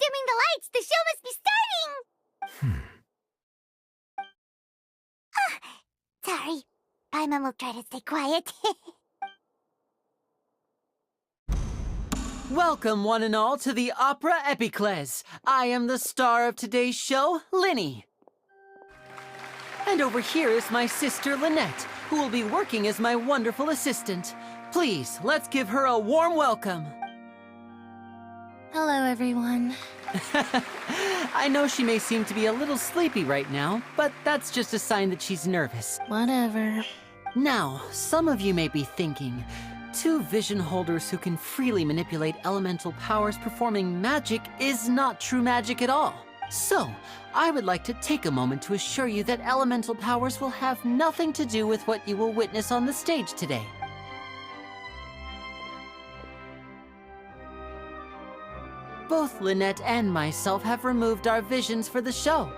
dimming the lights. The show must be starting. Sorry. Paimon will try to stay quiet. Welcome, one and all, to the Opera Epiclese. I am the star of today's show, Linny. And over here is my sister, Lynette, who will be working as my wonderful assistant. Please, let's give her a warm welcome. Hello, everyone. I know she may seem to be a little sleepy right now, but that's just a sign that she's nervous. Whatever. Now, some of you may be thinking, two vision holders who can freely manipulate elemental powers performing magic is not true magic at all. So, I would like to take a moment to assure you that elemental powers will have nothing to do with what you will witness on the stage today. Both Lynette and myself have removed our visions for the show.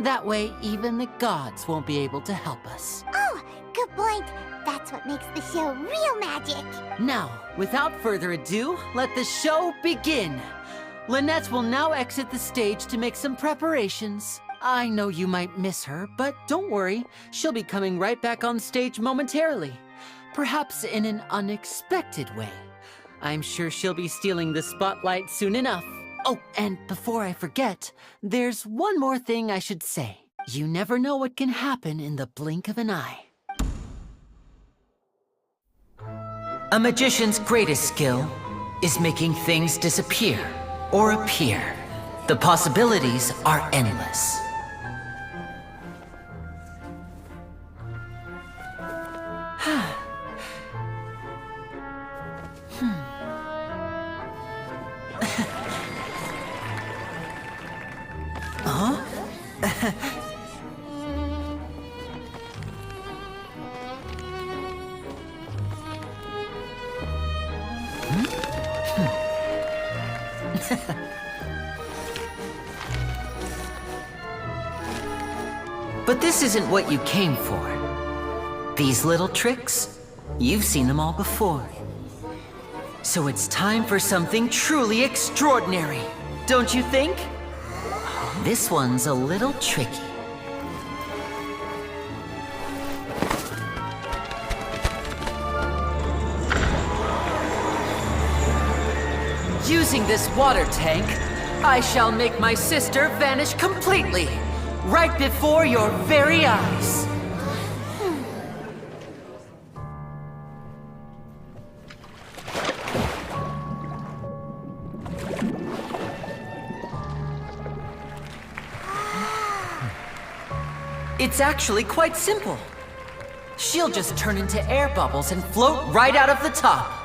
That way, even the gods won't be able to help us. Oh, good point. That's what makes the show real magic. Now, without further ado, let the show begin. Lynette will now exit the stage to make some preparations. I know you might miss her, but don't worry. She'll be coming right back on stage momentarily. Perhaps in an unexpected way. I'm sure she'll be stealing the spotlight soon enough. Oh, and before I forget, there's one more thing I should say. You never know what can happen in the blink of an eye. A magician's greatest skill is making things disappear or appear. The possibilities are endless. But this isn't what you came for. These little tricks, you've seen them all before. So it's time for something truly extraordinary, don't you think? This one's a little tricky. Using this water tank, I shall make my sister vanish completely, right before your very eyes. It's actually quite simple. She'll just turn into air bubbles and float right out of the top.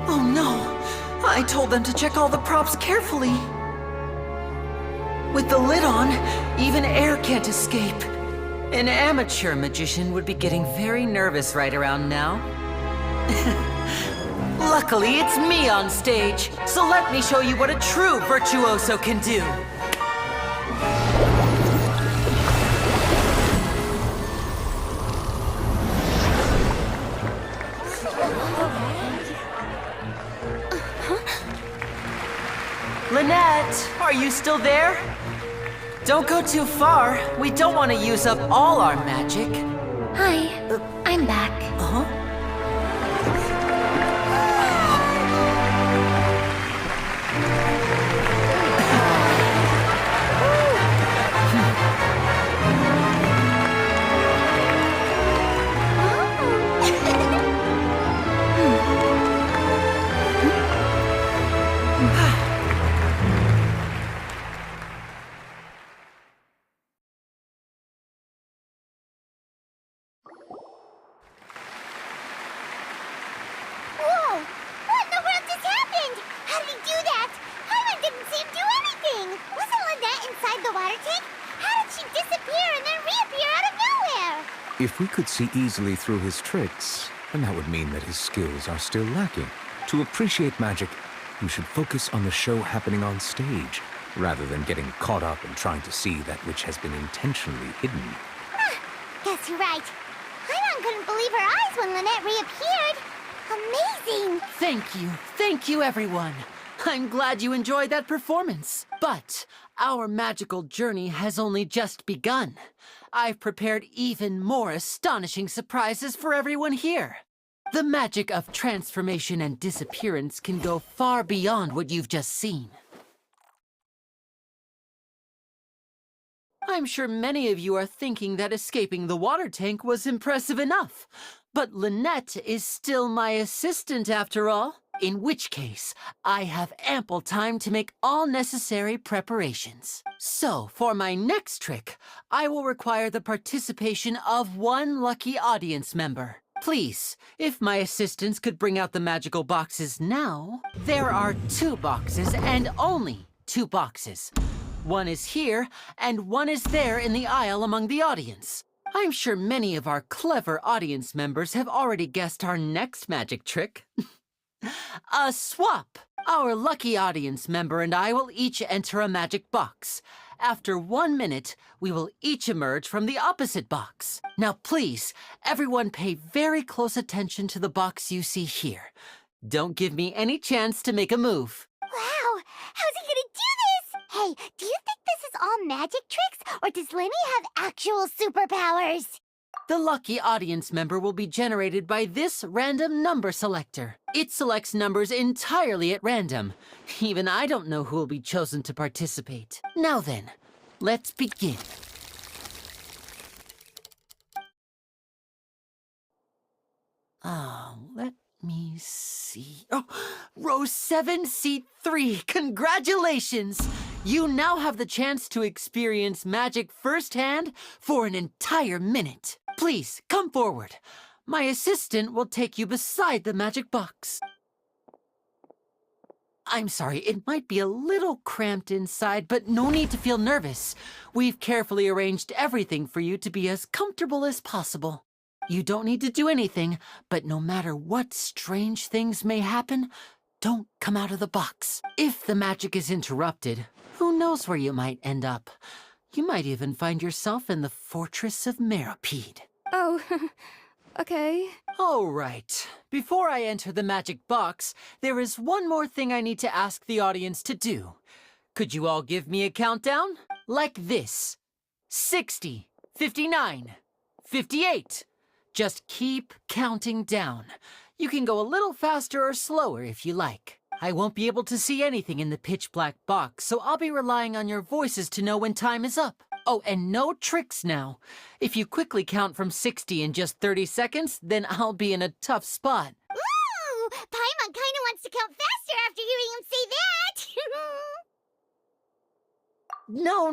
Oh no! I told them to check all the props carefully. With the lid on, even air can't escape. An amateur magician would be getting very nervous right around now. Luckily, it's me on stage, so let me show you what a true virtuoso can do. Lynette, are you still there? Don't go too far. We don't want to use up all our magic. Hi, I'm back. Uh-huh. If we could see easily through his tricks, then that would mean that his skills are still lacking. To appreciate magic, you should focus on the show happening on stage, rather than getting caught up in trying to see that which has been intentionally hidden. Guess you're right. Paimon couldn't couldn't believe her eyes when Lynette reappeared. Amazing! Thank you, everyone. I'm glad you enjoyed that performance. But our magical journey has only just begun. I've prepared even more astonishing surprises for everyone here. The magic of transformation and disappearance can go far beyond what you've just seen. I'm sure many of you are thinking that escaping the water tank was impressive enough. But Lynette is still my assistant after all. In which case, I have ample time to make all necessary preparations. So, for my next trick, I will require the participation of one lucky audience member. Please, if my assistants could bring out the magical boxes now. There are 2 boxes and only 2 boxes. One is here, and one is there in the aisle among the audience. I'm sure many of our clever audience members have already guessed our next magic trick. A swap! Our lucky audience member and I will each enter a magic box. After 1 minute, we will each emerge from the opposite box. Now please, everyone pay very close attention to the box you see here. Don't give me any chance to make a move. Wow! How's he gonna do this? Hey, do you think this is all magic tricks, or does Lenny have actual superpowers? The lucky audience member will be generated by this random number selector. It selects numbers entirely at random. Even I don't know who will be chosen to participate. Now then, let's begin. Let me see. Oh, row 7, seat 3. Congratulations! You now have the chance to experience magic firsthand for an entire minute. Please, come forward. My assistant will take you beside the magic box. I'm sorry, it might be a little cramped inside, but no need to feel nervous. We've carefully arranged everything for you to be as comfortable as possible. You don't need to do anything, but no matter what strange things may happen, don't come out of the box. If the magic is interrupted, who knows where you might end up? You might even find yourself in the Fortress of Meropide. Oh, okay. All right. Before I enter the magic box, there is one more thing I need to ask the audience to do. Could you all give me a countdown? Like this. 60, 59, 58. Just keep counting down. You can go a little faster or slower if you like. I won't be able to see anything in the pitch-black box, so I'll be relying on your voices to know when time is up. Oh, and no tricks now. If you quickly count from 60 in just 30 seconds, then I'll be in a tough spot. Ooh! Paimon kinda wants to count faster after hearing him say that!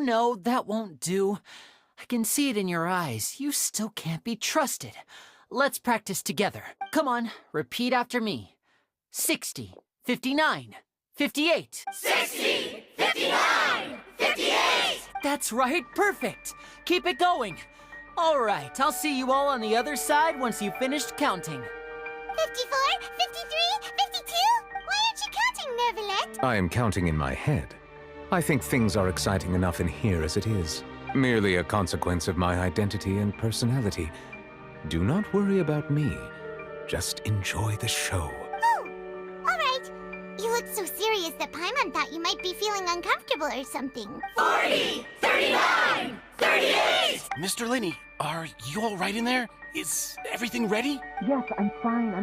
No, that won't do. I can see it in your eyes. You still can't be trusted. Let's practice together. Come on, repeat after me. 60, 59, 58. 60! 59! 58! That's right, perfect. Keep it going. All right, I'll see you all on the other side once you've finished counting. 54, 53, 52? Why aren't you counting, Neuvillette? I am counting in my head. I think things are exciting enough in here as it is. Merely a consequence of my identity and personality. Do not worry about me. Just enjoy the show. Oh, all right. You look so serious that Paimon thought you might be feeling uncomfortable or something. 40, 39, 38! Mr. Linney, are you all right in there? Is everything ready? Yes, I'm fine.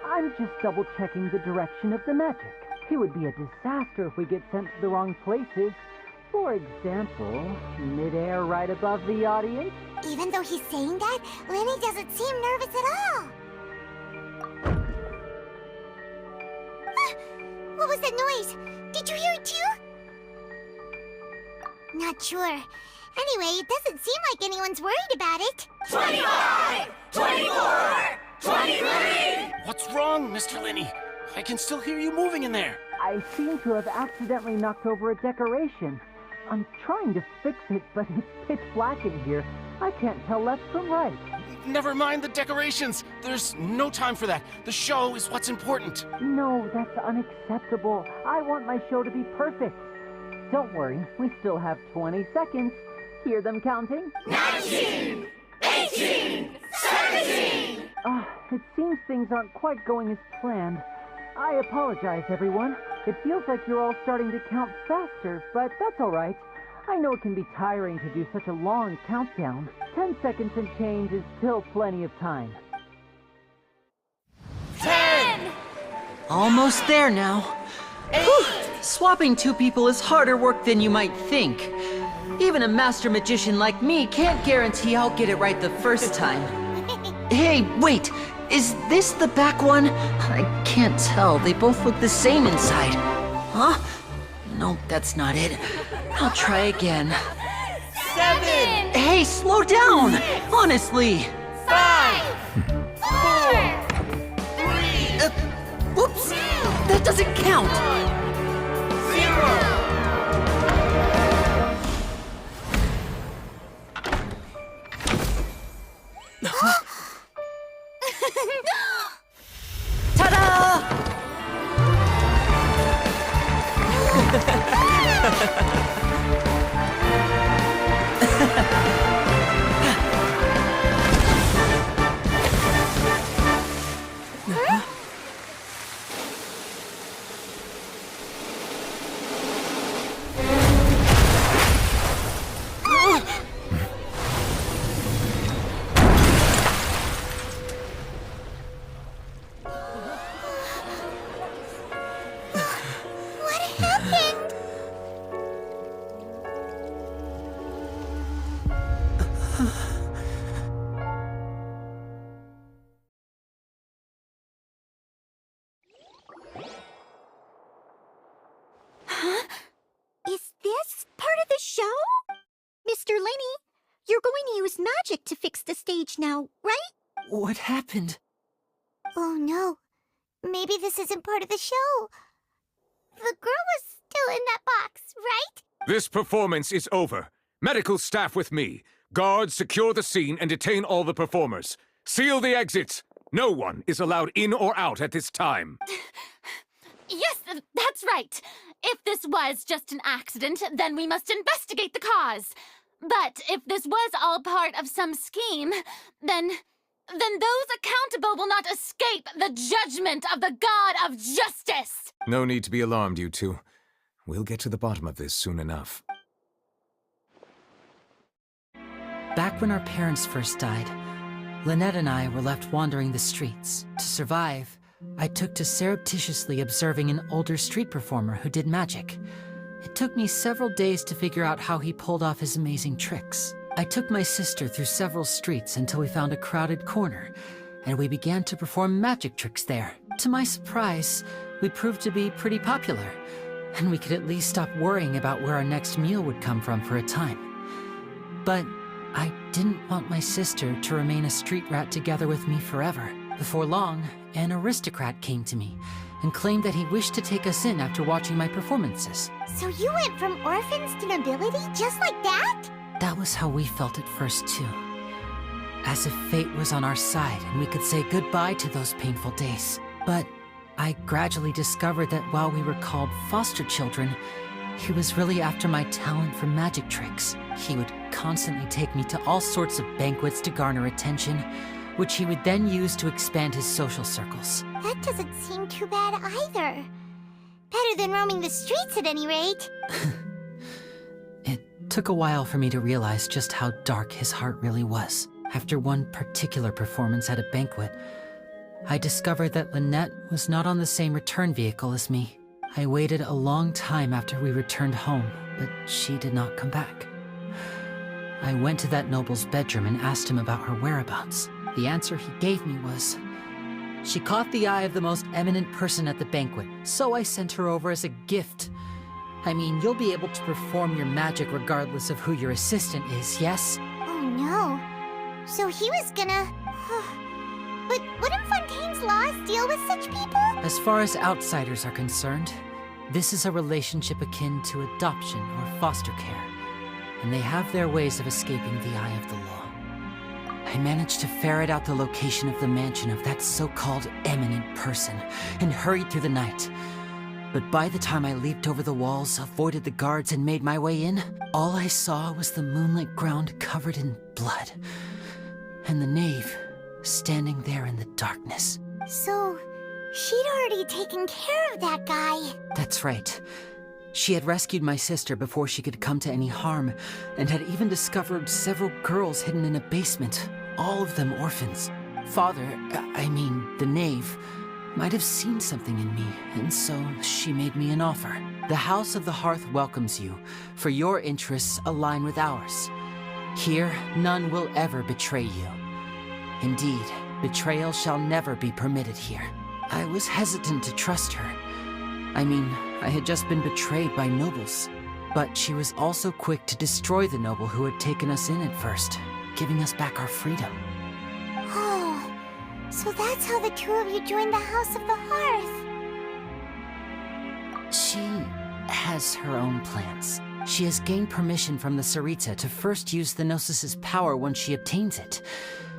I'm just double-checking the direction of the magic. It would be a disaster if we get sent to the wrong places. For example, midair right above the audience. Even though he's saying that, Lenny doesn't seem nervous at all. What was that noise? Did you hear it too? Not sure. Anyway, it doesn't seem like anyone's worried about it. 25! 24! 23! What's wrong, Mr. Linney? I can still hear you moving in there. I seem to have accidentally knocked over a decoration. I'm trying to fix it, but it's pitch black in here. I can't tell left from right. Never mind the decorations. There's no time for that. The show is what's important. No, that's unacceptable. I want my show to be perfect. Don't worry, we still have 20 seconds. Hear them counting? 19! 18! 17! It seems things aren't quite going as planned. I apologize, everyone. It feels like you're all starting to count faster, but that's alright. I know it can be tiring to do such a long countdown. 10 seconds and change is still plenty of time. 10! Almost there now. 8! Swapping two people is harder work than you might think. Even a master magician like me can't guarantee I'll get it right the first time. Hey, wait! Is this the back one? I can't tell. They both look the same inside. Huh? No, that's not it. I'll try again. 7! Hey, slow down! Honestly! 5! 4! 3! Whoops! That doesn't count! 0! Ta-da! What happened? Is this part of the show? Mr. Lenny, you're going to use magic to fix the stage now, right? What happened? Oh no. Maybe this isn't part of the show. The girl was still in that box, right? This performance is over. Medical staff with me. Guards, secure the scene and detain all the performers. Seal the exits. No one is allowed in or out at this time. Yes, that's right. If this was just an accident, then we must investigate the cause. But if this was all part of some scheme, then those accountable will not escape the judgment of the God of Justice. No need to be alarmed, you two. We'll get to the bottom of this soon enough. Back when our parents first died, Lynette and I were left wandering the streets. To survive, I took to surreptitiously observing an older street performer who did magic. It took me several days to figure out how he pulled off his amazing tricks. I took my sister through several streets until we found a crowded corner, and we began to perform magic tricks there. To my surprise, we proved to be pretty popular, and we could at least stop worrying about where our next meal would come from for a time. But I didn't want my sister to remain a street rat together with me forever. Before long, an aristocrat came to me and claimed that he wished to take us in after watching my performances. So you went from orphans to nobility just like that? That was how we felt at first, too. As if fate was on our side and we could say goodbye to those painful days. But I gradually discovered that while we were called foster children, he was really after my talent for magic tricks. He would constantly take me to all sorts of banquets to garner attention, which he would then use to expand his social circles. That doesn't seem too bad either. Better than roaming the streets at any rate. It took a while for me to realize just how dark his heart really was. After one particular performance at a banquet, I discovered that Lynette was not on the same return vehicle as me. I waited a long time after we returned home, but she did not come back. I went to that noble's bedroom and asked him about her whereabouts. The answer he gave me was, she caught the eye of the most eminent person at the banquet, so I sent her over as a gift. I mean, you'll be able to perform your magic regardless of who your assistant is, yes? Oh no. So he was gonna... But wouldn't Fontaine's laws deal with such people? As far as outsiders are concerned, this is a relationship akin to adoption or foster care, and they have their ways of escaping the eye of the law. I managed to ferret out the location of the mansion of that so-called eminent person and hurried through the night. But by the time I leaped over the walls, avoided the guards, and made my way in, all I saw was the moonlit ground covered in blood, and the nave standing there in the darkness. So, she'd already taken care of that guy. That's right. She had rescued my sister before she could come to any harm, and had even discovered several girls hidden in a basement, all of them orphans. Father, the knave, might have seen something in me, and so she made me an offer. The House of the Hearth welcomes you, for your interests align with ours. Here, none will ever betray you. Indeed, betrayal shall never be permitted here. I was hesitant to trust her. I had just been betrayed by nobles. But she was also quick to destroy the noble who had taken us in at first, giving us back our freedom. Oh, so that's how the two of you joined the House of the Hearth. She has her own plans. She has gained permission from the Tsaritsa to first use the Gnosis' power when she obtains it.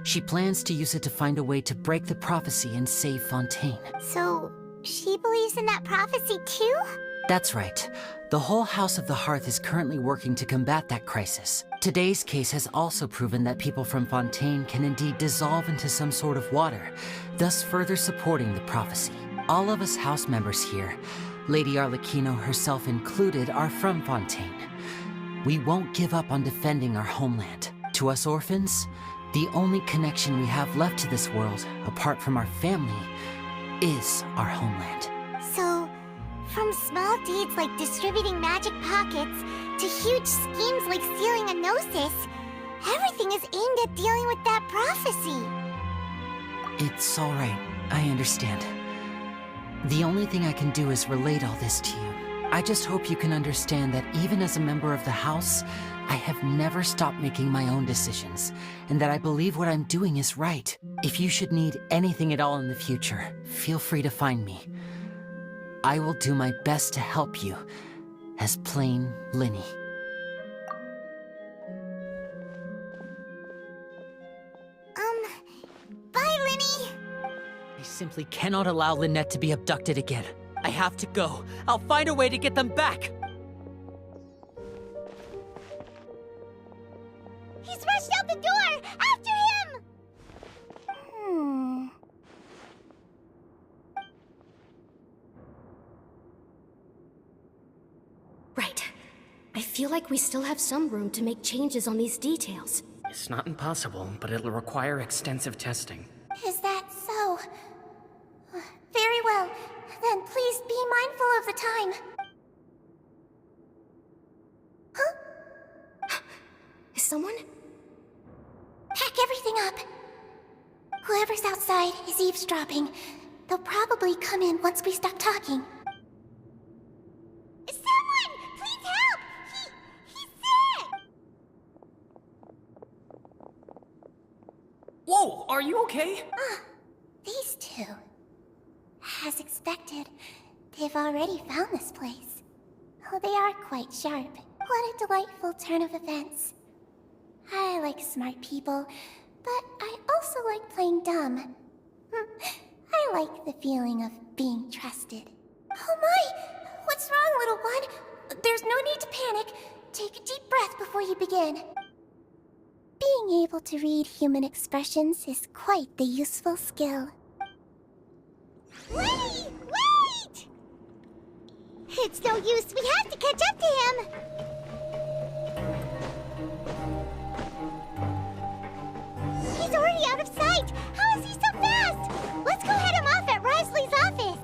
She plans to use it to find a way to break the prophecy and save Fontaine. So, she believes in that prophecy too? That's right. The whole House of the Hearth is currently working to combat that crisis. Today's case has also proven that people from Fontaine can indeed dissolve into some sort of water, thus further supporting the prophecy. All of us house members here, Lady Arlecchino herself included, are from Fontaine. We won't give up on defending our homeland. To us orphans, the only connection we have left to this world, apart from our family, is our homeland. So, from small deeds like distributing magic pockets to huge schemes like stealing a Gnosis, everything is aimed at dealing with that prophecy. It's all right. I understand. The only thing I can do is relate all this to you. I just hope you can understand that even as a member of the House, I have never stopped making my own decisions, and that I believe what I'm doing is right. If you should need anything at all in the future, feel free to find me. I will do my best to help you, as plain Linny. Bye, Linny! I simply cannot allow Lynette to be abducted again. I have to go. I'll find a way to get them back! He's rushed out the door! After him! Right. I feel like we still have some room to make changes on these details. It's not impossible, but it'll require extensive testing. Is that so? Very well. Then please be mindful of the time. Huh? Is someone? Pack everything up. Whoever's outside is eavesdropping. They'll probably come in once we stop talking. Someone! Please help! He's sick! Whoa, are you okay? These two. As expected, they've already found this place. Oh, they are quite sharp. What a delightful turn of events. I like smart people, but I also like playing dumb. I like the feeling of being trusted. Oh my! What's wrong, little one? There's no need to panic. Take a deep breath before you begin. Being able to read human expressions is quite the useful skill. Wait! Wait! It's no use. We have to catch up to him. He's already out of sight. How is he so fast? Let's go head him off at Wriothesley's office.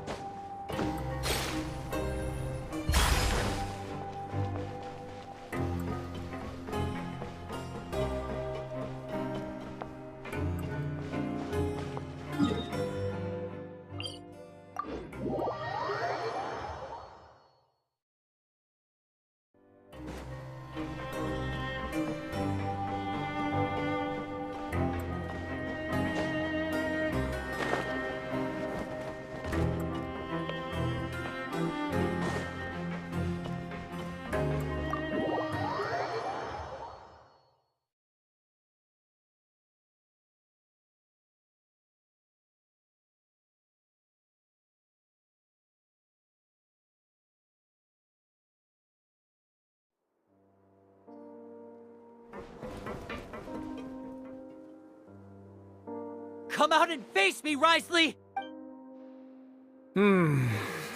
Come out and face me, Wriothesley!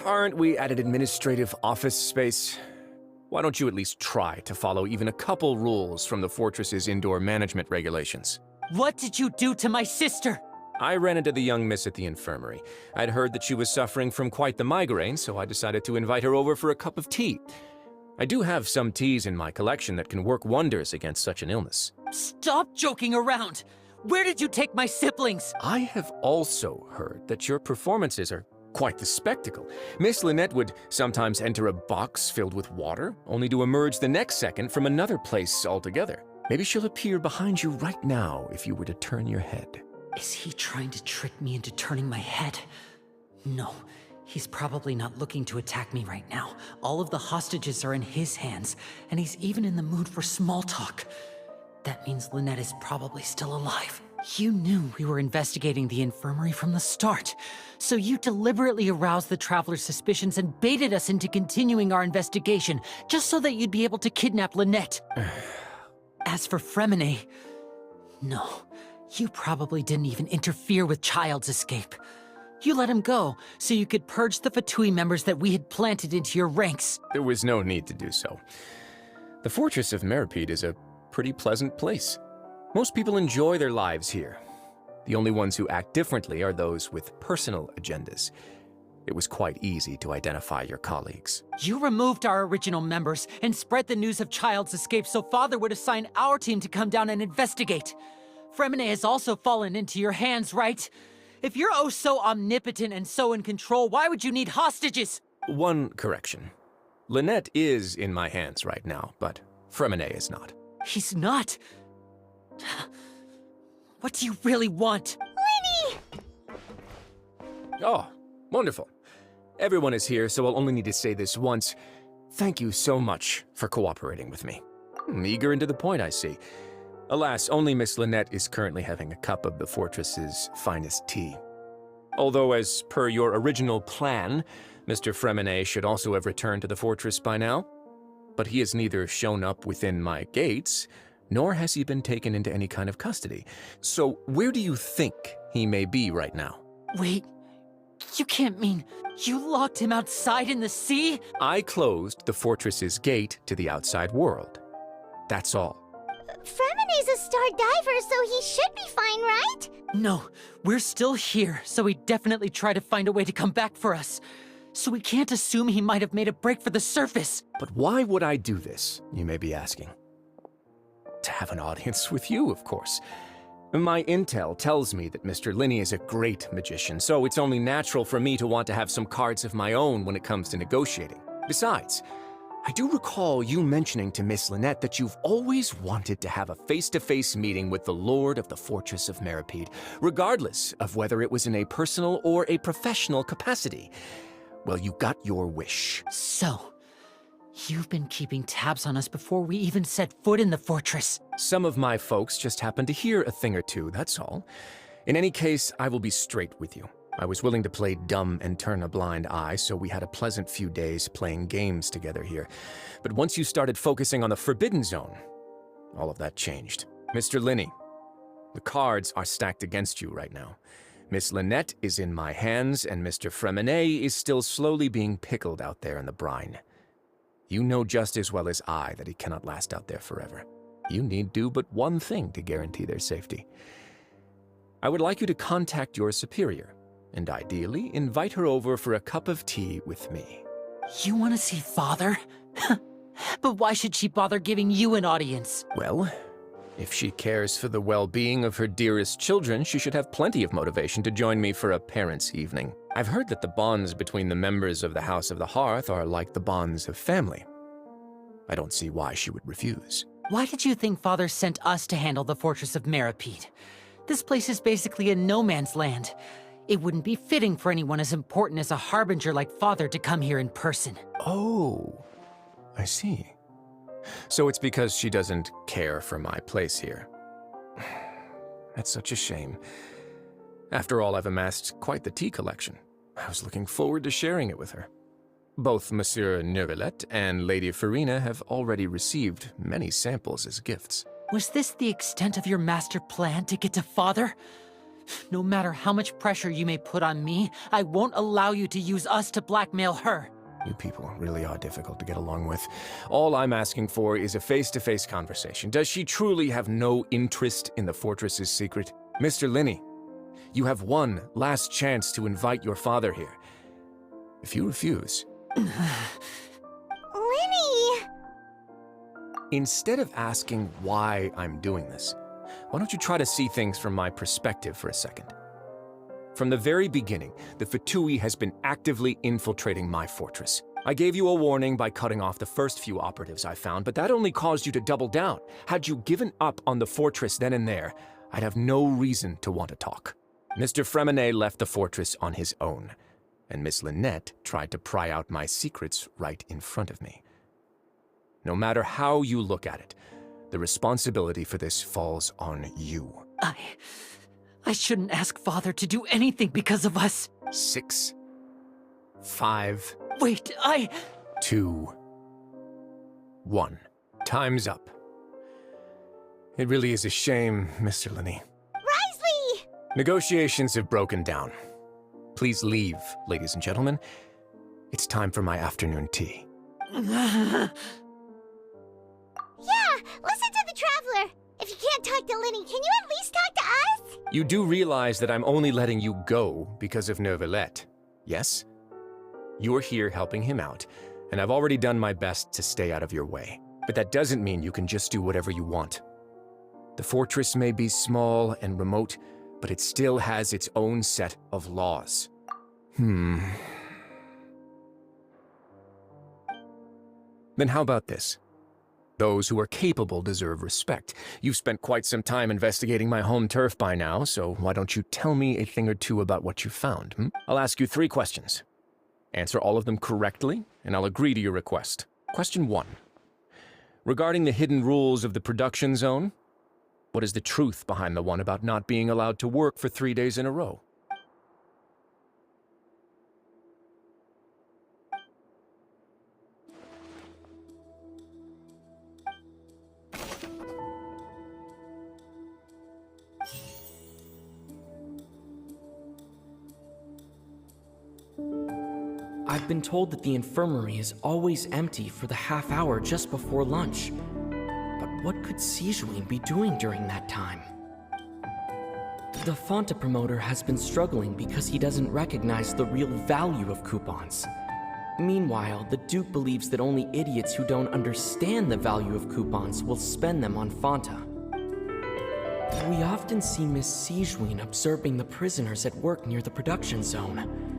Aren't we at an administrative office space? Why don't you at least try to follow even a couple rules from the fortress's indoor management regulations? What did you do to my sister? I ran into the young miss at the infirmary. I'd heard that she was suffering from quite the migraine, so I decided to invite her over for a cup of tea. I do have some teas in my collection that can work wonders against such an illness. Stop joking around! Where did you take my siblings? I have also heard that your performances are quite the spectacle. Miss Lynette would sometimes enter a box filled with water, only to emerge the next second from another place altogether. Maybe she'll appear behind you right now if you were to turn your head. Is he trying to trick me into turning my head? No, he's probably not looking to attack me right now. All of the hostages are in his hands, and he's even in the mood for small talk. That means Lynette is probably still alive. You knew we were investigating the infirmary from the start, so you deliberately aroused the Traveler's suspicions and baited us into continuing our investigation, just so that you'd be able to kidnap Lynette. As for Fremine, no, you probably didn't even interfere with Child's escape. You let him go, so you could purge the Fatui members that we had planted into your ranks. There was no need to do so. The Fortress of Meripede is a pretty pleasant place. Most people enjoy their lives here. The only ones who act differently are those with personal agendas. It was quite easy to identify your colleagues. You removed our original members and spread the news of Child's escape so Father would assign our team to come down and investigate. Fremine has also fallen into your hands, right? If you're oh so omnipotent and so in control, why would you need hostages? One correction. Lynette is in my hands right now, but Fremine is not. He's not. What do you really want? Lenny! Oh, wonderful. Everyone is here, so I'll only need to say this once. Thank you so much for cooperating with me. Eager and to the point, I see. Alas, only Miss Lynette is currently having a cup of the fortress's finest tea. Although, as per your original plan, Mr. Fremine should also have returned to the fortress by now. But he has neither shown up within my gates, nor has he been taken into any kind of custody. So where do you think he may be right now? Wait, you can't mean you locked him outside in the sea? I closed the fortress's gate to the outside world. That's all. Fremine's a star diver, so he should be fine, right? No, we're still here, so he definitely tried to find a way to come back for us. So we can't assume he might have made a break for the surface. But why would I do this, you may be asking? To have an audience with you, of course. My intel tells me that Mr. Linney is a great magician, so it's only natural for me to want to have some cards of my own when it comes to negotiating. Besides, I do recall you mentioning to Miss Lynette that you've always wanted to have a face-to-face meeting with the Lord of the Fortress of Meripede, regardless of whether it was in a personal or a professional capacity. Well, you got your wish. So, you've been keeping tabs on us before we even set foot in the fortress. Some of my folks just happened to hear a thing or two, that's all. In any case, I will be straight with you. I was willing to play dumb and turn a blind eye, so we had a pleasant few days playing games together here. But once you started focusing on the Forbidden Zone, all of that changed. Mr. Linney, the cards are stacked against you right now. Miss Lynette is in my hands, and Mr. Fremine is still slowly being pickled out there in the brine. You know just as well as I that he cannot last out there forever. You need do but one thing to guarantee their safety. I would like you to contact your superior, and ideally invite her over for a cup of tea with me. You want to see Father? But why should she bother giving you an audience? Well, if she cares for the well-being of her dearest children, she should have plenty of motivation to join me for a parents' evening. I've heard that the bonds between the members of the House of the Hearth are like the bonds of family. I don't see why she would refuse. Why did you think Father sent us to handle the Fortress of Meripede? This place is basically a no-man's land. It wouldn't be fitting for anyone as important as a harbinger like Father to come here in person. Oh, I see. So it's because she doesn't care for my place here. That's such a shame. After all, I've amassed quite the tea collection. I was looking forward to sharing it with her. Both Monsieur Neuvillette and Lady Furina have already received many samples as gifts. Was this the extent of your master plan to get to Father? No matter how much pressure you may put on me, I won't allow you to use us to blackmail her. You people really are difficult to get along with. All I'm asking for is a face-to-face conversation. Does she truly have no interest in the fortress's secret? Mr. Linney, you have one last chance to invite your father here. If you refuse... Linny! Instead of asking why I'm doing this, why don't you try to see things from my perspective for a second? From the very beginning, the Fatui has been actively infiltrating my fortress. I gave you a warning by cutting off the first few operatives I found, but that only caused you to double down. Had you given up on the fortress then and there, I'd have no reason to want to talk. Mr. Fremenet left the fortress on his own, and Miss Lynette tried to pry out my secrets right in front of me. No matter how you look at it, the responsibility for this falls on you. I shouldn't ask Father to do anything because of us. 6, 5... Wait, 2, 1. Time's up. It really is a shame, Mr. Linney. Wriothesley! Negotiations have broken down. Please leave, ladies and gentlemen. It's time for my afternoon tea. Yeah, listen to the Traveler. If you can't talk to Linny, can you at least talk to us? You do realize that I'm only letting you go because of Neuvillette, yes? You're here helping him out, and I've already done my best to stay out of your way. But that doesn't mean you can just do whatever you want. The fortress may be small and remote, but it still has its own set of laws. Then how about this? Those who are capable deserve respect. You've spent quite some time investigating my home turf by now, so why don't you tell me a thing or two about what you found? I'll ask you 3 questions. Answer all of them correctly, and I'll agree to your request. Question 1. Regarding the hidden rules of the production zone, what is the truth behind the one about not being allowed to work for 3 days in a row? I've been told that the infirmary is always empty for the half hour just before lunch. But what could Sigewinne be doing during that time? The Fonta promoter has been struggling because he doesn't recognize the real value of coupons. Meanwhile, the Duke believes that only idiots who don't understand the value of coupons will spend them on Fonta. We often see Miss Sigewinne observing the prisoners at work near the production zone.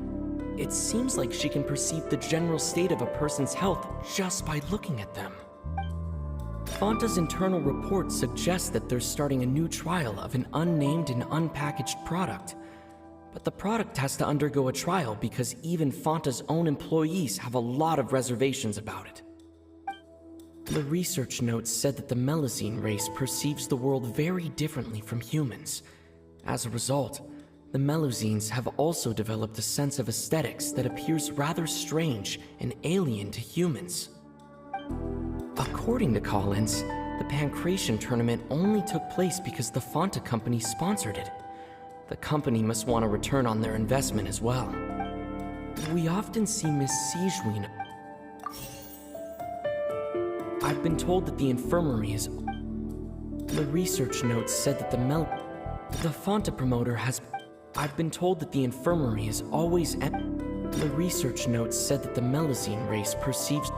It seems like she can perceive the general state of a person's health just by looking at them. Fonta's internal report suggests that they're starting a new trial of an unnamed and unpackaged product. But the product has to undergo a trial because even Fonta's own employees have a lot of reservations about it. The research notes said that the Melusine race perceives the world very differently from humans. As a result, the Melusines have also developed a sense of aesthetics that appears rather strange and alien to humans. According to Collins, the Pancration tournament only took place because the Fonta company sponsored it. The company must want a return on their investment as well. We often see Miss Sigewinne. I've been told that the infirmary is... The research notes said that the Fonta promoter has... I've been told that the infirmary is always The research notes said that the Melusine race perceives...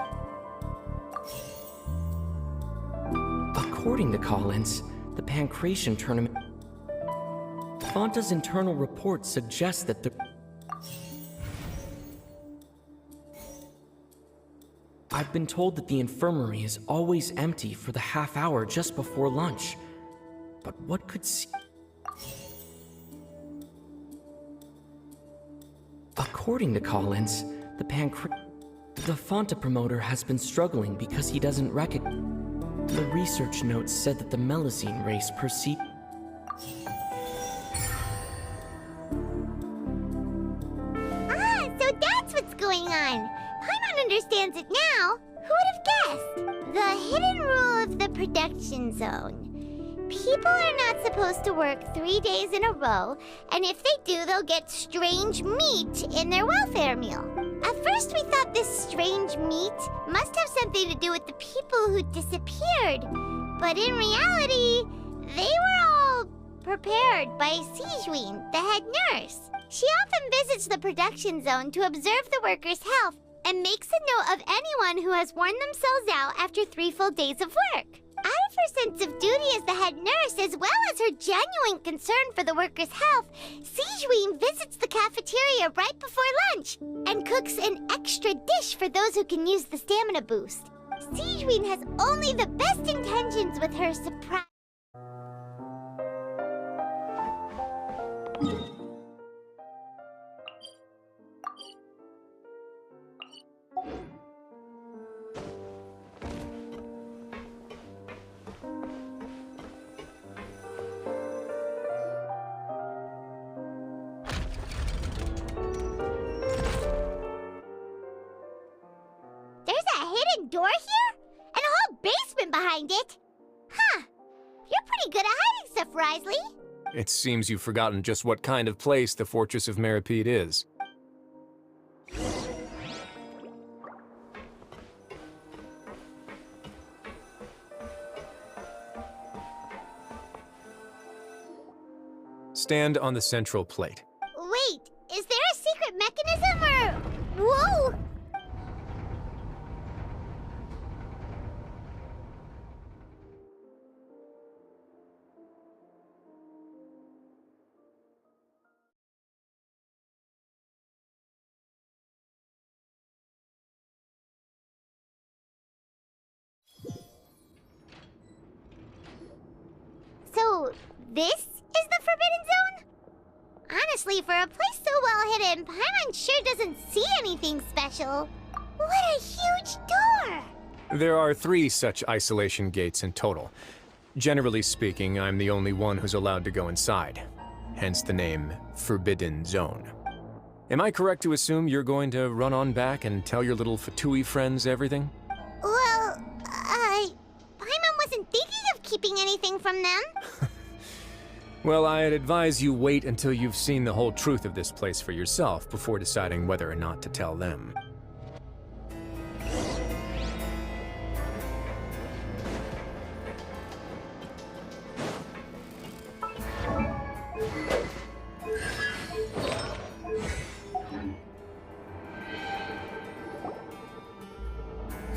According to Collins, the Pancration tournament... Fonta's internal report suggests that the... I've been told that the infirmary is always empty for the half hour just before lunch. But what could According to Collins, the Fonta promoter has been struggling because he doesn't recognize... The research notes said that the Melusine race perceive... So that's what's going on. Paimon understands it now. Who would have guessed? The hidden rule of the production zone. People are not supposed to work 3 days in a row, and if they do, they'll get strange meat in their welfare meal. At first, we thought this strange meat must have something to do with the people who disappeared. But in reality, they were all prepared by Sigewinne, the head nurse. She often visits the production zone to observe the workers' health and makes a note of anyone who has worn themselves out after 3 full days of work. Out of her sense of duty as the head nurse, as well as her genuine concern for the workers' health, Sigewinne visits the cafeteria right before lunch and cooks an extra dish for those who can use the stamina boost. Sigewinne has only the best intentions with her surprise. Door here? And a whole basement behind it? Huh. You're pretty good at hiding stuff, Wriothesley. It seems you've forgotten just what kind of place the Fortress of Meripede is. Stand on the central plate. Wait, is there a secret mechanism or... Whoa! So, this is the Forbidden Zone? Honestly, for a place so well hidden, Paimon sure doesn't see anything special. What a huge door! There are 3 such isolation gates in total. Generally speaking, I'm the only one who's allowed to go inside. Hence the name Forbidden Zone. Am I correct to assume you're going to run on back and tell your little Fatui friends everything? Well, Paimon wasn't thinking of keeping anything from them. Well, I'd advise you wait until you've seen the whole truth of this place for yourself before deciding whether or not to tell them.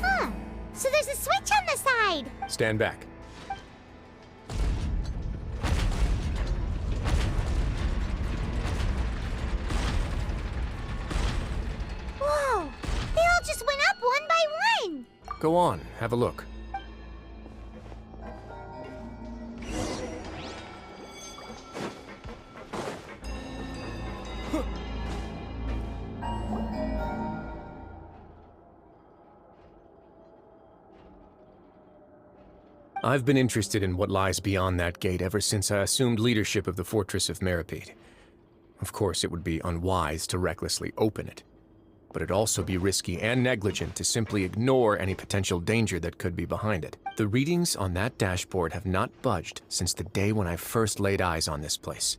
Huh. So there's a switch on the side. Stand back. Whoa! They all just went up one by one! Go on, have a look. I've been interested in what lies beyond that gate ever since I assumed leadership of the Fortress of Meripede. Of course, it would be unwise to recklessly open it, but it'd also be risky and negligent to simply ignore any potential danger that could be behind it. The readings on that dashboard have not budged since the day when I first laid eyes on this place.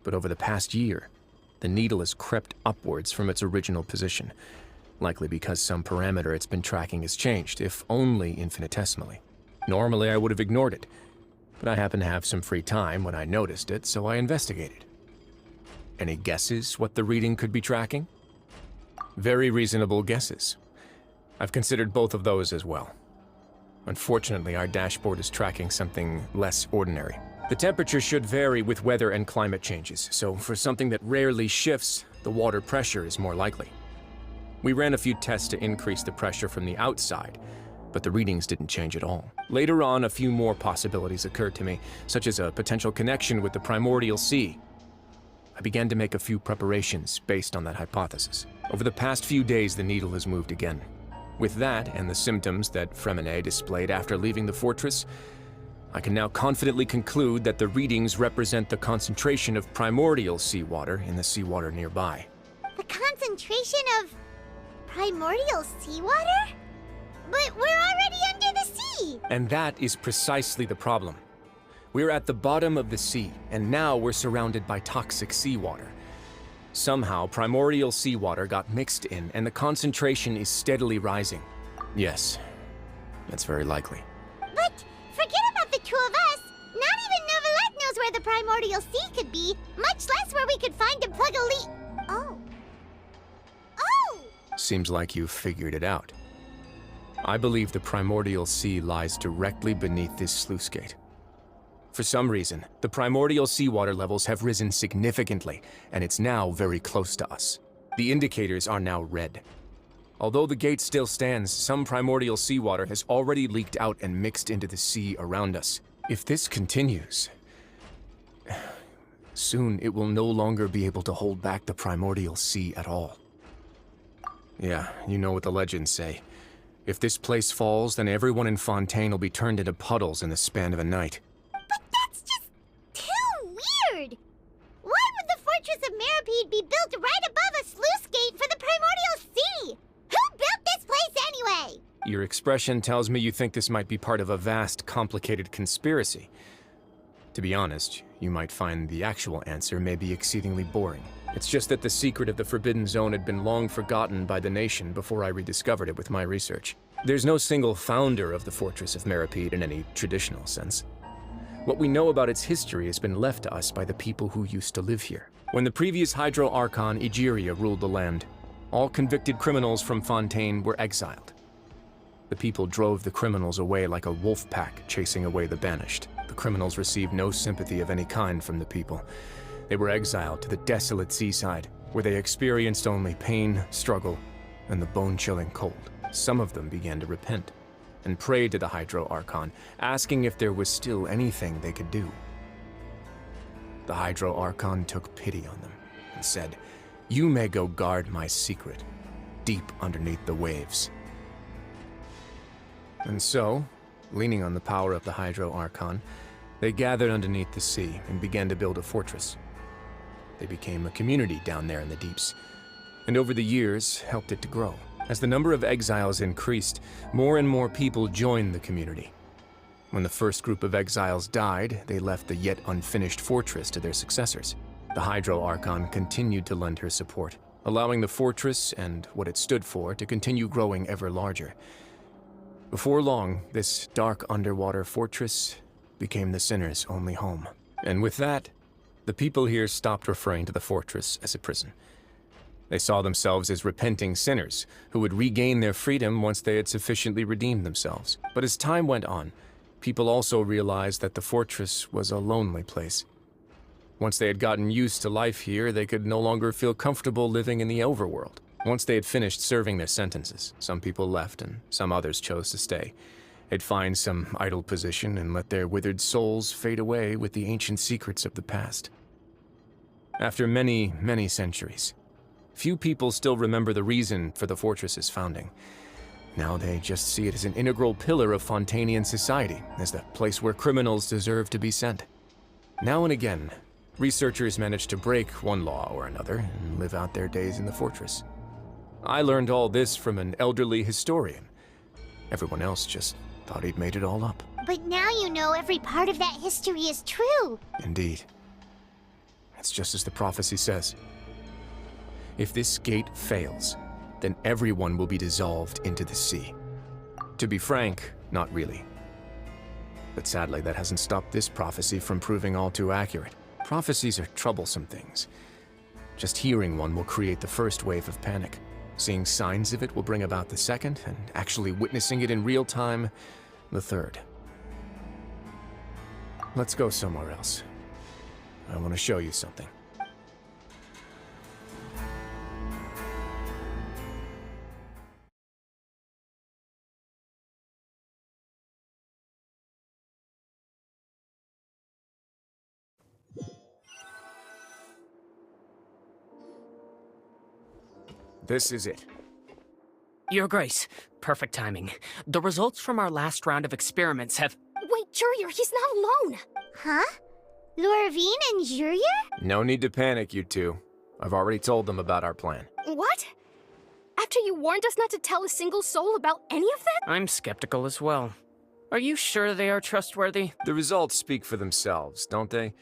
But over the past year, the needle has crept upwards from its original position, likely because some parameter it's been tracking has changed, if only infinitesimally. Normally, I would have ignored it, but I happened to have some free time when I noticed it, so I investigated. Any guesses what the reading could be tracking? Very reasonable guesses. I've considered both of those as well. Unfortunately, our dashboard is tracking something less ordinary. The temperature should vary with weather and climate changes, so for something that rarely shifts, the water pressure is more likely. We ran a few tests to increase the pressure from the outside, but the readings didn't change at all. Later on, a few more possibilities occurred to me, such as a potential connection with the primordial sea. I began to make a few preparations based on that hypothesis. Over the past few days, the needle has moved again. With that, and the symptoms that Fremine displayed after leaving the fortress, I can now confidently conclude that the readings represent the concentration of primordial seawater in the seawater nearby. The concentration of primordial seawater? But we're already under the sea! And that is precisely the problem. We're at the bottom of the sea, and now we're surrounded by toxic seawater. Somehow, primordial seawater got mixed in, and the concentration is steadily rising. Yes, that's very likely. But forget about the two of us. Not even Neuvillette knows where the primordial sea could be, much less where we could find and plug a leak. Oh. Oh! Seems like you've figured it out. I believe the primordial sea lies directly beneath this sluice gate. For some reason, the primordial seawater levels have risen significantly, and it's now very close to us. The indicators are now red. Although the gate still stands, some primordial seawater has already leaked out and mixed into the sea around us. If this continues, soon it will no longer be able to hold back the primordial sea at all. Yeah, you know what the legends say. If this place falls, then everyone in Fontaine will be turned into puddles in the span of a night. But that's just too weird! Why would the Fortress of Meripede be built right above a sluice gate for the primordial sea? Who built this place anyway? Your expression tells me you think this might be part of a vast, complicated conspiracy. To be honest, you might find the actual answer may be exceedingly boring. It's just that the secret of the Forbidden Zone had been long forgotten by the nation before I rediscovered it with my research. There's no single founder of the Fortress of Meripede in any traditional sense. What we know about its history has been left to us by the people who used to live here. When the previous Hydro Archon Egeria ruled the land, all convicted criminals from Fontaine were exiled. The people drove the criminals away like a wolf pack chasing away the banished. The criminals received no sympathy of any kind from the people. They were exiled to the desolate seaside, where they experienced only pain, struggle, and the bone-chilling cold. Some of them began to repent, and prayed to the Hydro Archon, asking if there was still anything they could do. The Hydro Archon took pity on them, and said, "You may go guard my secret, deep underneath the waves." And so, leaning on the power of the Hydro Archon, they gathered underneath the sea and began to build a fortress. They became a community down there in the deeps, and over the years helped it to grow. As the number of exiles increased, more and more people joined the community. When the first group of exiles died, they left the yet unfinished fortress to their successors. The Hydro Archon continued to lend her support, allowing the fortress and what it stood for to continue growing ever larger. Before long, this dark underwater fortress became the sinner's only home. And with that, the people here stopped referring to the fortress as a prison. They saw themselves as repenting sinners who would regain their freedom once they had sufficiently redeemed themselves. But as time went on, people also realized that the fortress was a lonely place. Once they had gotten used to life here, they could no longer feel comfortable living in the overworld. Once they had finished serving their sentences, some people left and some others chose to stay. They'd find some idle position and let their withered souls fade away with the ancient secrets of the past. After many, many centuries, few people still remember the reason for the fortress's founding. Now they just see it as an integral pillar of Fontainian society, as the place where criminals deserve to be sent. Now and again, researchers manage to break one law or another and live out their days in the fortress. I learned all this from an elderly historian. Everyone else just thought he'd made it all up. But now you know every part of that history is true. Indeed. It's just as the prophecy says. If this gate fails, then everyone will be dissolved into the sea. To be frank, not really. But sadly, that hasn't stopped this prophecy from proving all too accurate. Prophecies are troublesome things. Just hearing one will create the first wave of panic. Seeing signs of it will bring about the second, and actually witnessing it in real time, the third. Let's go somewhere else. I want to show you something. This is it. Your Grace, perfect timing. The results from our last round of experiments have... Wait, Jurier, he's not alone! Huh? Lorvine and Jurier? No need to panic, you two. I've already told them about our plan. What? After you warned us not to tell a single soul about any of that? I'm skeptical as well. Are you sure they are trustworthy? The results speak for themselves, don't they?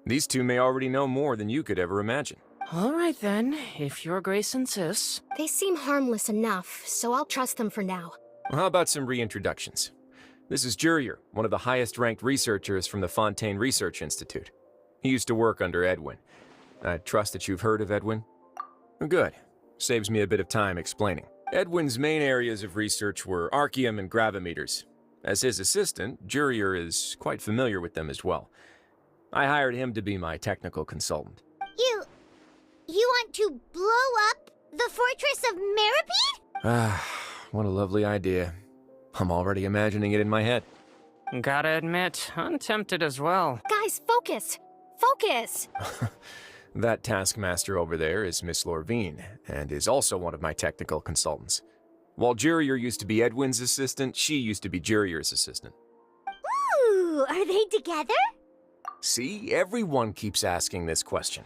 These two may already know more than you could ever imagine. All right then, if your grace insists. They seem harmless enough, so I'll trust them for now. Well, how about some reintroductions? This is Jurier, one of the highest-ranked researchers from the Fontaine Research Institute. He used to work under Edwin. I trust that you've heard of Edwin? Good. Saves me a bit of time explaining. Edwin's main areas of research were archaeum and gravimeters. As his assistant, Jurier is quite familiar with them as well. I hired him to be my technical consultant. You want to blow up the fortress of Meripede? Ah, what a lovely idea. I'm already imagining it in my head. Gotta admit, I'm tempted as well. Guys, focus! Focus! That taskmaster over there is Miss Lorvine, and is also one of my technical consultants. While Jurier used to be Edwin's assistant, she used to be Jurier's assistant. Ooh, are they together? See, everyone keeps asking this question.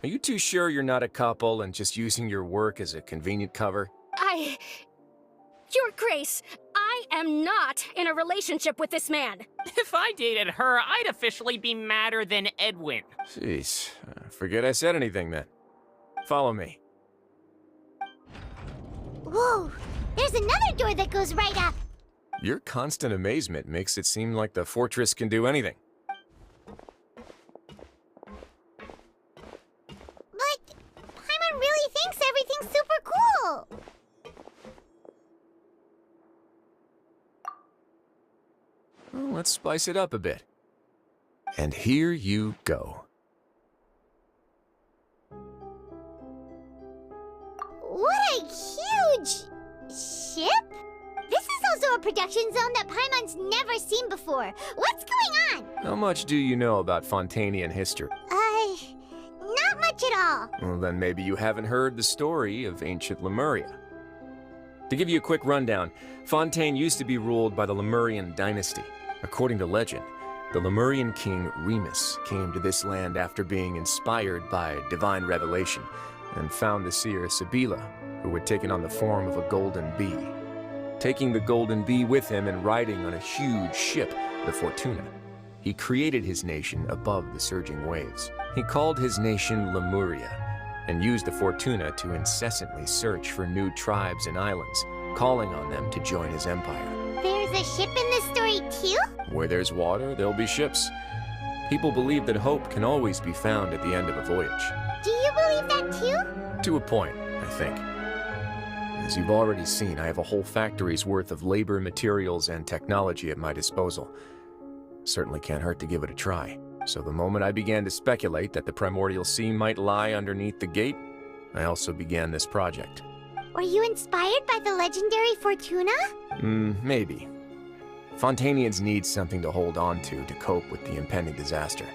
Are you too sure you're not a couple and just using your work as a convenient cover? Your Grace, I am not in a relationship with this man. If I dated her, I'd officially be madder than Edwin. Jeez, forget I said anything then. Follow me. Whoa, there's another door that goes right up. Your constant amazement makes it seem like the fortress can do anything. But Paimon really thinks everything's super cool. Well, let's spice it up a bit. And here you go. What a huge ship! This is also a production zone that Paimon's never seen before. What's going on? How much do you know about Fontainian history? Not much at all. Well, then maybe you haven't heard the story of ancient Lemuria. To give you a quick rundown, Fontaine used to be ruled by the Lemurian dynasty. According to legend, the Lemurian king Remus came to this land after being inspired by divine revelation and found the seer Sibila, who had taken on the form of a golden bee. Taking the golden bee with him and riding on a huge ship, the Fortuna, he created his nation above the surging waves. He called his nation Lemuria and used the Fortuna to incessantly search for new tribes and islands, calling on them to join his empire. There's a ship in this story too? Where there's water, there'll be ships. People believe that hope can always be found at the end of a voyage. Do you believe that too? To a point, I think. As you've already seen, I have a whole factory's worth of labor, materials, and technology at my disposal. Certainly can't hurt to give it a try. So the moment I began to speculate that the primordial sea might lie underneath the gate, I also began this project. Were you inspired by the legendary Fortuna? Maybe. Fontainians need something to hold on to cope with the impending disaster.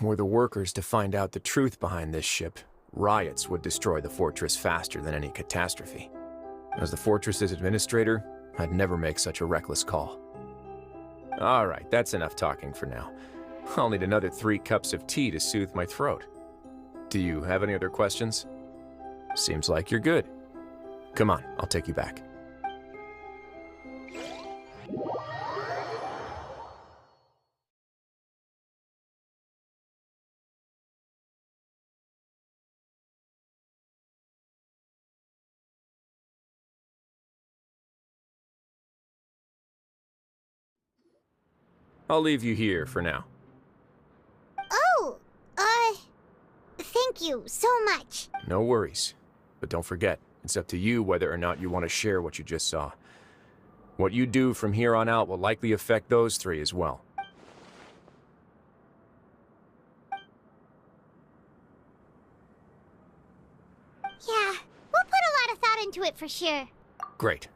Were the workers to find out the truth behind this ship, riots would destroy the fortress faster than any catastrophe. As the fortress's administrator, I'd never make such a reckless call. All right, that's enough talking for now. I'll need another 3 cups of tea to soothe my throat. Do you have any other questions? Seems like you're good. Come on, I'll take you back. I'll leave you here for now. Oh, thank you so much. No worries. But don't forget, it's up to you whether or not you want to share what you just saw. What you do from here on out will likely affect those 3 as well. Yeah, we'll put a lot of thought into it for sure. Great.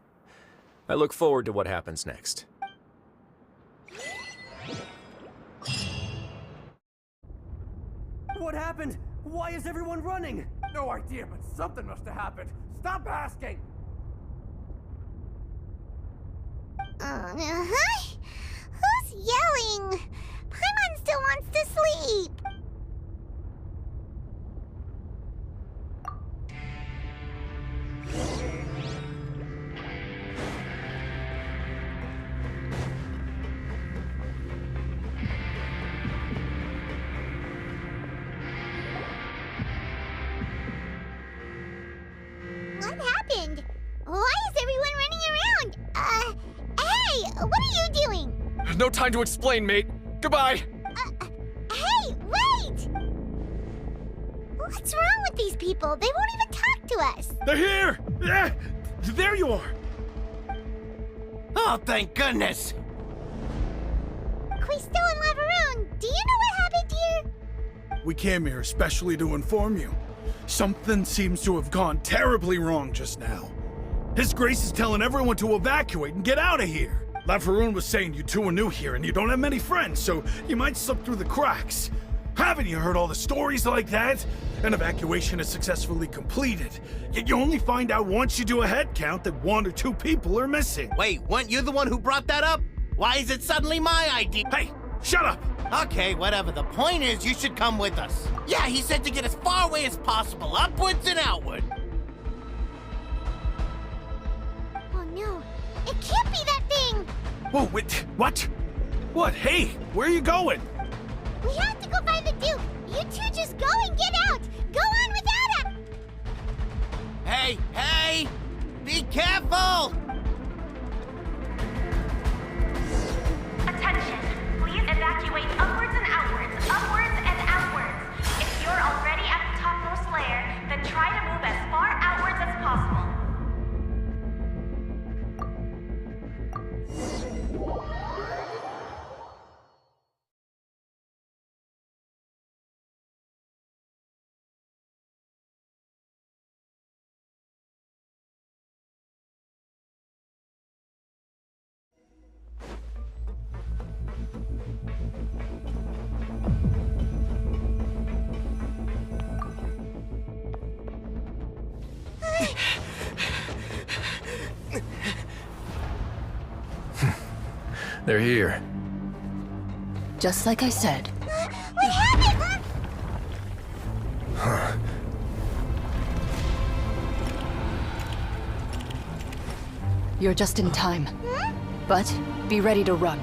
I look forward to what happens next. What happened? Why is everyone running? No idea, but something must have happened. Stop asking! Who's yelling? Paimon still wants to sleep. No time to explain, mate. Goodbye! Hey, wait! What's wrong with these people? They won't even talk to us. They're here! There you are! Oh, thank goodness! Quisto and Laveroon, do you know what happened here? We came here especially to inform you. Something seems to have gone terribly wrong just now. His Grace is telling everyone to evacuate and get out of here. Laveroon was saying you two are new here and you don't have many friends, so you might slip through the cracks. Haven't you heard all the stories like that? An evacuation is successfully completed, yet you only find out once you do a head count that 1 or 2 people are missing. Wait, weren't you the one who brought that up? Why is it suddenly my idea? Hey, shut up! Okay, whatever. The point is, you should come with us. Yeah, he said to get as far away as possible, upwards and outward. Oh no, it can't be that thing! Whoa, wait, what? What? Hey, where are you going? We have to go find the Duke! You two just go and get out! Go on without him! Hey! Be careful! Attention! Please evacuate upwards and outwards, upwards and outwards. If you're already at the topmost layer, then try to move as far outwards as possible. They're here. Just like I said. We have it! Huh. You're just in time. But be ready to run.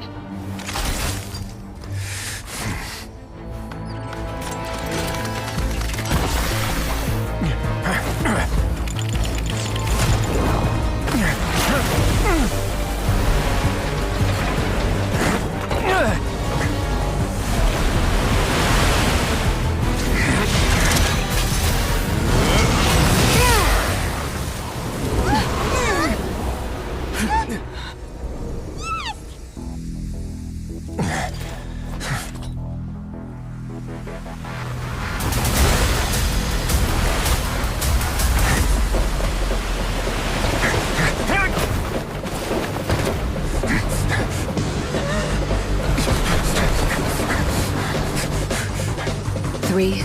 Three,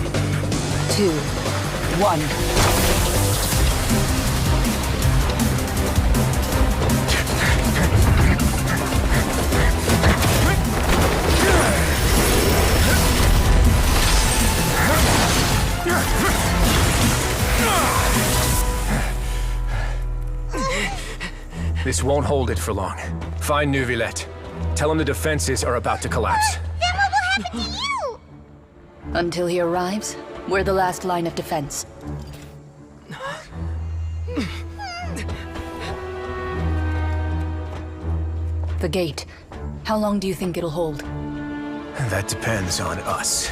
2, 1. This won't hold it for long. Find Neuvillette. Tell him the defenses are about to collapse. Then what will happen to you? Until he arrives, we're the last line of defense. The gate. How long do you think it'll hold? That depends on us.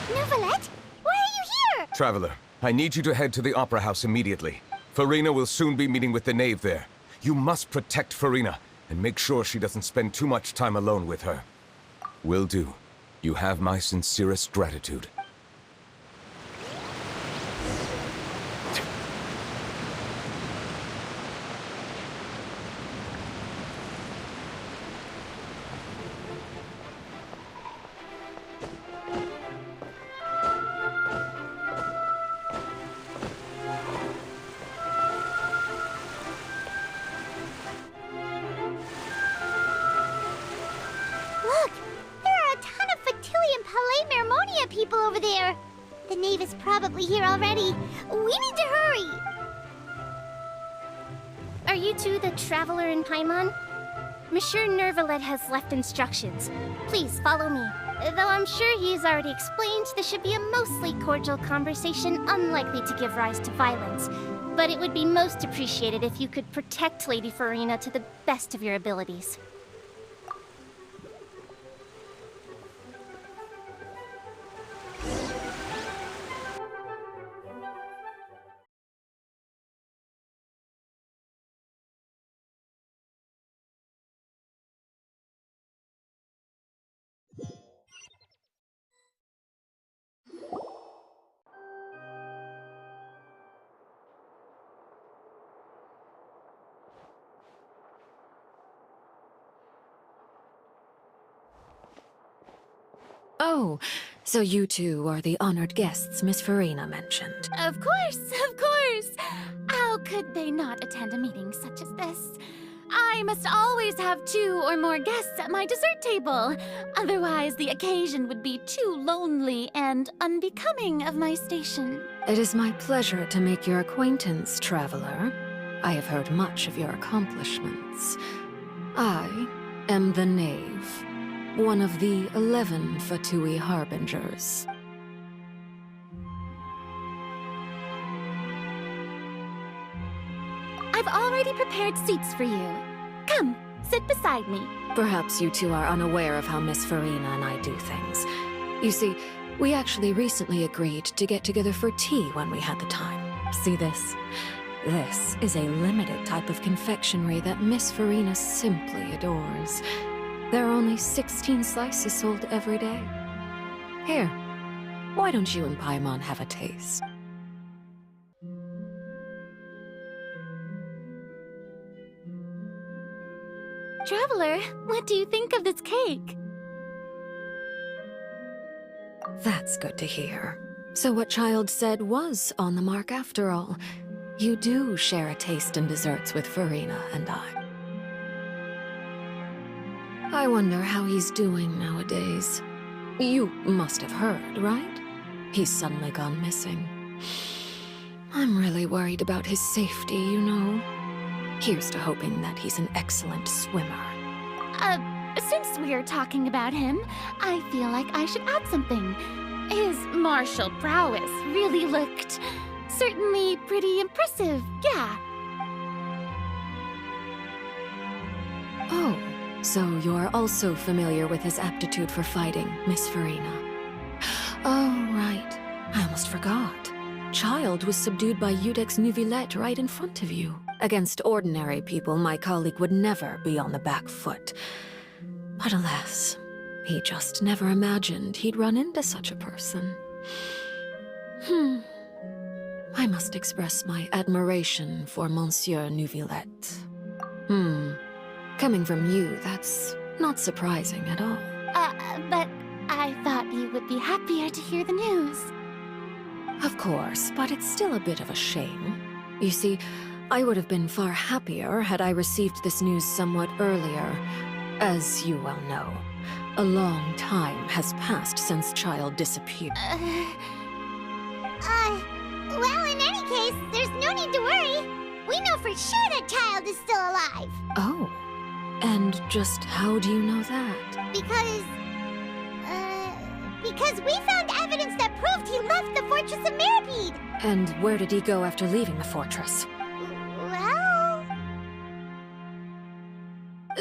Neuvillette? Why are you here? Traveler, I need you to head to the Opera House immediately. Furina will soon be meeting with the Knave there. You must protect Furina, and make sure she doesn't spend too much time alone with her. Will do. You have my sincerest gratitude. probably here already. We need to hurry! Are you two the Traveler in Paimon? Monsieur Neuvillette has left instructions. Please follow me. Though I'm sure he's already explained, this should be a mostly cordial conversation, unlikely to give rise to violence. But it would be most appreciated if you could protect Lady Furina to the best of your abilities. Oh, so you two are the honored guests Miss Furina mentioned. Of course, of course! How could they not attend a meeting such as this? I must always have 2 or more guests at my dessert table. Otherwise, the occasion would be too lonely and unbecoming of my station. It is my pleasure to make your acquaintance, traveler. I have heard much of your accomplishments. I am the Knave, one of the 11 Fatui Harbingers. I've already prepared seats for you. Come, sit beside me. Perhaps you two are unaware of how Miss Furina and I do things. You see, we actually recently agreed to get together for tea when we had the time. See this? This is a limited type of confectionery that Miss Furina simply adores. There are only 16 slices sold every day. Here, why don't you and Paimon have a taste? Traveler, what do you think of this cake? That's good to hear. So what Child said was on the mark after all. You do share a taste in desserts with Furina and I. I wonder how he's doing nowadays. You must have heard, right? He's suddenly gone missing. I'm really worried about his safety, you know. Here's to hoping that he's an excellent swimmer. Since we're talking about him, I feel like I should add something. His martial prowess really looked certainly pretty impressive, yeah. Oh, so you're also familiar with his aptitude for fighting, Miss Furina. Oh, right. I almost forgot. Child was subdued by Eudex's Neuvillette right in front of you. Against ordinary people, my colleague would never be on the back foot. But alas, he just never imagined he'd run into such a person. I must express my admiration for Monsieur Neuvillette. Coming from you, that's not surprising at all. But I thought you would be happier to hear the news. Of course, but it's still a bit of a shame. You see, I would have been far happier had I received this news somewhat earlier. As you well know, a long time has passed since Child disappeared. Well, in any case, there's no need to worry. We know for sure that Child is still alive. Oh, and just how do you know that? Because we found evidence that proved he left the Fortress of Meripede. And where did he go after leaving the fortress? Well...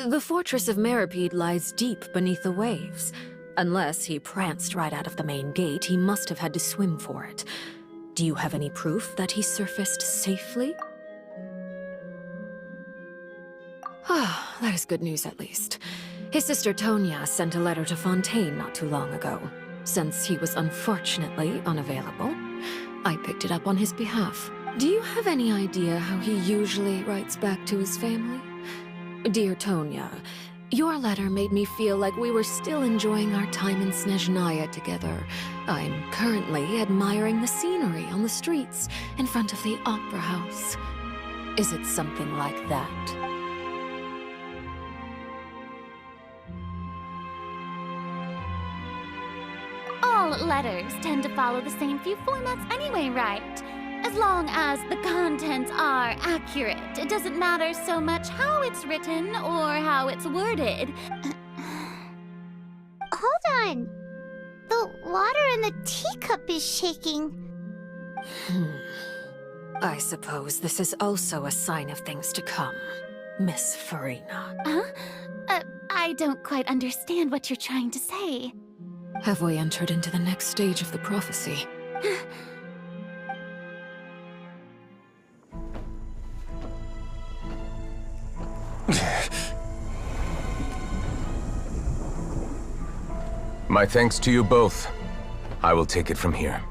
The Fortress of Meripede lies deep beneath the waves. Unless he pranced right out of the main gate, he must have had to swim for it. Do you have any proof that he surfaced safely? Ah, that is good news at least. His sister Tonya sent a letter to Fontaine not too long ago. Since he was unfortunately unavailable, I picked it up on his behalf. Do you have any idea how he usually writes back to his family? Dear Tonya, your letter made me feel like we were still enjoying our time in Snezhnaya together. I'm currently admiring the scenery on the streets in front of the Opera House. Is it something like that? All letters tend to follow the same few formats anyway, right? As long as the contents are accurate, it doesn't matter so much how it's written or how it's worded. Hold on. The water in the teacup is shaking. I suppose this is also a sign of things to come, Miss Furina. Huh? I don't quite understand what you're trying to say. Have we entered into the next stage of the prophecy? My thanks to you both. I will take it from here.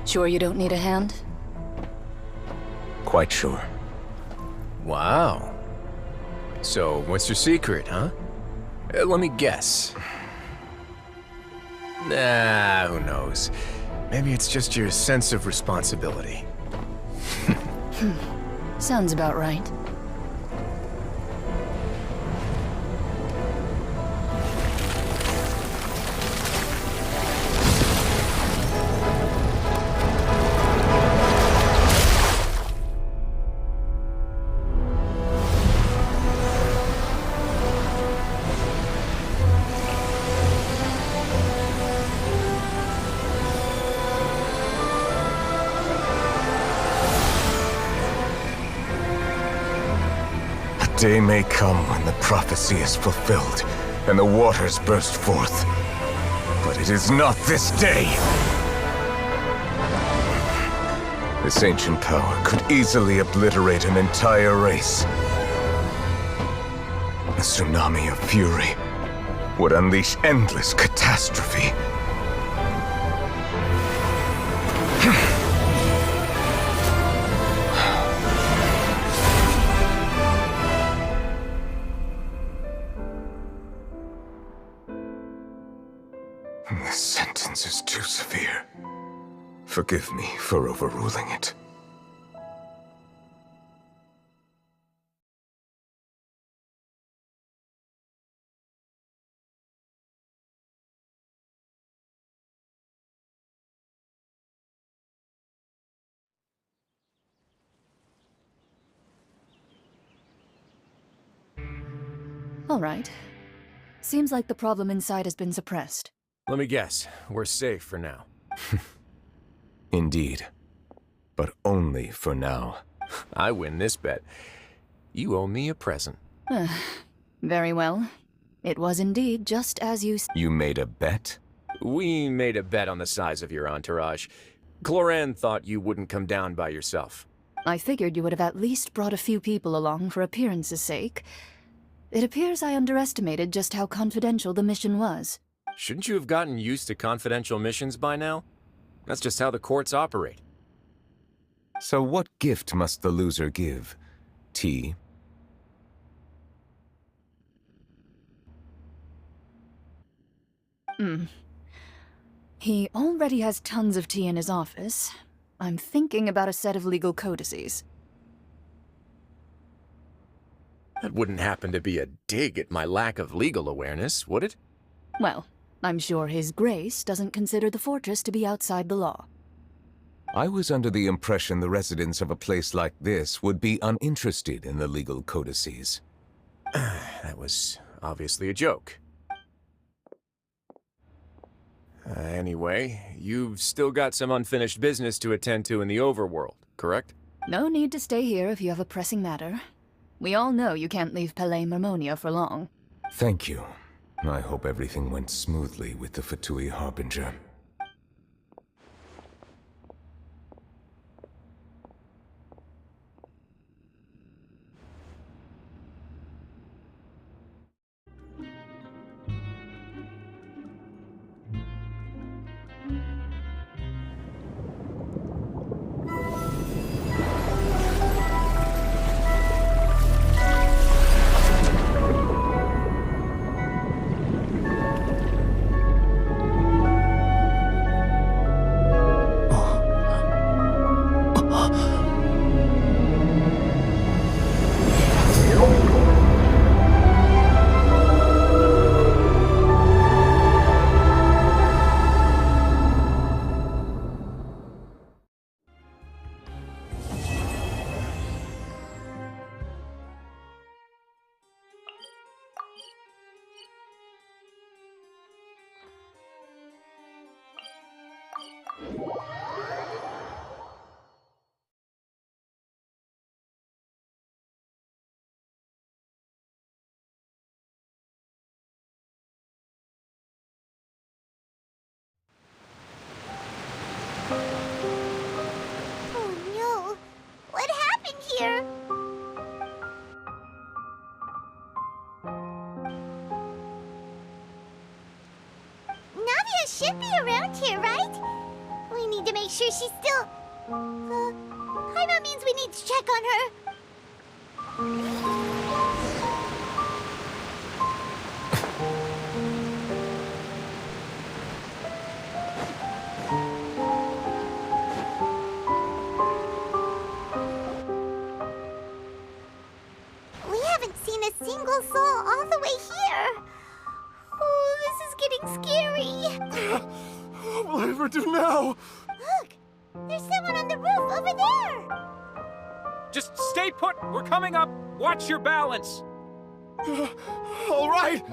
Sure you don't need a hand? Quite sure. Wow. So, what's your secret, huh? Let me guess. Nah, who knows? Maybe it's just your sense of responsibility. Sounds about right. Day may come when the prophecy is fulfilled, and the waters burst forth. But it is not this day! This ancient power could easily obliterate an entire race. A tsunami of fury would unleash endless catastrophe. This sentence is too severe. Forgive me for overruling it. All right. Seems like the problem inside has been suppressed. Let me guess, we're safe for now. Indeed. But only for now. I win this bet. You owe me a present. Very well. It was indeed just as you You made a bet? We made a bet on the size of your entourage. Clorinde thought you wouldn't come down by yourself. I figured you would have at least brought a few people along for appearance's sake. It appears I underestimated just how confidential the mission was. Shouldn't you have gotten used to confidential missions by now? That's just how the courts operate. So what gift must the loser give? Tea? He already has tons of tea in his office. I'm thinking about a set of legal codices. That wouldn't happen to be a dig at my lack of legal awareness, would it? Well, I'm sure His Grace doesn't consider the fortress to be outside the law. I was under the impression the residents of a place like this would be uninterested in the legal codices. That was obviously a joke. Anyway, you've still got some unfinished business to attend to in the overworld, correct? No need to stay here if you have a pressing matter. We all know you can't leave Palais Mermonia for long. Thank you. I hope everything went smoothly with the Fatui Harbinger. Oh no! What happened here? Navia should be around here, right? We need to make sure she's still... That means we need to check on her. We haven't seen a single soul all the way here. Oh, this is getting scary. What will I ever do now? Look! There's someone on the roof over there! Just stay put! We're coming up! Watch your balance! All right!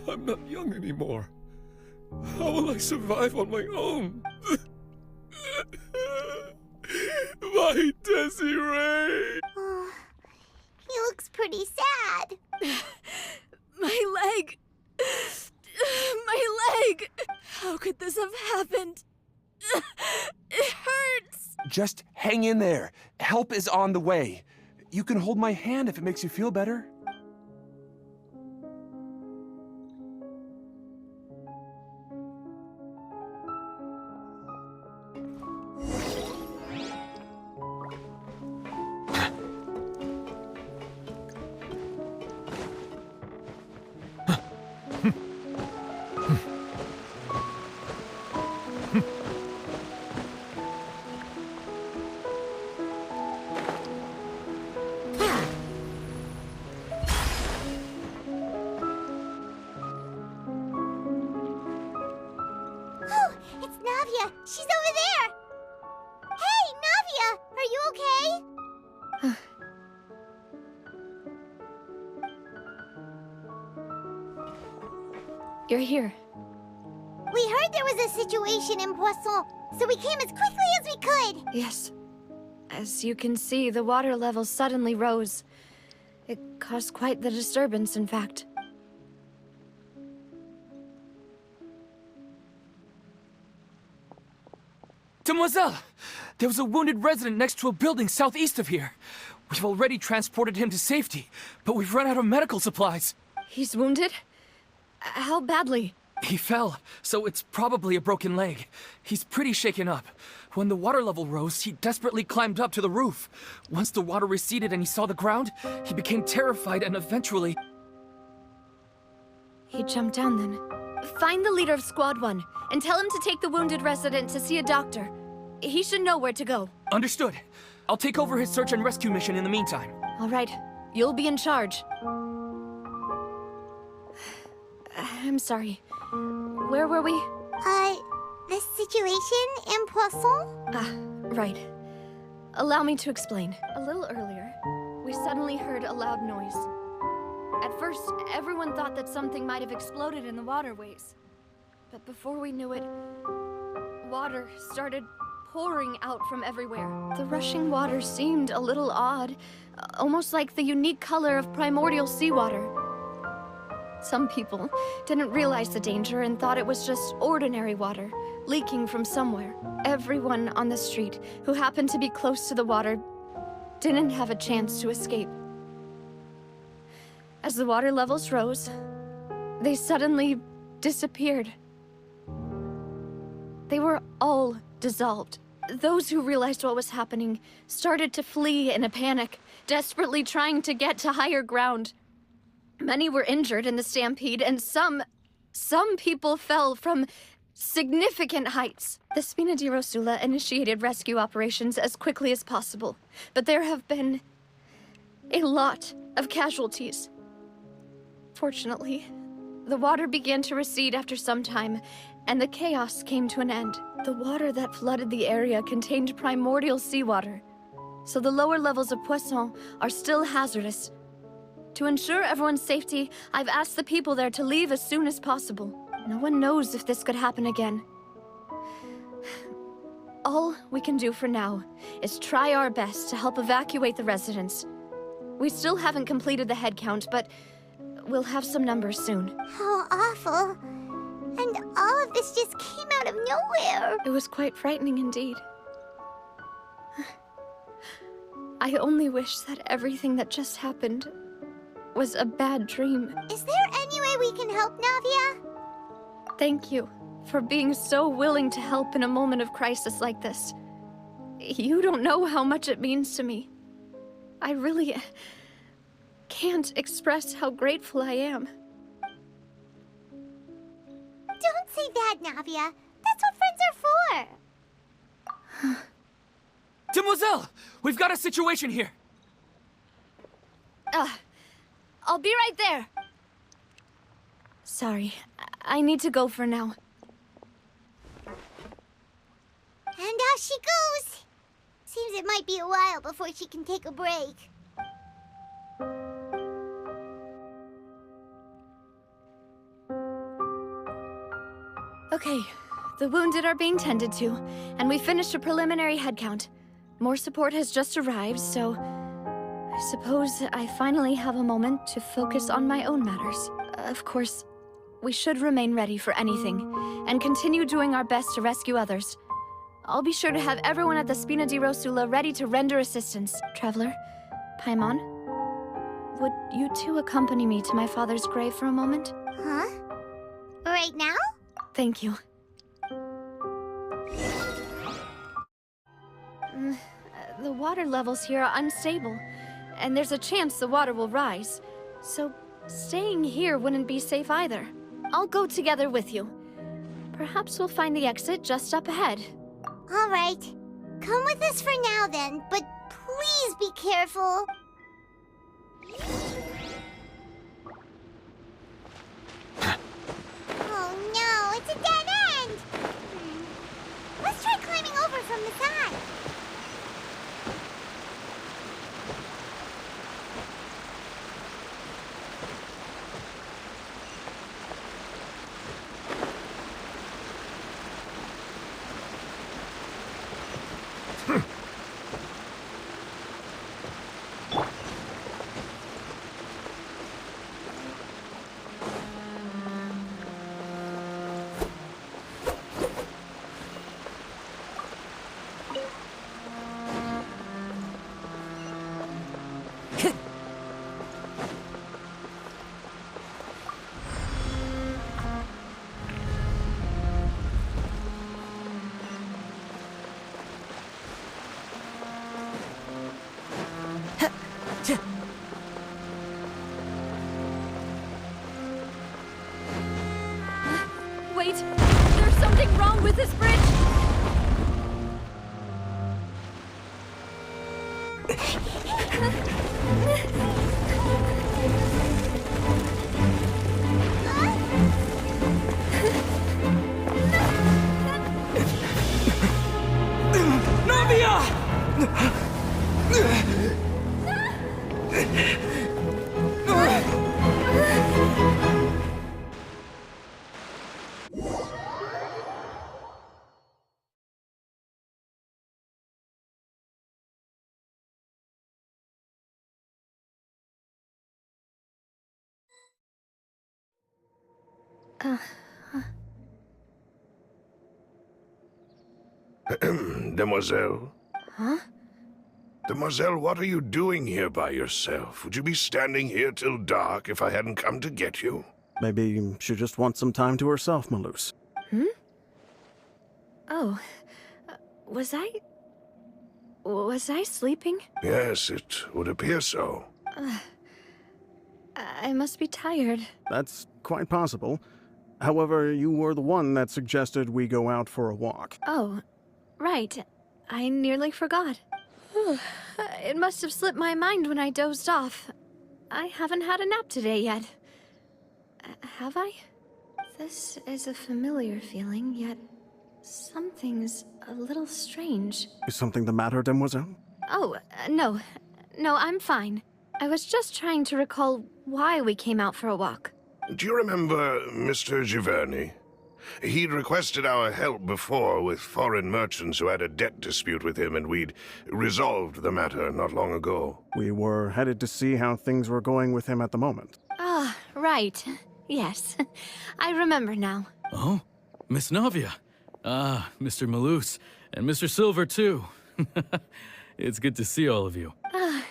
I'm not young anymore. How will I survive on my own? My Desiree! Oh, he looks pretty sad. My leg! My leg! How could this have happened? It hurts! Just hang in there. Help is on the way. You can hold my hand if it makes you feel better. She's over there! Hey, Navia! Are you okay? You're here. We heard there was a situation in Poisson, so we came as quickly as we could! Yes. As you can see, the water level suddenly rose. It caused quite the disturbance, in fact. Demoiselle! There was a wounded resident next to a building southeast of here. We've already transported him to safety, but we've run out of medical supplies. He's wounded? How badly? He fell, so it's probably a broken leg. He's pretty shaken up. When the water level rose, he desperately climbed up to the roof. Once the water receded and he saw the ground, he became terrified and eventually... He jumped down then. Find the leader of Squad 1 and tell him to take the wounded resident to see a doctor. He should know where to go. Understood. I'll take over his search and rescue mission in the meantime. All right. You'll be in charge. I'm sorry. Where were we? The situation in Poisson? Ah, right. Allow me to explain. A little earlier, we suddenly heard a loud noise. At first, everyone thought that something might have exploded in the waterways. But before we knew it, water started pouring out from everywhere. The rushing water seemed a little odd, almost like the unique color of primordial seawater. Some people didn't realize the danger and thought it was just ordinary water, leaking from somewhere. Everyone on the street who happened to be close to the water didn't have a chance to escape. As the water levels rose, they suddenly disappeared. They were all dissolved. Those who realized what was happening started to flee in a panic, desperately trying to get to higher ground. Many were injured in the stampede, and some people fell from significant heights. The Spina di Rosula initiated rescue operations as quickly as possible, but there have been a lot of casualties. Fortunately, the water began to recede after some time, and the chaos came to an end. The water that flooded the area contained primordial seawater, so the lower levels of Poisson are still hazardous. To ensure everyone's safety, I've asked the people there to leave as soon as possible. No one knows if this could happen again. All we can do for now is try our best to help evacuate the residents. We still haven't completed the head count, but we'll have some numbers soon. How awful. And all of this just came out of nowhere. It was quite frightening indeed. I only wish that everything that just happened was a bad dream. Is there any way we can help, Navia? Thank you for being so willing to help in a moment of crisis like this. You don't know how much it means to me. I really can't express how grateful I am. Don't say that, Navia. That's what friends are for. Demoiselle! We've got a situation here! I'll be right there. Sorry, I need to go for now. And out she goes. Seems it might be a while before she can take a break. Okay, the wounded are being tended to, and we finished a preliminary head count. More support has just arrived, so I suppose I finally have a moment to focus on my own matters. Of course, we should remain ready for anything, and continue doing our best to rescue others. I'll be sure to have everyone at the Spina di Rosula ready to render assistance. Traveler, Paimon, would you two accompany me to my father's grave for a moment? Huh? Right now? Thank you. The water levels here are unstable, and there's a chance the water will rise. So staying here wouldn't be safe either. I'll go together with you. Perhaps we'll find the exit just up ahead. All right. Come with us for now then, but please be careful. Oh no, it's a dead end! Let's try climbing over from the side. Wait, there's something wrong with this bridge! Demoiselle? Huh? Demoiselle, what are you doing here by yourself? Would you be standing here till dark if I hadn't come to get you? Maybe she just wants some time to herself, Malus. Hmm? Oh, was I sleeping? Yes, it would appear so. I must be tired. That's quite possible. However, you were the one that suggested we go out for a walk. Oh, right. I nearly forgot. It must have slipped my mind when I dozed off. I haven't had a nap today yet. Have I? This is a familiar feeling, yet something's a little strange. Is something the matter, Demoiselle? Oh, no. No, I'm fine. I was just trying to recall why we came out for a walk. Do you remember Mr. Giverny? He'd requested our help before with foreign merchants who had a debt dispute with him, and we'd resolved the matter not long ago. We were headed to see how things were going with him at the moment. Ah, right. Yes. I remember now. Oh, Miss Navia. Ah, Mr. Malus. And Mr. Silver, too. It's good to see all of you.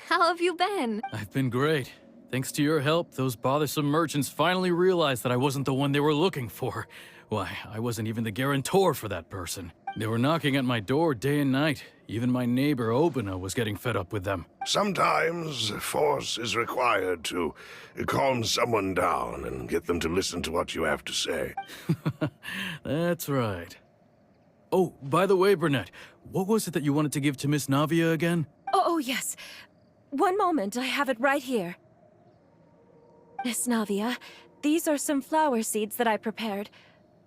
How have you been? I've been great. Thanks to your help, those bothersome merchants finally realized that I wasn't the one they were looking for. Why, I wasn't even the guarantor for that person. They were knocking at my door day and night. Even my neighbor, Obina, was getting fed up with them. Sometimes force is required to calm someone down and get them to listen to what you have to say. That's right. Oh, by the way, Burnett, what was it that you wanted to give to Miss Navia again? Oh, yes. One moment, I have it right here. Miss Navia, these are some flower seeds that I prepared.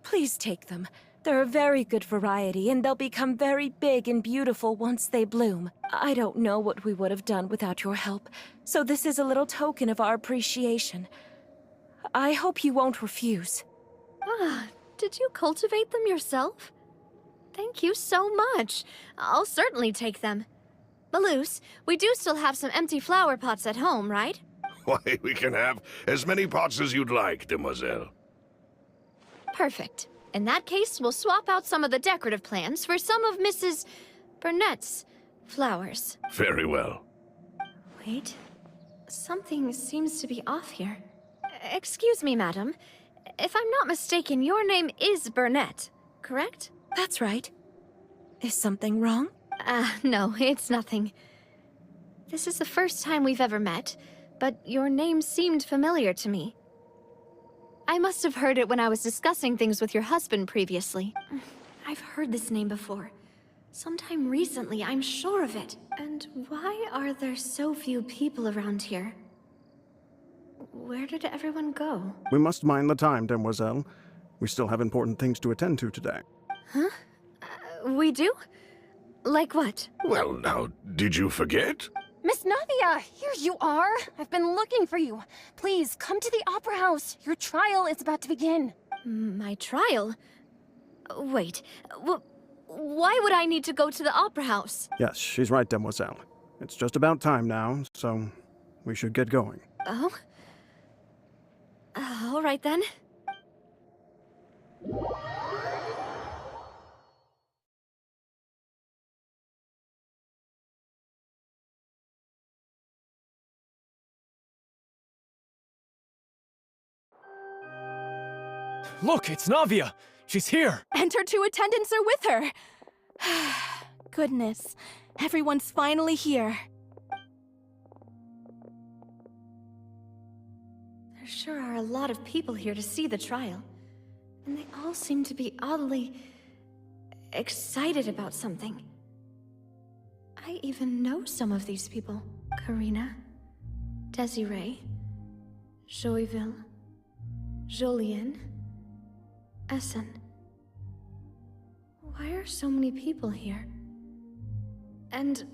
Please take them. They're a very good variety, and they'll become very big and beautiful once they bloom. I don't know what we would have done without your help, so this is a little token of our appreciation. I hope you won't refuse. Ah, did you cultivate them yourself? Thank you so much. I'll certainly take them. Malus, we do still have some empty flower pots at home, right? Why, we can have as many pots as you'd like, demoiselle. Perfect. In that case, we'll swap out some of the decorative plants for some of Mrs. Burnett's flowers. Very well. Wait. Something seems to be off here. Excuse me, madam. If I'm not mistaken, your name is Burnett, correct? That's right. Is something wrong? No, it's nothing. This is the first time we've ever met, but your name seemed familiar to me. I must have heard it when I was discussing things with your husband previously. I've heard this name before. Sometime recently, I'm sure of it. And why are there so few people around here? Where did everyone go? We must mind the time, demoiselle. We still have important things to attend to today. Huh? We do? Like what? Well, now, did you forget? Miss Navia, here you are. I've been looking for you. Please, come to the Opera House. Your trial is about to begin. My trial? Wait, why would I need to go to the Opera House? Yes, she's right, demoiselle. It's just about time now, so we should get going. Oh? All right then. Look, it's Navia! She's here! And her 2 attendants are with her! Goodness, everyone's finally here. There sure are a lot of people here to see the trial. And they all seem to be oddly excited about something. I even know some of these people. Karina, Desiree, Joyville, Julien, Essen. Why are so many people here? And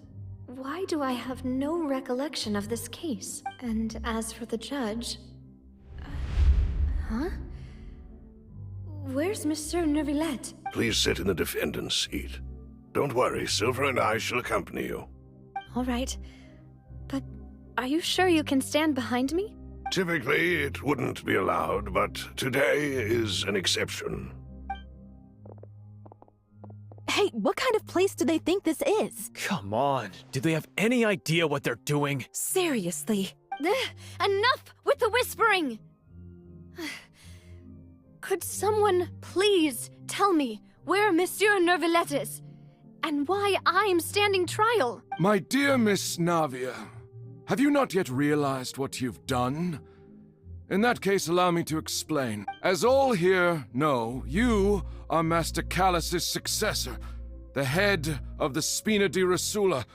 why do I have no recollection of this case? And as for the judge... huh? Where's Monsieur Neuvillette? Please sit in the defendant's seat. Don't worry, Silver and I shall accompany you. All right. But are you sure you can stand behind me? Typically, it wouldn't be allowed, but today is an exception. Hey, what kind of place do they think this is? Come on, do they have any idea what they're doing? Seriously. Enough with the whispering! Could someone please tell me where Monsieur Neuvillette is? And why I'm standing trial? My dear Miss Navia, have you not yet realized what you've done? In that case, allow me to explain. As all here know, you are Master Callus's successor, the head of the Spina di Rosula,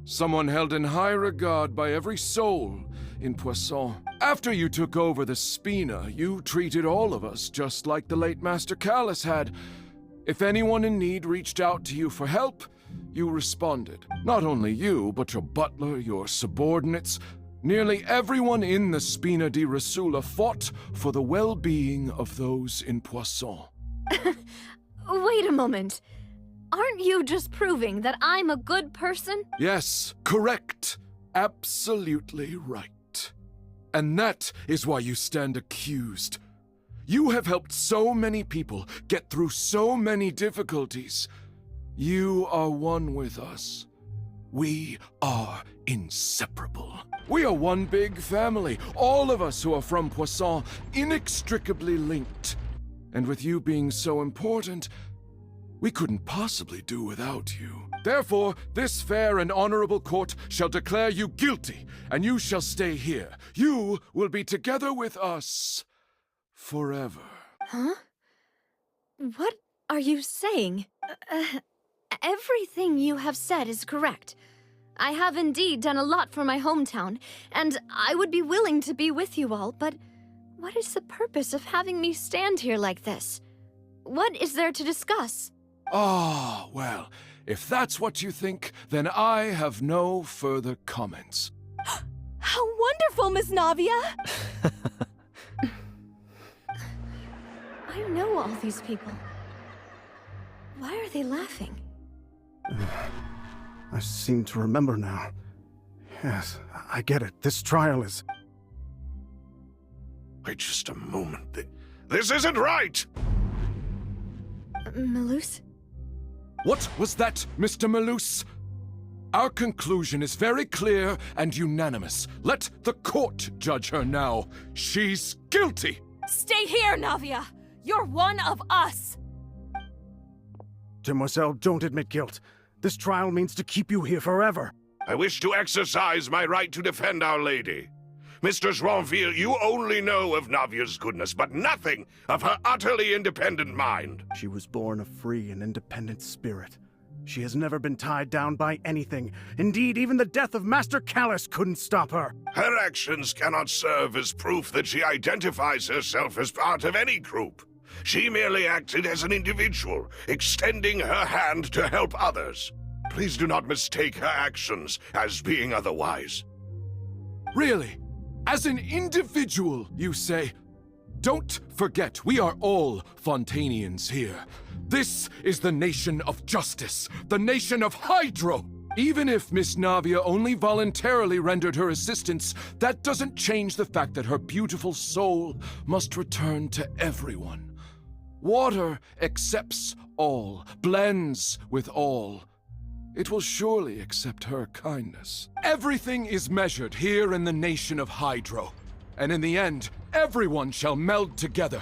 someone held in high regard by every soul in Poisson. After you took over the Spina, you treated all of us just like the late Master Callus had. If anyone in need reached out to you for help, you responded. Not only you, but your butler, your subordinates, nearly everyone in the Spina di Rasula fought for the well-being of those in Poisson. Wait a moment. Aren't you just proving that I'm a good person? Yes, correct. Absolutely right. And that is why you stand accused. You have helped so many people get through so many difficulties. You are one with us. We are inseparable. We are one big family, all of us who are from Poisson, inextricably linked. And with you being so important, we couldn't possibly do without you. Therefore, this fair and honorable court shall declare you guilty, and you shall stay here. You will be together with us forever. Huh? What are you saying? Everything you have said is correct. I have indeed done a lot for my hometown, and I would be willing to be with you all, but what is the purpose of having me stand here like this? What is there to discuss? Ah, well, if that's what you think, then I have no further comments. How wonderful, Miss Navia! I know all these people. Why are they laughing? I seem to remember now. Yes, I get it. This trial is... Wait just a moment. This isn't right! Malus? What was that, Mr. Malus? Our conclusion is very clear and unanimous. Let the court judge her now. She's guilty! Stay here, Navia! You're one of us! Demoiselle, don't admit guilt. This trial means to keep you here forever. I wish to exercise my right to defend Our Lady. Mistress Ronville, you only know of Navia's goodness, but nothing of her utterly independent mind. She was born a free and independent spirit. She has never been tied down by anything. Indeed, even the death of Master Callus couldn't stop her. Her actions cannot serve as proof that she identifies herself as part of any group. She merely acted as an individual, extending her hand to help others. Please do not mistake her actions as being otherwise. Really? As an individual, you say? Don't forget, we are all Fontainians here. This is the nation of justice, the nation of Hydro. Even if Miss Navia only voluntarily rendered her assistance, that doesn't change the fact that her beautiful soul must return to everyone. Water accepts all, blends with all. It will surely accept her kindness. Everything is measured here in the nation of Hydro, and in the end, everyone shall meld together.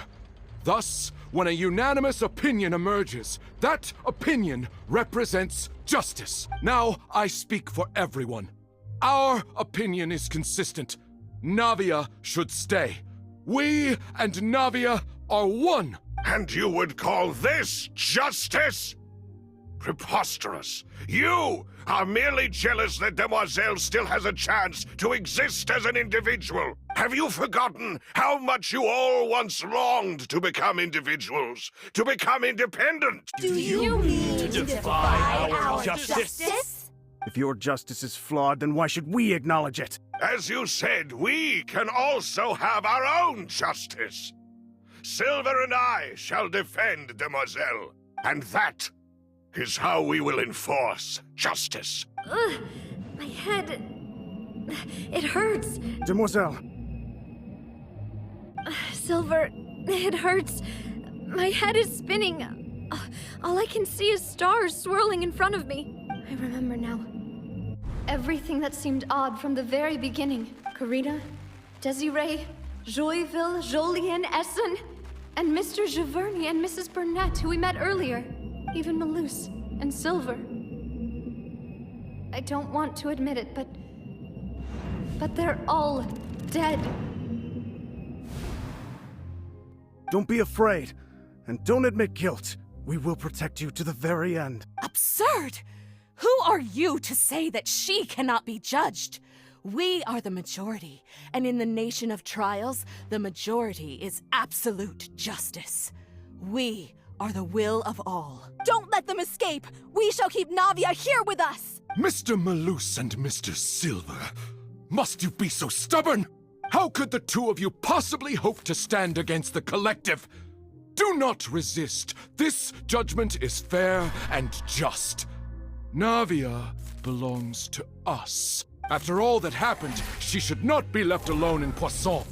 Thus, when a unanimous opinion emerges, that opinion represents justice. Now I speak for everyone. Our opinion is consistent. Navia should stay. We and Navia are one. And you would call this justice? Preposterous. You are merely jealous that Demoiselle still has a chance to exist as an individual. Have you forgotten how much you all once longed to become individuals, to become independent? Do you mean to defy our justice? If your justice is flawed, then why should we acknowledge it? As you said, we can also have our own justice. Silver and I shall defend Demoiselle, and that is how we will enforce justice. Ugh, my head... It hurts. Demoiselle. Silver, it hurts. My head is spinning. All I can see is stars swirling in front of me. I remember now. Everything that seemed odd from the very beginning. Karina, Desiree, Joyville, Jolien, Essen, and Mr. Giverny and Mrs. Burnett, who we met earlier. Even Malus and Silver. I don't want to admit it, but they're all dead. Don't be afraid, and don't admit guilt. We will protect you to the very end. Absurd! Who are you to say that she cannot be judged? We are the majority, and in the nation of trials, the majority is absolute justice. We are the will of all. Don't let them escape! We shall keep Navia here with us! Mr. Malus and Mr. Silver, must you be so stubborn? How could the two of you possibly hope to stand against the collective? Do not resist. This judgment is fair and just. Navia belongs to us. After all that happened, she should not be left alone in Poisson.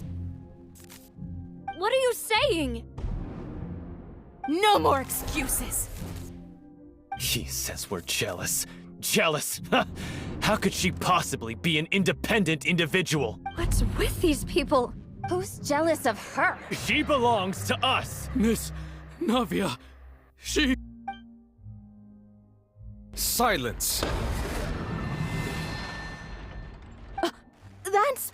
What are you saying? No more excuses! He says we're jealous. Jealous? How could she possibly be an independent individual? What's with these people? Who's jealous of her? She belongs to us! Miss Navia, she... Silence! That's...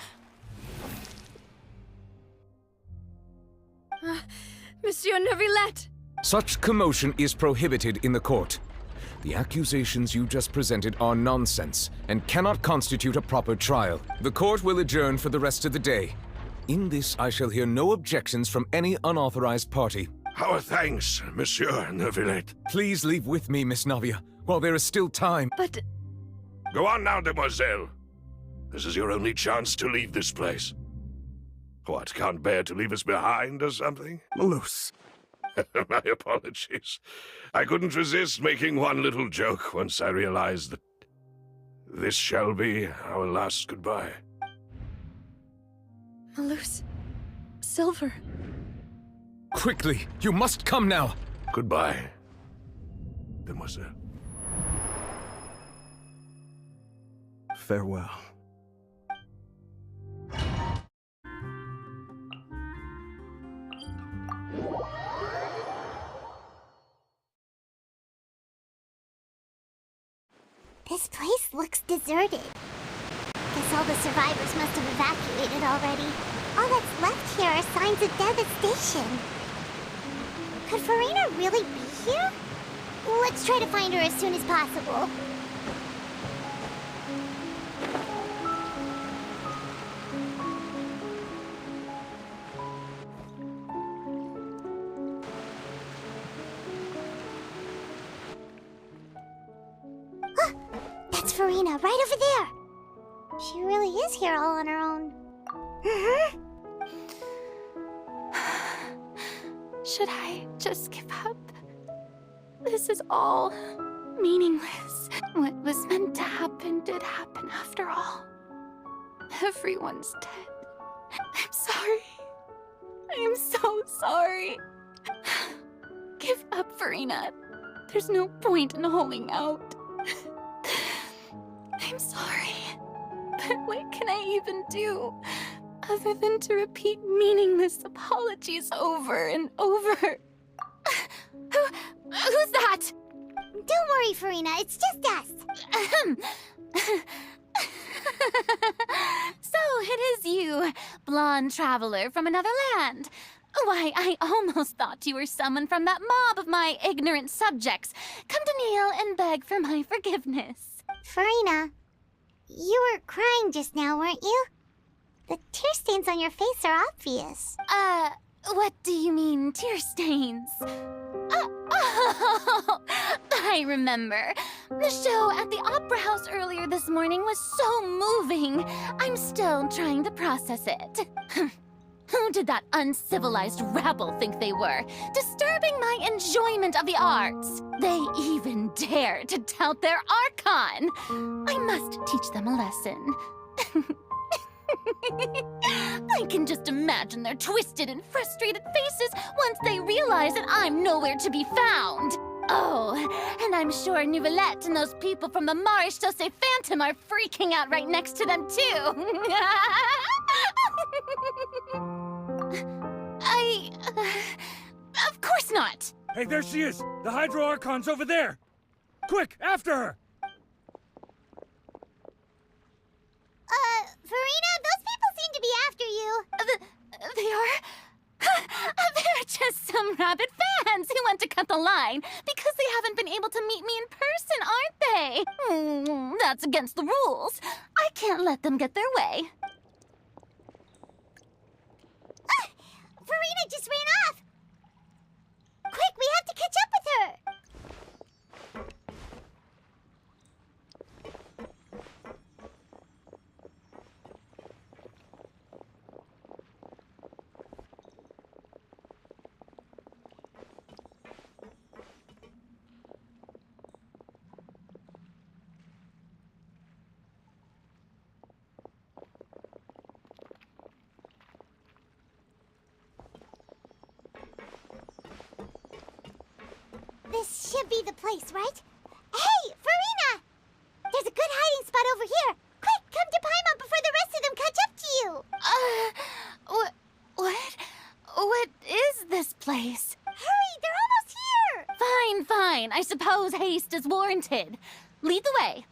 Monsieur Neuvillette! Such commotion is prohibited in the court. The accusations you just presented are nonsense and cannot constitute a proper trial. The court will adjourn for the rest of the day. In this, I shall hear no objections from any unauthorized party. Our thanks, Monsieur Neuvillette. Please leave with me, Miss Navia, while there is still time. But... Go on now, demoiselle. This is your only chance to leave this place. What, can't bear to leave us behind or something? Malus. My apologies. I couldn't resist making one little joke once I realized that this shall be our last goodbye. Malus. Silver. Quickly, you must come now. Goodbye, demoiselle. Farewell. This place looks deserted. Guess all the survivors must have evacuated already. All that's left here are signs of devastation. Could Furina really be here? Let's try to find her as soon as possible. That's Furina, right over there! She really is here all on her own. Should I just give up? This is all meaningless. What was meant to happen did happen after all. Everyone's dead. I'm sorry. I am so sorry. Give up, Furina. There's no point in holding out. I'm sorry, but what can I even do other than to repeat meaningless apologies over and over? Who's that? Don't worry, Furina, it's just us. So it is you, blonde traveler from another land. Why, I almost thought you were someone from that mob of my ignorant subjects. Come to kneel and beg for my forgiveness. Furina, you were crying just now, weren't you? The tear stains on your face are obvious. What do you mean, tear stains? Oh, I remember. The show at the Opera House earlier this morning was so moving. I'm still trying to process it. Who did that uncivilized rabble think they were, disturbing my enjoyment of the arts? They even dare to tout their Archon. I must teach them a lesson. I can just imagine their twisted and frustrated faces once they realize that I'm nowhere to be found. Oh, and I'm sure Neuvillette and those people from the Maréchaussée Phantom are freaking out right next to them, too. Of course not. Hey, there she is! The Hydro Archon's over there! Quick, after her! Furina, those people seem to be after you. They are? They're just some rabid fans who want to cut the line because they haven't been able to meet me in person, aren't they? That's against the rules. I can't let them get their way. Furina just ran off! Quick, we have to catch This should be the place, right? Hey, Furina! There's a good hiding spot over here. Quick, come to Paimon before the rest of them catch up to you. What is this place? Hurry, they're almost here. Fine. I suppose haste is warranted. Lead the way.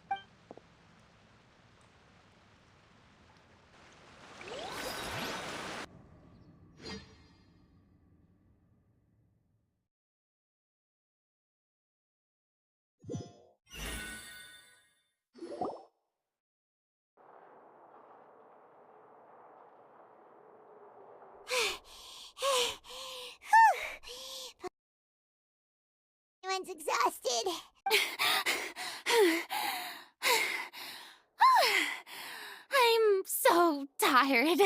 Everyone's exhausted. I'm so tired.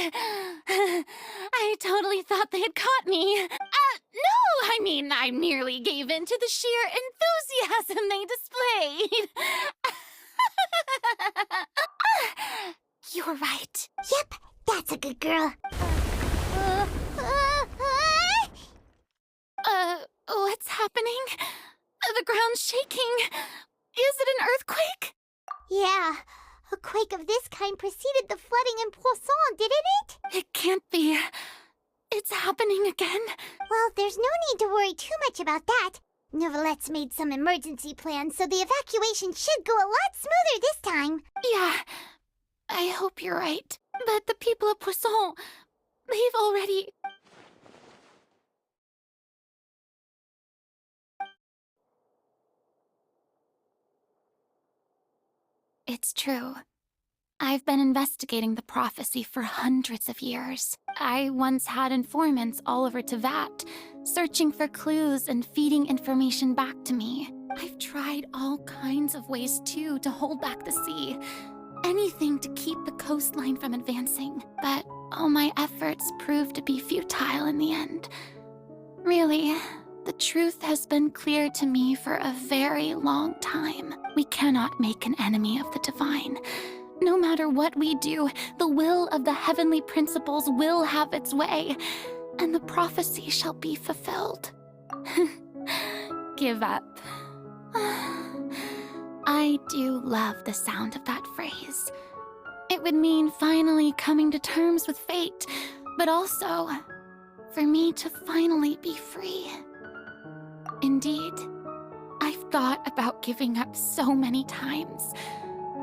I totally thought they had caught me. No, I mean, I merely gave in to the sheer enthusiasm they displayed. You're right. Yep, that's a good girl. What's happening? The ground's shaking. Is it an earthquake? Yeah. A quake of this kind preceded the flooding in Poisson, didn't it? It can't be. It's happening again. Well, there's no need to worry too much about that. Neuvillette's made some emergency plans, so the evacuation should go a lot smoother this time. Yeah, I hope you're right. But the people of Poisson, they've already... It's true. I've been investigating the prophecy for hundreds of years. I once had informants all over Tevat, searching for clues and feeding information back to me. I've tried all kinds of ways, too, to hold back the sea. Anything to keep the coastline from advancing. But all my efforts proved to be futile in the end. Really, the truth has been clear to me for a very long time. We cannot make an enemy of the divine. No matter what we do, the will of the heavenly principles will have its way, and the prophecy shall be fulfilled. Give up. I do love the sound of that phrase. It would mean finally coming to terms with fate, but also for me to finally be free. Indeed, I've thought about giving up so many times.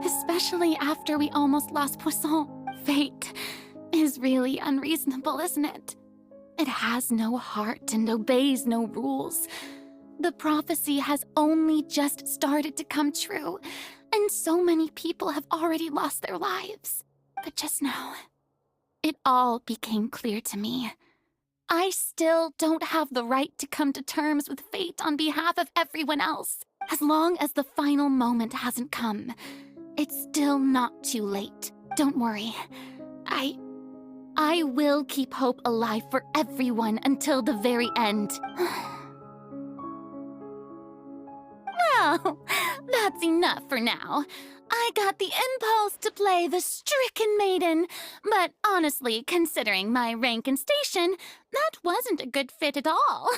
Especially after we almost lost Poisson. Fate is really unreasonable, isn't it? It has no heart and obeys no rules. The prophecy has only just started to come true, and so many people have already lost their lives. But just now, it all became clear to me. I still don't have the right to come to terms with fate on behalf of everyone else. As long as the final moment hasn't come, it's still not too late. Don't worry. I will keep hope alive for everyone until the very end. Well, that's enough for now. I got the impulse to play the stricken maiden, but honestly, considering my rank and station, that wasn't a good fit at all.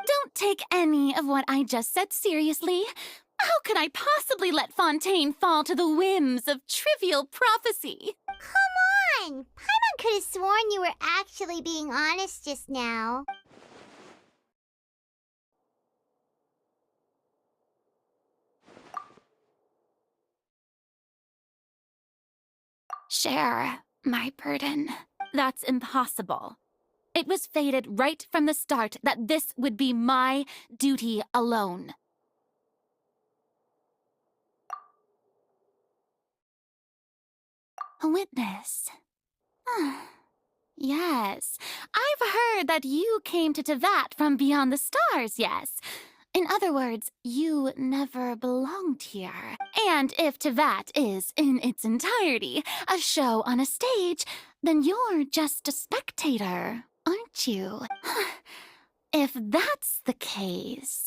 Don't take any of what I just said seriously. How could I possibly let Fontaine fall to the whims of trivial prophecy? Come on! Paimon could have sworn you were actually being honest just now. Share my burden. That's impossible. It was fated right from the start that this would be my duty alone. A witness. Yes, I've heard that you came to Tevat from beyond the stars, yes. In other words, you never belonged here. And if Tevat is, in its entirety, a show on a stage, then you're just a spectator, aren't you? If that's the case...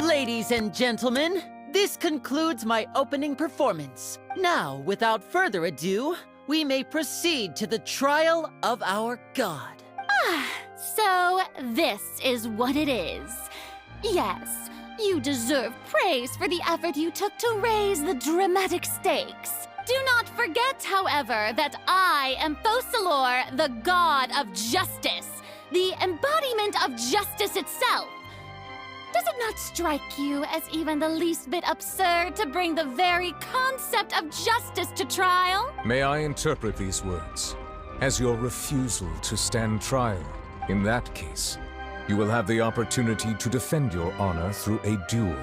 Ladies and gentlemen, this concludes my opening performance. Now, without further ado, we may proceed to the trial of our god. So this is what it is. Yes, you deserve praise for the effort you took to raise the dramatic stakes. Do not forget, however, that I am Focalor, the god of justice, the embodiment of justice itself. Does it not strike you as even the least bit absurd to bring the very concept of justice to trial? May I interpret these words as your refusal to stand trial? In that case, you will have the opportunity to defend your honor through a duel.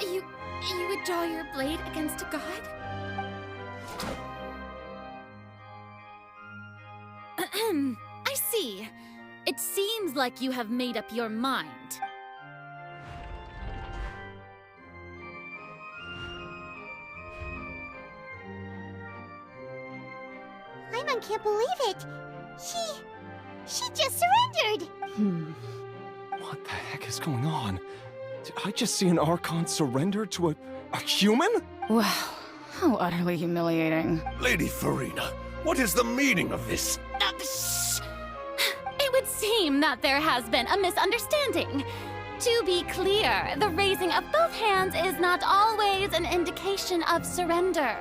You would draw your blade against a god? I see. It seems like you have made up your mind. Paimon can't believe it. She just surrendered. What the heck is going on? Did I just see an Archon surrender to a human? Wow, how utterly humiliating. Lady Furina, what is the meaning of this? It would seem that there has been a misunderstanding. To be clear, the raising of both hands is not always an indication of surrender.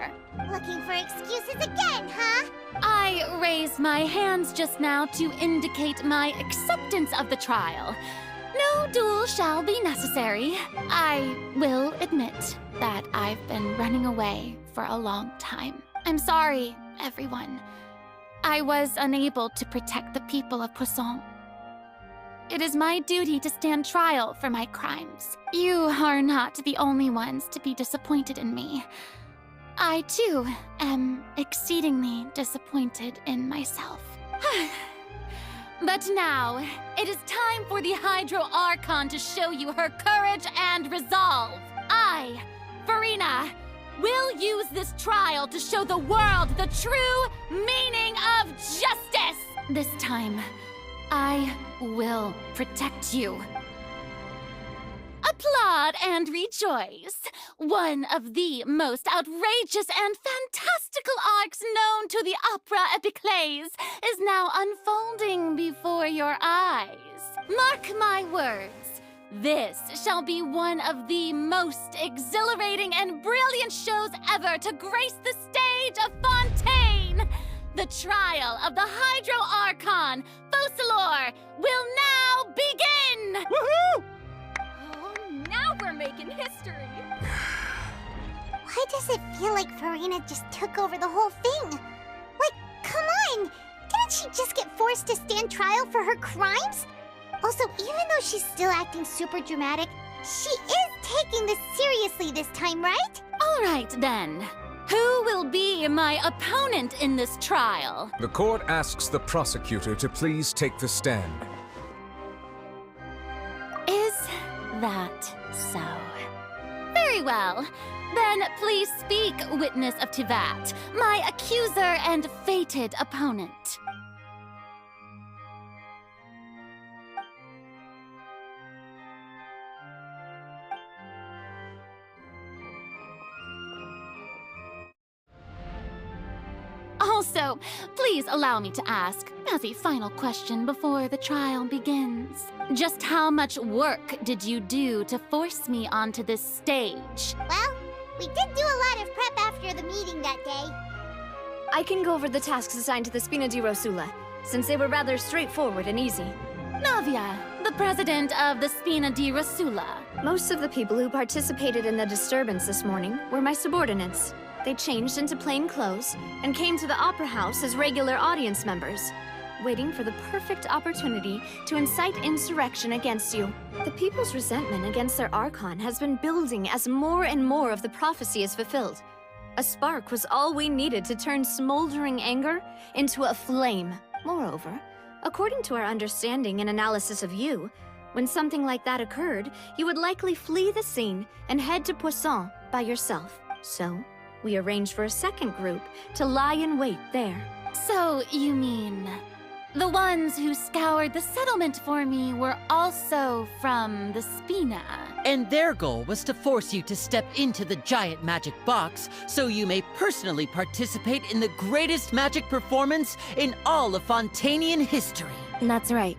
Looking for excuses again, huh? I raised my hands just now to indicate my acceptance of the trial. No duel shall be necessary. I will admit that I've been running away for a long time. I'm sorry, everyone. I was unable to protect the people of Poisson. It is my duty to stand trial for my crimes. You are not the only ones to be disappointed in me. I, too, am exceedingly disappointed in myself. But now, it is time for the Hydro Archon to show you her courage and resolve. I, Furina, will use this trial to show the world the true meaning of justice! This time, I will protect you. Applaud and rejoice! One of the most outrageous and fantastical arcs known to the opera epiclese is now unfolding before your eyes. Mark my words, this shall be one of the most exhilarating and brilliant shows ever to grace the stage of Fontaine! The trial of the Hydro Archon, Focalor, will now begin! Woohoo! Now we're making history! Why does it feel like Furina just took over the whole thing? Like, come on! Didn't she just get forced to stand trial for her crimes? Also, even though she's still acting super dramatic, she is taking this seriously this time, right? All right, then. Who will be my opponent in this trial? The court asks the prosecutor to please take the stand. Is that so? Very well. Then please speak, witness of Tivat, my accuser and fated opponent. Also, please allow me to ask, as a final question before the trial begins, just how much work did you do to force me onto this stage? Well, we did do a lot of prep after the meeting that day. I can go over the tasks assigned to the Spina di Rosula, since they were rather straightforward and easy. Navia, the president of the Spina di Rosula. Most of the people who participated in the disturbance this morning were my subordinates. They changed into plain clothes and came to the Opera House as regular audience members, waiting for the perfect opportunity to incite insurrection against you. The people's resentment against their Archon has been building as more and more of the prophecy is fulfilled. A spark was all we needed to turn smoldering anger into a flame. Moreover, according to our understanding and analysis of you, when something like that occurred, you would likely flee the scene and head to Poisson by yourself. So, we arranged for a second group to lie in wait there. So, you mean... the ones who scoured the settlement for me were also from the Spina? And their goal was to force you to step into the giant magic box so you may personally participate in the greatest magic performance in all of Fontainian history. That's right.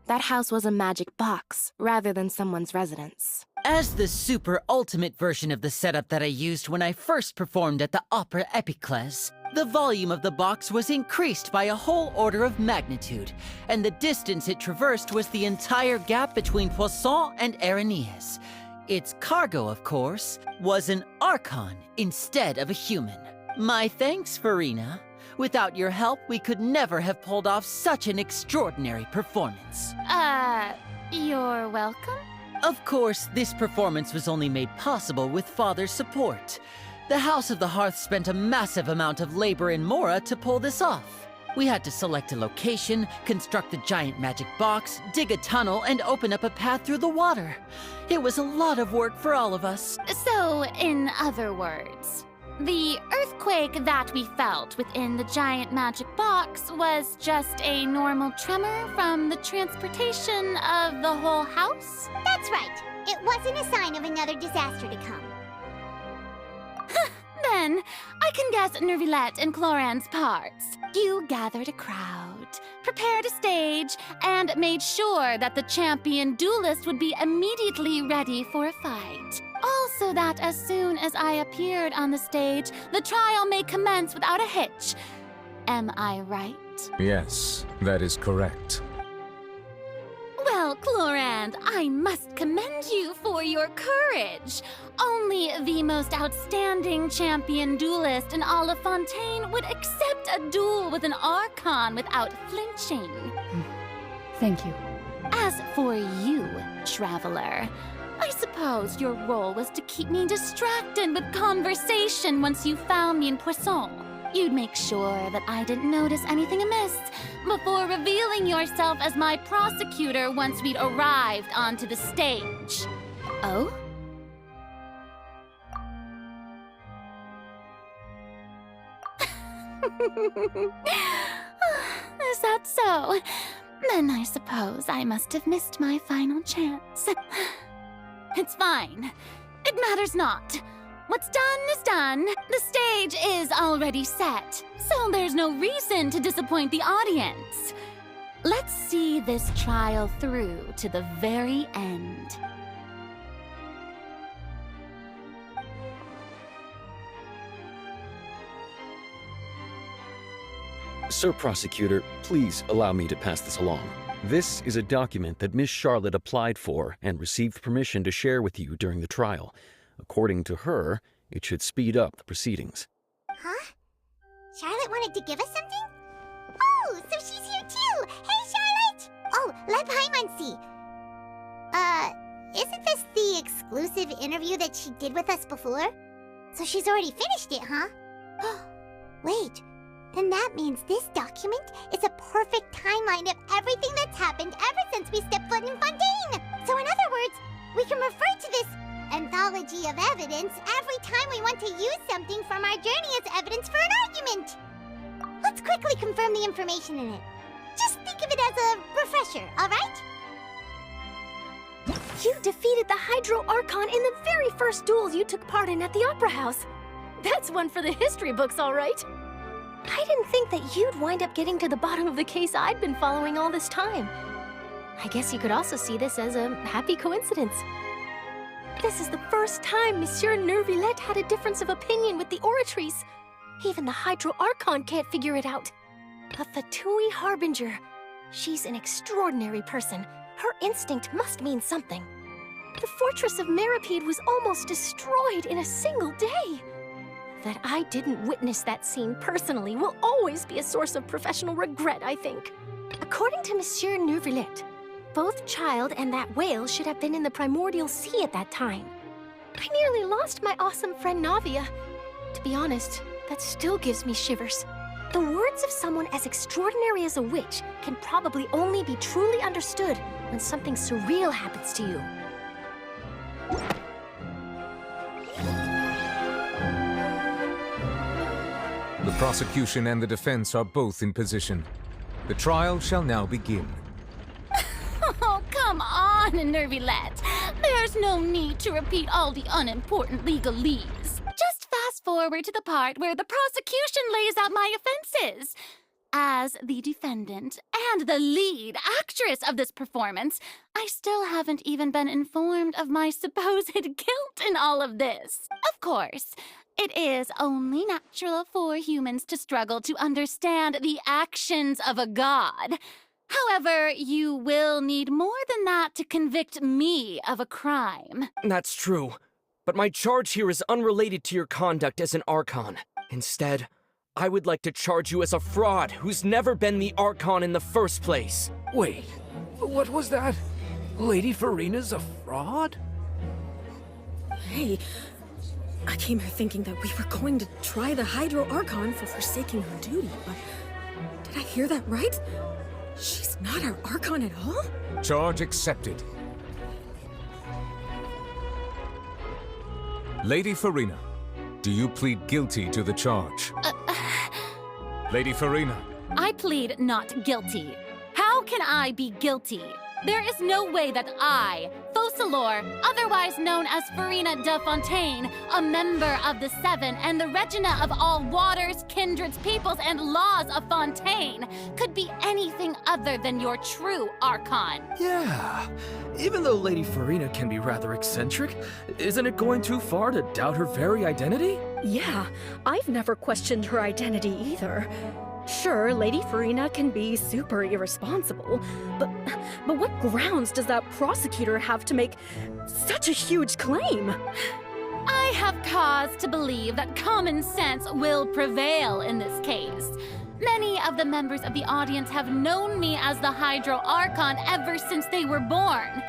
That house was a magic box, rather than someone's residence. As the super ultimate version of the setup that I used when I first performed at the Opera Epiclese, the volume of the box was increased by a whole order of magnitude, and the distance it traversed was the entire gap between Poisson and Araneas. Its cargo, of course, was an Archon instead of a human. My thanks, Furina. Without your help, we could never have pulled off such an extraordinary performance. You're welcome? Of course, this performance was only made possible with Father's support. The House of the Hearth spent a massive amount of labor in Mora to pull this off. We had to select a location, construct the giant magic box, dig a tunnel, and open up a path through the water. It was a lot of work for all of us. So, in other words, the earthquake that we felt within the giant magic box was just a normal tremor from the transportation of the whole house? That's right. It wasn't a sign of another disaster to come. Then, I can guess Neuvillette and Clorinde's parts. You gathered a crowd, prepared a stage, and made sure that the champion duelist would be immediately ready for a fight. Also that as soon as I appeared on the stage, the trial may commence without a hitch. Am I right? Yes, that is correct. Well, Clorinde, I must commend you for your courage. Only the most outstanding champion duelist in all of Fontaine would accept a duel with an Archon without flinching. Thank you. As for you, Traveler, I suppose your role was to keep me distracted with conversation once you found me in Poisson. You'd make sure that I didn't notice anything amiss before revealing yourself as my prosecutor once we'd arrived onto the stage. Oh? Is that so? Then I suppose I must have missed my final chance. It's fine. It matters not. What's done is done. The stage is already set, so there's no reason to disappoint the audience. Let's see this trial through to the very end. Sir Prosecutor, please allow me to pass this along. This is a document that Miss Charlotte applied for and received permission to share with you during the trial. According to her, it should speed up the proceedings. Huh? Charlotte wanted to give us something? Oh, so she's here too! Hey, Charlotte! Oh, let Paimon see. Isn't this the exclusive interview that she did with us before? So she's already finished it, huh? Wait, then that means this document is a perfect timeline of everything that's happened ever since we stepped foot in Fontaine! So in other words, we can refer to this anthology of evidence every time we want to use something from our journey as evidence for an argument. Let's quickly confirm the information in it. Just think of it as a refresher, all right? You defeated the Hydro Archon in the very first duels you took part in at the Opera House. That's one for the history books, all right. I didn't think that you'd wind up getting to the bottom of the case I'd been following all this time. I guess you could also see this as a happy coincidence. This is the first time Monsieur Neuvillette had a difference of opinion with the Oratrice. Even the Hydro Archon can't figure it out. A Fatui Harbinger. She's an extraordinary person. Her instinct must mean something. The fortress of Meripede was almost destroyed in a single day. That I didn't witness that scene personally will always be a source of professional regret, I think. According to Monsieur Neuvillette, both Child and that whale should have been in the primordial sea at that time. I nearly lost my awesome friend Navia. To be honest, that still gives me shivers. The words of someone as extraordinary as a witch can probably only be truly understood when something surreal happens to you. The prosecution and the defense are both in position. The trial shall now begin. Oh, come on, Neuvillette. There's no need to repeat all the unimportant legalese. Just fast forward to the part where the prosecution lays out my offenses. As the defendant and the lead actress of this performance, I still haven't even been informed of my supposed guilt in all of this. Of course, it is only natural for humans to struggle to understand the actions of a god. However, you will need more than that to convict me of a crime. That's true. But my charge here is unrelated to your conduct as an Archon. Instead, I would like to charge you as a fraud who's never been the Archon in the first place. Wait, what was that? Lady Furina's a fraud? Hey, I came here thinking that we were going to try the Hydro Archon for forsaking her duty, but did I hear that right? She's not our Archon at all? Charge accepted. Lady Furina, do you plead guilty to the charge? Lady Furina. I plead not guilty. How can I be guilty? There is no way that I, Focalor, otherwise known as Furina de Fontaine, a member of the Seven and the Regina of all waters, kindreds, peoples, and laws of Fontaine, could be anything other than your true Archon. Yeah, even though Lady Furina can be rather eccentric, isn't it going too far to doubt her very identity? Yeah, I've never questioned her identity either. Sure, Lady Furina can be super irresponsible, but what grounds does that prosecutor have to make such a huge claim? I have cause to believe that common sense will prevail in this case. Many of the members of the audience have known me as the Hydro Archon ever since they were born.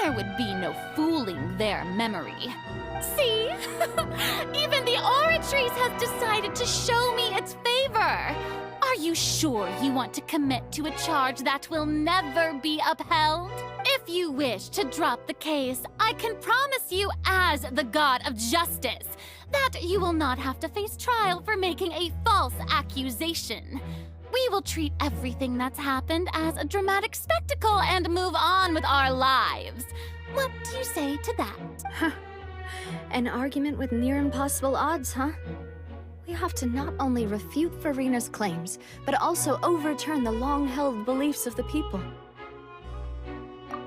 There would be no fooling their memory. See? Even the Oratrice has decided to show me its favor. Are you sure you want to commit to a charge that will never be upheld? If you wish to drop the case, I can promise you as the God of Justice that you will not have to face trial for making a false accusation. We will treat everything that's happened as a dramatic spectacle and move on with our lives. What do you say to that? Huh. An argument with near impossible odds, huh? We have to not only refute Furina's claims, but also overturn the long-held beliefs of the people.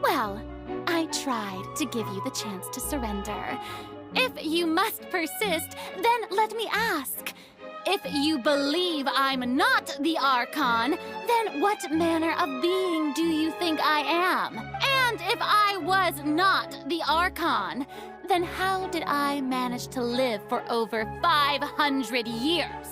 Well, I tried to give you the chance to surrender. If you must persist, then let me ask. If you believe I'm not the Archon, then what manner of being do you think I am? And if I was not the Archon, then how did I manage to live for over 500 years?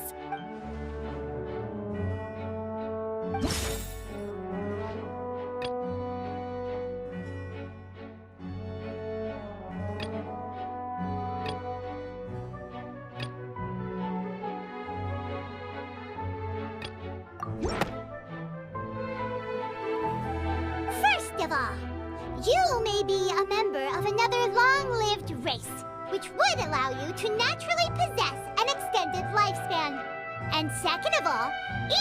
First of all, you may be a member of another long-lived race, which would allow you to naturally possess an extended lifespan. And second of all,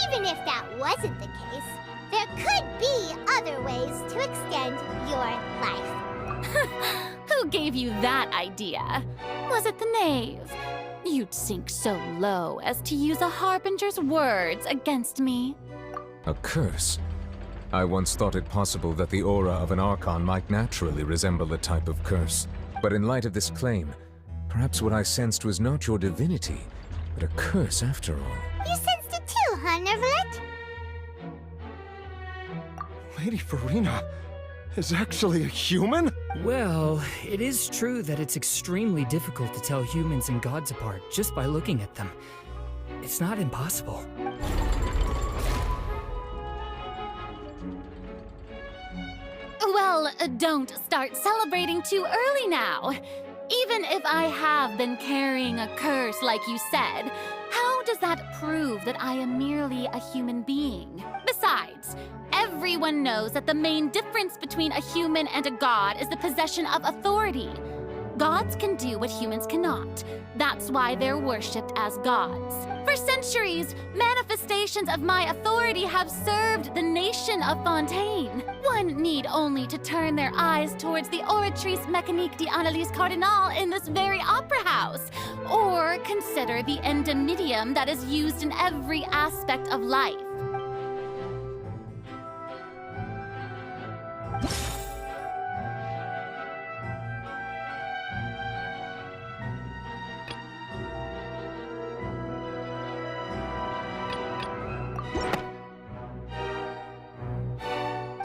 even if that wasn't the case, there could be other ways to extend your life. Who gave you that idea? Was it the knave? You'd sink so low as to use a harbinger's words against me. A curse? I once thought it possible that the aura of an Archon might naturally resemble a type of curse. But in light of this claim, perhaps what I sensed was not your divinity, but a curse after all. You sensed it too, huh, Neuvillette? Lady Furina is actually a human? Well, it is true that it's extremely difficult to tell humans and gods apart just by looking at them. It's not impossible. Well, don't start celebrating too early now. Even if I have been carrying a curse like you said, how does that prove that I am merely a human being? Besides, everyone knows that the main difference between a human and a god is the possession of authority. Gods can do what humans cannot. That's why they're worshipped as gods. For centuries, manifestations of my authority have served the nation of Fontaine. One need only to turn their eyes towards the Oratrice Mécanique d'Analyse Cardinal in this very opera house, or consider the endemnitium that is used in every aspect of life.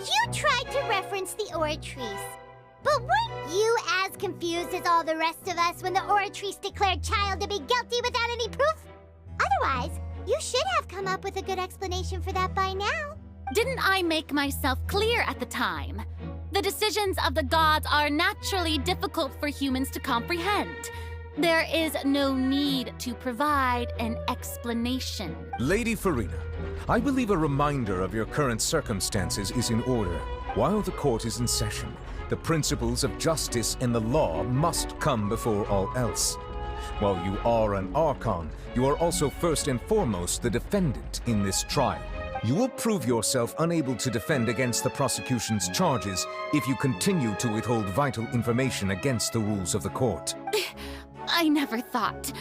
You tried to reference the Oratrice, but weren't you as confused as all the rest of us when the Oratrice declared Child to be guilty without any proof? Otherwise, you should have come up with a good explanation for that by now. Didn't I make myself clear at the time? The decisions of the gods are naturally difficult for humans to comprehend. There is no need to provide an explanation. Lady Furina, I believe a reminder of your current circumstances is in order. While the court is in session, the principles of justice and the law must come before all else. While you are an Archon, you are also first and foremost the defendant in this trial. You will prove yourself unable to defend against the prosecution's charges if you continue to withhold vital information against the rules of the court. I never thought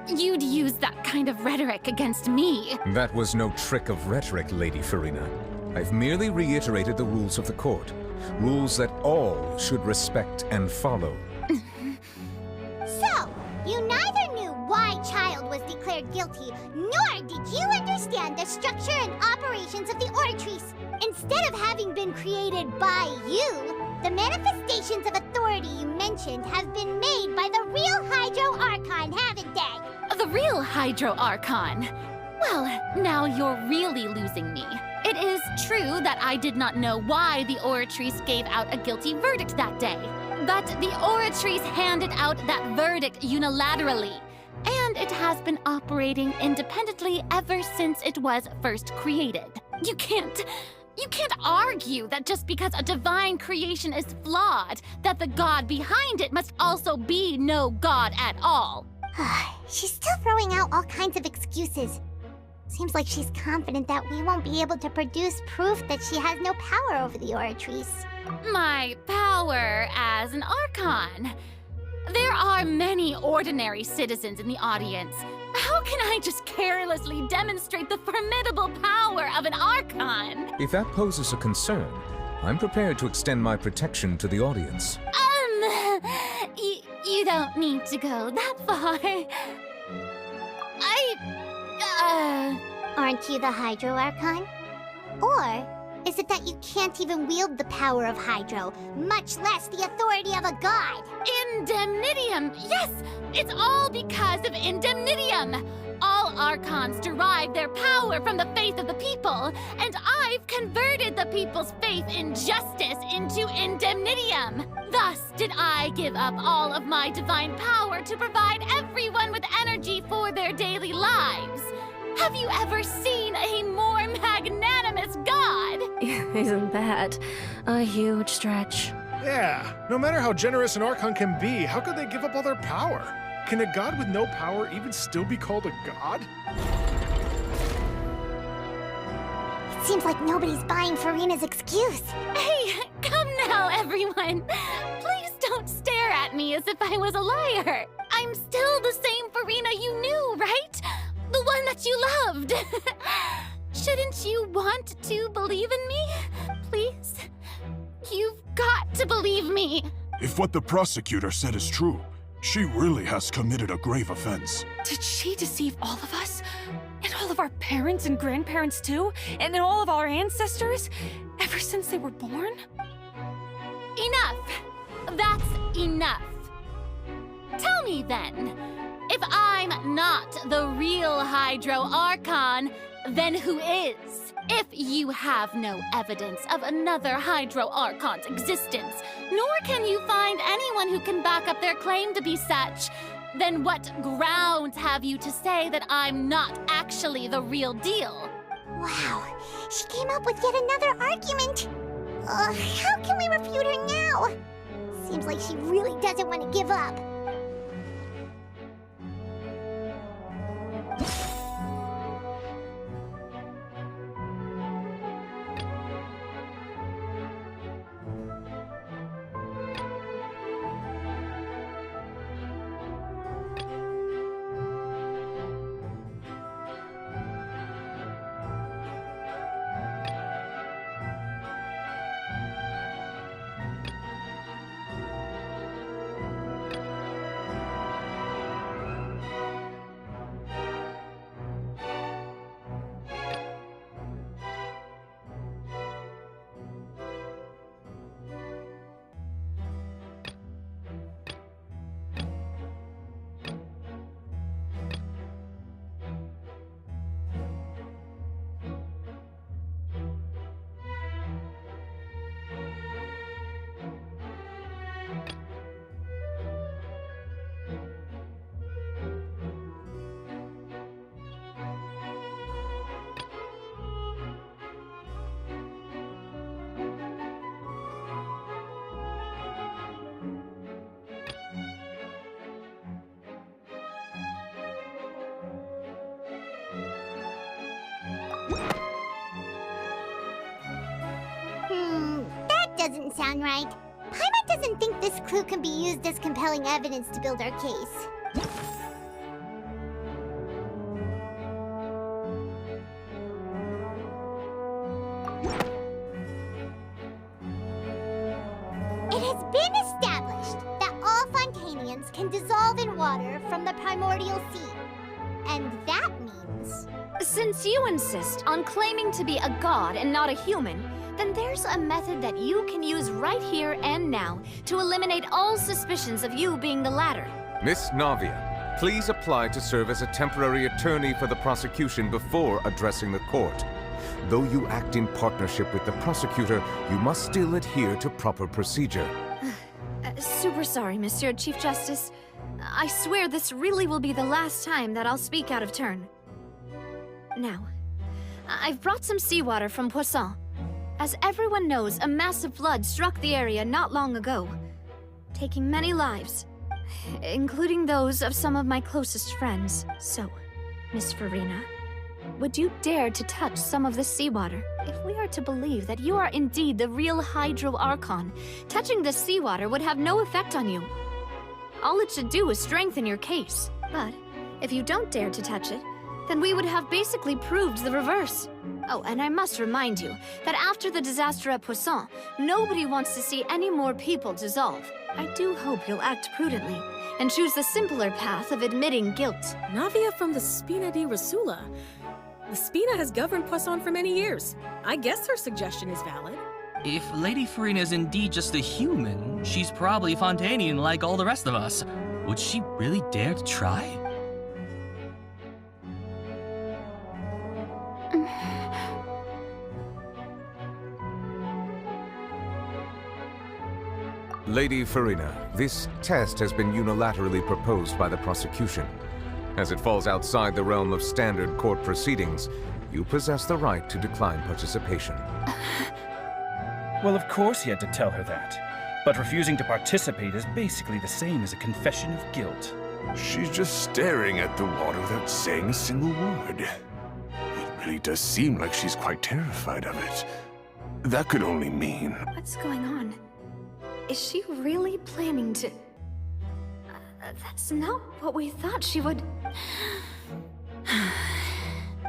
you'd use that kind of rhetoric against me. That was no trick of rhetoric, Lady Furina. I've merely reiterated the rules of the court. Rules that all should respect and follow. So, you neither knew why Child was declared guilty, nor did you understand the structure and operations of the Oratrice. Instead of having been created by you, the manifestations of authority you mentioned have been made by the real Hydro Archon, haven't they? The real Hydro Archon? Well, now you're really losing me. It is true that I did not know why the Oratrice gave out a guilty verdict that day. But the Oratrice handed out that verdict unilaterally, and it has been operating independently ever since it was first created. You can't argue that just because a divine creation is flawed, that the god behind it must also be no god at all. She's still throwing out all kinds of excuses. Seems like she's confident that we won't be able to produce proof that she has no power over the Oratrice. My power as an Archon. There are many ordinary citizens in the audience. How can I just carelessly demonstrate the formidable power of an Archon? If that poses a concern, I'm prepared to extend my protection to the audience. You don't need to go that far. Aren't you the Hydro Archon? Or is it that you can't even wield the power of Hydro, much less the authority of a god? Indemnitium! Yes! It's all because of Indemnitium! All Archons derive their power from the faith of the people, and I've converted the people's faith in justice into Indemnitium. Thus did I give up all of my divine power to provide everyone with energy for their daily lives. Have you ever seen a more magnanimous god? Isn't that a huge stretch? Yeah, no matter how generous an Archon can be, how could they give up all their power? Can a god with no power even still be called a god? It seems like nobody's buying Furina's excuse. Hey, come now, everyone. Please don't stare at me as if I was a liar. I'm still the same Furina you knew, right? The one that you loved. Shouldn't you want to believe in me? Please? You've got to believe me. If what the prosecutor said is true, she really has committed a grave offense. Did she deceive all of us? And all of our parents and grandparents too? And all of our ancestors? Ever since they were born? Enough! That's enough. Tell me then, if I'm not the real Hydro Archon, then who is? If you have no evidence of another Hydro Archon's existence, nor can you find anyone who can back up their claim to be such, then what grounds have you to say that I'm not actually the real deal? Wow, she came up with yet another argument. How can we refute her now? Seems like she really doesn't want to give up. That doesn't sound right. Paimon doesn't think this clue can be used as compelling evidence to build our case. It has been established that all Fontainians can dissolve in water from the primordial sea. And that means... Since you insist on claiming to be a god and not a human, then there's a method that you can use right here and now to eliminate all suspicions of you being the latter. Miss Navia, please apply to serve as a temporary attorney for the prosecution before addressing the court. Though you act in partnership with the prosecutor, you must still adhere to proper procedure. Super sorry, Monsieur Chief Justice. I swear this really will be the last time that I'll speak out of turn. Now, I've brought some seawater from Poisson. As everyone knows, a massive flood struck the area not long ago, taking many lives, including those of some of my closest friends. So, Miss Furina, would you dare to touch some of the seawater? If we are to believe that you are indeed the real Hydro Archon, touching the seawater would have no effect on you. All it should do is strengthen your case. But if you don't dare to touch it, then we would have basically proved the reverse. Oh, and I must remind you that after the disaster at Poisson, nobody wants to see any more people dissolve. I do hope you'll act prudently and choose the simpler path of admitting guilt. Navia from the Spina di Rasula. The Spina has governed Poisson for many years. I guess her suggestion is valid. If Lady Furina is indeed just a human, she's probably Fontainian like all the rest of us. Would she really dare to try? Lady Furina, this test has been unilaterally proposed by the prosecution. As it falls outside the realm of standard court proceedings, you possess the right to decline participation. Well, of course he had to tell her that. But refusing to participate is basically the same as a confession of guilt. She's just staring at the water without saying a single word. It really does seem like she's quite terrified of it. That could only mean... What's going on? Is she really planning to... that's not what we thought she would...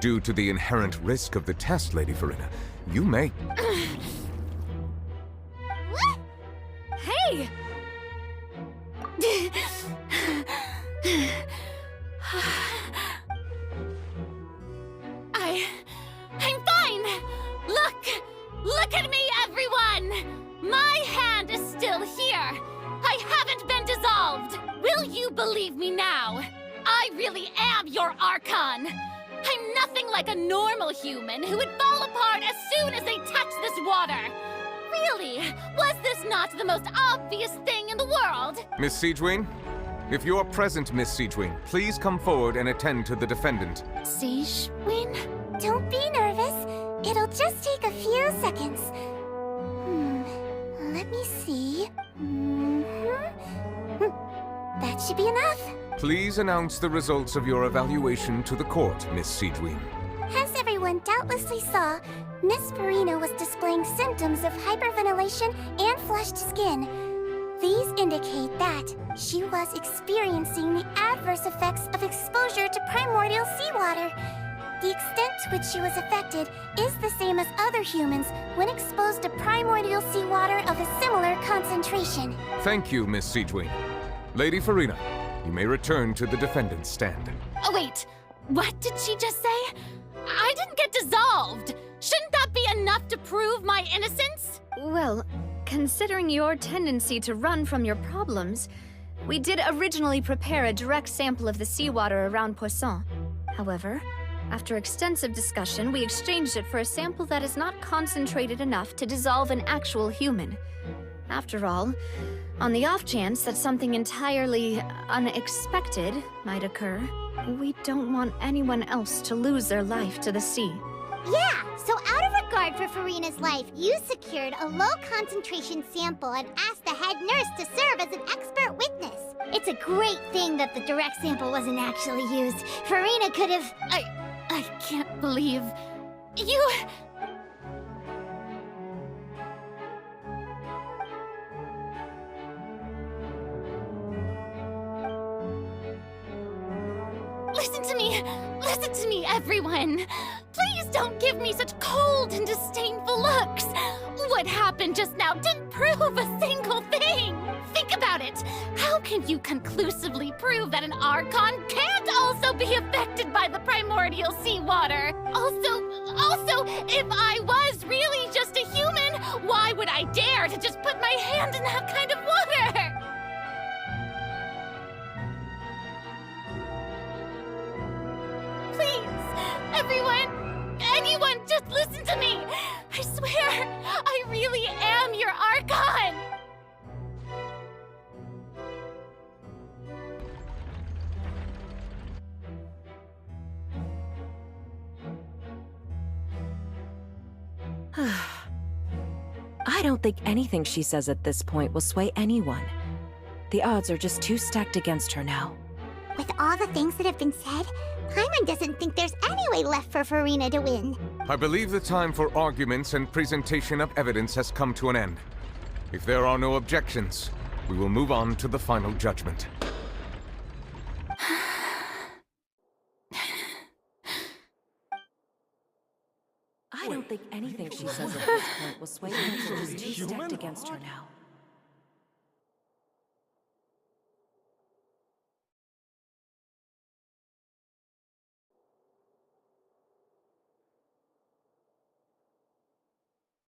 Due to the inherent risk of the test, Lady Furina, you may... What? Hey! I'm fine! Look at me, everyone! My hand is still here! I haven't been dissolved! Will you believe me now? I really am your Archon! I'm nothing like a normal human who would fall apart as soon as they touch this water! Really? Was this not the most obvious thing in the world? Miss Sigewinne? If you're present, Miss Sigewinne, please come forward and attend to the defendant. Sigewinne? Don't be nervous. It'll just take a few seconds. Let me see. That should be enough. Please announce the results of your evaluation to the court, Miss Sigewinne. As everyone doubtlessly saw, Miss Furina was displaying symptoms of hyperventilation and flushed skin. These indicate that she was experiencing the adverse effects of exposure to primordial seawater. The extent to which she was affected is the same as other humans when exposed to primordial seawater of a similar concentration. Thank you, Miss Sigewinne. Lady Furina, you may return to the defendant's stand. Oh, wait. What did she just say? I didn't get dissolved. Shouldn't that be enough to prove my innocence? Well, considering your tendency to run from your problems, we did originally prepare a direct sample of the seawater around Poisson. However, after extensive discussion, we exchanged it for a sample that is not concentrated enough to dissolve an actual human. After all, on the off chance that something entirely unexpected might occur, we don't want anyone else to lose their life to the sea. Yeah, so out of regard for Furina's life, you secured a low-concentration sample and asked the head nurse to serve as an expert witness. It's a great thing that the direct sample wasn't actually used. Furina could have... I can't believe... you... Listen to me, everyone. Please don't give me such cold and disdainful looks. What happened just now didn't prove a single thing. Think about it. How can you conclusively prove that an Archon can't also be affected by the primordial seawater? Also, if I was really just a human, why would I dare to just put my hand in that kind of water? Anyone, just listen to me! I swear, I really am your Archon! I don't think anything she says at this point will sway anyone. The odds are just too stacked against her now. With all the things that have been said, Paimon doesn't think there's any way left for Furina to win. I believe the time for arguments and presentation of evidence has come to an end. If there are no objections, we will move on to the final judgment. I don't think anything she says at this point will sway her. She's too stacked against her now.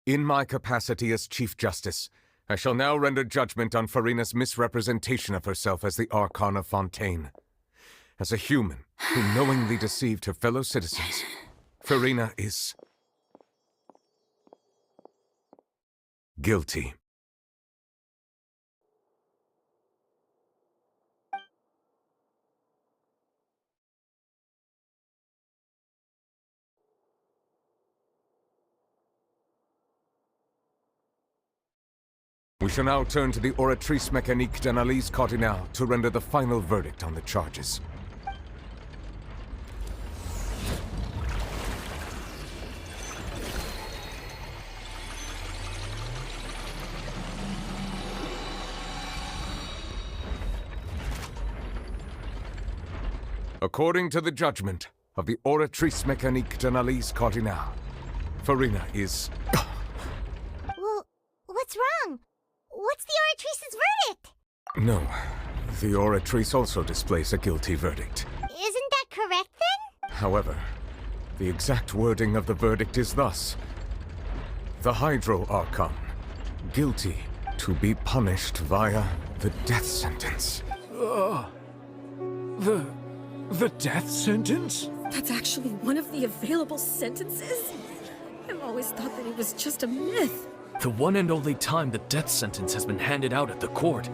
In my capacity as Chief Justice, I shall now render judgment on Furina's misrepresentation of herself as the Archon of Fontaine. As a human who knowingly deceived her fellow citizens, Furina is... guilty. We shall now turn to the Oratrice Mécanique d'Analyse Cardinale to render the final verdict on the charges. According to the judgment of the Oratrice Mécanique d'Analyse Cardinale, Furina is... Well, what's wrong? What's the Oratrice's verdict? No, the Oratrice also displays a guilty verdict. Isn't that correct, then? However, the exact wording of the verdict is thus. The Hydro Archon, guilty to be punished via the death sentence. The death sentence? That's actually one of the available sentences? I've always thought that it was just a myth. The one and only time the death sentence has been handed out at the court,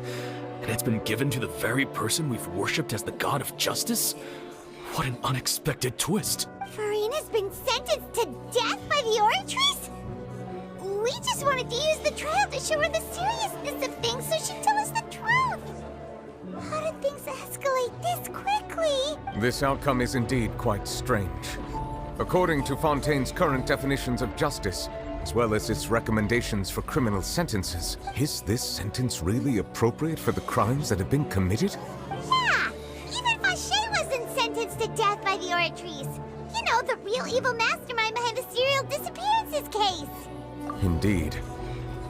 and it's been given to the very person we've worshipped as the god of justice? What an unexpected twist. Furina's been sentenced to death by the Oratrice? We just wanted to use the trial to show her the seriousness of things so she'd tell us the truth. How did things escalate this quickly? This outcome is indeed quite strange. According to Fontaine's current definitions of justice, as well as its recommendations for criminal sentences, is this sentence really appropriate for the crimes that have been committed? Yeah! Even Fauché wasn't sentenced to death by the Oratrice. You know, the real evil mastermind behind the serial disappearances case. Indeed.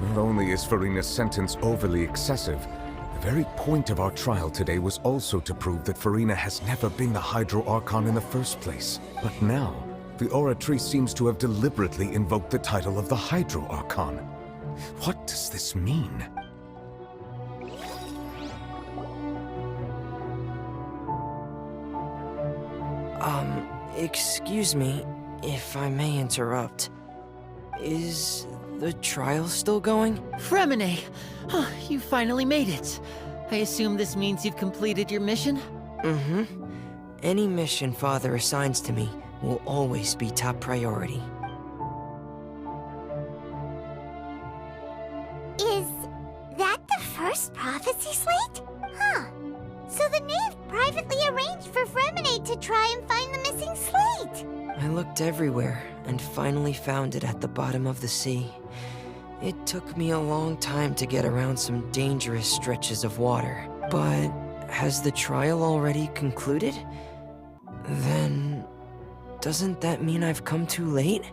Not only is Furina's sentence overly excessive, the very point of our trial today was also to prove that Furina has never been the Hydro Archon in the first place. But now, the Oratrice seems to have deliberately invoked the title of the Hydro Archon. What does this mean? Excuse me, if I may interrupt. Is the trial still going? Fremine! Oh, you finally made it. I assume this means you've completed your mission? Mm-hmm. Any mission Father assigns to me will always be top priority. Is that the first prophecy slate? Huh. So the knave privately arranged for Fremine to try and find the missing slate. I looked everywhere and finally found it at the bottom of the sea. It took me a long time to get around some dangerous stretches of water. But has the trial already concluded? Then doesn't that mean I've come too late?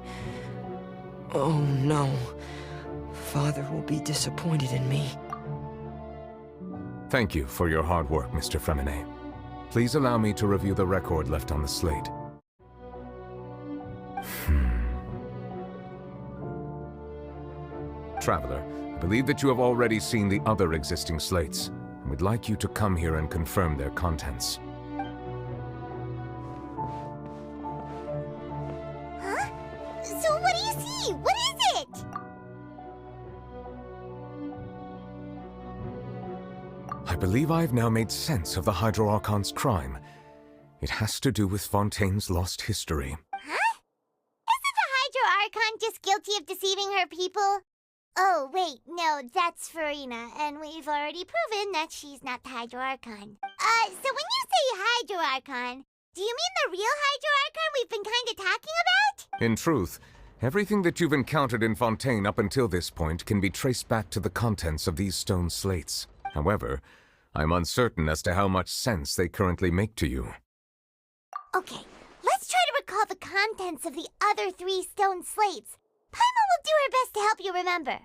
Oh no. Father will be disappointed in me. Thank you for your hard work, Mr. Fremine. Please allow me to review the record left on the slate. Traveler, I believe that you have already seen the other existing slates, and would like you to come here and confirm their contents. Huh? So what do you see? What is it? I believe I've now made sense of the Hydro Archon's crime. It has to do with Fontaine's lost history. Huh? Isn't the Hydro Archon just guilty of deceiving her people? Oh, wait, no, that's Furina, and we've already proven that she's not the Hydro Archon. So when you say Hydro Archon, do you mean the real Hydro Archon we've been kinda talking about? In truth, everything that you've encountered in Fontaine up until this point can be traced back to the contents of these stone slates. However, I'm uncertain as to how much sense they currently make to you. Okay, let's try to recall the contents of the other 3 stone slates. Paimon will do her best to help you remember.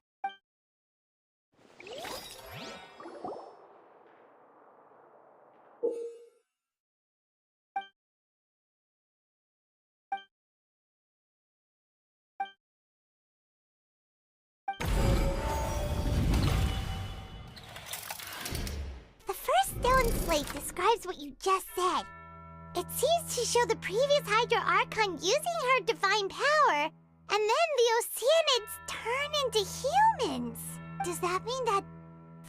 The first stone slate describes what you just said. It seems to show the previous Hydro Archon using her divine power, and then the Oceanids turn into humans. Does that mean that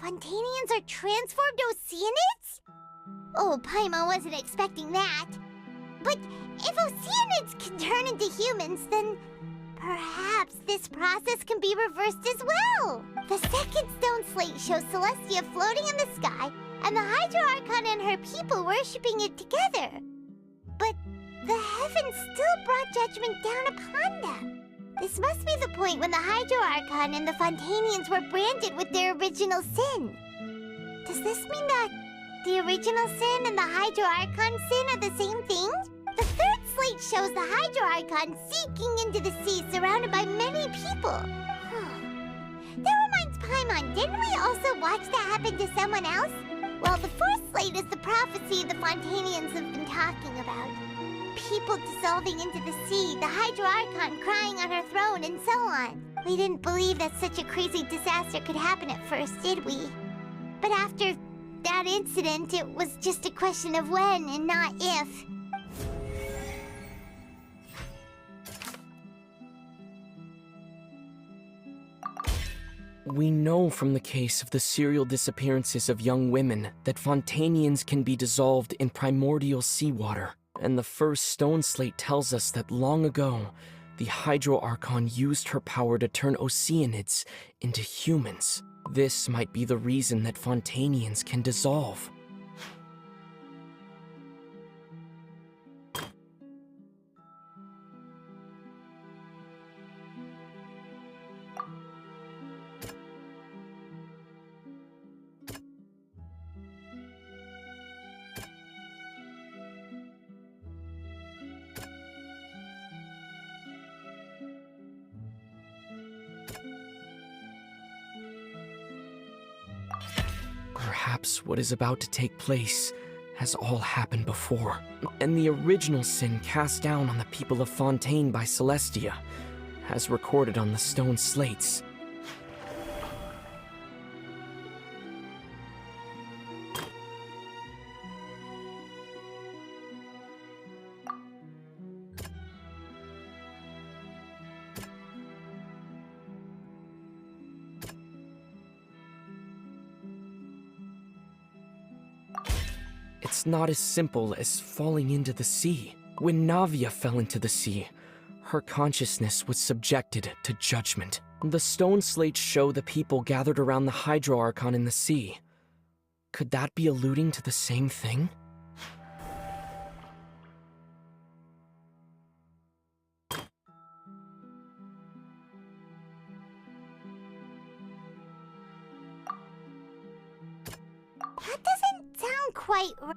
Fontainians are transformed Oceanids? Oh, Paimon wasn't expecting that. But if Oceanids can turn into humans, then perhaps this process can be reversed as well. The second stone slate shows Celestia floating in the sky, and the Hydro Archon and her people worshipping it together. But the heavens still brought judgment down upon them. This must be the point when the Hydro Archon and the Fontainians were branded with their original sin. Does this mean that the original sin and the Hydro Archon sin are the same thing? The third slate shows the Hydro Archon sinking into the sea surrounded by many people. That reminds Paimon, didn't we also watch that happen to someone else? Well, the fourth slate is the prophecy the Fontainians have been talking about. People dissolving into the sea, the Hydro Archon crying on her throne, and so on. We didn't believe that such a crazy disaster could happen at first, did we? But after that incident, it was just a question of when and not if. We know from the case of the serial disappearances of young women that Fontainians can be dissolved in primordial seawater. And the first stone slate tells us that long ago, the Hydro Archon used her power to turn Oceanids into humans. This might be the reason that Fontainians can dissolve. Perhaps what is about to take place has all happened before, and the original sin cast down on the people of Fontaine by Celestia, as recorded on the stone slates. It's not as simple as falling into the sea. When Navia fell into the sea, her consciousness was subjected to judgment. The stone slates show the people gathered around the Hydro Archon in the sea. Could that be alluding to the same thing? That doesn't sound quite right.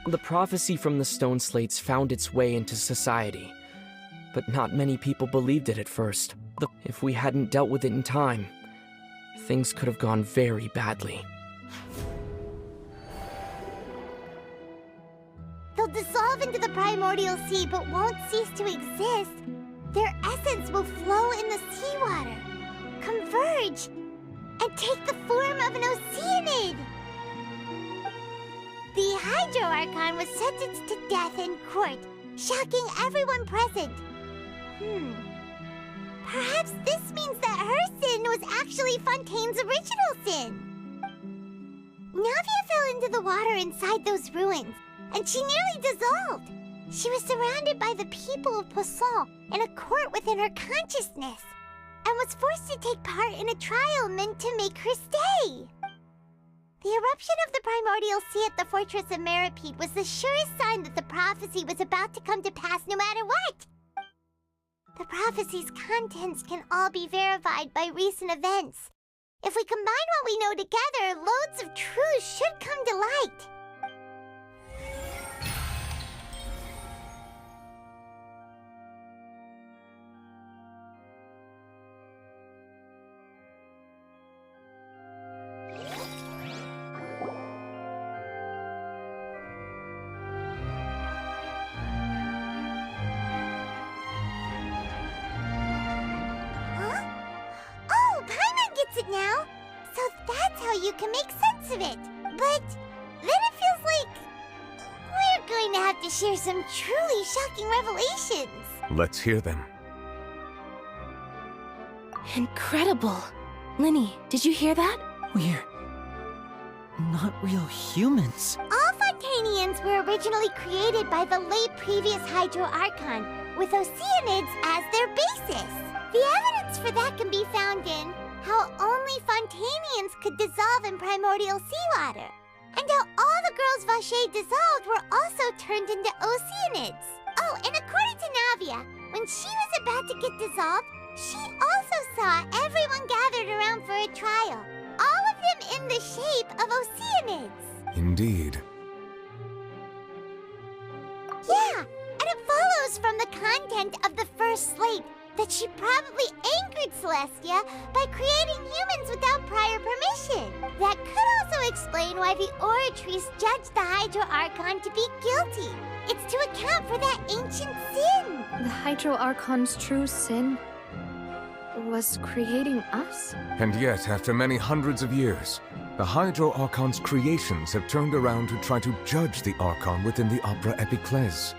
The prophecy from the stone slates found its way into society, but not many people believed it at first. If we hadn't dealt with it in time, things could have gone very badly. They'll dissolve into the primordial sea but won't cease to exist. Their essence will flow in the seawater, converge, and take the form of an Oceanid. The Hydro Archon was sentenced to death in court, shocking everyone present. Perhaps this means that her sin was actually Fontaine's original sin. Navia fell into the water inside those ruins, and she nearly dissolved. She was surrounded by the people of Poisson in a court within her consciousness, and was forced to take part in a trial meant to make her stay. The eruption of the primordial sea at the fortress of Meripede was the surest sign that the prophecy was about to come to pass no matter what. The prophecy's contents can all be verified by recent events. If we combine what we know together, loads of truths should come to light. Now, so that's how you can make sense of it. But then it feels like we're going to have to share some truly shocking revelations. Let's hear them. Incredible. Linny, did you hear that? We're not real humans. All Fontainians were originally created by the late previous Hydro Archon, with Oceanids as their basis. The evidence for that can be found in how only Fontainians could dissolve in primordial seawater, and how all the girls Vacher dissolved were also turned into Oceanids. Oh, and according to Navia, when she was about to get dissolved, she also saw everyone gathered around for a trial, all of them in the shape of Oceanids. Indeed. Yeah, and it follows from the content of the first slate that she probably angered Celestia by creating humans without prior permission. That could also explain why the Oratrice judged the Hydro Archon to be guilty. It's to account for that ancient sin. The Hydro Archon's true sin was creating us? And yet, after many hundreds of years, the Hydro Archon's creations have turned around to try to judge the Archon within the Opera Epiclese.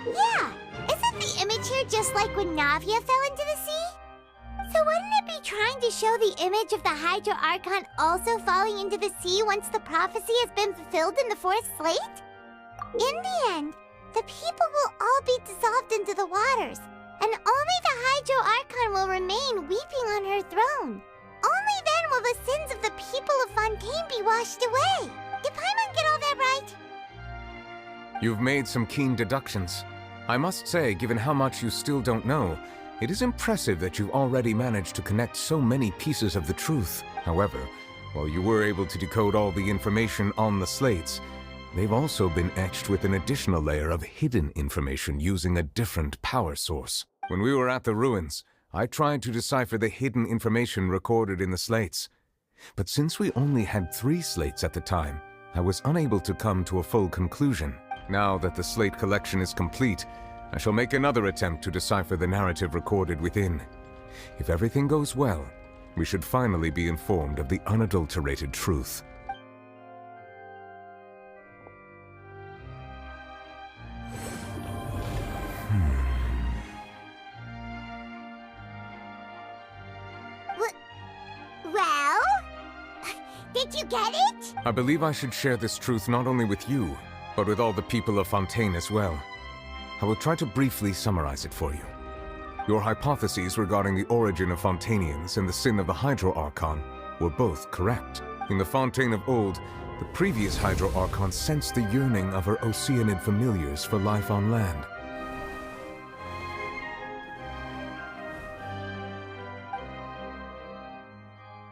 Yeah! Isn't the image here just like when Navia fell into the sea? So wouldn't it be trying to show the image of the Hydro Archon also falling into the sea once the prophecy has been fulfilled in the fourth slate? In the end, the people will all be dissolved into the waters, and only the Hydro Archon will remain weeping on her throne. Only then will the sins of the people of Fontaine be washed away. Did Paimon get all that right? You've made some keen deductions. I must say, given how much you still don't know, it is impressive that you've already managed to connect so many pieces of the truth. However, while you were able to decode all the information on the slates, they've also been etched with an additional layer of hidden information using a different power source. When we were at the ruins, I tried to decipher the hidden information recorded in the slates. But since we only had 3 slates at the time, I was unable to come to a full conclusion. Now that the slate collection is complete, I shall make another attempt to decipher the narrative recorded within. If everything goes well, we should finally be informed of the unadulterated truth. Well? Did you get it? I believe I should share this truth not only with you, but with all the people of Fontaine as well. I will try to briefly summarize it for you. Your hypotheses regarding the origin of Fontainians and the sin of the Hydro-Archon were both correct. In the Fontaine of old, the previous Hydro-Archon sensed the yearning of her Oceanid familiars for life on land.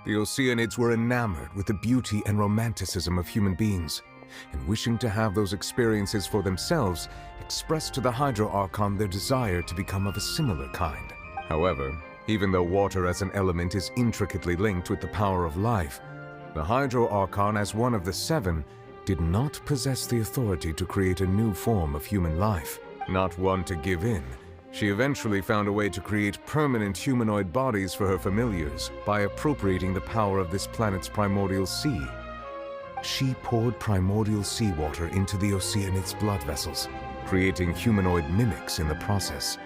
The Oceanids were enamored with the beauty and romanticism of human beings, and wishing to have those experiences for themselves, expressed to the Hydro-Archon their desire to become of a similar kind. However, even though water as an element is intricately linked with the power of life, the Hydro-Archon, as one of the 7, did not possess the authority to create a new form of human life. Not one to give in, she eventually found a way to create permanent humanoid bodies for her familiars by appropriating the power of this planet's primordial sea. She poured primordial seawater into the Oceanid's blood vessels, creating humanoid mimics in the process.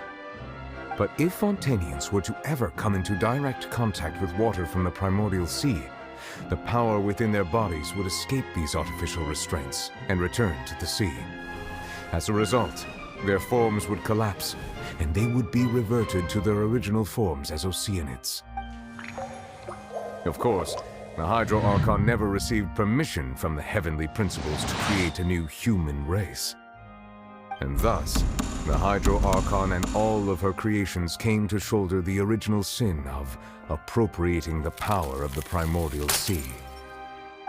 But if Fontainians were to ever come into direct contact with water from the primordial sea, the power within their bodies would escape these artificial restraints and return to the sea. As a result, their forms would collapse, and they would be reverted to their original forms as Oceanids. Of course, the Hydro-Archon never received permission from the heavenly principles to create a new human race. And thus, the Hydro-Archon and all of her creations came to shoulder the original sin of appropriating the power of the primordial sea.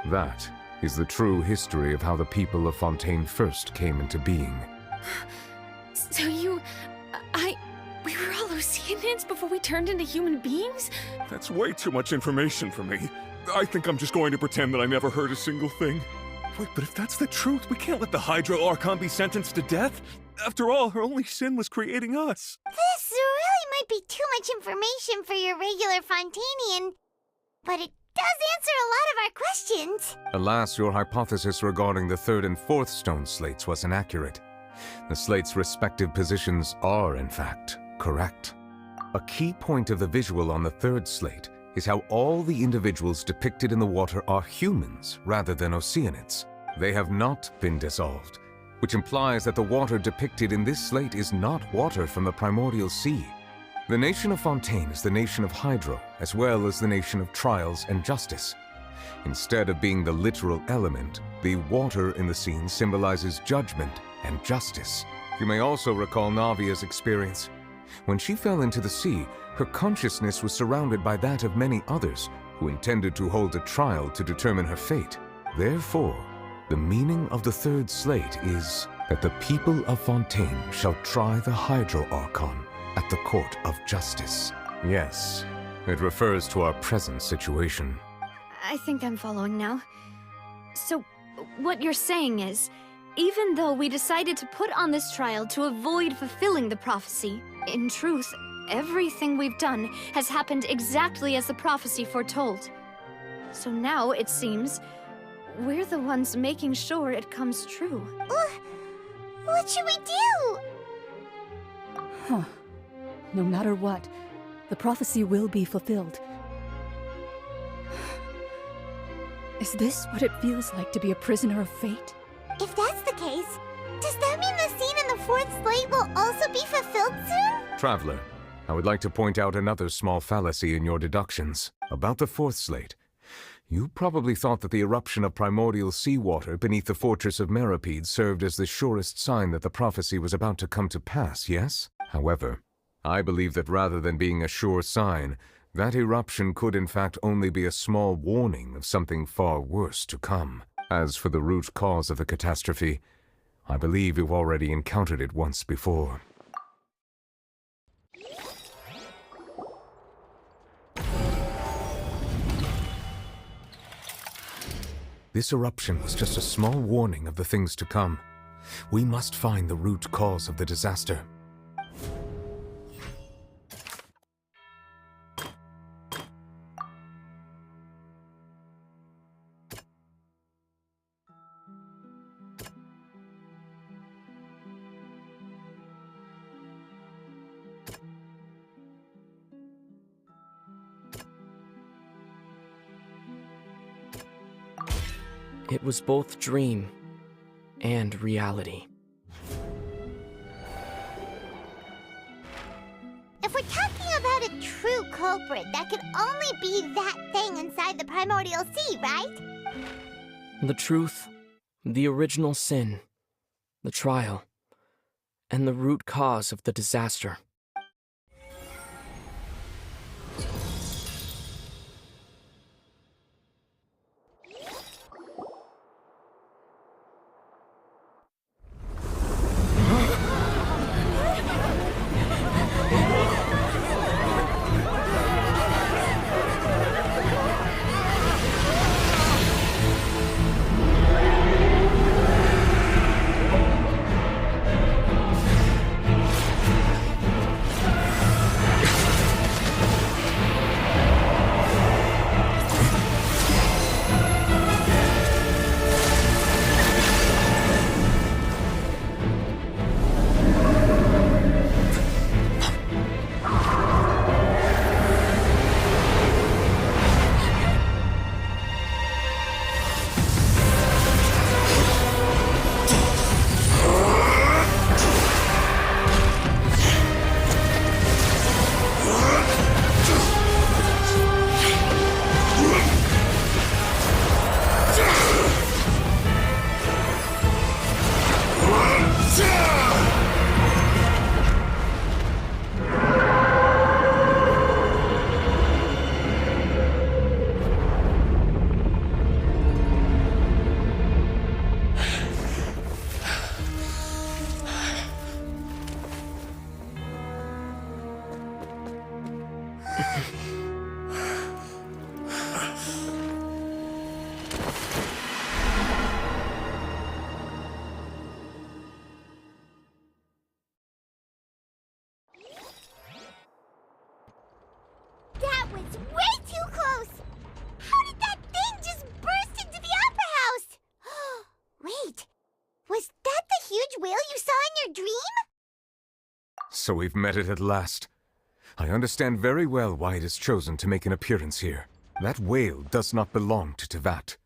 That is the true history of how the people of Fontaine first came into being. So we were all Oceanids before we turned into human beings? That's way too much information for me. I think I'm just going to pretend that I never heard a single thing. Wait, but if that's the truth, we can't let the Hydro-Archon be sentenced to death. After all, her only sin was creating us. This really might be too much information for your regular Fontainian, but it does answer a lot of our questions. Alas, your hypothesis regarding the 3rd and 4th stone slates was inaccurate. The slates' respective positions are, in fact, correct. A key point of the visual on the 3rd slate is how all the individuals depicted in the water are humans rather than Oceanids. They have not been dissolved, which implies that the water depicted in this slate is not water from the primordial sea. The nation of Fontaine is the nation of Hydro, as well as the nation of trials and justice. Instead of being the literal element, the water in the scene symbolizes judgment and justice. You may also recall Navia's experience. When she fell into the sea, her consciousness was surrounded by that of many others who intended to hold a trial to determine her fate. Therefore, the meaning of the 3rd slate is that the people of Fontaine shall try the Hydro-Archon at the court of justice. Yes, it refers to our present situation. I think I'm following now. So, what you're saying is, even though we decided to put on this trial to avoid fulfilling the prophecy, in truth, everything we've done has happened exactly as the prophecy foretold. So now, it seems, we're the ones making sure it comes true. What should we do? Huh. No matter what, the prophecy will be fulfilled. Is this what it feels like to be a prisoner of fate? If that's the case, does that mean the scene in the 4th slate will also be fulfilled soon? Traveler, I would like to point out another small fallacy in your deductions. About the 4th slate, you probably thought that the eruption of primordial seawater beneath the fortress of Meripede served as the surest sign that the prophecy was about to come to pass, yes? However, I believe that rather than being a sure sign, that eruption could in fact only be a small warning of something far worse to come. As for the root cause of the catastrophe, I believe you've already encountered it once before. This eruption was just a small warning of the things to come. We must find the root cause of the disaster. It was both dream and reality. If we're talking about a true culprit, that could only be that thing inside the primordial sea, right? The truth, the original sin, the trial, and the root cause of the disaster. That was way too close! How did that thing just burst into the opera house? Wait, was that the huge whale you saw in your dream? So we've met it at last. I understand very well why it has chosen to make an appearance here. That whale does not belong to Tevat.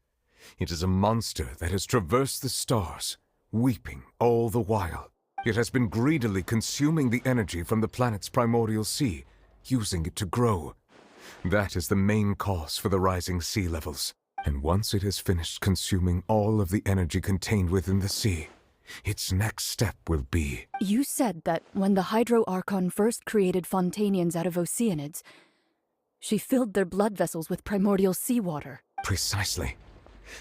It is a monster that has traversed the stars, weeping all the while. It has been greedily consuming the energy from the planet's primordial sea, using it to grow. That is the main cause for the rising sea levels. And once it has finished consuming all of the energy contained within the sea, its next step will be... You said that when the Hydro-Archon first created Fontainians out of Oceanids, she filled their blood vessels with primordial seawater. Precisely.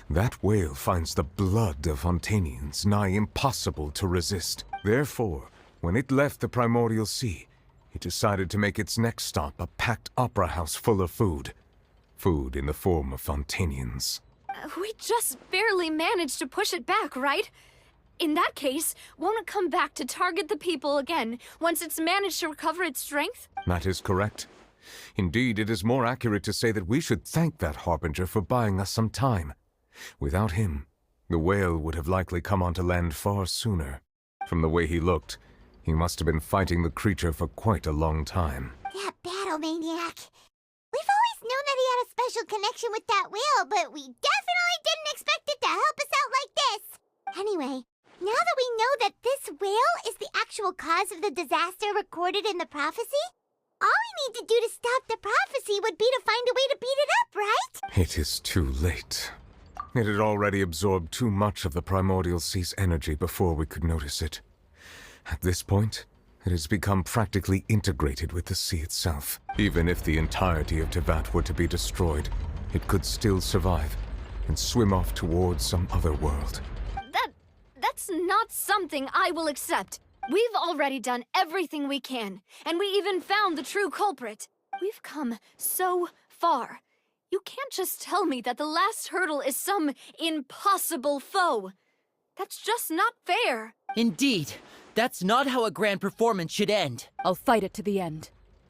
That whale finds the blood of Fontainians nigh impossible to resist. Therefore, when it left the primordial sea, it decided to make its next stop a packed opera house full of food. Food in the form of Fontainians. We just barely managed to push it back, right? In that case, won't it come back to target the people again once it's managed to recover its strength? That is correct. Indeed, it is more accurate to say that we should thank that Harbinger for buying us some time. Without him, the whale would have likely come onto land far sooner. From the way he looked, he must have been fighting the creature for quite a long time. That battle maniac. We've always known that he had a special connection with that whale, but we definitely didn't expect it to help us out like this. Anyway, now that we know that this whale is the actual cause of the disaster recorded in the prophecy, all we need to do to stop the prophecy would be to find a way to beat it up, right? It is too late. It had already absorbed too much of the primordial sea's energy before we could notice it. At this point, it has become practically integrated with the sea itself. Even if the entirety of Tevat were to be destroyed, it could still survive. and swim off towards some other world. That's not something I will accept. We've already done everything we can, and we even found the true culprit. We've come so far. You can't just tell me that the last hurdle is some impossible foe. That's just not fair. Indeed. That's not how a grand performance should end. I'll fight it to the end.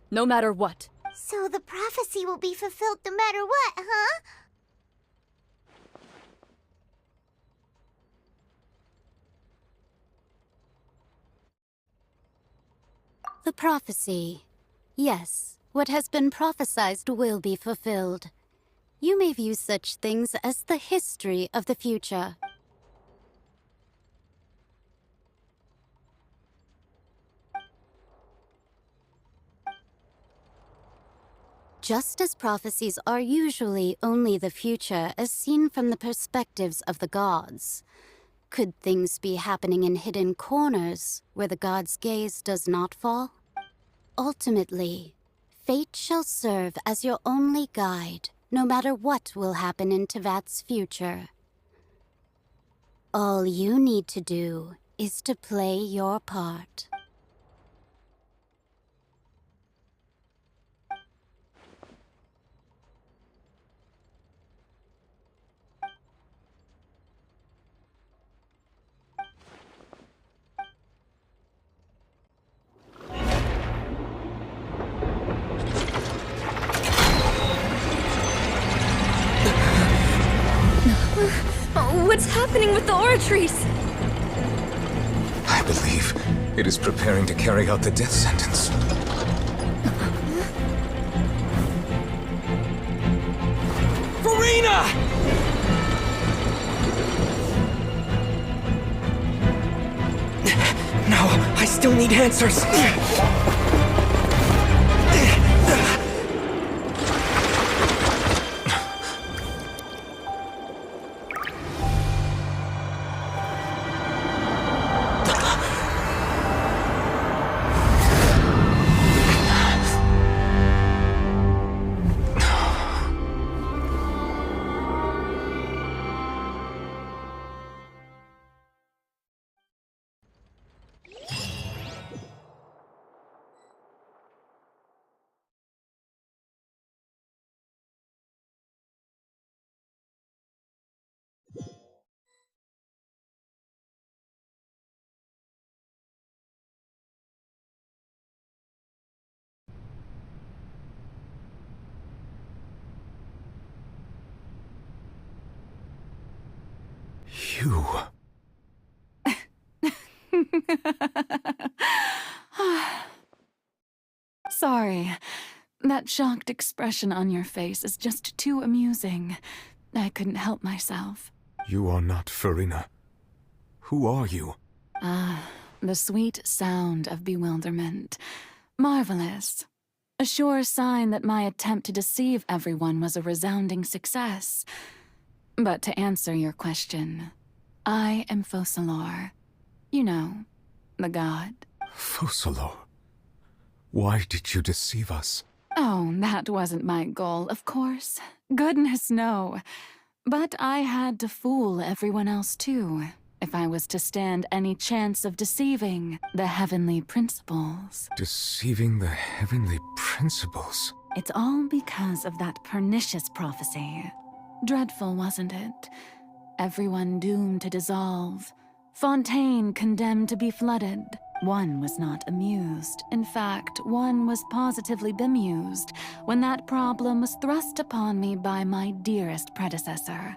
No matter what. So the prophecy will be fulfilled no matter what, huh? The prophecy. Yes, what has been prophesied will be fulfilled. You may view such things as the history of the future. Just as prophecies are usually only the future as seen from the perspectives of the gods, could things be happening in hidden corners where the gods' gaze does not fall? Ultimately, fate shall serve as your only guide, no matter what will happen in Tevat's future. All you need to do is to play your part. What's happening with the oratories? I believe it is preparing to carry out the death sentence. Furina! No, I still need answers. You... Sorry. That shocked expression on your face is just too amusing. I couldn't help myself. You are not Furina. Who are you? The sweet sound of bewilderment. Marvelous. A sure sign that my attempt to deceive everyone was a resounding success. But to answer your question, I am Focalor. You know, the god. Focalor? Why did you deceive us? Oh, that wasn't my goal, of course. Goodness, no. But I had to fool everyone else too, if I was to stand any chance of deceiving the heavenly principles. Deceiving the heavenly principles? It's all because of that pernicious prophecy. Dreadful, wasn't it? Everyone doomed to dissolve. Fontaine condemned to be flooded. One was not amused. In fact, one was positively bemused when that problem was thrust upon me by my dearest predecessor.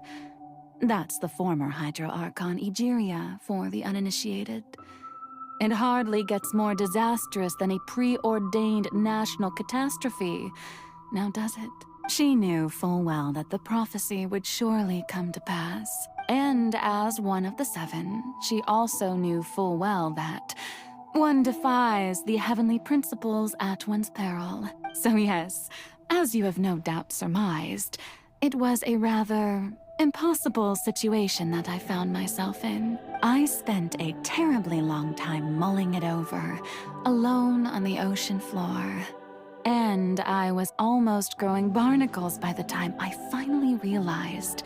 That's the former Hydro-Archon Egeria, for the uninitiated. It hardly gets more disastrous than a preordained national catastrophe, now does it? She knew full well that the prophecy would surely come to pass. And as one of the seven, she also knew full well that one defies the heavenly principles at one's peril. So yes, as you have no doubt surmised, it was a rather impossible situation that I found myself in. I spent a terribly long time mulling it over, alone on the ocean floor. And I was almost growing barnacles by the time I finally realized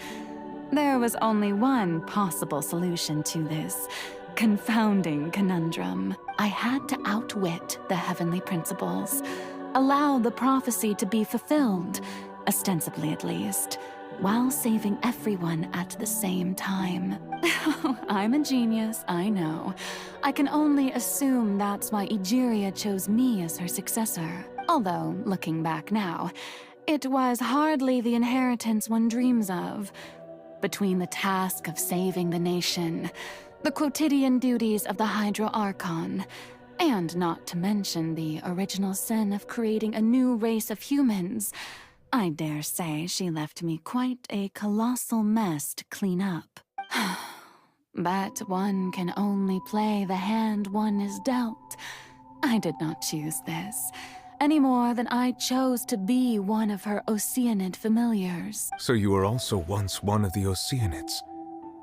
There was only one possible solution to this confounding conundrum. I had to outwit the heavenly principles, allow the prophecy to be fulfilled, ostensibly at least, while saving everyone at the same time. I'm a genius, I know. I can only assume that's why Egeria chose me as her successor. Although, looking back now, it was hardly the inheritance one dreams of. Between the task of saving the nation, the quotidian duties of the Hydro Archon, and not to mention the original sin of creating a new race of humans, I dare say she left me quite a colossal mess to clean up. But one can only play the hand one is dealt. I did not choose this, any more than I chose to be one of her Oceanid familiars. So you were also once one of the Oceanids,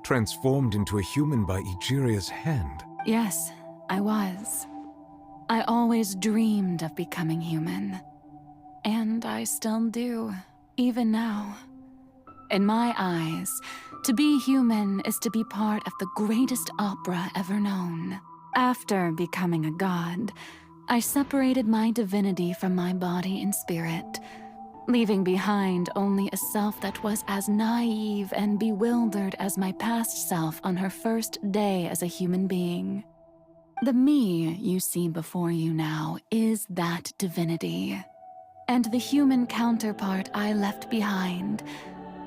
transformed into a human by Egeria's hand? Yes, I was. I always dreamed of becoming human. And I still do, even now. In my eyes, to be human is to be part of the greatest opera ever known. After becoming a god, I separated my divinity from my body and spirit, leaving behind only a self that was as naive and bewildered as my past self on her first day as a human being. The me you see before you now is that divinity. And the human counterpart I left behind,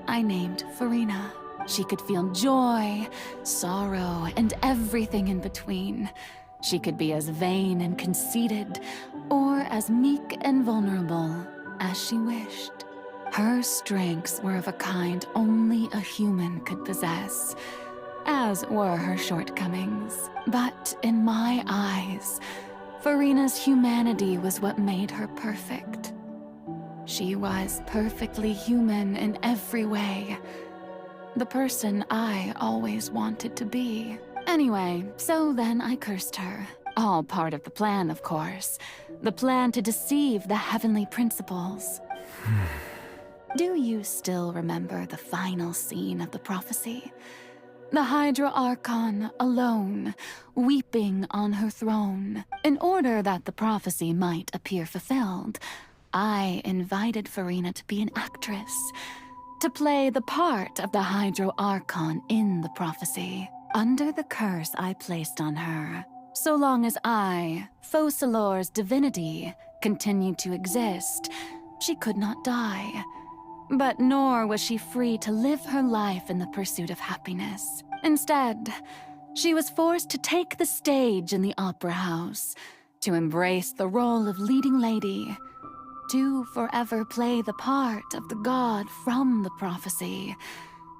I named Furina. She could feel joy, sorrow, and everything in between. She could be as vain and conceited, or as meek and vulnerable as she wished. Her strengths were of a kind only a human could possess, as were her shortcomings. But in my eyes, Furina's humanity was what made her perfect. She was perfectly human in every way. The person I always wanted to be. Anyway, so then I cursed her. All part of the plan, of course. The plan to deceive the heavenly principles. Do you still remember the final scene of the prophecy? The Hydra Archon alone, weeping on her throne. In order that the prophecy might appear fulfilled, I invited Furina to be an actress, to play the part of the Hydro Archon in the prophecy. Under the curse I placed on her, so long as I, Focalor's divinity, continued to exist, she could not die. But nor was she free to live her life in the pursuit of happiness. Instead, she was forced to take the stage in the opera house, to embrace the role of leading lady, to forever play the part of the god from the prophecy,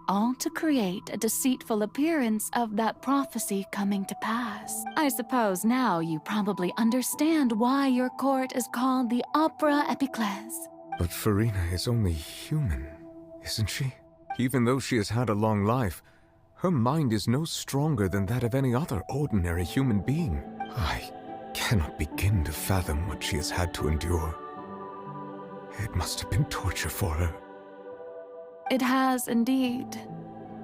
all to create a deceitful appearance of that prophecy coming to pass. I suppose now you probably understand why your court is called the Opera Epiclese. But Furina is only human, isn't she? Even though she has had a long life, her mind is no stronger than that of any other ordinary human being. I cannot begin to fathom what she has had to endure. It must have been torture for her. It has indeed.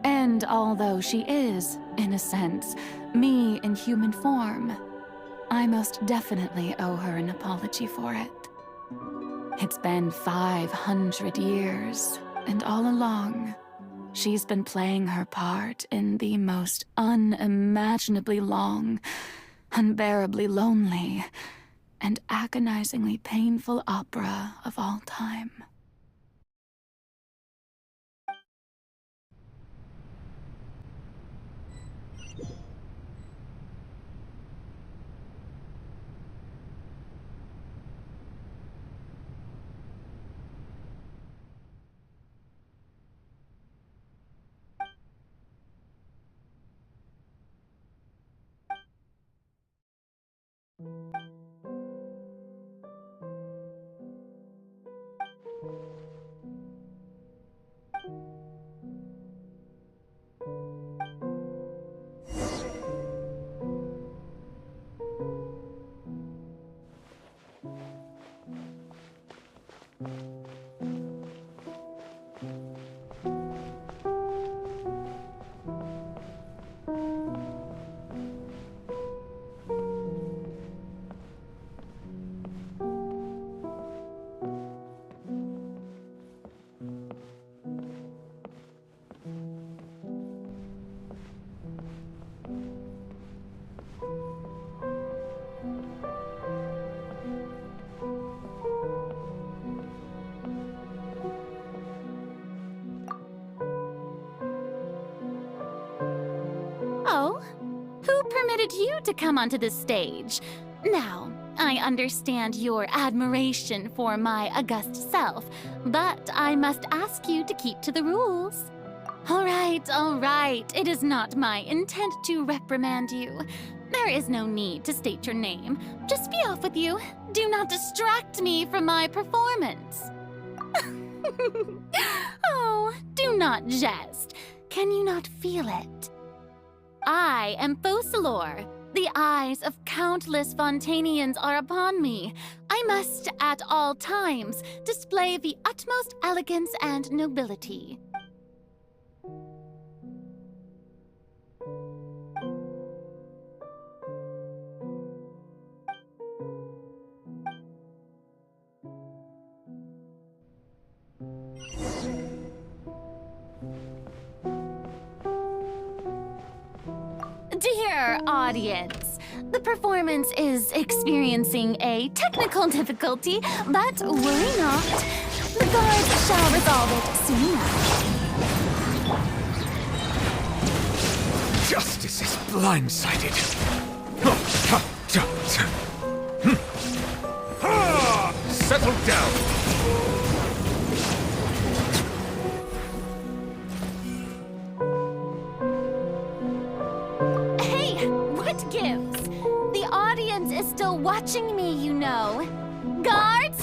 And although she is, in a sense, me in human form, I most definitely owe her an apology for it. It's been 500 years, and all along, she's been playing her part in the most unimaginably long, unbearably lonely, and agonizingly painful opera of all time. permitted you to come onto this stage. Now, I understand your admiration for my august self, but I must ask you to keep to the rules. All right. It is not my intent to reprimand you. There is no need to state your name. Just be off with you. Do not distract me from my performance. Oh, do not jest. Can you not feel it? I am Focalor. The eyes of countless Fontainians are upon me. I must, at all times, display the utmost elegance and nobility. Dear audience, the performance is experiencing a technical difficulty, but worry not. The guards shall resolve it soon enough. Justice is blindsided. Settle down. What gives? The audience is still watching me, you know. Guards?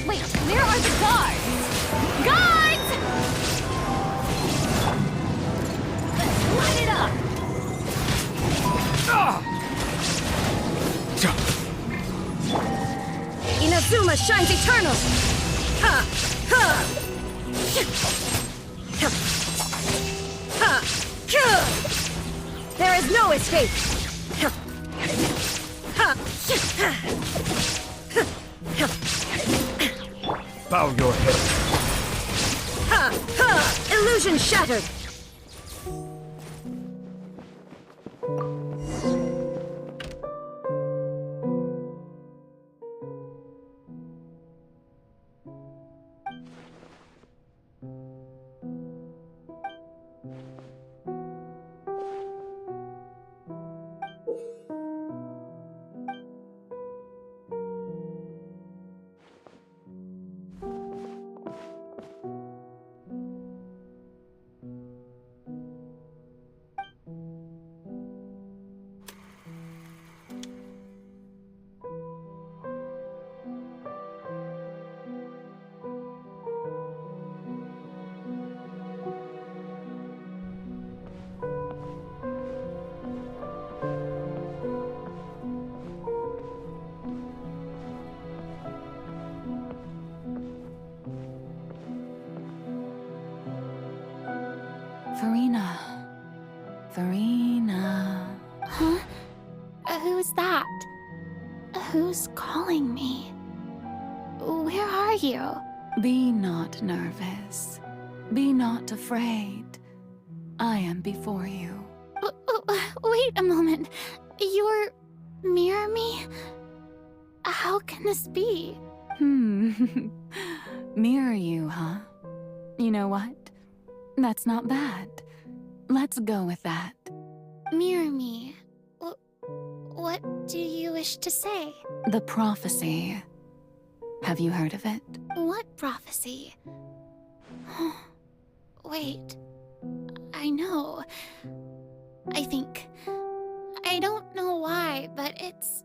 Wait, where are the guards? Guards! Light it up! Inazuma shines eternal! Ha! Ha! Ha! Ha! There is no escape! Bow your head. Ha! Ha! Illusion shattered! Furina. Huh? Who's that? Who's calling me? Where are you? Be not nervous. Be not afraid. I am before you. Wait a moment. You're near me? How can this be? Mirror you, huh? You know what? That's not bad. Let's go with that. Mirror me? What do you wish to say? The prophecy. Have you heard of it? What prophecy? Wait. I know. I think. I don't know why, but it's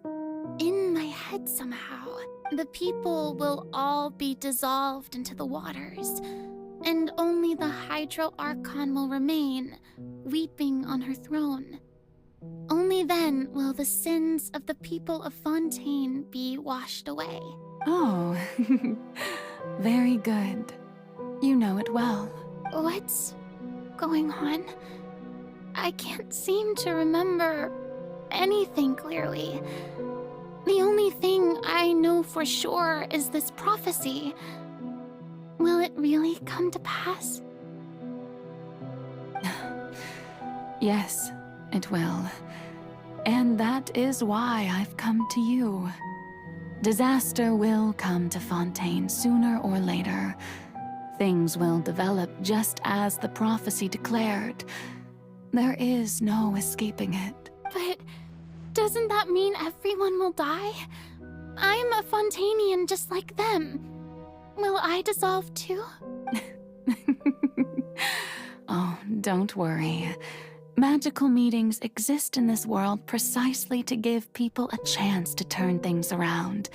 in my head somehow. The people will all be dissolved into the waters, and only the Hydro Archon will remain, weeping on her throne. Only then will the sins of the people of Fontaine be washed away. Oh, very good. You know it well. What's going on? I can't seem to remember anything clearly. The only thing I know for sure is this prophecy. Will it really come to pass? Yes, it will. And that is why I've come to you. Disaster will come to Fontaine sooner or later. Things will develop just as the prophecy declared. There is no escaping it. But doesn't that mean everyone will die? I'm a Fontainian just like them. Will I dissolve too? Oh, don't worry. Magical meetings exist in this world precisely to give people a chance to turn things around.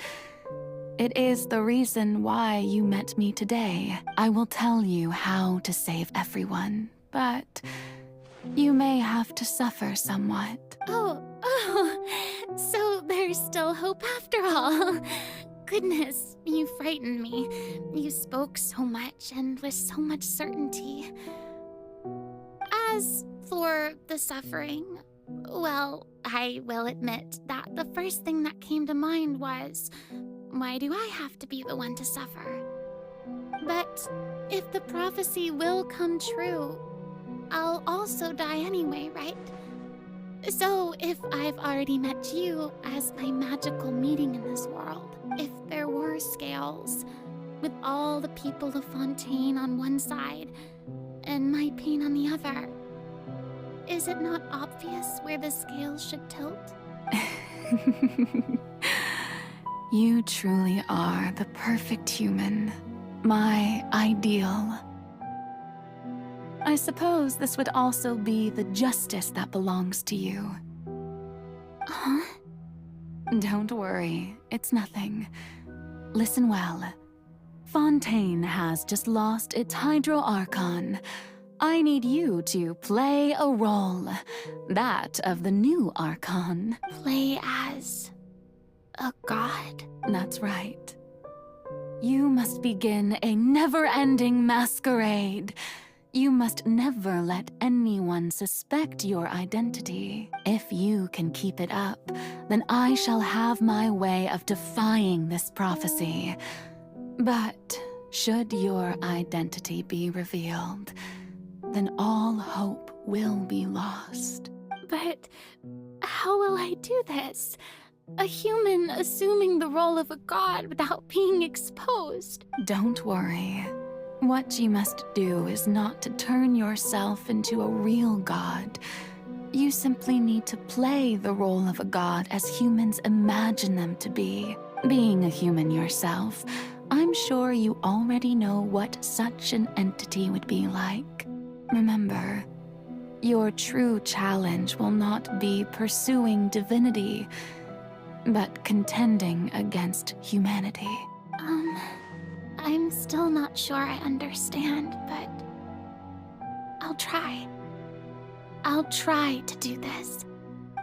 It is the reason why you met me today. I will tell you how to save everyone, but you may have to suffer somewhat. Oh, so there's still hope after all. Goodness, you frightened me. You spoke so much and with so much certainty. As for the suffering, well, I will admit that the first thing that came to mind was, why do I have to be the one to suffer? But if the prophecy will come true, I'll also die anyway, right? So if I've already met you as my magical meeting in this world, if there were scales, with all the people of Fontaine on one side and my pain on the other, is it not obvious where the scales should tilt? You truly are the perfect human, my ideal. I suppose this would also be the justice that belongs to you. Huh? Don't worry, it's nothing. Listen well. Fontaine has just lost its Hydro Archon. I need you to play a role, that of the new Archon. Play as a god? That's right. You must begin a never-ending masquerade. You must never let anyone suspect your identity. If you can keep it up, then I shall have my way of defying this prophecy. But should your identity be revealed, then all hope will be lost. But how will I do this? A human assuming the role of a god without being exposed. Don't worry. What you must do is not to turn yourself into a real god. You simply need to play the role of a god as humans imagine them to be. Being a human yourself, I'm sure you already know what such an entity would be like. Remember, your true challenge will not be pursuing divinity, but contending against humanity. I'm still not sure I understand, but I'll try. I'll try to do this.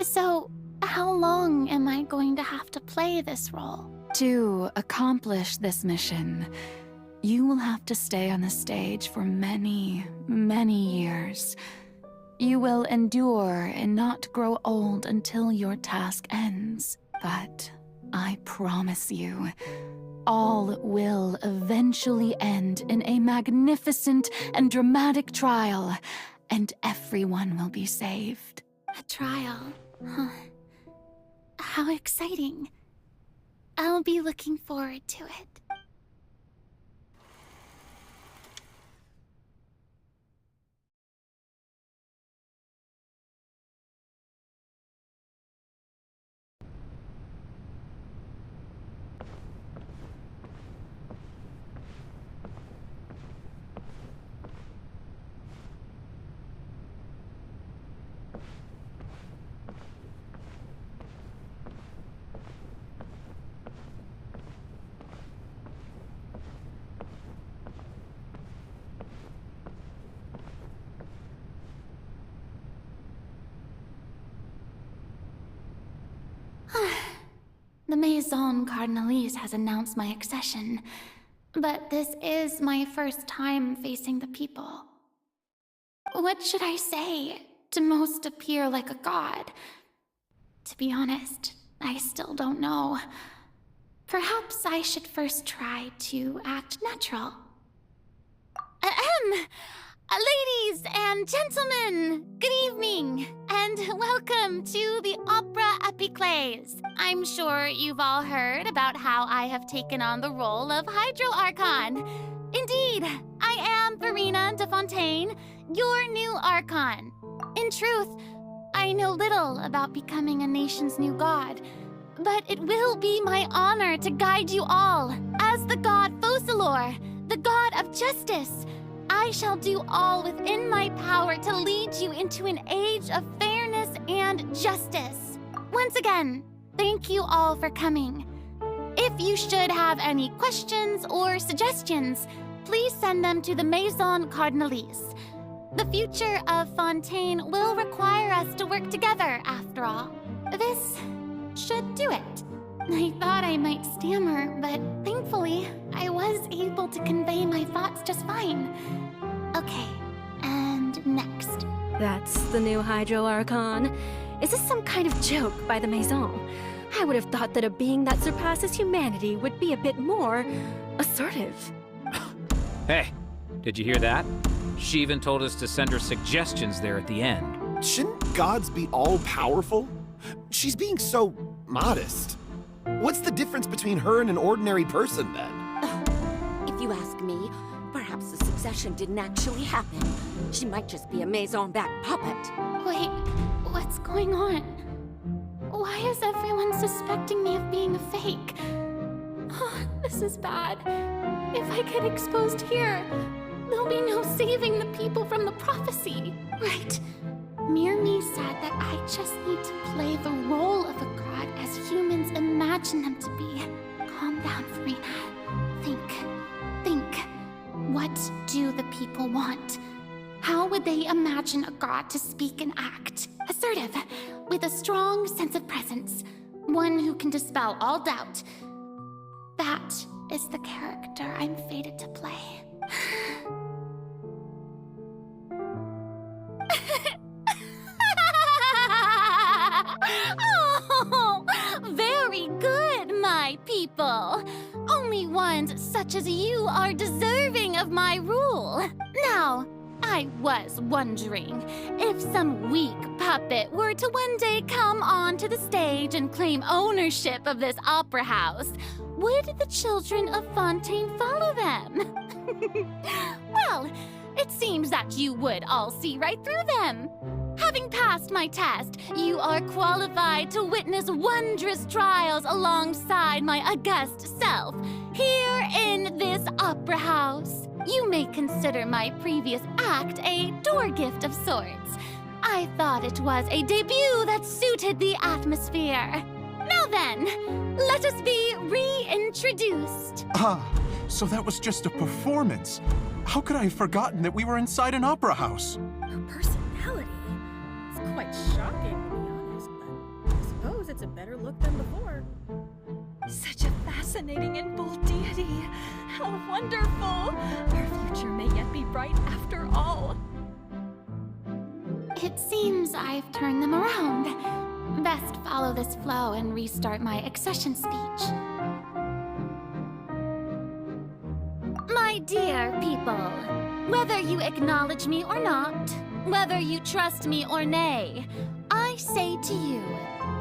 So, how long am I going to have to play this role? To accomplish this mission, you will have to stay on the stage for many, many years. You will endure and not grow old until your task ends. But I promise you, all will eventually end in a magnificent and dramatic trial, and everyone will be saved. A trial, huh? How exciting. I'll be looking forward to it. The Maison Cardinalise has announced my accession, but this is my first time facing the people. What should I say to most appear like a god? To be honest, I still don't know. Perhaps I should first try to act natural. Ladies and gentlemen, good evening, and welcome to the Opera Epiclese. I'm sure you've all heard about how I have taken on the role of Hydro Archon. Indeed, I am Furina de Fontaine, your new Archon. In truth, I I know little about becoming a nation's new god, but it will be my honor to guide you all. As the god Focalor, the god of justice, I shall do all within my power to lead you into an age of fairness and justice. Once again, thank you all for coming. If you should have any questions or suggestions, please send them to the Maison Cardinalise. The future of Fontaine will require us to work together, after all. This should do it. I thought I might stammer, but thankfully, I was able to convey my thoughts just fine. Okay, and next. That's the new Hydro Archon. Is this some kind of joke by the Maison? I would have thought that a being that surpasses humanity would be a bit more assertive. Hey, did you hear that? She even told us to send her suggestions there at the end. Shouldn't gods be all-powerful? She's being so modest. What's the difference between her and an ordinary person, then? If you ask me, perhaps the succession didn't actually happen. She might just be a Maison-backed puppet. Wait, what's going on? Why is everyone suspecting me of being a fake? Oh, this is bad. If I get exposed here, there'll be no saving the people from the prophecy. Right. Mirmi said that I just need to play the role of a god as humans imagine them to be. Calm down, Furina. Think. What do the people want? How would they imagine a god to speak and act? Assertive, with a strong sense of presence. One who can dispel all doubt. That is the character I'm fated to play. Oh, very good, my people. Only ones such as you are deserving of my rule. Now, I was wondering if some weak puppet were to one day come onto the stage and claim ownership of this opera house, would the children of Fontaine follow them? Well, it seems that you would all see right through them. Having passed my test, you are qualified to witness wondrous trials alongside my august self, here in this opera house. You may consider my previous act a door gift of sorts. I thought it was a debut that suited the atmosphere. Now then, let us be reintroduced. Ah, so that was just a performance. How could I have forgotten that we were inside an opera house? Her personality? It's quite shocking, to be honest, but I suppose it's a better look than before. Such a fascinating and bold deity. How wonderful! Our future may yet be bright after all. It seems I've turned them around. Best follow this flow and restart my accession speech. My dear people, whether you acknowledge me or not, whether you trust me or nay, I say to you,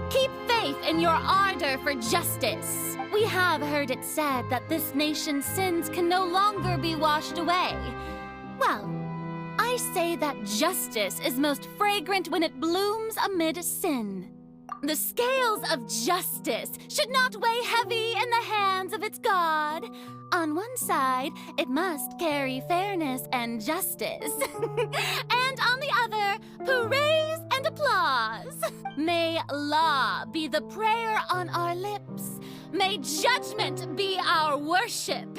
keep faith in your ardor for justice. We have heard it said that this nation's sins can no longer be washed away. Well, I say that justice is most fragrant when it blooms amid sin. The scales of justice should not weigh heavy in the hands of its God. On one side, it must carry fairness and justice. And on the other, praise and applause. May law be the prayer on our lips. May judgment be our worship.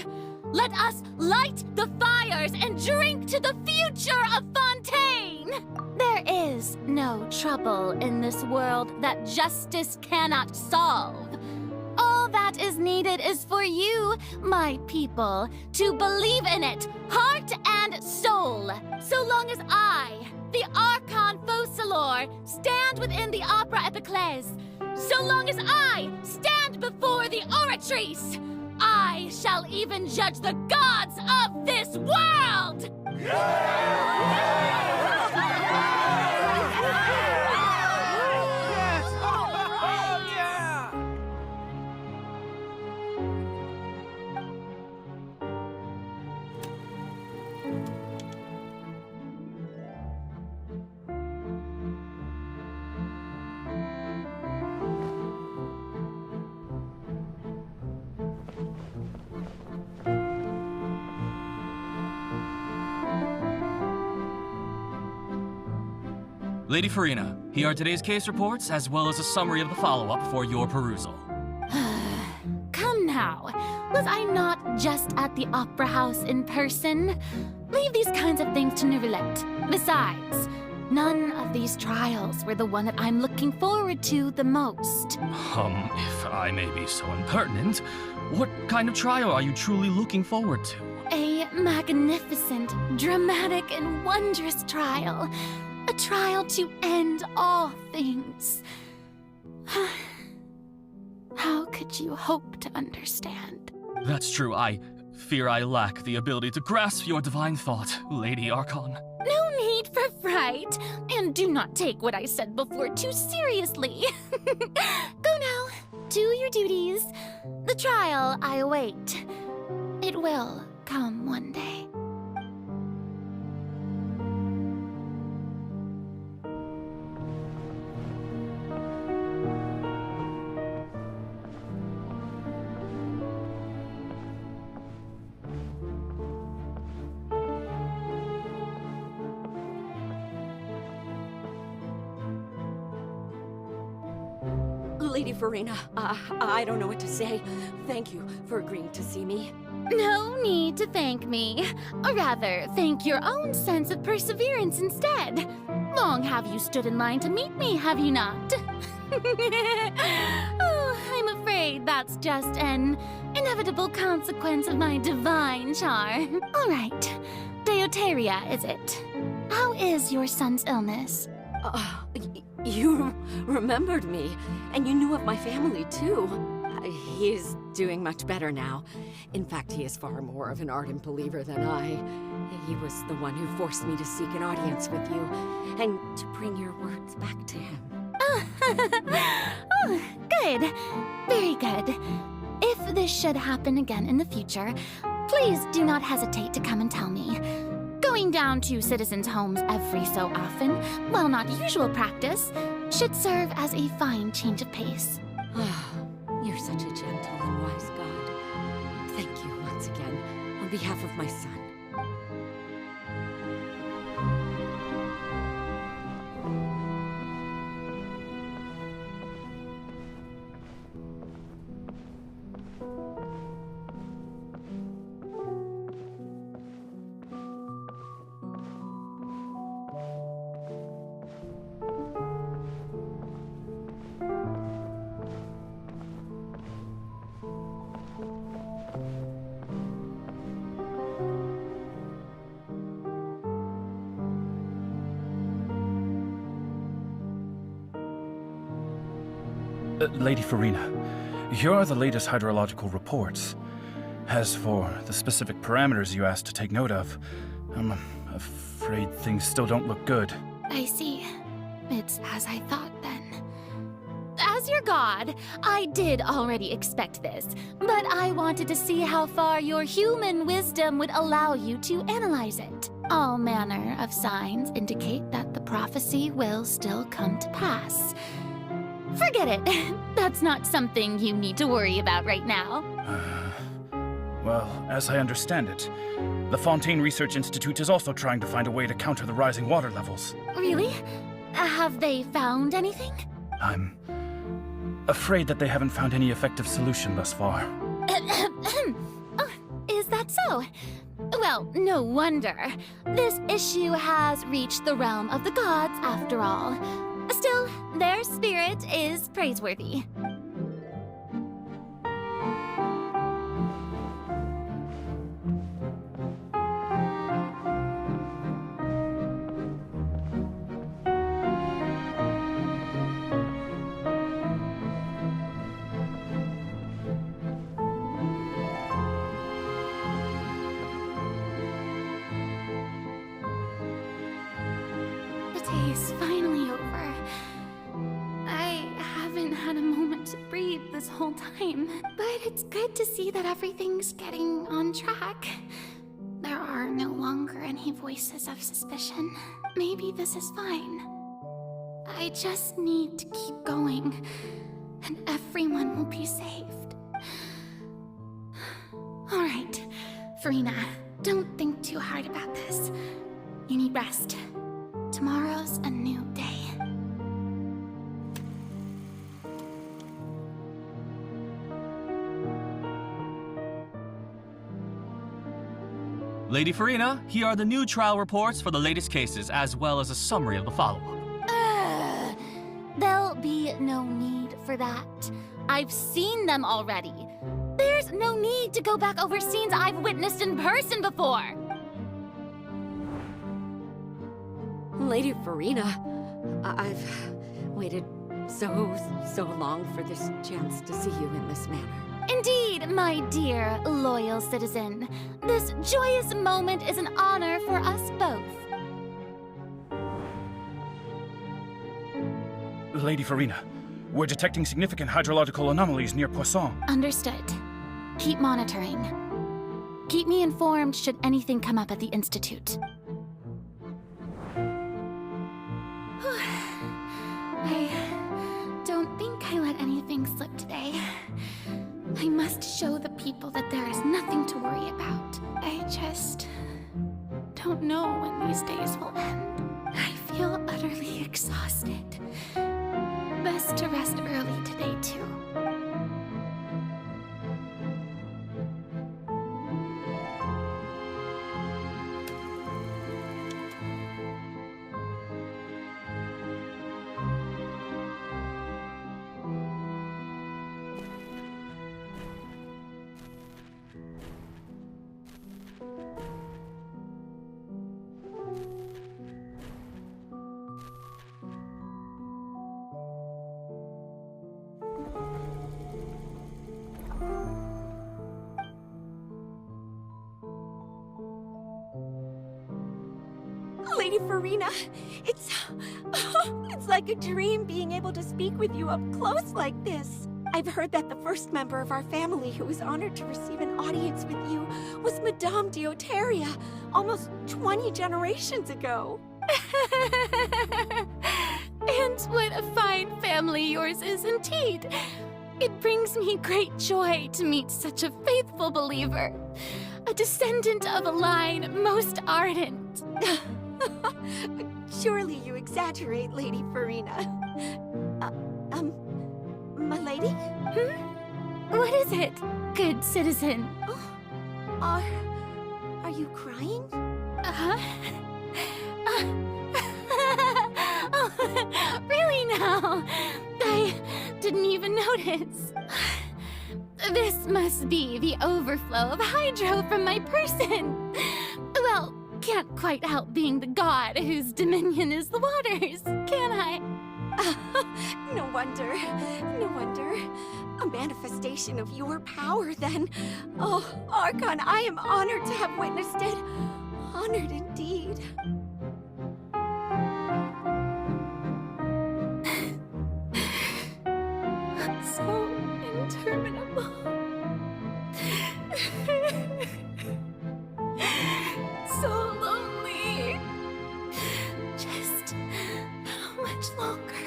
Let us light the fires and drink to the future of Fontaine. There is no trouble in this world that justice cannot solve. All that is needed is for you, my people, to believe in it, heart and soul. So long as I, the Archon Focalor, stand within the Opera Epiclese, so long as I stand before the Oratrice, I shall even judge the gods of this world! Lady Furina, here are today's case reports, as well as a summary of the follow-up for your perusal. Come now. Was I not just at the Opera House in person? Leave these kinds of things to Neuvillette. Besides, none of these trials were the one that I'm looking forward to the most. If I may be so impertinent, what kind of trial are you truly looking forward to? A magnificent, dramatic, and wondrous trial. A trial to end all things. How could you hope to understand? That's true. I fear I lack the ability to grasp your divine thought, Lady Archon. No need for fright, and do not take what I said before too seriously. Go now, do your duties. The trial I await. It will come one day. Lady Furina, I don't know what to say. Thank you for agreeing to see me. No need to thank me. Or rather, thank your own sense of perseverance instead. Long have you stood in line to meet me, have you not? Oh, I'm afraid that's just an inevitable consequence of my divine charm. All right, Deoteria, is it? How is your son's illness? You remembered me, and you knew of my family, too. He is doing much better now. In fact, he is far more of an ardent believer than I. He was the one who forced me to seek an audience with you, and to bring your words back to him. Oh, good. Very good. If this should happen again in the future, please do not hesitate to come and tell me. Going down to citizens' homes every so often, while not usual practice, should serve as a fine change of pace. You're such a gentle and wise god. Thank you once again, on behalf of my son. Lady Furina, here are the latest hydrological reports. As for the specific parameters you asked to take note of, I'm afraid things still don't look good. I see. It's as I thought then. As your god, I did already expect this, but I wanted to see how far your human wisdom would allow you to analyze it. All manner of signs indicate that the prophecy will still come to pass. Forget it. That's not something you need to worry about right now. Well, as I understand it, the Fontaine Research Institute is also trying to find a way to counter the rising water levels. Really? Have they found anything? I'm afraid that they haven't found any effective solution thus far. Oh, is that so? Well, no wonder. This issue has reached the realm of the gods after all. Still, their spirit is praiseworthy. The day is finally over. I haven't had a moment to breathe this whole time, but it's good to see that everything's getting on track. There are no longer any voices of suspicion. Maybe this is fine. I just need to keep going, and everyone will be saved. All right, Furina, don't think too hard about this. You need rest. Tomorrow's a new day. Lady Furina, here are the new trial reports for the latest cases, as well as a summary of the follow-up. There'll be no need for that. I've seen them already. There's no need to go back over scenes I've witnessed in person before. Lady Furina, I've waited so long for this chance to see you in this manner. Indeed, my dear, loyal citizen. This joyous moment is an honor for us both. Lady Furina, we're detecting significant hydrological anomalies near Poisson. Understood. Keep monitoring. Keep me informed should anything come up at the Institute. I don't think I let anything slip today. I must show the people that there is nothing to worry about. I just don't know when these days will end. I feel utterly exhausted. Best to rest early today, too. Lady Furina, it's like a dream being able to speak with you up close like this. I've heard that the first member of our family who was honored to receive an audience with you was Madame Dioteria, almost 20 generations ago. And what a fine family yours is indeed. It brings me great joy to meet such a faithful believer, a descendant of a line most ardent. Surely you exaggerate, Lady Furina. My lady? What is it, good citizen? Are you crying? Really now? I didn't even notice. This must be the overflow of hydro from my person. Well, can't quite help being the god whose dominion is the waters, can I? No wonder. A manifestation of your power, then. Oh, Archon, I am honored to have witnessed it. Honored indeed. So interminable. So lonely. Just how much longer?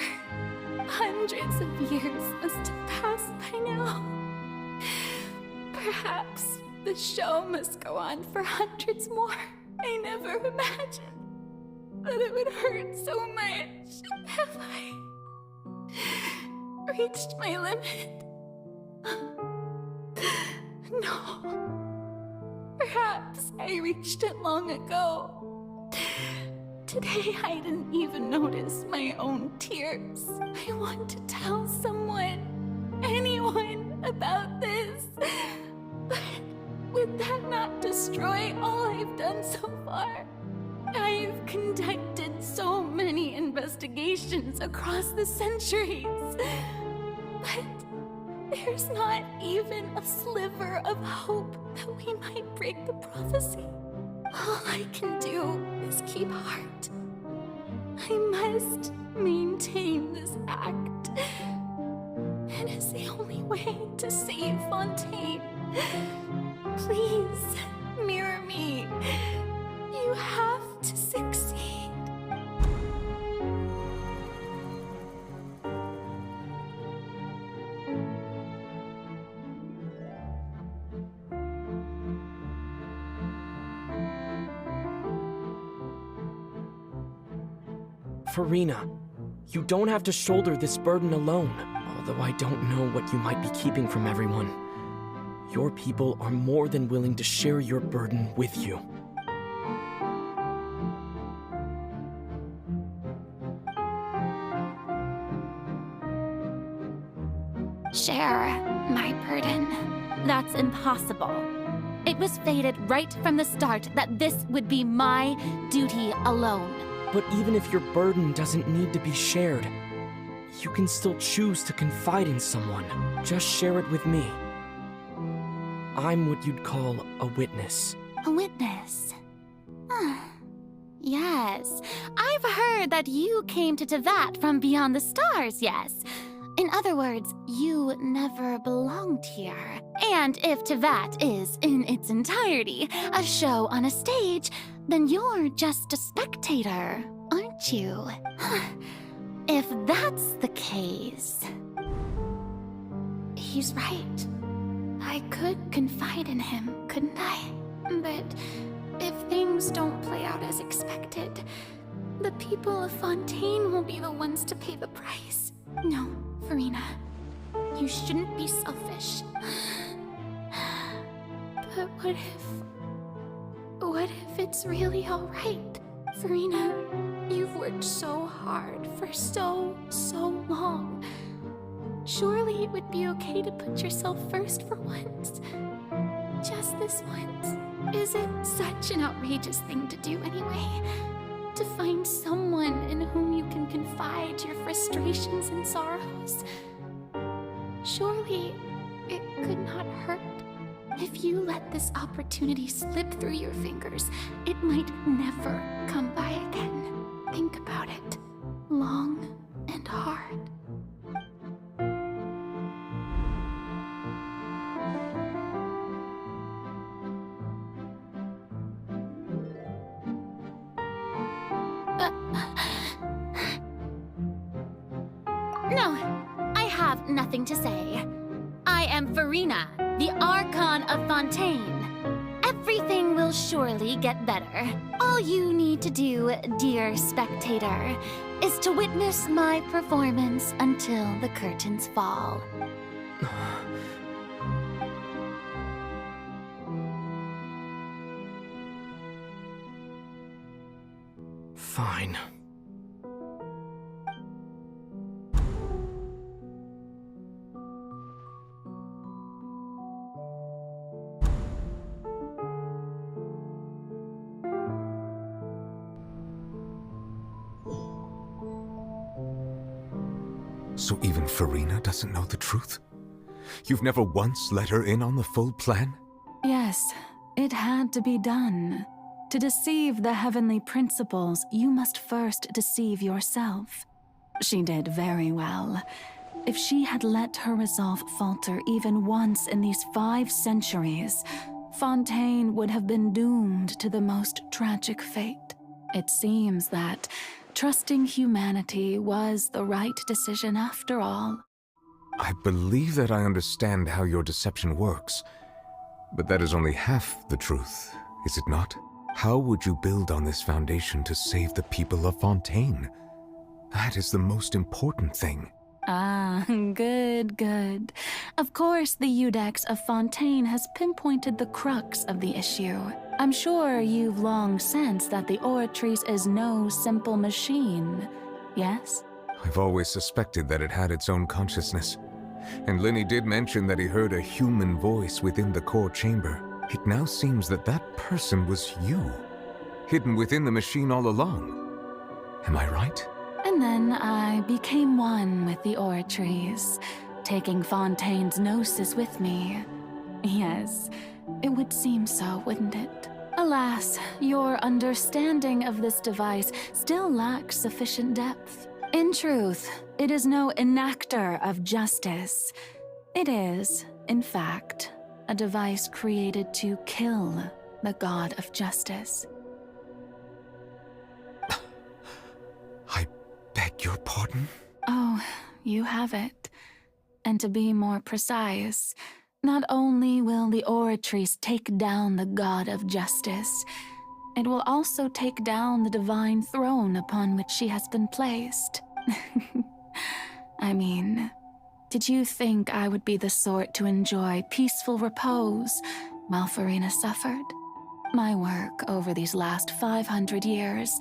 Hundreds of years must have passed by now. Perhaps the show must go on for hundreds more. I never imagined that it would hurt so much. Have I reached my limit? No. Perhaps I reached it long ago. Today I didn't even notice my own tears. I want to tell someone, anyone, about this. But would that not destroy all I've done so far? I've conducted so many investigations across the centuries. But there's not even a sliver of hope that we might break the prophecy. All I can do is keep heart. I must maintain this act. It is the only way to save Fontaine. Please, mirror me. You have to succeed. Furina, you don't have to shoulder this burden alone, although I don't know what you might be keeping from everyone. Your people are more than willing to share your burden with you. Share my burden. That's impossible. It was fated right from the start that this would be my duty alone. But even if your burden doesn't need to be shared, you can still choose to confide in someone. Just share it with me. I'm what you'd call a witness. A witness? Yes. I've heard that you came to Tevat from beyond the stars, yes. In other words, you never belonged here. And if Tevat is, in its entirety, a show on a stage, then you're just a spectator, aren't you? If that's the case... He's right. I could confide in him, couldn't I? But if things don't play out as expected, the people of Fontaine will be the ones to pay the price. No, Furina, you shouldn't be selfish. But what if it's really all right? Furina, you've worked so hard for so long. Surely it would be okay to put yourself first for once. Just this once. Is it such an outrageous thing to do anyway? To find someone in whom you can confide your frustrations and sorrows? Surely it could not hurt. If you let this opportunity slip through your fingers, it might never come by again. Think about it. Long and hard. No, I have nothing to say. I am Furina, the Archon of Fontaine. Everything will surely get better. All you need to do, dear spectator, is to witness my performance until the curtains fall. Fine. So even Furina doesn't know the truth? You've never once let her in on the full plan? Yes, it had to be done. To deceive the heavenly principles, you must first deceive yourself. She did very well. If she had let her resolve falter even once in these 5 centuries, Fontaine would have been doomed to the most tragic fate. It seems that trusting humanity was the right decision after all. I believe that I understand how your deception works, but that is only half the truth, is it not? How would you build on this foundation to save the people of Fontaine? That is the most important thing. Ah, good. Of course, the Iudex of Fontaine has pinpointed the crux of the issue. I'm sure you've long sensed that the Oratrice is no simple machine, yes? I've always suspected that it had its own consciousness. And Lenny did mention that he heard a human voice within the core chamber. It now seems that that person was you, hidden within the machine all along. Am I right? And then I became one with the Oratrice, taking Fontaine's gnosis with me. Yes, it would seem so, wouldn't it? Alas, your understanding of this device still lacks sufficient depth. In truth, it is no enactor of justice. It is, in fact, a device created to kill the god of justice. I beg your pardon? Oh, you have it. And to be more precise, not only will the Oratrice take down the god of justice, it will also take down the divine throne upon which she has been placed. I mean, did you think I would be the sort to enjoy peaceful repose while Furina suffered? My work over these last 500 years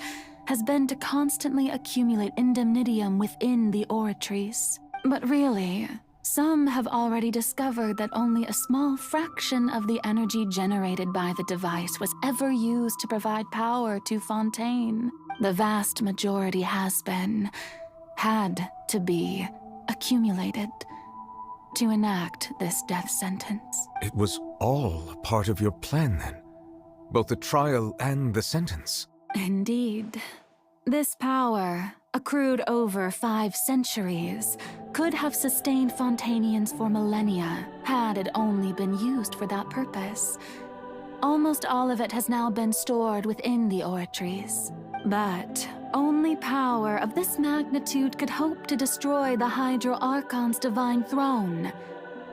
has been to constantly accumulate indemnitium within the oratories. But really, some have already discovered that only a small fraction of the energy generated by the device was ever used to provide power to Fontaine. The vast majority had to be, accumulated to enact this death sentence. It was all a part of your plan, then? Both the trial and the sentence? Indeed. This power, accrued over 5 centuries, could have sustained Fontainians for millennia had it only been used for that purpose. Almost all of it has now been stored within the oratories. But only power of this magnitude could hope to destroy the Hydro-Archon's divine throne,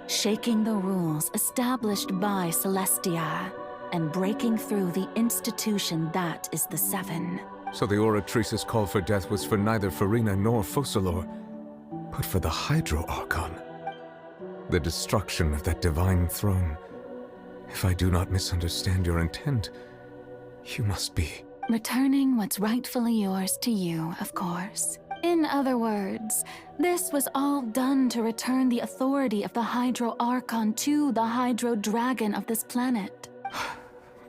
shaking the rules established by Celestia and breaking through the institution that is the Seven. So the Oratrice's call for death was for neither Furina nor Focalor, but for the Hydro-Archon. The destruction of that divine throne. If I do not misunderstand your intent, you must be... Returning what's rightfully yours to you, of course. In other words, this was all done to return the authority of the Hydro-Archon to the Hydro-Dragon of this planet.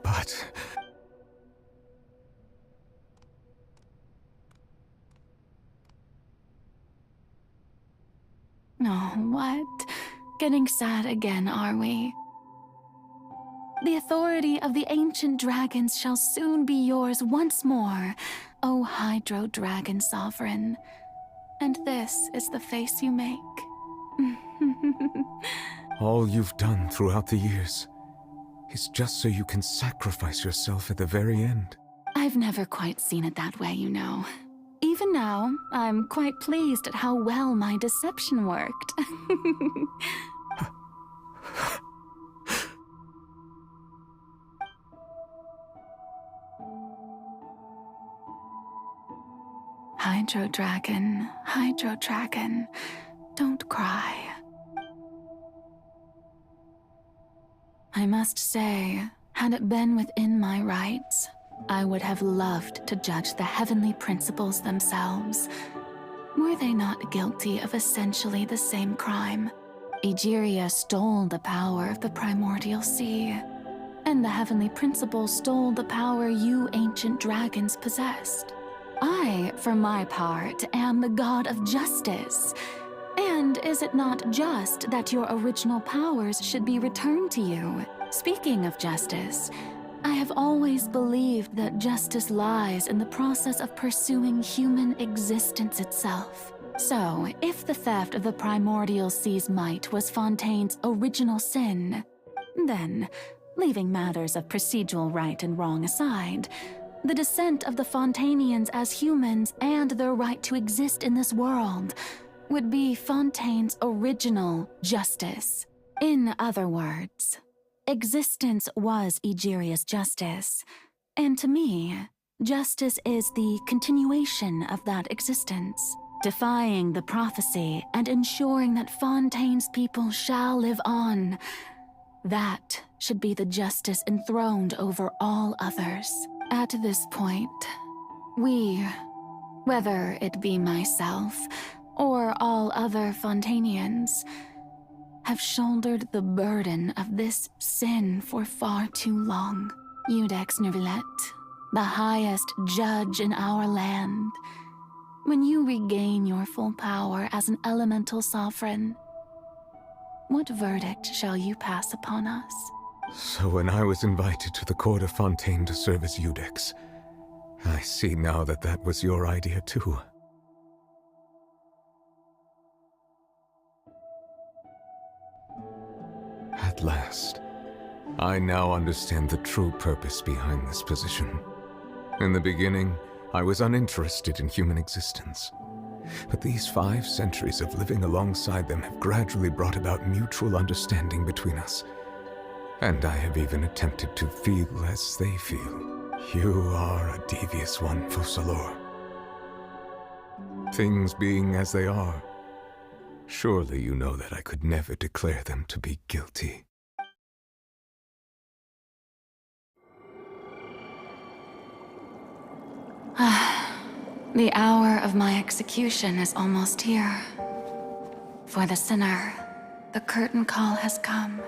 But... Oh, what? Getting sad again, are we? The authority of the ancient dragons shall soon be yours once more, O Hydro-Dragon Sovereign. And this is the face you make. All you've done throughout the years is just so you can sacrifice yourself at the very end. I've never quite seen it that way, you know. Even now, I'm quite pleased at how well my deception worked. Hydro-Dragon, Hydro-Dragon, don't cry. I must say, had it been within my rights, I would have loved to judge the heavenly principles themselves. Were they not guilty of essentially the same crime? Egeria stole the power of the primordial sea, and the heavenly principles stole the power you ancient dragons possessed. I, for my part, am the god of justice. And is it not just that your original powers should be returned to you? Speaking of justice, I have always believed that justice lies in the process of pursuing human existence itself. So, if the theft of the primordial sea's might was Fontaine's original sin, then, leaving matters of procedural right and wrong aside, the descent of the Fontainians as humans and their right to exist in this world would be Fontaine's original justice. In other words, existence was Egeria's justice, and to me, justice is the continuation of that existence, defying the prophecy and ensuring that Fontaine's people shall live on. That should be the justice enthroned over all others. At this point, we, whether it be myself or all other Fontainians, have shouldered the burden of this sin for far too long. Iudex Neuvillette, the highest judge in our land, when you regain your full power as an elemental sovereign, what verdict shall you pass upon us? So when I was invited to the court of Fontaine to serve as Iudex, I see now that that was your idea too. At last, I now understand the true purpose behind this position. In the beginning, I was uninterested in human existence. But these 5 centuries of living alongside them have gradually brought about mutual understanding between us. And I have even attempted to feel as they feel. You are a devious one, Focalor. Things being as they are, surely you know that I could never declare them to be guilty. The hour of my execution is almost here. For the sinner, the curtain call has come.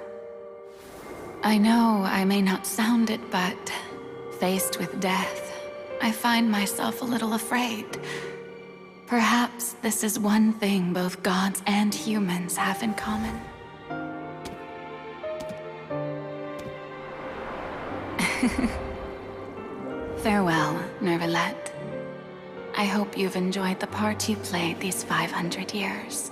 I know I may not sound it, but faced with death, I find myself a little afraid. Perhaps this is one thing both gods and humans have in common. Farewell, Neuvillette. I hope you've enjoyed the part you played these 500 years.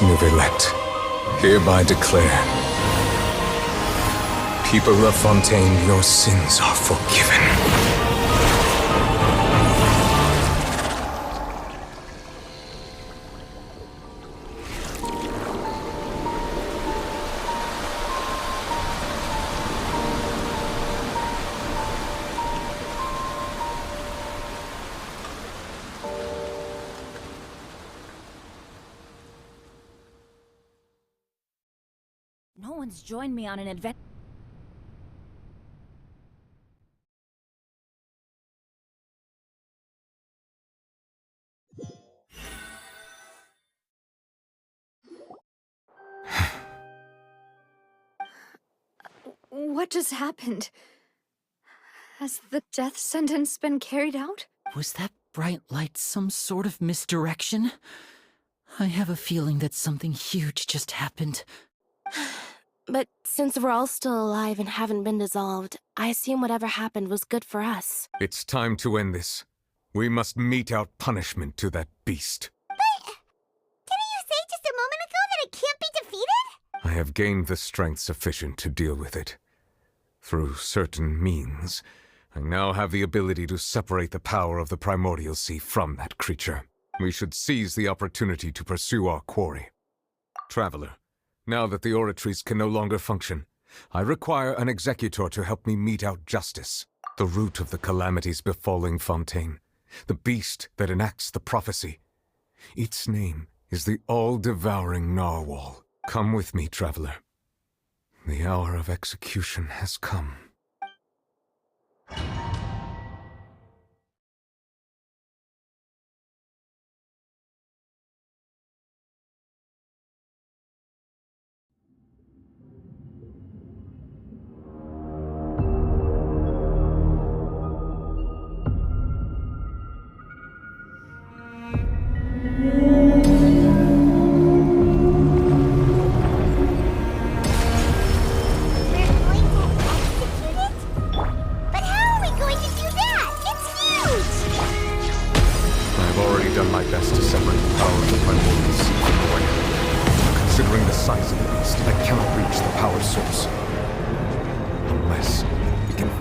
Neuvillette, hereby declare, people of Fontaine, your sins are forgiven. No one's joined me on an adventure. What just happened? Has the death sentence been carried out? Was that bright light some sort of misdirection? I have a feeling that something huge just happened. But since we're all still alive and haven't been dissolved, I assume whatever happened was good for us. It's time to end this. We must mete out punishment to that beast. But didn't you say just a moment ago that it can't be defeated? I have gained the strength sufficient to deal with it. Through certain means, I now have the ability to separate the power of the Primordial Sea from that creature. We should seize the opportunity to pursue our quarry. Traveler, now that the oratories can no longer function, I require an executor to help me mete out justice. The root of the calamities befalling Fontaine, the beast that enacts the prophecy. Its name is the All-Devouring Narwhal. Come with me, traveler. The hour of execution has come.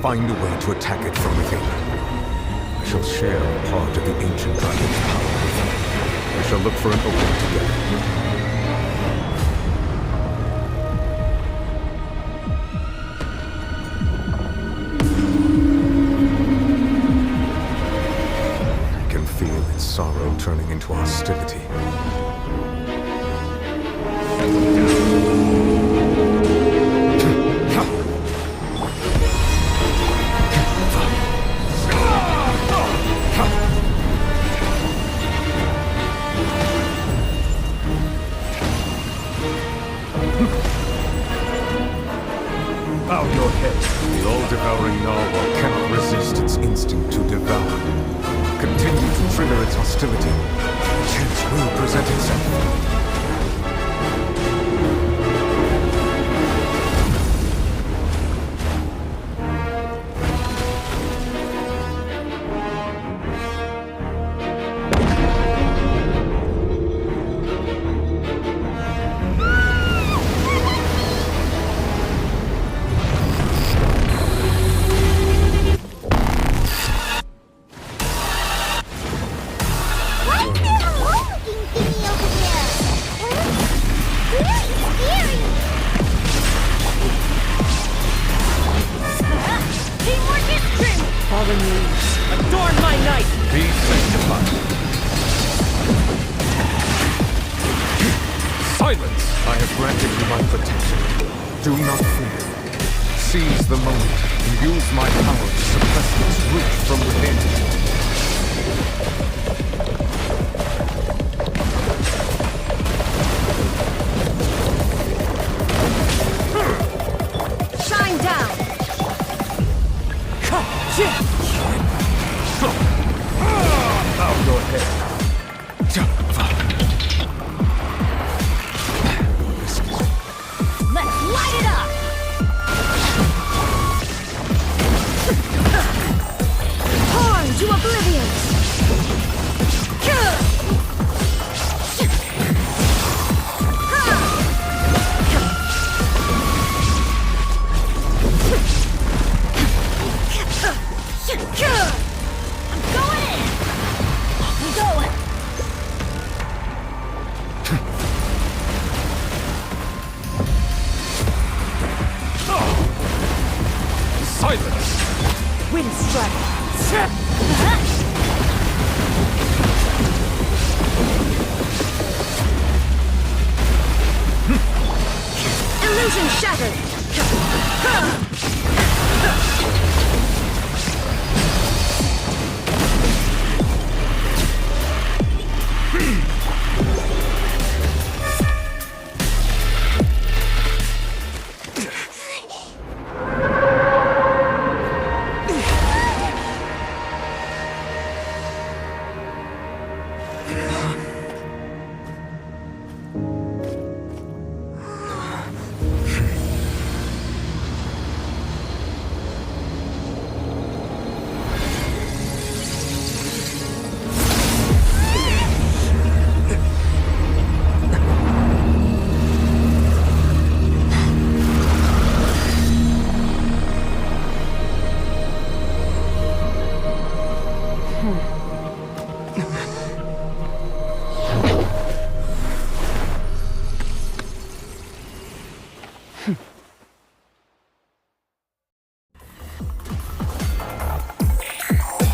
find a way to attack it from within. I shall share a part of the ancient dragon's power with you. We shall look for an opening together. Sorrow turning into hostility. Bow your head. The all-devouring Narwhal cannot resist its instinct to devour. Continue to trigger its hostility. A chance will present itself.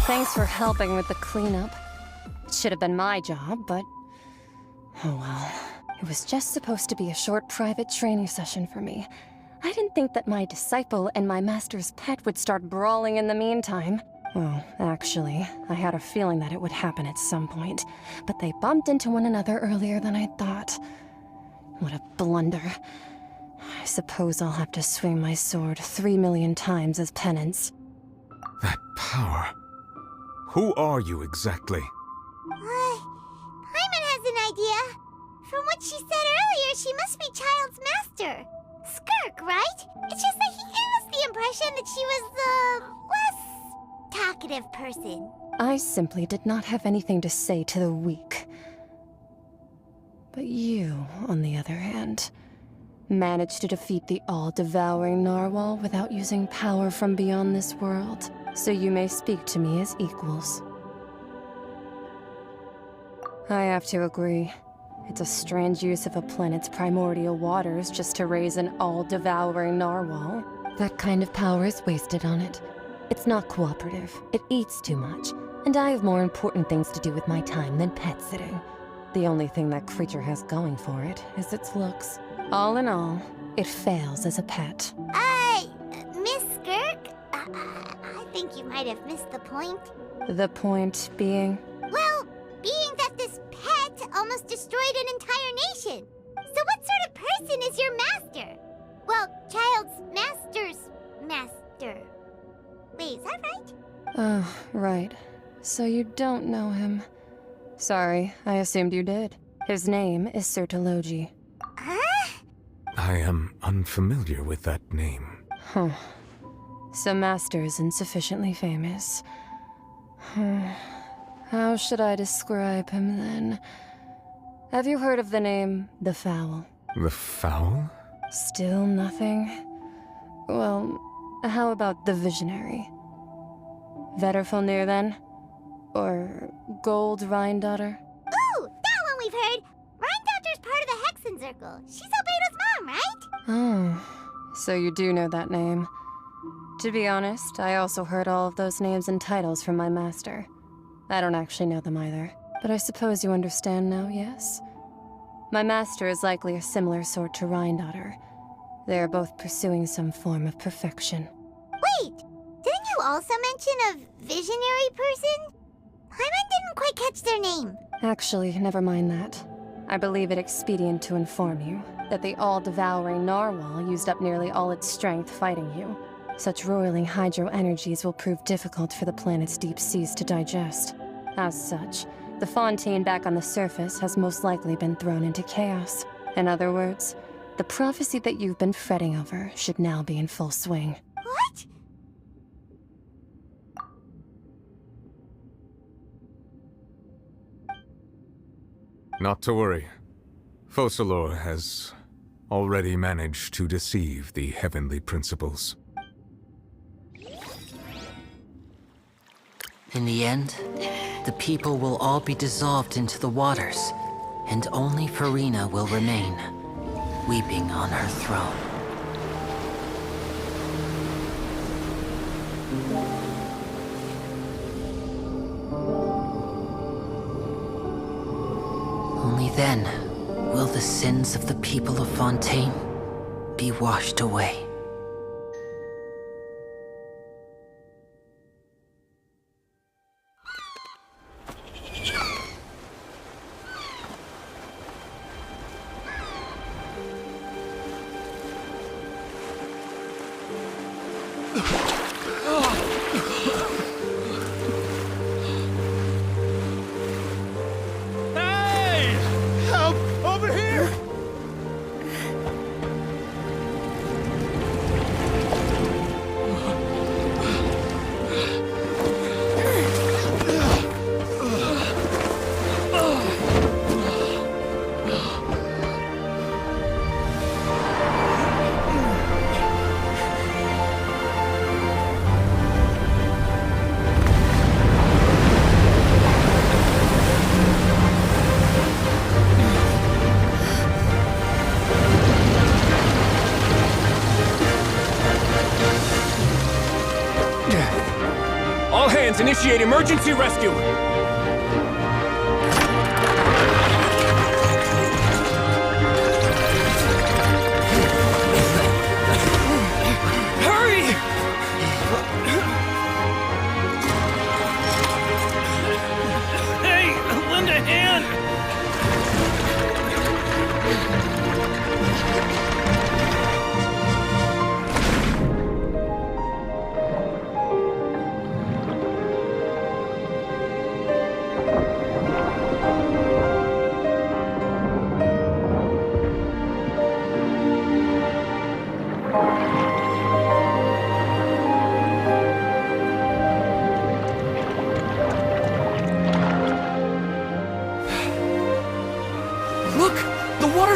Thanks for helping with the cleanup. It should have been my job, but... oh well. It was just supposed to be a short private training session for me. I didn't think that my disciple and my master's pet would start brawling in the meantime. Well, actually, I had a feeling that it would happen at some point, but they bumped into one another earlier than I thought. What a blunder. I suppose I'll have to swing my sword 3 million times as penance. That power... Who are you exactly? Paimon has an idea. From what she said earlier, she must be Child's master. Skirk, right? It's just that he gave us the impression that she was the less talkative person. I simply did not have anything to say to the weak. But you, on the other hand, Managed to defeat the all-devouring Narwhal without using power from beyond this world, so you may speak to me as equals. I have to agree. It's a strange use of a planet's primordial waters just to raise an all-devouring Narwhal. That kind of power is wasted on it. It's not cooperative, it eats too much, and I have more important things to do with my time than pet sitting. The only thing that creature has going for it is its looks. All in all, it fails as a pet. Miss Skirk? I think you might have missed the point. The point being? Well, being that this pet almost destroyed an entire nation. So what sort of person is your master? Well, child's master's master. Wait, is that right? Oh, right. So you don't know him. Sorry, I assumed you did. His name is Sir Talogi. I am unfamiliar with that name. Huh. So Master isn't sufficiently famous. How should I describe him then? Have you heard of the name The Fowl? The Fowl? Still nothing? Well, how about the Visionary? Vetterfulnir then? Or Gold Rhindaughter? Ooh, that one we've heard! Rhindaughter's part of the Hexen Circle. She's Albedo's mom, right? Oh, so you do know that name. To be honest, I also heard all of those names and titles from my master. I don't actually know them either, but I suppose you understand now, yes? My master is likely a similar sort to Rhindaughter. They are both pursuing some form of perfection. Wait! Didn't you also mention a visionary person? Hyman didn't quite catch their name. Actually, never mind that. I believe it expedient to inform you that the all-devouring Narwhal used up nearly all its strength fighting you. Such roiling hydro energies will prove difficult for the planet's deep seas to digest. As such, the Fontaine back on the surface has most likely been thrown into chaos. In other words, the prophecy that you've been fretting over should now be in full swing. What? Not to worry. Focalor has already managed to deceive the heavenly principles. In the end, the people will all be dissolved into the waters, and only Furina will remain, weeping on her throne. Only then will the sins of the people of Fontaine be washed away. Initiate emergency rescue! Hurry! Hey, lend a hand!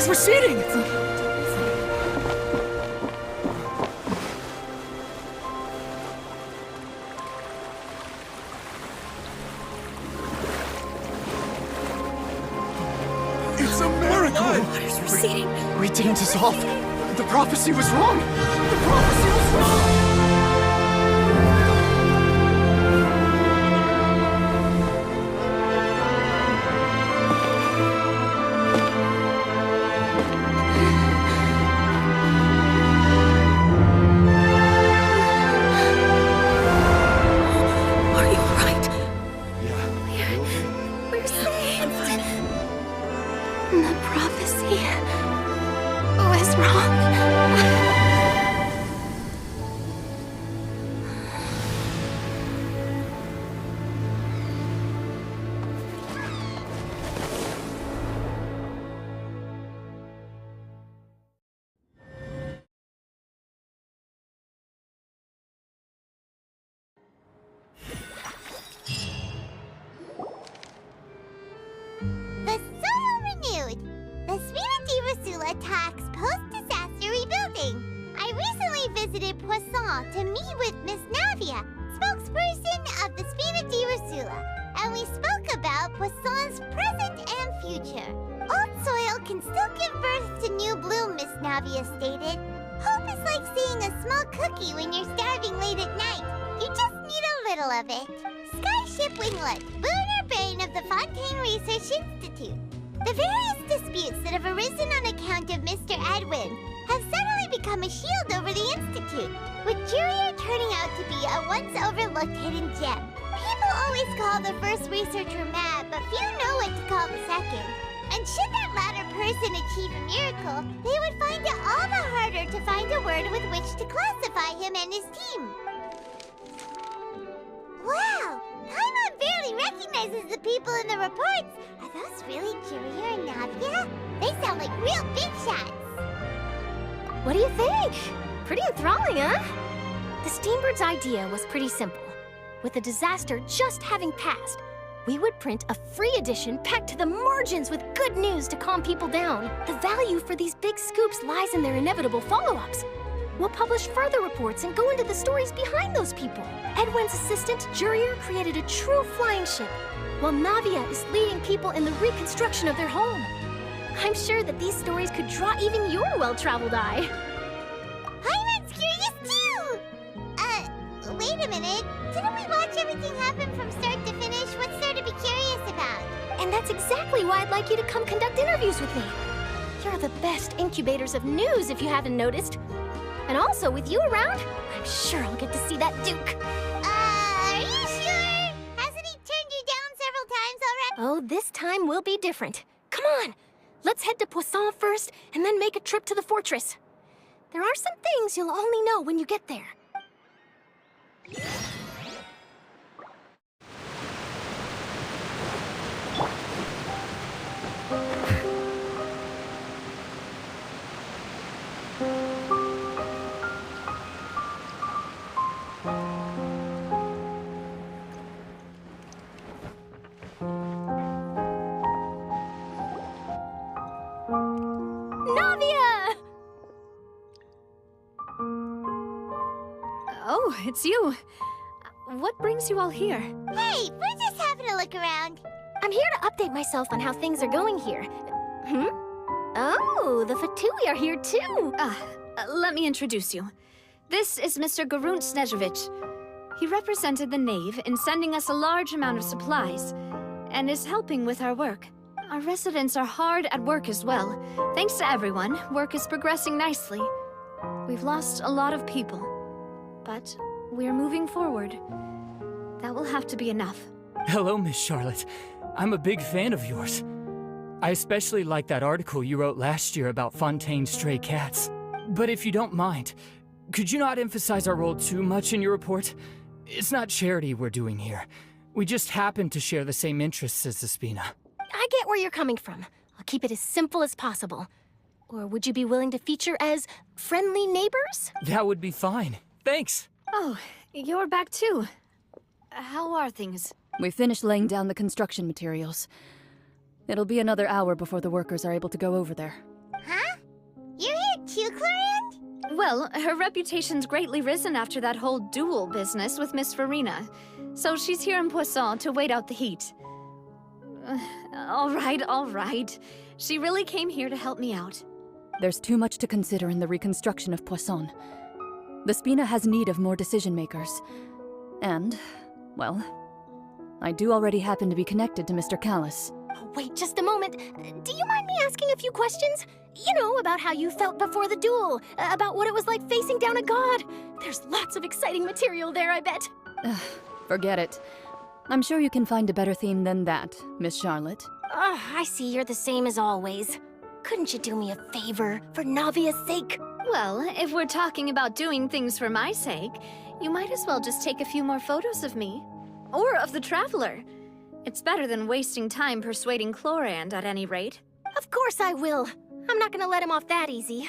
Receding! succeeding. We didn't dissolve. The prophecy was wrong. The prophecy was wrong. Attacks post-disaster rebuilding. I recently visited Poisson to meet with Miss Navia, spokesperson of the Spina di Rosula, and we spoke about Poisson's present and future. Old soil can still give birth to new bloom, Miss Navia stated. Hope is like seeing a small cookie when you're starving late at night. You just need a little of it. Skyship Winglet, lunar brain of the Fontaine Research Institute. The various disputes that have arisen on account of Mr. Edwin have suddenly become a shield over the Institute, with Chiori turning out to be a once-overlooked hidden gem. People always call the first researcher mad, but few know what to call the second. And should that latter person achieve a miracle, they would find it all the harder to find a word with which to classify him and his team. Wow! Paimon barely recognizes the people in the reports. Are those really Chiori and Navia? They sound like real big shots. What do you think? Pretty enthralling, huh? The Steambird's idea was pretty simple. With the disaster just having passed, we would print a free edition packed to the margins with good news to calm people down. The value for these big scoops lies in their inevitable follow-ups. We'll publish further reports and go into the stories behind those people. Edwin's assistant, Jurier, created a true flying ship, while Navia is leading people in the reconstruction of their home. I'm sure that these stories could draw even your well-traveled eye. Paimon's curious too! Wait a minute. Didn't we watch everything happen from start to finish? What's there to be curious about? And that's exactly why I'd like you to come conduct interviews with me. You're the best incubators of news, if you haven't noticed. And also, with you around, I'm sure I'll get to see that Duke. Are you sure? Hasn't he turned you down several times already? Oh, this time will be different. Come on, let's head to Poisson first, and then make a trip to the fortress. There are some things you'll only know when you get there. Oh, it's you. What brings you all here? Hey, we're just having a look around. I'm here to update myself on how things are going here. Oh, the Fatui are here too. Let me introduce you. This is Mr. Garunt Snežević. He represented the Knave in sending us a large amount of supplies, and is helping with our work. Our residents are hard at work as well. Thanks to everyone, work is progressing nicely. We've lost a lot of people, but we're moving forward. That will have to be enough. Hello, Miss Charlotte. I'm a big fan of yours. I especially like that article you wrote last year about Fontaine's stray cats. But if you don't mind, could you not emphasize our role too much in your report? It's not charity we're doing here. We just happen to share the same interests as the Spina. I get where you're coming from. I'll keep it as simple as possible. Or would you be willing to feature as friendly neighbors? That would be fine. Thanks. Oh, you're back too. How are things? We finished laying down the construction materials. It'll be another hour before the workers are able to go over there. Huh? You're here too, Clorinde? Well, her reputation's greatly risen after that whole duel business with Miss Furina. So she's here in Poisson to wait out the heat. All right. She really came here to help me out. There's too much to consider in the reconstruction of Poisson. The Spina has need of more decision-makers. And, well, I do already happen to be connected to Mr. Callis. Oh, wait just a moment. Do you mind me asking a few questions? You know, about how you felt before the duel, about what it was like facing down a god. There's lots of exciting material there, I bet. Forget it. I'm sure you can find a better theme than that, Miss Charlotte. I see you're the same as always. Couldn't you do me a favor, for Navia's sake? Well, if we're talking about doing things for my sake, you might as well just take a few more photos of me. Or of the Traveler. It's better than wasting time persuading Clorinde, at any rate. Of course I will. I'm not gonna let him off that easy.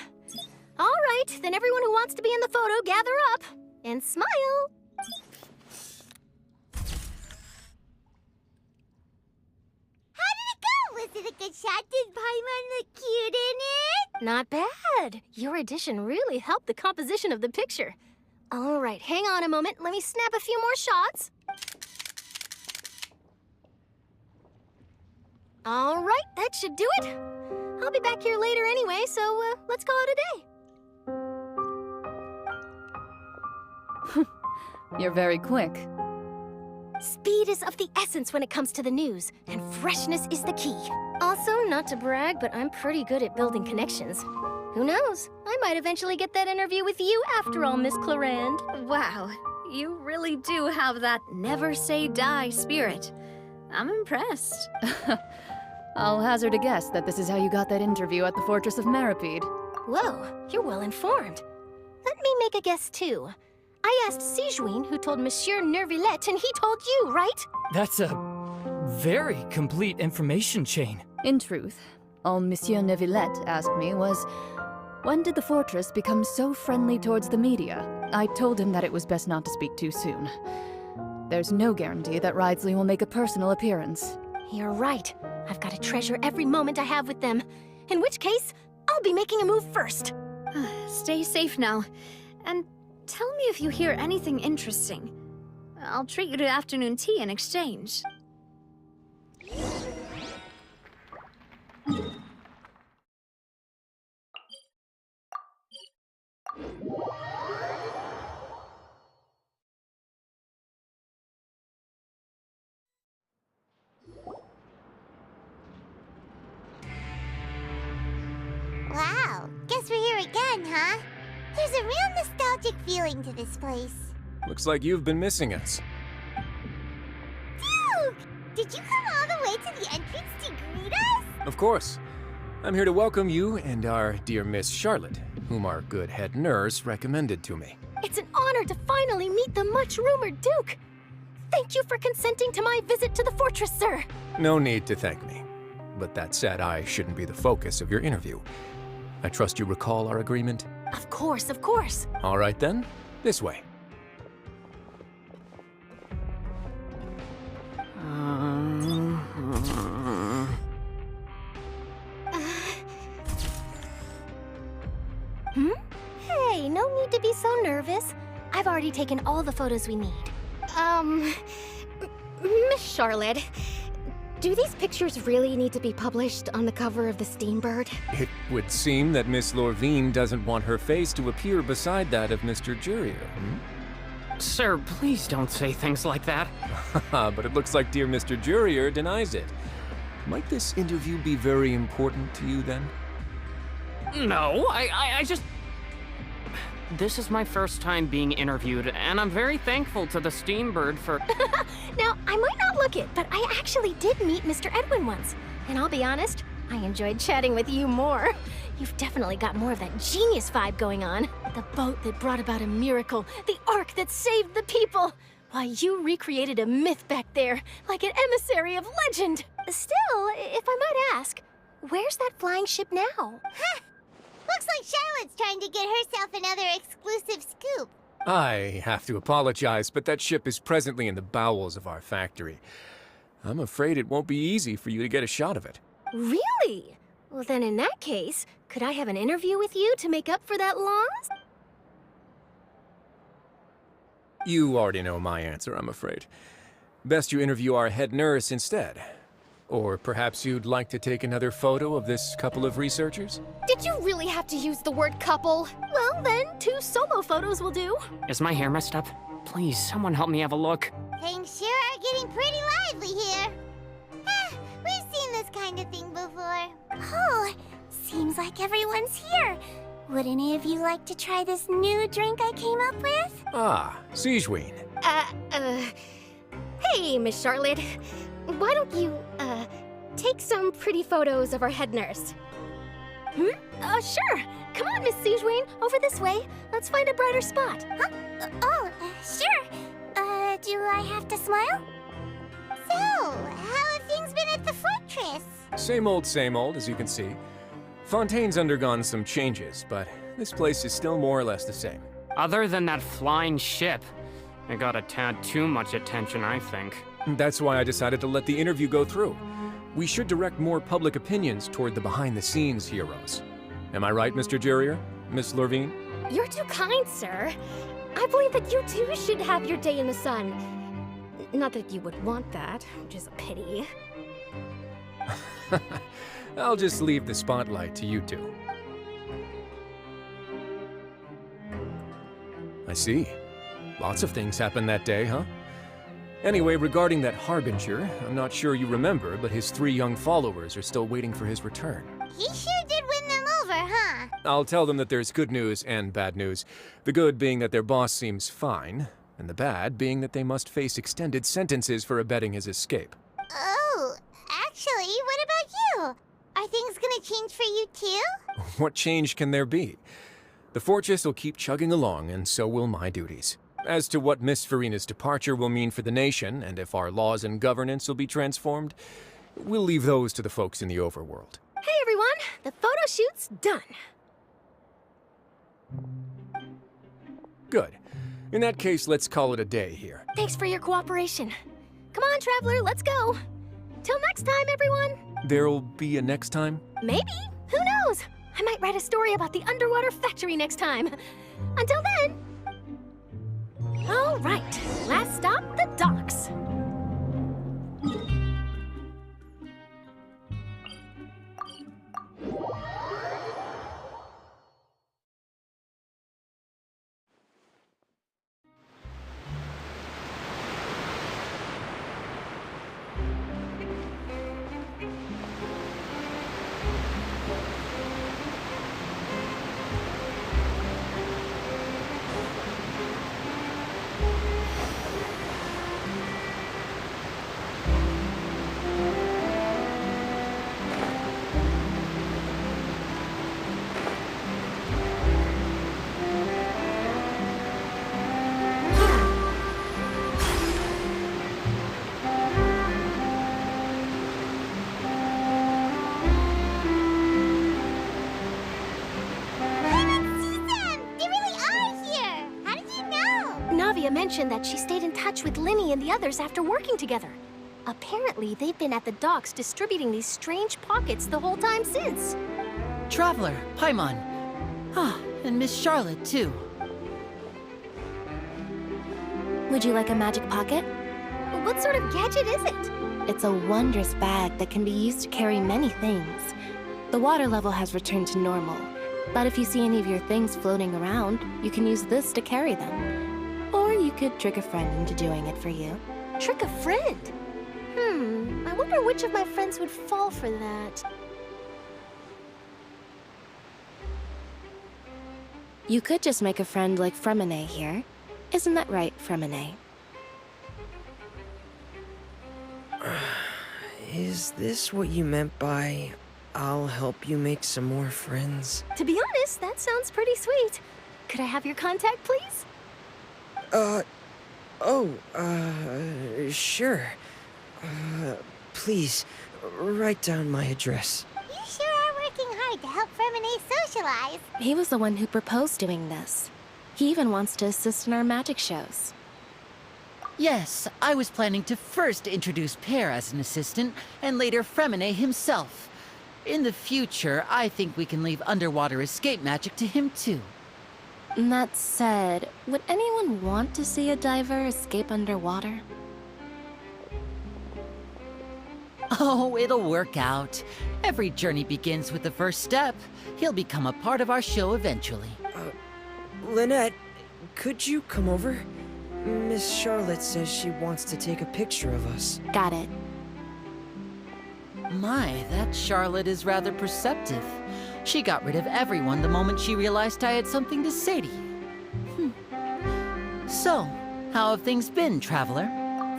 All right, then everyone who wants to be in the photo, gather up. And smile. Was it a good shot? Did Paimon look cute in it? Not bad. Your addition really helped the composition of the picture. All right, hang on a moment. Let me snap a few more shots. All right, that should do it. I'll be back here later anyway, so let's call it a day. You're very quick. Speed is of the essence when it comes to the news, and freshness is the key. Also, not to brag, but I'm pretty good at building connections. Who knows? I might eventually get that interview with you after all, Miss Clorinde. Wow, you really do have that never say die spirit. I'm impressed. I'll hazard a guess that this is how you got that interview at the Fortress of Meripede. Whoa, you're well informed. Let me make a guess too. I asked Sigewinne, who told Monsieur Neuvillette, and he told you, right? That's a very complete information chain. In truth, all Monsieur Neuvillette asked me was, when did the fortress become so friendly towards the media? I told him that it was best not to speak too soon. There's no guarantee that Wriothesley will make a personal appearance. You're right. I've got to treasure every moment I have with them. In which case, I'll be making a move first. Stay safe now. And tell me if you hear anything interesting. I'll treat you to afternoon tea in exchange. Wow, guess we're here again, huh? There's a real nostalgic feeling to this place. Looks like you've been missing us. Duke! Did you come all the way to the entrance to greet us? Of course. I'm here to welcome you and our dear Miss Charlotte, whom our good head nurse recommended to me. It's an honor to finally meet the much-rumored Duke. Thank you for consenting to my visit to the fortress, sir. No need to thank me. But that said, I shouldn't be the focus of your interview. I trust you recall our agreement? Of course, of course. All right then, this way. Hey, no need to be so nervous. I've already taken all the photos we need. Miss Charlotte, do these pictures really need to be published on the cover of the Steambird? It would seem that Miss Lorvine doesn't want her face to appear beside that of Mr. Jurier, Sir, please don't say things like that. But it looks like dear Mr. Jurier denies it. Might this interview be very important to you, then? No, I just... This is my first time being interviewed, and I'm very thankful to the Steambird for... Now, I might not look it, but I actually did meet Mr. Edwin once. And I'll be honest, I enjoyed chatting with you more. You've definitely got more of that genius vibe going on. The boat that brought about a miracle, the ark that saved the people. Why, you recreated a myth back there, like an emissary of legend. Still, if I might ask, where's that flying ship now? Huh. Looks like Charlotte's trying to get herself another exclusive scoop. I have to apologize, but that ship is presently in the bowels of our factory. I'm afraid it won't be easy for you to get a shot of it. Really? Well, then in that case, could I have an interview with you to make up for that loss? You already know my answer, I'm afraid. Best you interview our head nurse instead. Or perhaps you'd like to take another photo of this couple of researchers? Did you really have to use the word couple? Well, then, 2 solo photos will do. Is my hair messed up? Please, someone help me have a look. Things sure are getting pretty lively here. We've seen this kind of thing before. Oh, seems like everyone's here. Would any of you like to try this new drink I came up with? Ah, Sigewinne. Hey, Miss Charlotte. Why don't you, take some pretty photos of our head nurse? Sure. Come on, Miss Sigewinne. Over this way. Let's find a brighter spot. Huh? Sure. Do I have to smile? So, how have things been at the fortress? Same old, as you can see. Fontaine's undergone some changes, but this place is still more or less the same. Other than that flying ship, it got a tad too much attention, I think. That's why I decided to let the interview go through. We should direct more public opinions toward the behind-the-scenes heroes. Am I right, Mr. Jurier? Miss Lurvine? You're too kind, sir. I believe that you too should have your day in the sun. Not that you would want that, which is a pity. I'll just leave the spotlight to you two. I see. Lots of things happened that day, huh? Anyway, regarding that Harbinger, I'm not sure you remember, but his 3 young followers are still waiting for his return. He sure did win them over, huh? I'll tell them that there's good news and bad news. The good being that their boss seems fine, and the bad being that they must face extended sentences for abetting his escape. Oh, actually, what about you? Are things gonna change for you too? What change can there be? The fortress will keep chugging along, and so will my duties. As to what Miss Furina's departure will mean for the nation, and if our laws and governance will be transformed, we'll leave those to the folks in the overworld. Hey everyone, the photo shoot's done. Good. In that case, let's call it a day here. Thanks for your cooperation. Come on, Traveler, let's go. Till next time, everyone. There'll be a next time? Maybe. Who knows? I might write a story about the underwater factory next time. Until then. All right, last stop, the docks. Navia mentioned that she stayed in touch with Linny and the others after working together. Apparently, they've been at the docks distributing these strange pockets the whole time since. Traveler, Paimon. Ah, and Miss Charlotte, too. Would you like a magic pocket? What sort of gadget is it? It's a wondrous bag that can be used to carry many things. The water level has returned to normal, but if you see any of your things floating around, you can use this to carry them. Or you could trick a friend into doing it for you. Trick a friend? I wonder which of my friends would fall for that. You could just make a friend like Fremine here. Isn't that right, Fremine? Is this what you meant by, I'll help you make some more friends? To be honest, that sounds pretty sweet. Could I have your contact, please? Sure. Please, write down my address. You sure are working hard to help Fremine socialize. He was the one who proposed doing this. He even wants to assist in our magic shows. Yes, I was planning to first introduce Pear as an assistant, and later Fremine himself. In the future, I think we can leave underwater escape magic to him too. That said, would anyone want to see a diver escape underwater? Oh, it'll work out. Every journey begins with the first step. He'll become a part of our show eventually. Lynette, could you come over? Miss Charlotte says she wants to take a picture of us. Got it. My, that Charlotte is rather perceptive. She got rid of everyone the moment she realized I had something to say to you. So, how have things been, Traveler?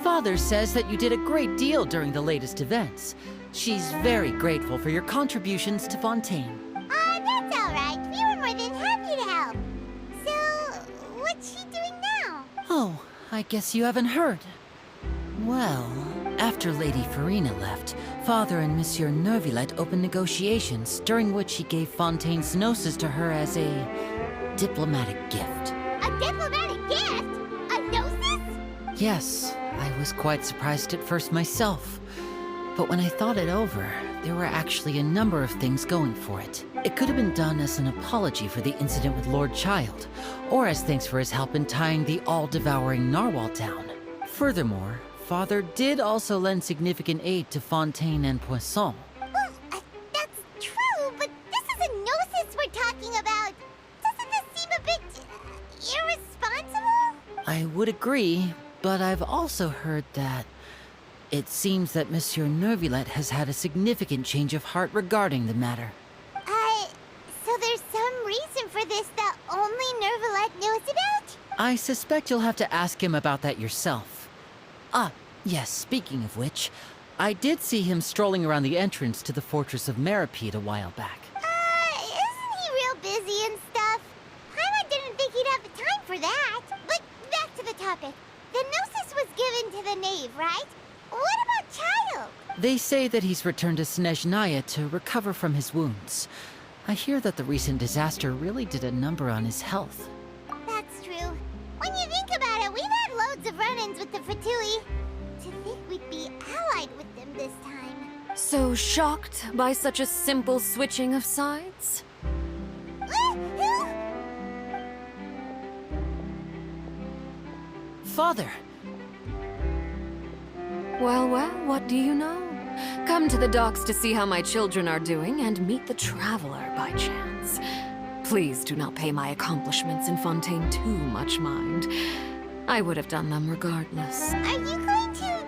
Father says that you did a great deal during the latest events. She's very grateful for your contributions to Fontaine. That's all right. We were more than happy to help. So, what's she doing now? Oh, I guess you haven't heard. Well, after Lady Furina left, Father and Monsieur Neuvillette opened negotiations, during which he gave Fontaine's gnosis to her as a diplomatic gift. A diplomatic gift? A gnosis? Yes, I was quite surprised at first myself. But when I thought it over, there were actually a number of things going for it. It could have been done as an apology for the incident with Lord Child, or as thanks for his help in tying the All-Devouring Narwhal down. Furthermore, Father did also lend significant aid to Fontaine and Poisson. Well, that's true, but this is a gnosis we're talking about. Doesn't this seem a bit irresponsible? I would agree, but I've also heard that it seems that Monsieur Neuvillette has had a significant change of heart regarding the matter. So there's some reason for this that only Neuvillette knows about? I suspect you'll have to ask him about that yourself. Yes, speaking of which, I did see him strolling around the entrance to the Fortress of Meripede a while back. Isn't he real busy and stuff? Paimon didn't think he'd have the time for that. But back to the topic. The gnosis was given to the knave, right? What about Child? They say that he's returned to Snezhnaya to recover from his wounds. I hear that the recent disaster really did a number on his health. That's true. When you think about it, we've had loads of run-ins with the Fatui. To think we'd be allied with them this time. So shocked by such a simple switching of sides? Father! Well, what do you know? Come to the docks to see how my children are doing and meet the Traveler by chance. Please do not pay my accomplishments in Fontaine too much mind. I would have done them regardless. Are you going to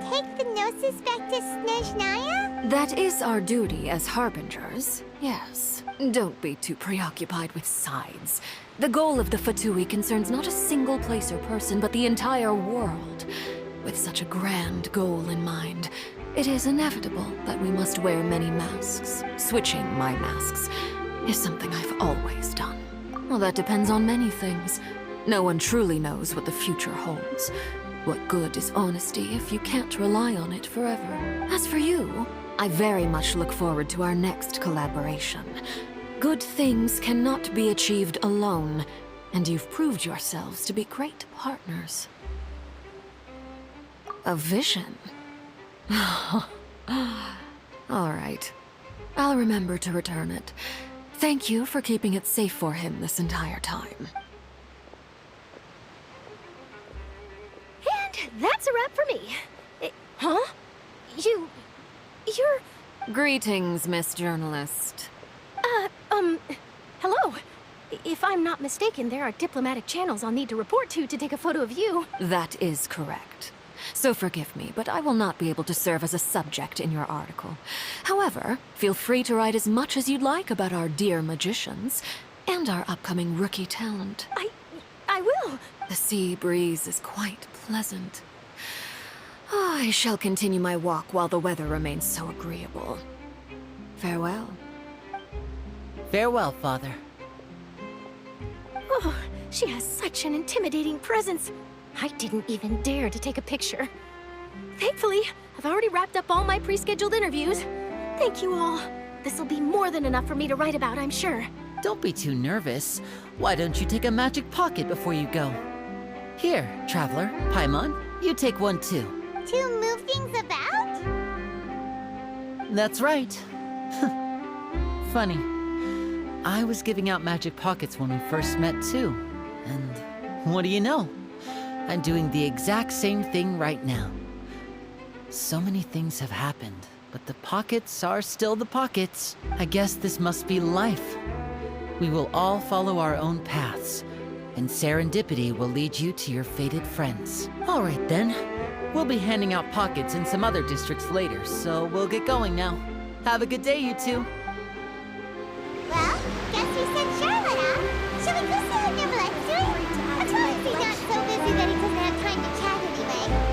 take the gnosis back to Snezhnaya? That is our duty as harbingers, yes. Don't be too preoccupied with sides. The goal of the Fatui concerns not a single place or person, but the entire world. With such a grand goal in mind, it is inevitable that we must wear many masks. Switching my masks is something I've always done. Well, that depends on many things. No one truly knows what the future holds. What good is honesty if you can't rely on it forever? As for you, I very much look forward to our next collaboration. Good things cannot be achieved alone, and you've proved yourselves to be great partners. A vision? All right. I'll remember to return it. Thank you for keeping it safe for him this entire time. And that's a wrap for me. Huh? You're... Greetings, Miss Journalist. Hello. If I'm not mistaken, there are diplomatic channels I'll need to report to take a photo of you. That is correct. So forgive me, but I will not be able to serve as a subject in your article. However, feel free to write as much as you'd like about our dear magicians and our upcoming rookie talent. I will. The sea breeze is quite pleasant. I shall continue my walk while the weather remains so agreeable. Farewell. Farewell, Father. Oh, she has such an intimidating presence. I didn't even dare to take a picture. Thankfully, I've already wrapped up all my pre-scheduled interviews. Thank you all. This'll be more than enough for me to write about, I'm sure. Don't be too nervous. Why don't you take a magic pocket before you go? Here, Traveler, Paimon, you take one too. To move things about? That's right. Funny. I was giving out magic pockets when we first met too. And what do you know? I'm doing the exact same thing right now. So many things have happened, but the pockets are still the pockets. I guess this must be life. We will all follow our own paths, and serendipity will lead you to your fated friends. All right then. We'll be handing out pockets in some other districts later, so we'll get going now. Have a good day, you two. Well, guess we sent Charlotte out. Shall we go see how Neuvillette's doing? I'm trying to he's not so busy that he doesn't have time to chat anyway.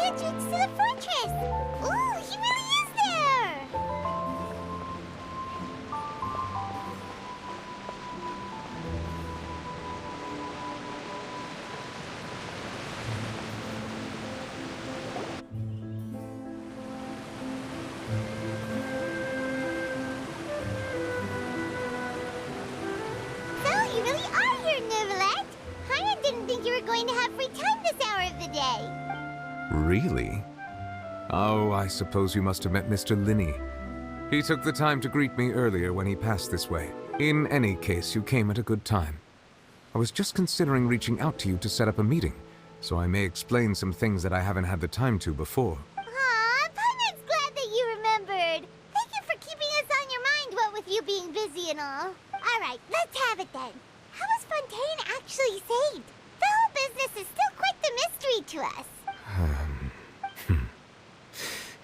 Entrance to the fortress! Ooh, he really is there! So, you really are here, Neuvillette! I didn't think you were going to have free time this hour of the day. Really? Oh, I suppose you must have met Mr. Linney. He took the time to greet me earlier when he passed this way. In any case, you came at a good time. I was just considering reaching out to you to set up a meeting, so I may explain some things that I haven't had the time to before. Aw, Paimon's glad that you remembered. Thank you for keeping us on your mind, what with you being busy and all. Alright, let's have it then. How was Fontaine actually saved? The whole business is still quite the mystery to us.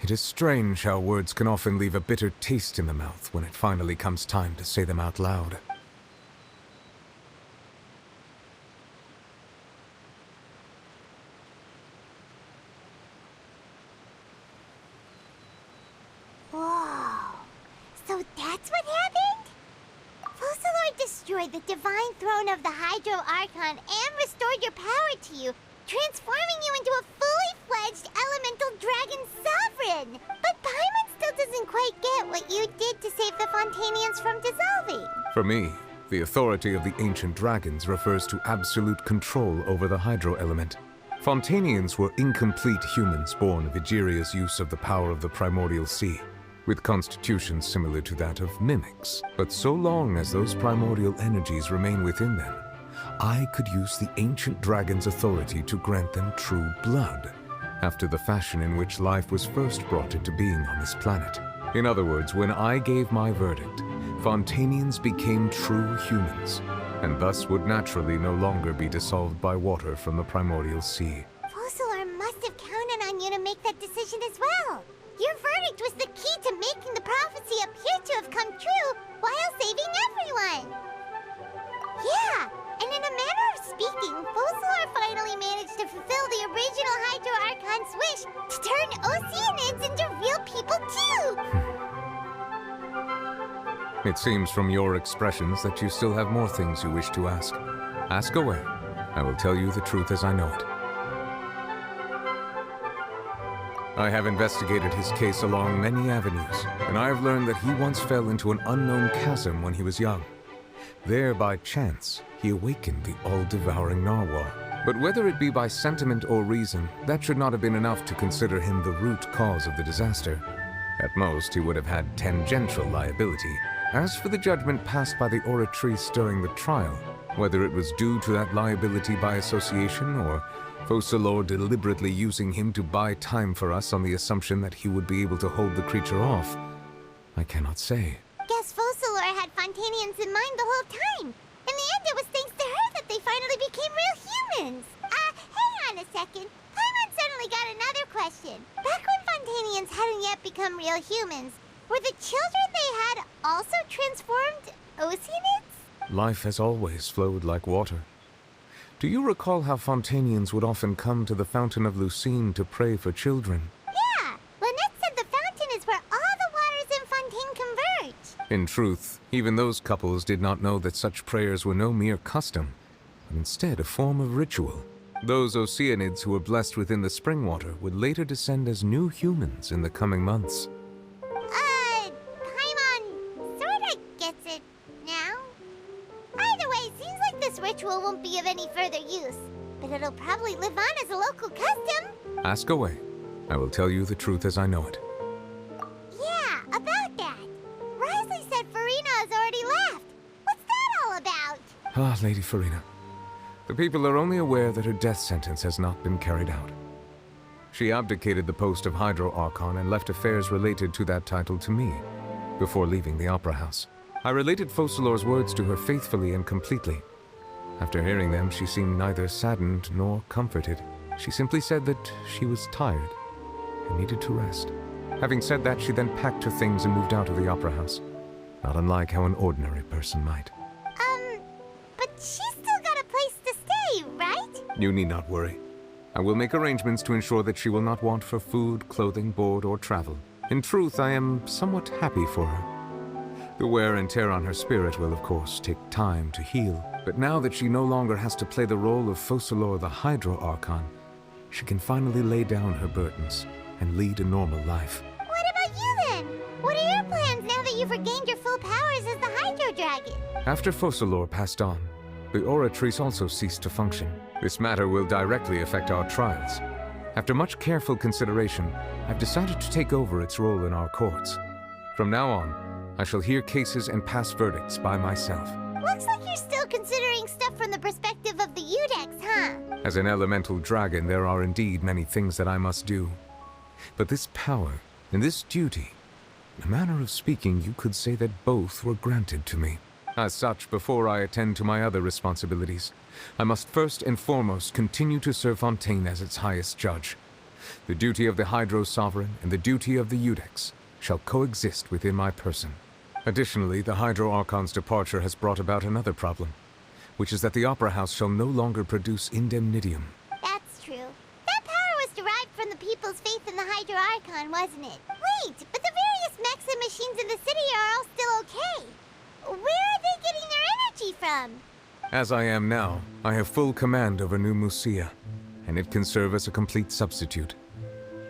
It is strange how words can often leave a bitter taste in the mouth when it finally comes time to say them out loud. Whoa. So that's what happened? Focalor destroyed the divine throne of the Hydro Archon and restored your power to you, transforming you into a fully-fledged elemental dragon sovereign! But Paimon still doesn't quite get what you did to save the Fontainians from dissolving. For me, the authority of the ancient dragons refers to absolute control over the hydro element. Fontainians were incomplete humans born of Egeria's use of the power of the primordial sea, with constitutions similar to that of mimics. But so long as those primordial energies remain within them, I could use the ancient dragon's authority to grant them true blood, after the fashion in which life was first brought into being on this planet. In other words, when I gave my verdict, Fontainians became true humans, and thus would naturally no longer be dissolved by water from the primordial sea. Focalor must have counted on you to make that decision as well. Your verdict was the key to making the prophecy appear to have come true while saving everyone. Yeah, and in a manner of speaking, Focalor finally managed to fulfill the original Hydro Archon's wish to turn Oceanids into real people too! It seems from your expressions that you still have more things you wish to ask. Ask away. I will tell you the truth as I know it. I have investigated his case along many avenues, and I have learned that he once fell into an unknown chasm when he was young. There, by chance, he awakened the all-devouring Narwhal. But whether it be by sentiment or reason, that should not have been enough to consider him the root cause of the disaster. At most, he would have had tangential liability. As for the judgment passed by the Oratrice during the trial, whether it was due to that liability by association or Focalors deliberately using him to buy time for us on the assumption that he would be able to hold the creature off, I cannot say. Guess Focalors had Fontainians in mind the whole time. In the end, it was thanks to her that they finally became real humans. Hang on a second. Paimon suddenly got another question. Back when Fontainians hadn't yet become real humans, were the children they had also transformed Oceanids? Life has always flowed like water. Do you recall how Fontainians would often come to the Fountain of Lucine to pray for children? Yeah! Lynette said the fountain is where all the waters in Fontaine converge. In truth, even those couples did not know that such prayers were no mere custom, but instead a form of ritual. Those Oceanids who were blessed within the spring water would later descend as new humans in the coming months. Paimon sorta gets it now. Either way, it seems like this ritual won't be of any further use, but it'll probably live on as a local custom. Ask away. I will tell you the truth as I know it. Yeah, about that. Wriothesley said Furina has already left. What's that all about? Ah, Lady Furina. The people are only aware that her death sentence has not been carried out. She abdicated the post of Hydro-Archon and left affairs related to that title to me, before leaving the Opera House. I related Focalors' words to her faithfully and completely. After hearing them, she seemed neither saddened nor comforted. She simply said that she was tired and needed to rest. Having said that, she then packed her things and moved out of the Opera House, not unlike how an ordinary person might. But she's still got a place to stay, right? You need not worry. I will make arrangements to ensure that she will not want for food, clothing, board, or travel. In truth, I am somewhat happy for her. The wear and tear on her spirit will, of course, take time to heal. But now that she no longer has to play the role of Focalors the Hydro-Archon, she can finally lay down her burdens and lead a normal life. What about you then? What are your plans now that you've regained your full powers as the Hydro Dragon? After Focalors passed on, the Oratrice also ceased to function. This matter will directly affect our trials. After much careful consideration, I've decided to take over its role in our courts. From now on, I shall hear cases and pass verdicts by myself. Looks like you're still considering stuff from the perspective of the Udex, huh? As an elemental dragon, there are indeed many things that I must do. But this power and this duty, in a manner of speaking, you could say that both were granted to me. As such, before I attend to my other responsibilities, I must first and foremost continue to serve Fontaine as its highest judge. The duty of the Hydro Sovereign and the duty of the Udex shall coexist within my person. Additionally, the Hydro-Archon's departure has brought about another problem, which is that the Opera House shall no longer produce indemnitium. That's true. That power was derived from the people's faith in the Hydro-Archon, wasn't it? Wait, but the various mechs and machines in the city are all still okay. Where are they getting their energy from? As I am now, I have full command over New Musia, and it can serve as a complete substitute.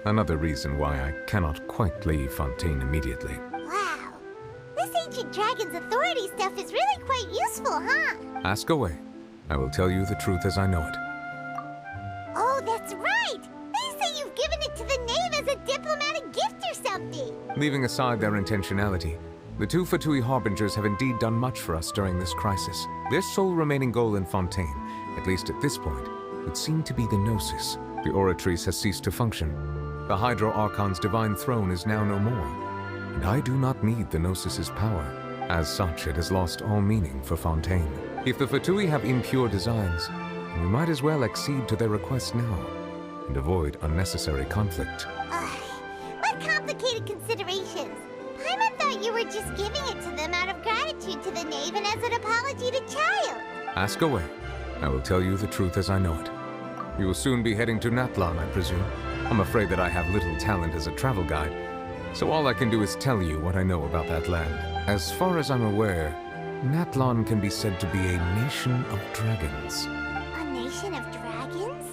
Another reason why I cannot quite leave Fontaine immediately. Wow. This ancient dragon's authority stuff is really quite useful, huh? Ask away. I will tell you the truth as I know it. Oh, that's right! They say you've given it to the knave as a diplomatic gift or something! Leaving aside their intentionality, the two Fatui Harbingers have indeed done much for us during this crisis. Their sole remaining goal in Fontaine, at least at this point, would seem to be the Gnosis. The Oratrice has ceased to function. The Hydro-Archon's divine throne is now no more, and I do not need the Gnosis's power. As such, it has lost all meaning for Fontaine. If the Fatui have impure designs, we might as well accede to their request now, and avoid unnecessary conflict. What complicated considerations! Paimon thought you were just giving it to them out of gratitude to the knave and as an apology to Child. Ask away. I will tell you the truth as I know it. You will soon be heading to Natlan, I presume. I'm afraid that I have little talent as a travel guide, so all I can do is tell you what I know about that land. As far as I'm aware, Natlan can be said to be a nation of dragons. A nation of dragons?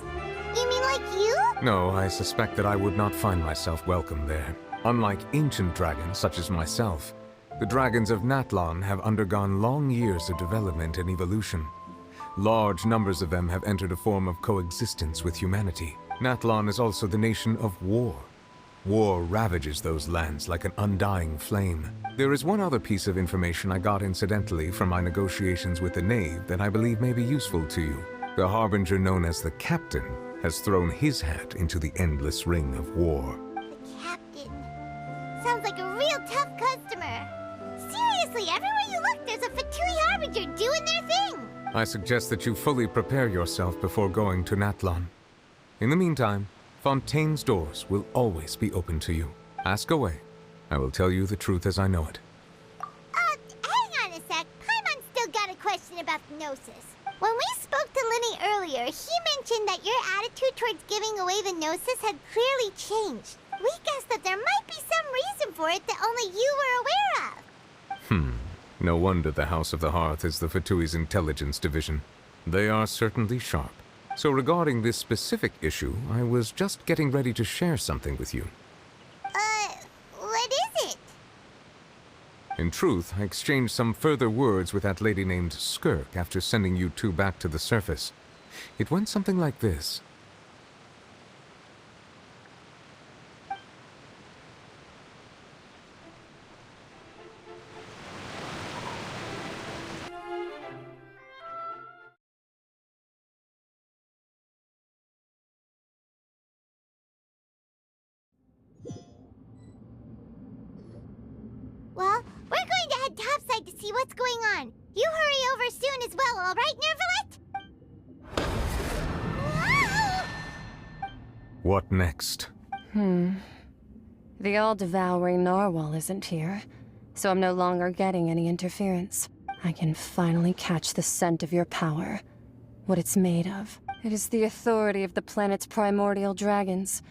You mean like you? No, I suspect that I would not find myself welcome there. Unlike ancient dragons such as myself, the dragons of Natlan have undergone long years of development and evolution. Large numbers of them have entered a form of coexistence with humanity. Natlan is also the nation of war. War ravages those lands like an undying flame. There is one other piece of information I got incidentally from my negotiations with the Knave that I believe may be useful to you. The harbinger known as the Captain has thrown his hat into the endless ring of war. The Captain. Sounds like a real tough customer. Seriously, everywhere you look, there's a Fatui harbinger doing their thing. I suggest that you fully prepare yourself before going to Natlan. In the meantime, Fontaine's doors will always be open to you. Ask away. I will tell you the truth as I know it. Hang on a sec. Paimon's still got a question about the Gnosis. When we spoke to Linny earlier, he mentioned that your attitude towards giving away the Gnosis had clearly changed. We guessed that there might be some reason for it that only you were aware of. No wonder the House of the Hearth is the Fatui's intelligence division. They are certainly sharp. So regarding this specific issue, I was just getting ready to share something with you. What is it? In truth, I exchanged some further words with that lady named Skirk after sending you two back to the surface. It went something like this. Well, we're going to head topside to see what's going on. You hurry over soon as well, all right, Neuvillette? What next? The all-devouring Narwhal isn't here, so I'm no longer getting any interference. I can finally catch the scent of your power, what it's made of. It is the authority of the planet's primordial dragons,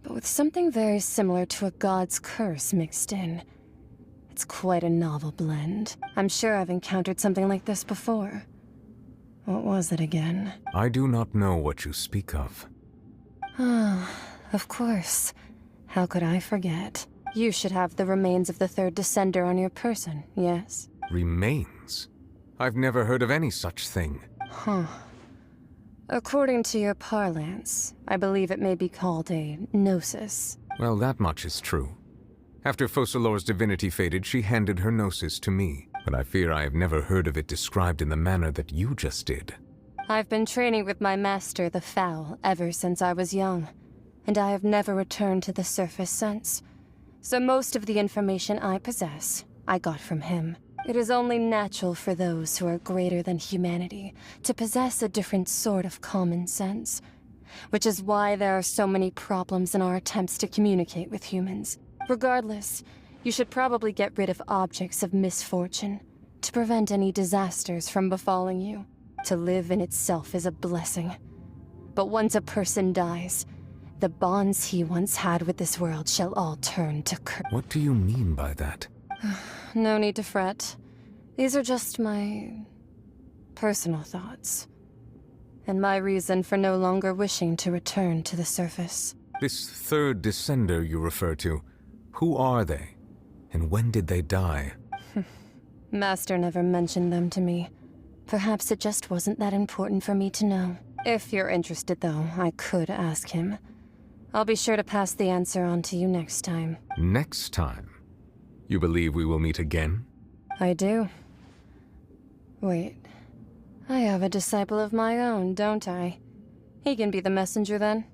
but with something very similar to a god's curse mixed in. It's quite a novel blend. I'm sure I've encountered something like this before. What was it again? I do not know what you speak of. Ah, of course. How could I forget? You should have the remains of the third descender on your person, yes? Remains? I've never heard of any such thing. Huh. According to your parlance, I believe it may be called a gnosis. Well, that much is true. After Focalor's divinity faded, she handed her gnosis to me, but I fear I have never heard of it described in the manner that you just did. I've been training with my master, the Foul, ever since I was young, and I have never returned to the surface since. So most of the information I possess, I got from him. It is only natural for those who are greater than humanity to possess a different sort of common sense, which is why there are so many problems in our attempts to communicate with humans. Regardless, you should probably get rid of objects of misfortune to prevent any disasters from befalling you. To live in itself is a blessing. But once a person dies, the bonds he once had with this world shall all turn to curse. What do you mean by that? No need to fret. These are just my personal thoughts, and my reason for no longer wishing to return to the surface. This third descender you refer to, who are they? And when did they die? Master never mentioned them to me. Perhaps it just wasn't that important for me to know. If you're interested, though, I could ask him. I'll be sure to pass the answer on to you next time. Next time? You believe we will meet again? I do. Wait. I have a disciple of my own, don't I? He can be the messenger, then.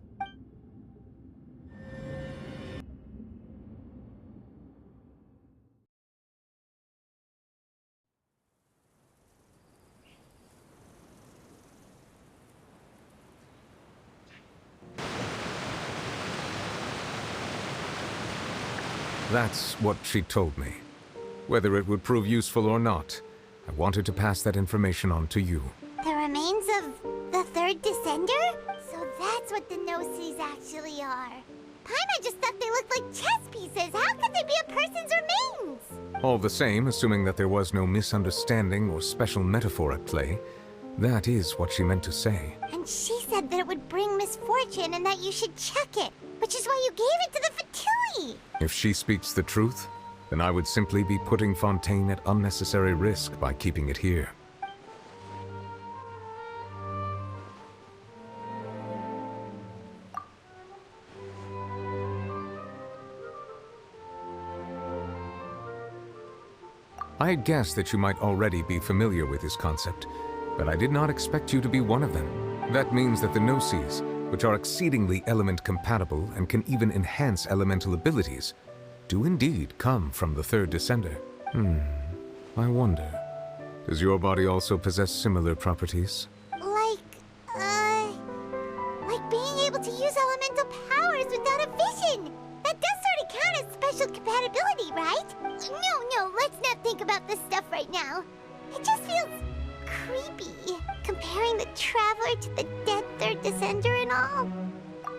That's what she told me. Whether it would prove useful or not, I wanted to pass that information on to you. The remains of the third descender? So that's what the Gnosis actually are. Paimon just thought they looked like chess pieces. How could they be a person's remains? All the same, assuming that there was no misunderstanding or special metaphor at play, that is what she meant to say. And she said said that it would bring misfortune and that you should check it, which is why you gave it to the Fatui! If she speaks the truth, then I would simply be putting Fontaine at unnecessary risk by keeping it here. I had guessed that you might already be familiar with this concept, but I did not expect you to be one of them. That means that the Gnosis, which are exceedingly element-compatible and can even enhance elemental abilities, do indeed come from the third descender. I wonder, does your body also possess similar properties? Like being able to use elemental powers without a vision! That does sort of count as special compatibility, right? No, let's not think about this stuff right now. It just feels creepy, comparing the Traveler to the dead third descender and all.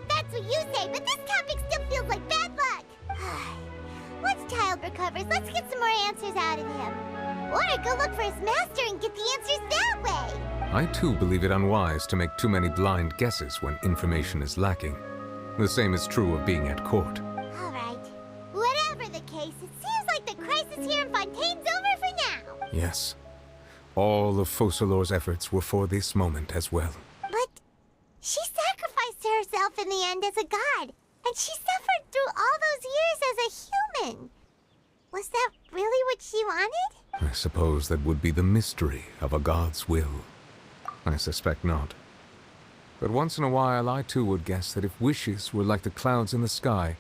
That's what you say, but this topic still feels like bad luck. Once Child recovers, let's get some more answers out of him. Or go look for his master and get the answers that way. I too believe it unwise to make too many blind guesses when information is lacking. The same is true of being at court. Alright. Whatever the case, it seems like the crisis here in Fontaine's over for now. Yes. All of Focalor's efforts were for this moment as well. But she sacrificed herself in the end as a god, and she suffered through all those years as a human. Was that really what she wanted? I suppose that would be the mystery of a god's will. I suspect not. But once in a while I too would guess that if wishes were like the clouds in the sky,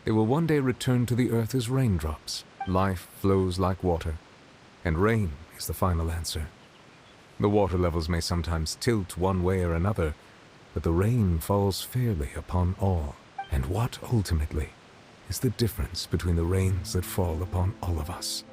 they will one day return to the earth as raindrops. Life flows like water, and rain is the final answer. The water levels may sometimes tilt one way or another, but the rain falls fairly upon all. And what, ultimately, is the difference between the rains that fall upon all of us?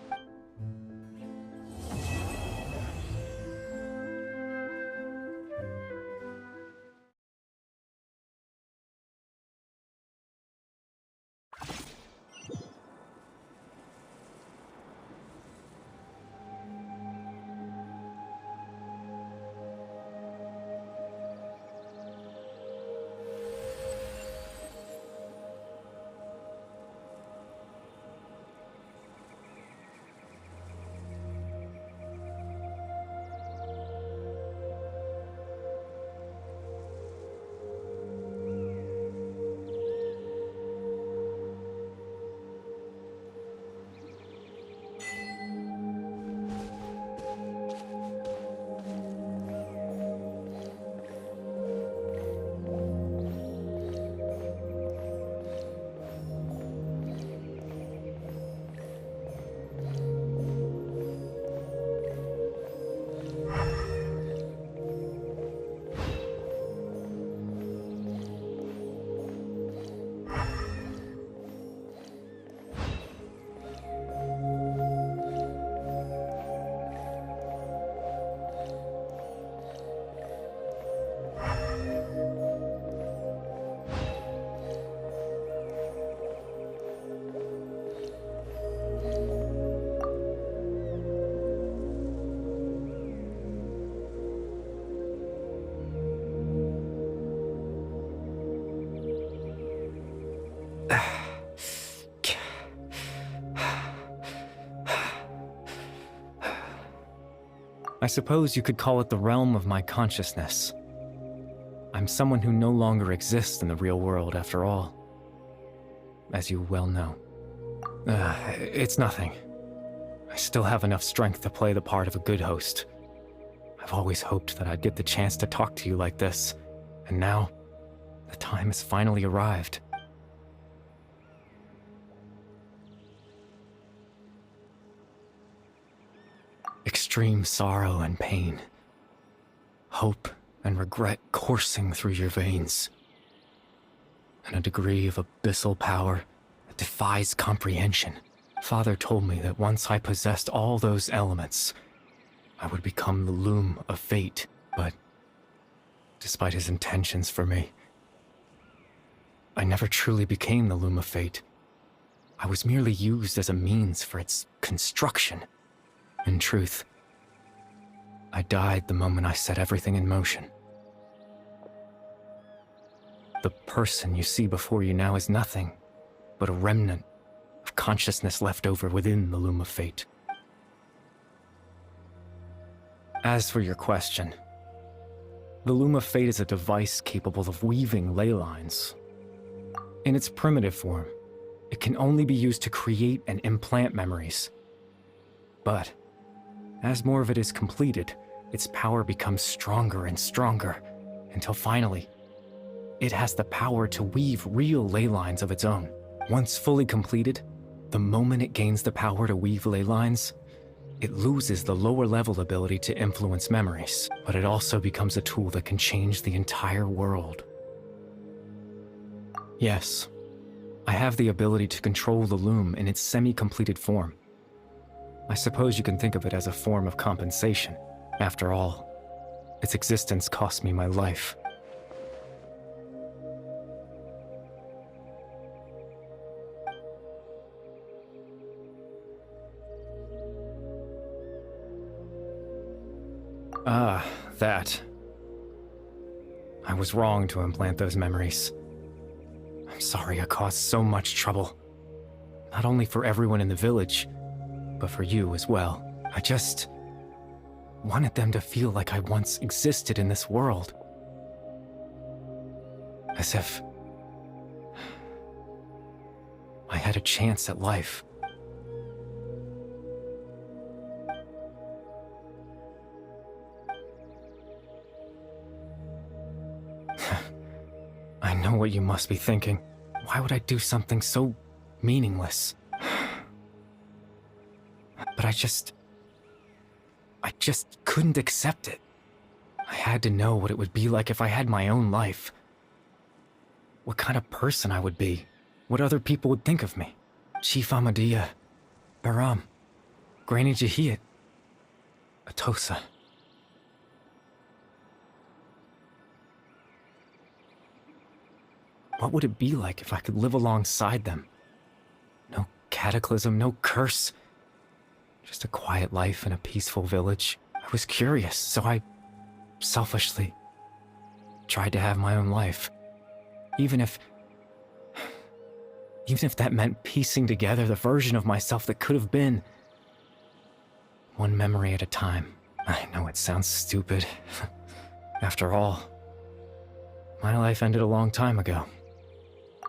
I suppose you could call it the realm of my consciousness. I'm someone who no longer exists in the real world, after all. As you well know. It's nothing. I still have enough strength to play the part of a good host. I've always hoped that I'd get the chance to talk to you like this, and now, the time has finally arrived. Extreme sorrow and pain. Hope and regret coursing through your veins. And a degree of abyssal power that defies comprehension. Father told me that once I possessed all those elements, I would become the loom of fate, but despite his intentions for me, I never truly became the loom of fate. I was merely used as a means for its construction. In truth, I died the moment I set everything in motion. The person you see before you now is nothing but a remnant of consciousness left over within the loom of fate. As for your question, the loom of fate is a device capable of weaving ley lines. In its primitive form, it can only be used to create and implant memories. But as more of it is completed, its power becomes stronger and stronger, until finally, it has the power to weave real ley lines of its own. Once fully completed, the moment it gains the power to weave ley lines, it loses the lower level ability to influence memories, but it also becomes a tool that can change the entire world. Yes, I have the ability to control the loom in its semi-completed form. I suppose you can think of it as a form of compensation. After all, its existence cost me my life. Ah, that. I was wrong to implant those memories. I'm sorry I caused so much trouble. Not only for everyone in the village, but for you as well. I just wanted them to feel like I once existed in this world. As if I had a chance at life. I know what you must be thinking. Why would I do something so meaningless? But I just couldn't accept it. I had to know what it would be like if I had my own life. What kind of person I would be. What other people would think of me. Chief Amadia, Baram, Granny Jahiyat, Atosa. What would it be like if I could live alongside them? No cataclysm, no curse. Just a quiet life in a peaceful village. I was curious, so I selfishly tried to have my own life. Even if that meant piecing together the version of myself that could have been. One memory at a time. I know it sounds stupid. After all, my life ended a long time ago.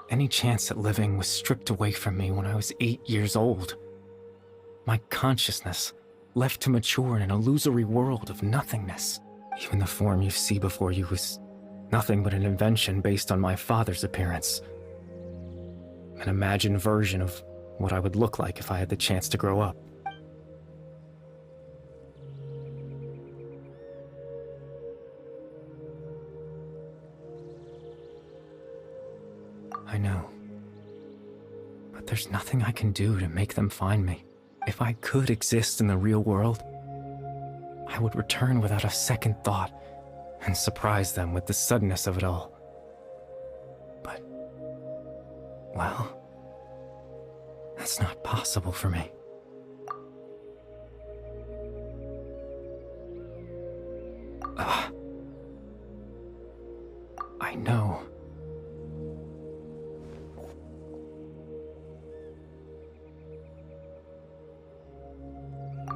Any chance at living was stripped away from me when I was 8 years old. My consciousness left to mature in an illusory world of nothingness. Even the form you see before you was nothing but an invention based on my father's appearance. An imagined version of what I would look like if I had the chance to grow up. I know. But there's nothing I can do to make them find me. If I could exist in the real world, I would return without a second thought and surprise them with the suddenness of it all. But, well, that's not possible for me. I know.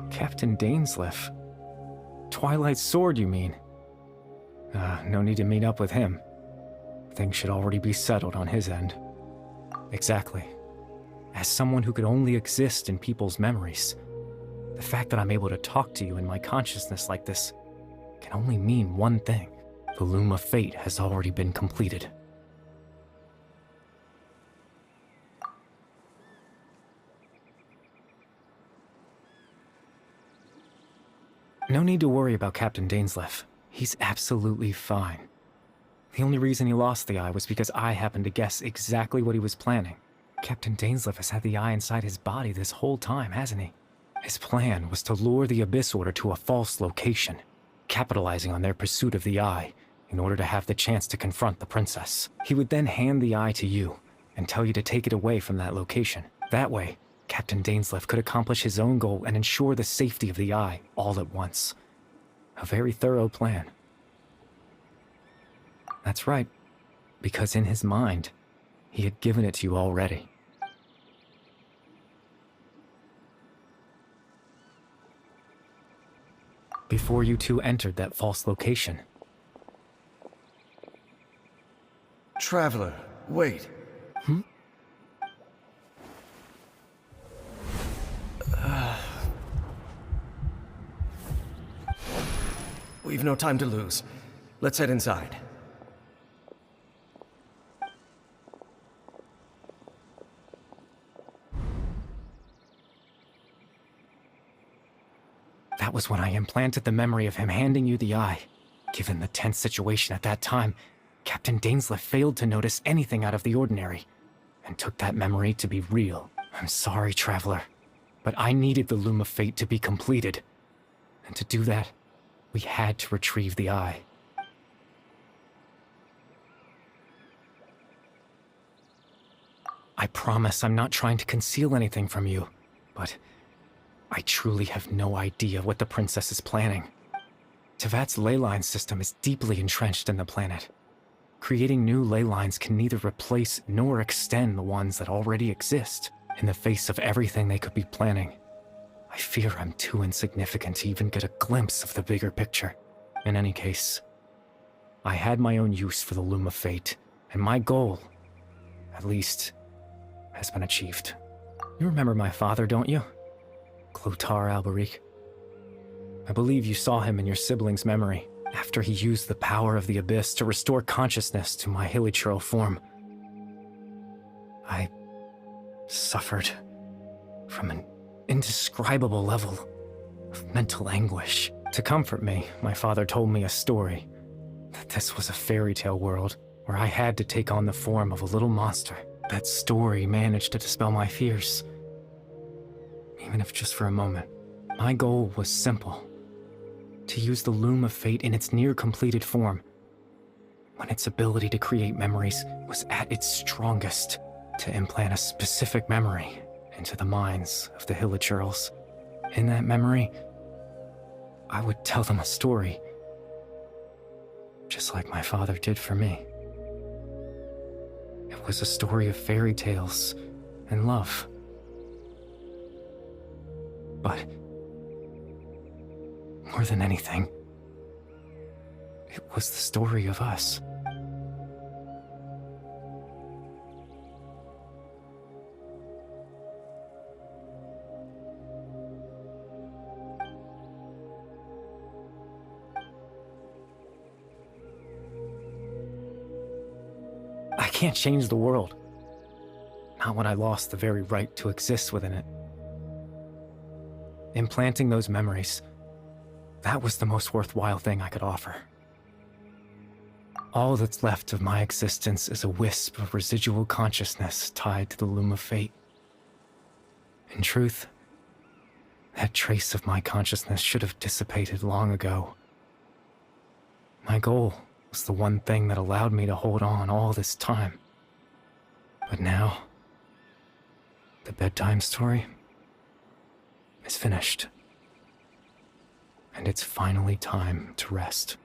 Captain Dainsleif. Twilight's sword, you mean? No need to meet up with him. Things should already be settled on his end. Exactly. As someone who could only exist in people's memories, the fact that I'm able to talk to you in my consciousness like this can only mean one thing. The loom of fate has already been completed. No need to worry about Captain Dainsleif. He's absolutely fine. The only reason he lost the eye was because I happened to guess exactly what he was planning. Captain Dainsleif has had the eye inside his body this whole time, hasn't he? His plan was to lure the Abyss Order to a false location, capitalizing on their pursuit of the eye in order to have the chance to confront the princess. He would then hand the eye to you and tell you to take it away from that location. That way, Captain Dainsleif could accomplish his own goal and ensure the safety of the eye all at once. A very thorough plan. That's right. Because in his mind, he had given it to you already. Before you two entered that false location. Traveler, wait. We've no time to lose. Let's head inside. That was when I implanted the memory of him handing you the eye. Given the tense situation at that time, Captain Dainsleif failed to notice anything out of the ordinary, and took that memory to be real. I'm sorry, Traveler, but I needed the Loom of Fate to be completed. And to do that, we had to retrieve the eye. I promise I'm not trying to conceal anything from you, but I truly have no idea what the princess is planning. Tevat's ley line system is deeply entrenched in the planet. Creating new ley lines can neither replace nor extend the ones that already exist. In the face of everything they could be planning, I fear I'm too insignificant to even get a glimpse of the bigger picture. In any case, I had my own use for the Loom of Fate, and my goal, at least, has been achieved. You remember my father, don't you? Clotar Alberic. I believe you saw him in your sibling's memory, after he used the power of the Abyss to restore consciousness to my hilichurl form. I suffered from an indescribable level of mental anguish. To comfort me, my father told me a story, that this was a fairy tale world where I had to take on the form of a little monster. That story managed to dispel my fears, even if just for a moment. My goal was simple: to use the Loom of Fate in its near-completed form, when its ability to create memories was at its strongest, to implant a specific memory into the minds of the hilichurls. In that memory, I would tell them a story, just like my father did for me. It was a story of fairy tales and love. But more than anything, it was the story of us. I can't change the world. Not when I lost the very right to exist within it. Implanting those memories, that was the most worthwhile thing I could offer. All that's left of my existence is a wisp of residual consciousness tied to the Loom of Fate. In truth, that trace of my consciousness should have dissipated long ago. My goal was the one thing that allowed me to hold on all this time. But now, the bedtime story is finished. And it's finally time to rest.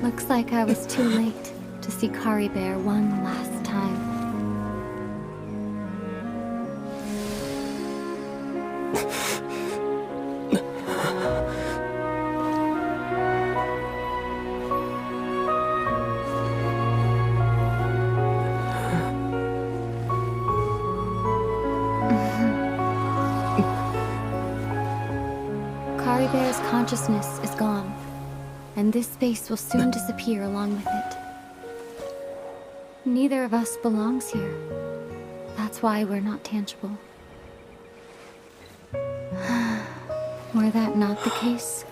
Looks like I was too late to see Kari Bear one last time. Kari Bear's consciousness is gone. and this space will soon disappear along with it. Neither of us belongs here. That's why we're not tangible. Were that not the case,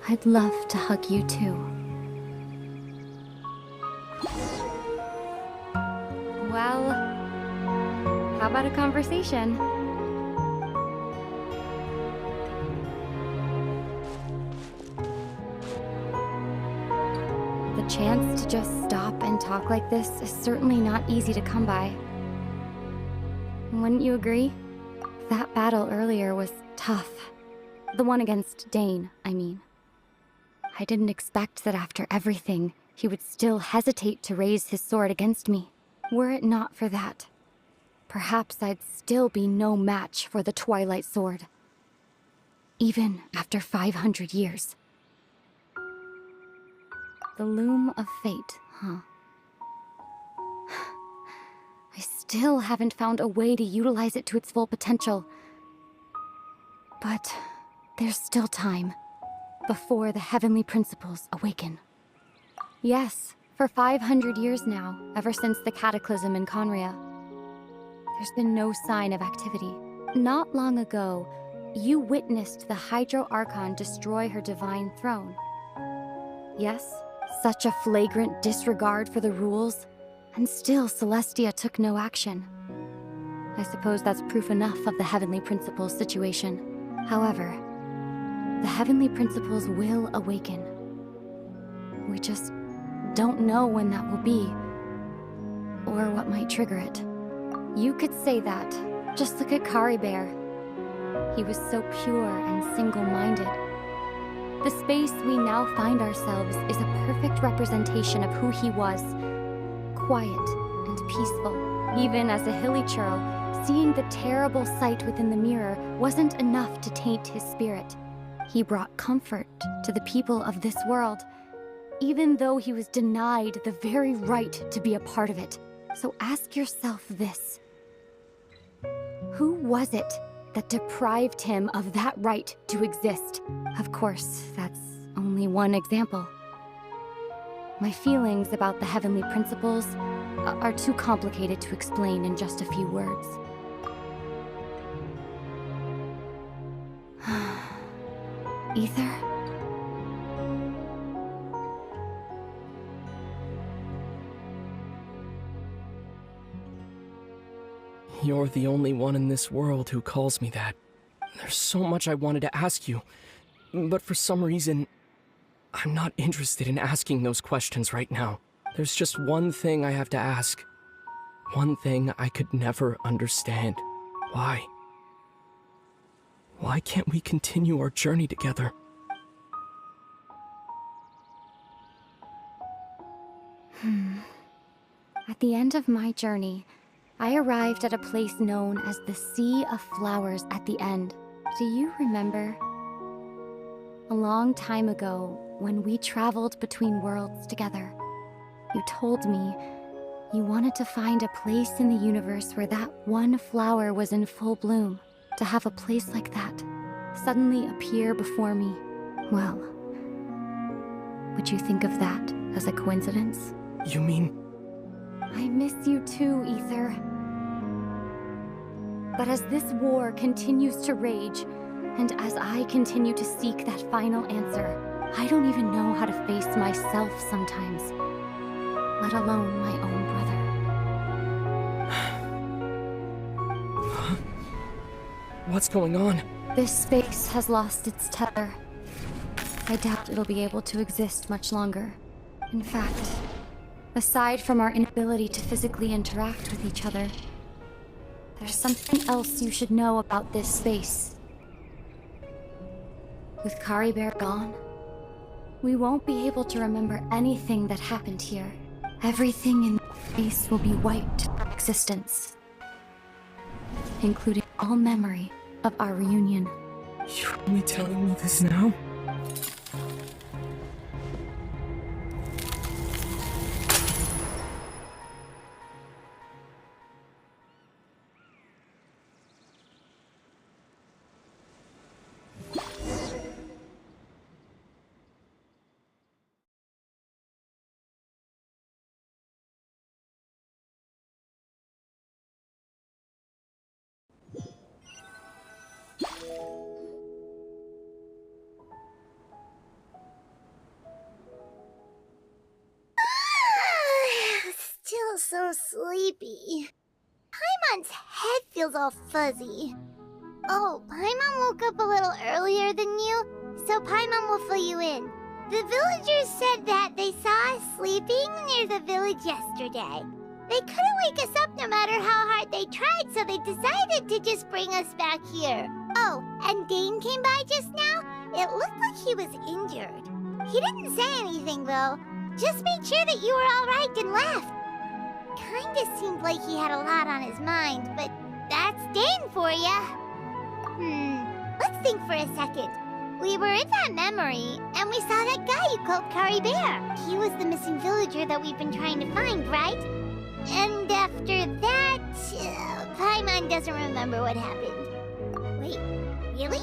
I'd love to hug you too. Well, how about a conversation? The chance to just stop and talk like this is certainly not easy to come by. Wouldn't you agree? That battle earlier was tough. The one against Dane, I mean. I didn't expect that after everything, he would still hesitate to raise his sword against me. Were it not for that, perhaps I'd still be no match for the Twilight Sword. Even after 500 years. The loom of fate, huh? I still haven't found a way to utilize it to its full potential. But there's still time, before the heavenly principles awaken. Yes, for 500 years now, ever since the Cataclysm in Conria, there's been no sign of activity. Not long ago, you witnessed the Hydro Archon destroy her divine throne. Yes, such a flagrant disregard for the rules, and still Celestia took no action. I suppose that's proof enough of the heavenly principles situation. However, the heavenly principles will awaken. We just don't know when that will be, or what might trigger it. You could say that. Just look at Caribert. He was so pure and single-minded. The space we now find ourselves is a perfect representation of who he was. Quiet and peaceful. Even as a hilly churl, seeing the terrible sight within the mirror wasn't enough to taint his spirit. He brought comfort to the people of this world, even though he was denied the very right to be a part of it. So ask yourself this. Who was it that deprived him of that right to exist? Of course, that's only one example. My feelings about the heavenly principles are too complicated to explain in just a few words. Ether? You're the only one in this world who calls me that. There's so much I wanted to ask you, but for some reason, I'm not interested in asking those questions right now. There's just one thing I have to ask. One thing I could never understand. Why? Why can't we continue our journey together? At the end of my journey, I arrived at a place known as the Sea of Flowers at the end. Do you remember? A long time ago, when we traveled between worlds together, you told me you wanted to find a place in the universe where that one flower was in full bloom. To have a place like that suddenly appear before me, well, would you think of that as a coincidence? You mean... I miss you too, Ether. But as this war continues to rage, and as I continue to seek that final answer, I don't even know how to face myself sometimes, let alone my own brother. What's going on? This space has lost its tether. I doubt it'll be able to exist much longer. In fact, aside from our inability to physically interact with each other, there's something else you should know about this space. With Caribert gone, we won't be able to remember anything that happened here. Everything in this space will be wiped from existence, including all memory of our reunion. You're only telling me this now? so sleepy. Paimon's head feels all fuzzy. Oh, Paimon woke up a little earlier than you, so Paimon will fill you in. The villagers said that they saw us sleeping near the village yesterday. They couldn't wake us up no matter how hard they tried, so they decided to just bring us back here. Oh, and Dane came by just now. It looked like he was injured. He didn't say anything, though. Just made sure that you were all right and left. Kinda seemed like he had a lot on his mind, but that's Dane for ya. Let's think for a second. We were in that memory, and we saw that guy you called Kari Bear. He was the missing villager that we've been trying to find, right? And after that, Paimon doesn't remember what happened. Wait, really?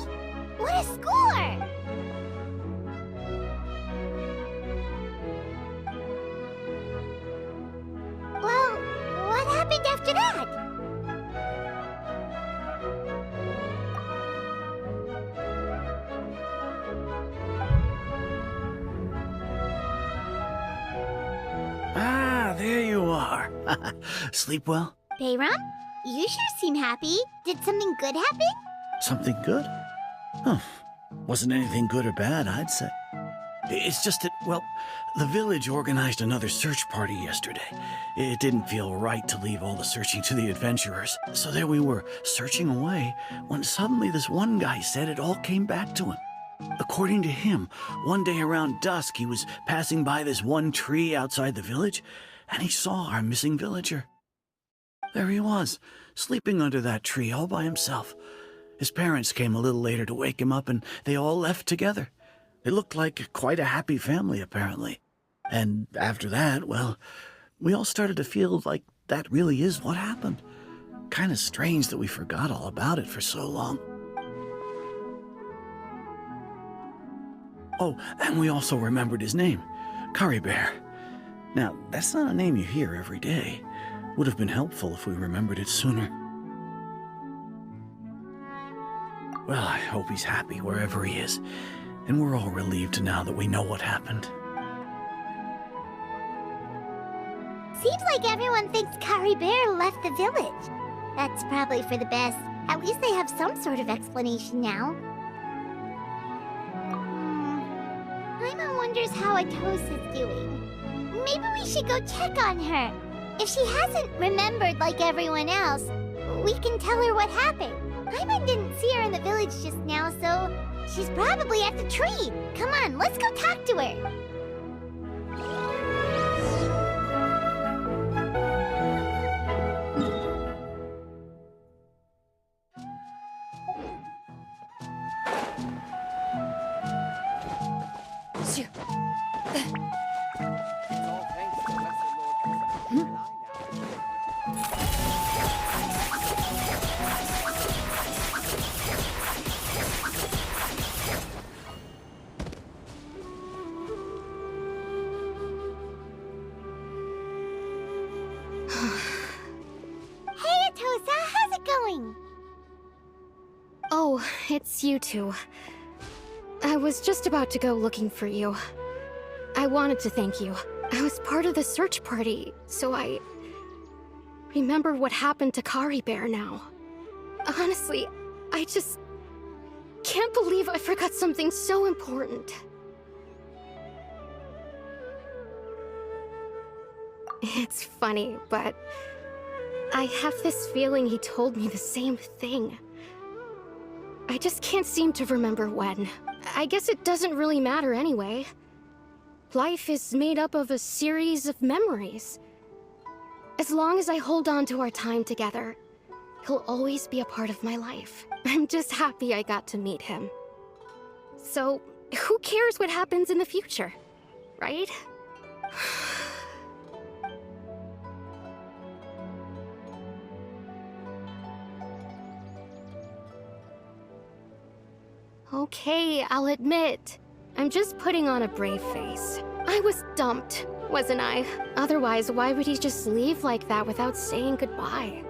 What a score! Well, what happened after that? Ah, there you are. Sleep well? Bayram, you sure seem happy. Did something good happen? Something good? Huh. Wasn't anything good or bad, I'd say. It's just that, well, the village organized another search party yesterday. It didn't feel right to leave all the searching to the adventurers. So there we were, searching away, when suddenly this one guy said it all came back to him. According to him, one day around dusk he was passing by this one tree outside the village, and he saw our missing villager. There he was, sleeping under that tree all by himself. His parents came a little later to wake him up, and they all left together. It looked like quite a happy family, apparently. And after that, well, we all started to feel like that really is what happened. Kind of strange that we forgot all about it for so long. Oh, and we also remembered his name, Kari Bear. Now, that's not a name you hear every day. Would have been helpful if we remembered it sooner. Well, I hope he's happy wherever he is, and we're all relieved now that we know what happened. Seems like everyone thinks Kari Bear left the village. That's probably for the best. At least they have some sort of explanation now. Paimon wonders how Atosa's doing. Maybe we should go check on her. If she hasn't remembered like everyone else, we can tell her what happened. Paimon didn't see her in the village just now, so she's probably at the tree. Come on, let's go talk to her. Oh, it's you two. I was just about to go looking for you. I wanted to thank you. I was part of the search party, so I remember what happened to Kari Bear now. Honestly, I just can't believe I forgot something so important. It's funny, but I have this feeling he told me the same thing. I just can't seem to remember when. I guess it doesn't really matter anyway. Life is made up of a series of memories. As long as I hold on to our time together, he'll always be a part of my life. I'm just happy I got to meet him. So, who cares what happens in the future, right? Okay, I'll admit. I'm just putting on a brave face. I was dumped, wasn't I? Otherwise, why would he just leave like that without saying goodbye?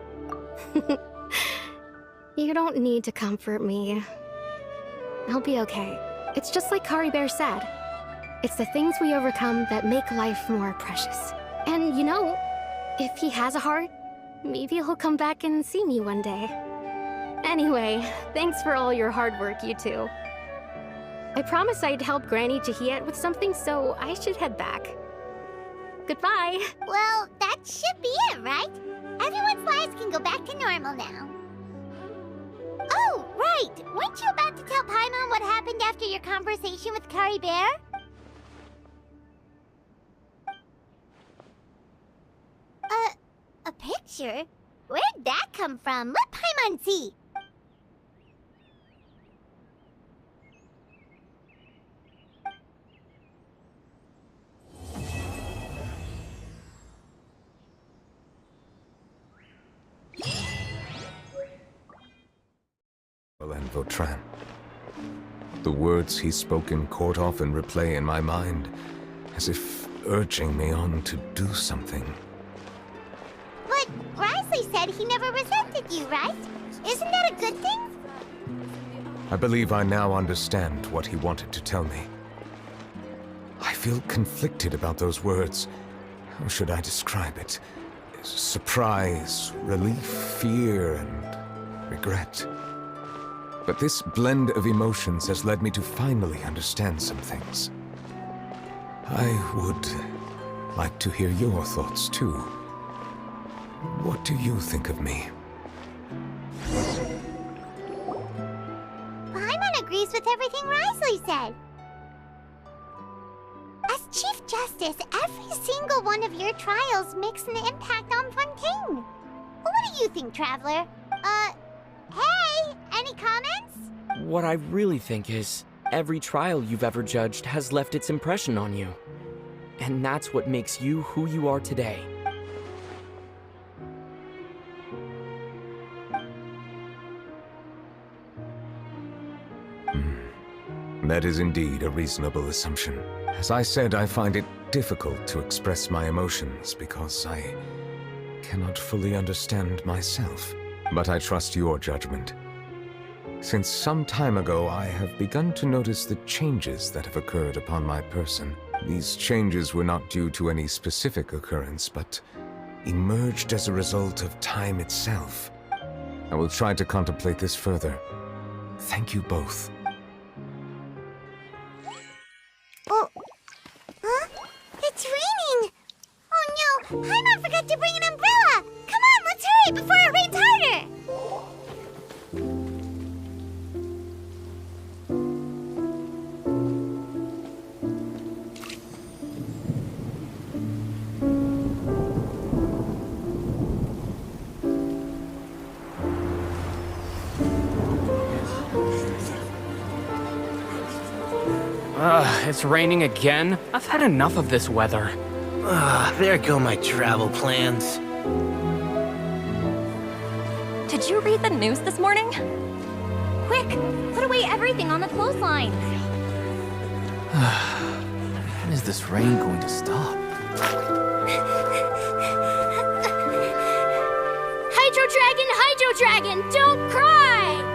You don't need to comfort me. I'll be okay. It's just like Kari Bear said. It's the things we overcome that make life more precious. And you know, If he has a heart, maybe he'll come back and see me one day. Anyway, thanks for all your hard work, you two. I promised I'd help Granny Jahiet with something, so I should head back. Goodbye. Well, that should be it, right? Everyone's lives can go back to normal now. Oh, right! Weren't you about to tell Paimon what happened after your conversation with Kari Bear? A picture? Where'd that come from? Let Paimon see! And Vautrin. The words he spoke in court often replay in my mind, as if urging me on to do something. But Wriothesley said he never resented you, right? Isn't that a good thing? I believe I now understand what he wanted to tell me. I feel conflicted about those words. How should I describe it? Surprise, relief, fear, and regret. But this blend of emotions has led me to finally understand some things. I would like to hear your thoughts, too. What do you think of me? Paimon agrees with everything Wriothesley said. As Chief Justice, every single one of your trials makes an impact on Fontaine. What do you think, Traveler? Hey, any comments? What I really think is, every trial you've ever judged has left its impression on you. And that's what makes you who you are today. That is indeed a reasonable assumption. As I said, I find it difficult to express my emotions because I cannot fully understand myself. But I trust your judgment. Since some time ago, I have begun to notice the changes that have occurred upon my person. These changes were not due to any specific occurrence, but emerged as a result of time itself. I will try to contemplate this further. Thank you both. Oh, huh? It's raining! Oh no, Paimon forgot to bring an umbrella! Come on, let's hurry before it rains harder! It's raining again? I've had enough of this weather. There go my travel plans. Did you read the news this morning? Quick, put away everything on the clothesline. When is this rain going to stop? Hydro Dragon, don't cry!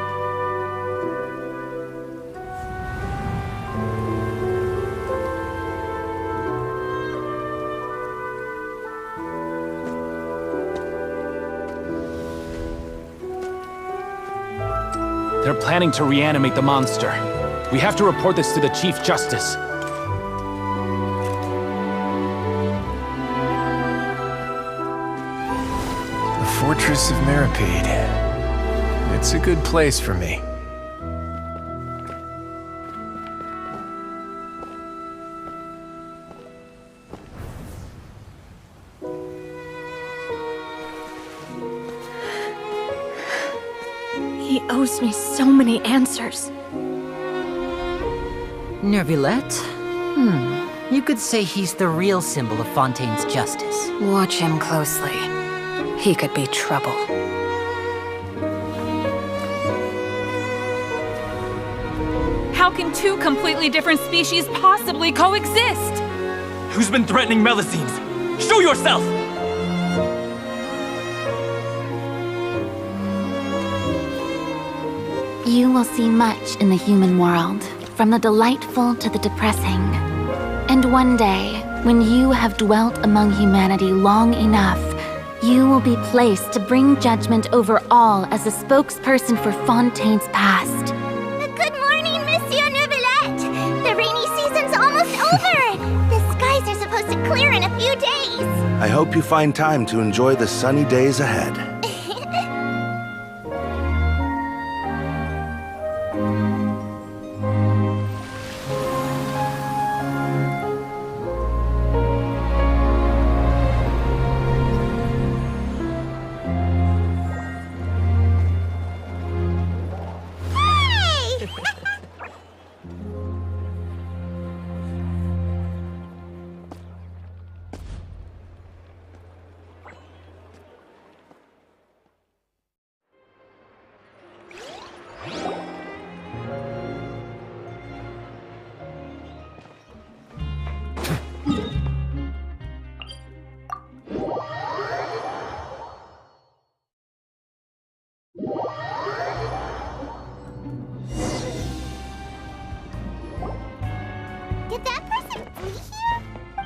They're planning to reanimate the monster. We have to report this to the Chief Justice. The Fortress of Maripede. It's a good place for me. He owes me so many answers. Neuvillette? You could say he's the real symbol of Fontaine's justice. Watch him closely. He could be trouble. How can two completely different species possibly coexist? Who's been threatening Melusines? Show yourself! You will see much in the human world, from the delightful to the depressing. And one day, when you have dwelt among humanity long enough, You will be placed to bring judgment over all as a spokesperson for Fontaine's past. Good morning, Monsieur Neuvillette! The rainy season's almost over! The skies are supposed to clear in a few days! I hope you find time to enjoy the sunny days ahead.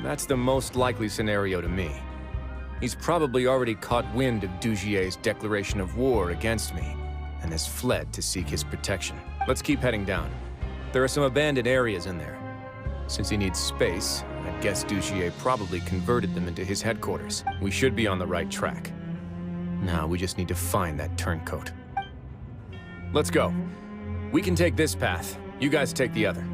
That's the most likely scenario to me. He's probably already caught wind of Dugier's declaration of war against me, and has fled to seek his protection. Let's keep heading down. There are some abandoned areas in there. Since he needs space, I guess Dugier probably converted them into his headquarters. We should be on the right track. Now we just need to find that turncoat. Let's go. We can take this path. You guys take the other.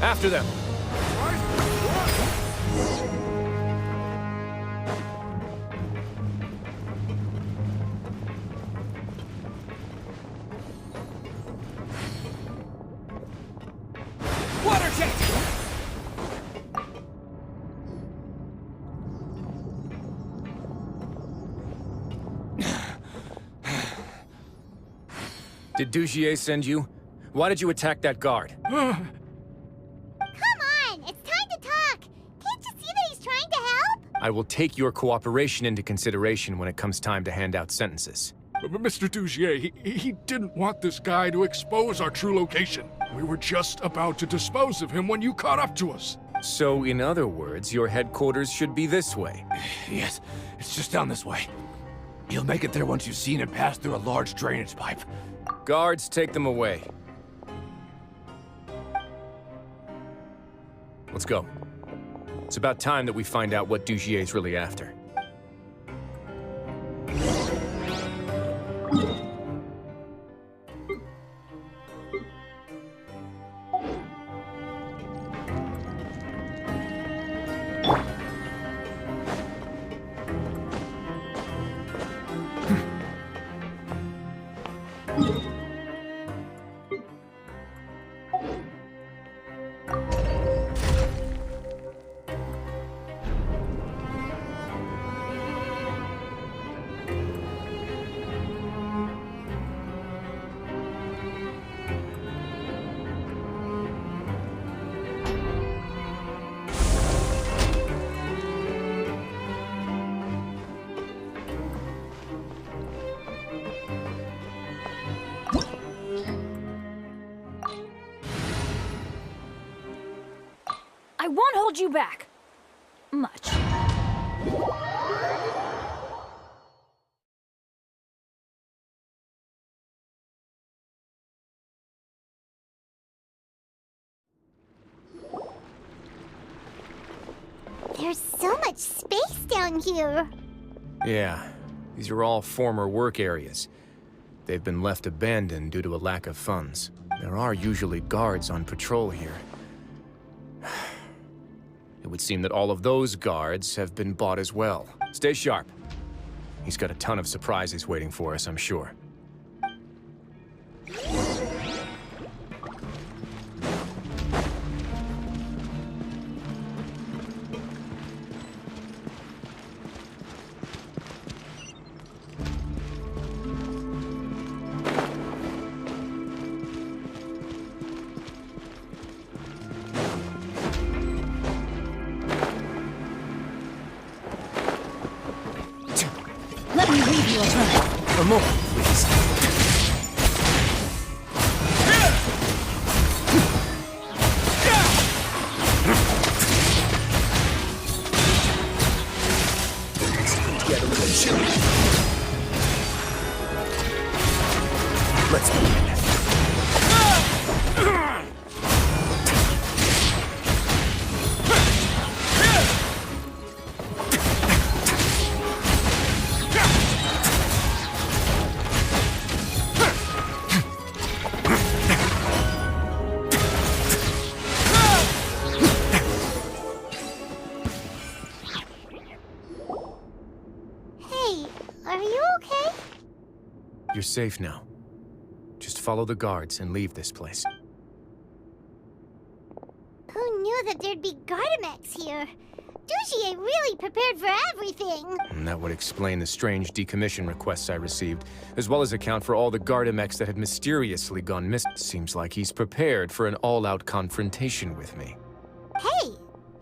After them! Water jet! Did Dugier send you? Why did you attack that guard? I will take your cooperation into consideration when it comes time to hand out sentences. But Mr. Dugier, he didn't want this guy to expose our true location. We were just about to dispose of him when you caught up to us. So, in other words, your headquarters should be this way? Yes, it's just down this way. You'll make it there once you've seen him pass through a large drainage pipe. Guards, take them away. Let's go. It's about time that we find out what Dugier's really after. I won't hold you back. Much. There's so much space down here. Yeah, these are all former work areas. They've been left abandoned due to a lack of funds. There are usually guards on patrol here. It would seem that all of those guards have been bought as well. Stay sharp. He's got a ton of surprises waiting for us, I'm sure. your turn. A moment, please. Get a little chilly. Let's begin. You're safe now. Just follow the guards and leave this place. Who knew that there'd be Gardamex here? Dougier really prepared for everything! And that would explain the strange decommission requests I received, as well as account for all the Gardamex that had mysteriously gone missing. Seems like he's prepared for an all-out confrontation with me. Hey,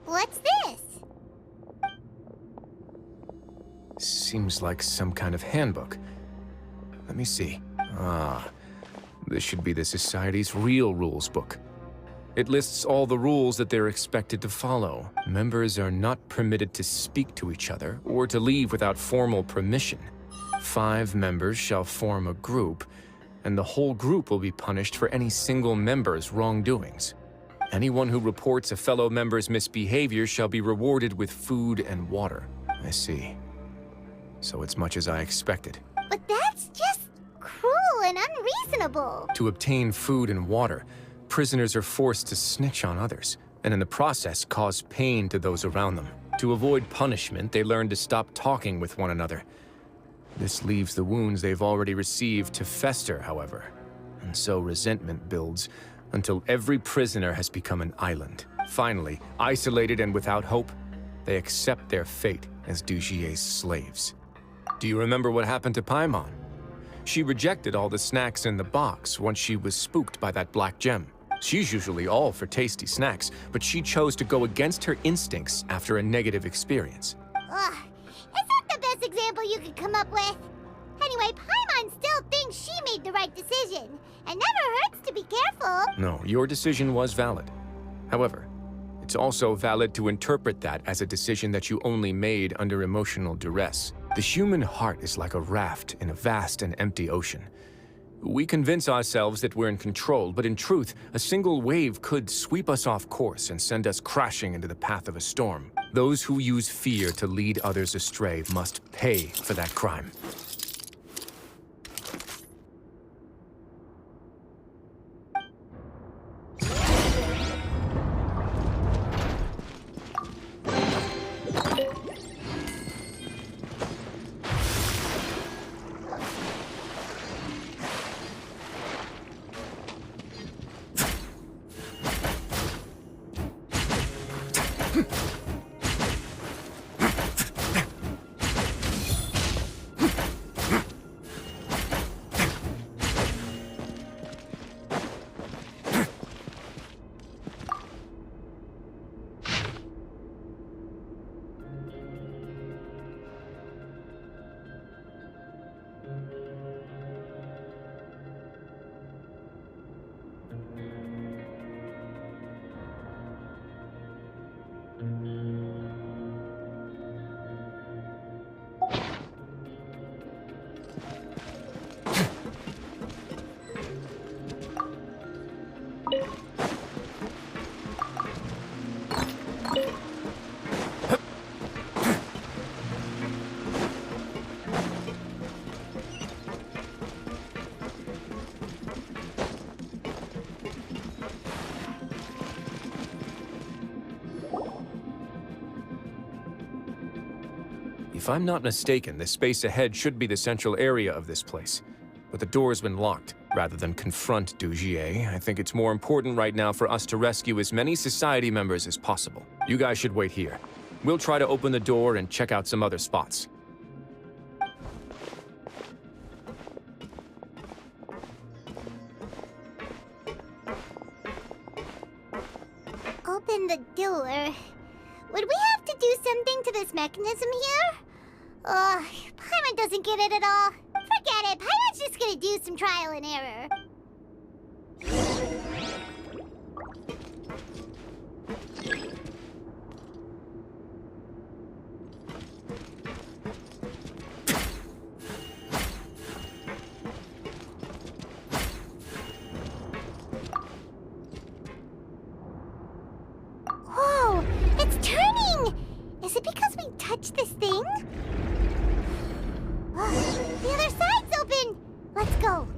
what's this? Seems like some kind of handbook. Let me see. Ah, this should be the Society's real rules book. It lists all the rules that they're expected to follow. Members are not permitted to speak to each other or to leave without formal permission. 5 members shall form a group, and the whole group will be punished for any single member's wrongdoings. Anyone who reports a fellow member's misbehavior shall be rewarded with food and water. I see. So it's much as I expected. But that's just cruel and unreasonable. To obtain food and water, prisoners are forced to snitch on others, and in the process cause pain to those around them. To avoid punishment, they learn to stop talking with one another. This leaves the wounds they've already received to fester, however. And so resentment builds until every prisoner has become an island. Finally, isolated and without hope, they accept their fate as Dougier's slaves. Do you remember what happened to Paimon? She rejected all the snacks in the box once she was spooked by that black gem. She's usually all for tasty snacks, but she chose to go against her instincts after a negative experience. Ugh, is that the best example you could come up with? Anyway, Paimon still thinks she made the right decision. It never hurts to be careful. No, your decision was valid. However, it's also valid to interpret that as a decision that you only made under emotional duress. The human heart is like a raft in a vast and empty ocean. We convince ourselves that we're in control, but in truth, a single wave could sweep us off course and send us crashing into the path of a storm. Those who use fear to lead others astray must pay for that crime. If I'm not mistaken, the space ahead should be the central area of this place. But the door's been locked. Rather than confront Dougier, I think it's more important right now for us to rescue as many Society members as possible. You guys should wait here. We'll try to open the door and check out some other spots. Open the door. Would we have to do something to this mechanism here? Paimon Paimon doesn't get it at all. Forget it, Paimon's just gonna do some trial and error. Whoa, it's turning! Is it because we touched this thing? The other side's open! Let's go.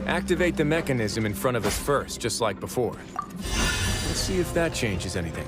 Activate the mechanism in front of us first, just like before. Let's see if that changes anything.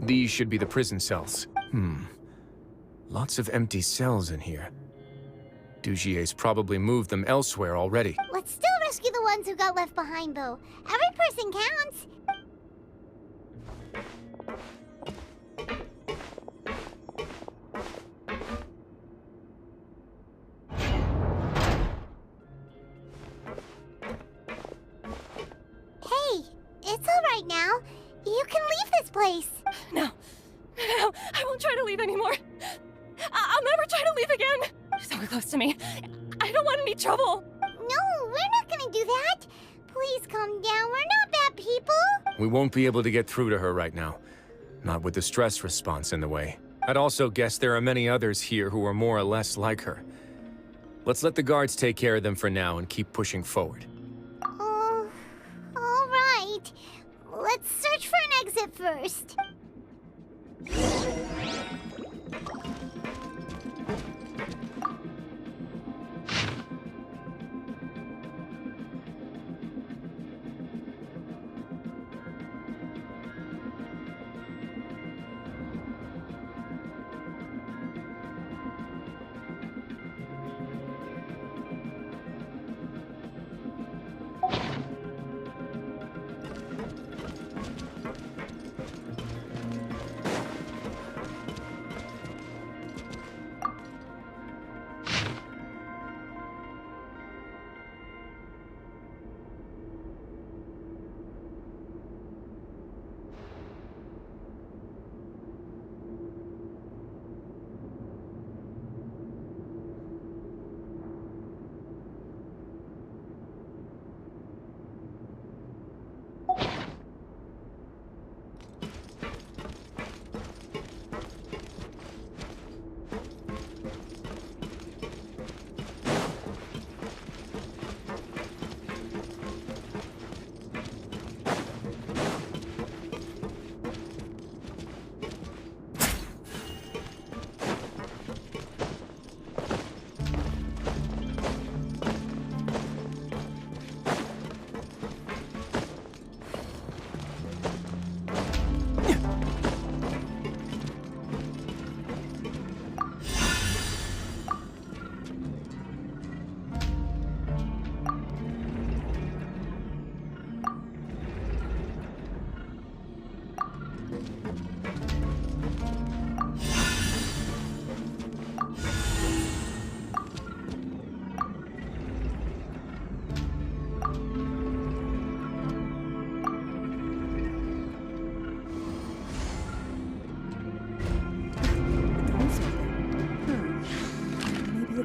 These should be the prison cells. Lots of empty cells in here. Dugier's probably moved them elsewhere already. Let's still rescue the ones who got left behind, though. Every person counts. Hey, it's all right now. You can leave this place. No, I won't try to leave anymore. I'll never try to leave again. Don't close to me. I don't want any trouble. No, we're not gonna do that. Please calm down. We're not bad people. We won't be able to get through to her right now. Not with the stress response in the way. I'd also guess there are many others here who are more or less like her. Let's let the guards take care of them for now and keep pushing forward. Oh, all right. Let's search for an exit first.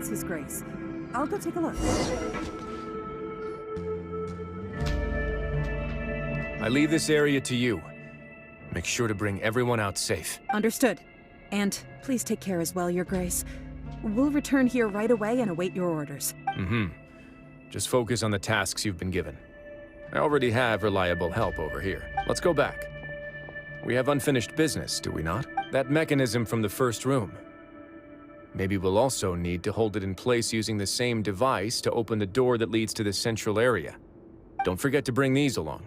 His Grace. I'll go take a look. I leave this area to you. Make sure to bring everyone out safe. Understood. And please take care as well, Your Grace. We'll return here right away and await your orders. Just focus on the tasks you've been given. I already have reliable help over here. Let's go back. We have unfinished business, do we not? That mechanism from the first room. Maybe we'll also need to hold it in place using the same device to open the door that leads to the central area. Don't forget to bring these along.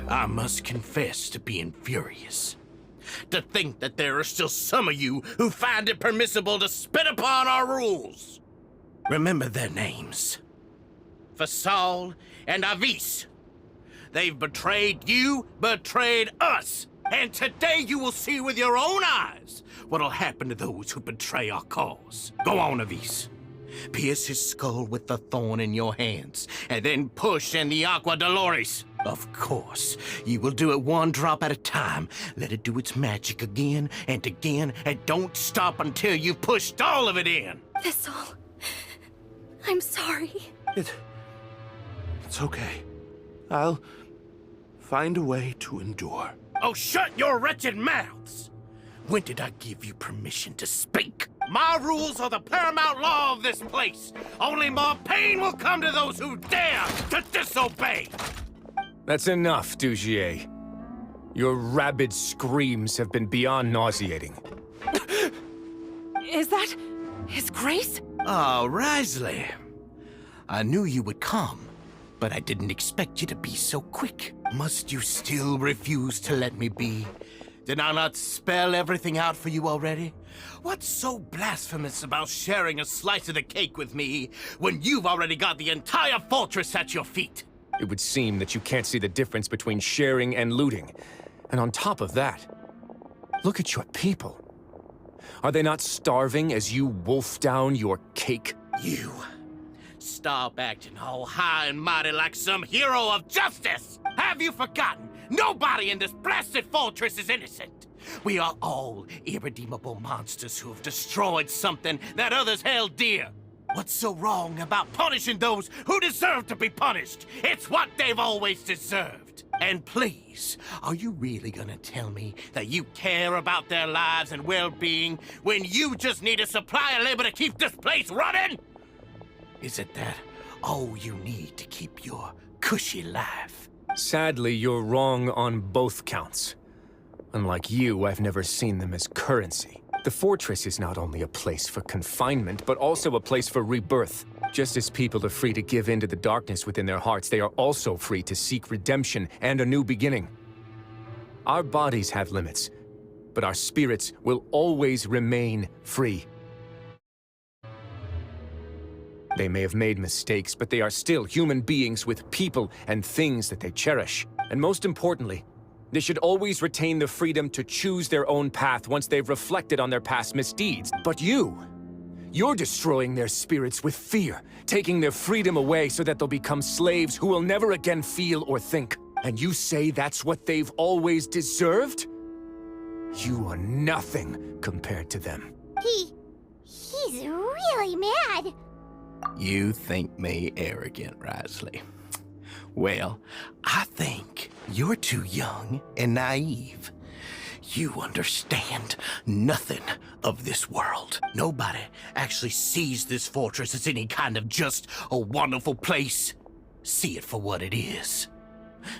I must confess to being furious. To think that there are still some of you who find it permissible to spit upon our rules. Remember their names. Fasal and Avis. They've betrayed you, betrayed us. And today you will see with your own eyes what'll happen to those who betray our cause. Go on, Avis. Pierce his skull with the thorn in your hands, and then push in the Aqua Dolores. Of course, you will do it one drop at a time. Let it do its magic again, and don't stop until you've pushed all of it in. Thistle, I'm sorry. It's okay. I'll find a way to endure. Oh, shut your wretched mouths! When did I give you permission to speak? My rules are the paramount law of this place. Only more pain will come to those who dare to disobey. That's enough, Dugier. Your rabid screams have been beyond nauseating. Is that His Grace? Oh, Wriothesley. I knew you would come, but I didn't expect you to be so quick. Must you still refuse to let me be? Did I not spell everything out for you already? What's so blasphemous about sharing a slice of the cake with me when you've already got the entire fortress at your feet? It would seem that you can't see the difference between sharing and looting. And on top of that, look at your people. Are they not starving as you wolf down your cake? You stop acting all high and mighty like some hero of justice! Have you forgotten? Nobody in this blasted fortress is innocent. We are all irredeemable monsters who have destroyed something that others held dear. What's so wrong about punishing those who deserve to be punished? It's what they've always deserved. And please, are you really gonna tell me that you care about their lives and well-being when you just need a supply of labor to keep this place running? Is it that all you need to keep your cushy life? Sadly, you're wrong on both counts. Unlike you, I've never seen them as currency. The fortress is not only a place for confinement, but also a place for rebirth. Just as people are free to give in to the darkness within their hearts, they are also free to seek redemption and a new beginning. Our bodies have limits, but our spirits will always remain free. They may have made mistakes, but they are still human beings with people and things that they cherish. And most importantly, they should always retain the freedom to choose their own path once they've reflected on their past misdeeds. But you're destroying their spirits with fear, taking their freedom away so that they'll become slaves who will never again feel or think. And you say that's what they've always deserved? You are nothing compared to them. He's really mad. You think me arrogant, Wriothesley. Well, I think you're too young and naive. You understand nothing of this world. Nobody actually sees this fortress as any kind of just a wonderful place. See it for what it is.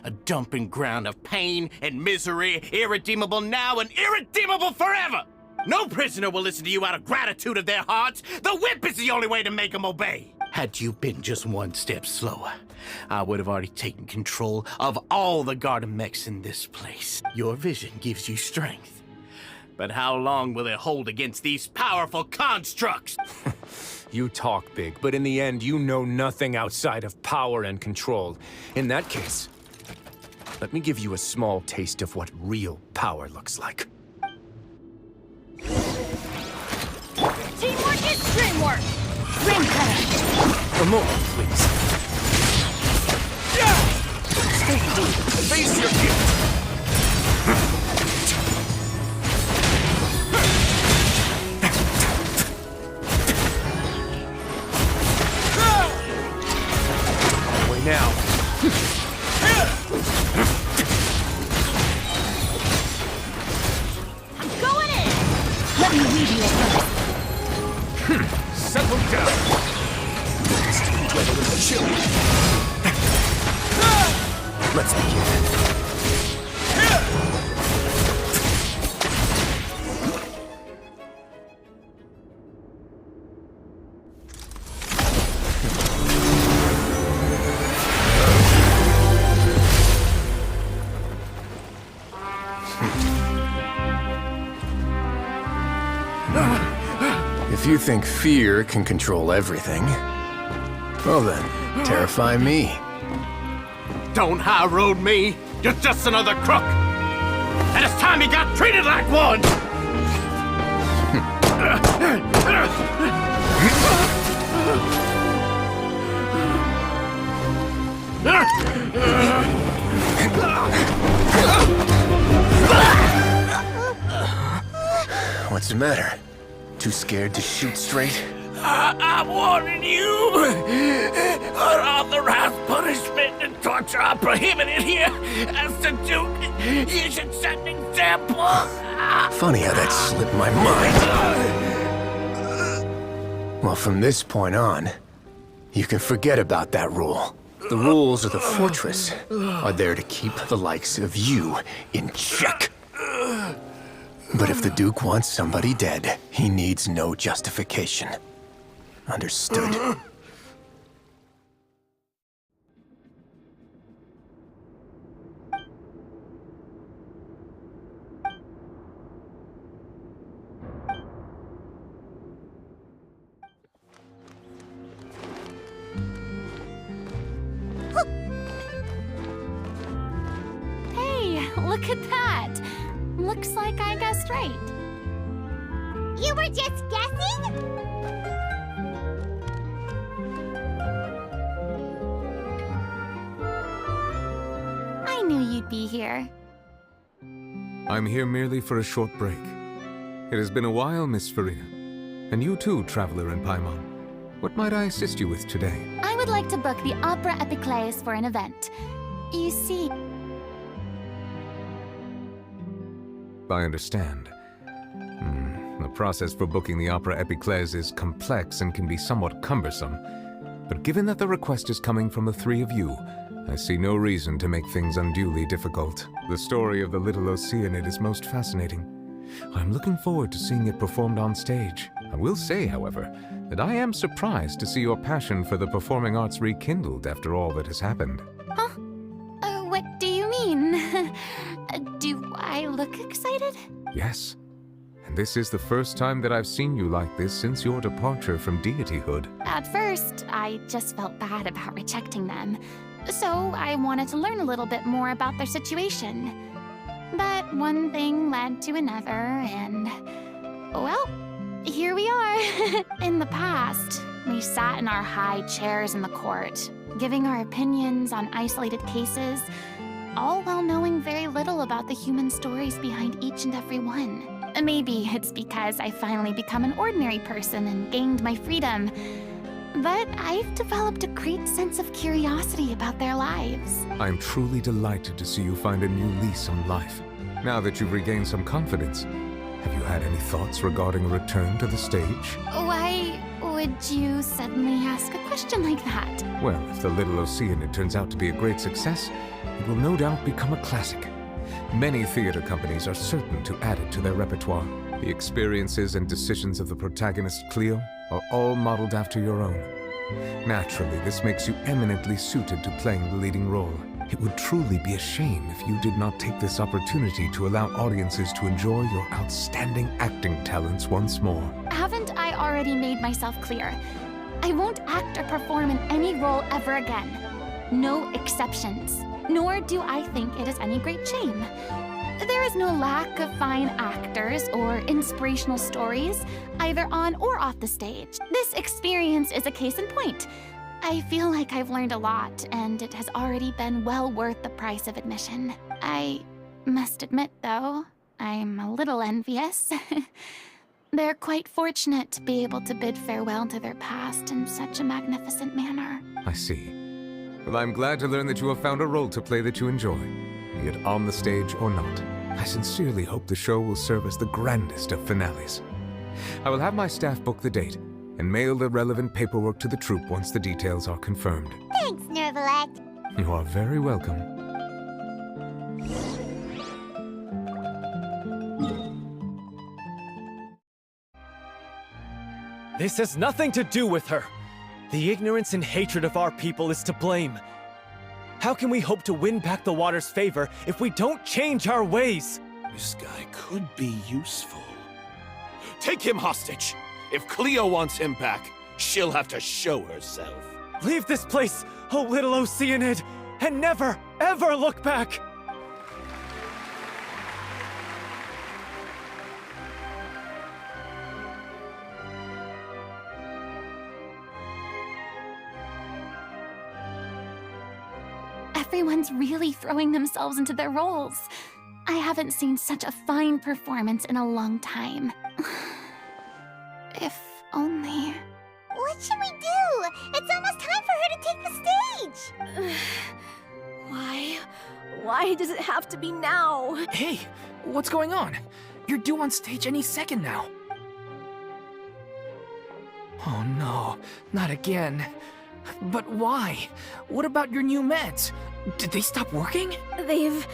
A dumping ground of pain and misery, irredeemable now and irredeemable forever. No prisoner will listen to you out of gratitude of their hearts. The whip is the only way to make them obey. Had you been just one step slower, I would have already taken control of all the garden mechs in this place. Your vision gives you strength. But how long will it hold against these powerful constructs? You talk big, but in the end, you know nothing outside of power and control. In that case, let me give you a small taste of what real power looks like. Teamwork is dreamwork! Ring cutter! A moment, please. Face your gift! Away now. I'm going in! Let me lead you first. Settle down. Get a little chill. Let's begin. If you think fear can control everything, well then, terrify me. Don't high road me. You're just another crook. And it's time you got treated like one. What's the matter? Too scared to shoot straight? I'm warning you. Unauthorized punishment and torture are prohibited here. As the Duke, you should set an example. Funny how that slipped my mind. Well, from this point on, you can forget about that rule. The rules of the fortress are there to keep the likes of you in check. But if the Duke wants somebody dead, he needs no justification. Understood? Look at that! Looks like I guessed right. You were just guessing? I knew you'd be here. I'm here merely for a short break. It has been a while, Miss Furina. And you too, traveler in Paimon. What might I assist you with today? I would like to book the Opera Epiclese for an event. You see... I understand. The process for booking the Opera Epiclese is complex and can be somewhat cumbersome. But given that the request is coming from the three of you, I see no reason to make things unduly difficult. The story of the little Oceanid is most fascinating. I'm looking forward to seeing it performed on stage. I will say, however, that I am surprised to see your passion for the performing arts rekindled after all that has happened. Huh? What do you mean? Do I look excited? Yes. And this is the first time that I've seen you like this since your departure from deityhood. At first, I just felt bad about rejecting them. So I wanted to learn a little bit more about their situation. But one thing led to another, and... well, here we are. In the past, we sat in our high chairs in the court, giving our opinions on isolated cases, all while knowing very little about the human stories behind each and every one. Maybe it's because I finally become an ordinary person and gained my freedom, but I've developed a great sense of curiosity about their lives. I'm truly delighted to see you find a new lease on life. Now that you've regained some confidence, have you had any thoughts regarding a return to the stage? Why would you suddenly ask a question like that? Well, if the little Oceanid turns out to be a great success, it will no doubt become a classic. Many theater companies are certain to add it to their repertoire. The experiences and decisions of the protagonist, Cleo, are all modeled after your own. Naturally, this makes you eminently suited to playing the leading role. It would truly be a shame if you did not take this opportunity to allow audiences to enjoy your outstanding acting talents once more. Haven't I already made myself clear? I won't act or perform in any role ever again. No exceptions. Nor do I think it is any great shame. There is no lack of fine actors or inspirational stories, either on or off the stage. This experience is a case in point. I feel like I've learned a lot, and it has already been well worth the price of admission. I must admit, though, I'm a little envious. They're quite fortunate to be able to bid farewell to their past in such a magnificent manner. I see. Well, I'm glad to learn that you have found a role to play that you enjoy, be it on the stage or not. I sincerely hope the show will serve as the grandest of finales. I will have my staff book the date and mail the relevant paperwork to the troupe once the details are confirmed. Thanks, Neuvillette. You are very welcome. This has nothing to do with her. The ignorance and hatred of our people is to blame. How can we hope to win back the water's favor if we don't change our ways? This guy could be useful. Take him hostage. If Cleo wants him back, she'll have to show herself. Leave this place, oh little Oceanid, and never, ever look back! Everyone's really throwing themselves into their roles. I haven't seen such a fine performance in a long time. If only... What should we do? It's almost time for her to take the does it have to be now? Hey, what's going on? You're due on stage any second now. Oh no, not again. But why? What about your new meds? Did they stop working? They've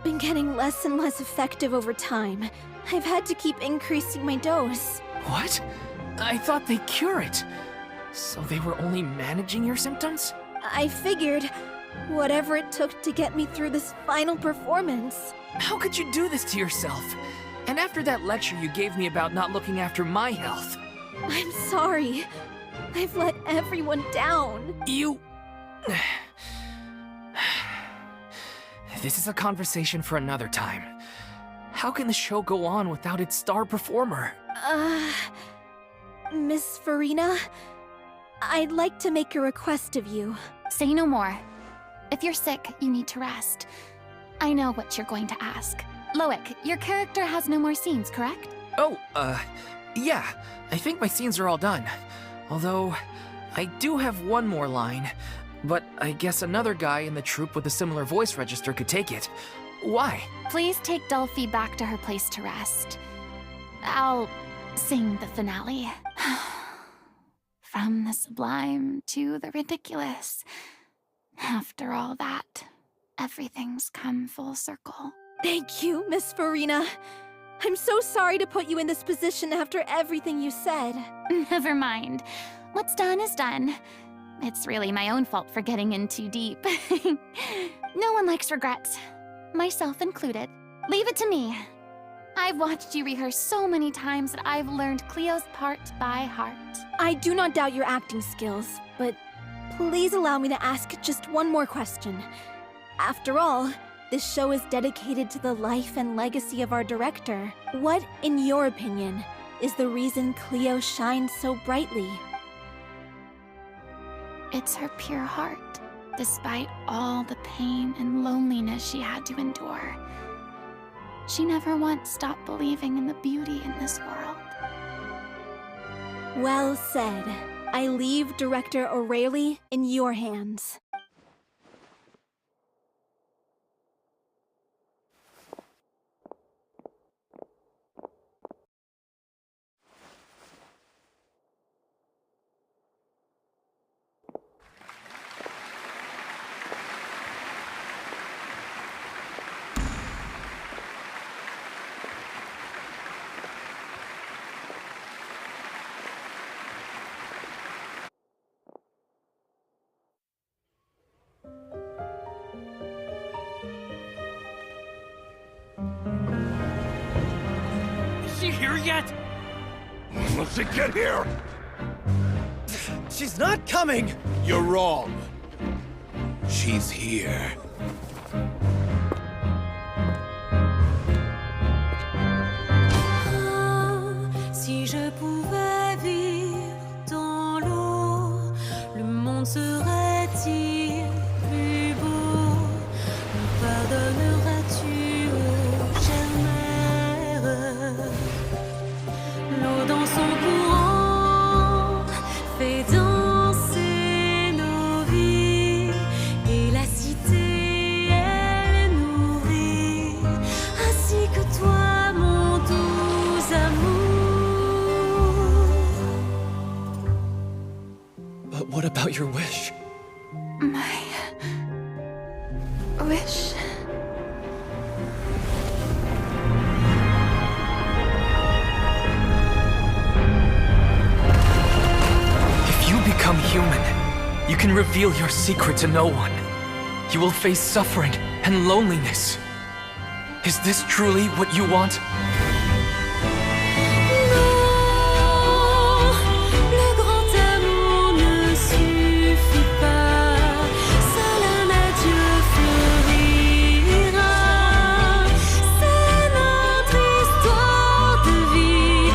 been getting less and less effective over time. I've had to keep increasing my dose. What? I thought they cure it. So they were only managing your symptoms? I figured whatever it took to get me through this final performance. How could you do this to yourself? And after that lecture you gave me about not looking after my health. I'm sorry. I've let everyone down. You... This is a conversation for another time. How can the show go on without its star performer? Miss Furina, I'd like to make a request of you. Say no more. If you're sick, you need to rest. I know what you're going to ask. Loic, your character has no more scenes, correct? Oh, yeah. I think my scenes are all done. Although, I do have one more line. But I guess another guy in the troupe with a similar voice register could take it. Why? Please take Delphi back to her place to rest. I'll sing the finale. From the sublime to the ridiculous. After all that, everything's come full circle. Thank you, Miss Furina. I'm so sorry to put you in this position after everything you said. Never mind. What's done is done. It's really my own fault for getting in too deep. No one likes regrets, myself included. Leave it to me. I've watched you rehearse so many times that I've learned Cleo's part by heart. I do not doubt your acting skills, but please allow me to ask just one more question. After all, this show is dedicated to the life and legacy of our director. What, in your opinion, is the reason Cleo shines so brightly? It's her pure heart, despite all the pain and loneliness she had to endure. She never once stopped believing in the beauty in this world. Well said. I leave Director O'Reilly in your hands. Here yet? Let's get here! She's not coming! You're wrong. She's here. Si je pouvais vivre dans l'eau, le monde serait-il plus beau? Me pardonneras-tu, ô chère mère? L'eau dans son courant fait danser nos vies, et la cité elle nourrit, ainsi que toi mon doux amour. But what about your wish? My wish. If you become human, you can reveal your secret to no one. You will face suffering and loneliness. Is this truly what you want? Le grand amour ne suffit pas, seul un adieu fleurira. C'est notre histoire de vie,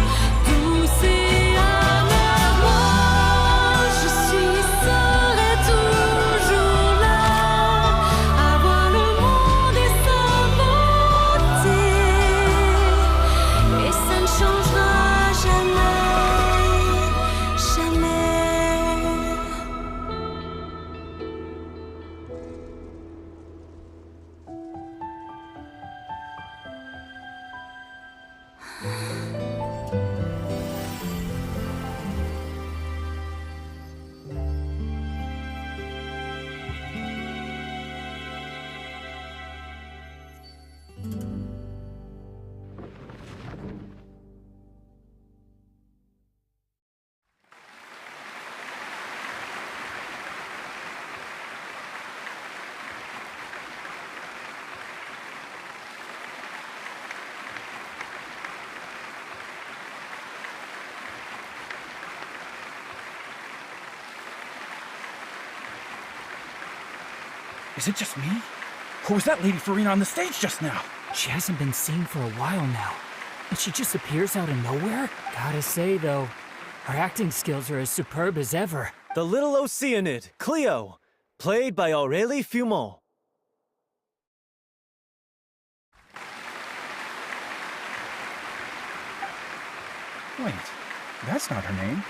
douce et amère. Moi, je serai toujours là, à voir le monde et sa beauté. Is it just me? Or was that Lady Furina on the stage just now? She hasn't been seen for a while now. And she just appears out of nowhere? Gotta say, though, her acting skills are as superb as ever. The little Oceanid, Cleo, played by Aurélie Fumont. Wait, that's not her name.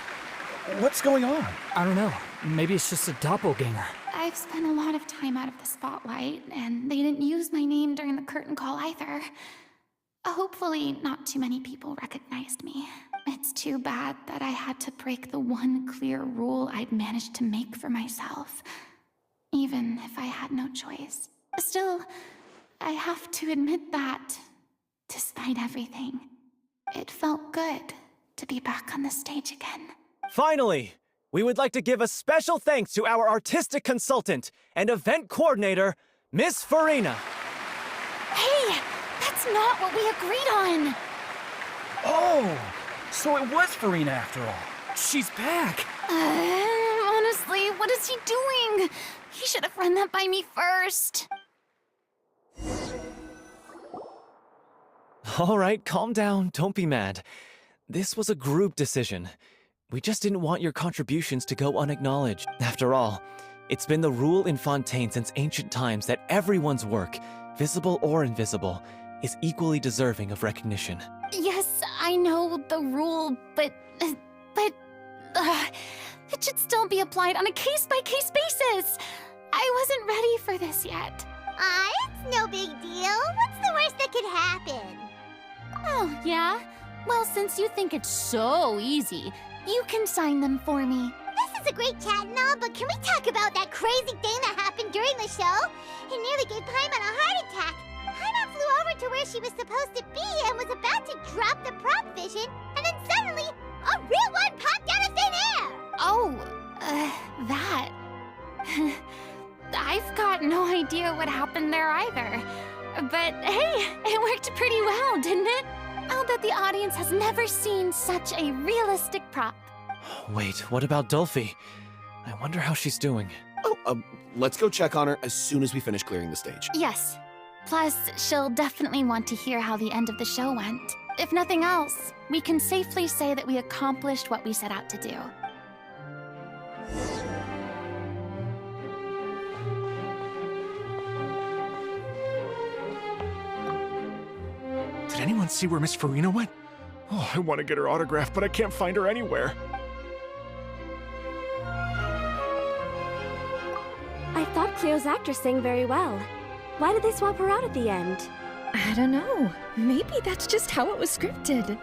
What's going on? I don't know. Maybe it's just a doppelganger. I've spent a lot of time out of the spotlight, and they didn't use my name during the curtain call either. Hopefully, not too many people recognized me. It's too bad that I had to break the one clear rule I'd managed to make for myself, even if I had no choice. Still, I have to admit that, despite everything, it felt good to be back on the stage again. Finally, we would like to give a special thanks to our artistic consultant and event coordinator, Miss Furina. Hey, that's not what we agreed on! Oh, so it was Furina after all. She's back. Honestly, what is he doing? He should have run that by me first. All right, calm down, don't be mad. This was a group decision. We just didn't want your contributions to go unacknowledged. After all, it's been the rule in Fontaine since ancient times that everyone's work, visible or invisible, is equally deserving of recognition. Yes, I know the rule, but it should still be applied on a case-by-case basis. I wasn't ready for this yet. It's no big deal. What's the worst that could happen? Oh, yeah? Well, since you think it's so easy, you can sign them for me. This is a great chat and all, but can we talk about that crazy thing that happened during the show? It nearly gave Paimon a heart attack. Paimon flew over to where she was supposed to be and was about to drop the prop vision, and then suddenly, a real one popped out of thin air! Oh, that. I've got no idea what happened there either. But hey, it worked pretty well, didn't it? I'll bet the audience has never seen such a realistic prop. Wait, what about Dulphy? I wonder how she's doing. Oh, let's go check on her as soon as we finish clearing the stage. Yes. Plus, she'll definitely want to hear how the end of the show went. If nothing else, we can safely say that we accomplished what we set out to do. Did anyone see where Miss Furina went? Oh, I want to get her autograph, but I can't find her anywhere. I thought Cleo's actress sang very well. Why did they swap her out at the end? I don't know. Maybe that's just how it was scripted.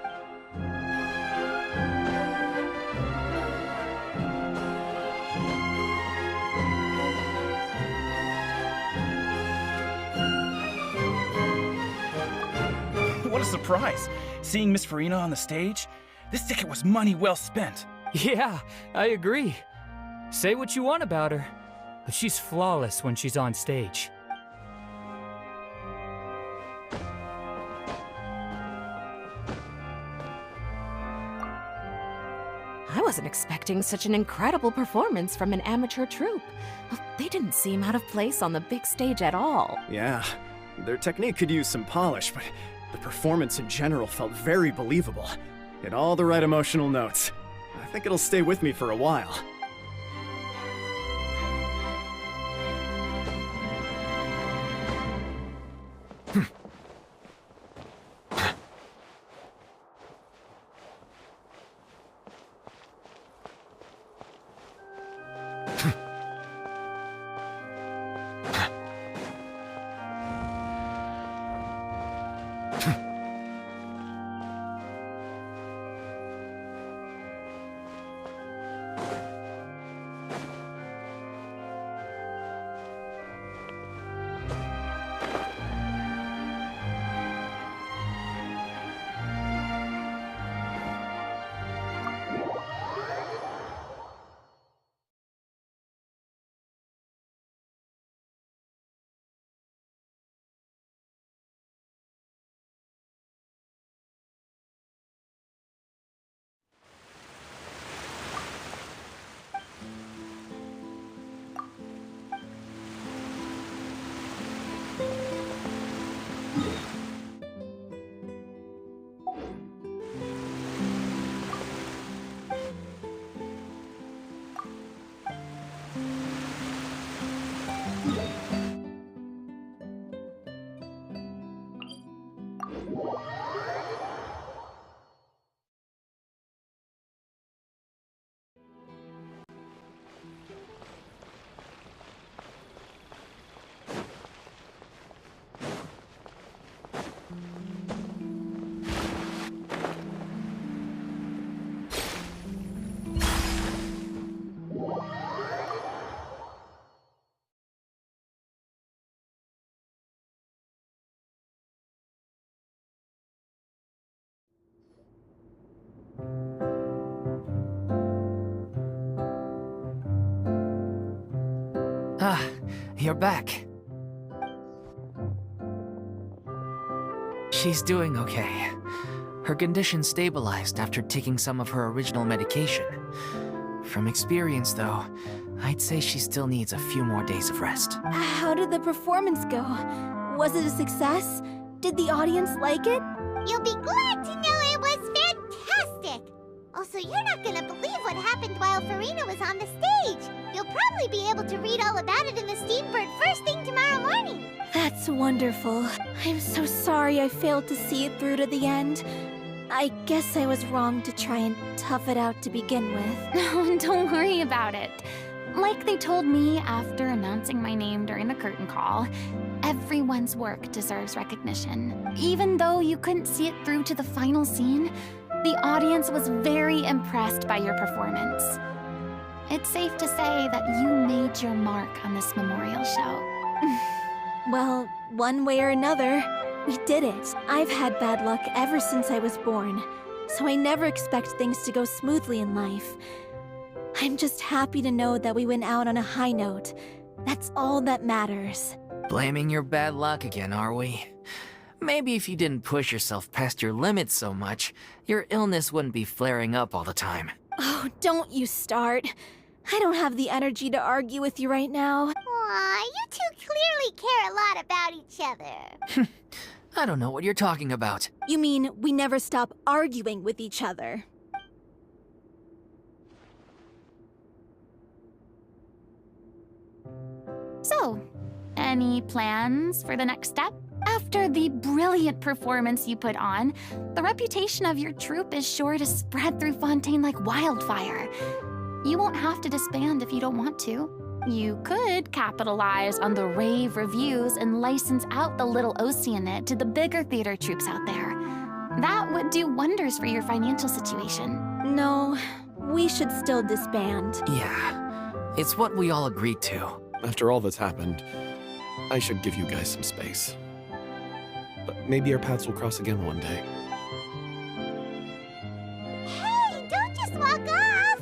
What a surprise! Seeing Miss Furina on the stage? This ticket was money well spent. Yeah, I agree. Say what you want about her, but she's flawless when she's on stage. I wasn't expecting such an incredible performance from an amateur troupe. They didn't seem out of place on the big stage at all. Yeah, their technique could use some polish, but the performance in general felt very believable. Hit all the right emotional notes. I think it'll stay with me for a while. Ah, you're back. She's doing okay. Her condition stabilized after taking some of her original medication. From experience, though, I'd say she still needs a few more days of rest. How did the performance go? Was it a success? Did the audience like it? You'll be glad to know it was fantastic! Also, you're not gonna believe what happened while Furina was on the stage. You'll probably be able to read all about it in the Steambird first thing tomorrow morning. That's wonderful. I'm so sorry I failed to see it through to the end. I guess I was wrong to try and tough it out to begin with. No, don't worry about it. Like they told me after announcing my name during the curtain call, everyone's work deserves recognition. Even though you couldn't see it through to the final scene, the audience was very impressed by your performance. It's safe to say that you made your mark on this memorial show. Well, one way or another, we did it. I've had bad luck ever since I was born, so I never expect things to go smoothly in life. I'm just happy to know that we went out on a high note. That's all that matters. Blaming your bad luck again, are we? Maybe if you didn't push yourself past your limits so much, your illness wouldn't be flaring up all the time. Oh, don't you start. I don't have the energy to argue with you right now. Aw, you two clearly care a lot about each other. I don't know what you're talking about. You mean we never stop arguing with each other? So, any plans for the next step? After the brilliant performance you put on, the reputation of your troupe is sure to spread through Fontaine like wildfire. You won't have to disband if you don't want to. You could capitalize on the rave reviews and license out the little Oceanid to the bigger theater troupes out there. That would do wonders for your financial situation. No, we should still disband. Yeah, it's what we all agreed to. After all that's happened, I should give you guys some space. But maybe our paths will cross again one day. Hey, don't just walk off!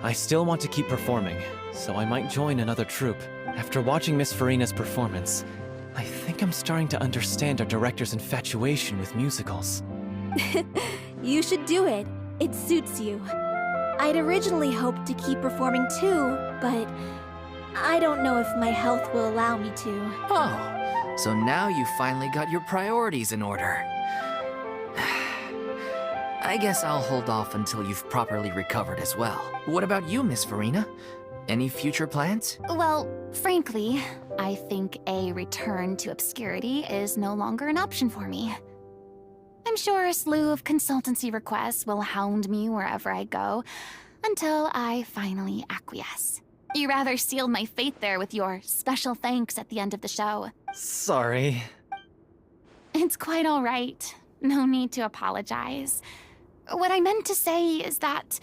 I still want to keep performing, so I might join another troupe. After watching Miss Furina's performance, I think I'm starting to understand our director's infatuation with musicals. You should do it. It suits you. I'd originally hoped to keep performing too, but I don't know if my health will allow me to. Oh, so now you finally got your priorities in order. I guess I'll hold off until you've properly recovered as well. What about you, Miss Furina? Any future plans? Well, frankly, I think a return to obscurity is no longer an option for me. I'm sure a slew of consultancy requests will hound me wherever I go, until I finally acquiesce. You rather sealed my fate there with your special thanks at the end of the show. Sorry. It's quite all right. No need to apologize. What I meant to say is that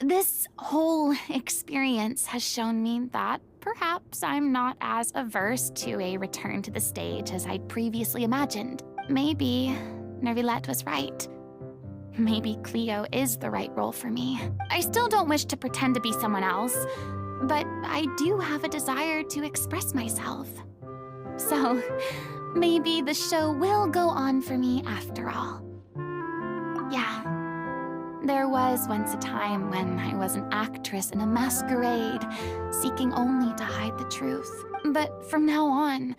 this whole experience has shown me that perhaps I'm not as averse to a return to the stage as I'd previously imagined. Maybe Neuvillette was right. Maybe Cleo is the right role for me. I still don't wish to pretend to be someone else, but I do have a desire to express myself. So, maybe the show will go on for me after all. Yeah. There was once a time when I was an actress in a masquerade, seeking only to hide the truth. But from now on,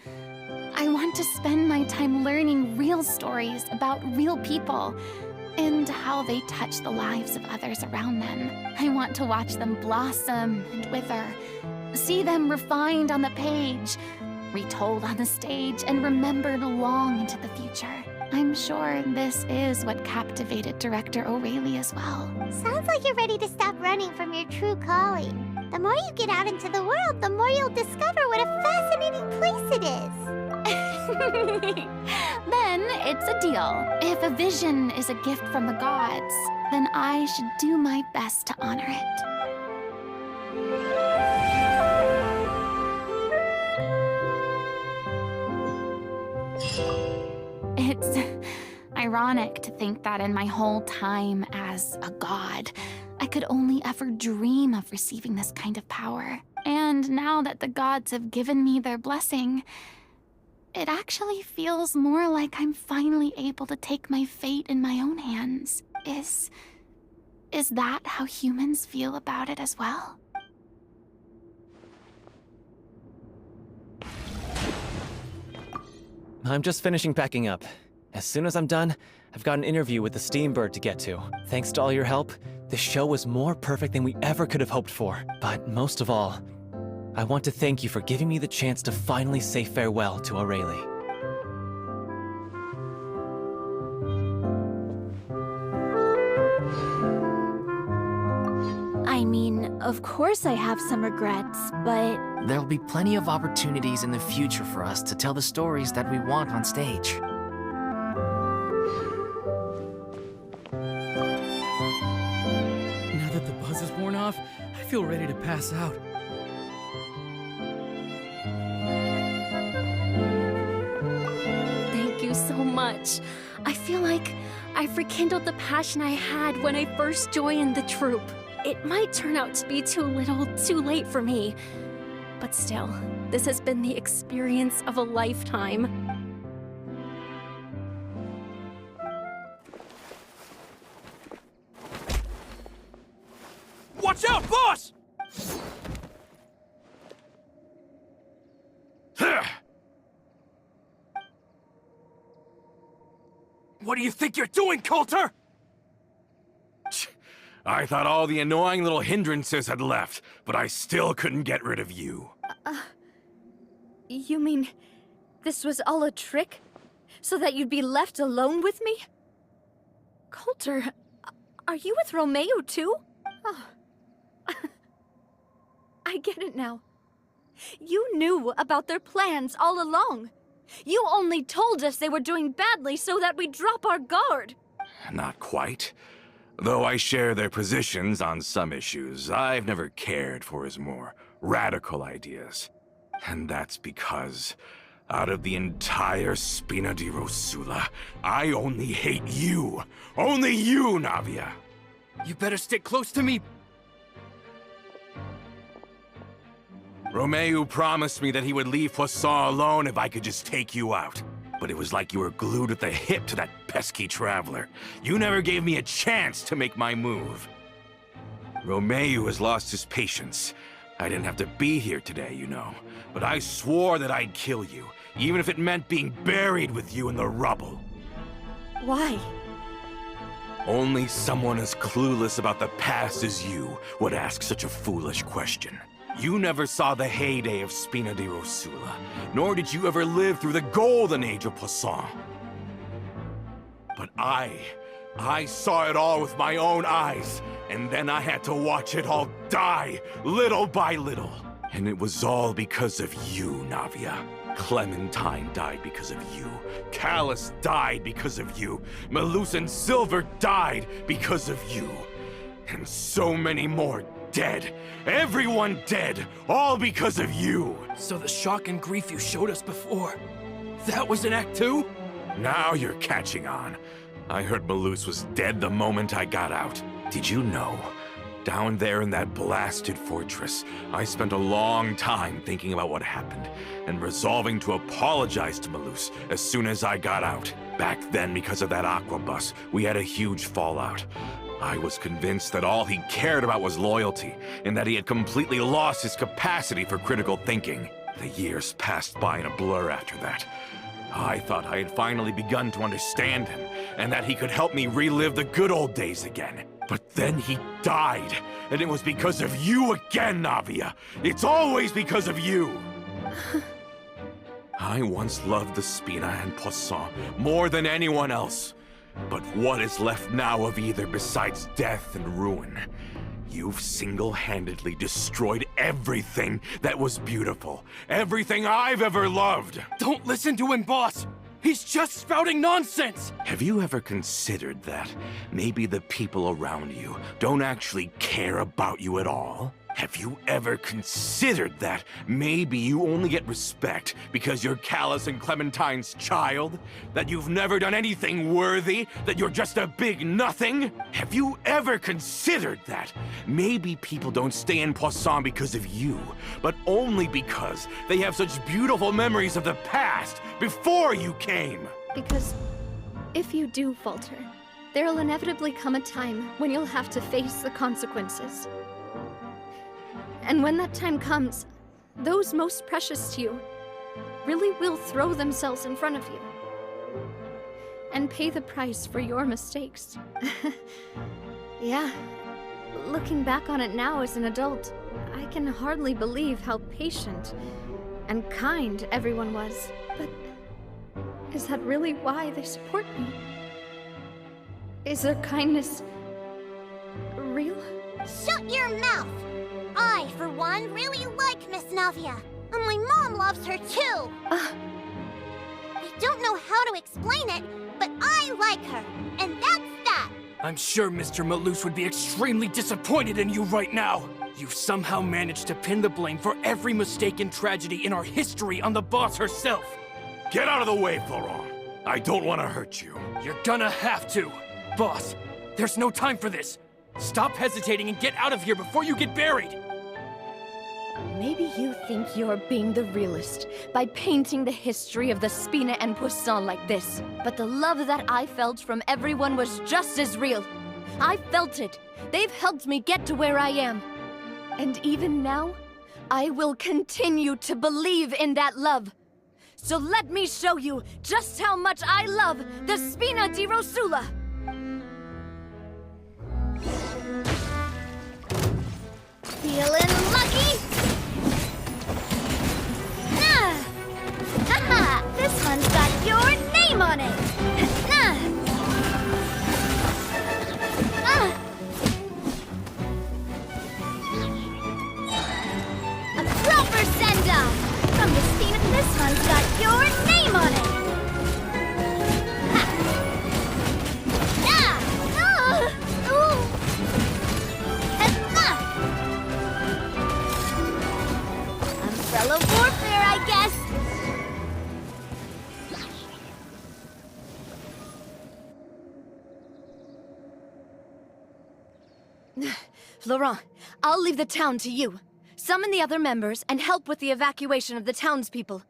I want to spend my time learning real stories about real people and how they touch the lives of others around them. I want to watch them blossom and wither, see them refined on the page, retold on the stage, and remembered long into the future. I'm sure this is what captivated Director O'Reilly as well. Sounds like you're ready to stop running from your true calling. The more you get out into the world, the more you'll discover what a fascinating place it is. Then it's a deal. If a vision is a gift from the gods, then I should do my best to honor it. ironic to think that in my whole time as a god, I could only ever dream of receiving this kind of power. And now that the gods have given me their blessing, it actually feels more like I'm finally able to take my fate in my own hands. Is that how humans feel about it as well? I'm just finishing packing up. As soon as I'm done, I've got an interview with the Steambird to get to. Thanks to all your help, this show was more perfect than we ever could have hoped for. But most of all, I want to thank you for giving me the chance to finally say farewell to Aurelie. I mean, of course I have some regrets, but... There'll be plenty of opportunities in the future for us to tell the stories that we want on stage. Now that the buzz is worn off, I feel ready to pass out. Thank you so much. I feel like I've rekindled the passion I had when I first joined the troupe. It might turn out to be too little, too late for me. But still, this has been the experience of a lifetime. Watch out, boss! What do you think you're doing, Coulter? I thought all the annoying little hindrances had left, but I still couldn't get rid of you. You mean this was all a trick? So that you'd be left alone with me? Coulter, are you with Romeo too? Oh. I get it now. You knew about their plans all along. You only told us they were doing badly so that we'd drop our guard. Not quite. Though I share their positions on some issues, I've never cared for his more radical ideas. And that's because, out of the entire Spina di Rosula, I only hate you. Only you, Navia. You better stick close to me. Romeo promised me that he would leave Poisson alone if I could just take you out. But it was like you were glued at the hip to that pesky traveler. You never gave me a chance to make my move. Romeo has lost his patience. I didn't have to be here today, you know. But I swore that I'd kill you, even if it meant being buried with you in the rubble. Why? Only someone as clueless about the past as you would ask such a foolish question. You never saw the heyday of Spina di Rosula, nor did you ever live through the golden age of Poisson. But I saw it all with my own eyes, and then I had to watch it all die, little by little. And it was all because of you, Navia. Clementine died because of you. Callus died because of you. Melus and Silver died because of you. And so many more dead. Everyone dead. All because of you. So the shock and grief you showed us before, that was in Act 2? Now you're catching on. I heard Melus was dead the moment I got out. Did you know? Down there in that blasted fortress, I spent a long time thinking about what happened, and resolving to apologize to Melus as soon as I got out. Back then, because of that aquabus, we had a huge fallout. I was convinced that all he cared about was loyalty, and that he had completely lost his capacity for critical thinking. The years passed by in a blur after that. I thought I had finally begun to understand him, and that he could help me relive the good old days again. But then he died, and it was because of you again, Navia. It's always because of you. I once loved the Spina and Poisson more than anyone else. But what is left now of either besides death and ruin? You've single-handedly destroyed everything that was beautiful. Everything I've ever loved. Don't listen to him, boss. He's just spouting nonsense. Have you ever considered that maybe the people around you don't actually care about you at all? Have you ever considered that maybe you only get respect because you're Callus and Clementine's child? That you've never done anything worthy? That you're just a big nothing? Have you ever considered that maybe people don't stay in Poisson because of you, but only because they have such beautiful memories of the past before you came? Because if you do falter, there'll inevitably come a time when you'll have to face the consequences. And when that time comes, those most precious to you really will throw themselves in front of you and pay the price for your mistakes. Yeah, looking back on it now as an adult, I can hardly believe how patient and kind everyone was. But is that really why they support me? Is their kindness real? Shut your mouth! I, for one, really like Miss Navia, and my mom loves her too! I don't know how to explain it, but I like her, and that's that! I'm sure Mr. Malus would be extremely disappointed in you right now. You've somehow managed to pin the blame for every mistake and tragedy in our history on the boss herself. Get out of the way, Floral. I don't want to hurt you. You're gonna have to. Boss, there's no time for this. Stop hesitating and get out of here before you get buried! Maybe you think you're being the realist by painting the history of the Spina and Poisson like this. But the love that I felt from everyone was just as real. I felt it. They've helped me get to where I am. And even now, I will continue to believe in that love. So let me show you just how much I love the Spina di Rosula! Feeling lucky? Haha! This one's got your name on it! A proper send-off! From the Spina, this one's got your name on it! Umbrella warfare, I guess! Laurent, I'll leave the town to you. Summon the other members and help with the evacuation of the townspeople.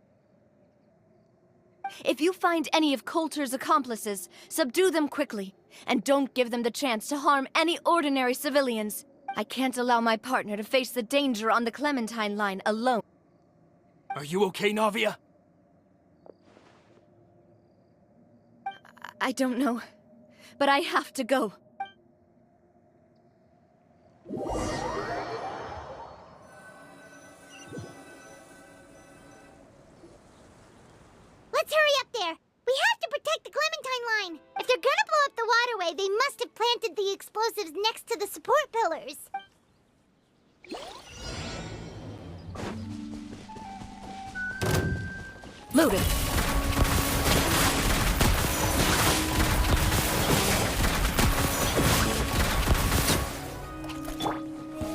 If you find any of Coulter's accomplices, subdue them quickly, and don't give them the chance to harm any ordinary civilians. I can't allow my partner to face the danger on the Clementine line alone. Are you okay, Navia? I don't know, but I have to go. Let's hurry up there! We have to protect the Clementine line! If they're gonna blow up the waterway, they must have planted the explosives next to the support pillars. Loaded.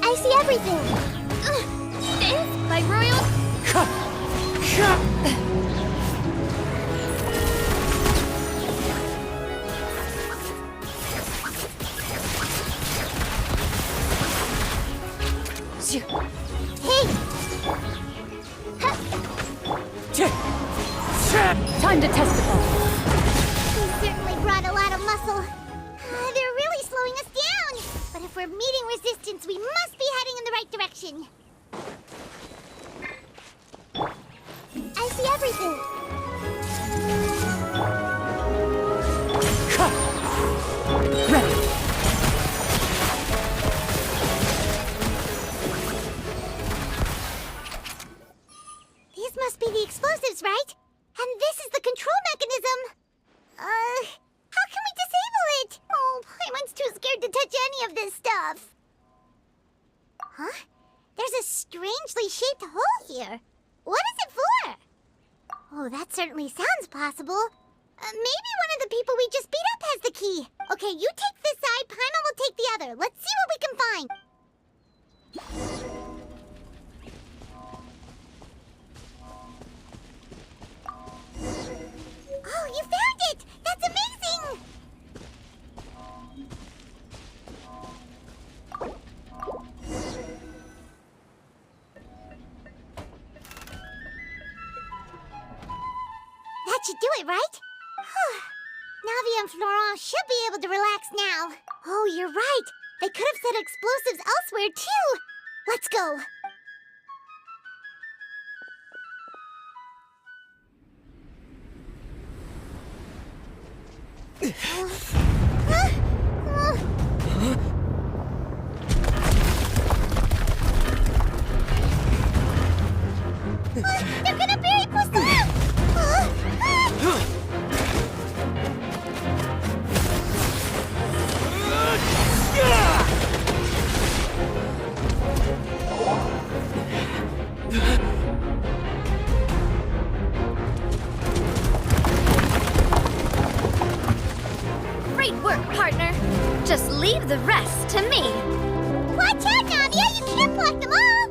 I see everything! This by Royal... Time to test the ball. We certainly brought a lot of muscle. They're really slowing us down. But if we're meeting resistance, we must be heading in the right direction. I see everything. Ready. These must be the explosives, right? And this is the control mechanism! How can we disable it? Oh, Paimon's too scared to touch any of this stuff. Huh? There's a strangely shaped hole here. What is it for? Oh, that certainly sounds possible. Maybe one of the people we just beat up has the key. Okay, you take this side, Paimon will take the other. Let's see what we can find. and Floral should be able to relax now. Oh, you're right. They could have set explosives elsewhere, too. Let's go. They're gonna bury Poisson! Great work, partner. Just leave the rest to me. Watch out, Navia! You can't block them all!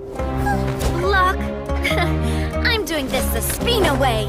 Block? I'm doing this the Spina way.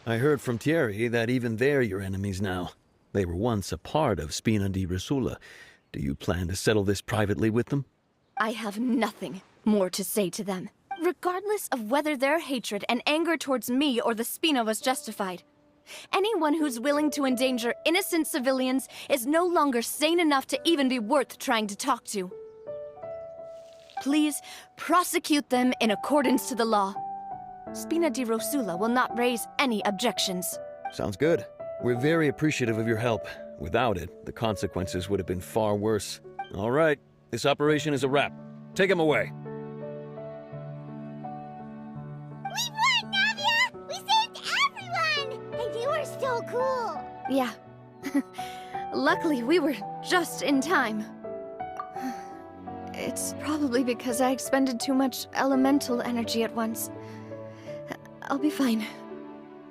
I heard from Chiori that even they're your enemies now. They were once a part of Spina di Rosula. Do you plan to settle this privately with them? I have nothing more to say to them, regardless of whether their hatred and anger towards me or the Spina was justified. Anyone who's willing to endanger innocent civilians is no longer sane enough to even be worth trying to talk to. Please prosecute them in accordance to the law. Spina di Rosula will not raise any objections. Sounds good. We're very appreciative of your help. Without it, the consequences would have been far worse. All right, this operation is a wrap. Take him away. We won, Navia! We saved everyone! And you were so cool! Yeah. Luckily, we were just in time. It's probably because I expended too much elemental energy at once. I'll be fine.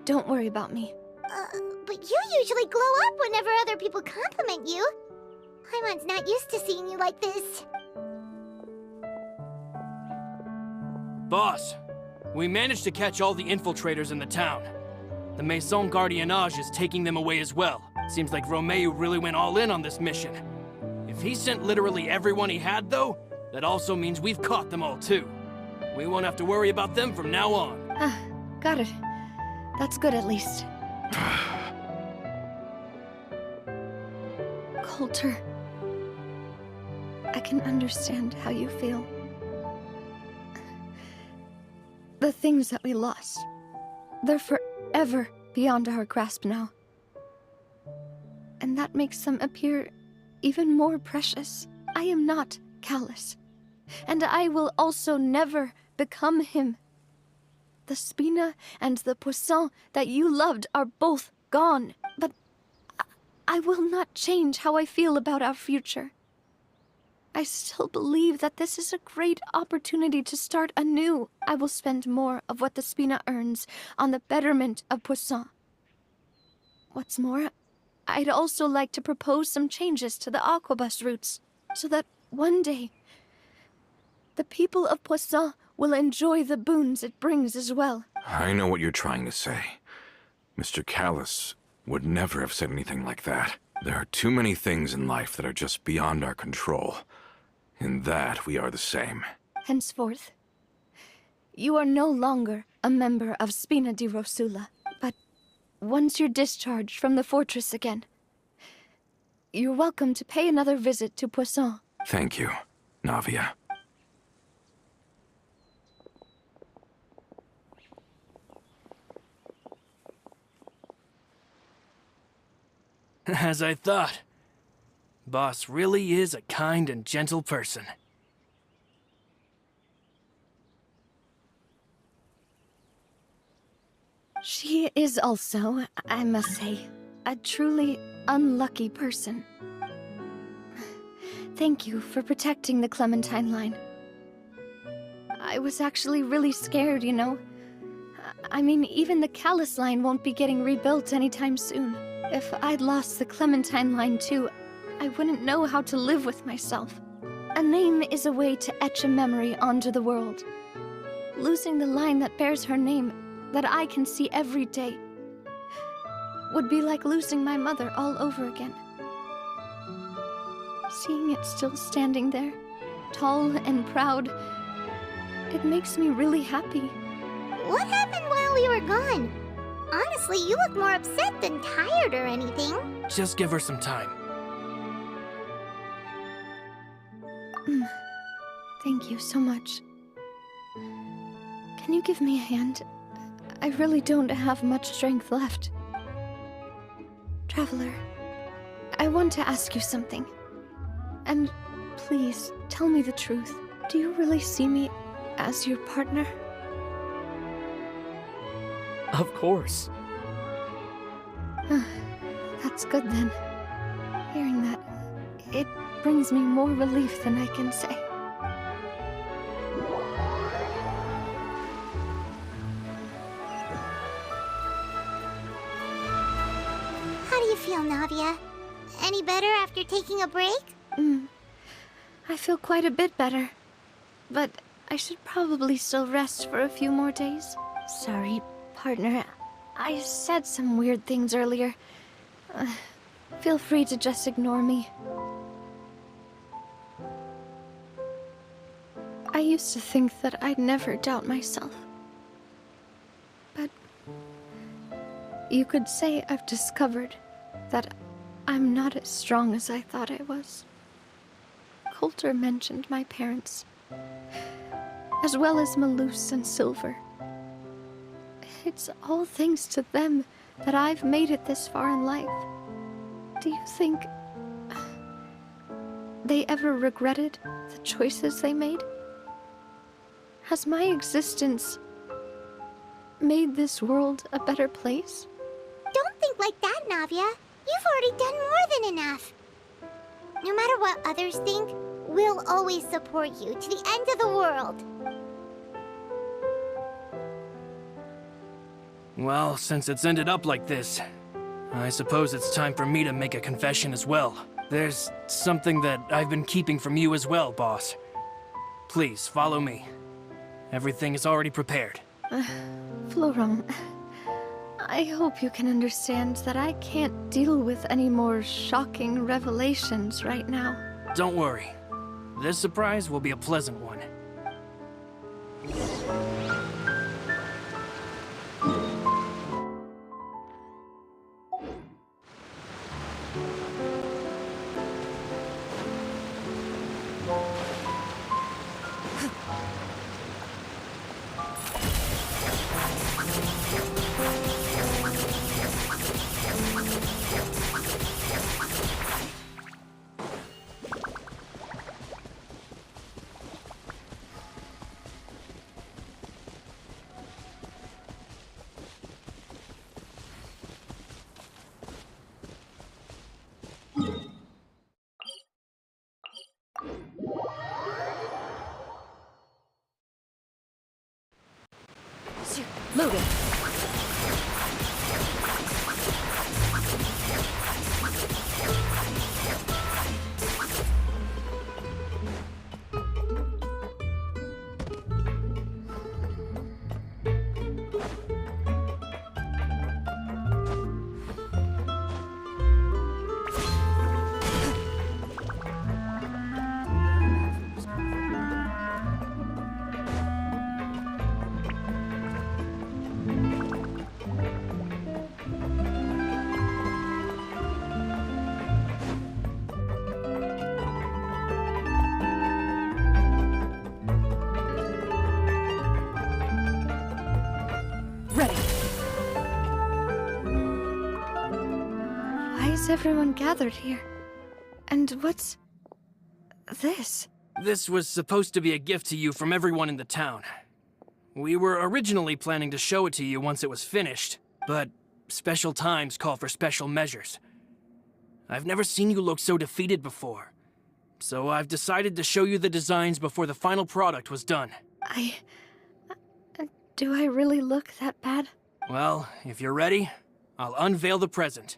Don't worry about me. But you usually glow up whenever other people compliment you. Paimon's not used to seeing you like this. Boss, we managed to catch all the infiltrators in the town. The Maison Gardiennage is taking them away as well. Seems like Romeu really went all in on this mission. If he sent literally everyone he had, though, that also means we've caught them all, too. We won't have to worry about them from now on. Got it. That's good, at least. Coulter, I can understand how you feel. The things that we lost, they're forever beyond our grasp now. And that makes them appear even more precious. I am not callous, and I will also never become him. The Spina and the Poisson that you loved are both gone, but I will not change how I feel about our future. I still believe that this is a great opportunity to start anew. I will spend more of what the Spina earns on the betterment of Poisson. What's more, I'd also like to propose some changes to the Aquabus routes, so that one day, the people of Poisson will enjoy the boons it brings as well. I know what you're trying to say. Mr. Callus would never have said anything like that. There are too many things in life that are just beyond our control. In that, we are the same. Henceforth, you are no longer a member of Spina di Rosula, but once you're discharged from the fortress again, you're welcome to pay another visit to Poisson. Thank you, Navia. As I thought. Boss really is a kind and gentle person. She is also, I must say, a truly unlucky person. Thank you for protecting the Clementine line. I was actually really scared, you know. I mean, even the Callus line won't be getting rebuilt anytime soon. If I'd lost the Clementine line too, I wouldn't know how to live with myself. A name is a way to etch a memory onto the world. Losing the line that bears her name, that I can see every day, would be like losing my mother all over again. Seeing it still standing there, tall and proud, it makes me really happy. What happened while we were gone? Honestly, you look more upset than tired or anything. Just give her some time. Thank you so much. Can you give me a hand? I really don't have much strength left. Traveler, I want to ask you something. And please, tell me the truth. Do you really see me as your partner? Of course. That's good then. Hearing that, it brings me more relief than I can say. How do you feel, Navia? Any better after taking a break? I feel quite a bit better. But I should probably still rest for a few more days. Sorry, partner. I said some weird things earlier. Feel free to just ignore me. I used to think that I'd never doubt myself. But you could say I've discovered that I'm not as strong as I thought I was. Coulter mentioned my parents, as well as Malus and Silver. It's all thanks to them that I've made it this far in life. Do you think they ever regretted the choices they made? Has my existence made this world a better place? Don't think like that, Navia. You've already done more than enough. No matter what others think, we'll always support you to the end of the world. Well, since it's ended up like this, I suppose it's time for me to make a confession as well. There's something that I've been keeping from you as well, boss. Please, follow me. Everything is already prepared. Floral, I hope you can understand that I can't deal with any more shocking revelations right now. Don't worry. This surprise will be a pleasant one. Why is everyone gathered here? And what's this? This was supposed to be a gift to you from everyone in the town. We were originally planning to show it to you once it was finished, but special times call for special measures. I've never seen you look so defeated before, so I've decided to show you the designs before the final product was done. Do I really look that bad? Well, if you're ready, I'll unveil the present.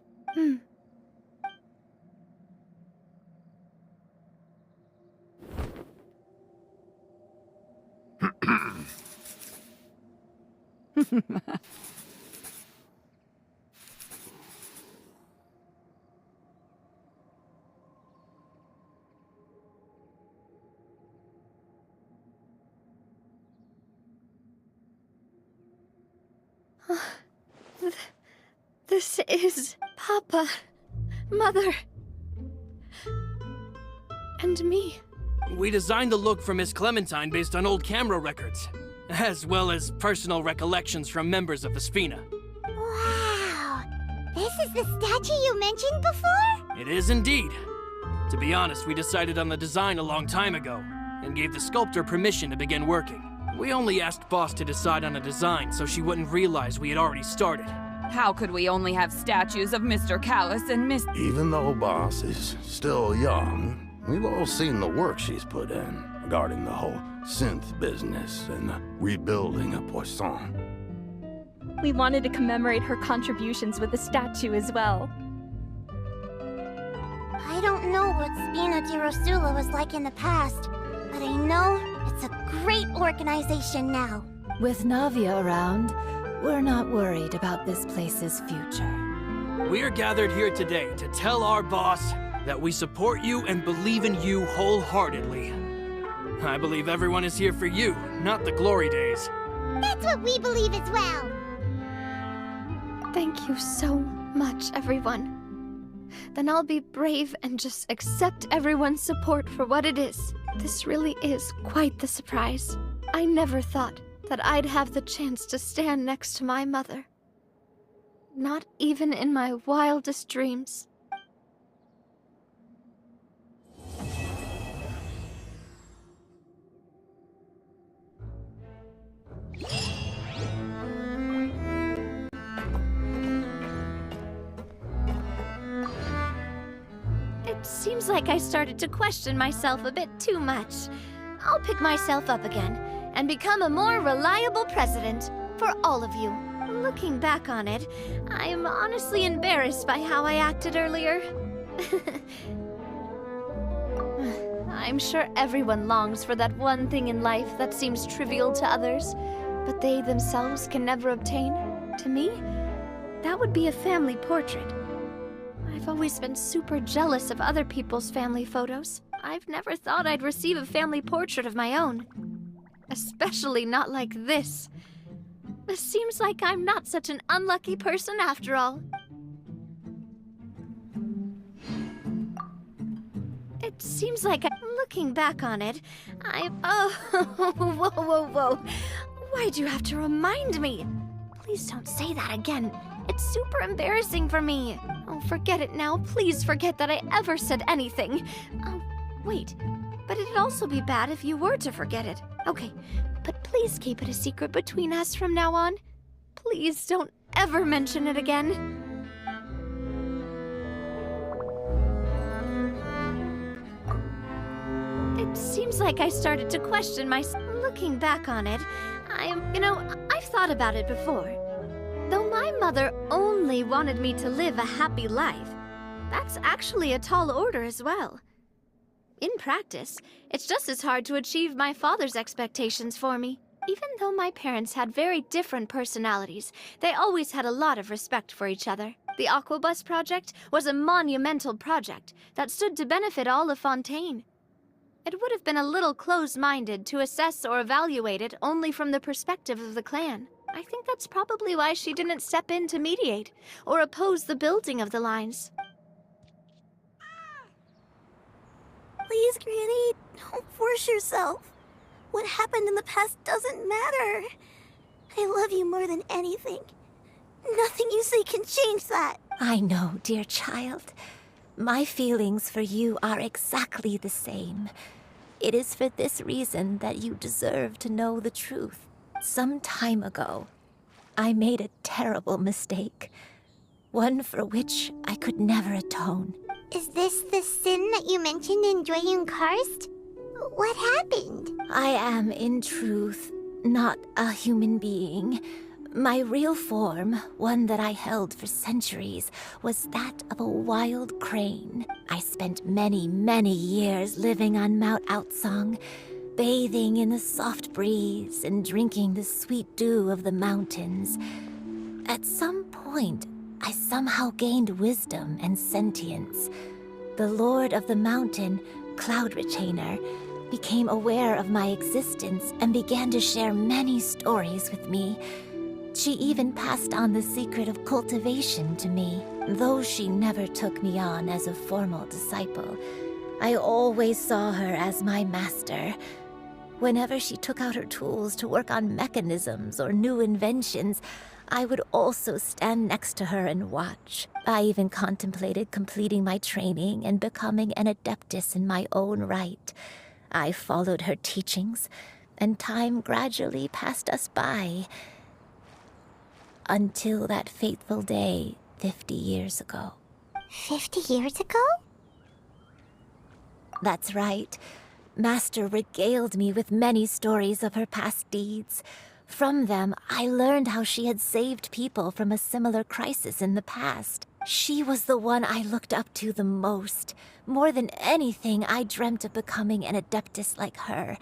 This is Papa, Mother, and me. We designed the look for Miss Clementine based on old camera records, as well as personal recollections from members of the Spina. Wow! This is the statue you mentioned before? It is indeed. To be honest, we decided on the design a long time ago, and gave the sculptor permission to begin working. We only asked Boss to decide on a design so she wouldn't realize we had already started. How could we only have statues of Mr. Callus and Miss... Even though Boss is still young, we've all seen the work she's put in regarding the whole synth business and the rebuilding of Poisson. We wanted to commemorate her contributions with a statue as well. I don't know what Spina di Rosula was like in the past, but I know it's a great organization now. With Navia around, we're not worried about this place's future. We are gathered here today to tell our boss that we support you and believe in you wholeheartedly. I believe everyone is here for you, not the glory days. That's what we believe as well. Thank you so much, everyone. Then I'll be brave and just accept everyone's support for what it is. This really is quite the surprise. I never thought that I'd have the chance to stand next to my mother. Not even in my wildest dreams. It seems like I started to question myself a bit too much. I'll pick myself up again and become a more reliable president for all of you. Looking back on it, I'm honestly embarrassed by how I acted earlier. I'm sure everyone longs for that one thing in life that seems trivial to others, but they themselves can never obtain. To me, that would be a family portrait. I've always been super jealous of other people's family photos. I've never thought I'd receive a family portrait of my own. Especially not like this. It seems like I'm not such an unlucky person after all. It seems like looking back on it, whoa. Why'd you have to remind me? Please don't say that again. It's super embarrassing for me. Oh, forget it now. Please forget that I ever said anything. Oh, wait. But it'd also be bad if you were to forget it. Okay, but please keep it a secret between us from now on. Please don't ever mention it again. It seems like I started to question myself. Looking back on it, I've thought about it before. Though my mother only wanted me to live a happy life, that's actually a tall order as well. In practice, it's just as hard to achieve my father's expectations for me. Even though my parents had very different personalities, they always had a lot of respect for each other. The Aquabus project was a monumental project that stood to benefit all of Fontaine. It would have been a little closed-minded to assess or evaluate it only from the perspective of the clan. I think that's probably why she didn't step in to mediate or oppose the building of the lines. Please, Granny, don't force yourself. What happened in the past doesn't matter. I love you more than anything. Nothing you say can change that. I know, dear child. My feelings for you are exactly the same. It is for this reason that you deserve to know the truth. Some time ago, I made a terrible mistake. One for which I could never atone. Is this the sin that you mentioned in Xianyun Karst? What happened? I am, in truth, not a human being. My real form, one that I held for centuries, was that of a wild crane. I spent many, many years living on Mount Outsong, bathing in the soft breeze and drinking the sweet dew of the mountains. At some point, I somehow gained wisdom and sentience. The Lord of the Mountain, Cloud Retainer, became aware of my existence and began to share many stories with me. She even passed on the secret of cultivation to me. Though she never took me on as a formal disciple, I always saw her as my master. Whenever she took out her tools to work on mechanisms or new inventions, I would also stand next to her and watch. I even contemplated completing my training and becoming an adeptus in my own right. I followed her teachings, and time gradually passed us by. Until that fateful day 50 years ago. 50 years ago? That's right. Master regaled me with many stories of her past deeds. From them, I learned how she had saved people from a similar crisis in the past. She was the one I looked up to the most. More than anything, I dreamt of becoming an adeptus like her.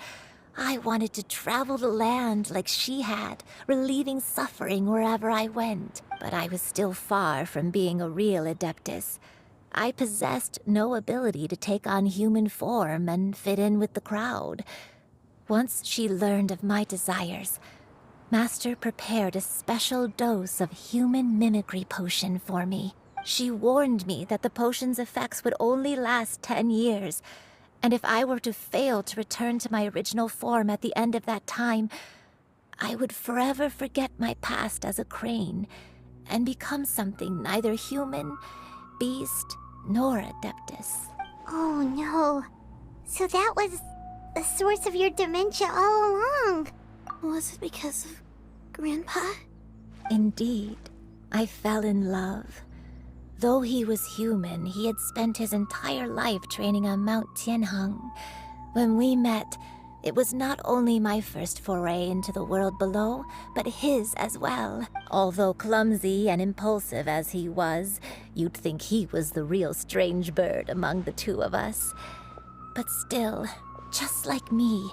I wanted to travel the land like she had, relieving suffering wherever I went. But I was still far from being a real adeptus. I possessed no ability to take on human form and fit in with the crowd. Once she learned of my desires, Master prepared a special dose of human mimicry potion for me. She warned me that the potion's effects would only last 10 years, and if I were to fail to return to my original form at the end of that time, I would forever forget my past as a crane and become something neither human, beast, nor adeptus. Oh no. So that was the source of your dementia all along. Was it because of Grandpa? Indeed, I fell in love. Though he was human, he had spent his entire life training on Mount Tianheng. When we met, it was not only my first foray into the world below, but his as well. Although clumsy and impulsive as he was, you'd think he was the real strange bird among the two of us. But still, just like me,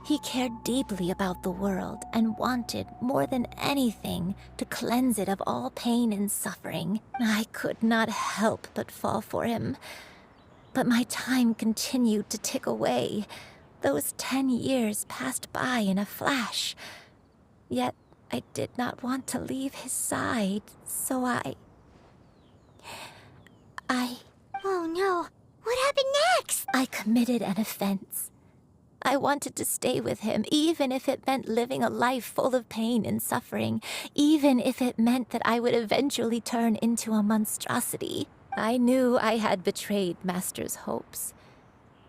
he cared deeply about the world and wanted, more than anything, to cleanse it of all pain and suffering. I could not help but fall for him. But my time continued to tick away. Those 10 years passed by in a flash. Yet I did not want to leave his side, so I... Oh no, what happened next? I committed an offense. I wanted to stay with him, even if it meant living a life full of pain and suffering, even if it meant that I would eventually turn into a monstrosity. I knew I had betrayed Master's hopes,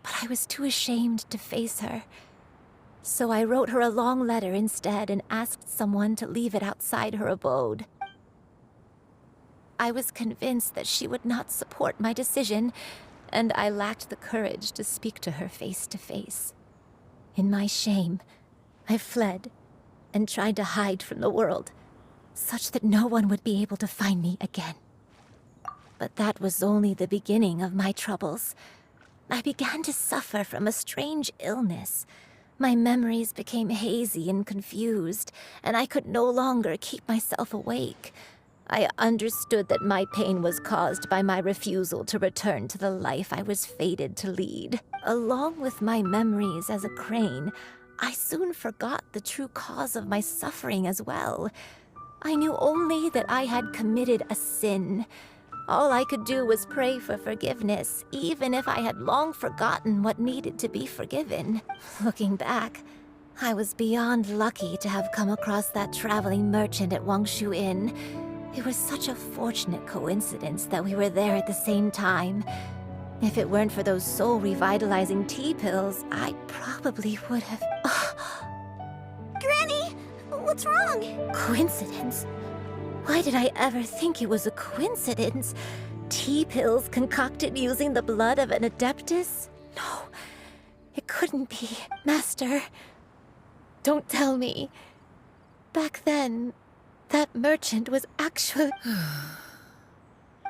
but I was too ashamed to face her. So I wrote her a long letter instead and asked someone to leave it outside her abode. I was convinced that she would not support my decision, and I lacked the courage to speak to her face to face. In my shame, I fled and tried to hide from the world, such that no one would be able to find me again. But that was only the beginning of my troubles. I began to suffer from a strange illness. My memories became hazy and confused, and I could no longer keep myself awake. I understood that my pain was caused by my refusal to return to the life I was fated to lead. Along with my memories as a crane, I soon forgot the true cause of my suffering as well. I knew only that I had committed a sin. All I could do was pray for forgiveness, even if I had long forgotten what needed to be forgiven. Looking back, I was beyond lucky to have come across that traveling merchant at Wangshu Inn. It was such a fortunate coincidence that we were there at the same time. If it weren't for those soul-revitalizing tea pills, I probably would have... Granny! What's wrong? Coincidence? Why did I ever think it was a coincidence? Tea pills concocted using the blood of an adeptus? No, it couldn't be. Master, don't tell me. Back then, that merchant was actually...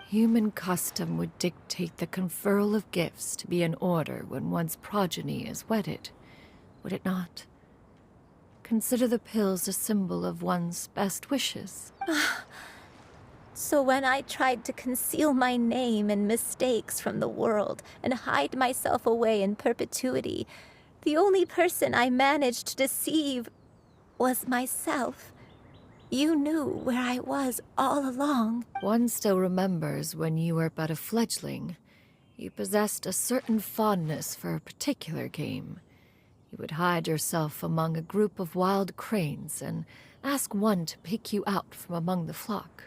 Human custom would dictate the conferral of gifts to be in order when one's progeny is wedded, would it not? Consider the pills a symbol of one's best wishes. So when I tried to conceal my name and mistakes from the world and hide myself away in perpetuity, the only person I managed to deceive was myself. You knew where I was all along. One still remembers when you were but a fledgling. You possessed a certain fondness for a particular game. You would hide yourself among a group of wild cranes and ask one to pick you out from among the flock.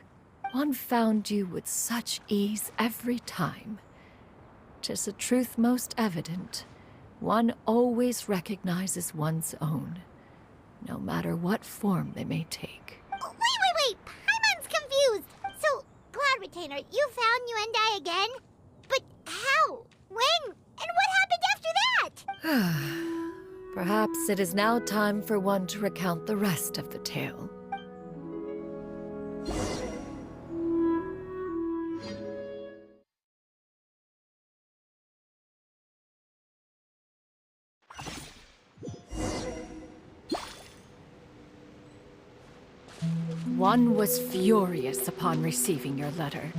One found you with such ease every time. 'Tis a truth most evident. One always recognizes one's own, no matter what form they may take. Wait! Paimon's confused! So, Cloud Retainer, you found Yuendai again? But how? When? And what happened after that? Perhaps it is now time for one to recount the rest of the tale. One was furious upon receiving your letter.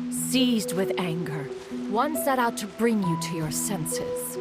Seized with anger, one set out to bring you to your senses.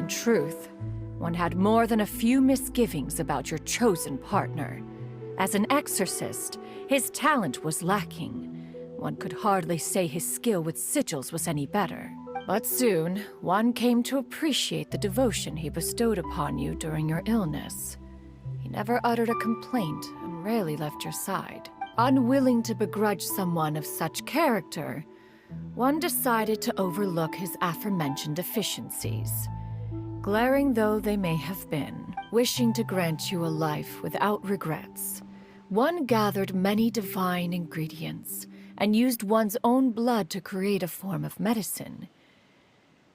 Truth, one had more than a few misgivings about your chosen partner. As an exorcist, his talent was lacking. One could hardly say his skill with sigils was any better. But soon, one came to appreciate the devotion he bestowed upon you during your illness. He never uttered a complaint and rarely left your side. Unwilling to begrudge someone of such character, one decided to overlook his aforementioned deficiencies. Glaring though they may have been, wishing to grant you a life without regrets, one gathered many divine ingredients and used one's own blood to create a form of medicine.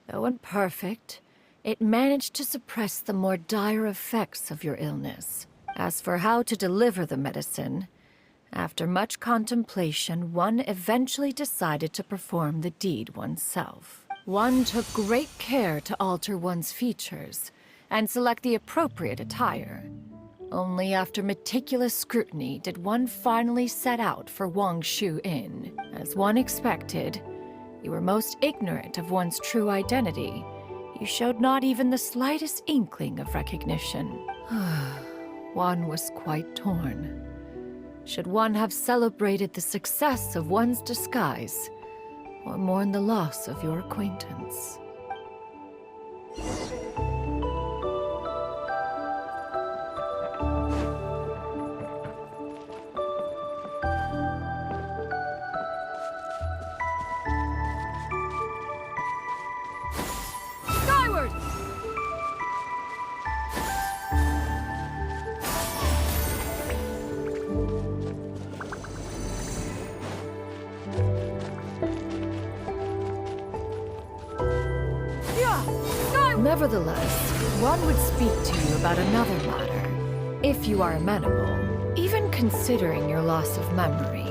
Though imperfect, it managed to suppress the more dire effects of your illness. As for how to deliver the medicine, after much contemplation, one eventually decided to perform the deed oneself. One took great care to alter one's features and select the appropriate attire. Only after meticulous scrutiny did one finally set out for Wangshu Inn. As one expected, you were most ignorant of one's true identity. You showed not even the slightest inkling of recognition. One was quite torn. Should one have celebrated the success of one's disguise, or mourn the loss of your acquaintance? Skyward! Nevertheless, one would speak to you about another matter, if you are amenable, even considering your loss of memory.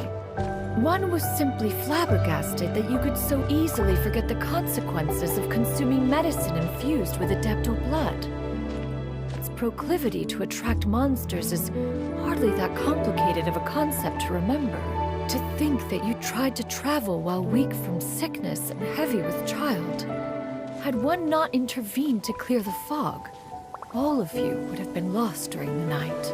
One was simply flabbergasted that you could so easily forget the consequences of consuming medicine infused with Adeptal blood. Its proclivity to attract monsters is hardly that complicated of a concept to remember. To think that you tried to travel while weak from sickness and heavy with child. Had one not intervened to clear the fog, all of you would have been lost during the night.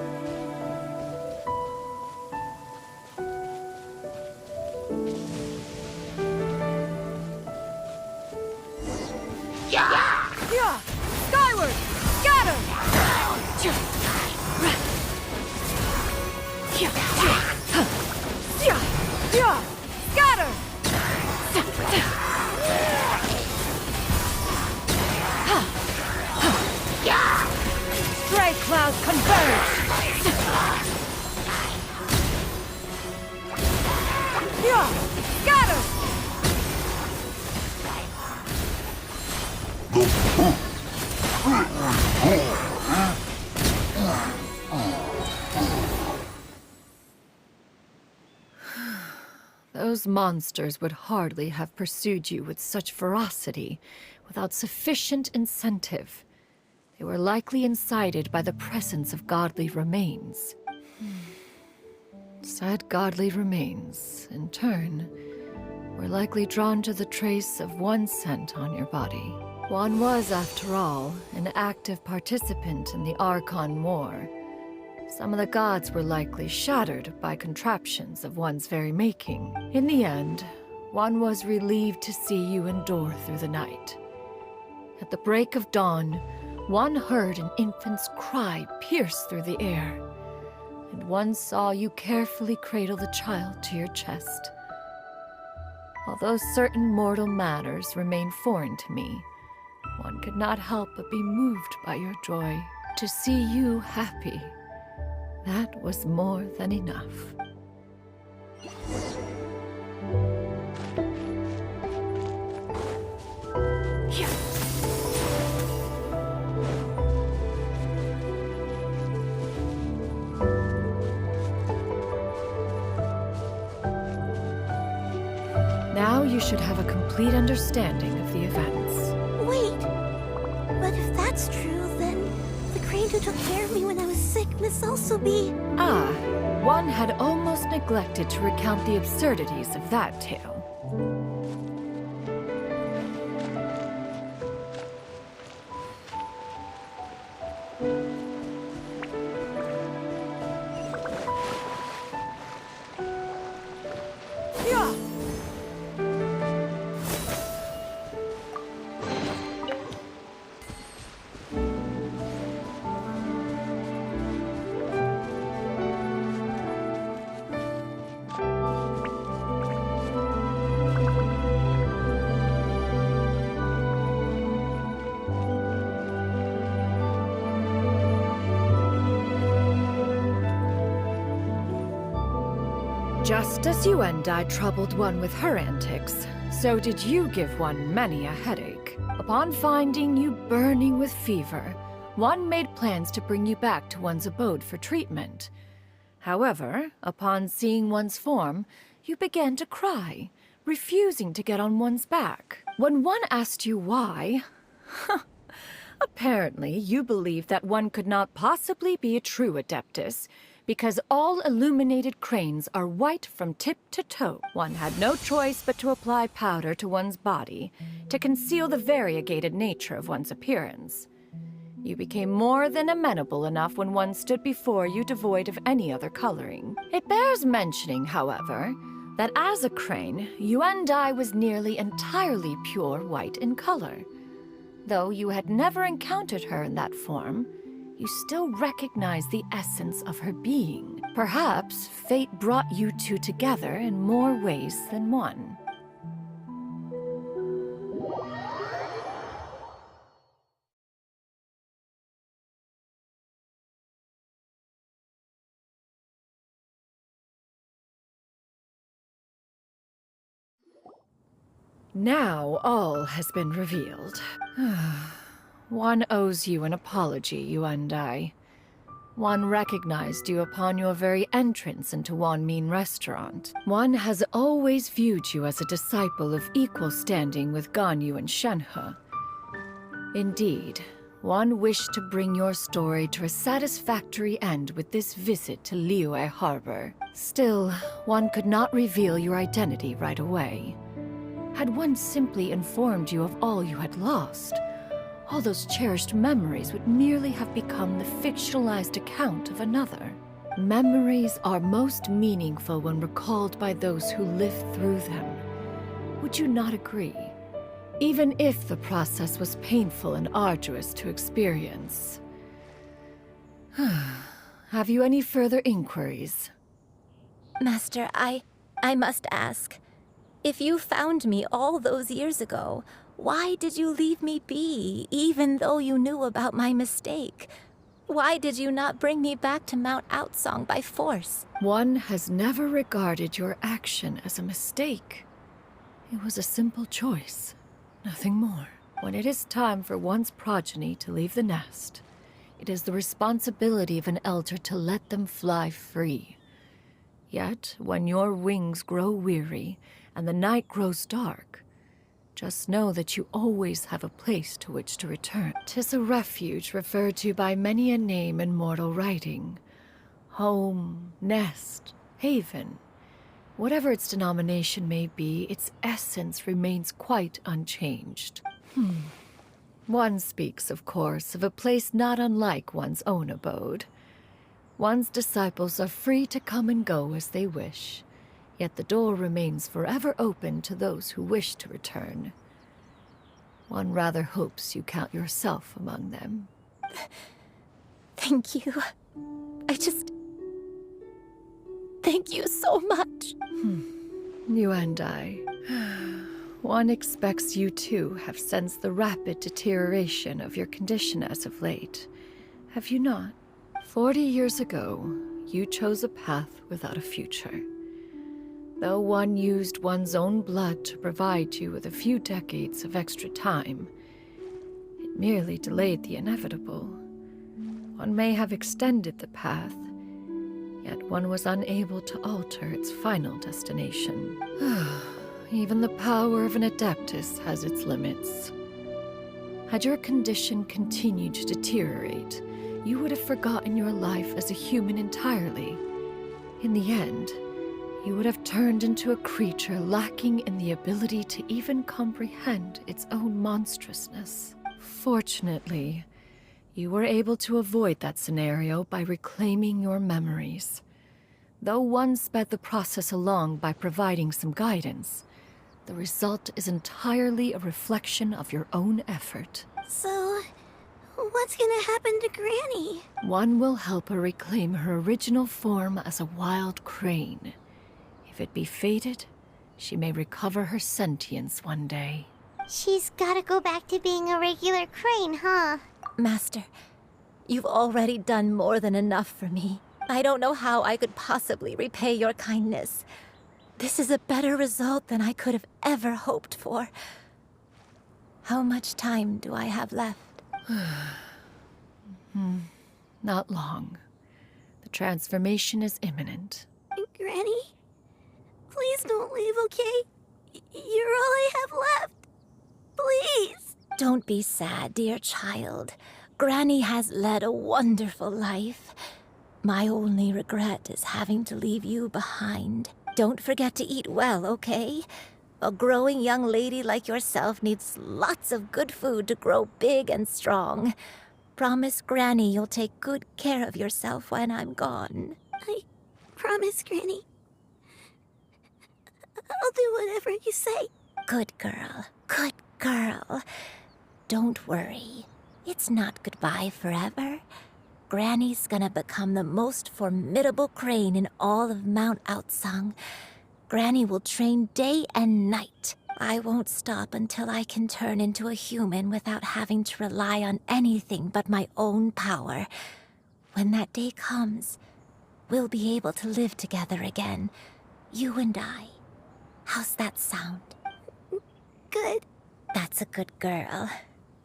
Yeah! Skyward! Scatter! Scatter! Stray clouds converge! Scatter! Those monsters would hardly have pursued you with such ferocity without sufficient incentive. They were likely incited by the presence of godly remains. Said godly remains, in turn, were likely drawn to the trace of one scent on your body. One was, after all, an active participant in the Archon War. Some of the gods were likely shattered by contraptions of one's very making. In the end, one was relieved to see you endure through the night. At the break of dawn, one heard an infant's cry pierce through the air, and one saw you carefully cradle the child to your chest. Although certain mortal matters remain foreign to me, one could not help but be moved by your joy. To see you happy, that was more than enough. Now you should have a complete understanding of the events. Wait! But if that's true, then the crane who took care of me when I was sick must also be... Ah, one had almost neglected to recount the absurdities of that tale. Just as you and I troubled one with her antics, so did you give one many a headache. Upon finding you burning with fever, one made plans to bring you back to one's abode for treatment. However, upon seeing one's form, you began to cry, refusing to get on one's back. When one asked you why, apparently you believed that one could not possibly be a true Adeptus, because all illuminated cranes are white from tip to toe. One had no choice but to apply powder to one's body to conceal the variegated nature of one's appearance. You became more than amenable enough when one stood before you devoid of any other coloring. It bears mentioning, however, that as a crane, Yuendai was nearly entirely pure white in color. Though you had never encountered her in that form, you still recognize the essence of her being. Perhaps fate brought you two together in more ways than one. Now all has been revealed. One owes you an apology, you and I. One recognized you upon your very entrance into Wanmin restaurant. One has always viewed you as a disciple of equal standing with Ganyu and Shenhe. Indeed, one wished to bring your story to a satisfactory end with this visit to Liyue Harbor. Still, one could not reveal your identity right away. Had one simply informed you of all you had lost, all those cherished memories would merely have become the fictionalized account of another. Memories are most meaningful when recalled by those who lived through them. Would you not agree? Even if the process was painful and arduous to experience. Have you any further inquiries? Master, I must ask. If you found me all those years ago, why did you leave me be, even though you knew about my mistake? Why did you not bring me back to Mount Outsong by force? One has never regarded your action as a mistake. It was a simple choice, nothing more. When it is time for one's progeny to leave the nest, it is the responsibility of an elder to let them fly free. Yet, when your wings grow weary and the night grows dark, just know that you always have a place to which to return. 'Tis a refuge referred to by many a name in mortal writing. Home, nest, haven. Whatever its denomination may be, its essence remains quite unchanged. One speaks, of course, of a place not unlike one's own abode. One's disciples are free to come and go as they wish, yet the door remains forever open to those who wish to return. One rather hopes you count yourself among them. Thank you. Thank you so much. You and I. One expects you too have sensed the rapid deterioration of your condition as of late. Have you not? 40 years ago, you chose a path without a future. Though one used one's own blood to provide you with a few decades of extra time, it merely delayed the inevitable. One may have extended the path, yet one was unable to alter its final destination. Even the power of an Adeptus has its limits. Had your condition continued to deteriorate, you would have forgotten your life as a human entirely. In the end, you would have turned into a creature lacking in the ability to even comprehend its own monstrousness. Fortunately, you were able to avoid that scenario by reclaiming your memories. Though one sped the process along by providing some guidance, the result is entirely a reflection of your own effort. So, what's gonna happen to Granny? One will help her reclaim her original form as a wild crane. If it be fated, she may recover her sentience one day. She's gotta go back to being a regular crane, huh? Master, you've already done more than enough for me. I don't know how I could possibly repay your kindness. This is a better result than I could have ever hoped for. How much time do I have left? Not long. The transformation is imminent. Granny? Please don't leave, okay? You're all I have left. Please! Don't be sad, dear child. Granny has led a wonderful life. My only regret is having to leave you behind. Don't forget to eat well, okay? A growing young lady like yourself needs lots of good food to grow big and strong. Promise Granny you'll take good care of yourself when I'm gone. I promise, Granny. I'll do whatever you say. Good girl. Good girl. Don't worry. It's not goodbye forever. Granny's gonna become the most formidable crane in all of Mount Outsong. Granny will train day and night. I won't stop until I can turn into a human without having to rely on anything but my own power. When that day comes, we'll be able to live together again. You and I. How's that sound? Good. That's a good girl.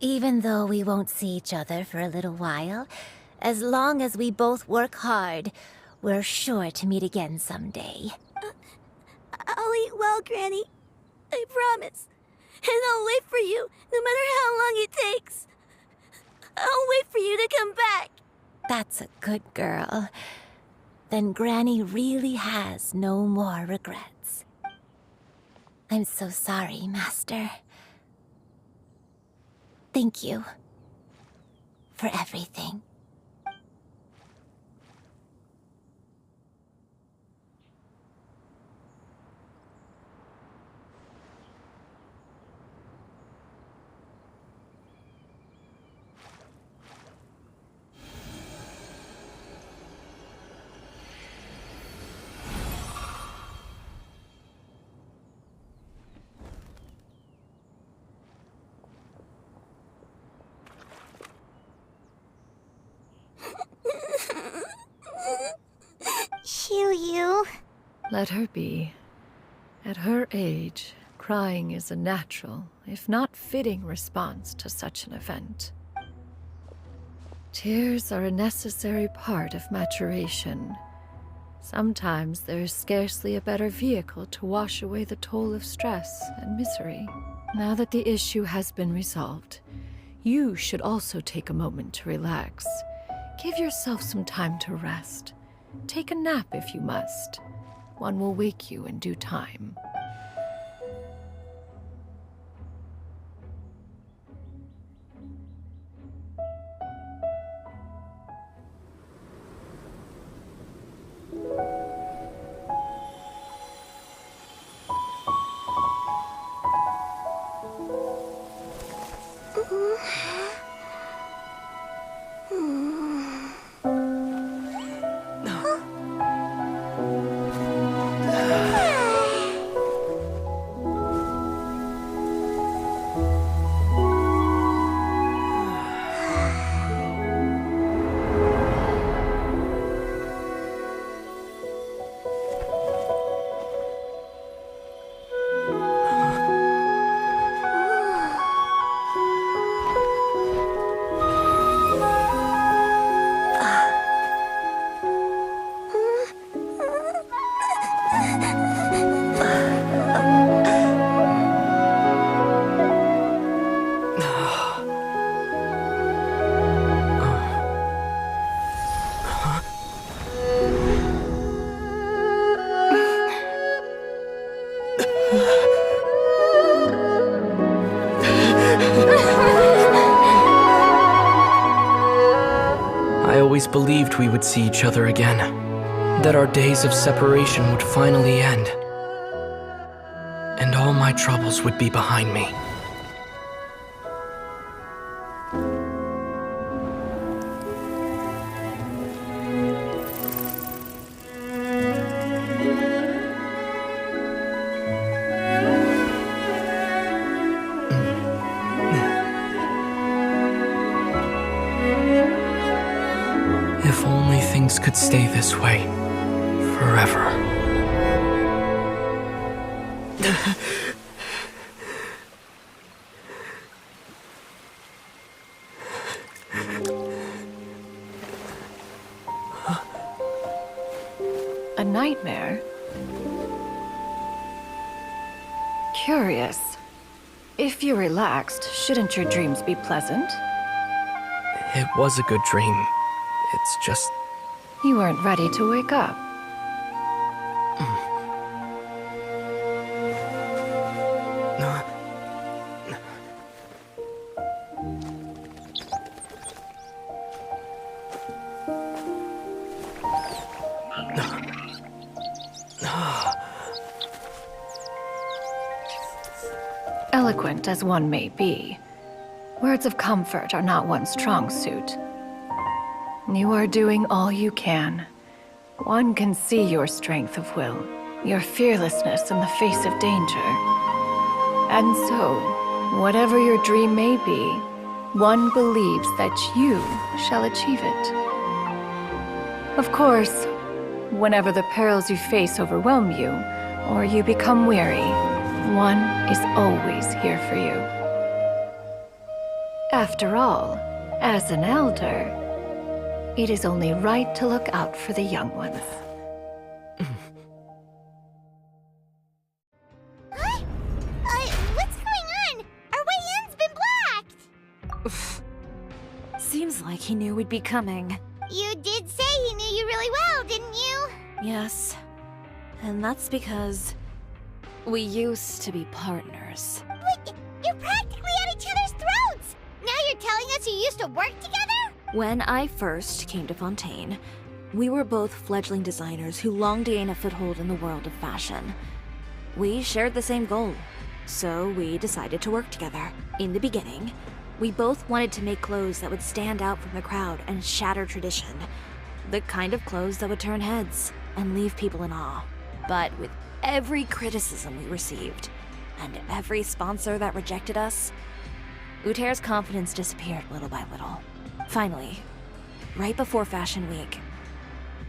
Even though we won't see each other for a little while, As long as we both work hard, we're sure to meet again someday. I'll eat well, Granny. I promise. And I'll wait for you, no matter how long it takes. I'll wait for you to come back. That's a good girl. Then Granny really has no more regrets. I'm so sorry, Master. Thank you for everything. Xiu. Let her be. At her age, crying is a natural, if not fitting, response to such an event. Tears are a necessary part of maturation. Sometimes there is scarcely a better vehicle to wash away the toll of stress and misery. Now that the issue has been resolved, you should also take a moment to relax. Give yourself some time to rest. Take a nap if you must. One will wake you in due time. I always believed we would see each other again, that our days of separation would finally end, and all my troubles would be behind me. If only things could stay this way forever. A nightmare? Curious. If you're relaxed, shouldn't your dreams be pleasant? It was a good dream. It's just... You weren't ready to wake up. Eloquent as one may be, words of comfort are not one's strong suit. You are doing all you can. One can see your strength of will, your fearlessness in the face of danger. And so, whatever your dream may be, one believes that you shall achieve it. Of course, whenever the perils you face overwhelm you, or you become weary, one is always here for you. After all, as an elder, It is only right to look out for the young ones. What's going on? Our way in's been blocked! Seems like he knew we'd be coming. You did say he knew you really well, didn't you? Yes. And that's because we used to be partners. But you're practically at each other's throats! Now you're telling us you used to work together? When I first came to Fontaine, we were both fledgling designers who longed to gain a foothold in the world of fashion. We shared the same goal, so we decided to work together. In the beginning, we both wanted to make clothes that would stand out from the crowd and shatter tradition. The kind of clothes that would turn heads and leave people in awe. But with every criticism we received, and every sponsor that rejected us, Uter's confidence disappeared little by little. Finally, right before Fashion Week,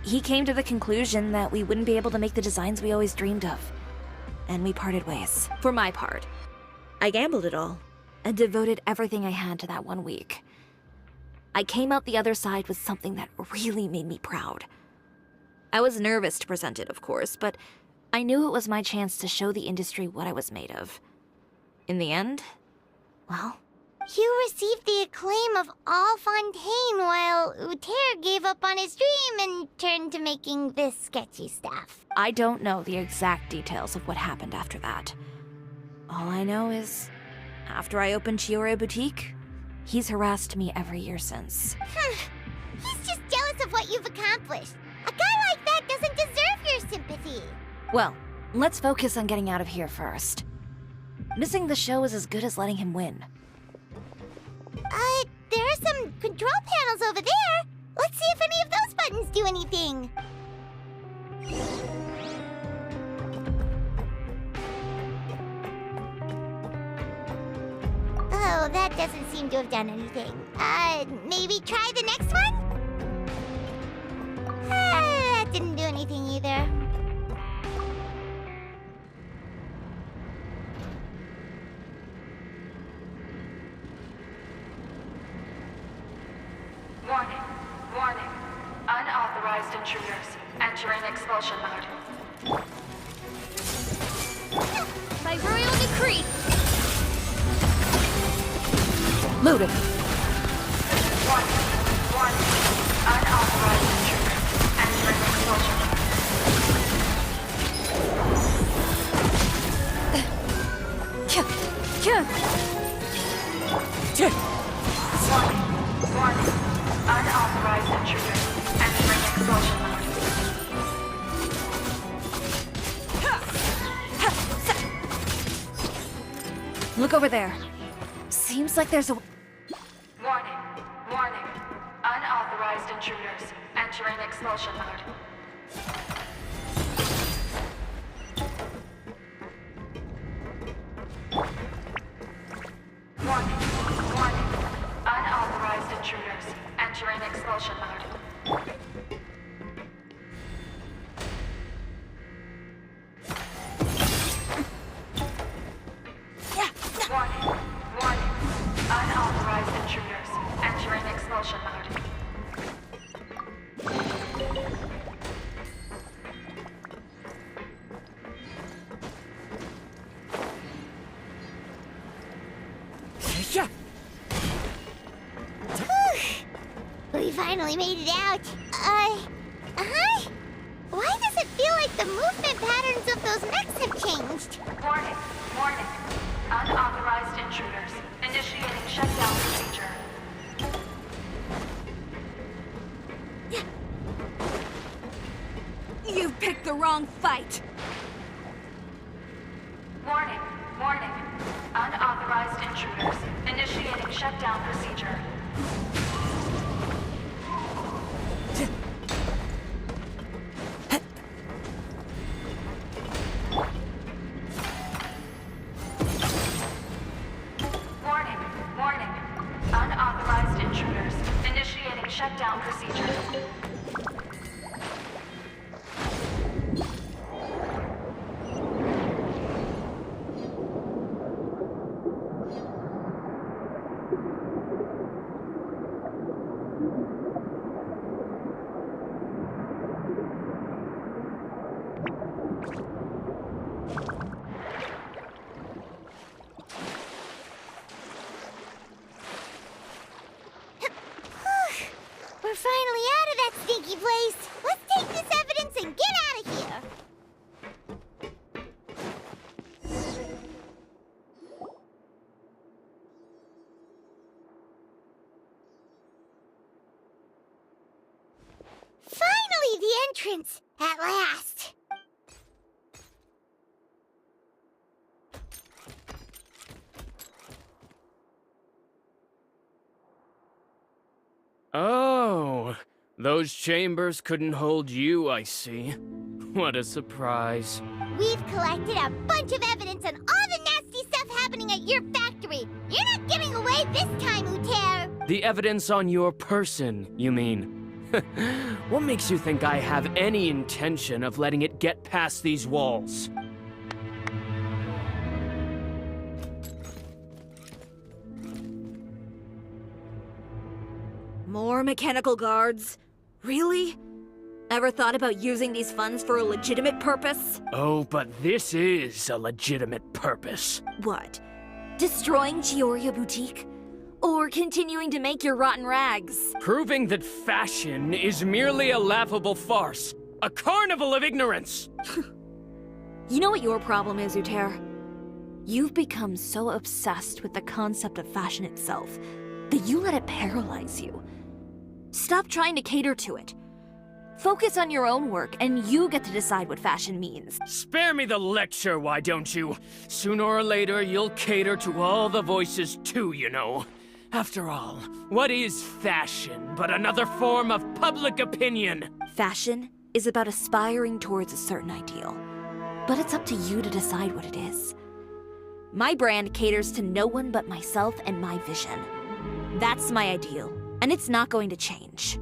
he came to the conclusion that we wouldn't be able to make the designs we always dreamed of. And we parted ways. For my part, I gambled it all and devoted everything I had to that 1 week. I came out the other side with something that really made me proud. I was nervous to present it, of course, but I knew it was my chance to show the industry what I was made of. In the end, well, you received the acclaim of all Fontaine while Uter gave up on his dream and turned to making this sketchy stuff. I don't know the exact details of what happened after that. All I know is, after I opened Chiori Boutique, he's harassed me every year since. He's just jealous of what you've accomplished. A guy like that doesn't deserve your sympathy. Well, let's focus on getting out of here first. Missing the show is as good as letting him win. There are some control panels over there. Let's see if any of those buttons do anything. Oh, that doesn't seem to have done anything. Maybe try the next one? That didn't do anything either. Warning. Warning. Unauthorized intruders. Entering expulsion mode. By royal decree! Loaded. Warning. Warning. Unauthorized intruders. Entering expulsion mode. Warning. Warning. Unauthorized intruders. Entering expulsion mode. Look over there. Seems like there's a... Warning. Warning. Unauthorized intruders. Entering expulsion mode. Warning. Warning. Unauthorized intruders. Entering expulsion mode. Warning. Warning. Unauthorized intruders. Entering expulsion mode. We finally made it out. Why does it feel like the movement patterns of those mechs have changed? Warning. Warning. Unauthorized intruders. Initiating shutdown procedure. You've picked the wrong fight! Warning. Warning. Unauthorized intruders. Initiating shutdown procedure. Warning. Warning. Unauthorized intruders. Initiating shutdown procedure. finally out of that stinky place. Let's take this evidence and get out of here. Finally, the entrance! At last! Oh, those chambers couldn't hold you, I see. What a surprise. We've collected a bunch of evidence on all the nasty stuff happening at your factory. You're not getting away this time, Uter. The evidence on your person, you mean? What makes you think I have any intention of letting it get past these walls? More mechanical guards? Really? Ever thought about using these funds for a legitimate purpose? Oh, but this is a legitimate purpose. What? Destroying Chiori Boutique? Or continuing to make your rotten rags? Proving that fashion is merely a laughable farce. A carnival of ignorance! You know what your problem is, Uter? You've become so obsessed with the concept of fashion itself that you let it paralyze you. Stop trying to cater to it. Focus on your own work, and you get to decide what fashion means. Spare me the lecture, why don't you? Sooner or later, you'll cater to all the voices too, you know. After all, what is fashion but another form of public opinion? Fashion is about aspiring towards a certain ideal, but it's up to you to decide what it is. My brand caters to no one but myself and my vision. That's my ideal, and it's not going to change.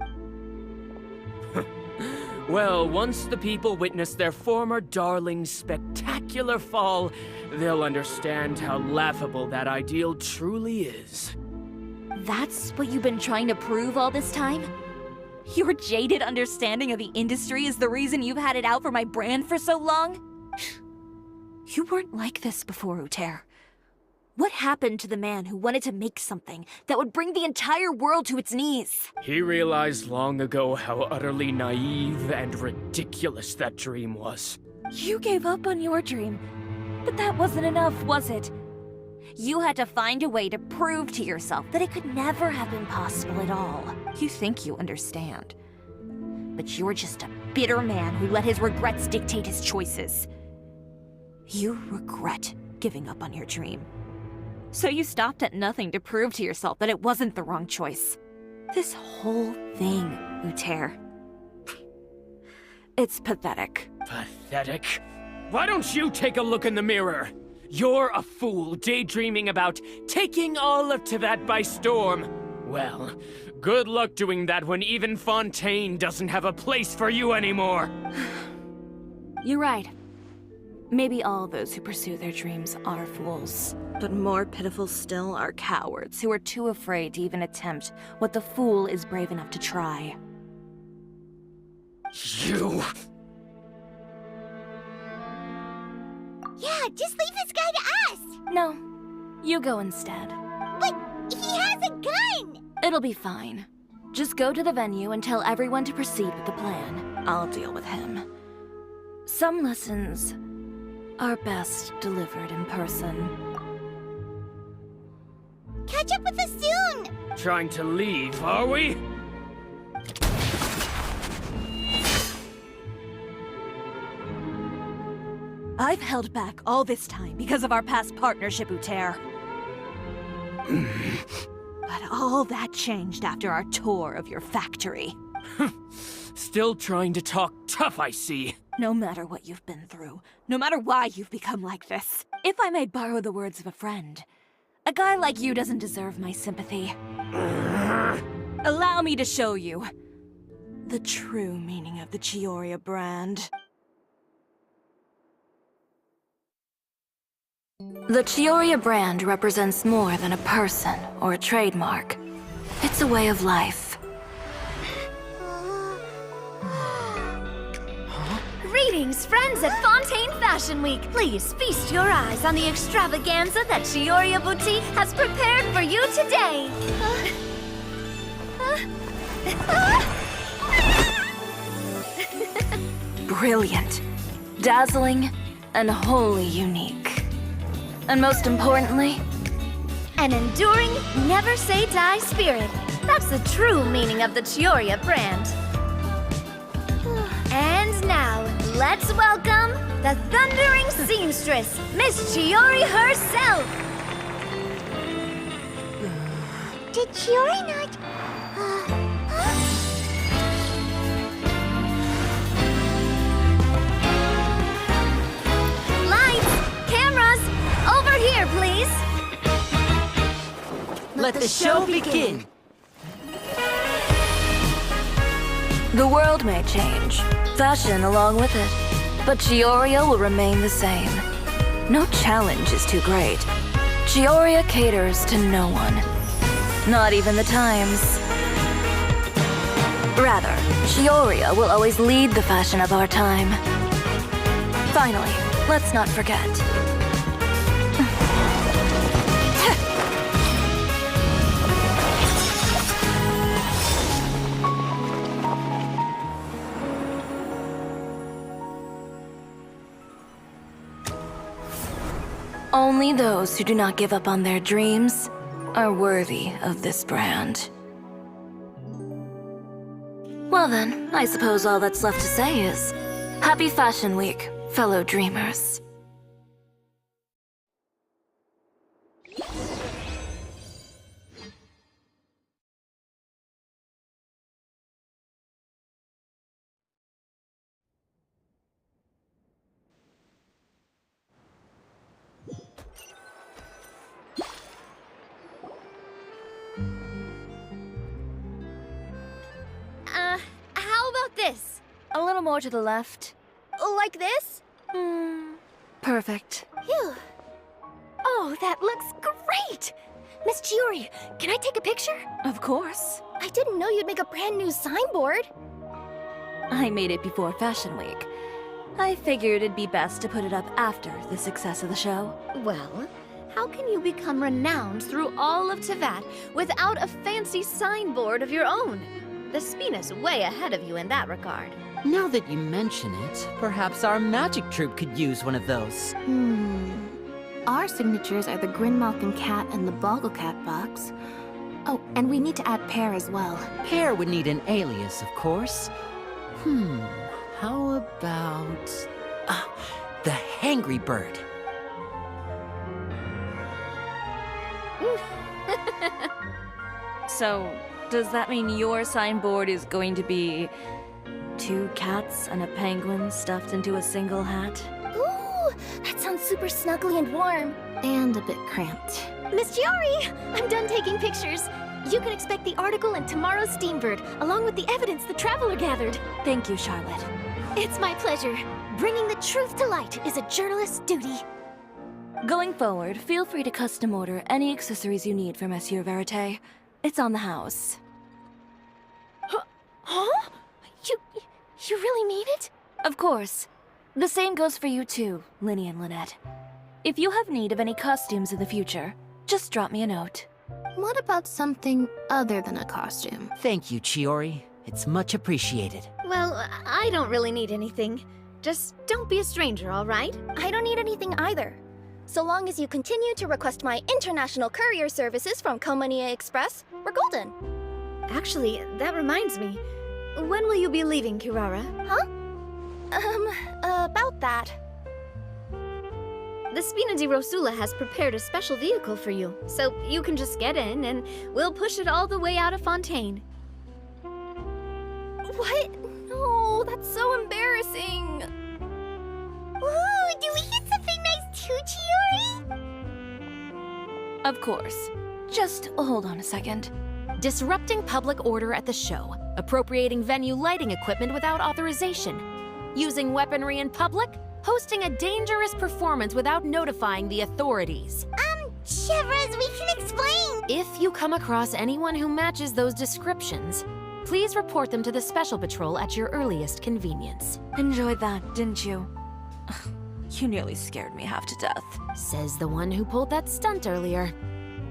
Well, once the people witness their former darling's spectacular fall, they'll understand how laughable that ideal truly is. That's what you've been trying to prove all this time? Your jaded understanding of the industry is the reason you've had it out for my brand for so long? You weren't like this before, Uter. What happened to the man who wanted to make something that would bring the entire world to its knees? He realized long ago how utterly naive and ridiculous that dream was. You gave up on your dream, but that wasn't enough, was it? You had to find a way to prove to yourself that it could never have been possible at all. You think you understand, but you're just a bitter man who let his regrets dictate his choices. You regret giving up on your dream. So you stopped at nothing to prove to yourself that it wasn't the wrong choice. This whole thing, Uter. It's pathetic. Pathetic? Why don't you take a look in the mirror? You're a fool daydreaming about taking all of Tibet by storm. Well, good luck doing that when even Fontaine doesn't have a place for you anymore. You're right. Maybe all those who pursue their dreams are fools. But more pitiful still are cowards who are too afraid to even attempt what the fool is brave enough to try. You... Yeah, just leave this guy to us! No, you go instead. But he has a gun! It'll be fine. Just go to the venue and tell everyone to proceed with the plan. I'll deal with him. Some lessons are best delivered in person. Catch up with us soon! Trying to leave, are we? I've held back all this time because of our past partnership, Uter. But all that changed after our tour of your factory. Still trying to talk tough, I see. No matter what you've been through, no matter why you've become like this, if I may borrow the words of a friend, a guy like you doesn't deserve my sympathy. Allow me to show you the true meaning of the Chiori brand. The Chiori brand represents more than a person or a trademark. It's a way of life. Greetings, friends at Fontaine Fashion Week. Please feast your eyes on the extravaganza that Chiori Boutique has prepared for you today. brilliant, dazzling, and wholly unique. And most importantly, An enduring, never-say-die spirit. That's the true meaning of the Chiori brand. And now, let's welcome the thundering seamstress, Miss Chiori herself! Did Chiori not... Lights! Cameras! Over here, please! Let the show begin! The world may change, fashion along with it, but Chiori will remain the same. No challenge is too great. Chiori caters to no one. Not even the times. Rather, Chiori will always lead the fashion of our time. Finally, let's not forget. Only those who do not give up on their dreams are worthy of this brand. Well then, I suppose all that's left to say is, Happy Fashion Week, fellow dreamers. How about this? A little more to the left. Like this? Perfect. Phew. Oh, that looks great! Miss Chiori, can I take a picture? Of course. I didn't know you'd make a brand new signboard. I made it before Fashion Week. I figured it'd be best to put it up after the success of the show. Well, how can you become renowned through all of Teyvat without a fancy signboard of your own? The Spina's way ahead of you in that regard. Now that you mention it, perhaps our magic troupe could use one of those. Our signatures are the Grinmalkin cat and the Bogglecat box. Oh, and we need to add Pear as well. Pear would need an alias, of course. How about... the Hangry Bird. So, does that mean your signboard is going to be 2 cats and a penguin stuffed into a single hat? Ooh, that sounds super snuggly and warm. And a bit cramped. Miss Chiori, I'm done taking pictures. You can expect the article in tomorrow's Steambird, along with the evidence the Traveler gathered. Thank you, Charlotte. It's my pleasure. Bringing the truth to light is a journalist's duty. Going forward, feel free to custom order any accessories you need for Monsieur Verite. It's on the house. Huh? You really mean it? Of course. The same goes for you too, Linny and Lynette. If you have need of any costumes in the future, just drop me a note. What about something other than a costume? Thank you, Chiori. It's much appreciated. Well, I don't really need anything. Just don't be a stranger, all right? I don't need anything either. So long as you continue to request my international courier services from Komania Express, we're golden. Actually, that reminds me. When will you be leaving, Kirara? Huh? About that. The Spina di Rosula has prepared a special vehicle for you, so you can just get in and we'll push it all the way out of Fontaine. What? No, that's so embarrassing. Ooh, do we get something nice too, Chiori? Of course. Just hold on a second. Disrupting public order at the show, appropriating venue lighting equipment without authorization, using weaponry in public, hosting a dangerous performance without notifying the authorities. Chevras, we can explain! If you come across anyone who matches those descriptions, please report them to the Special Patrol at your earliest convenience. Enjoyed that, didn't you? You nearly scared me half to death. Says the one who pulled that stunt earlier.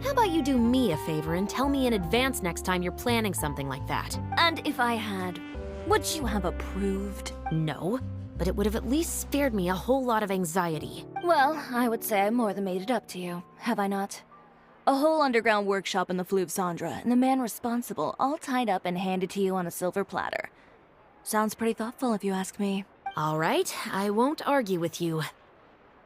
How about you do me a favor and tell me in advance next time you're planning something like that? And if I had, would you have approved? No, but it would have at least spared me a whole lot of anxiety. Well, I would say I more than made it up to you, have I not? A whole underground workshop in the Fleuve Cendra, and the man responsible all tied up and handed to you on a silver platter. Sounds pretty thoughtful if you ask me. All right, I won't argue with you.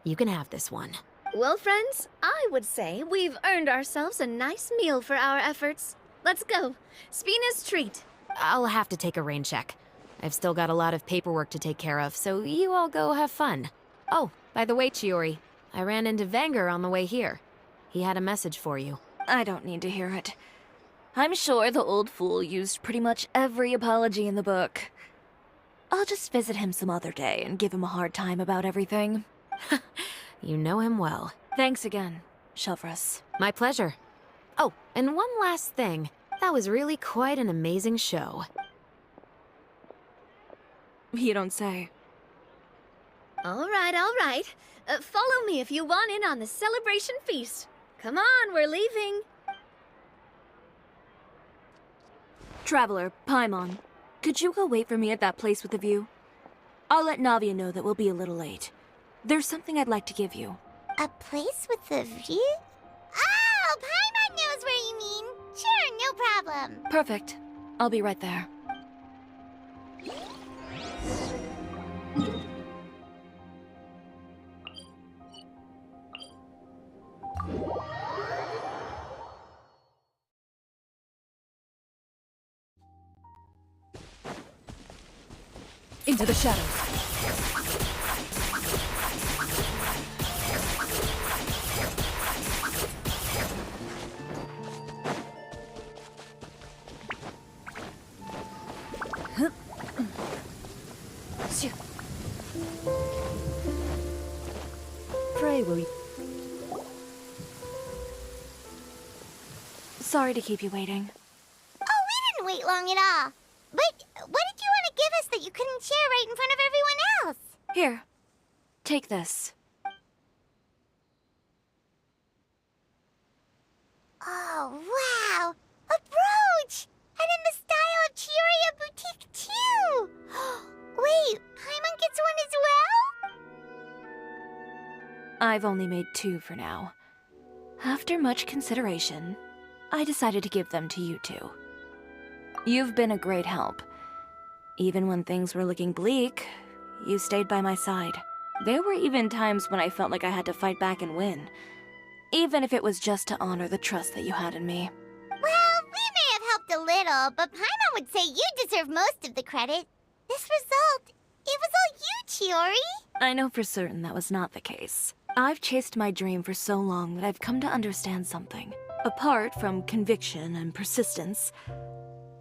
You can have this one. Well, friends, I would say we've earned ourselves a nice meal for our efforts. Let's go. Spina's treat. I'll have to take a rain check. I've still got a lot of paperwork to take care of, so you all go have fun. Oh, by the way, Chiori, I ran into Venger on the way here. He had a message for you. I don't need to hear it. I'm sure the old fool used pretty much every apology in the book. I'll just visit him some other day and give him a hard time about everything. You know him well. Thanks again, Shelvrus. My pleasure. Oh, and one last thing. That was really quite an amazing show. You don't say. All right. Follow me if you want in on the celebration feast. Come on, we're leaving. Traveler, Paimon, could you go wait for me at that place with the view? I'll let Navia know that we'll be a little late. There's something I'd like to give you. A place with a view? Oh, Paimon knows where you mean. Sure, no problem. Perfect. I'll be right there. Into the shadows. Pray, will you? Sorry to keep you waiting. Oh, we didn't wait long at all. But what did you want to give us that you couldn't share right in front of everyone else? Here, take this. Oh, wow! A brooch! And in the style of Chiori boutique, too! Wait, Paimon gets one as well? I've only made 2 for now. After much consideration, I decided to give them to you two. You've been a great help. Even when things were looking bleak, you stayed by my side. There were even times when I felt like I had to fight back and win, even if it was just to honor the trust that you had in me. Well, we may have helped a little, but Paimon would say you deserve most of the credit. This result, it was all you, Chiori. I know for certain that was not the case. I've chased my dream for so long that I've come to understand something. Apart from conviction and persistence,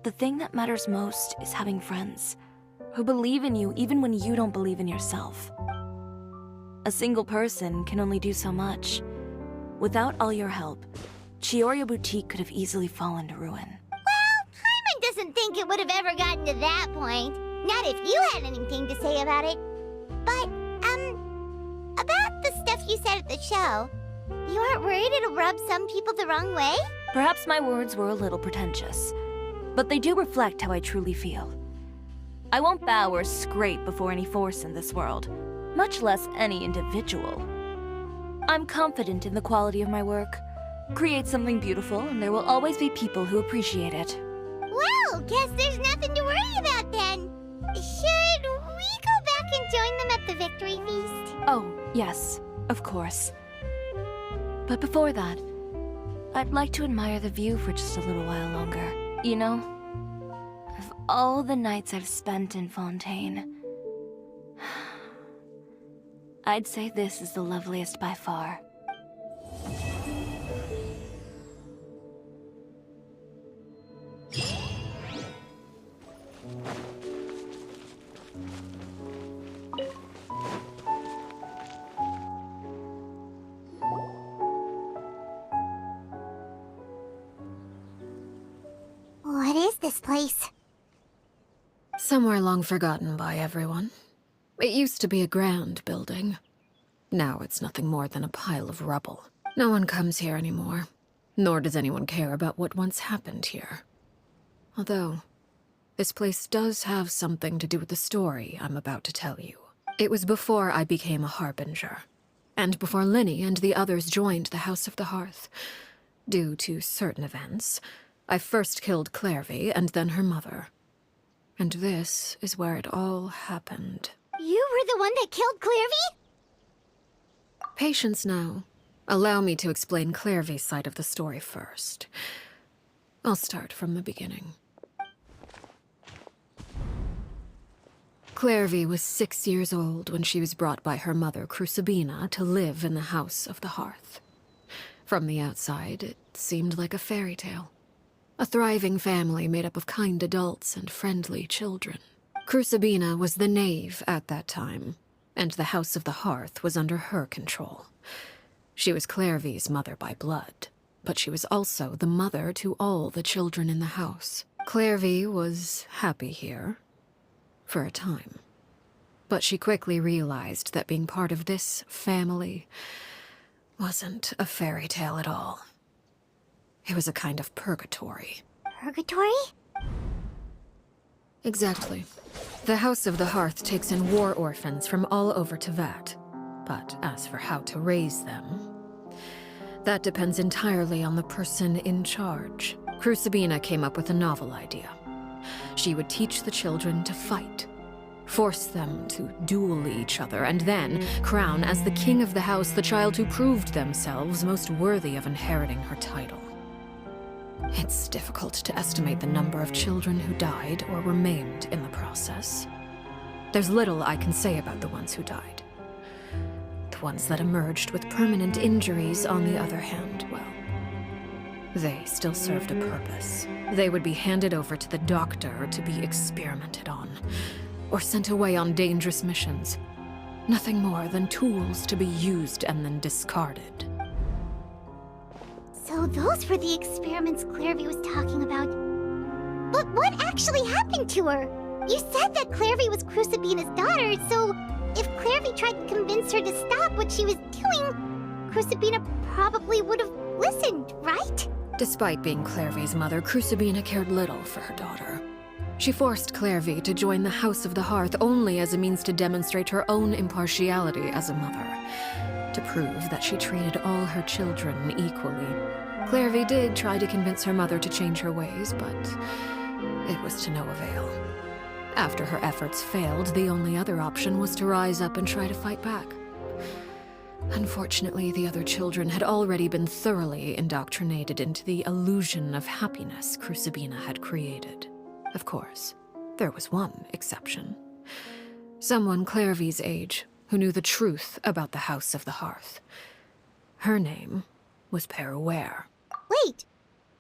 the thing that matters most is having friends who believe in you even when you don't believe in yourself. A single person can only do so much. Without all your help, Chiori Boutique could have easily fallen to ruin. Well, Paimon doesn't think it would have ever gotten to that point. Not if you had anything to say about it. But, about the stuff you said at the show, you aren't worried it'll rub some people the wrong way? Perhaps my words were a little pretentious, but they do reflect how I truly feel. I won't bow or scrape before any force in this world, much less any individual. I'm confident in the quality of my work. Create something beautiful, and there will always be people who appreciate it. Well, guess there's nothing to worry about then. Should we go back and join them at the victory feast? Oh, yes, of course. But before that, I'd like to admire the view for just a little while longer. You know, of all the nights I've spent in Fontaine, I'd say this is the loveliest by far. What is this place? Somewhere long forgotten by everyone. It used to be a grand building. Now it's nothing more than a pile of rubble. No one comes here anymore, nor does anyone care about what once happened here. Although, this place does have something to do with the story I'm about to tell you. It was before I became a Harbinger, and before Linny and the others joined the House of the Hearth. Due to certain events, I first killed Clairvy and then her mother. And this is where it all happened. You were the one that killed Clairvy? Patience now. Allow me to explain Clairvy's side of the story first. I'll start from the beginning. Clairvy was 6 years old when she was brought by her mother, Crucibina, to live in the House of the Hearth. From the outside, it seemed like a fairy tale. A thriving family made up of kind adults and friendly children. Crucibina was the knave at that time, and the House of the Hearth was under her control. She was Clairvy's mother by blood, but she was also the mother to all the children in the house. Clairvy was happy here, for a time. But she quickly realized that being part of this family wasn't a fairy tale at all. It was a kind of purgatory. Purgatory? Exactly. The House of the Hearth takes in war orphans from all over Tevat. But as for how to raise them, that depends entirely on the person in charge. Crucibina came up with a novel idea. She would teach the children to fight, force them to duel each other, and then crown as the king of the house the child who proved themselves most worthy of inheriting her title. It's difficult to estimate the number of children who died or were maimed in the process. There's little I can say about the ones who died. The ones that emerged with permanent injuries, on the other hand, well, they still served a purpose. They would be handed over to the doctor to be experimented on, or sent away on dangerous missions. Nothing more than tools to be used and then discarded. So those were the experiments Clairvy was talking about. But what actually happened to her? You said that Clairvy was Crucibina's daughter, so if Clairvy tried to convince her to stop what she was doing, Crucibina probably would have listened, right? Despite being Clairvy's mother, Crucibina cared little for her daughter. She forced Clairvy to join the House of the Hearth only as a means to demonstrate her own impartiality as a mother, to prove that she treated all her children equally. Clairvy did try to convince her mother to change her ways, but it was to no avail. After her efforts failed, the only other option was to rise up and try to fight back. Unfortunately, the other children had already been thoroughly indoctrinated into the illusion of happiness Crucibina had created. Of course, there was one exception. Someone Clairvy's age who knew the truth about the House of the Hearth. Her name was Peruere. Wait,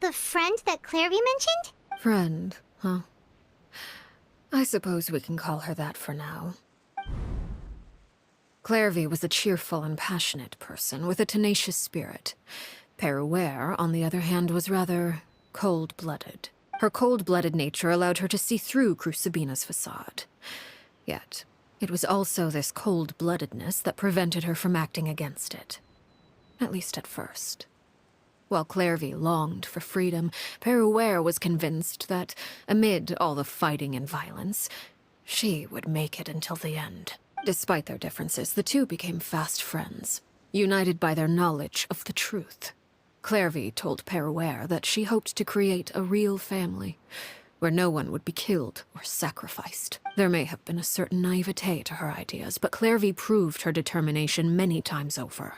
the friend that Clairvy mentioned? Friend, huh? I suppose we can call her that for now. Clairvy was a cheerful and passionate person with a tenacious spirit. Peruere, on the other hand, was rather cold-blooded. Her cold-blooded nature allowed her to see through Crucibina's facade. Yet, it was also this cold-bloodedness that prevented her from acting against it. At least at first. While Clairvy longed for freedom, Peruere was convinced that, amid all the fighting and violence, she would make it until the end. Despite their differences, the two became fast friends, united by their knowledge of the truth. Clairvy told Peruere that she hoped to create a real family, where no one would be killed or sacrificed. There may have been a certain naivete to her ideas, but Clairvy proved her determination many times over.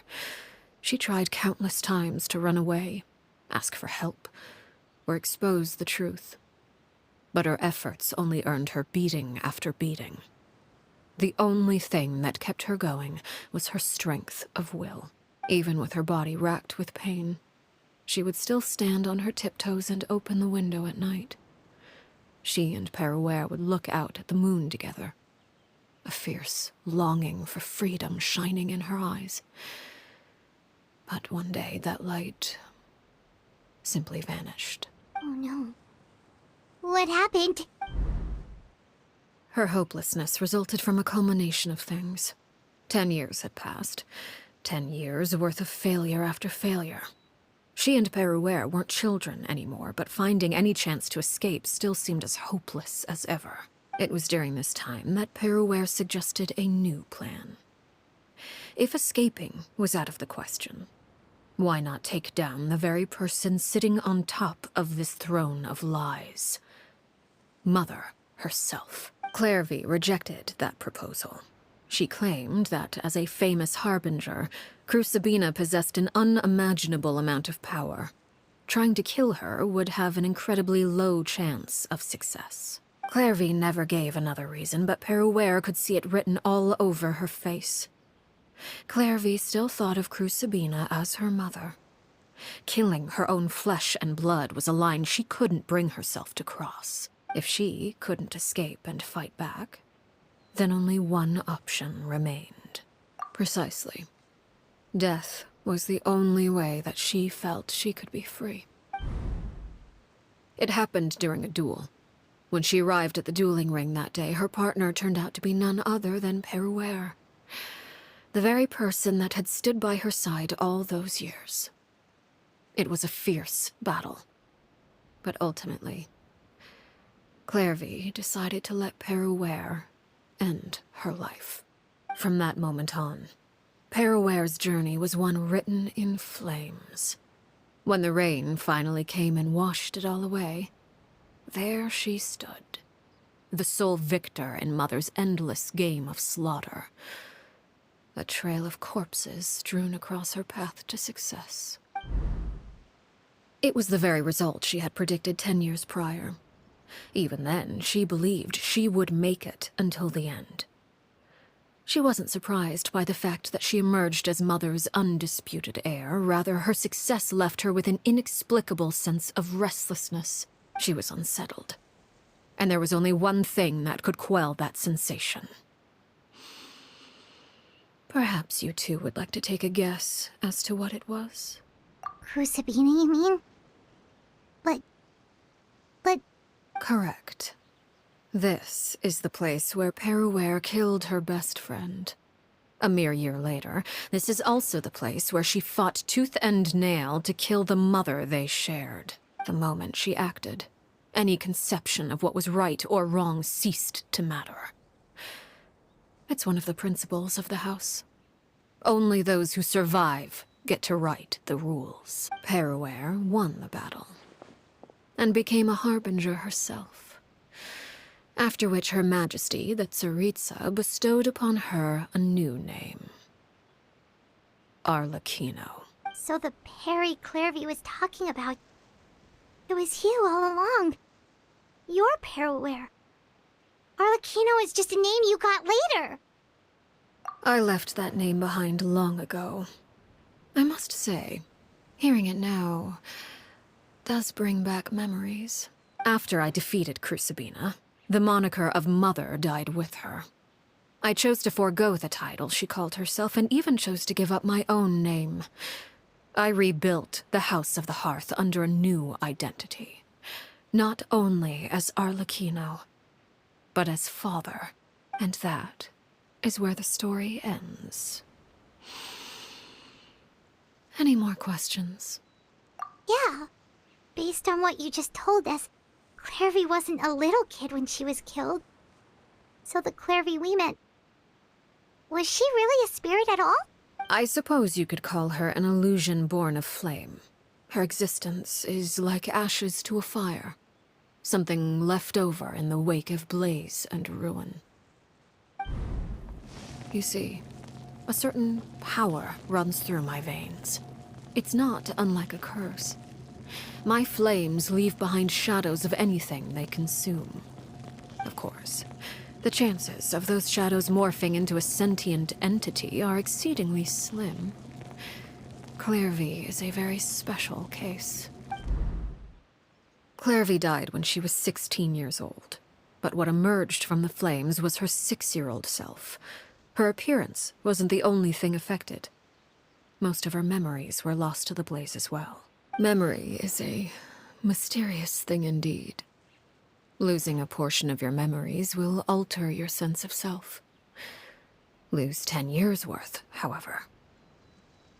She tried countless times to run away, ask for help, or expose the truth. But her efforts only earned her beating after beating. The only thing that kept her going was her strength of will. Even with her body racked with pain, she would still stand on her tiptoes and open the window at night. She and Peruere would look out at the moon together, a fierce longing for freedom shining in her eyes. But one day, that light simply vanished. Oh no. What happened? Her hopelessness resulted from a culmination of things. 10 years had passed. 10 years worth of failure after failure. She and Peruere weren't children anymore, but finding any chance to escape still seemed as hopeless as ever. It was during this time that Peruware suggested a new plan. If escaping was out of the question, why not take down the very person sitting on top of this throne of lies? Mother herself. Clairvy rejected that proposal. She claimed that, as a famous harbinger, Crucibina possessed an unimaginable amount of power. Trying to kill her would have an incredibly low chance of success. Clairvy never gave another reason, but Peruware could see it written all over her face. Clairvy still thought of Crucibina as her mother. Killing her own flesh and blood was a line she couldn't bring herself to cross. If she couldn't escape and fight back, then only one option remained. Precisely. Death was the only way that she felt she could be free. It happened during a duel. When she arrived at the dueling ring that day, her partner turned out to be none other than Peruware, the very person that had stood by her side all those years. It was a fierce battle, but ultimately, Clairvy decided to let Peruware end her life. From that moment on, Peruware's journey was one written in flames. When the rain finally came and washed it all away, there she stood, the sole victor in Mother's endless game of slaughter. A trail of corpses strewn across her path to success. It was the very result she had predicted 10 years prior. Even then, she believed she would make it until the end. She wasn't surprised by the fact that she emerged as Mother's undisputed heir. Rather, her success left her with an inexplicable sense of restlessness. She was unsettled. And there was only one thing that could quell that sensation. Perhaps you two would like to take a guess as to what it was? Crucibina, you mean? But... Correct. This is the place where Peruware killed her best friend. A mere year later, this is also the place where she fought tooth and nail to kill the mother they shared. The moment she acted, any conception of what was right or wrong ceased to matter. It's one of the principles of the house. Only those who survive get to write the rules. Peruware won the battle, and became a harbinger herself. After which Her Majesty, the Tsaritsa, bestowed upon her a new name. Arlecchino. So the Perry Clairvy was talking about... It was you all along. You're Peruware. Arlecchino is just a name you got later. I left that name behind long ago. I must say, hearing it now does bring back memories. After I defeated Crucibina, the moniker of Mother died with her. I chose to forego the title she called herself, and even chose to give up my own name. I rebuilt the House of the Hearth under a new identity. Not only as Arlecchino, but as father. And that is where the story ends. Any more questions? Yeah. Based on what you just told us, Clairvy wasn't a little kid when she was killed. So the Clairvy we met... Was she really a spirit at all? I suppose you could call her an illusion born of flame. Her existence is like ashes to a fire. Something left over in the wake of blaze and ruin. You see, a certain power runs through my veins. It's not unlike a curse. My flames leave behind shadows of anything they consume. Of course, the chances of those shadows morphing into a sentient entity are exceedingly slim. Clairvy is a very special case. Clairvy died when she was 16 years old, but what emerged from the flames was her 6-year-old self. Her appearance wasn't the only thing affected. Most of her memories were lost to the blaze as well. Memory is a mysterious thing indeed. Losing a portion of your memories will alter your sense of self. Lose 10 years' worth, however,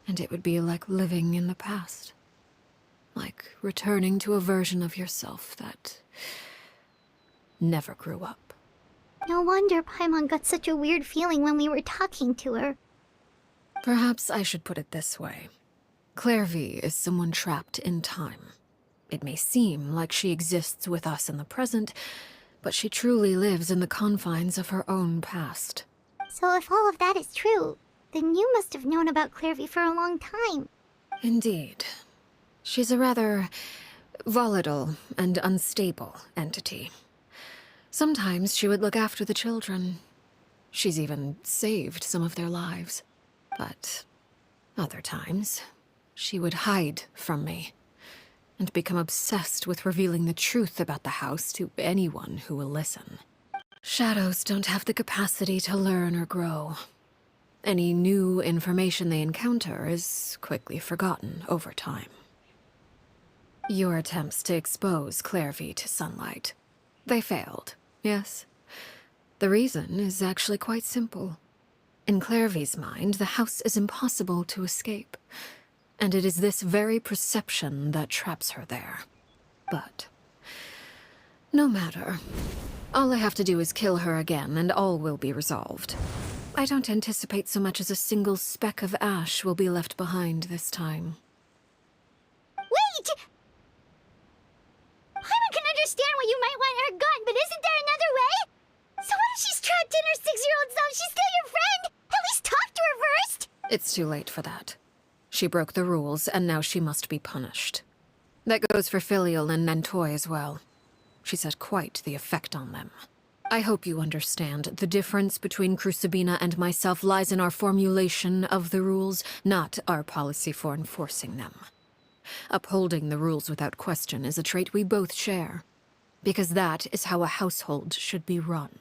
and it would be like living in the past. Like returning to a version of yourself that never grew up. No wonder Paimon got such a weird feeling when we were talking to her. Perhaps I should put it this way. Clairvy is someone trapped in time. It may seem like she exists with us in the present, but she truly lives in the confines of her own past. So if all of that is true, then you must have known about Clairvy for a long time. Indeed. She's a rather volatile and unstable entity. Sometimes she would look after the children. She's even saved some of their lives. But other times, she would hide from me and become obsessed with revealing the truth about the house to anyone who will listen. Shadows don't have the capacity to learn or grow. Any new information they encounter is quickly forgotten over time. Your attempts to expose Clairvy to sunlight. They failed, yes. The reason is actually quite simple. In Clairvy's mind, the house is impossible to escape, and it is this very perception that traps her there. But no matter. All I have to do is kill her again, and all will be resolved. I don't anticipate so much as a single speck of ash will be left behind this time. Wait! Paimon can understand why you might want her gun, but isn't there another way? So what if she's trapped in her 6-year-old self? She's still your friend! At least talk to her first! It's too late for that. She broke the rules, and now she must be punished. That goes for Filial and Nantoy as well. She's had quite the effect on them. I hope you understand. The difference between Crucibina and myself lies in our formulation of the rules, not our policy for enforcing them. Upholding the rules without question is a trait we both share, because that is how a household should be run.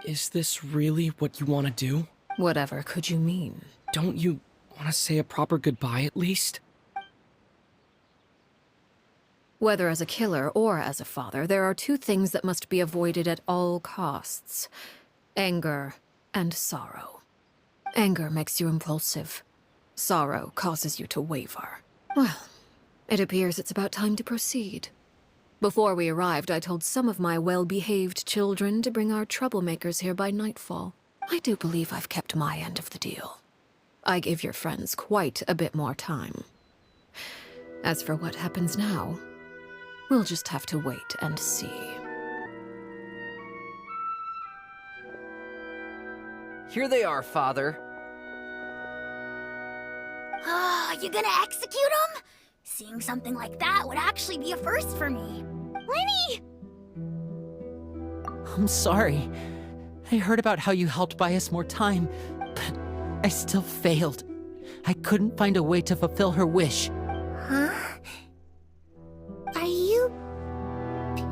Is this really what you want to do? Whatever could you mean? Don't you want to say a proper goodbye at least? Whether as a killer or as a father, there are two things that must be avoided at all costs: anger and sorrow. Anger makes you impulsive. Sorrow causes you to waver. Well, it appears it's about time to proceed. Before we arrived, I told some of my well-behaved children to bring our troublemakers here by nightfall. I do believe I've kept my end of the deal. I gave your friends quite a bit more time. As for what happens now, we'll just have to wait and see. Here they are, Father. You gonna execute him? Seeing something like that would actually be a first for me. Lenny! I'm sorry. I heard about how you helped buy us more time, but I still failed. I couldn't find a way to fulfill her wish. Huh? Are you...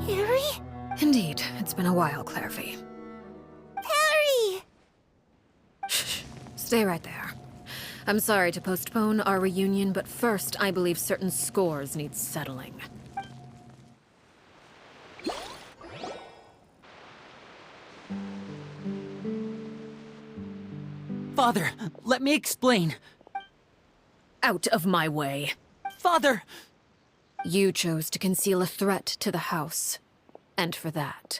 Perry? Indeed, it's been a while, Clairvy. Perry! Shh, stay right there. I'm sorry to postpone our reunion, but first I believe certain scores need settling. Father, let me explain. Out of my way. Father! You chose to conceal a threat to the house, and for that,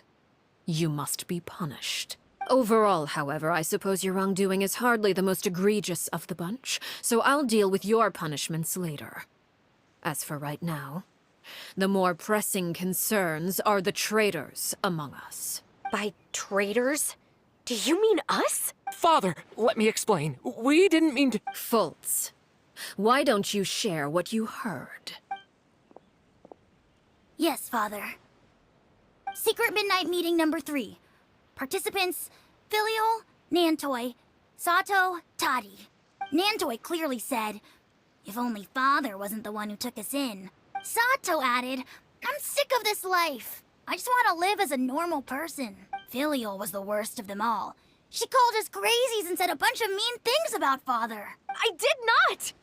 you must be punished. Overall, however, I suppose your wrongdoing is hardly the most egregious of the bunch, so I'll deal with your punishments later. As for right now, the more pressing concerns are the traitors among us. By traitors? Do you mean us? Father, let me explain. We didn't mean to— Fultz, why don't you share what you heard? Yes, Father. Secret Midnight Meeting number 3. Participants: Filial, Nantoy, Sato, Toddy. Nantoy clearly said, "If only Father wasn't the one who took us in." Sato added, "I'm sick of this life. I just want to live as a normal person." Filial was the worst of them all. She called us crazies and said a bunch of mean things about Father. I did not!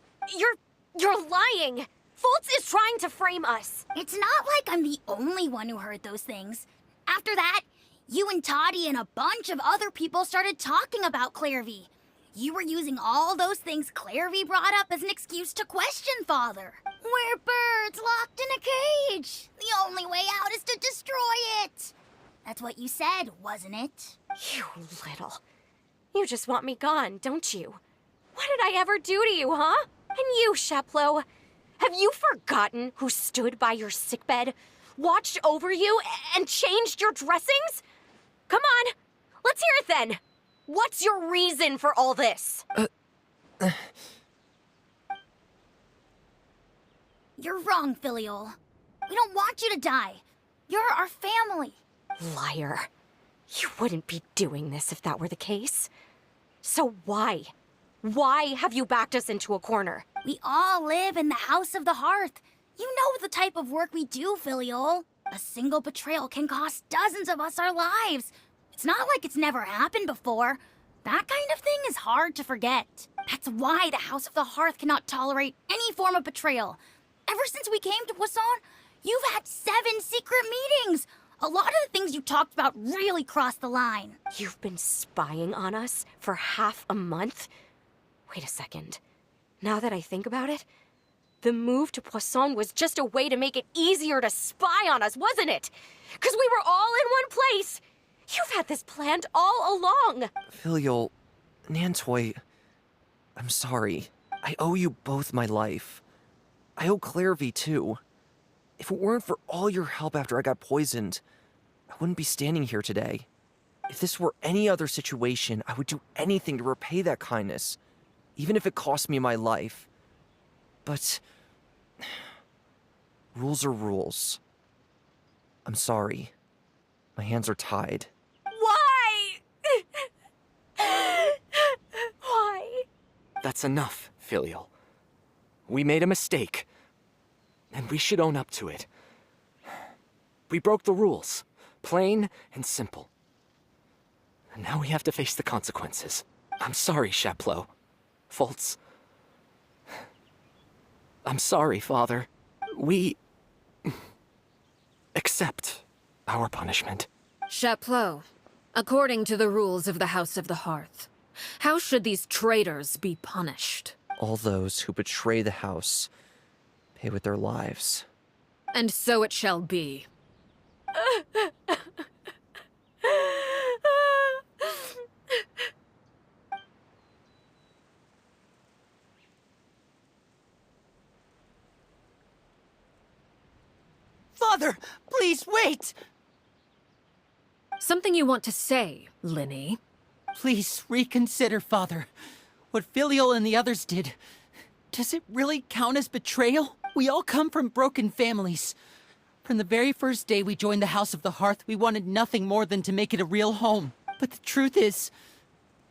You're lying! Fultz is trying to frame us. It's not like I'm the only one who heard those things. After that, you and Toddy and a bunch of other people started talking about Clairvy. You were using all those things Clairvy brought up as an excuse to question Father. We're birds locked in a cage. The only way out is to destroy it. That's what you said, wasn't it? You little. You just want me gone, don't you? What did I ever do to you, huh? And you, Sheplo, have you forgotten who stood by your sickbed, watched over you, and changed your dressings? Come on, let's hear it then. What's your reason for all this? You're wrong, Filial. We don't want you to die. You're our family. Liar. You wouldn't be doing this if that were the case. So why? Why have you backed us into a corner? We all live in the House of the Hearth. You know the type of work we do, Filial. A single betrayal can cost dozens of us our lives. It's not like it's never happened before. That kind of thing is hard to forget. That's why the House of the Hearth cannot tolerate any form of betrayal. Ever since we came to Poisson, you've had 7 secret meetings. A lot of the things you talked about really crossed the line. You've been spying on us for half a month? Wait a second. Now that I think about it, the move to Poisson was just a way to make it easier to spy on us, wasn't it? Because we were all in one place. You've had this planned all along. Filial, Nantoy, I'm sorry. I owe you both my life. I owe Clairvy too. If it weren't for all your help after I got poisoned, I wouldn't be standing here today. If this were any other situation, I would do anything to repay that kindness, even if it cost me my life. But rules are rules. I'm sorry. My hands are tied. Why? Why? That's enough, Filial. We made a mistake, and we should own up to it. We broke the rules, plain and simple. And now we have to face the consequences. I'm sorry, Sheplo. Foltz. I'm sorry, Father. We accept our punishment. Chapleau, according to the rules of the House of the Hearth, how should these traitors be punished? All those who betray the house pay with their lives. And so it shall be. Father, please wait! Something you want to say, Linny? Please reconsider, Father. What Filial and the others did, does it really count as betrayal? We all come from broken families. From the very first day we joined the House of the Hearth, we wanted nothing more than to make it a real home. But the truth is,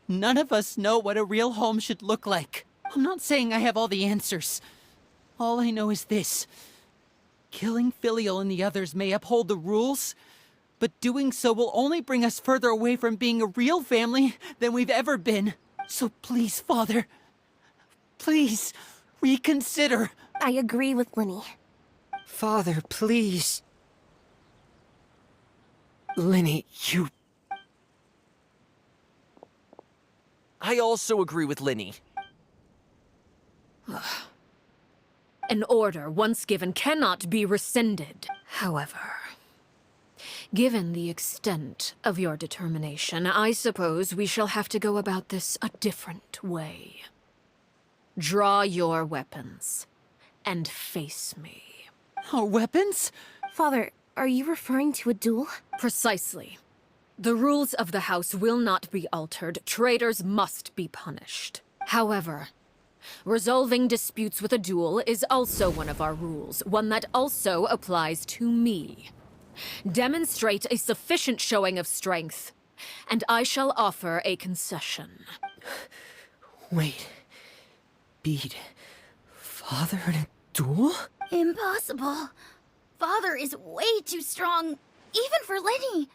none of us know what a real home should look like. I'm not saying I have all the answers. All I know is this. Killing Filial and the others may uphold the rules, but doing so will only bring us further away from being a real family than we've ever been. So please, Father, please, reconsider. I agree with Linny. Father, please. Linny, you... I also agree with Linny. An order once given cannot be rescinded. However, given the extent of your determination, I suppose we shall have to go about this a different way. Draw your weapons and face me. Our weapons? Father, are you referring to a duel? Precisely. The rules of the house will not be altered. Traitors must be punished. However, resolving disputes with a duel is also one of our rules, one that also applies to me. Demonstrate a sufficient showing of strength, and I shall offer a concession. Wait. Beat Father in a duel? Impossible. Father is way too strong, even for Linny.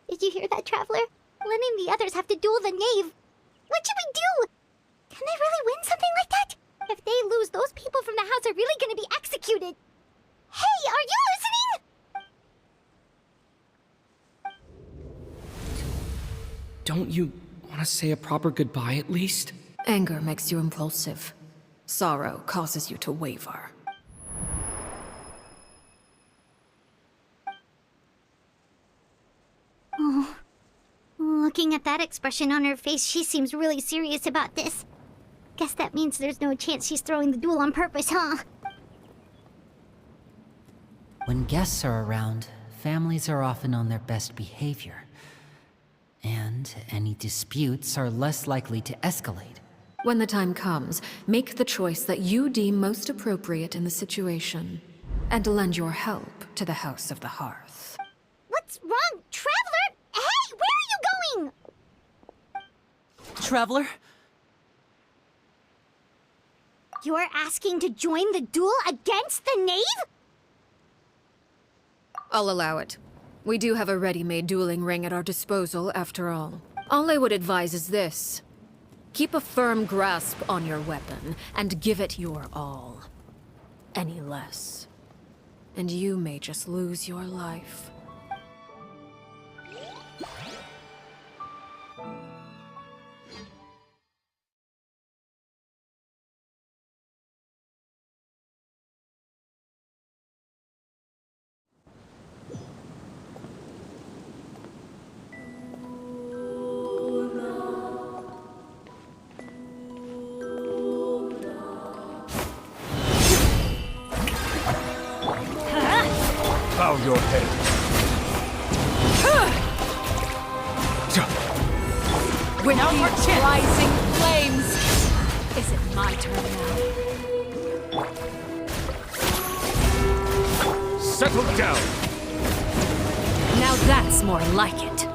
Did you hear that, Traveler? Linny and the others have to duel the knave. What should we do? Can they really win something like that? If they lose, those people from the house are really gonna be executed. Hey, are you listening? Don't you want to say a proper goodbye at least? Anger makes you impulsive. Sorrow causes you to waver. Oh, looking at that expression on her face, she seems really serious about this. Guess that means there's no chance she's throwing the duel on purpose, huh? When guests are around, families are often on their best behavior. And any disputes are less likely to escalate. When the time comes, make the choice that you deem most appropriate in the situation, and lend your help to the House of the Hearth. What's wrong, Traveler? Hey, where are you going? Traveler? You're asking to join the duel against the knave? I'll allow it. We do have a ready-made dueling ring at our disposal, after all. All I would advise is this. Keep a firm grasp on your weapon, and give it your all. Any less, and you may just lose your life. Bow your head. With these rising flames! Is it my turn now? Settle down! Now that's more like it.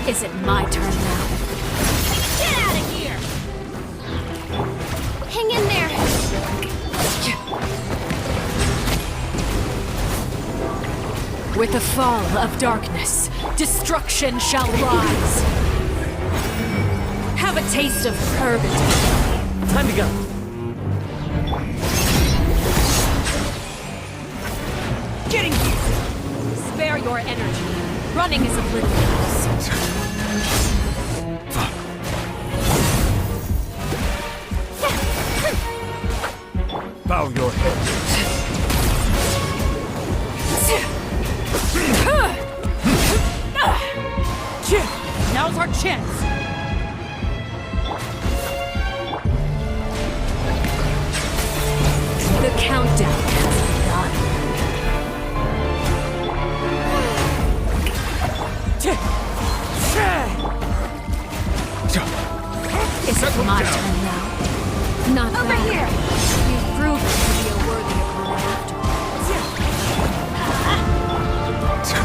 Is it my turn now? Get out of here! Hang in there! With the fall of darkness, destruction shall rise. Have a taste of purgatory. Time to go. Getting here! Spare your energy. Running is of little use. Bow your head. Now's our chance! The countdown has begun. Is it my turn now? Not Over bad. here! You've proven to be a worthy opponent after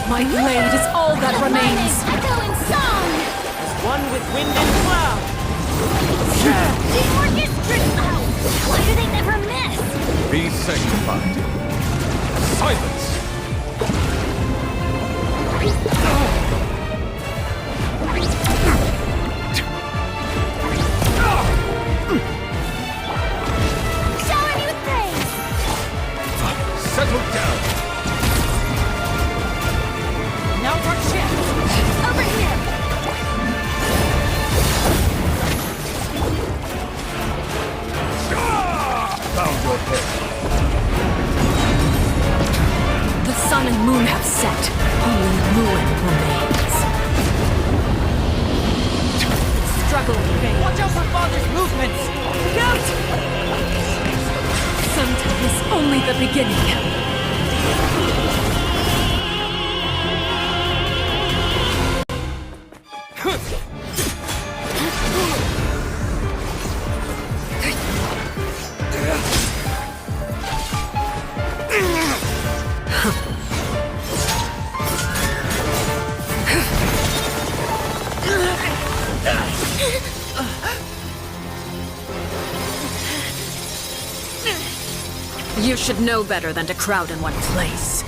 My blade is all that remains. Echo in song! As one with wind and cloud. The orchestra! Why do they never miss? Be sanctified. Silence! Shower me with praise! Settle down! Now's our chance! Over here! Bow your head. Watch out for Father's movements! Look out! Sometimes only the beginning. You should know better than to crowd in one place.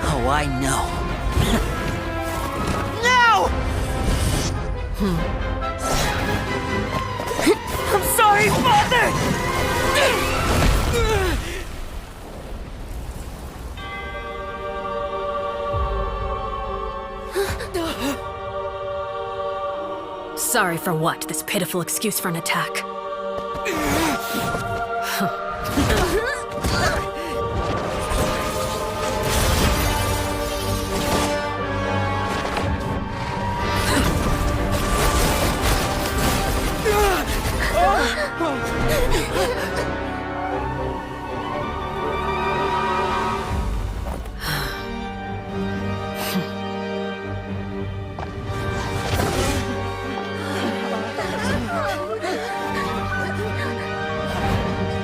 Oh, I know. No! I'm sorry, Father! Sorry for what? This pitiful excuse for an attack?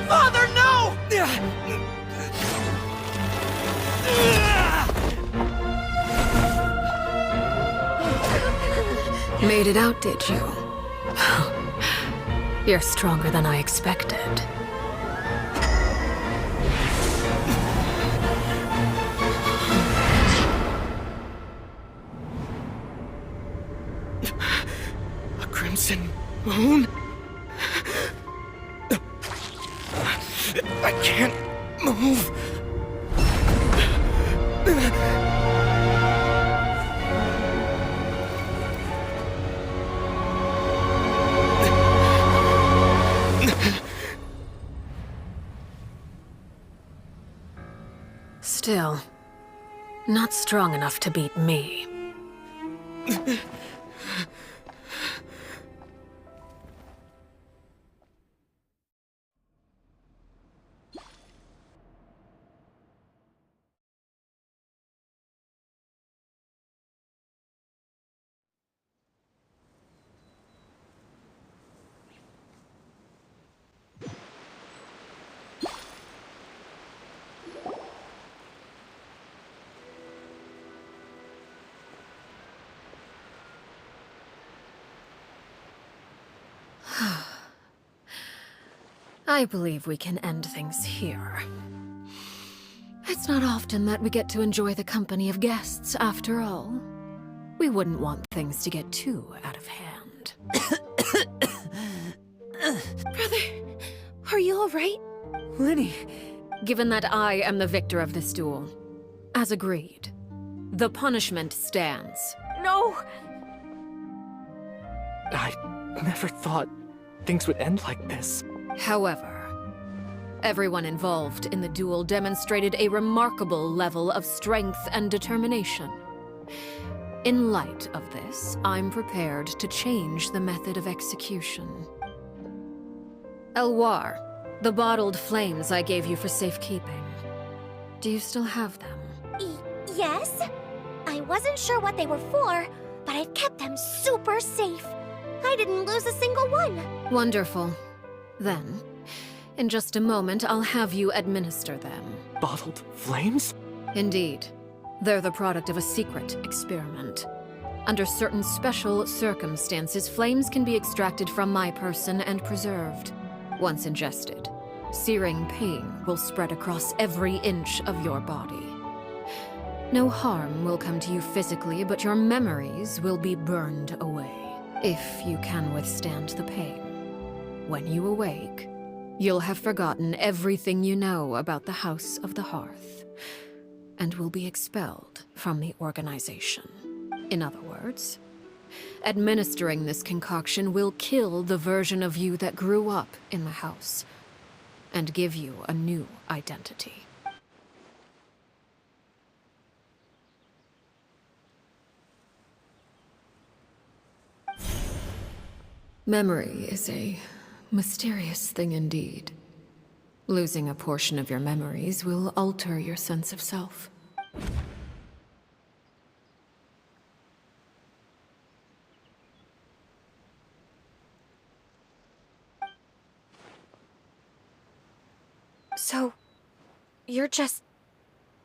Father, no! Made it out, did you? You're stronger than I expected. A crimson moon? I can't move. Still, not strong enough to beat me. I believe we can end things here. It's not often that we get to enjoy the company of guests, after all. We wouldn't want things to get too out of hand. Brother, are you alright? Linny, given that I am the victor of this duel, as agreed, the punishment stands. No! I never thought things would end like this. However, everyone involved in the duel demonstrated a remarkable level of strength and determination. In light of this, I'm prepared to change the method of execution. Elwar, the bottled flames I gave you for safekeeping. Do you still have them? Yes? I wasn't sure what they were for, but I've kept them super safe. I didn't lose a single one. Wonderful. Then, in just a moment, I'll have you administer them. Bottled flames? Indeed. They're the product of a secret experiment. Under certain special circumstances, flames can be extracted from my person and preserved. Once ingested, searing pain will spread across every inch of your body. No harm will come to you physically, but your memories will be burned away, if you can withstand the pain. When you awake, you'll have forgotten everything you know about the House of the Hearth, and will be expelled from the organization. In other words, Administering this concoction will kill the version of you that grew up in the house, and give you a new identity. Memory is a mysterious thing indeed. Losing a portion of your memories will alter your sense of self. So, you're just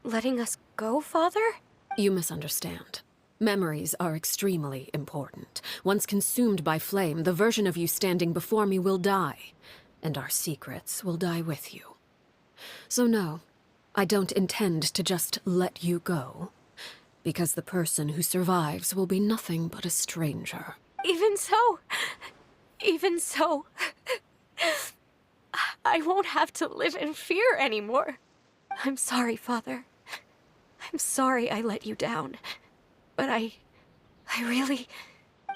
letting us go, Father? You misunderstand. Memories are extremely important. Once consumed by flame, the version of you standing before me will die, and our secrets will die with you. So no, I don't intend to just let you go, because the person who survives will be nothing but a stranger. Even so, I won't have to live in fear anymore. I'm sorry, Father. I'm sorry I let you down. But I really...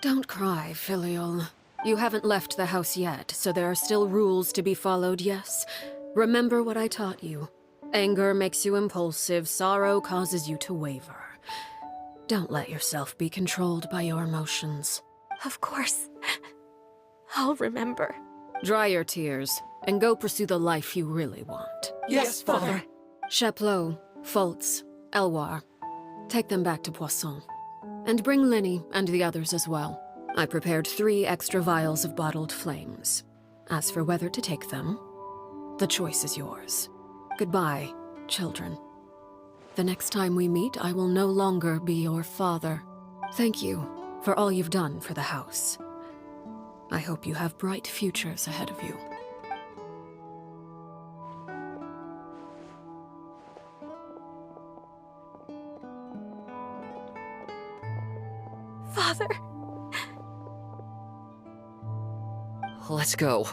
Don't cry, Filial. You haven't left the house yet, so there are still rules to be followed, yes? Remember what I taught you. Anger makes you impulsive, sorrow causes you to waver. Don't let yourself be controlled by your emotions. Of course. I'll remember. Dry your tears, and go pursue the life you really want. Yes, Father. Chaplot, Fultz, Elwar. Take them back to Poisson. And bring Linny and the others as well. I prepared 3 extra vials of bottled flames. As for whether to take them, the choice is yours. Goodbye, children. The next time we meet, I will no longer be your father. Thank you for all you've done for the house. I hope you have bright futures ahead of you. Father. Let's go.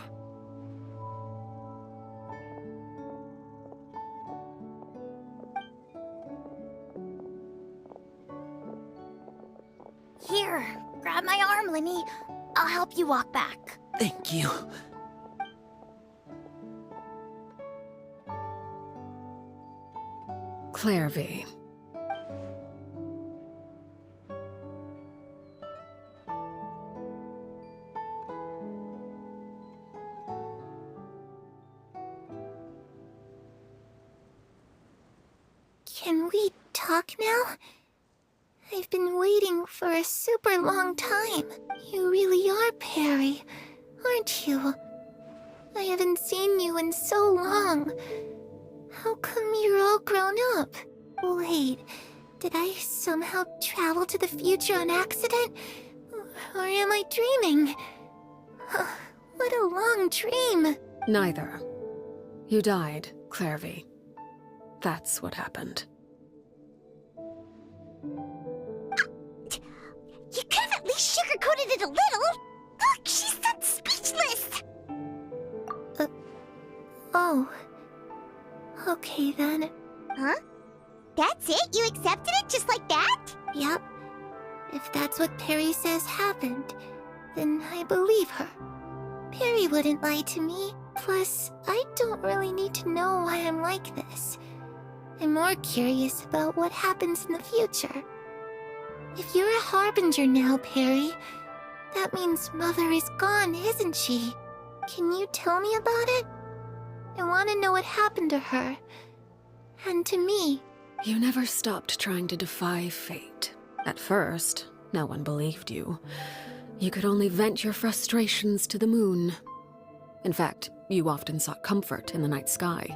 Here, grab my arm, Linny. I'll help you walk back. Thank you. Clairvy. Can we talk now? I've been waiting for a super long time. You really are Perry, aren't you? I haven't seen you in so long. How come you're all grown up? Wait, did I somehow travel to the future on accident? Or am I dreaming? What a long dream. Neither. You died, Clairvy. That's what happened. You could have at least sugarcoated it a little. Look, she's done speechless. Oh. Okay then. Huh? That's it? You accepted it just like that? Yep. If that's what Perry says happened, then I believe her. Perry wouldn't lie to me. Plus, I don't really need to know why I'm like this. I'm more curious about what happens in the future. If you're a harbinger now, Perry, that means Mother is gone, isn't she? Can you tell me about it? I want to know what happened to her. And to me. You never stopped trying to defy fate. At first, no one believed you. You could only vent your frustrations to the moon. In fact, you often sought comfort in the night sky.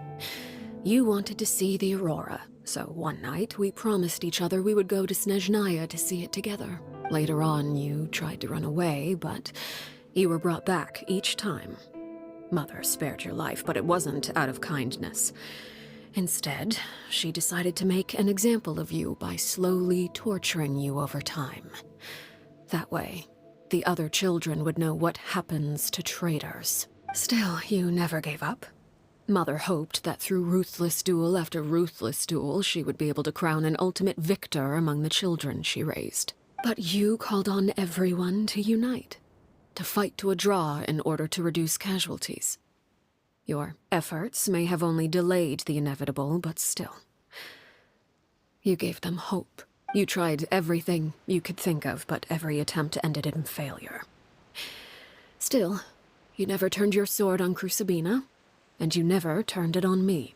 You wanted to see the aurora, so one night we promised each other we would go to Snezhnaya to see it together. Later on, you tried to run away, but you were brought back each time. Mother spared your life, but it wasn't out of kindness. Instead, she decided to make an example of you by slowly torturing you over time. That way, the other children would know what happens to traitors. Still, you never gave up. Mother hoped that through ruthless duel after ruthless duel, she would be able to crown an ultimate victor among the children she raised. But you called on everyone to unite, to fight to a draw in order to reduce casualties. Your efforts may have only delayed the inevitable, but still. You gave them hope. You tried everything you could think of, but every attempt ended in failure. Still, you never turned your sword on Crucibina, and you never turned it on me.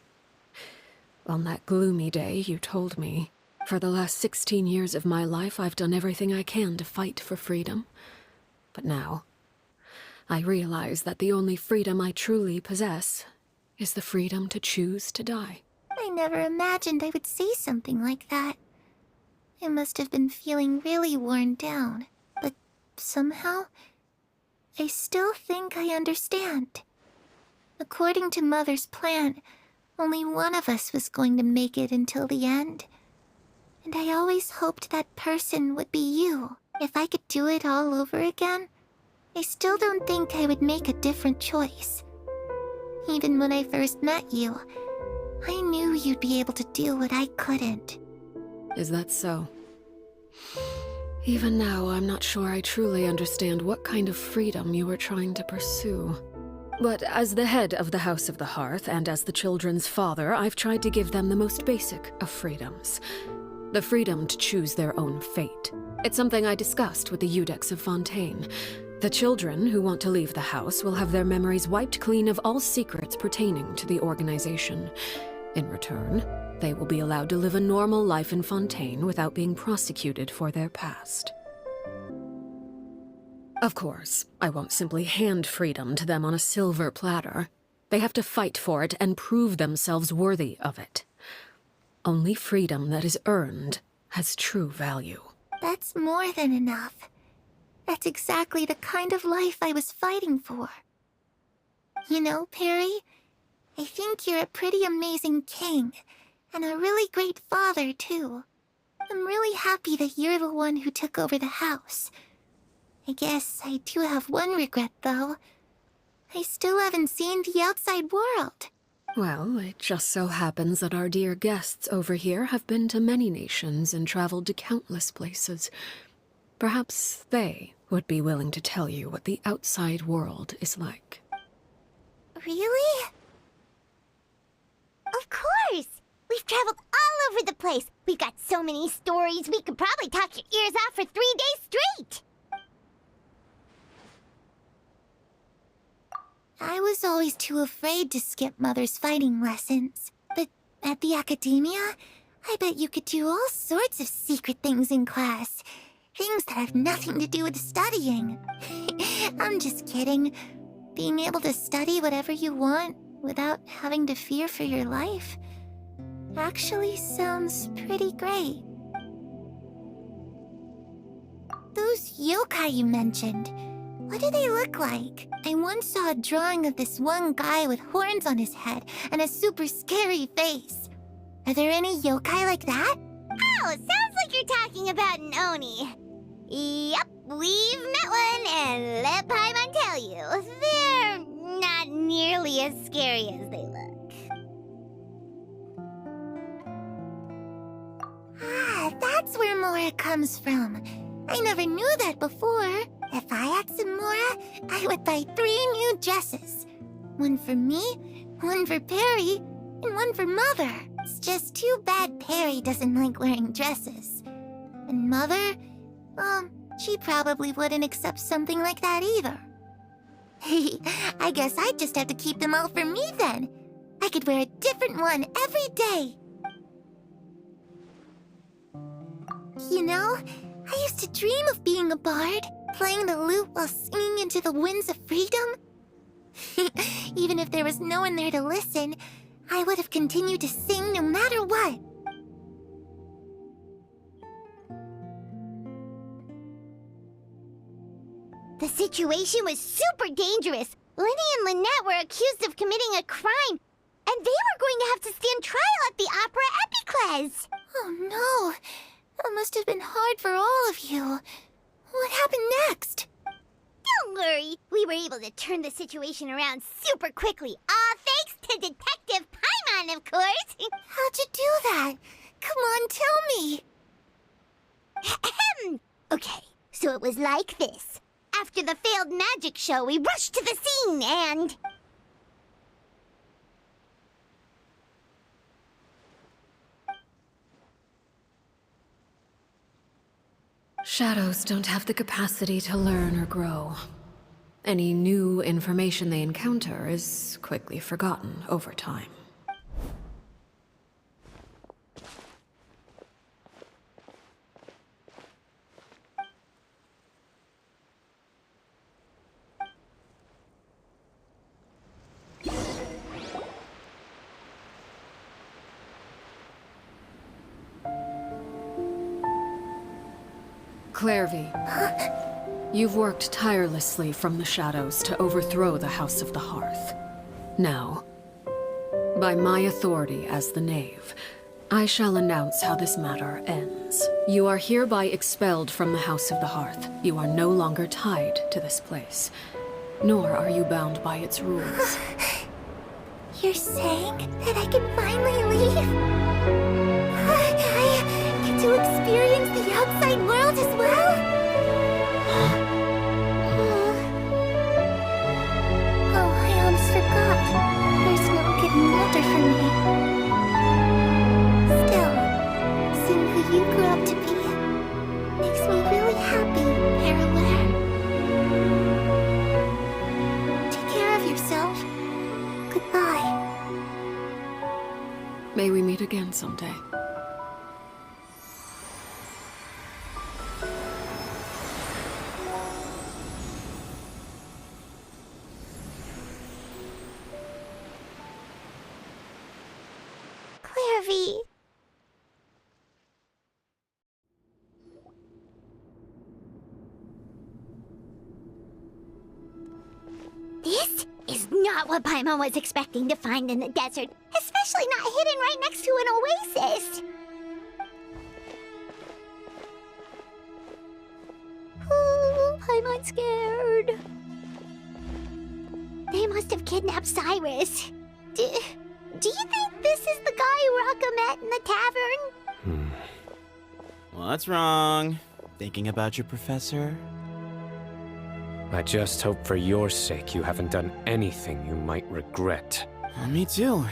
On that gloomy day, you told me, for the last 16 years of my life, I've done everything I can to fight for freedom. But now, I realize that the only freedom I truly possess is the freedom to choose to die. I never imagined I would say something like that. I must have been feeling really worn down, but somehow, I still think I understand. According to Mother's plan, only one of us was going to make it until the end. And I always hoped that person would be you. If I could do it all over again, I still don't think I would make a different choice. Even when I first met you, I knew you'd be able to do what I couldn't. Is that so? Even now, I'm not sure I truly understand what kind of freedom you were trying to pursue. But as the head of the House of the Hearth, and as the children's father, I've tried to give them the most basic of freedoms. The freedom to choose their own fate. It's something I discussed with the Iudex of Fontaine. The children who want to leave the house will have their memories wiped clean of all secrets pertaining to the organization. In return, they will be allowed to live a normal life in Fontaine without being prosecuted for their past. Of course, I won't simply hand freedom to them on a silver platter. They have to fight for it and prove themselves worthy of it. Only freedom that is earned has true value. That's more than enough. That's exactly the kind of life I was fighting for. You know, Perry, I think you're a pretty amazing king, and a really great father, too. I'm really happy that you're the one who took over the house. I guess I do have one regret, though. I still haven't seen the outside world. Well, it just so happens that our dear guests over here have been to many nations and traveled to countless places. Perhaps they would be willing to tell you what the outside world is like. Really? Of course! We've traveled all over the place. We've got so many stories, we could probably talk your ears off for 3 days straight! I was always too afraid to skip Mother's fighting lessons. But at the academia, I bet you could do all sorts of secret things in class. Things that have nothing to do with studying. I'm just kidding. Being able to study whatever you want without having to fear for your life actually sounds pretty great. Those yokai you mentioned, what do they look like? I once saw a drawing of this one guy with horns on his head and a super scary face. Are there any yokai like that? Oh, sounds like you're talking about an Oni. Yep, we've met one, and let Paimon tell you, they're not nearly as scary as they look. Ah, that's where Mora comes from. I never knew that before. If I had some Mora, I would buy 3 new dresses. One for me, one for Perry, and one for Mother. It's just too bad Perry doesn't like wearing dresses. And Mother, well, she probably wouldn't accept something like that either. I guess I'd just have to keep them all for me then. I could wear a different one every day. You know, I used to dream of being a bard, playing the lute while singing into the winds of freedom. Even if there was no one there to listen, I would have continued to sing no matter what. The situation was super dangerous. Lenny and Lynette were accused of committing a crime, and they were going to have to stand trial at the Opera Epicles. Oh no, that must have been hard for all of you. What happened next? Don't worry, we were able to turn the situation around super quickly, all thanks to Detective Paimon, of course. How'd you do that? Come on, tell me. Okay, so it was like this. After the failed magic show, we rushed to the scene and... Shadows don't have the capacity to learn or grow. Any new information they encounter is quickly forgotten over time. Clairvy, you've worked tirelessly from the shadows to overthrow the House of the Hearth. Now, by my authority as the Knave, I shall announce how this matter ends. You are hereby expelled from the House of the Hearth. You are no longer tied to this place, nor are you bound by its rules. You're saying that I can finally leave? I get to experience the outside world as well? Oh, I almost forgot. There's no getting older for me. Still, seeing who you grew up to be makes me really happy, Parallel. Take care of yourself. Goodbye. May we meet again someday. Clairvy. This is not what Paimon was expecting to find in the desert, especially not hidden right next to an oasis. Oh, Paimon's scared. They must have kidnapped Cyrus. Do you think this is the guy Rocca met in the tavern? What's wrong? Thinking about your professor? I just hope for your sake you haven't done anything you might regret. Me too.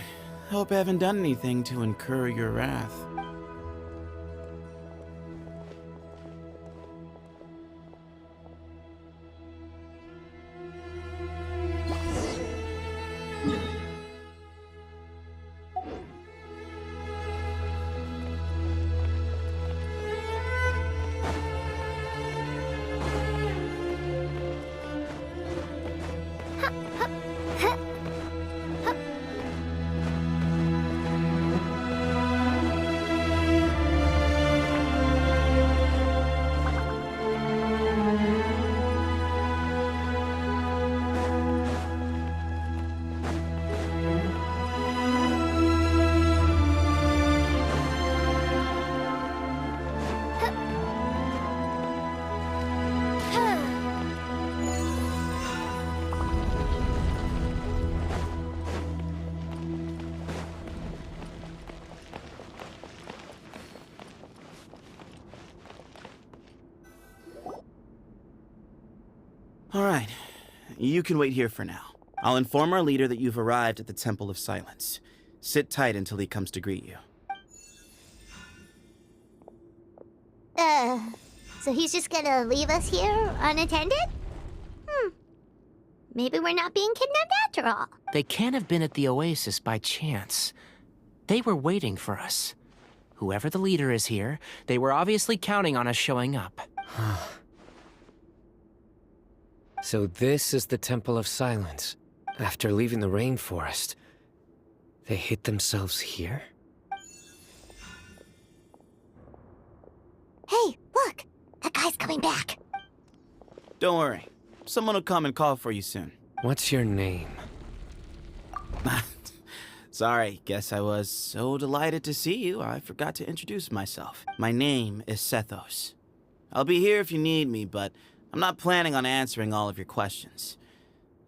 I hope I haven't done anything to incur your wrath. All right, you can wait here for now. I'll inform our leader that you've arrived at the Temple of Silence. Sit tight until he comes to greet you. So he's just gonna leave us here unattended? Maybe we're not being kidnapped after all. They can't have been at the oasis by chance. They were waiting for us. Whoever the leader is here, they were obviously counting on us showing up. So this is the Temple of Silence. After leaving the rainforest, they hid themselves here? Hey, look! That guy's coming back. Don't worry. Someone will come and call for you soon. What's your name? Sorry, guess I was so delighted to see you, I forgot to introduce myself. My name is Sethos. I'll be here if you need me, but I'm not planning on answering all of your questions.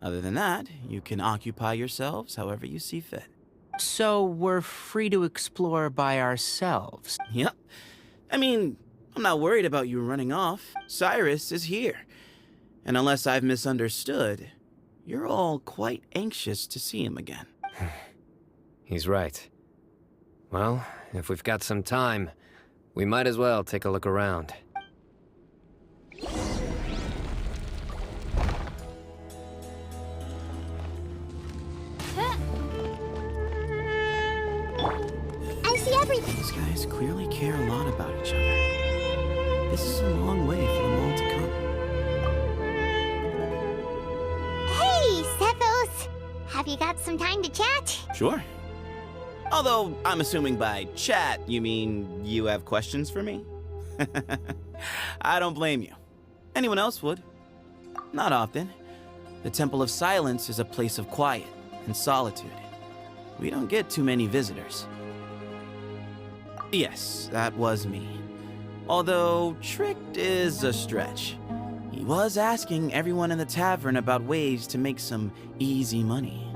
Other than that, you can occupy yourselves however you see fit. So we're free to explore by ourselves? Yep. I mean, I'm not worried about you running off. Cyrus is here. And unless I've misunderstood, you're all quite anxious to see him again. He's right. Well, if we've got some time, we might as well take a look around. I see everything. These guys clearly care a lot about each other. This is a long way for them all to come. Hey, Sethos! Have you got some time to chat? Sure. Although, I'm assuming by chat, you mean you have questions for me? I don't blame you. Anyone else would. Not often. The Temple of Silence is a place of quiet and solitude. We don't get too many visitors. Yes, that was me. Although, tricked is a stretch. He was asking everyone in the tavern about ways to make some easy money.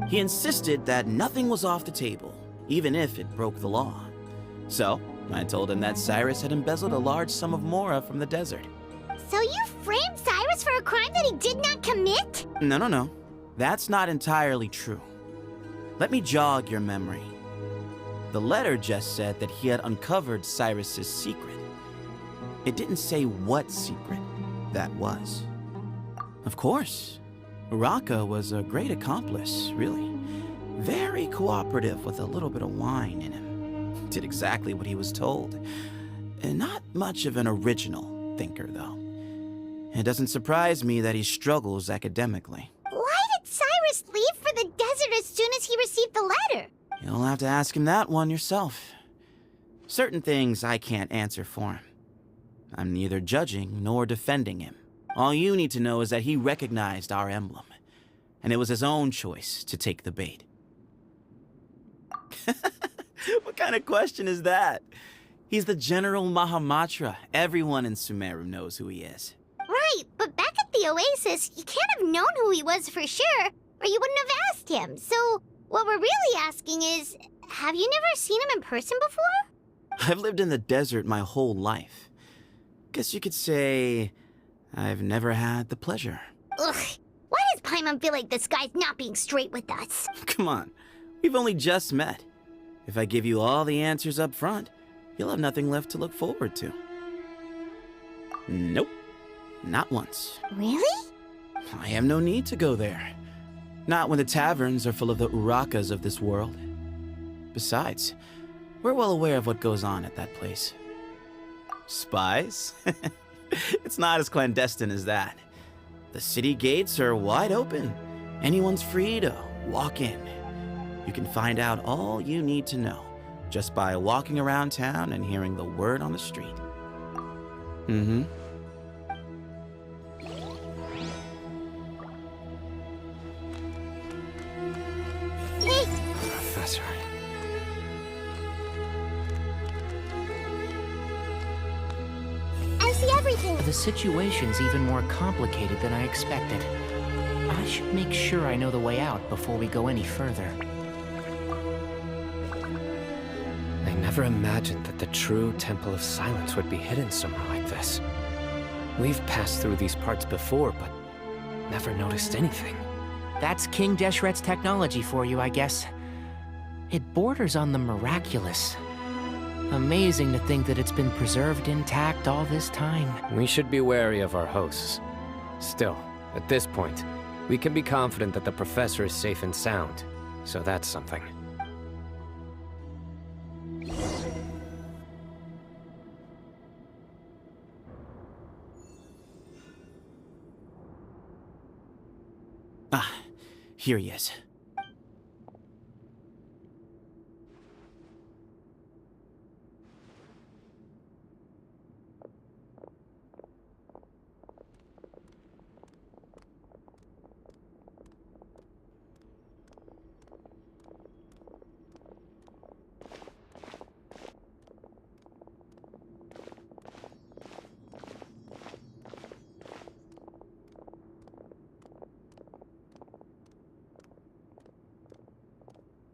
He insisted that nothing was off the table, even if it broke the law. So, I told him that Cyrus had embezzled a large sum of mora from the desert. So you framed Cyrus for a crime that he did not commit? No. That's not entirely true. Let me jog your memory. The letter just said that he had uncovered Cyrus's secret. It didn't say what secret that was. Of course, Uraka was a great accomplice, really. Very cooperative with a little bit of wine in him. Did exactly what he was told. And not much of an original thinker, though. It doesn't surprise me that he struggles academically. Why did Cyrus leave for the desert as soon as he received the letter? You'll have to ask him that one yourself. Certain things I can't answer for him. I'm neither judging nor defending him. All you need to know is that he recognized our emblem, and it was his own choice to take the bait. What kind of question is that? He's the General Mahamatra. Everyone in Sumeru knows who he is. Right, but back at the Oasis, you can't have known who he was for sure, or you wouldn't have asked him. So, what we're really asking is, have you never seen him in person before? I've lived in the desert my whole life. Guess you could say I've never had the pleasure. Ugh, why does Paimon feel like this guy's not being straight with us? Come on, we've only just met. If I give you all the answers up front, you'll have nothing left to look forward to. Nope, not once. Really? I have no need to go there. Not when the taverns are full of the Urakas of this world. Besides, we're well aware of what goes on at that place. Spies? It's not as clandestine as that. The city gates are wide open. Anyone's free to walk in. You can find out all you need to know just by walking around town and hearing the word on the street. Mm-hmm. Professor. I see everything. The situation's even more complicated than I expected. I should make sure I know the way out before we go any further. I never imagined that the true Temple of Silence would be hidden somewhere like this. We've passed through these parts before, but never noticed anything. That's King Deshret's technology for you, I guess. It borders on the miraculous. Amazing to think that it's been preserved intact all this time. We should be wary of our hosts. Still, at this point, we can be confident that the professor is safe and sound, so that's something. Ah, here he is.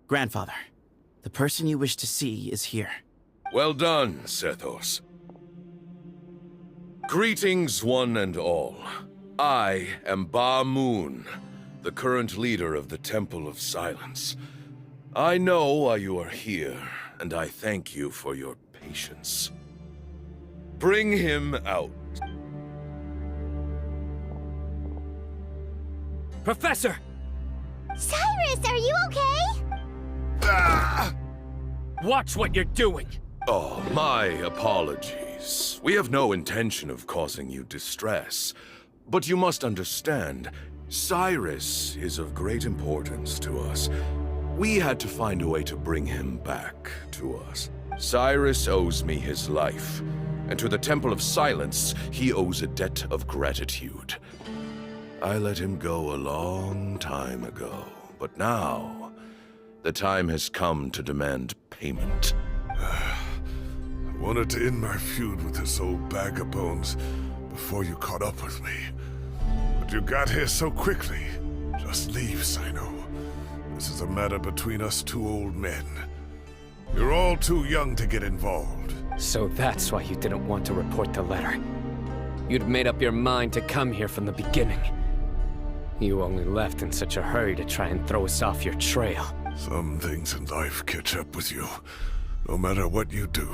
Grandfather, the person you wish to see is here. Well done, Sethos. Greetings, one and all. I am Ba Moon, the current leader of the Temple of Silence. I know why you are here, and I thank you for your patience. Bring him out. Professor! Cyrus, are you okay? Watch what you're doing! Oh, my apologies. We have no intention of causing you distress. But you must understand, Cyrus is of great importance to us. We had to find a way to bring him back to us. Cyrus owes me his life, and to the Temple of Silence, he owes a debt of gratitude. I let him go a long time ago, but now, the time has come to demand payment. I wanted to end my feud with this old bag of bones before you caught up with me. But you got here so quickly. Just leave, Cyno. This is a matter between us two old men. You're all too young to get involved. So that's why you didn't want to report the letter. You'd made up your mind to come here from the beginning. You only left in such a hurry to try and throw us off your trail. Some things in life catch up with you. No matter what you do,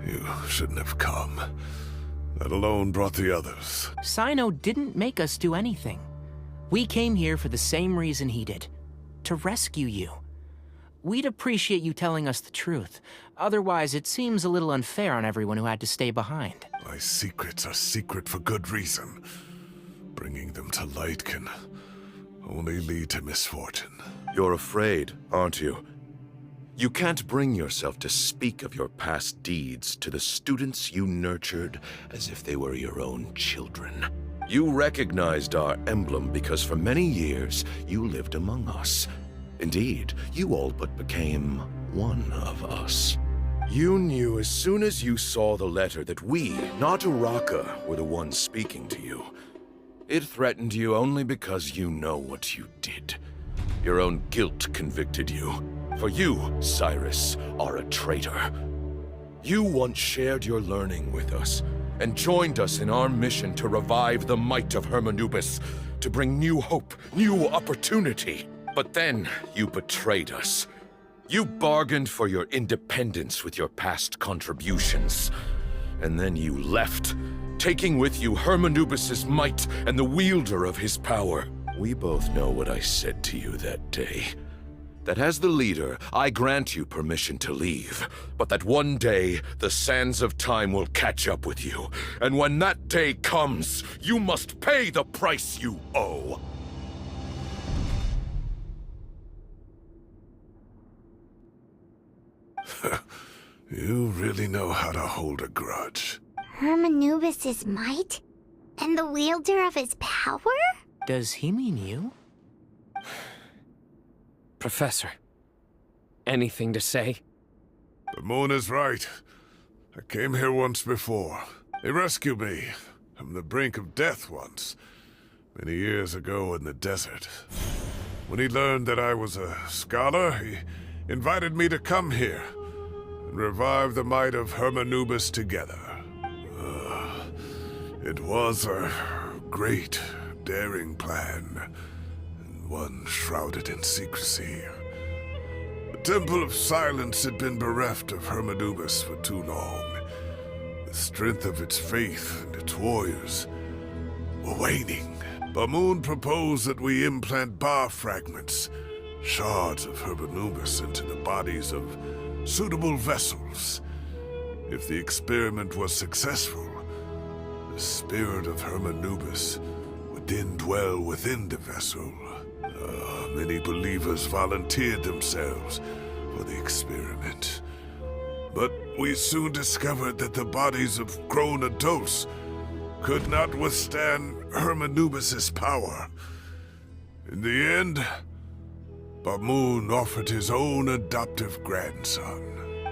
you shouldn't have come. That alone brought the others. Cyno didn't make us do anything. We came here for the same reason he did. To rescue you. We'd appreciate you telling us the truth. Otherwise, it seems a little unfair on everyone who had to stay behind. My secrets are secret for good reason. Bringing them to light can only lead to misfortune. You're afraid, aren't you? You can't bring yourself to speak of your past deeds to the students you nurtured as if they were your own children. You recognized our emblem because for many years you lived among us. Indeed, you all but became one of us. You knew as soon as you saw the letter that we, not Uraka, were the ones speaking to you. It threatened you only because you know what you did. Your own guilt convicted you. For you, Cyrus, are a traitor. You once shared your learning with us, and joined us in our mission to revive the might of Hermanubis, to bring new hope, new opportunity. But then, you betrayed us. You bargained for your independence with your past contributions. And then you left, taking with you Hermanubis' might and the wielder of his power. We both know what I said to you that day. That as the leader, I grant you permission to leave, but that one day, the sands of time will catch up with you. And when that day comes, you must pay the price you owe. You really know how to hold a grudge. Hermanubis' might? And the wielder of his power? Does he mean you? Professor, anything to say? The moon is right. I came here once before. He rescued me from the brink of death once, many years ago in the desert. When he learned that I was a scholar, he invited me to come here and revive the might of Hermanubis together. It was a great, daring plan, and one shrouded in secrecy. The Temple of Silence had been bereft of Hermanubis for too long. The strength of its faith and its warriors were waning. Bamoon proposed that we implant bar fragments, shards of Hermanubis, into the bodies of suitable vessels. If the experiment was successful, the spirit of Hermanubis would then dwell within the vessel. Many believers volunteered themselves for the experiment. But we soon discovered that the bodies of grown adults could not withstand Hermanubis' power. In the end, Bamoon offered his own adoptive grandson.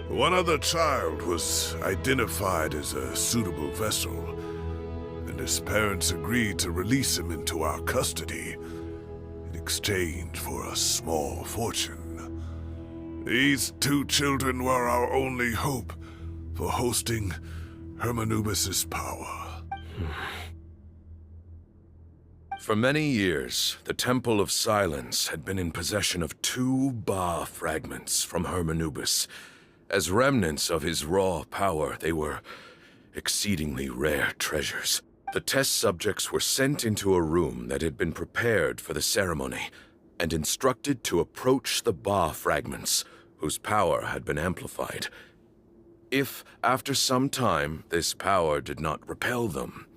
One other child was identified as a suitable vessel, and his parents agreed to release him into our custody in exchange for a small fortune. These two children were our only hope for hosting Hermanubis' power. For many years, the Temple of Silence had been in possession of 2 Ba fragments from Hermanubis. As remnants of his raw power, they were exceedingly rare treasures. The test subjects were sent into a room that had been prepared for the ceremony, and instructed to approach the Ba fragments, whose power had been amplified. If, after some time, this power did not repel them,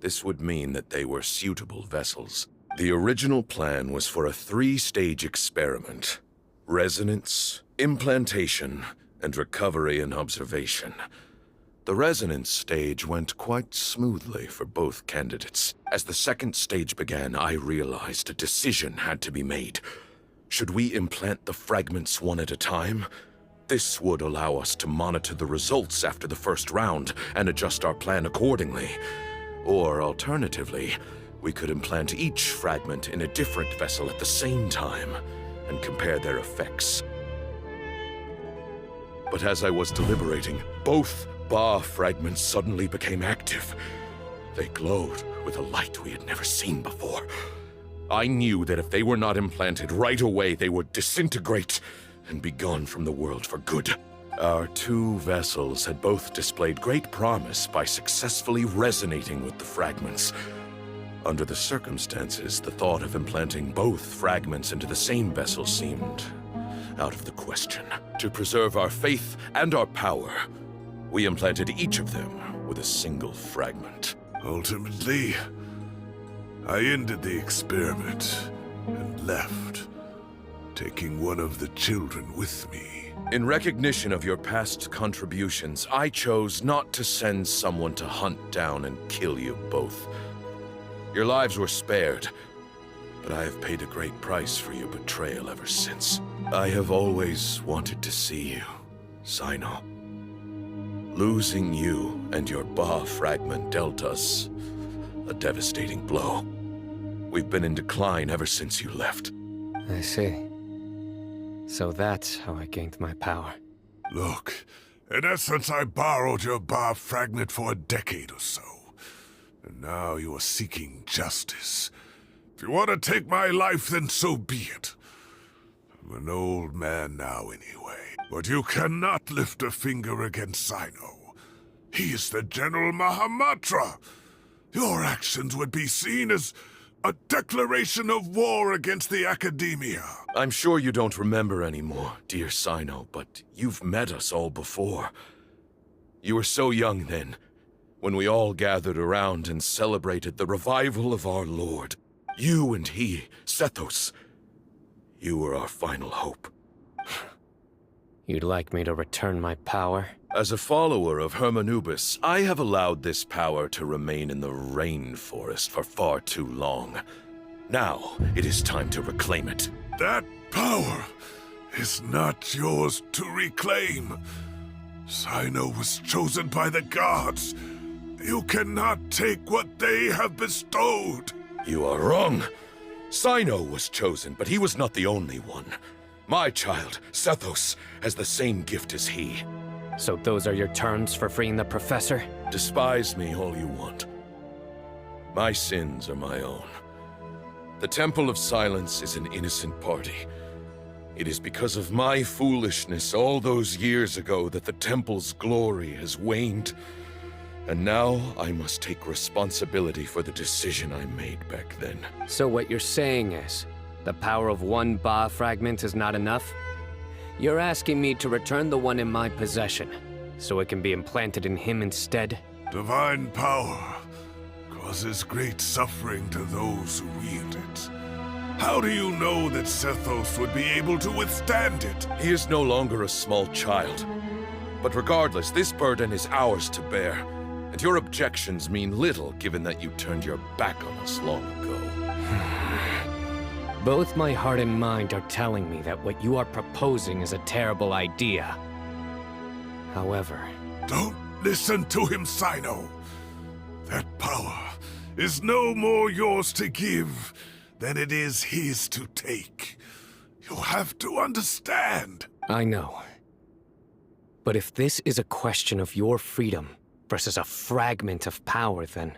this would mean that they were suitable vessels. The original plan was for a 3-stage experiment: resonance, implantation, and recovery and observation. The resonance stage went quite smoothly for both candidates. As the 2nd stage began, I realized a decision had to be made. Should we implant the fragments one at a time? This would allow us to monitor the results after the first round and adjust our plan accordingly. Or alternatively, we could implant each fragment in a different vessel at the same time and compare their effects. But as I was deliberating, both Ba fragments suddenly became active. They glowed with a light we had never seen before. I knew that if they were not implanted right away, they would disintegrate and be gone from the world for good. Our 2 vessels had both displayed great promise by successfully resonating with the fragments. Under the circumstances, the thought of implanting both fragments into the same vessel seemed out of the question. To preserve our faith and our power, we implanted each of them with a single fragment. Ultimately, I ended the experiment and left, taking one of the children with me. In recognition of your past contributions, I chose not to send someone to hunt down and kill you both. Your lives were spared, but I have paid a great price for your betrayal ever since. I have always wanted to see you, Cyno. Losing you and your Ba fragment dealt us a devastating blow. We've been in decline ever since you left. I see. So that's how I gained my power. Look, in essence, I borrowed your Ba fragment for a decade or so. And now you are seeking justice. If you want to take my life, then so be it. I'm an old man now anyway. But you cannot lift a finger against Cyno. He is the General Mahamatra. Your actions would be seen as a declaration of war against the Academia. I'm sure you don't remember anymore, dear Cyno, but you've met us all before. You were so young then, when we all gathered around and celebrated the revival of our Lord. You and he, Sethos, you were our final hope. You'd like me to return my power? As a follower of Hermanubis, I have allowed this power to remain in the rainforest for far too long. Now, it is time to reclaim it. That power is not yours to reclaim. Cyno was chosen by the gods. You cannot take what they have bestowed. You are wrong. Cyno was chosen, but he was not the only one. My child, Sethos, has the same gift as he. So those are your terms for freeing the professor? Despise me all you want. My sins are my own. The Temple of Silence is an innocent party. It is because of my foolishness all those years ago that the Temple's glory has waned. And now I must take responsibility for the decision I made back then. So what you're saying is, the power of one Ba fragment is not enough? You're asking me to return the one in my possession, so it can be implanted in him instead? Divine power causes great suffering to those who wield it. How do you know that Sethos would be able to withstand it? He is no longer a small child. But regardless, this burden is ours to bear. And your objections mean little given that you turned your back on us long ago. Both my heart and mind are telling me that what you are proposing is a terrible idea. However... Don't listen to him, Cyno. That power is no more yours to give than it is his to take. You have to understand. I know. But if this is a question of your freedom, versus a fragment of power, then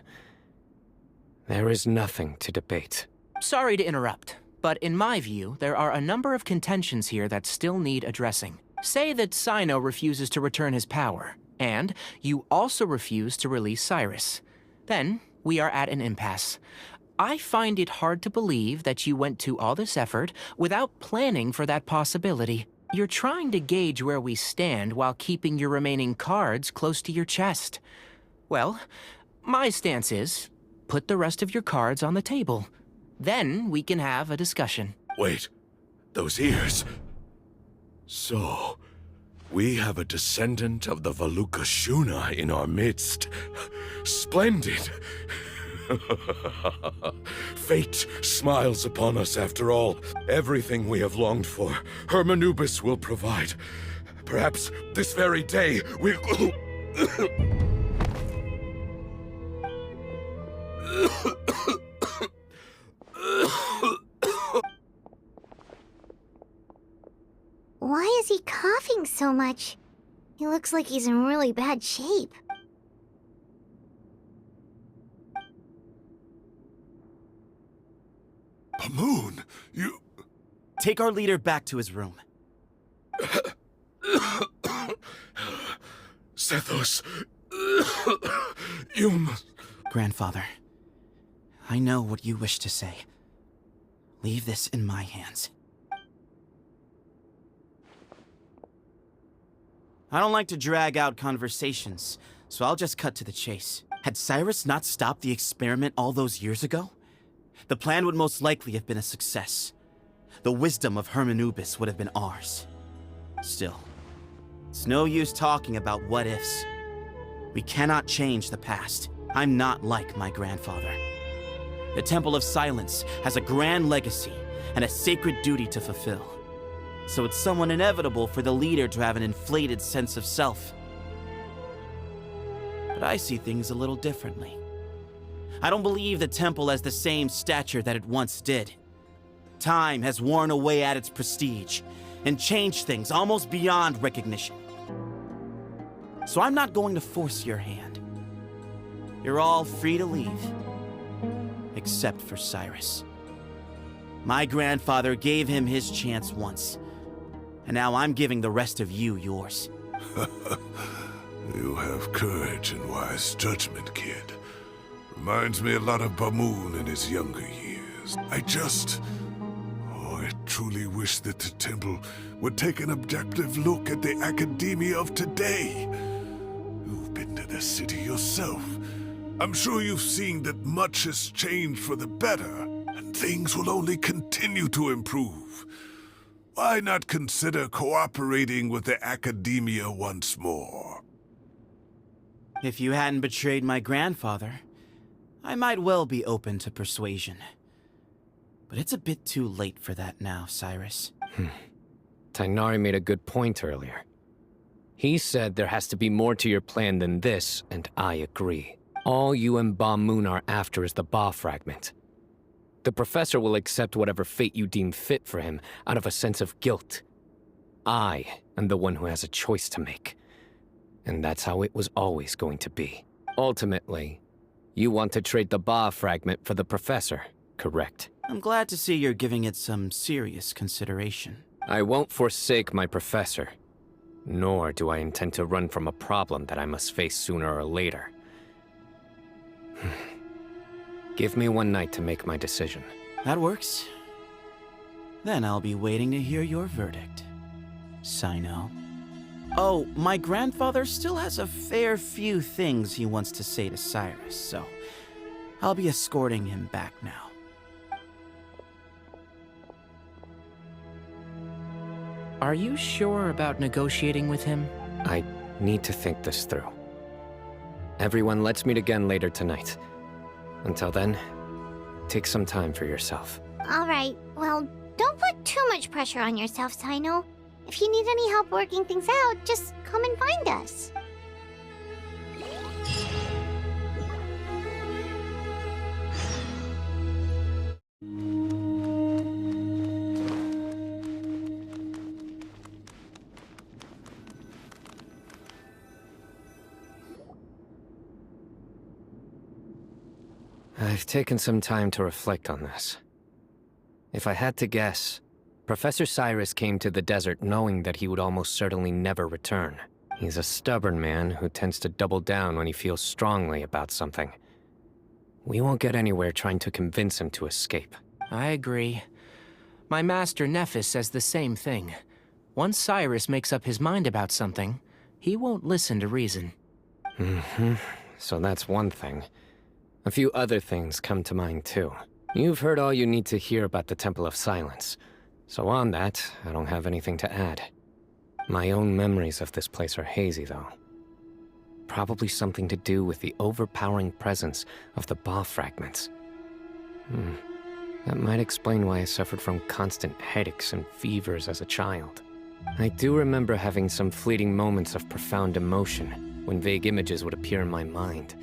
there is nothing to debate. Sorry to interrupt, but in my view, there are a number of contentions here that still need addressing. Say that Cyno refuses to return his power, and you also refuse to release Cyrus. Then, we are at an impasse. I find it hard to believe that you went to all this effort without planning for that possibility. You're trying to gauge where we stand while keeping your remaining cards close to your chest. Well, my stance is, put the rest of your cards on the table. Then we can have a discussion. Wait, those ears. So, we have a descendant of the Valukashuna in our midst. Splendid. Fate smiles upon us after all. Everything we have longed for, Hermanubis will provide. Perhaps this very day we... Why is he coughing so much? He looks like he's in really bad shape. Pamoon, you... Take our leader back to his room. Sethos, you must... Grandfather, I know what you wish to say. Leave this in my hands. I don't like to drag out conversations, so I'll just cut to the chase. Had Cyrus not stopped the experiment all those years ago, the plan would most likely have been a success. The wisdom of Hermanubis would have been ours. Still, it's no use talking about what-ifs. We cannot change the past. I'm not like my grandfather. The Temple of Silence has a grand legacy and a sacred duty to fulfill. So it's somewhat inevitable for the leader to have an inflated sense of self. But I see things a little differently. I don't believe the temple has the same stature that it once did. Time has worn away at its prestige and changed things almost beyond recognition. So I'm not going to force your hand. You're all free to leave, except for Cyrus. My grandfather gave him his chance once, and now I'm giving the rest of you yours. You have courage and wise judgment, kid. Reminds me a lot of Pamoon in his younger years. I truly wish that the temple would take an objective look at the academia of today. You've been to the city yourself. I'm sure you've seen that much has changed for the better, and things will only continue to improve. Why not consider cooperating with the academia once more? If you hadn't betrayed my grandfather, I might well be open to persuasion. But it's a bit too late for that now, Cyrus. Tighnari made a good point earlier. He said there has to be more to your plan than this, and I agree. All you and Ba-Moon are after is the Ba fragment. The professor will accept whatever fate you deem fit for him out of a sense of guilt. I am the one who has a choice to make. And that's how it was always going to be. Ultimately, you want to trade the Ba fragment for the professor, correct? I'm glad to see you're giving it some serious consideration. I won't forsake my professor. Nor do I intend to run from a problem that I must face sooner or later. Give me one night to make my decision. That works. Then I'll be waiting to hear your verdict, Cyno. Oh, my grandfather still has a fair few things he wants to say to Cyrus, so I'll be escorting him back now. Are you sure about negotiating with him? I need to think this through. Everyone, let's meet again later tonight. Until then, take some time for yourself. Alright, well, don't put too much pressure on yourself, Cyno. If you need any help working things out, just come and find us. I've taken some time to reflect on this. If I had to guess, Professor Cyrus came to the desert knowing that he would almost certainly never return. He's a stubborn man who tends to double down when he feels strongly about something. We won't get anywhere trying to convince him to escape. I agree. My master Nephis says the same thing. Once Cyrus makes up his mind about something, he won't listen to reason. So that's one thing. A few other things come to mind too. You've heard all you need to hear about the Temple of Silence. So on that, I don't have anything to add. My own memories of this place are hazy though. Probably something to do with the overpowering presence of the Ba fragments. That might explain why I suffered from constant headaches and fevers as a child. I do remember having some fleeting moments of profound emotion when vague images would appear in my mind.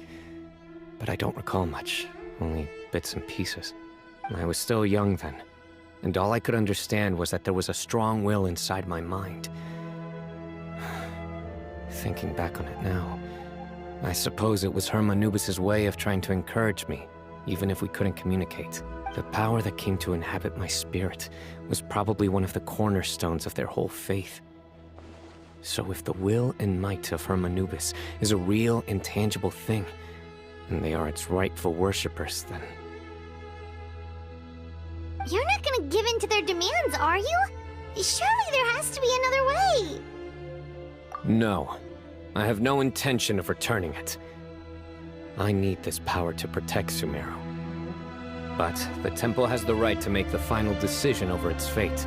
But I don't recall much, only bits and pieces. I was still young then, and all I could understand was that there was a strong will inside my mind. Thinking back on it now, I suppose it was Anubis's way of trying to encourage me, even if we couldn't communicate. The power that came to inhabit my spirit was probably one of the cornerstones of their whole faith. So if the will and might of Anubis is a real, intangible thing, and they are its rightful worshippers, then... You're not gonna give in to their demands, are you? Surely there has to be another way. No. I have no intention of returning it. I need this power to protect Sumeru. But the temple has the right to make the final decision over its fate,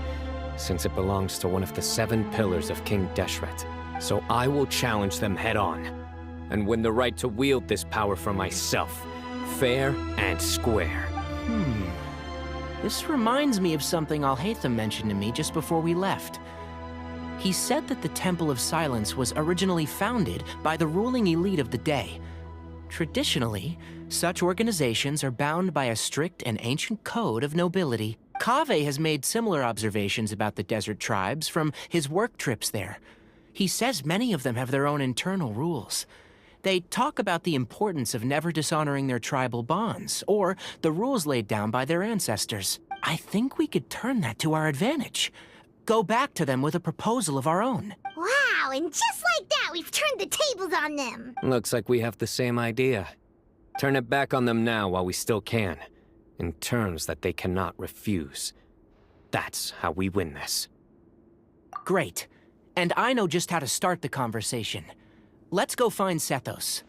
since it belongs to one of the 7 pillars of King Deshret. So I will challenge them head-on, and win the right to wield this power for myself, fair and square. This reminds me of something Alhaitham mentioned to me just before we left. He said that the Temple of Silence was originally founded by the ruling elite of the day. Traditionally, such organizations are bound by a strict and ancient code of nobility. Kaveh has made similar observations about the desert tribes from his work trips there. He says many of them have their own internal rules. They talk about the importance of never dishonoring their tribal bonds, or the rules laid down by their ancestors. I think we could turn that to our advantage. Go back to them with a proposal of our own. Wow, and just like that, we've turned the tables on them. Looks like we have the same idea. Turn it back on them now while we still can, in terms that they cannot refuse. That's how we win this. Great. And I know just how to start the conversation. Let's go find Sethos.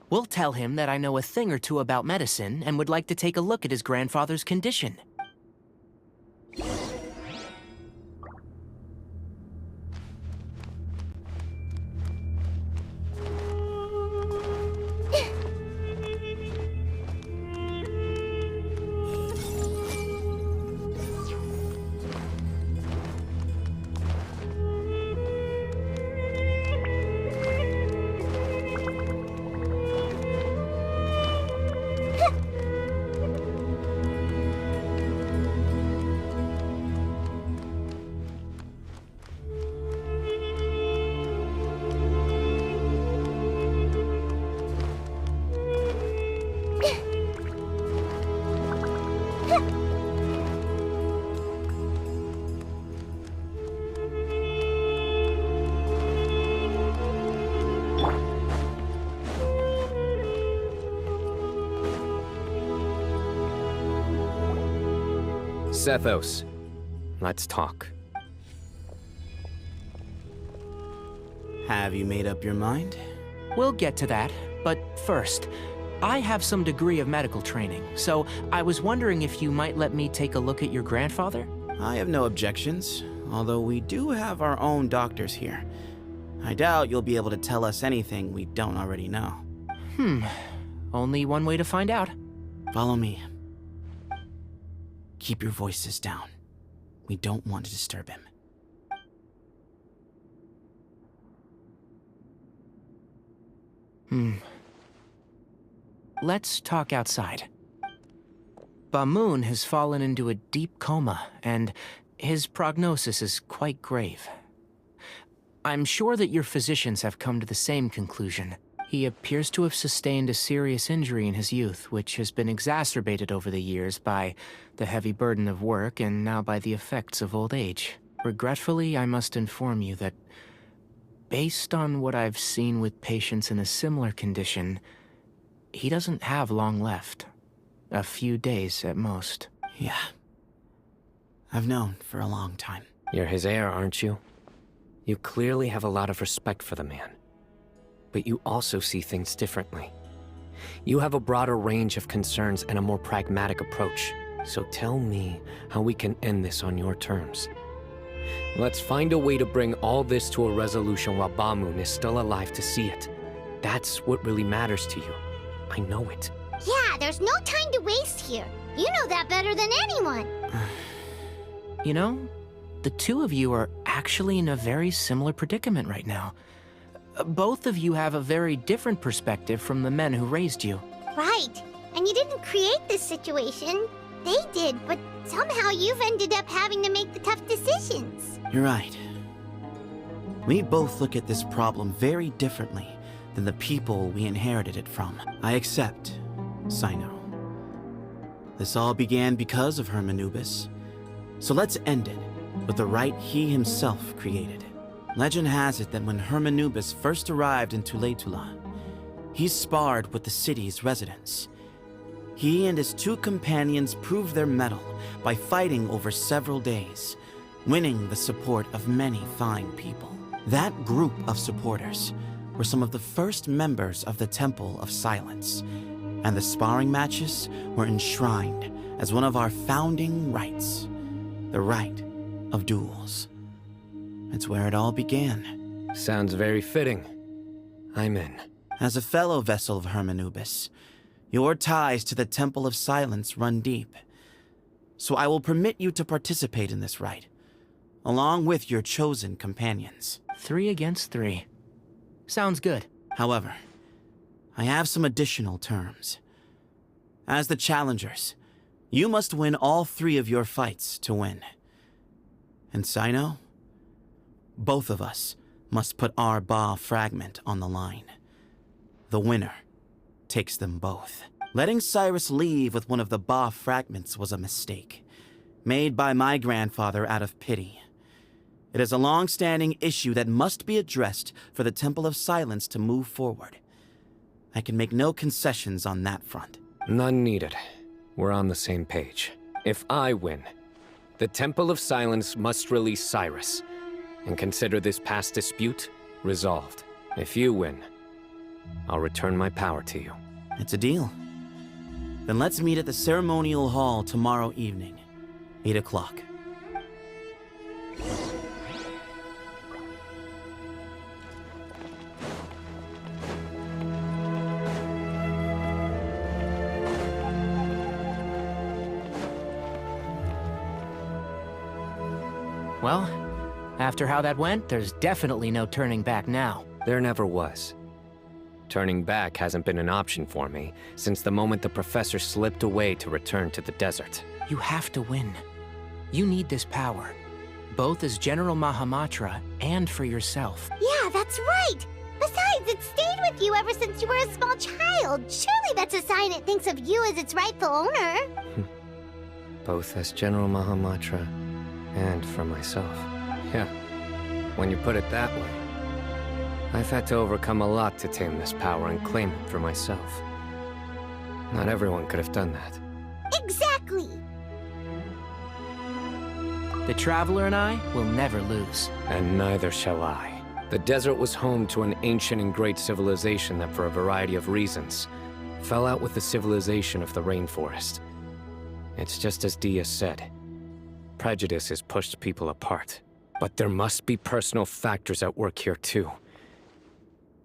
We'll tell him that I know a thing or two about medicine and would like to take a look at his grandfather's condition. Sethos, let's talk. Have you made up your mind? We'll get to that, but first, I have some degree of medical training, so I was wondering if you might let me take a look at your grandfather? I have no objections, although we do have our own doctors here. I doubt you'll be able to tell us anything we don't already know. Only one way to find out. Follow me. Keep your voices down. We don't want to disturb him. Let's talk outside. Bamoon has fallen into a deep coma, and his prognosis is quite grave. I'm sure that your physicians have come to the same conclusion. He appears to have sustained a serious injury in his youth, which has been exacerbated over the years by the heavy burden of work and now by the effects of old age. Regretfully, I must inform you that, based on what I've seen with patients in a similar condition, he doesn't have long left. A few days at most. Yeah. I've known for a long time. You're his heir, aren't you? You clearly have a lot of respect for the man. But you also see things differently. You have a broader range of concerns and a more pragmatic approach. So tell me how we can end this on your terms. Let's find a way to bring all this to a resolution while Ba-Moon is still alive to see it. That's what really matters to you. I know it. Yeah, there's no time to waste here. You know that better than anyone. You know, the two of you are actually in a very similar predicament right now. Both of you have a very different perspective from the men who raised you. Right. And you didn't create this situation. They did, but somehow you've ended up having to make the tough decisions. You're right. We both look at this problem very differently than the people we inherited it from. I accept, Cyno. This all began because of Hermanubis. So let's end it with the rite he himself created. Legend has it that when Hermanubis first arrived in Tuletula, he sparred with the city's residents. He and his two companions proved their mettle by fighting over several days, winning the support of many fine people. That group of supporters were some of the first members of the Temple of Silence, and the sparring matches were enshrined as one of our founding rites, the rite of duels. It's where it all began. Sounds very fitting. I'm in. As a fellow vessel of Hermanubis, your ties to the Temple of Silence run deep. So I will permit you to participate in this rite, along with your chosen companions. 3 against 3. Sounds good. However, I have some additional terms. As the challengers, you must win all 3 of your fights to win. And Cyno, both of us must put our Ba fragment on the line. The winner takes them both. Letting Cyrus leave with one of the Ba fragments was a mistake, made by my grandfather out of pity. It is a long-standing issue that must be addressed for the Temple of Silence to move forward. I can make no concessions on that front. None needed. We're on the same page. If I win, the Temple of Silence must release Cyrus, and consider this past dispute resolved. If you win, I'll return my power to you. It's a deal. Then let's meet at the ceremonial hall tomorrow evening, 8 o'clock. Well, after how that went, there's definitely no turning back now. There never was. Turning back hasn't been an option for me since the moment the professor slipped away to return to the desert. You have to win. You need this power, both as General Mahamatra and for yourself. Yeah, that's right! Besides, it stayed with you ever since you were a small child. Surely that's a sign it thinks of you as its rightful owner. Both as General Mahamatra and for myself. Yeah, when you put it that way. I've had to overcome a lot to tame this power and claim it for myself. Not everyone could have done that. Exactly! The Traveler and I will never lose. And neither shall I. The desert was home to an ancient and great civilization that, for a variety of reasons, fell out with the civilization of the rainforest. It's just as Dia said. Prejudice has pushed people apart. But there must be personal factors at work here too.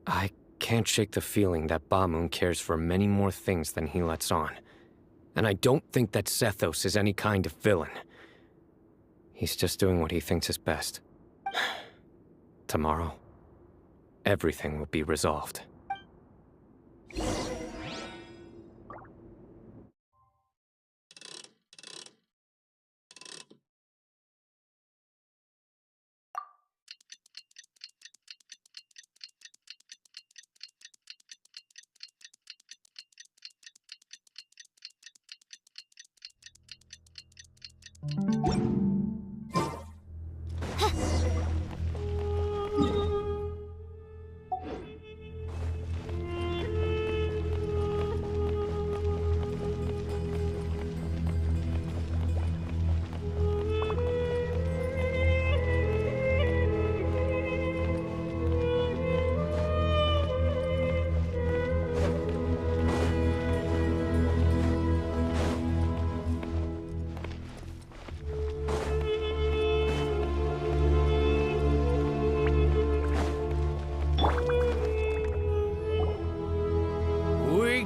I can't shake the feeling that Ba-Moon cares for many more things than he lets on. And I don't think that Sethos is any kind of villain. He's just doing what he thinks is best. Tomorrow, everything will be resolved.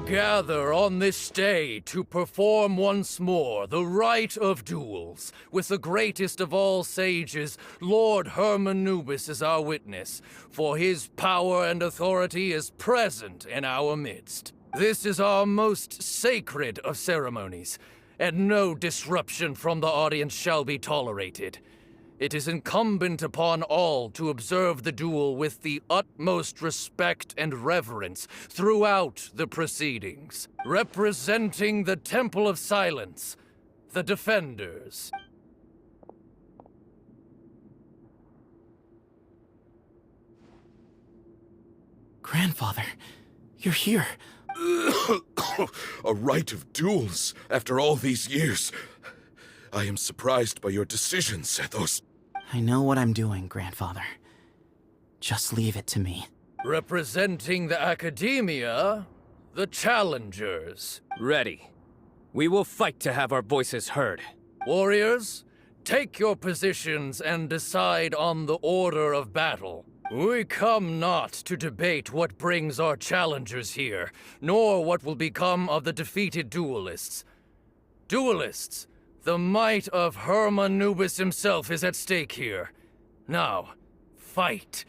Gather on this day to perform once more the rite of duels, with the greatest of all sages, Lord Hermanubis, as our witness, for his power and authority is present in our midst. This is our most sacred of ceremonies, and no disruption from the audience shall be tolerated. It is incumbent upon all to observe the duel with the utmost respect and reverence throughout the proceedings. Representing the Temple of Silence, the Defenders. Grandfather, you're here. A rite of duels after all these years. I am surprised by your decision, Sethos. I know what I'm doing, Grandfather. Just leave it to me. Representing the Academia, the Challengers. Ready. We will fight to have our voices heard. Warriors, take your positions and decide on the order of battle. We come not to debate what brings our challengers here, nor what will become of the defeated duelists. Duelists, the might of Hermanubis himself is at stake here. Now, fight.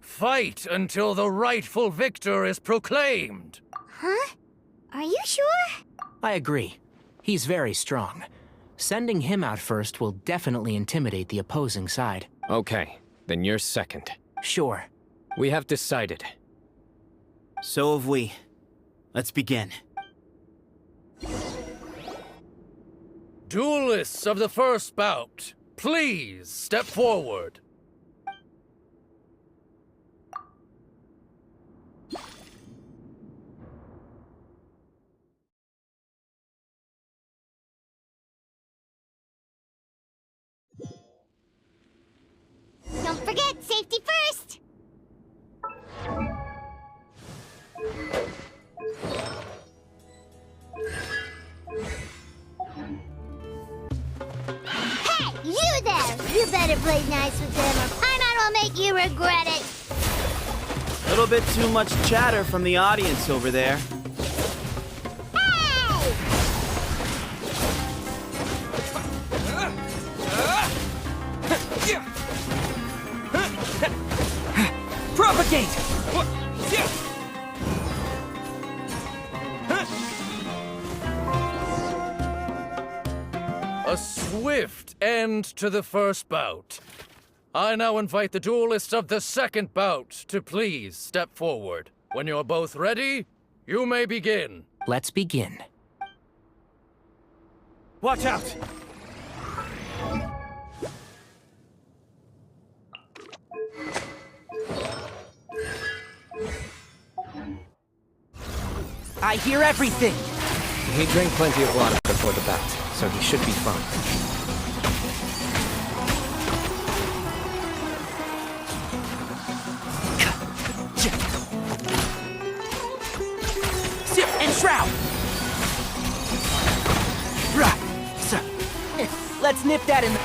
Fight until the rightful victor is proclaimed. Huh? Are you sure? I agree. He's very strong. Sending him out first will definitely intimidate the opposing side. Okay, then you're second. Sure. We have decided. So have we. Let's begin. Duelists of the first bout, please step forward. Don't forget, safety first! Hey, you there! You better play nice with them or Paimon will make you regret it! A little bit too much chatter from the audience over there. Propagate! A swift end to the first bout. I now invite the duelists of the second bout to please step forward. When you're both ready, you may begin. Let's begin. Watch out! I hear everything! He drank plenty of water before the bout, so he should be fine. Sip and Shroud! Let's nip that in the...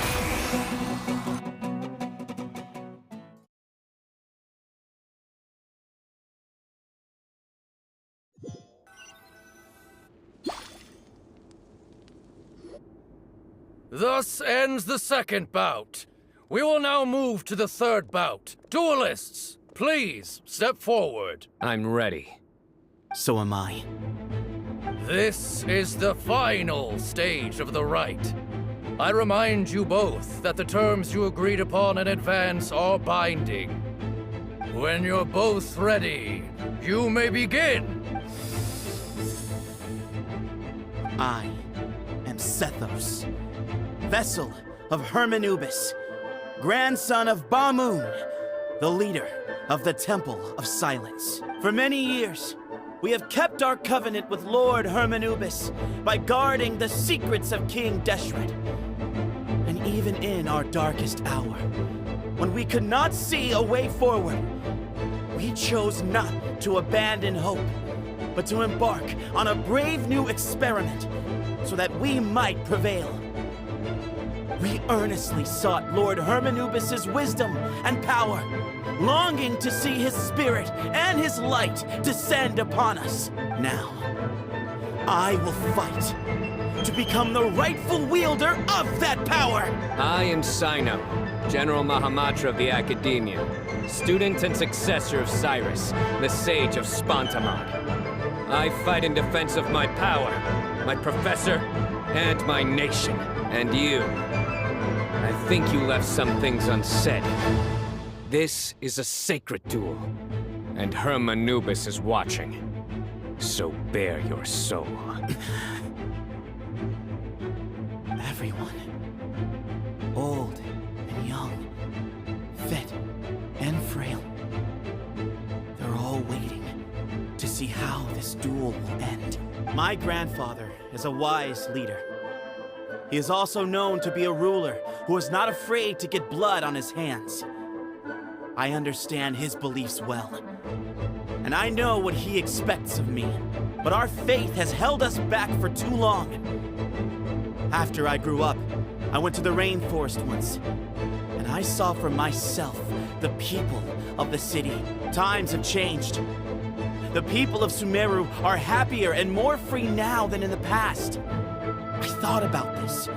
Thus ends the second bout. We will now move to the third bout. Duelists, please step forward. I'm ready. So am I. This is the final stage of the rite. I remind you both that the terms you agreed upon in advance are binding. When you're both ready, you may begin. I am Sethos, vessel of Hermanubis, grandson of Bamoon, the leader of the Temple of Silence. For many years, we have kept our covenant with Lord Hermanubis by guarding the secrets of King Deshret. And even in our darkest hour, when we could not see a way forward, we chose not to abandon hope, but to embark on a brave new experiment so that we might prevail. We earnestly sought Lord Hermanubis' wisdom and power, longing to see his spirit and his light descend upon us. Now, I will fight to become the rightful wielder of that power! I am Cyno, General Mahamatra of the Academia, student and successor of Cyrus, the Sage of Spantamon. I fight in defense of my power, my professor, and my nation. And you. I think you left some things unsaid. This is a sacred duel, and Hermanubis is watching. So bare your soul. Everyone, old and young, fit and frail, they're all waiting to see how this duel will end. My grandfather is a wise leader. He is also known to be a ruler who is not afraid to get blood on his hands. I understand his beliefs well, and I know what he expects of me. But our faith has held us back for too long. After I grew up, I went to the rainforest once, and I saw for myself the people of the city. Times have changed. The people of Sumeru are happier and more free now than in the past. I thought about this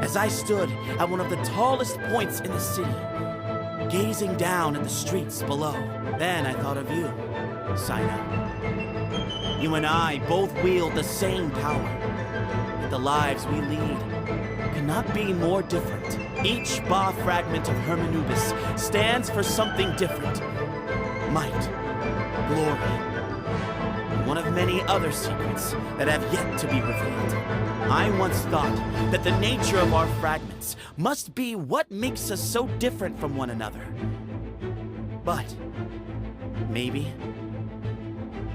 as I stood at one of the tallest points in the city, gazing down at the streets below. Then I thought of you, Cyno. You and I both wield the same power, but the lives we lead cannot be more different. Each Ba fragment of Hermanubis stands for something different. Might, glory, one of many other secrets that have yet to be revealed. I once thought that the nature of our fragments must be what makes us so different from one another. But maybe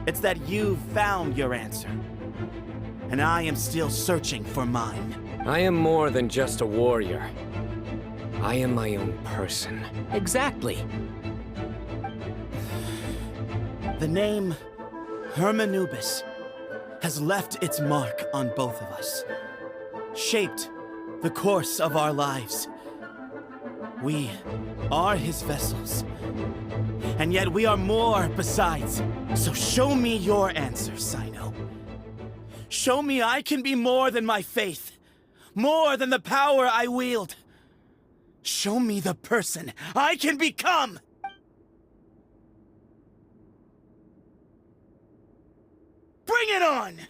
it's that you've found your answer, and I am still searching for mine. I am more than just a warrior. I am my own person. Exactly. The name Hermanubis has left its mark on both of us, shaped the course of our lives. We are his vessels, and yet we are more besides. So show me your answer, Cyno. Show me I can be more than my faith, more than the power I wield. Show me the person I can become! Bring it on!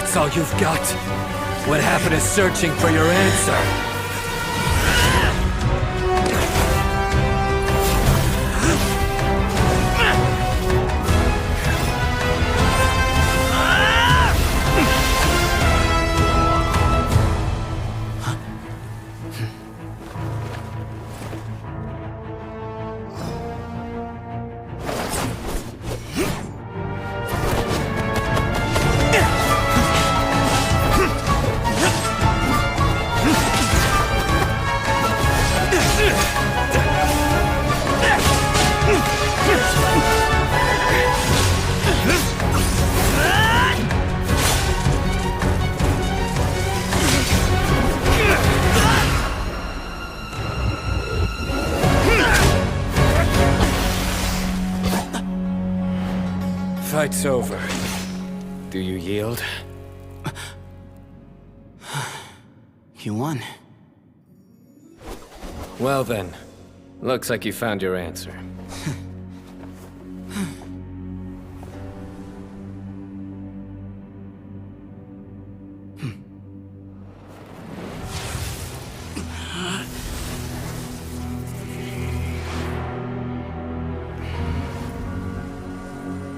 That's all you've got? What happened to searching for your answer? Fight's over. Do you yield? You won. Well then, looks like you found your answer.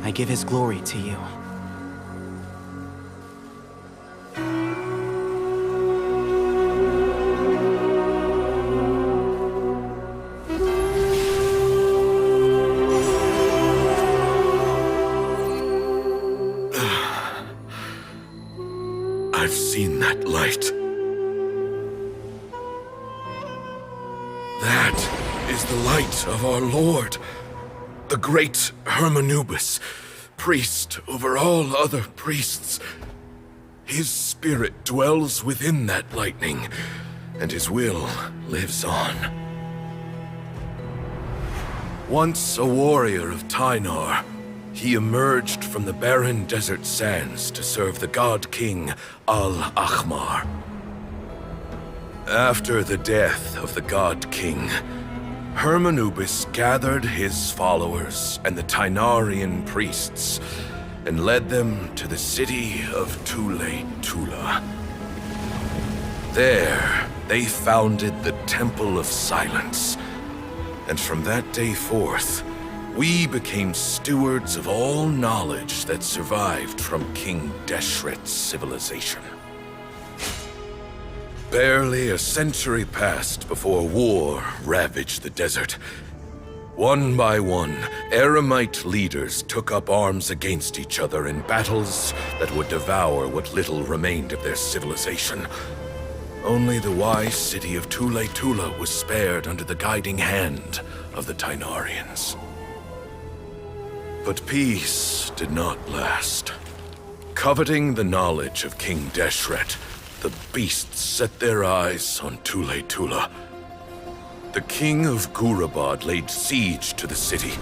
I give his glory to you. I've seen that light. That is the light of our Lord, the great Hermanubis, priest over all other priests. His spirit dwells within that lightning, and his will lives on. Once a warrior of Tynar, he emerged from the barren desert sands to serve the god king Al-Ahmar. After the death of the god king, Hermanubis gathered his followers and the Tynarian priests and led them to the city of Tule-Tula. There, they founded the Temple of Silence, and from that day forth, we became stewards of all knowledge that survived from King Deshret's civilization. Barely a century passed before war ravaged the desert. One by one, Eremite leaders took up arms against each other in battles that would devour what little remained of their civilization. Only the wise city of Tule-Tula was spared under the guiding hand of the Tynarians. But peace did not last. Coveting the knowledge of King Deshret, the beasts set their eyes on Tule-Tula. The king of Gurabad laid siege to the city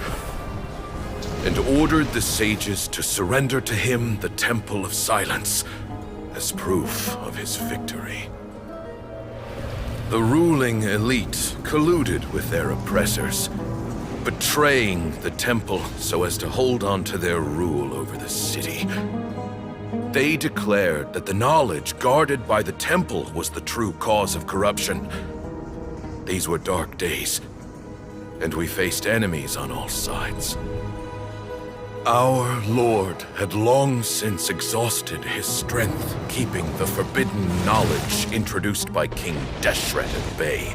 and ordered the sages to surrender to him the Temple of Silence as proof of his victory. The ruling elite colluded with their oppressors, betraying the temple so as to hold on to their rule over the city. They declared that the knowledge guarded by the temple was the true cause of corruption. These were dark days, and we faced enemies on all sides. Our Lord had long since exhausted his strength, keeping the forbidden knowledge introduced by King Deshret at bay.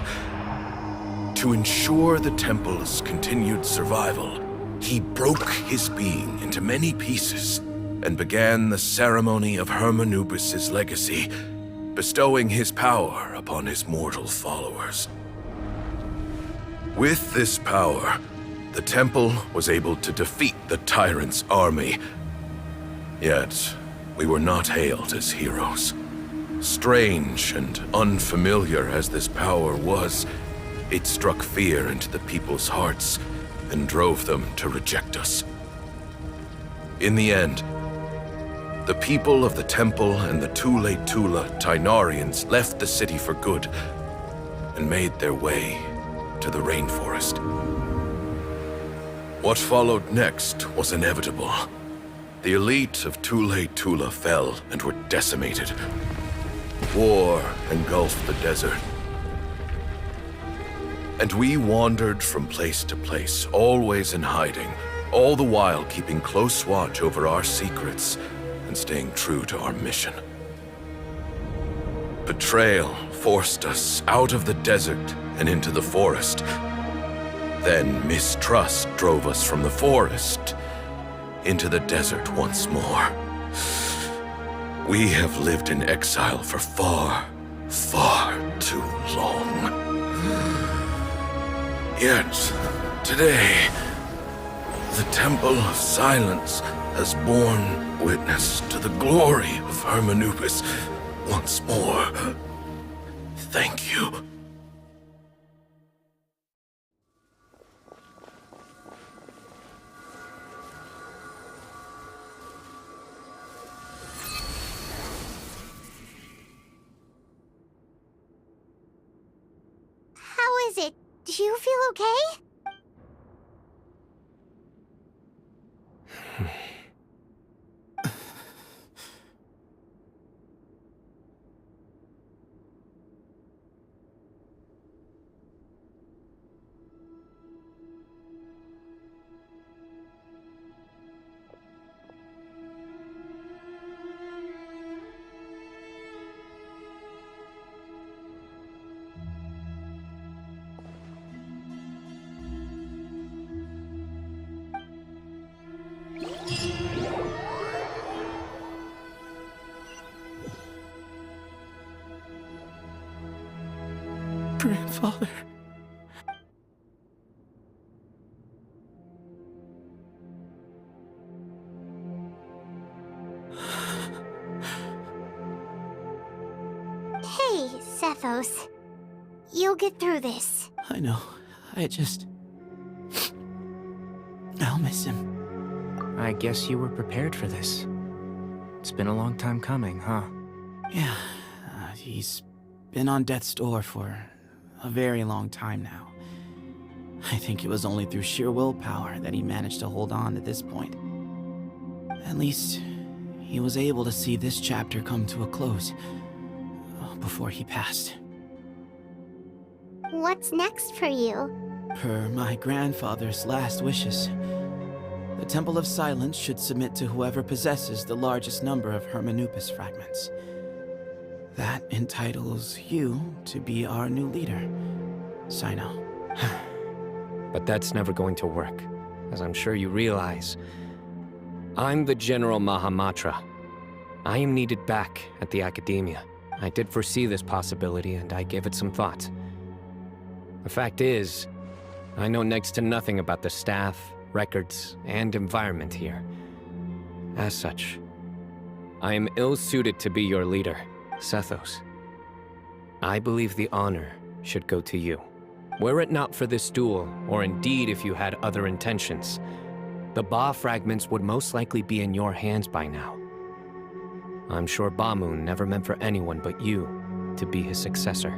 To ensure the temple's continued survival, he broke his being into many pieces and began the ceremony of Hermanubis' legacy, bestowing his power upon his mortal followers. With this power, the temple was able to defeat the tyrant's army. Yet, we were not hailed as heroes. Strange and unfamiliar as this power was, it struck fear into the people's hearts and drove them to reject us. In the end, the people of the temple and the Tule-Tula Tynarians left the city for good and made their way to the rainforest. What followed next was inevitable. The elite of Tule-Tula fell and were decimated. War engulfed the desert. And we wandered from place to place, always in hiding, all the while keeping close watch over our secrets and staying true to our mission. Betrayal forced us out of the desert and into the forest. Then mistrust drove us from the forest into the desert once more. We have lived in exile for far, far too long. Yet, today, the Temple of Silence has borne witness to the glory of Hermanubis once more. Thank you. Do you feel okay? Grandfather. Hey, Sethos. You'll get through this. I know. I'll miss him. I guess you were prepared for this. It's been a long time coming, huh? Yeah, he's been on death's door for a very long time now. I think it was only through sheer willpower that he managed to hold on to this point. At least, he was able to see this chapter come to a close before he passed. What's next for you? Per my grandfather's last wishes, the Temple of Silence should submit to whoever possesses the largest number of Hermanupis fragments. That entitles you to be our new leader, Cyno. But that's never going to work, as I'm sure you realize. I'm the General Mahamatra. I am needed back at the Academia. I did foresee this possibility, and I gave it some thought. The fact is, I know next to nothing about the staff, records, and environment here. As such, I am ill-suited to be your leader, Sethos. I believe the honor should go to you. Were it not for this duel, or indeed if you had other intentions, the Ba fragments would most likely be in your hands by now. I'm sure Bamoon never meant for anyone but you to be his successor.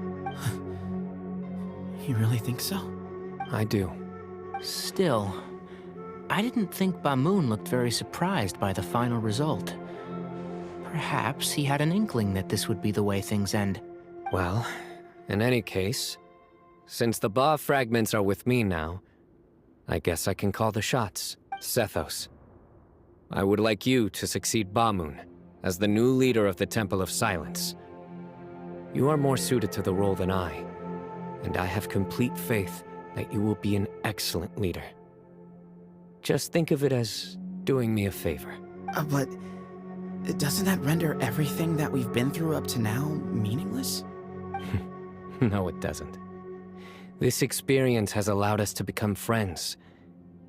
You really think so? I do. Still, I didn't think Bamoon looked very surprised by the final result. Perhaps he had an inkling that this would be the way things end. Well, in any case, since the Ba fragments are with me now, I guess I can call the shots. Sethos, I would like you to succeed Bamoon as the new leader of the Temple of Silence. You are more suited to the role than I, and I have complete faith that you will be an excellent leader. Just think of it as doing me a favor. But doesn't that render everything that we've been through up to now meaningless? No, it doesn't. This experience has allowed us to become friends,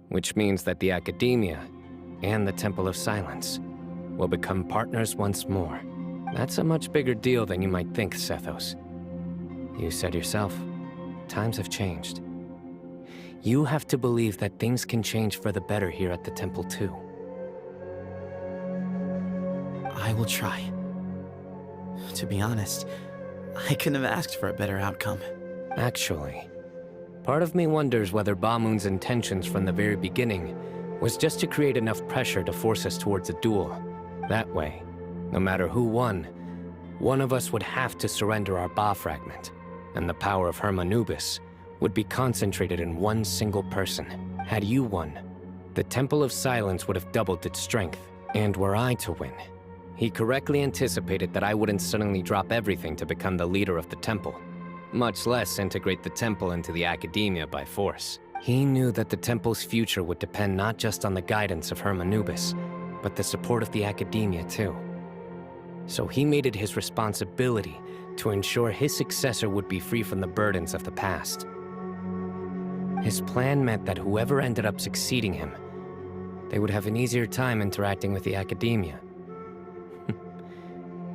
which means that the Academia and the Temple of Silence will become partners once more. That's a much bigger deal than you might think, Sethos. You said yourself, times have changed. You have to believe that things can change for the better here at the Temple too. I will try. To be honest, I couldn't have asked for a better outcome. Actually, part of me wonders whether Bamoon's intentions from the very beginning was just to create enough pressure to force us towards a duel. That way, no matter who won, one of us would have to surrender our Ba fragment, and the power of Hermanubis would be concentrated in one single person. Had you won, the Temple of Silence would have doubled its strength. And were I to win, he correctly anticipated that I wouldn't suddenly drop everything to become the leader of the temple, much less integrate the temple into the Academia by force. He knew that the temple's future would depend not just on the guidance of Hermanubis, but the support of the Academia too. So he made it his responsibility to ensure his successor would be free from the burdens of the past. His plan meant that whoever ended up succeeding him, they would have an easier time interacting with the Academia.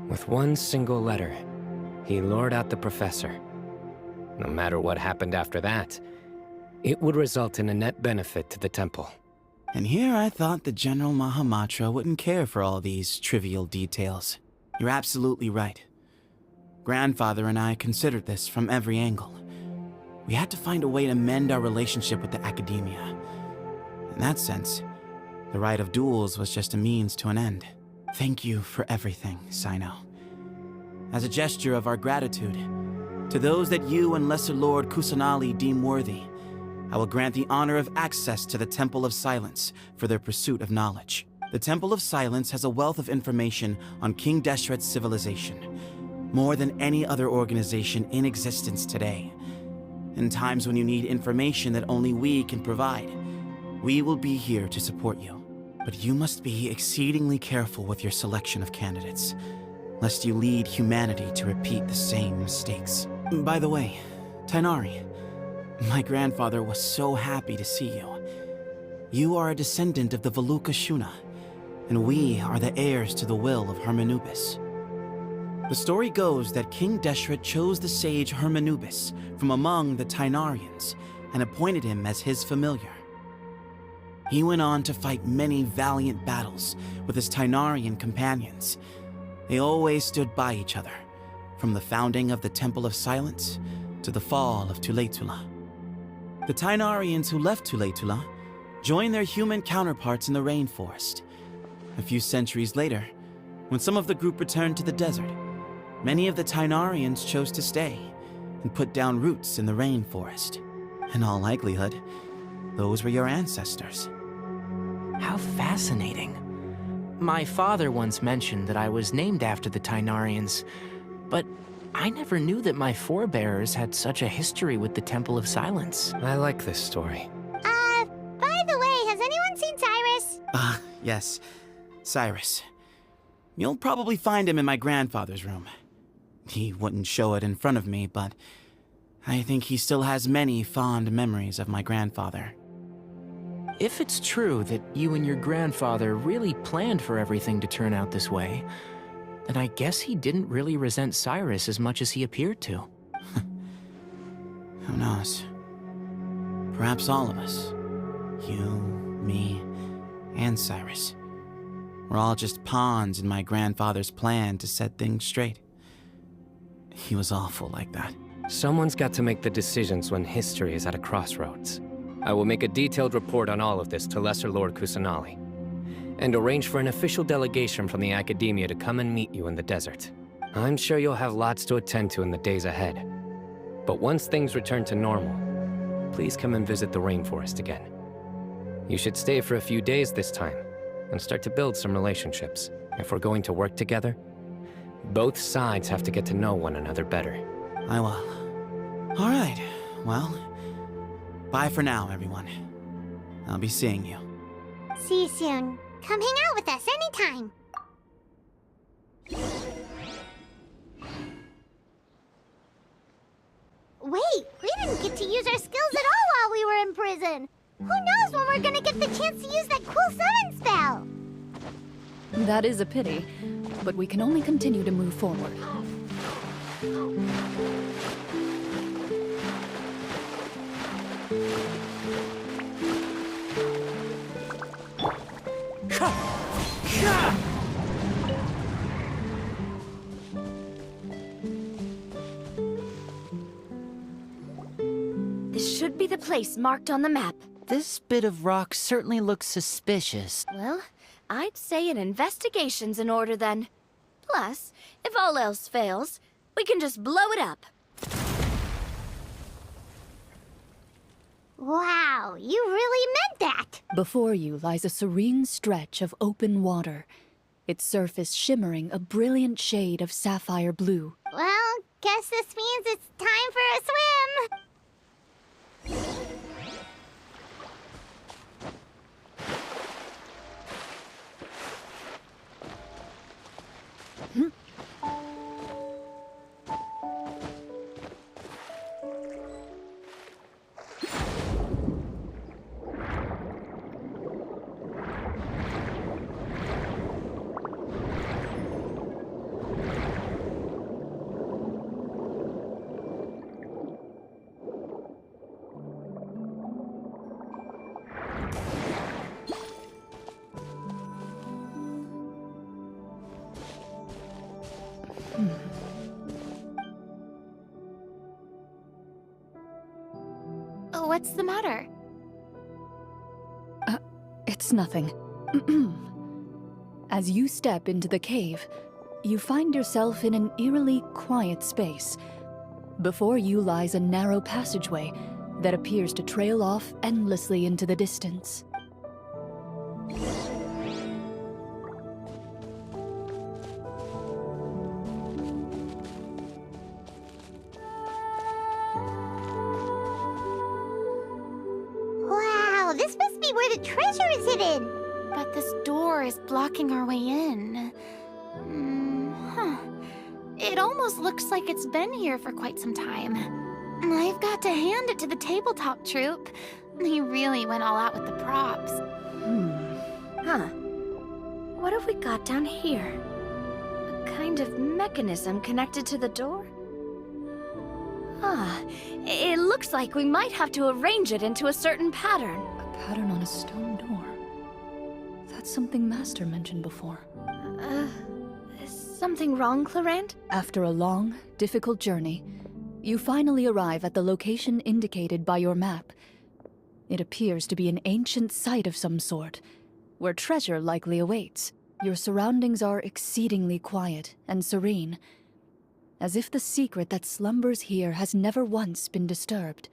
With one single letter, he lured out the professor. No matter what happened after that, it would result in a net benefit to the temple. And here I thought the General Mahamatra wouldn't care for all these trivial details. You're absolutely right. Grandfather and I considered this from every angle. We had to find a way to mend our relationship with the academia. In that sense, the right of duels was just a means to an end. Thank you for everything, Cyno. As a gesture of our gratitude, to those that you and Lesser Lord Kusanali deem worthy, I will grant the honor of access to the Temple of Silence for their pursuit of knowledge. The Temple of Silence has a wealth of information on King Deshret's civilization, more than any other organization in existence today. In times when you need information that only we can provide, we will be here to support you. But you must be exceedingly careful with your selection of candidates, lest you lead humanity to repeat the same mistakes. By the way, Tighnari, my grandfather was so happy to see you. You are a descendant of the Veluca Shuna, and we are the heirs to the will of Hermanubis. The story goes that King Deshret chose the sage Hermanubis from among the Tighnarians and appointed him as his familiar. He went on to fight many valiant battles with his Tighnarian companions. They always stood by each other, from the founding of the Temple of Silence to the fall of Tuletula. The Tighnarians who left Tuletula joined their human counterparts in the rainforest. A few centuries later, when some of the group returned to the desert, many of the Tighnarians chose to stay and put down roots in the rainforest. In all likelihood, those were your ancestors. How fascinating. My father once mentioned that I was named after the Tighnarians, but I never knew that my forebears had such a history with the Temple of Silence. I like this story. By the way, has anyone seen Cyrus? Yes, Cyrus. You'll probably find him in my grandfather's room. He wouldn't show it in front of me, but I think he still has many fond memories of my grandfather. If it's true that you and your grandfather really planned for everything to turn out this way, then I guess he didn't really resent Cyrus as much as he appeared to. Who knows? Perhaps all of us, you, me, and Cyrus, we're all just pawns in my grandfather's plan to set things straight. He was awful like that. Someone's got to make the decisions when history is at a crossroads. I will make a detailed report on all of this to Lesser Lord Kusanali, and arrange for an official delegation from the Academia to come and meet you in the desert. I'm sure you'll have lots to attend to in the days ahead. But once things return to normal, please come and visit the rainforest again. You should stay for a few days this time, and start to build some relationships. If we're going to work together, both sides have to get to know one another better. I will. All right, well, bye for now, everyone. I'll be seeing you. See you soon. Come hang out with us anytime. Wait, we didn't get to use our skills at all while we were in prison. Who knows when we're gonna get the chance to use that cool summon spell? That is a pity, but we can only continue to move forward. This should be the place marked on the map. This bit of rock certainly looks suspicious. Well, I'd say an investigation's in order then. Plus, if all else fails, we can just blow it up. Wow, you really meant that! Before you lies a serene stretch of open water, its surface shimmering a brilliant shade of sapphire blue. Well, guess this means it's time for a swim! What's the matter? It's nothing. As you step into the cave, you find yourself in an eerily quiet space. Before you lies a narrow passageway that appears to trail off endlessly into the distance. Wow, this must be where the treasure is hidden! But this door is blocking our way in. It almost looks like it's been here for quite some time. I've got to hand it to the tabletop troupe. They really went all out with the props. What have we got down here? A kind of mechanism connected to the door? It looks like we might have to arrange it into a certain pattern. A pattern on a stone door. That's something Master mentioned before. Is something wrong, Clorinde? After a long, difficult journey, you finally arrive at the location indicated by your map. It appears to be an ancient site of some sort, where treasure likely awaits. Your surroundings are exceedingly quiet and serene, as if the secret that slumbers here has never once been disturbed.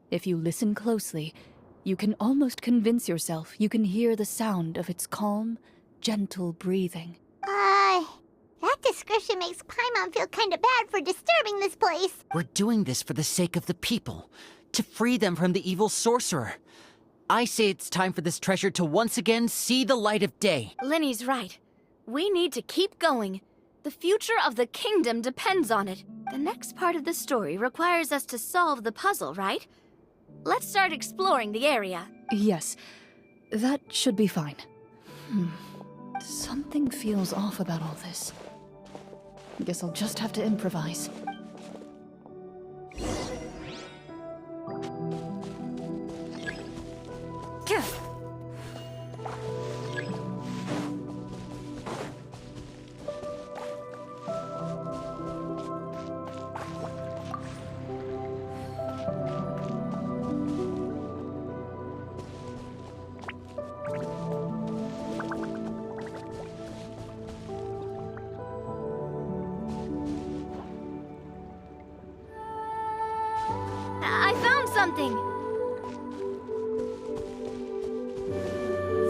If you listen closely, you can almost convince yourself you can hear the sound of its calm, gentle breathing. That description makes Paimon feel kinda bad for disturbing this place. We're doing this for the sake of the people, to free them from the evil sorcerer. I say it's time for this treasure to once again see the light of day. Linny's right. We need to keep going. The future of the kingdom depends on it. The next part of the story requires us to solve the puzzle, right? Let's start exploring the area. Yes, that should be fine. Something feels off about all this. Guess I'll just have to improvise. I found something!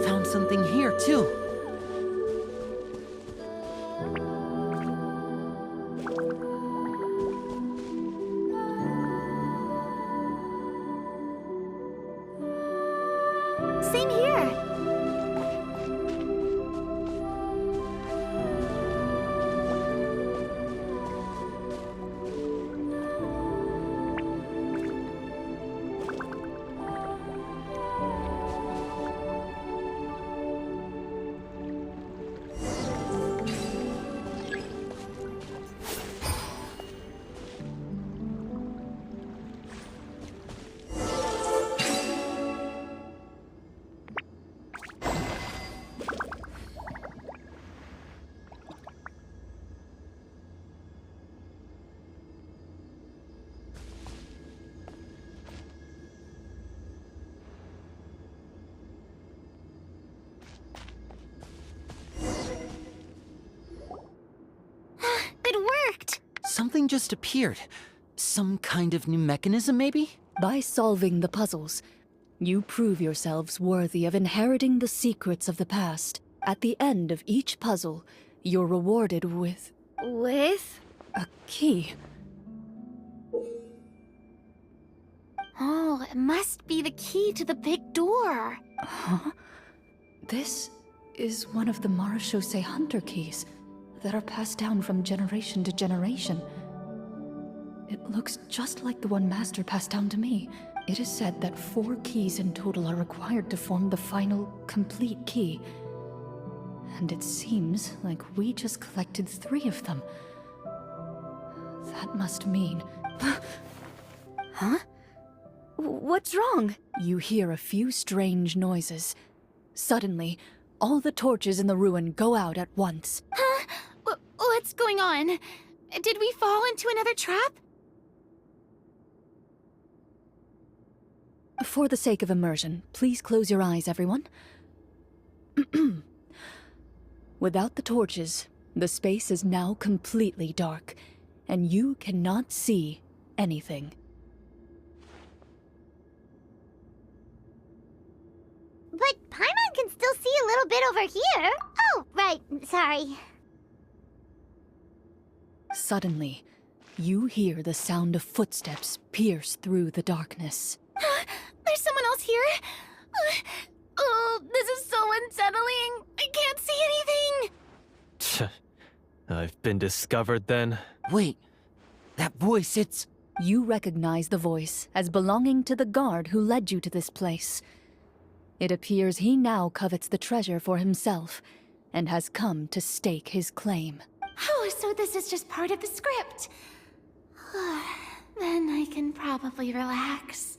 Found something here, too. Same here. Something just appeared. Some kind of new mechanism, maybe? By solving the puzzles, you prove yourselves worthy of inheriting the secrets of the past. At the end of each puzzle, you're rewarded with... With? A key. Oh, it must be the key to the big door. Huh? This is one of the Marechaussee Hunter keys that are passed down from generation to generation. It looks just like the one Master passed down to me. It is said that 4 keys in total are required to form the final, complete key. And it seems like we just collected 3 of them. That must mean... Huh? What's wrong? You hear a few strange noises. Suddenly, all the torches in the ruin go out at once. Huh? What's going on? Did we fall into another trap? For the sake of immersion, please close your eyes, everyone. Without the torches, the space is now completely dark, and you cannot see anything. But Paimon can still see a little bit over here. Oh, right, sorry. Suddenly, you hear the sound of footsteps pierce through the darkness. There's someone else here? Oh, this is so unsettling. I can't see anything. I've been discovered then? Wait, that voice, it's... You recognize the voice as belonging to the guard who led you to this place. It appears he now covets the treasure for himself, and has come to stake his claim. Oh, so this is just part of the script. Then I can probably relax.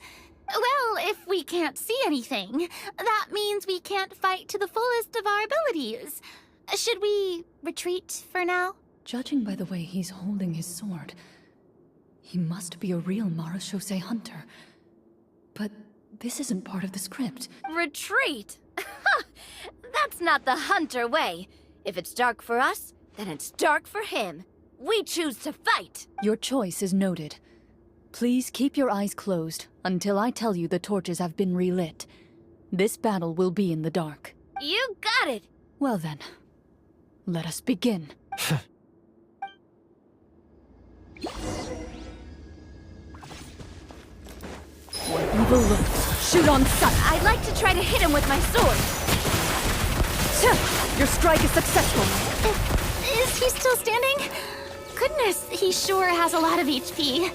Well, if we can't see anything, that means we can't fight to the fullest of our abilities. Should we retreat for now? Judging by the way he's holding his sword, he must be a real Marechaussee hunter. But this isn't part of the script. Retreat? That's not the hunter way. If it's dark for us, then it's dark for him. We choose to fight. Your choice is noted. Please keep your eyes closed until I tell you the torches have been relit. This battle will be in the dark. You got it! Well then, let us begin. For evil looks, shoot on sight! I'd like to try to hit him with my sword. Your strike is successful. Is he still standing? Goodness, he sure has a lot of HP.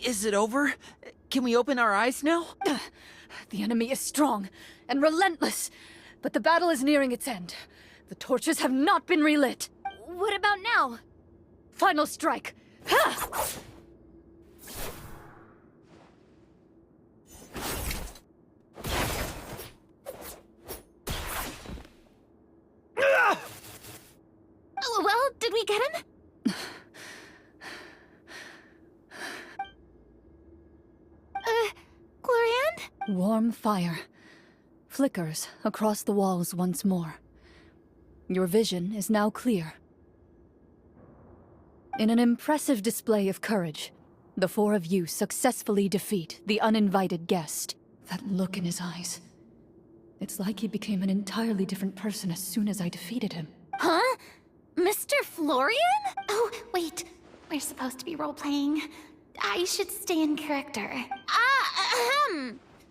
Is it over? Can we open our eyes now? The enemy is strong and relentless, but the battle is nearing its end. The torches have not been relit. What about now? Final strike. Ha! Well, did we get him? Clorinde? Warm fire flickers across the walls once more. Your vision is now clear. In an impressive display of courage, the four of you successfully defeat the uninvited guest. That look in his eyes. It's like he became an entirely different person as soon as I defeated him. Huh? Mr. Florian? Oh, wait. We're supposed to be role-playing. I should stay in character.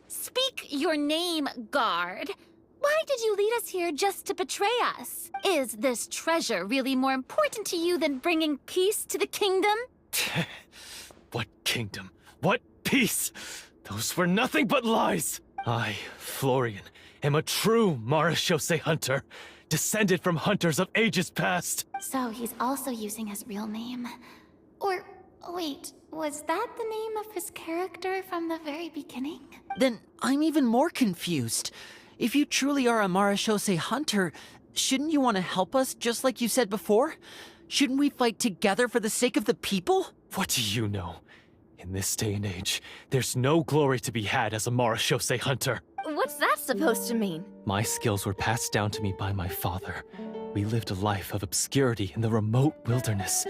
Speak your name, guard. Why did you lead us here just to betray us? Is this treasure really more important to you than bringing peace to the kingdom? What kingdom? What peace? Those were nothing but lies! I, Florian, am a true Marechaussee hunter, descended from hunters of ages past. So he's also using his real name. Or, wait, was that the name of his character from the very beginning? Then I'm even more confused. If you truly are a Marechaussee hunter, shouldn't you want to help us just like you said before? Shouldn't we fight together for the sake of the people? What do you know? In this day and age, there's no glory to be had as a Marechaussee hunter. What's that supposed to mean? My skills were passed down to me by my father. We lived a life of obscurity in the remote wilderness.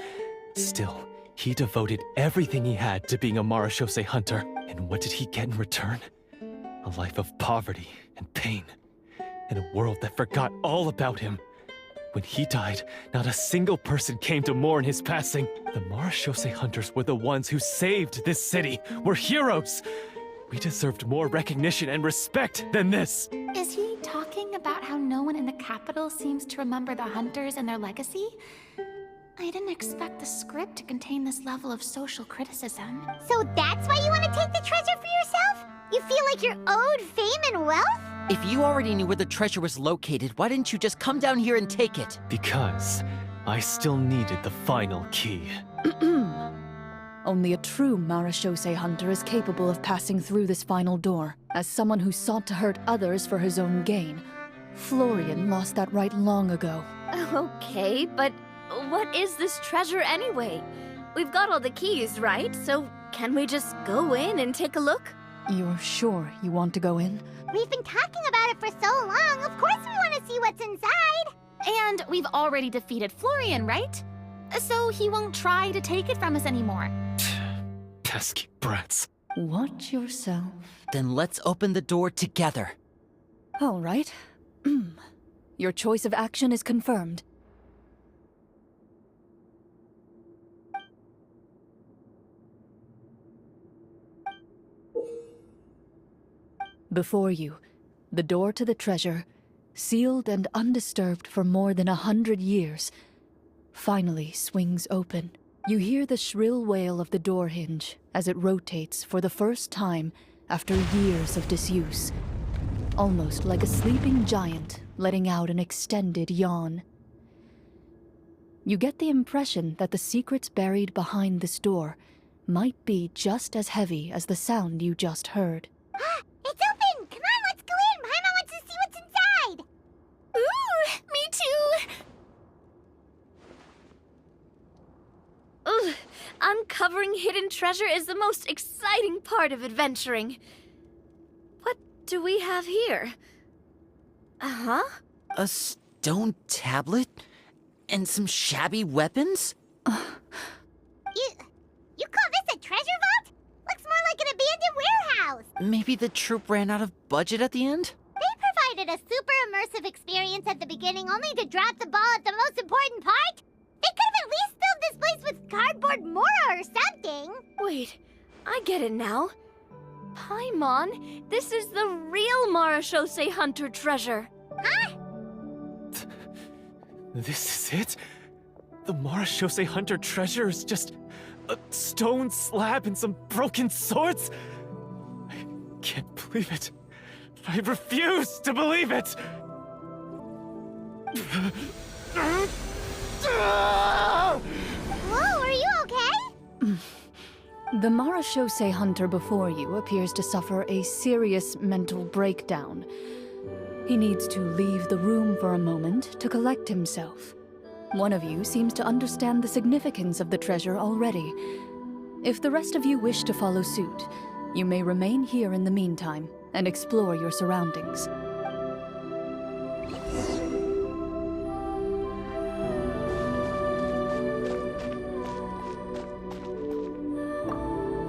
Still, he devoted everything he had to being a Marechaussee hunter. And what did he get in return? A life of poverty and pain. In a world that forgot all about him. When he died, not a single person came to mourn his passing. The Marechaussee hunters were the ones who saved this city. We're heroes. We deserved more recognition and respect than this. Is he talking about how no one in the capital seems to remember the hunters and their legacy? I didn't expect the script to contain this level of social criticism. So that's why you want to take the treasure for yourself? You feel like you're owed fame and wealth? If you already knew where the treasure was located, why didn't you just come down here and take it? Because I still needed the final key. Only a true Marechaussee hunter is capable of passing through this final door. As someone who sought to hurt others for his own gain, Florian lost that right long ago. Okay, but What is this treasure anyway? We've got all the keys, right? So can we just go in and take a look? You're sure you want to go in? We've been talking about it for so long. Of course we want to see what's inside. And we've already defeated Florian, right? So he won't try to take it from us anymore. Pesky brats. Watch yourself. Then let's open the door together. All right. Your choice of action is confirmed. Before you, the door to the treasure, sealed and undisturbed for more than 100 years, finally swings open. You hear the shrill wail of the door hinge as it rotates for the first time after years of disuse, almost like a sleeping giant letting out an extended yawn. You get the impression that the secrets buried behind this door might be just as heavy as the sound you just heard. It's open! Come on, let's go in! Paimon wants to see what's inside! Ooh, me too! Ugh, uncovering hidden treasure is the most exciting part of adventuring. What do we have here? Uh-huh. A stone tablet? And some shabby weapons? You call this a treasure vault? Looks more like an abandoned warehouse! Maybe the troop ran out of budget at the end? They provided a super immersive experience at the beginning only to drop the ball at the most important part? They could have at least filled this place with cardboard mora or something! Wait, I get it now. Paimon, this is the real Marachose Hunter treasure. Huh? This is it? The Marachose Hunter treasure is just a stone slab and some broken swords? I can't believe it. I refuse to believe it! Whoa, are you okay? The Marachose Hunter before you appears to suffer a serious mental breakdown. He needs to leave the room for a moment to collect himself. One of you seems to understand the significance of the treasure already. If the rest of you wish to follow suit, you may remain here in the meantime and explore your surroundings.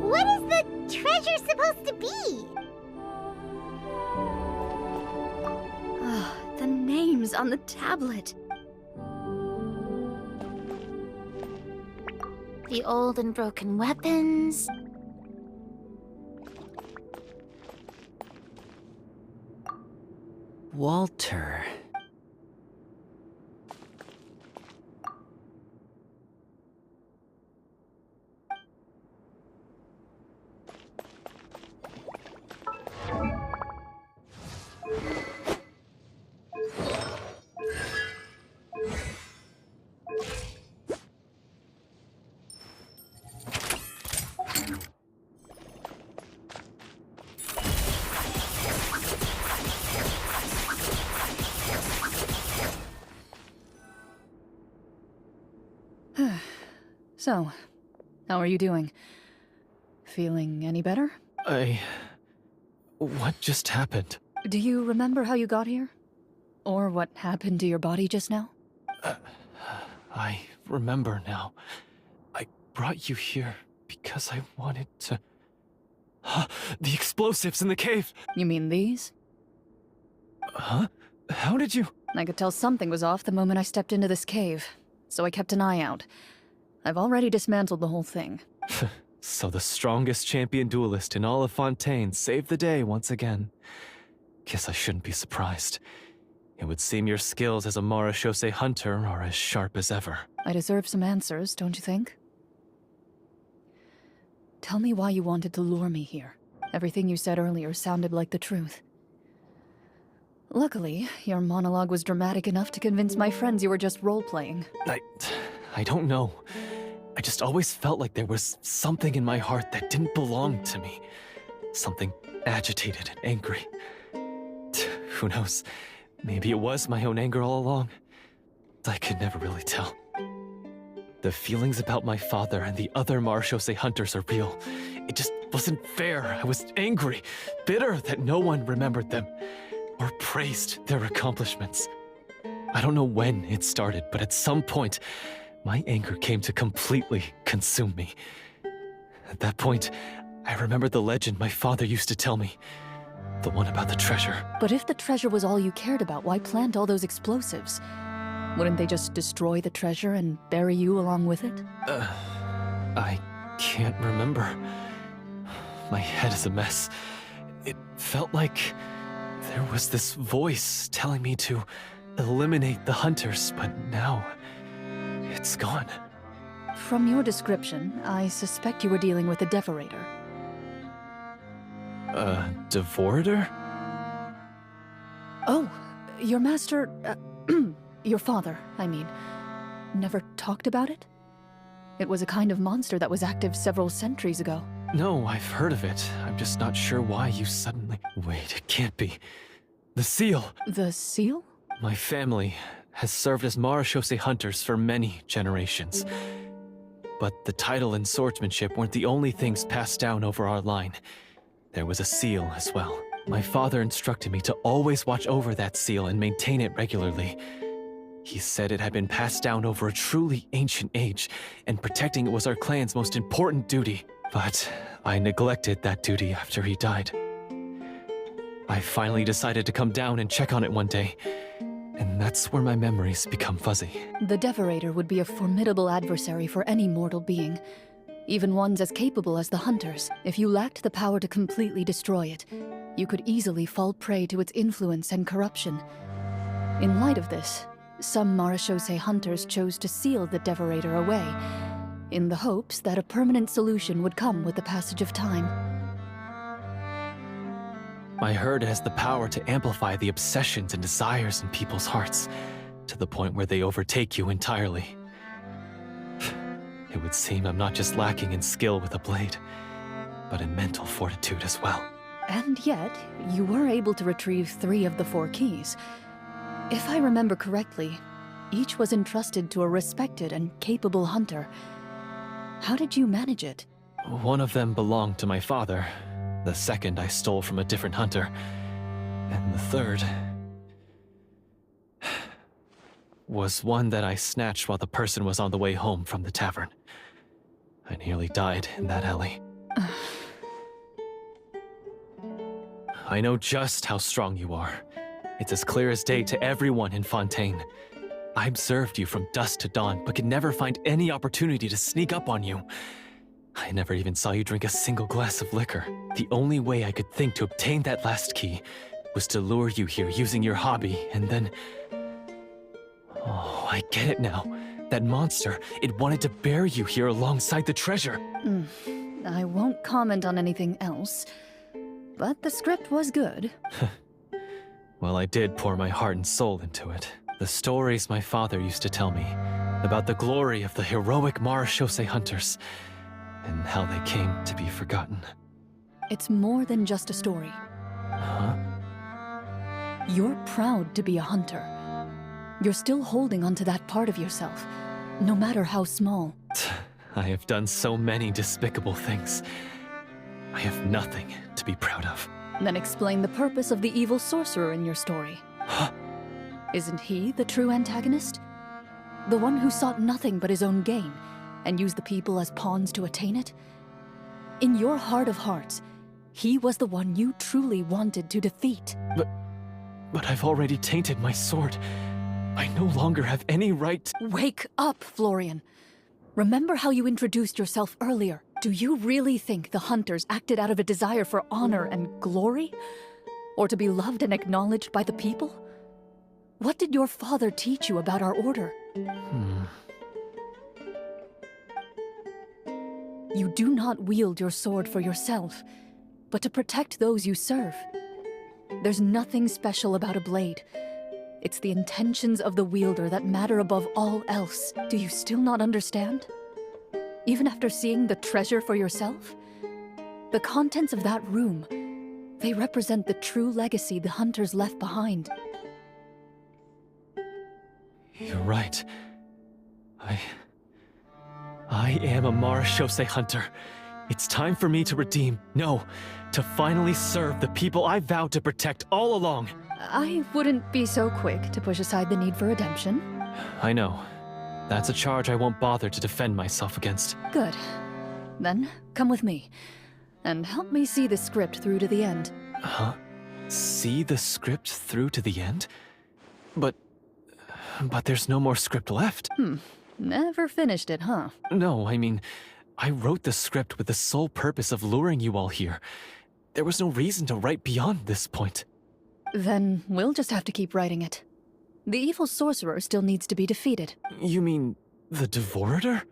What is the treasure supposed to be? The names on the tablet. The old and broken weapons. Walter. So, how are you doing? Feeling any better? What just happened? Do you remember how you got here? Or what happened to your body just now? I remember now. I brought you here because I wanted to... The explosives in the cave! You mean these? Huh? How did you... I could tell something was off the moment I stepped into this cave, so I kept an eye out. I've already dismantled the whole thing. So the strongest champion duelist in all of Fontaine saved the day once again. Guess I shouldn't be surprised. It would seem your skills as a Marachose hunter are as sharp as ever. I deserve some answers, don't you think? Tell me why you wanted to lure me here. Everything you said earlier sounded like the truth. Luckily, your monologue was dramatic enough to convince my friends you were just role-playing. I don't know. I just always felt like there was something in my heart that didn't belong to me. Something agitated and angry. Who knows? Maybe it was my own anger all along. I could never really tell. The feelings about my father and the other Marechaussee hunters are real. It just wasn't fair. I was angry, bitter that no one remembered them or praised their accomplishments. I don't know when it started, but at some point, my anger came to completely consume me. At that point, I remembered the legend my father used to tell me. The one about the treasure. But if the treasure was all you cared about, why plant all those explosives? Wouldn't they just destroy the treasure and bury you along with it? I can't remember. My head is a mess. It felt like there was this voice telling me to eliminate the hunters, but now it's gone. From your description, I suspect you were dealing with a Devorator. Devorator? Oh, your master... your father, I mean, never talked about it? It was a kind of monster that was active several centuries ago. No, I've heard of it. I'm just not sure why you suddenly... Wait, it can't be. The seal! The seal? My family has served as Marechaussee hunters for many generations. But the title and swordsmanship weren't the only things passed down over our line. There was a seal as well. My father instructed me to always watch over that seal and maintain it regularly. He said it had been passed down over a truly ancient age, and protecting it was our clan's most important duty. But I neglected that duty after he died. I finally decided to come down and check on it one day, and that's where my memories become fuzzy. The Devorator would be a formidable adversary for any mortal being, even ones as capable as the Hunters. If you lacked the power to completely destroy it, you could easily fall prey to its influence and corruption. In light of this, some Marechaussee hunters chose to seal the Devorator away, in the hopes that a permanent solution would come with the passage of time. I heard it has the power to amplify the obsessions and desires in people's hearts, to the point where they overtake you entirely. It would seem I'm not just lacking in skill with a blade, but in mental fortitude as well. And yet, you were able to retrieve 3 of the 4 keys. If I remember correctly, each was entrusted to a respected and capable hunter. How did you manage it? One of them belonged to my father. The second I stole from a different hunter. And the third was one that I snatched while the person was on the way home from the tavern. I nearly died in that alley. I know just how strong you are. It's as clear as day to everyone in Fontaine. I observed you from dusk to dawn, but could never find any opportunity to sneak up on you. I never even saw you drink a single glass of liquor. The only way I could think to obtain that last key was to lure you here using your hobby, and then... Oh, I get it now. That monster, it wanted to bury you here alongside the treasure. I won't comment on anything else, but the script was good. Well, I did pour my heart and soul into it. The stories my father used to tell me about the glory of the heroic Marechaussee hunters and how they came to be forgotten. It's more than just a story. Huh? You're proud to be a hunter. You're still holding onto that part of yourself, no matter how small. I have done so many despicable things. I have nothing to be proud of. Then explain the purpose of the evil sorcerer in your story. Huh? Isn't he the true antagonist? The one who sought nothing but his own gain, and used the people as pawns to attain it? In your heart of hearts, he was the one you truly wanted to defeat. But I've already tainted my sword. I no longer have any right... Wake up, Florian. Remember how you introduced yourself earlier. Do you really think the hunters acted out of a desire for honor and glory? Or to be loved and acknowledged by the people? What did your father teach you about our order? You do not wield your sword for yourself, but to protect those you serve. There's nothing special about a blade. It's the intentions of the wielder that matter above all else. Do you still not understand? Even after seeing the treasure for yourself? The contents of that room, they represent the true legacy the hunters left behind. You're right. I am a Marechaussee hunter. It's time for me to redeem, no, to finally serve the people I vowed to protect all along. I wouldn't be so quick to push aside the need for redemption. I know. That's a charge I won't bother to defend myself against. Good. Then, come with me, and help me see the script through to the end. Huh? See the script through to the end? But there's no more script left. Never finished it, huh? No, I mean, I wrote the script with the sole purpose of luring you all here. There was no reason to write beyond this point. Then we'll just have to keep writing it. The evil sorcerer still needs to be defeated. You mean the Devorator?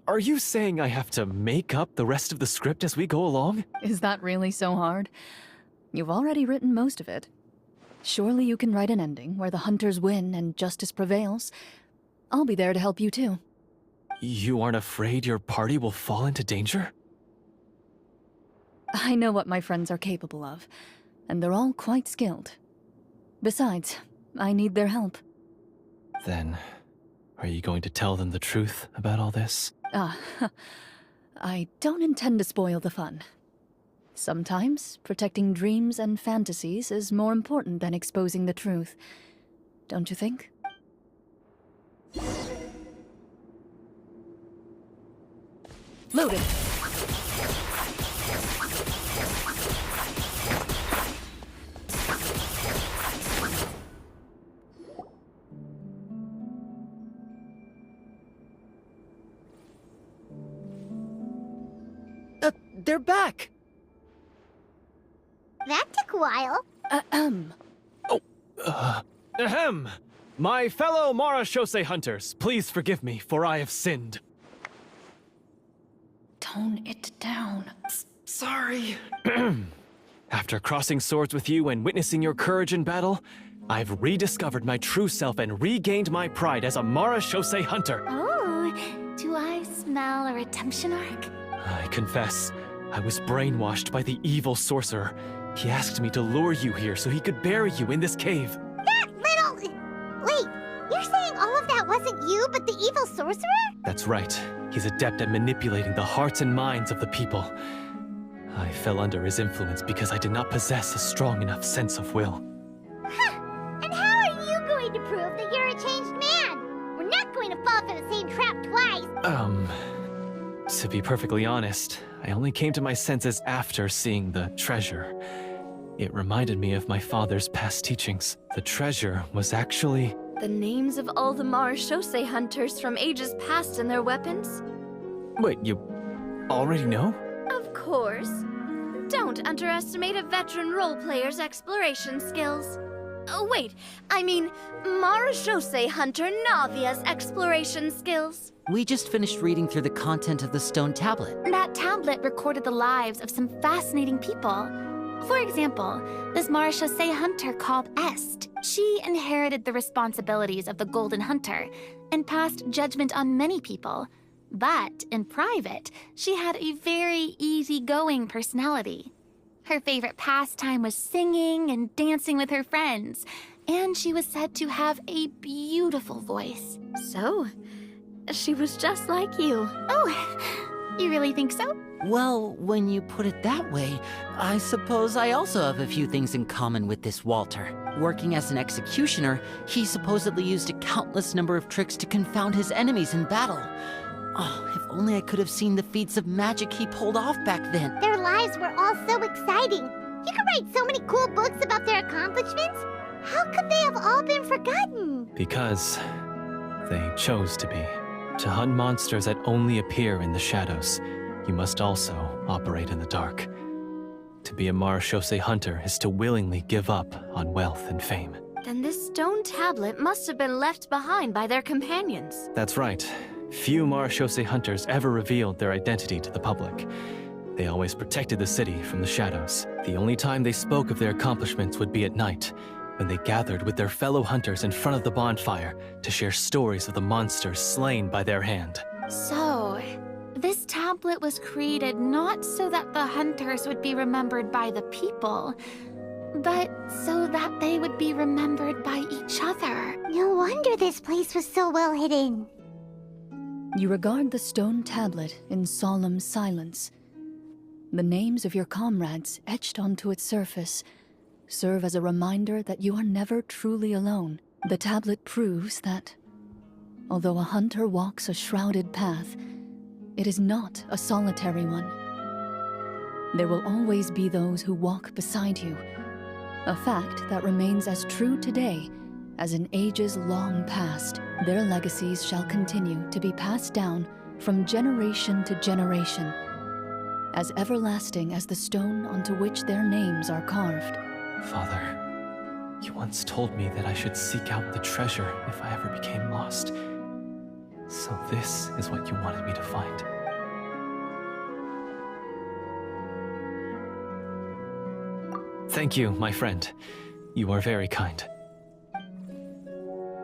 Are you saying I have to make up the rest of the script as we go along? Is that really so hard? You've already written most of it. Surely you can write an ending where the hunters win and justice prevails. I'll be there to help you too. You aren't afraid your party will fall into danger? I know what my friends are capable of, and they're all quite skilled. Besides, I need their help. Then, are you going to tell them the truth about all this? I don't intend to spoil the fun. Sometimes, protecting dreams and fantasies is more important than exposing the truth. Don't you think? Loaded. They're back! That took a while. Ahem! My fellow Marechaussee hunters, please forgive me, for I have sinned. Tone it down. Sorry. After crossing swords with you and witnessing your courage in battle, I've rediscovered my true self and regained my pride as a Marechaussee hunter. Oh, do I smell a redemption arc? I confess, I was brainwashed by the evil sorcerer. He asked me to lure you here so he could bury you in this cave. That little... Wait, you're saying all of that wasn't you, but the evil sorcerer? That's right. He's adept at manipulating the hearts and minds of the people. I fell under his influence because I did not possess a strong enough sense of will. Huh. And how are you going to prove that you're a changed man? We're not going to fall for the same trap twice. To be perfectly honest, I only came to my senses after seeing the treasure. It reminded me of my father's past teachings. The treasure was actually... The names of all the Marechaussee hunters from ages past and their weapons? Wait, you already know? Of course. Don't underestimate a veteran role-player's exploration skills. Oh, wait, I mean Marechaussee hunter Navia's exploration skills. We just finished reading through the content of the stone tablet. That tablet recorded the lives of some fascinating people. For example, this Marechaussee hunter called Est. She inherited the responsibilities of the Golden Hunter and passed judgment on many people. But in private, she had a very easygoing personality. Her favorite pastime was singing and dancing with her friends, and she was said to have a beautiful voice. So, she was just like you. Oh, you really think so? Well, when you put it that way, I suppose I also have a few things in common with this Walter. Working as an executioner, he supposedly used a countless number of tricks to confound his enemies in battle. Oh, if only I could have seen the feats of magic he pulled off back then. Their lives were all so exciting. You could write so many cool books about their accomplishments. How could they have all been forgotten? Because they chose to be. To hunt monsters that only appear in the shadows, you must also operate in the dark. To be a Marechaussee hunter is to willingly give up on wealth and fame. Then this stone tablet must have been left behind by their companions. That's right. Few Marechaussee hunters ever revealed their identity to the public. They always protected the city from the shadows. The only time they spoke of their accomplishments would be at night, when they gathered with their fellow hunters in front of the bonfire to share stories of the monsters slain by their hand. So, this tablet was created not so that the hunters would be remembered by the people, but so that they would be remembered by each other. No wonder this place was so well hidden. You regard the stone tablet in solemn silence. The names of your comrades etched onto its surface serve as a reminder that you are never truly alone. The tablet proves that, although a hunter walks a shrouded path, it is not a solitary one. There will always be those who walk beside you, a fact that remains as true today as in ages long past. Their legacies shall continue to be passed down from generation to generation, as everlasting as the stone onto which their names are carved. Father, you once told me that I should seek out the treasure if I ever became lost. So this is what you wanted me to find. Thank you, my friend. You are very kind.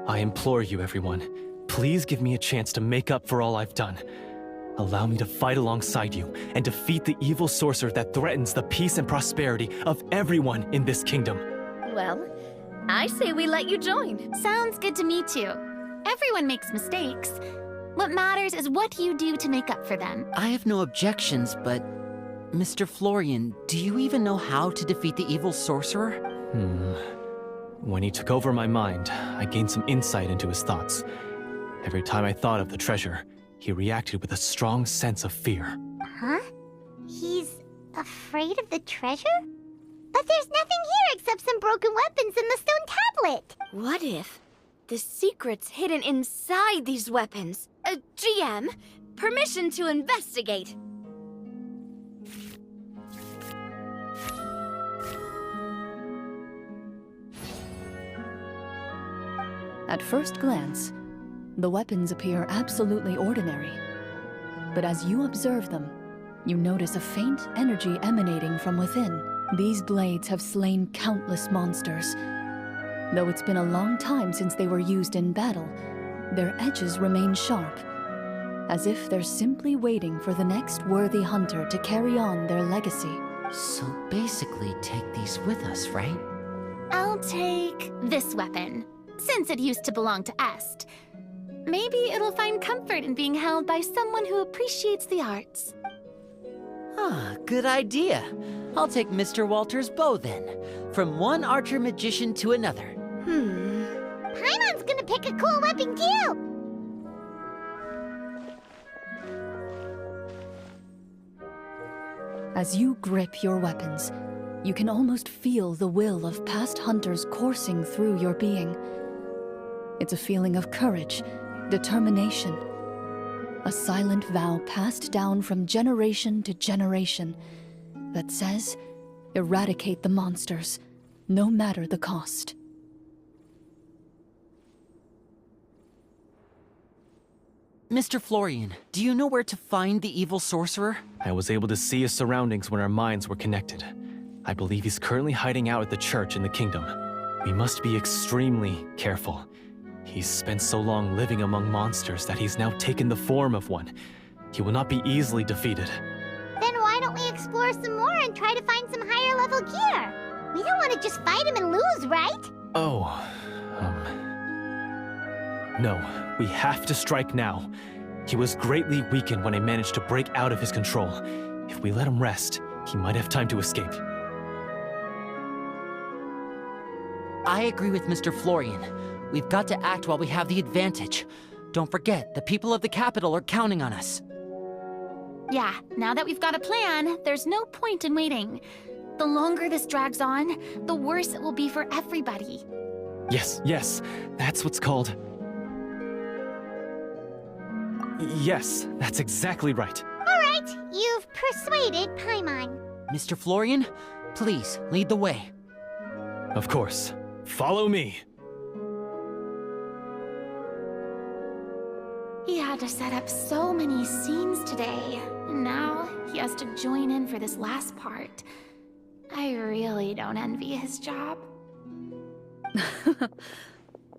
I implore you, everyone, please give me a chance to make up for all I've done. Allow me to fight alongside you and defeat the evil sorcerer that threatens the peace and prosperity of everyone in this kingdom. Well, I say we let you join. Sounds good to me too. Everyone makes mistakes. What matters is what you do to make up for them. I have no objections, but Mr. Florian, do you even know how to defeat the evil sorcerer? When he took over my mind, I gained some insight into his thoughts. Every time I thought of the treasure, he reacted with a strong sense of fear. Huh? He's afraid of the treasure? But there's nothing here except some broken weapons and the stone tablet. What if the secret's hidden inside these weapons? GM, permission to investigate. At first glance, the weapons appear absolutely ordinary. But as you observe them, you notice a faint energy emanating from within. These blades have slain countless monsters. Though it's been a long time since they were used in battle, their edges remain sharp, as if they're simply waiting for the next worthy hunter to carry on their legacy. So basically, take these with us, right? I'll take this weapon, since it used to belong to Est. Maybe it'll find comfort in being held by someone who appreciates the arts. Ah, good idea. I'll take Mr. Walter's bow then. From one archer-magician to another. Paimon's gonna pick a cool weapon too! As you grip your weapons, you can almost feel the will of past hunters coursing through your being. It's a feeling of courage, determination, a silent vow passed down from generation to generation that says, eradicate the monsters, no matter the cost. Mr. Florian, do you know where to find the evil sorcerer? I was able to see his surroundings when our minds were connected. I believe he's currently hiding out at the church in the kingdom. We must be extremely careful. He's spent so long living among monsters that he's now taken the form of one. He will not be easily defeated. Then why don't we explore some more and try to find some higher level gear? We don't want to just fight him and lose, right? No, we have to strike now. He was greatly weakened when I managed to break out of his control. If we let him rest, he might have time to escape. I agree with Mr. Florian. We've got to act while we have the advantage. Don't forget, the people of the capital are counting on us. Yeah, now that we've got a plan, there's no point in waiting. The longer this drags on, the worse it will be for everybody. Yes, that's what's called... Yes, that's exactly right. Alright, you've persuaded Paimon. Mr. Florian, please, lead the way. Of course. Follow me. He had to set up so many scenes today, and now he has to join in for this last part. I really don't envy his job.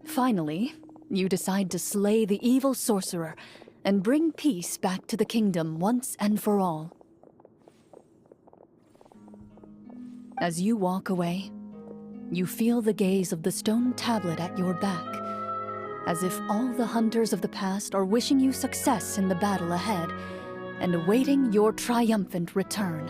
Finally, you decide to slay the evil sorcerer and bring peace back to the kingdom once and for all. As you walk away, you feel the gaze of the stone tablet at your back, as if all the hunters of the past are wishing you success in the battle ahead and awaiting your triumphant return.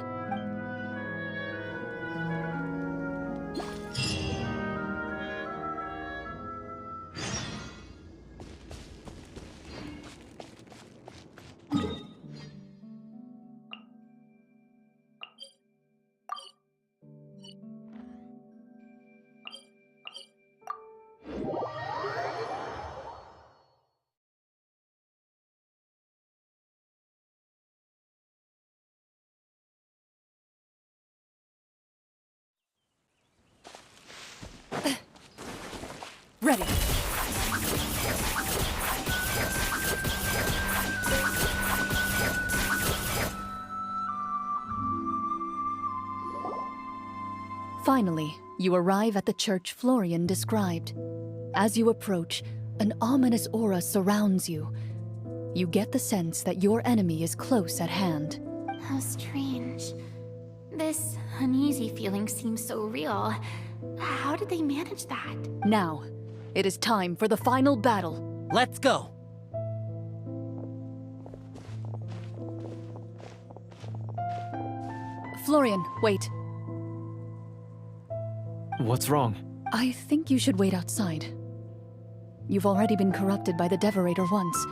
Ready. Finally, you arrive at the church Florian described. As you approach, an ominous aura surrounds you. You get the sense that your enemy is close at hand. How strange. This uneasy feeling seems so real. How did they manage that? Now, it is time for the final battle. Let's go! Florian, wait. What's wrong? I think you should wait outside. You've already been corrupted by the Devorator once.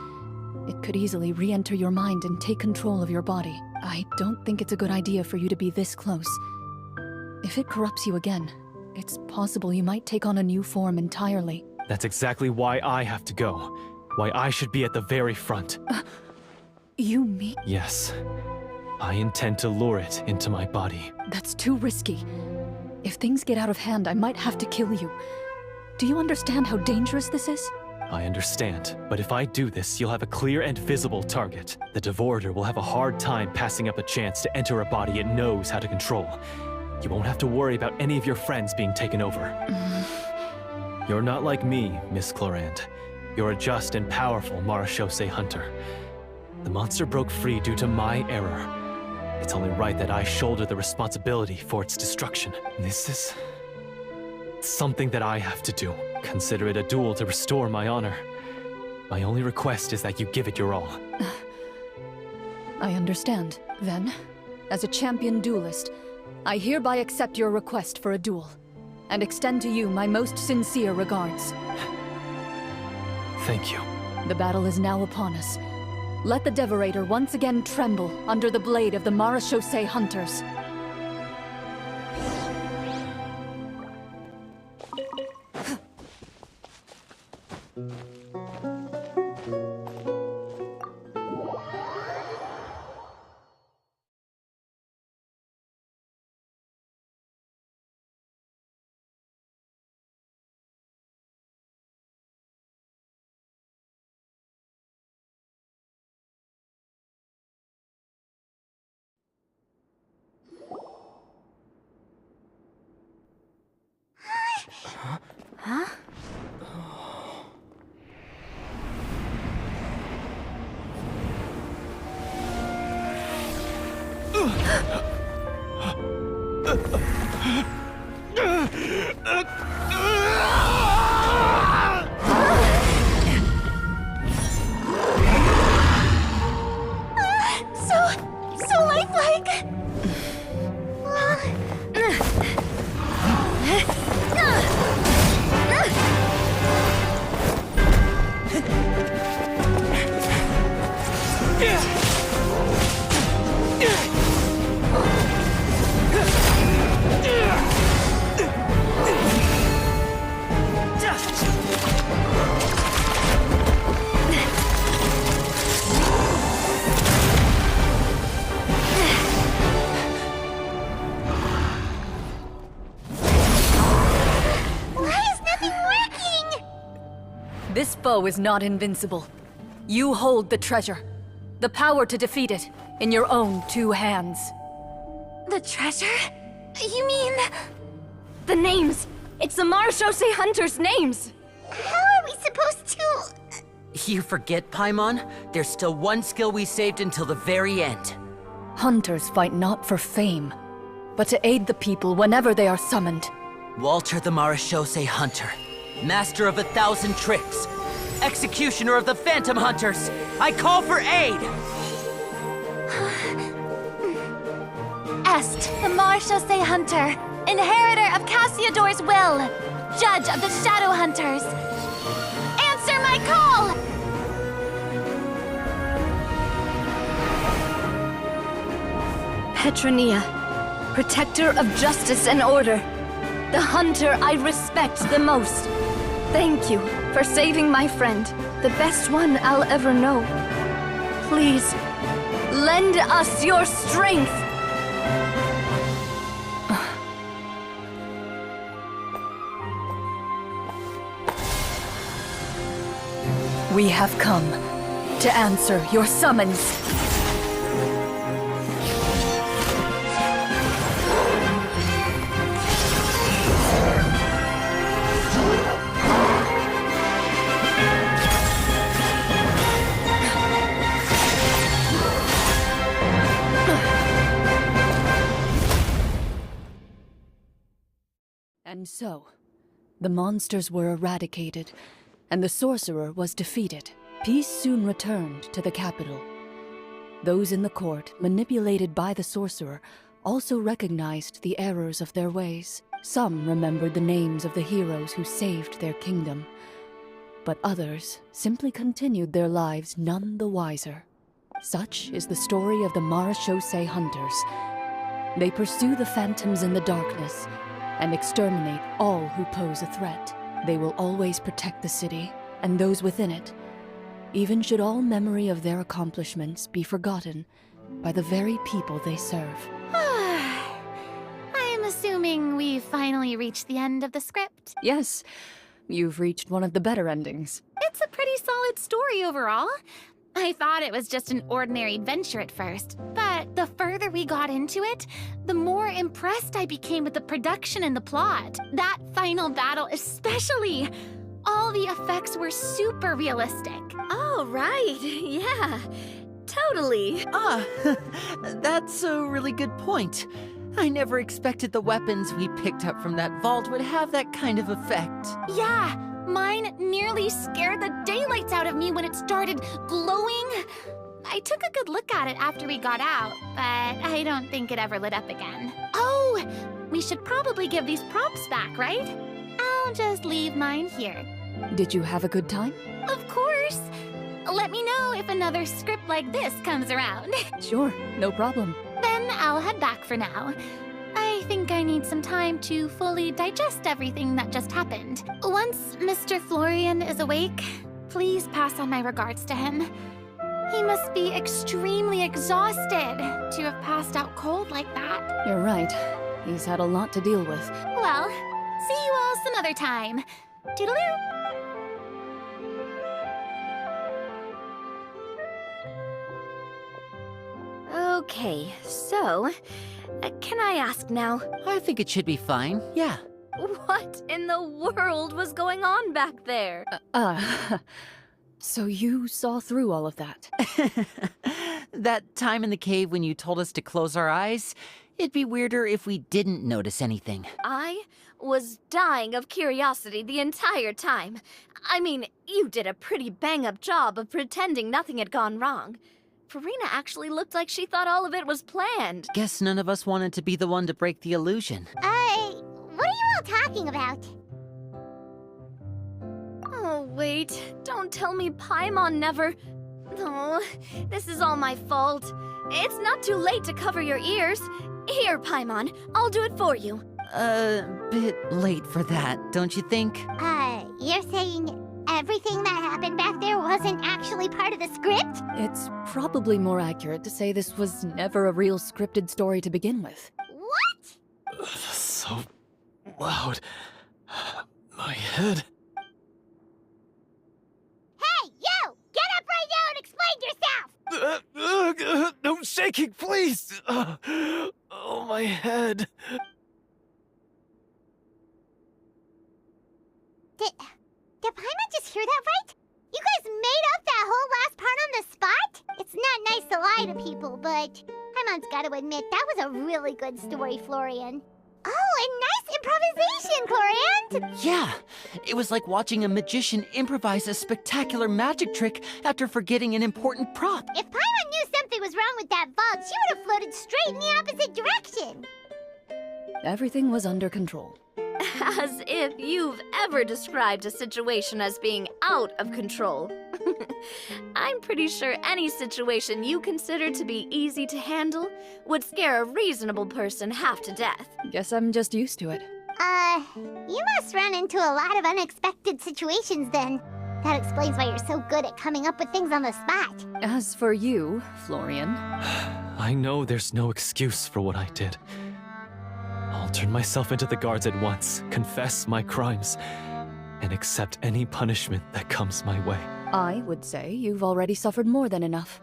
It could easily re-enter your mind and take control of your body. I don't think it's a good idea for you to be this close. If it corrupts you again, it's possible you might take on a new form entirely. That's exactly why I have to go. Why I should be at the very front. You mean? Yes. I intend to lure it into my body. That's too risky. If things get out of hand, I might have to kill you. Do you understand how dangerous this is? I understand, but if I do this, you'll have a clear and visible target. The Devorator will have a hard time passing up a chance to enter a body it knows how to control. You won't have to worry about any of your friends being taken over. You're not like me, Miss Clorinde. You're a just and powerful Marechaussee hunter. The monster broke free due to my error. It's only right that I shoulder the responsibility for its destruction. This is something that I have to do. Consider it a duel to restore my honor. My only request is that you give it your all. I understand. Then, as a champion duelist, I hereby accept your request for a duel, and extend to you my most sincere regards. Thank you. The battle is now upon us. Let the Devorator once again tremble under the blade of the Marechaussee hunters. Huh? So lifelike. This foe is not invincible. You hold the treasure. The power to defeat it in your own two hands. The treasure? You mean... the names! It's the Marechaussee hunters' names! How are we supposed to... You forget, Paimon? There's still one skill we saved until the very end. Hunters fight not for fame, but to aid the people whenever they are summoned. Walter the Marechaussee Hunter, master of 1,000 tricks, executioner of the Phantom Hunters. I call for aid! Est, the Marechaussee Hunter, inheritor of Cassiodor's will, judge of the Shadow Hunters. Answer my call! Petronia, protector of justice and order, the hunter I respect the most. Thank you for saving my friend, the best one I'll ever know. Please, lend us your strength. We have come to answer your summons. And so, the monsters were eradicated, and the sorcerer was defeated. Peace soon returned to the capital. Those in the court, manipulated by the sorcerer, also recognized the errors of their ways. Some remembered the names of the heroes who saved their kingdom, but others simply continued their lives none the wiser. Such is the story of the Marechaussee Hunters. They pursue the phantoms in the darkness and exterminate all who pose a threat. They will always protect the city and those within it, even should all memory of their accomplishments be forgotten by the very people they serve. I'm assuming we've finally reached the end of the script. Yes, you've reached one of the better endings. It's a pretty solid story overall. I thought it was just an ordinary adventure at first, but the further we got into it, the more impressed I became with the production and the plot. That final battle especially. All the effects were super realistic. Oh, right. Yeah, totally. That's a really good point. I never expected the weapons we picked up from that vault would have that kind of effect. Yeah, mine nearly scared the daylights out of me when it started glowing. I took a good look at it after we got out, but I don't think it ever lit up again. Oh, we should probably give these props back, right? I'll just leave mine here. Did you have a good time? Of course. Let me know if another script like this comes around. Sure, no problem. Then I'll head back for now. I think I need some time to fully digest everything that just happened. Once Mr. Florian is awake, please pass on my regards to him. He must be extremely exhausted to have passed out cold like that. You're right. He's had a lot to deal with. Well, see you all some other time. Toodaloo! Okay, so, can I ask now? I think it should be fine, yeah. What in the world was going on back there? So you saw through all of that? That time in the cave when you told us to close our eyes, it'd be weirder if we didn't notice anything. I was dying of curiosity the entire time. I mean, you did a pretty bang-up job of pretending nothing had gone wrong. Furina actually looked like she thought all of it was planned. Guess none of us wanted to be the one to break the illusion. What are you all talking about? Oh, wait. Don't tell me Paimon never... Oh, this is all my fault. It's not too late to cover your ears. Here, Paimon, I'll do it for you. Bit late for that, don't you think? You're saying everything that happened back there wasn't actually part of the script? It's probably more accurate to say this was never a real scripted story to begin with. What? So loud. My head. Hey, you! Get up right now and explain yourself! No shaking, please! Oh, my head. Did Paimon just hear that right? You guys made up that whole last part on the spot? It's not nice to lie to people, but Paimon's got to admit, that was a really good story, Florian. Oh, and nice improvisation, Clorinde! Yeah, it was like watching a magician improvise a spectacular magic trick after forgetting an important prop. If Paimon knew something was wrong with that vault, she would have floated straight in the opposite direction. Everything was under control. As if you've ever described a situation as being out of control. I'm pretty sure any situation you consider to be easy to handle would scare a reasonable person half to death. Guess I'm just used to it. You must run into a lot of unexpected situations then. That explains why you're so good at coming up with things on the spot. As for you, Florian... I know there's no excuse for what I did. I'll turn myself into the guards at once, confess my crimes, and accept any punishment that comes my way. I would say you've already suffered more than enough.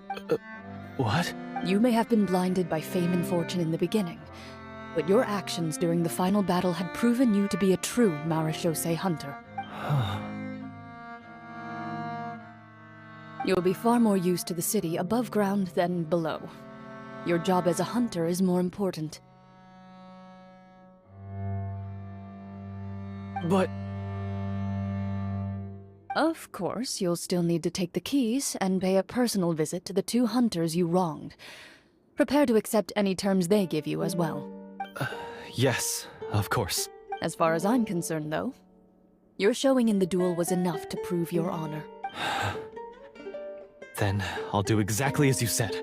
What? You may have been blinded by fame and fortune in the beginning, but your actions during the final battle had proven you to be a true Marechaussee hunter. You'll be far more used to the city above ground than below. Your job as a hunter is more important. But... Of course, you'll still need to take the keys and pay a personal visit to the 2 hunters you wronged. Prepare to accept any terms they give you as well. Yes, of course. As far as I'm concerned, though, your showing in the duel was enough to prove your honor. Then I'll do exactly as you said.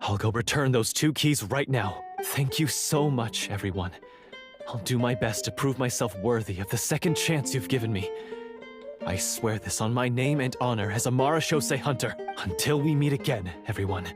I'll go return those 2 keys right now. Thank you so much, everyone. I'll do my best to prove myself worthy of the second chance you've given me. I swear this on my name and honor as a Marechaussee hunter. Until we meet again, everyone.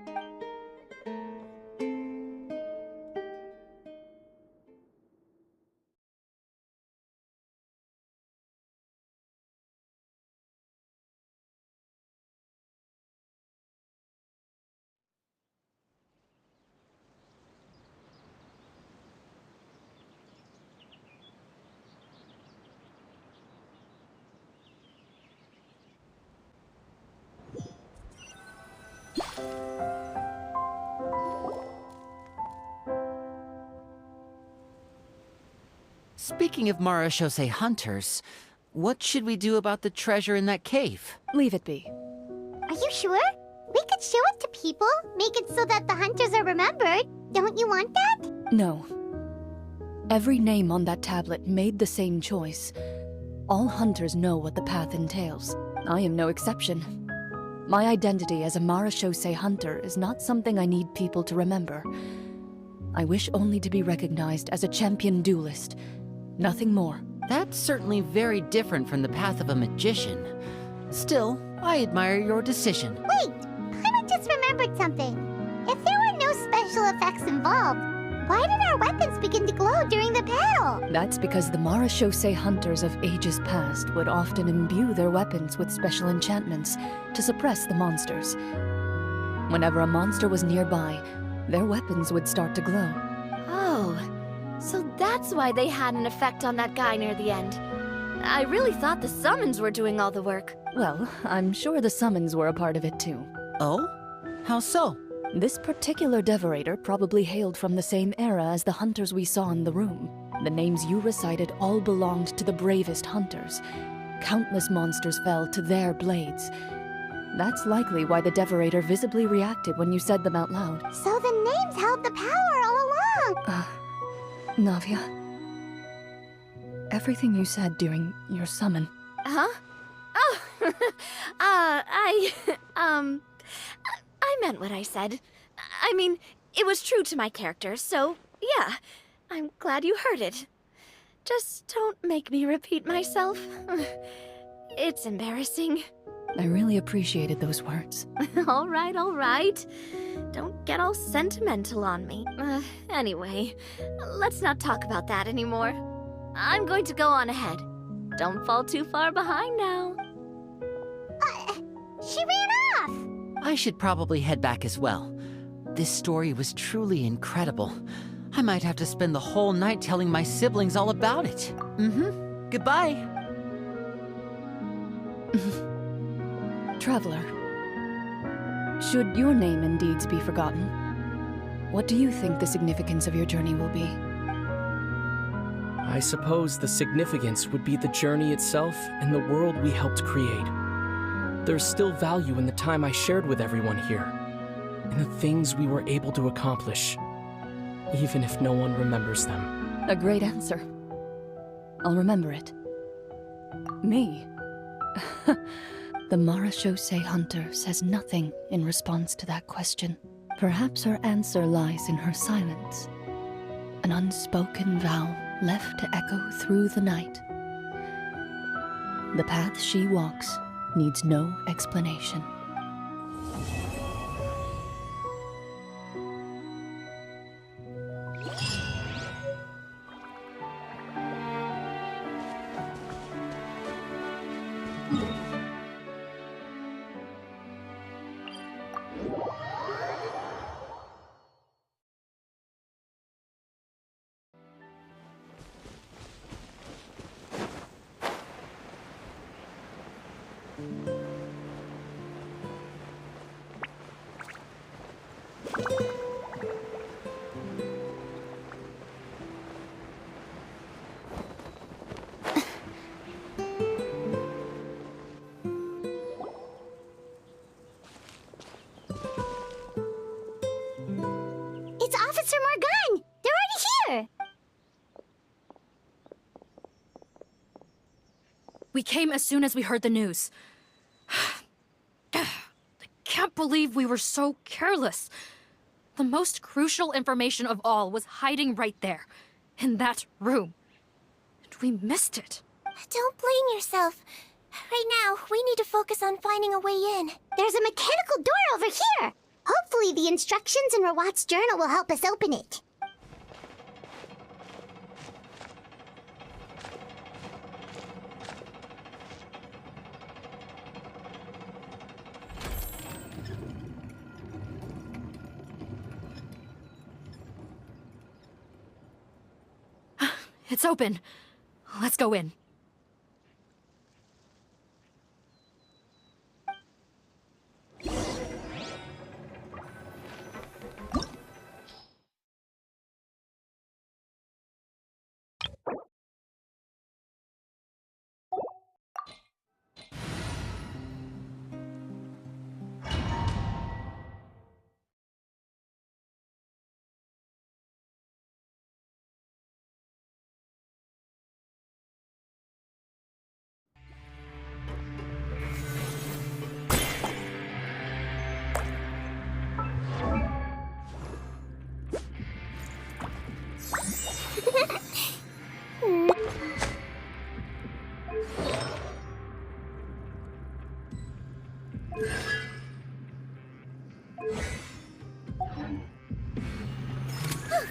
Speaking of Marechaussee hunters, what should we do about the treasure in that cave? Leave it be. Are you sure? We could show it to people, make it so that the hunters are remembered. Don't you want that? No. Every name on that tablet made the same choice. All hunters know what the path entails. I am no exception. My identity as a Marechaussee hunter is not something I need people to remember. I wish only to be recognized as a champion duelist. Nothing more. That's certainly very different from the path of a magician. Still, I admire your decision. Wait! I just remembered something. If there were no special effects involved, why did our weapons begin to glow during the battle? That's because the Marechaussee hunters of ages past would often imbue their weapons with special enchantments to suppress the monsters. Whenever a monster was nearby, their weapons would start to glow. Oh, so that's why they had an effect on that guy near the end. I really thought the summons were doing all the work. Well, I'm sure the summons were a part of it too. Oh? How so? This particular devorator probably hailed from the same era as the hunters we saw in the room. The names you recited all belonged to the bravest hunters. Countless monsters fell to their blades. That's likely why the devorator visibly reacted when you said them out loud. So the names held the power all along! Navia. Everything you said during your summon. Huh? Oh, I meant what I said. I mean, it was true to my character, so yeah, I'm glad you heard it. Just don't make me repeat myself. It's embarrassing. I really appreciated those words. All right. Don't get all sentimental on me. Anyway, let's not talk about that anymore. I'm going to go on ahead. Don't fall too far behind now. She ran off! I should probably head back as well. This story was truly incredible. I might have to spend the whole night telling my siblings all about it. Goodbye. Traveler, should your name and deeds be forgotten, what do you think the significance of your journey will be? I suppose the significance would be the journey itself and the world we helped create. There's still value in the time I shared with everyone here, in the things we were able to accomplish, even if no one remembers them. A great answer. I'll remember it. Me? The Marechaussee Hunter says nothing in response to that question. Perhaps her answer lies in her silence. An unspoken vow left to echo through the night. The path she walks needs no explanation. It's Officer Morgan! They're already here! We came as soon as we heard the news. I can't believe we were so careless. The most crucial information of all was hiding right there, in that room. And we missed it. Don't blame yourself. Right now, we need to focus on finding a way in. There's a mechanical door over here! Hopefully the instructions in Rawat's journal will help us open it. It's open. Let's go in.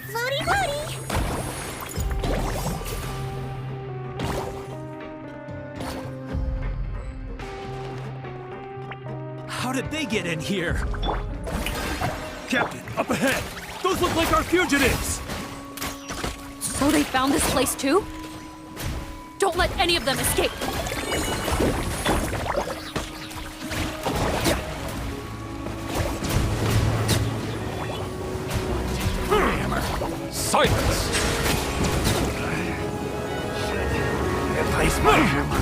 Floaty, floaty! How did they get in here? Captain, up ahead! Those look like our fugitives! So they found this place too? Don't let any of them escape! Silence! Replace my hammer.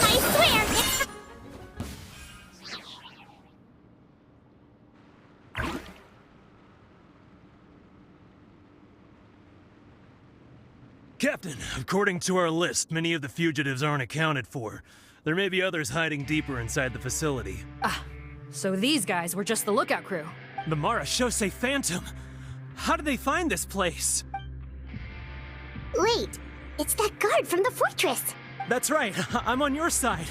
I swear, it's... Captain, according to our list, many of the fugitives aren't accounted for. There may be others hiding deeper inside the facility. Ah, so these guys were just the lookout crew. The Marechaussee Phantom! How did they find this place? Wait, it's that guard from the fortress! That's right, I'm on your side.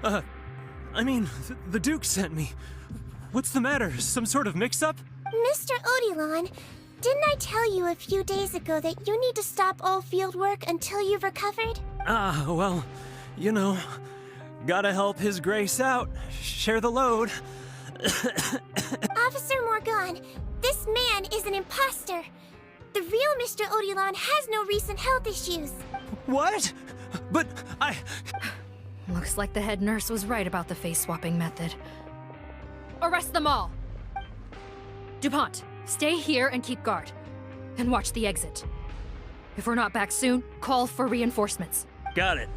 The Duke sent me. What's the matter? Some sort of mix-up? Mr. Odilon, didn't I tell you a few days ago that you need to stop all field work until you've recovered? Well, you know, gotta help His Grace out. Share the load. Officer Morgan, this man is an imposter. The real Mr. Odilon has no recent health issues. What? But Looks like the head nurse was right about the face-swapping method. Arrest them all! DuPont, stay here and keep guard. And watch the exit. If we're not back soon, call for reinforcements. Got it.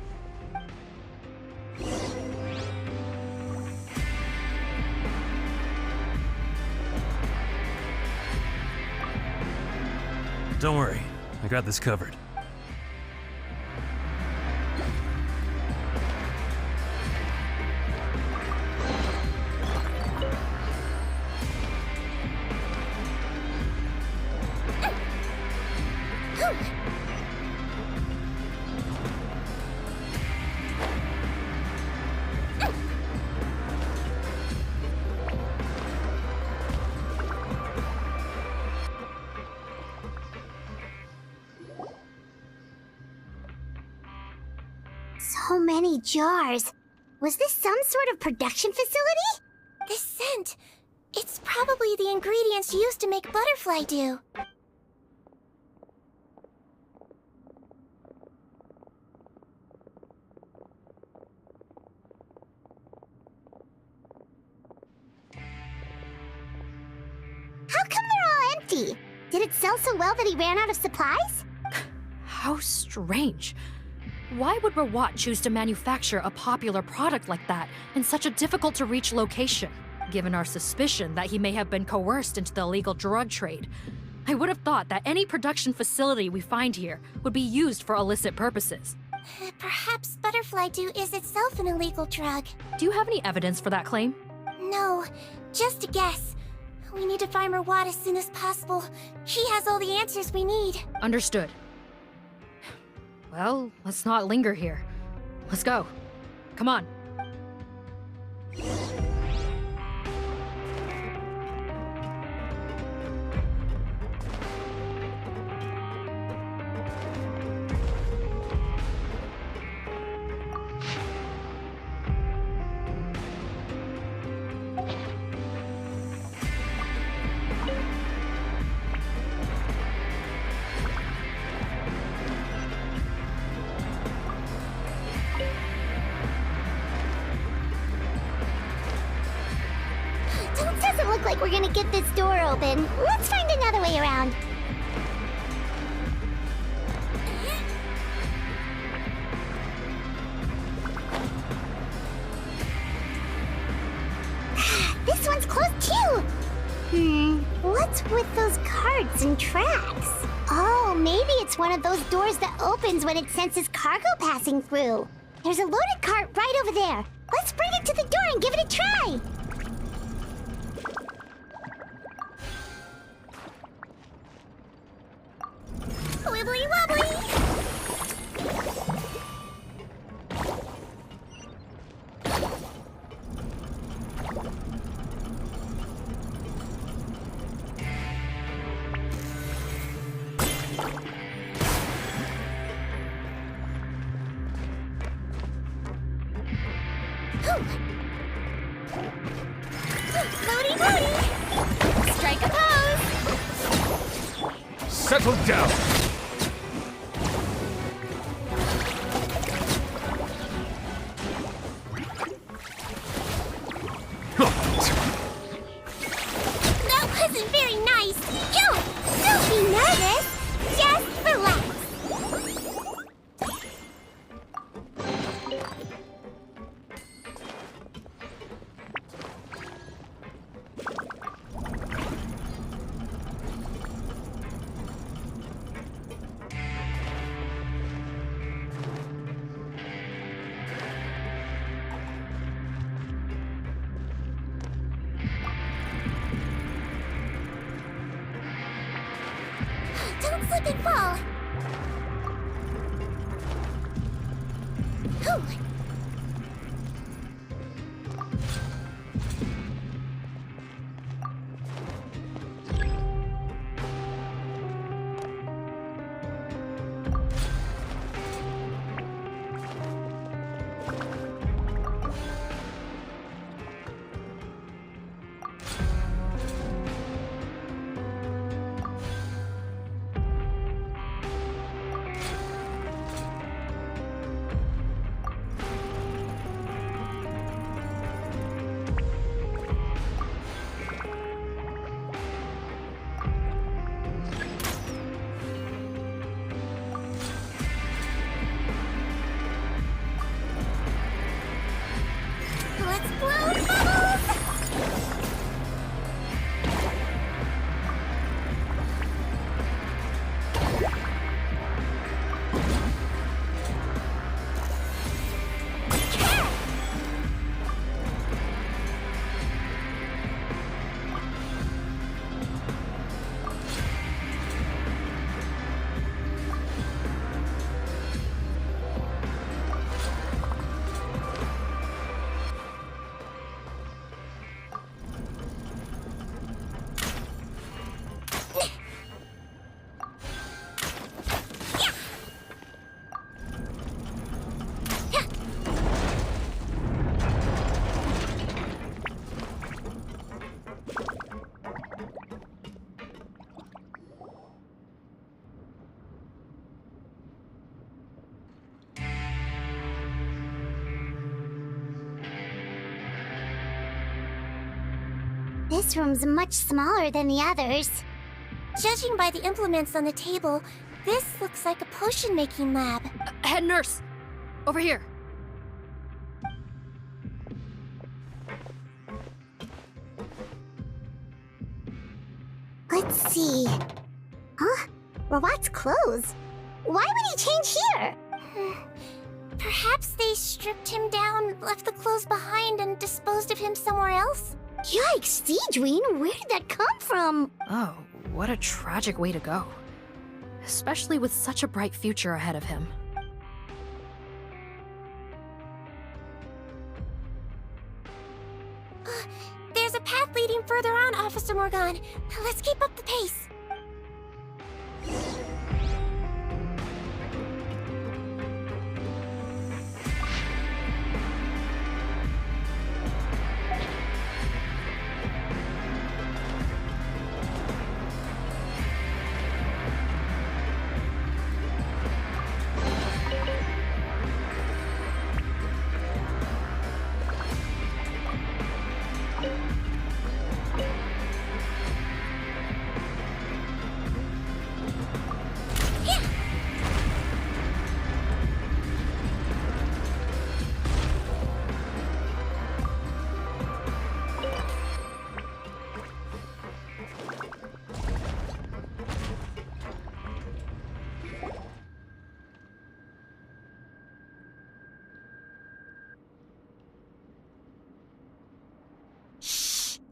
Don't worry, I got this covered. So many jars. Was this some sort of production facility? This scent. It's probably the ingredients used to make butterfly dew. How come they're all empty? Did it sell so well that he ran out of supplies? How strange. Why would Rawat choose to manufacture a popular product like that in such a difficult-to-reach location? Given our suspicion that he may have been coerced into the illegal drug trade, I would have thought that any production facility we find here would be used for illicit purposes. Perhaps butterfly dew is itself an illegal drug. Do you have any evidence for that claim? No, just a guess. We need to find Rawat as soon as possible. He has all the answers we need. Understood. Well, let's not linger here. Let's go. Come on. Doesn't look like we're gonna get this door open. Let's find another way around. This one's closed too. What's with those carts and tracks? Oh, maybe it's one of those doors that opens when it senses cargo passing through. There's a loaded cart right over there. Let's bring it to the door and give it a try. Wibbly wobbly! Floaty floaty! Strike a pose! Settle down! That wasn't very nice. Don't be nervous. Just relax. Don't slip and fall. This room's much smaller than the others. Judging by the implements on the table, this looks like a potion-making lab. Head nurse! Over here. Let's see. Huh? Rawat's clothes? Why would he change here? Perhaps they stripped him down, left the clothes behind, and disposed of him somewhere else? Yikes, Sigewinne, where did that come from? Oh, what a tragic way to go. Especially with such a bright future ahead of him. There's a path leading further on, Officer Morgan. Let's keep up the pace.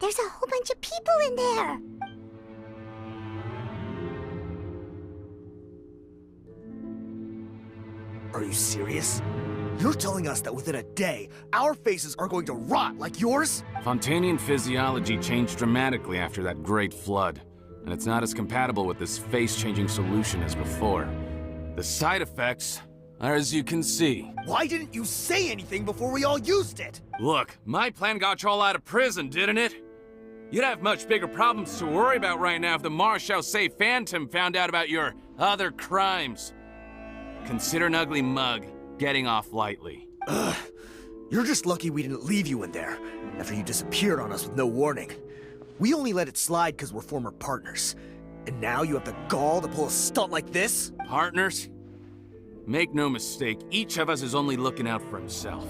There's a whole bunch of people in there. Are you serious? You're telling us that within a day, our faces are going to rot like yours? Fontainian physiology changed dramatically after that great flood, and it's not as compatible with this face-changing solution as before. The side effects are as you can see. Why didn't you say anything before we all used it? Look, my plan got you all out of prison, didn't it? You'd have much bigger problems to worry about right now if the Marechaussee Phantom found out about your other crimes. Consider an ugly mug getting off lightly. Ugh. You're just lucky we didn't leave you in there after you disappeared on us with no warning. We only let it slide because we're former partners. And now you have the gall to pull a stunt like this? Partners? Make no mistake, each of us is only looking out for himself.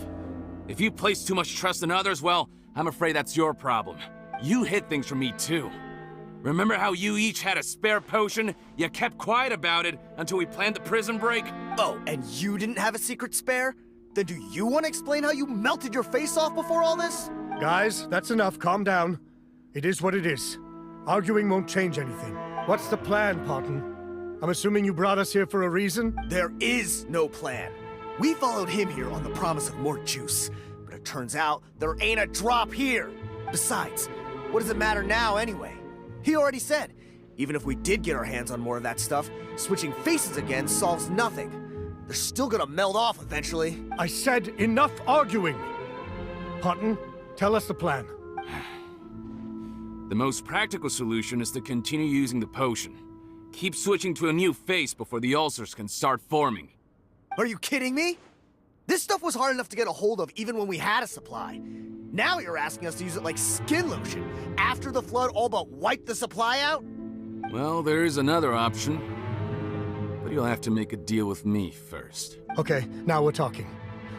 If you place too much trust in others, well, I'm afraid that's your problem. You hid things from me too. Remember how you each had a spare potion? You kept quiet about it until we planned the prison break? Oh, and you didn't have a secret spare? Then do you want to explain how you melted your face off before all this? Guys, that's enough. Calm down. It is what it is. Arguing won't change anything. What's the plan, Parton? I'm assuming you brought us here for a reason? There is no plan. We followed him here on the promise of more juice, but it turns out there ain't a drop here. Besides, what does it matter now anyway? He already said, even if we did get our hands on more of that stuff, switching faces again solves nothing. They're still gonna meld off eventually. I said enough arguing! Parton, tell us the plan. The most practical solution is to continue using the potion. Keep switching to a new face before the ulcers can start forming. Are you kidding me? This stuff was hard enough to get a hold of even when we had a supply. Now you're asking us to use it like skin lotion, after the flood all but wiped the supply out? Well, there is another option. But you'll have to make a deal with me first. Okay, now we're talking.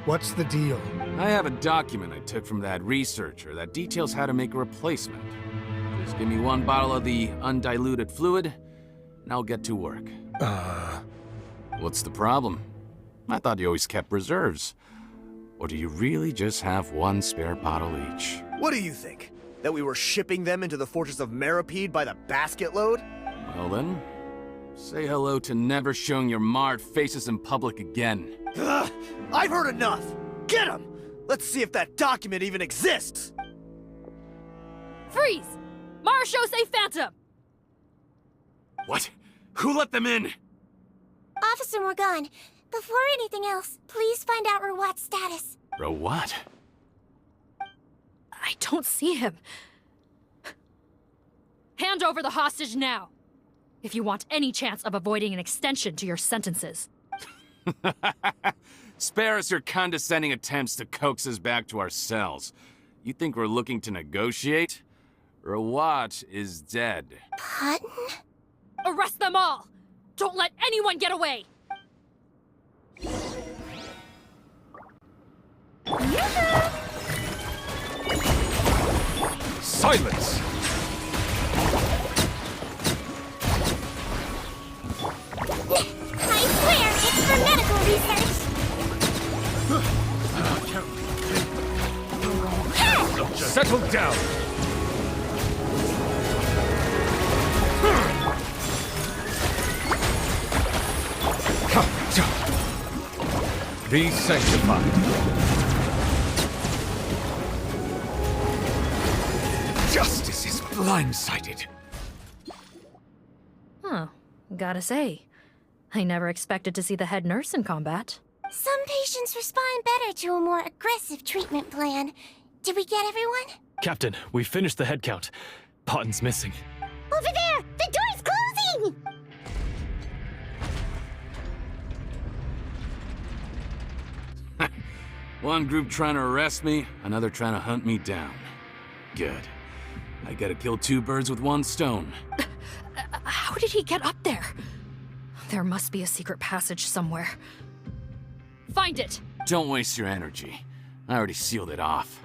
What's the deal? I have a document I took from that researcher that details how to make a replacement. Just give me one bottle of the undiluted fluid, and I'll get to work. What's the problem? I thought you always kept reserves. Or do you really just have one spare bottle each? What do you think? That we were shipping them into the fortress of Meripede by the basket load? Well then, say hello to never showing your marred faces in public again. Ugh, I've heard enough! Get him! Let's see if that document even exists! Freeze! Marechaussee Phantom! What? Who let them in? Officer Morgan, before anything else, please find out Rawat's status. Rawat? I don't see him. Hand over the hostage now, if you want any chance of avoiding an extension to your sentences. Spare us your condescending attempts to coax us back to our cells. You think we're looking to negotiate? Rawat is dead. Pattern? Arrest them all! Don't let anyone get away! Silence! I swear, it's for medical research! Settle down! Be sanctified. Justice is blindsided. Huh. Gotta say, I never expected to see the head nurse in combat. Some patients respond better to a more aggressive treatment plan. Did we get everyone? Captain, we finished the head count. Potten's missing. Over there! The door's closing! One group trying to arrest me, another trying to hunt me down. Good. I gotta kill two birds with one stone. How did he get up there? There must be a secret passage somewhere. Find it! Don't waste your energy. I already sealed it off.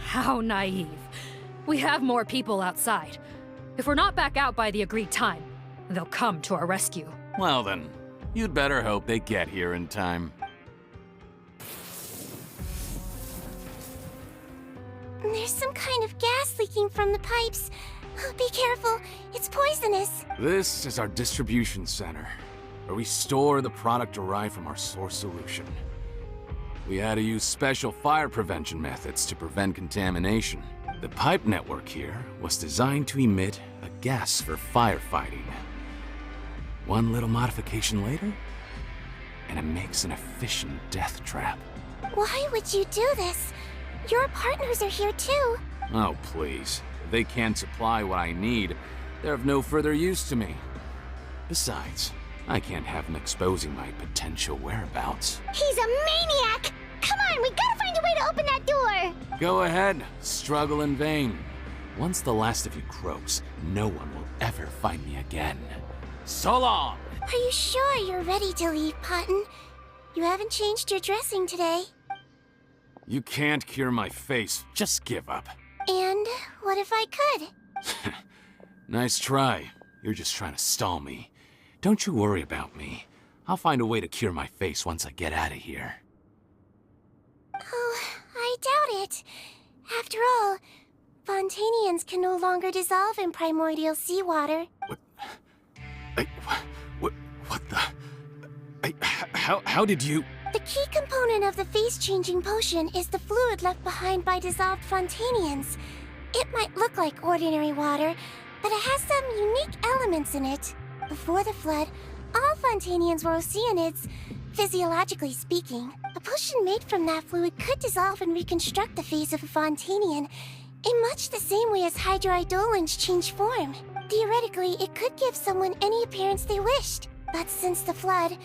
How naive. We have more people outside. If we're not back out by the agreed time, they'll come to our rescue. Well then, you'd better hope they get here in time. There's some kind of gas leaking from the pipes. Oh, be careful, it's poisonous. This is our distribution center, where we store the product derived from our source solution. We had to use special fire prevention methods to prevent contamination. The pipe network here was designed to emit a gas for firefighting. One little modification later, and it makes an efficient death trap. Why would you do this? Your partners are here too. Oh, please. If they can't supply what I need, they're of no further use to me. Besides, I can't have them exposing my potential whereabouts. He's a maniac! Come on, we gotta find a way to open that door! Go ahead, struggle in vain. Once the last of you croaks, no one will ever find me again. So long! Are you sure you're ready to leave, Patten? You haven't changed your dressing today. You can't cure my face, just give up. And what if I could? Nice try. You're just trying to stall me. Don't you worry about me. I'll find a way to cure my face once I get out of here. Oh, I doubt it. After all, Fontainians can no longer dissolve in primordial seawater. What the... How did you... The key component of the face-changing potion is the fluid left behind by dissolved Fontainians. It might look like ordinary water, but it has some unique elements in it. Before the flood, all Fontainians were Oceanids, physiologically speaking. A potion made from that fluid could dissolve and reconstruct the face of a Fontainian in much the same way as hydroidolins change form. Theoretically, it could give someone any appearance they wished. But since the flood,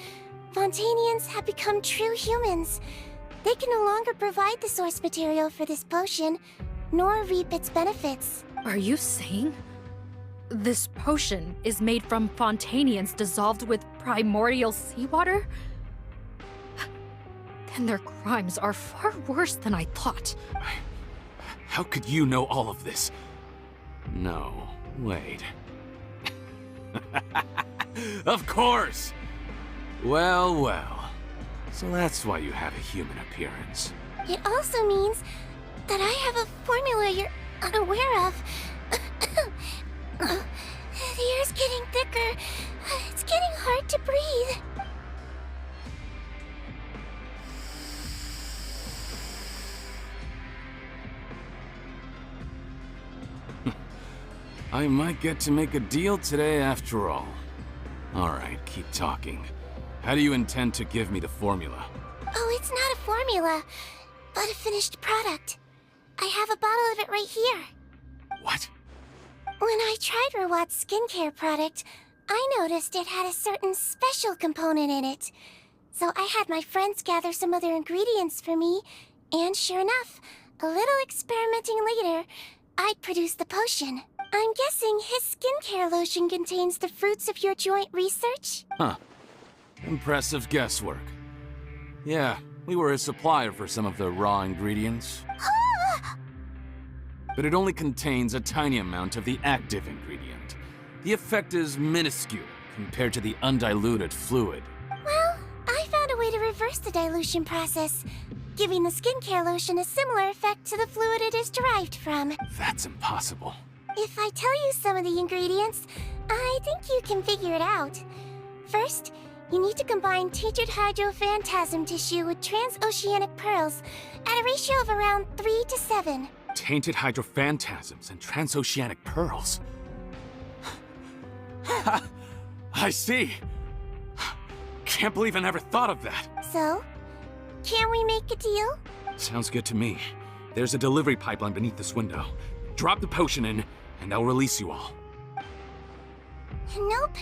Fontainians have become true humans. They can no longer provide the source material for this potion, nor reap its benefits. Are you saying this potion is made from Fontainians dissolved with primordial seawater? Then their crimes are far worse than I thought. How could you know all of this? No, wait. Of course! Well, well. So that's why you have a human appearance. It also means that I have a formula you're unaware of. The air's getting thicker. It's getting hard to breathe. I might get to make a deal today after all. Alright, keep talking. How do you intend to give me the formula? Oh, it's not a formula, but a finished product. I have a bottle of it right here. What? When I tried Rawat's skincare product, I noticed it had a certain special component in it. So I had my friends gather some other ingredients for me, and sure enough, a little experimenting later, I'd produce the potion. I'm guessing his skincare lotion contains the fruits of your joint research? Huh. Impressive guesswork. Yeah, we were his supplier for some of the raw ingredients. But it only contains a tiny amount of the active ingredient. The effect is minuscule compared to the undiluted fluid. Well, I found a way to reverse the dilution process, giving the skincare lotion a similar effect to the fluid it is derived from. That's impossible. If I tell you some of the ingredients, I think you can figure it out. First, you need to combine tainted hydrophantasm tissue with transoceanic pearls at a ratio of around 3 to 7. Tainted hydrophantasms and transoceanic pearls. I see. Can't believe I never thought of that. So, can we make a deal? Sounds good to me. There's a delivery pipeline beneath this window. Drop the potion in, and I'll release you all. Nope,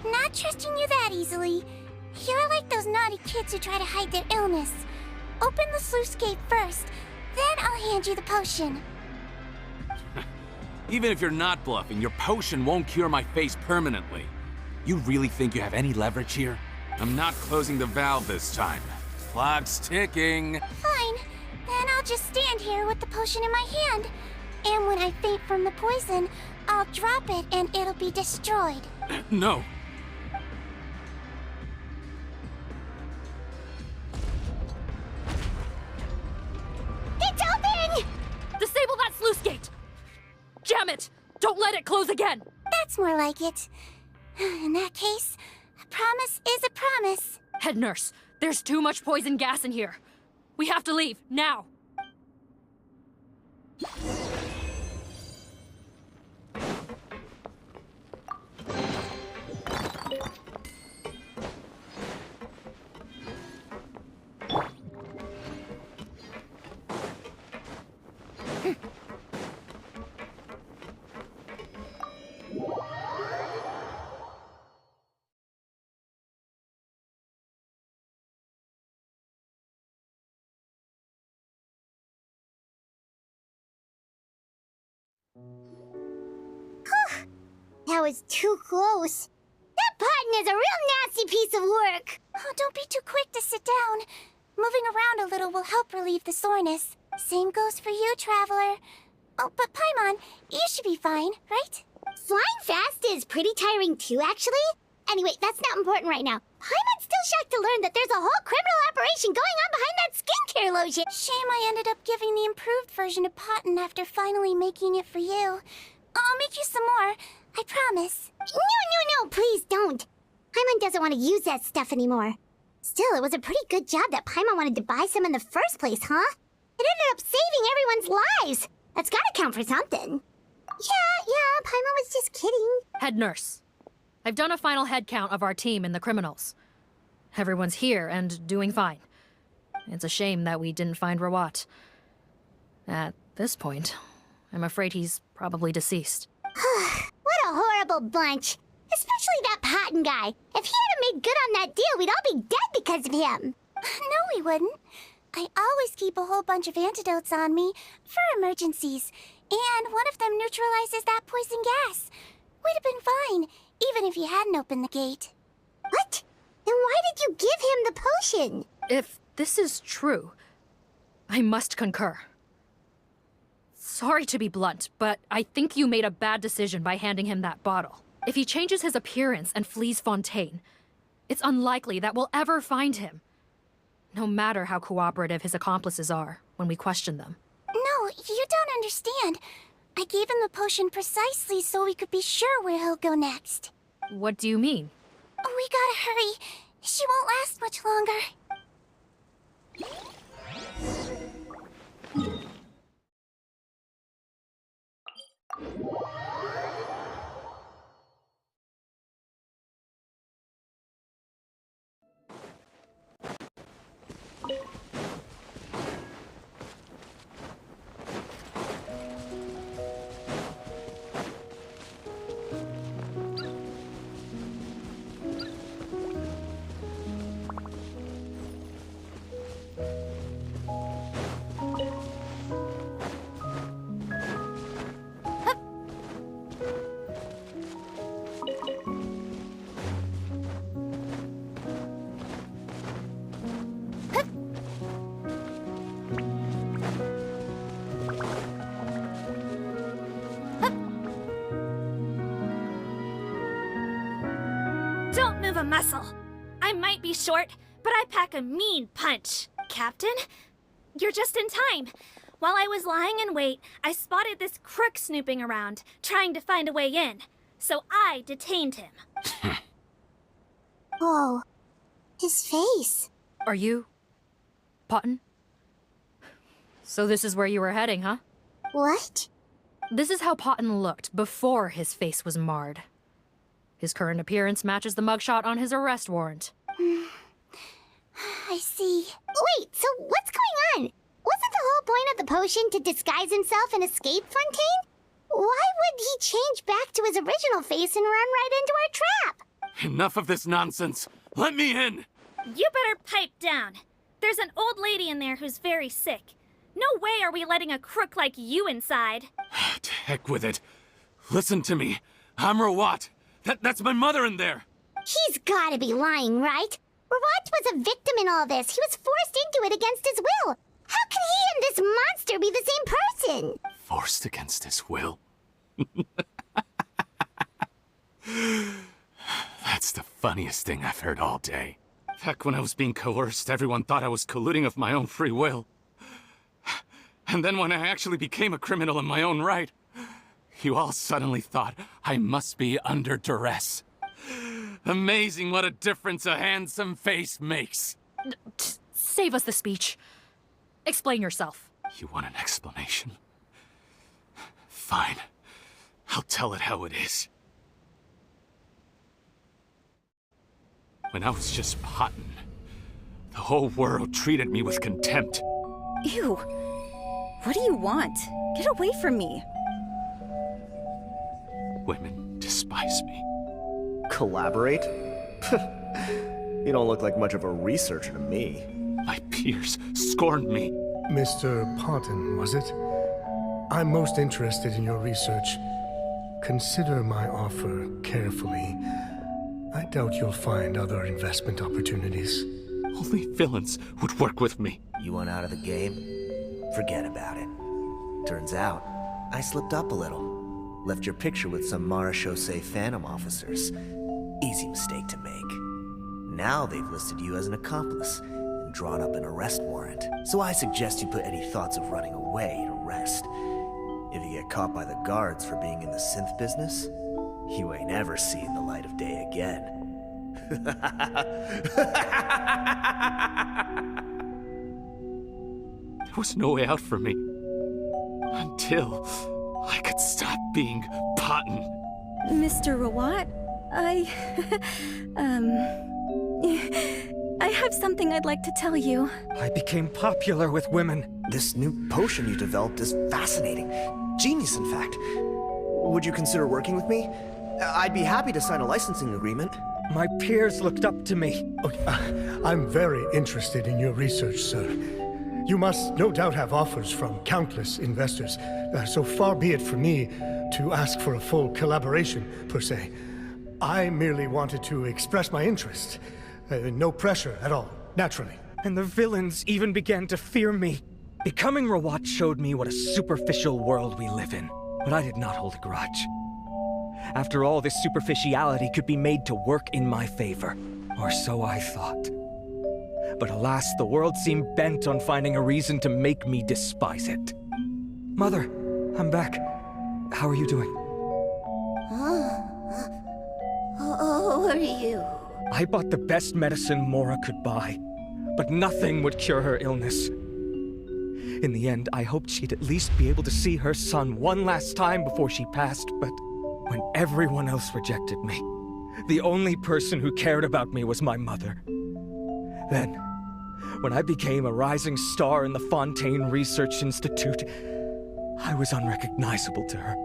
not trusting you that easily. You're like those naughty kids who try to hide their illness. Open the sluice gate first, then I'll hand you the potion. Even if you're not bluffing, your potion won't cure my face permanently. You really think you have any leverage here? I'm not closing the valve this time. Clock's ticking. Fine, then I'll just stand here with the potion in my hand. And when I faint from the poison, I'll drop it and it'll be destroyed. No. It's open! Disable that sluice gate! Jam it! Don't let it close again! That's more like it. In that case, a promise is a promise. Head nurse, there's too much poison gas in here. We have to leave, now! That was too close. That button is a real nasty piece of work. Oh, don't be too quick to sit down. Moving around a little will help relieve the soreness. Same goes for you, Traveler. Oh, but Paimon, you should be fine, right? Flying fast is pretty tiring too, actually. Anyway, that's not important right now. Paimon's still shocked to learn that there's a whole criminal operation going on behind that skincare lotion. Shame I ended up giving the improved version to Paimon after finally making it for you. I'll make you some more, I promise. No, please don't. Paimon doesn't want to use that stuff anymore. Still, it was a pretty good job that Paimon wanted to buy some in the first place, huh? It ended up saving everyone's lives. That's gotta count for something. Yeah, Paimon was just kidding. Head nurse, I've done a final head count of our team and the criminals. Everyone's here and doing fine. It's a shame that we didn't find Rawat. At this point, I'm afraid he's probably deceased. What a horrible bunch. Especially that Patton guy. If he hadn't made good on that deal, we'd all be dead because of him. No, we wouldn't. I always keep a whole bunch of antidotes on me for emergencies, and one of them neutralizes that poison gas. We'd have been fine, even if you hadn't opened the gate. What? Then why did you give him the potion? If this is true, I must concur. Sorry to be blunt, but I think you made a bad decision by handing him that bottle. If he changes his appearance and flees Fontaine, it's unlikely that we'll ever find him. No matter how cooperative his accomplices are when we question them. No, you don't understand. I gave him the potion precisely so we could be sure where he'll go next. What do you mean? We gotta hurry. She won't last much longer. won't move a muscle. I might be short, but I pack a mean punch. Captain, you're just in time. While I was lying in wait, I spotted this crook snooping around, trying to find a way in. So I detained him. Oh, his face. Are you... Potton? So this is where you were heading, huh? What? This is how Potton looked before his face was marred. His current appearance matches the mugshot on his arrest warrant. I see. Wait, so what's going on? Wasn't the whole point of the potion to disguise himself and escape Fontaine? Why would he change back to his original face and run right into our trap? Enough of this nonsense. Let me in! You better pipe down. There's an old lady in there who's very sick. No way are we letting a crook like you inside. To heck with it. Listen to me. I'm Rawat. That's my mother in there. He's gotta be lying, right? Rawat was a victim in all this. He was forced into it against his will. How can he and this monster be the same person? Forced against his will. That's the funniest thing I've heard all day. Heck, when I was being coerced, everyone thought I was colluding of my own free will. And then when I actually became a criminal in my own right, you all suddenly thought I must be under duress. Amazing what a difference a handsome face makes. Save us the speech. Explain yourself. You want an explanation? Fine. I'll tell it how it is. When I was just Potton, the whole world treated me with contempt. Ew. What do you want? Get away from me. Women despise me. Collaborate? You don't look like much of a researcher to me. My peers scorned me. Mr. Potton, was it? I'm most interested in your research. Consider my offer carefully. I doubt you'll find other investment opportunities. Only villains would work with me. You want out of the game? Forget about it. Turns out, I slipped up a little. Left your picture with some Marechaussee Phantom officers. Easy mistake to make. Now they've listed you as an accomplice and drawn up an arrest warrant. So I suggest you put any thoughts of running away to rest. If you get caught by the guards for being in the synth business, you ain't ever seen the light of day again. There was no way out for me. Until I could stop being Potton. Mr. Rawat, I have something I'd like to tell you. I became popular with women. This new potion you developed is fascinating. Genius, in fact. Would you consider working with me? I'd be happy to sign a licensing agreement. My peers looked up to me. I'm very interested in your research, sir. You must no doubt have offers from countless investors. So far be it from me to ask for a full collaboration, per se. I merely wanted to express my interest. No pressure at all, naturally. And the villains even began to fear me. Becoming Rawat showed me what a superficial world we live in. But I did not hold a grudge. After all, this superficiality could be made to work in my favor. Or so I thought. But alas, the world seemed bent on finding a reason to make me despise it. Mother, I'm back. How are you doing? Who are you? I bought the best medicine Mora could buy, but nothing would cure her illness. In the end, I hoped she'd at least be able to see her son one last time before she passed, but when everyone else rejected me, the only person who cared about me was my mother. Then, when I became a rising star in the Fontaine Research Institute, I was unrecognizable to her.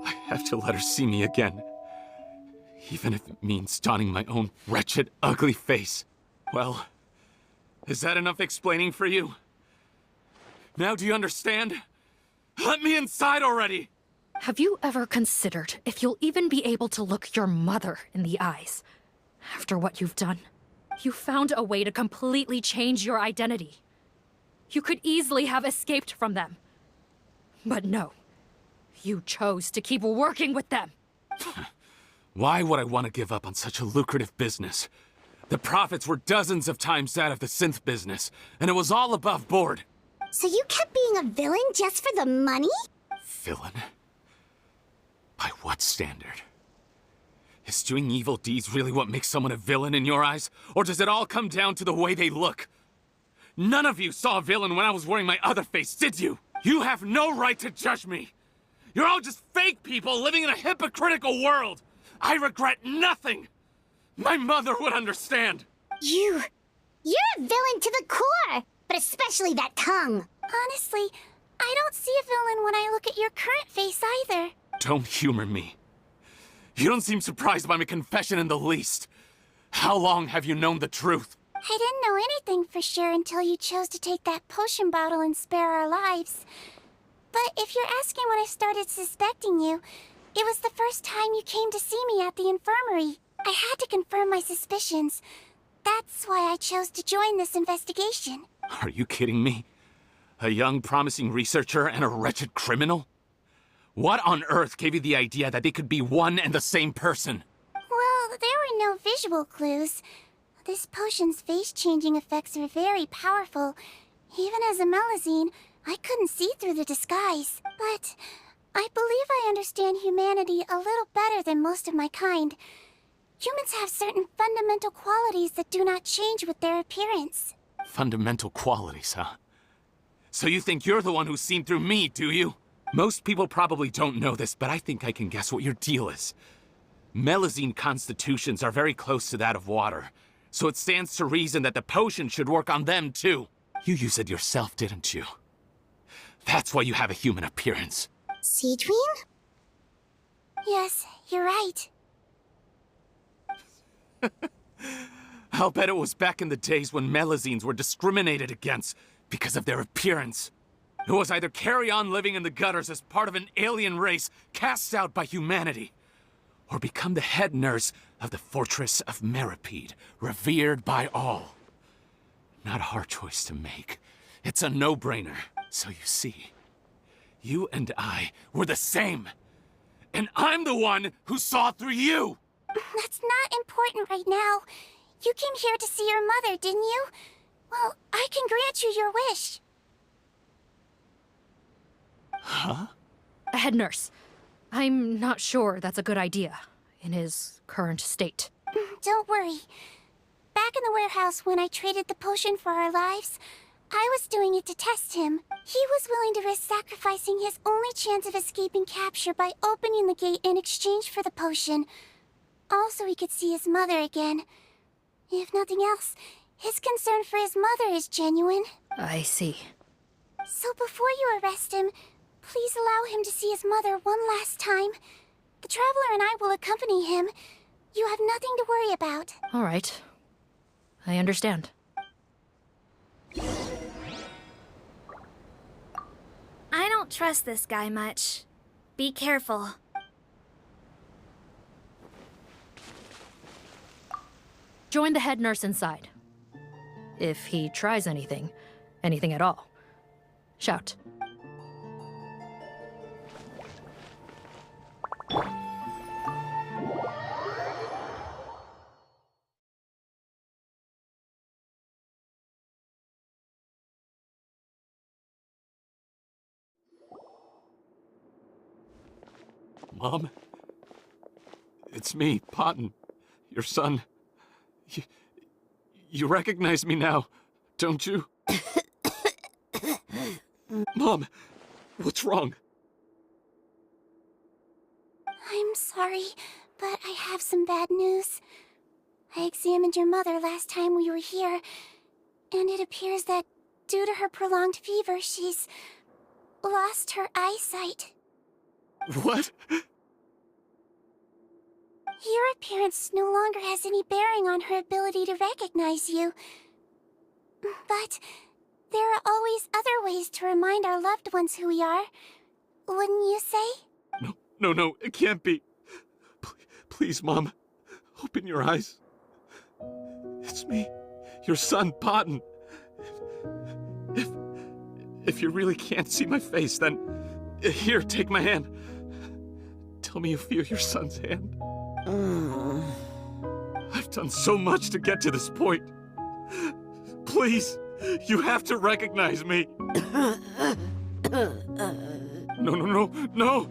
I have to let her see me again. Even if it means donning my own wretched, ugly face. Well, is that enough explaining for you? Now do you understand? Let me inside already! Have you ever considered if you'll even be able to look your mother in the eyes after what you've done? You found a way to completely change your identity. You could easily have escaped from them. But no, you chose to keep working with them. Why would I want to give up on such a lucrative business? The profits were dozens of times that of the synth business, and it was all above board. So you kept being a villain just for the money? Villain? By what standard? Is doing evil deeds really what makes someone a villain in your eyes? Or does it all come down to the way they look? None of you saw a villain when I was wearing my other face, did you? You have no right to judge me! You're all just fake people living in a hypocritical world! I regret nothing! My mother would understand! You're a villain to the core! But especially that tongue! Honestly, I don't see a villain when I look at your current face either. Don't humor me. You don't seem surprised by my confession in the least. How long have you known the truth? I didn't know anything for sure until you chose to take that potion bottle and spare our lives. But if you're asking when I started suspecting you, it was the first time you came to see me at the infirmary. I had to confirm my suspicions. That's why I chose to join this investigation. Are you kidding me? A young, promising researcher and a wretched criminal? What on earth gave you the idea that they could be one and the same person? Well, there were no visual clues. This potion's face-changing effects are very powerful. Even as a Melusine, I couldn't see through the disguise. But I believe I understand humanity a little better than most of my kind. Humans have certain fundamental qualities that do not change with their appearance. Fundamental qualities, huh? So you think you're the one who's seen through me, do you? Most people probably don't know this, but I think I can guess what your deal is. Melusine constitutions are very close to that of water, so it stands to reason that the potion should work on them too. You used it yourself, didn't you? That's why you have a human appearance. Sigewinne? Yes, you're right. I'll bet it was back in the days when Melusines were discriminated against because of their appearance. It was either carry on living in the gutters as part of an alien race cast out by humanity, or become the head nurse of the fortress of Meripede, revered by all. Not a hard choice to make. It's a no-brainer. So you see, you and I were the same. And I'm the one who saw through you! That's not important right now. You came here to see your mother, didn't you? Well, I can grant you your wish. Huh? A head nurse. I'm not sure that's a good idea, in his current state. Don't worry. Back in the warehouse when I traded the potion for our lives, I was doing it to test him. He was willing to risk sacrificing his only chance of escaping capture by opening the gate in exchange for the potion. Also, he could see his mother again. If nothing else, his concern for his mother is genuine. I see. So before you arrest him, please allow him to see his mother one last time. The Traveler and I will accompany him. You have nothing to worry about. All right. I understand. I don't trust this guy much. Be careful. Join the head nurse inside. If he tries anything at all, shout. Mom? It's me, Potton, your son. You recognize me now, don't you? Mom, what's wrong? I'm sorry, but I have some bad news. I examined your mother last time we were here, and it appears that due to her prolonged fever, she's lost her eyesight. What? Your appearance no longer has any bearing on her ability to recognize you. But there are always other ways to remind our loved ones who we are. Wouldn't you say? No, it can't be. Please, Mom, open your eyes. It's me, your son, Potton. If you really can't see my face, then here, take my hand. Tell me you feel your son's hand. I've done so much to get to this point. Please, you have to recognize me. No.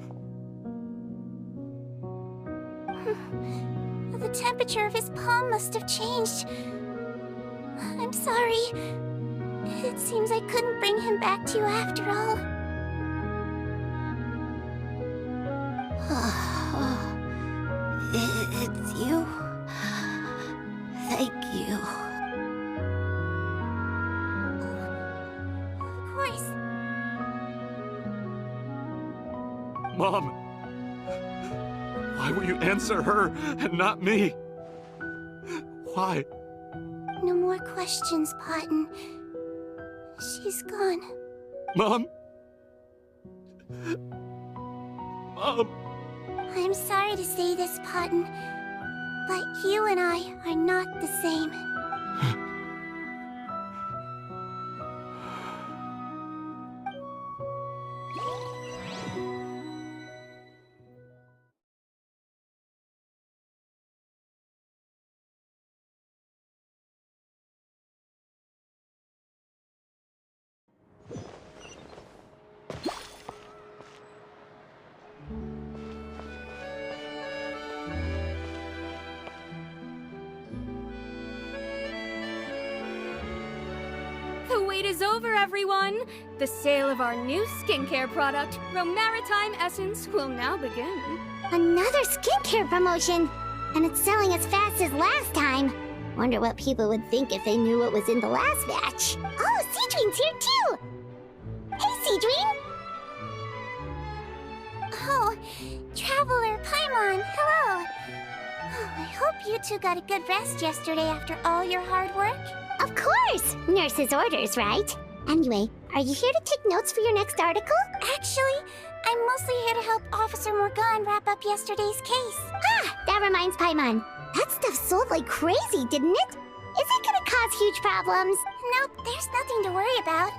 The temperature of his palm must have changed. I'm sorry. It seems I couldn't bring him back to you after all. It's you. Thank you. Of course. Mom, why will you answer her and not me? Why? No more questions, Potton. She's gone. Mom? Mom? I'm sorry to say this, Potton, but you and I are not the same. The wait is over, everyone! The sale of our new skincare product, Maritime Essence, will now begin. Another skincare promotion! And it's selling as fast as last time. Wonder what people would think if they knew what was in the last batch. Oh, Sigewinne's here too! Hey, Sigewinne! Oh, Traveler Paimon, hello! Oh, I hope you two got a good rest yesterday after all your hard work. Of course! Nurse's orders, right? Anyway, are you here to take notes for your next article? Actually, I'm mostly here to help Officer Morgan wrap up yesterday's case. Ah, that reminds Paimon. That stuff sold like crazy, didn't it? Is it gonna cause huge problems? Nope, there's nothing to worry about.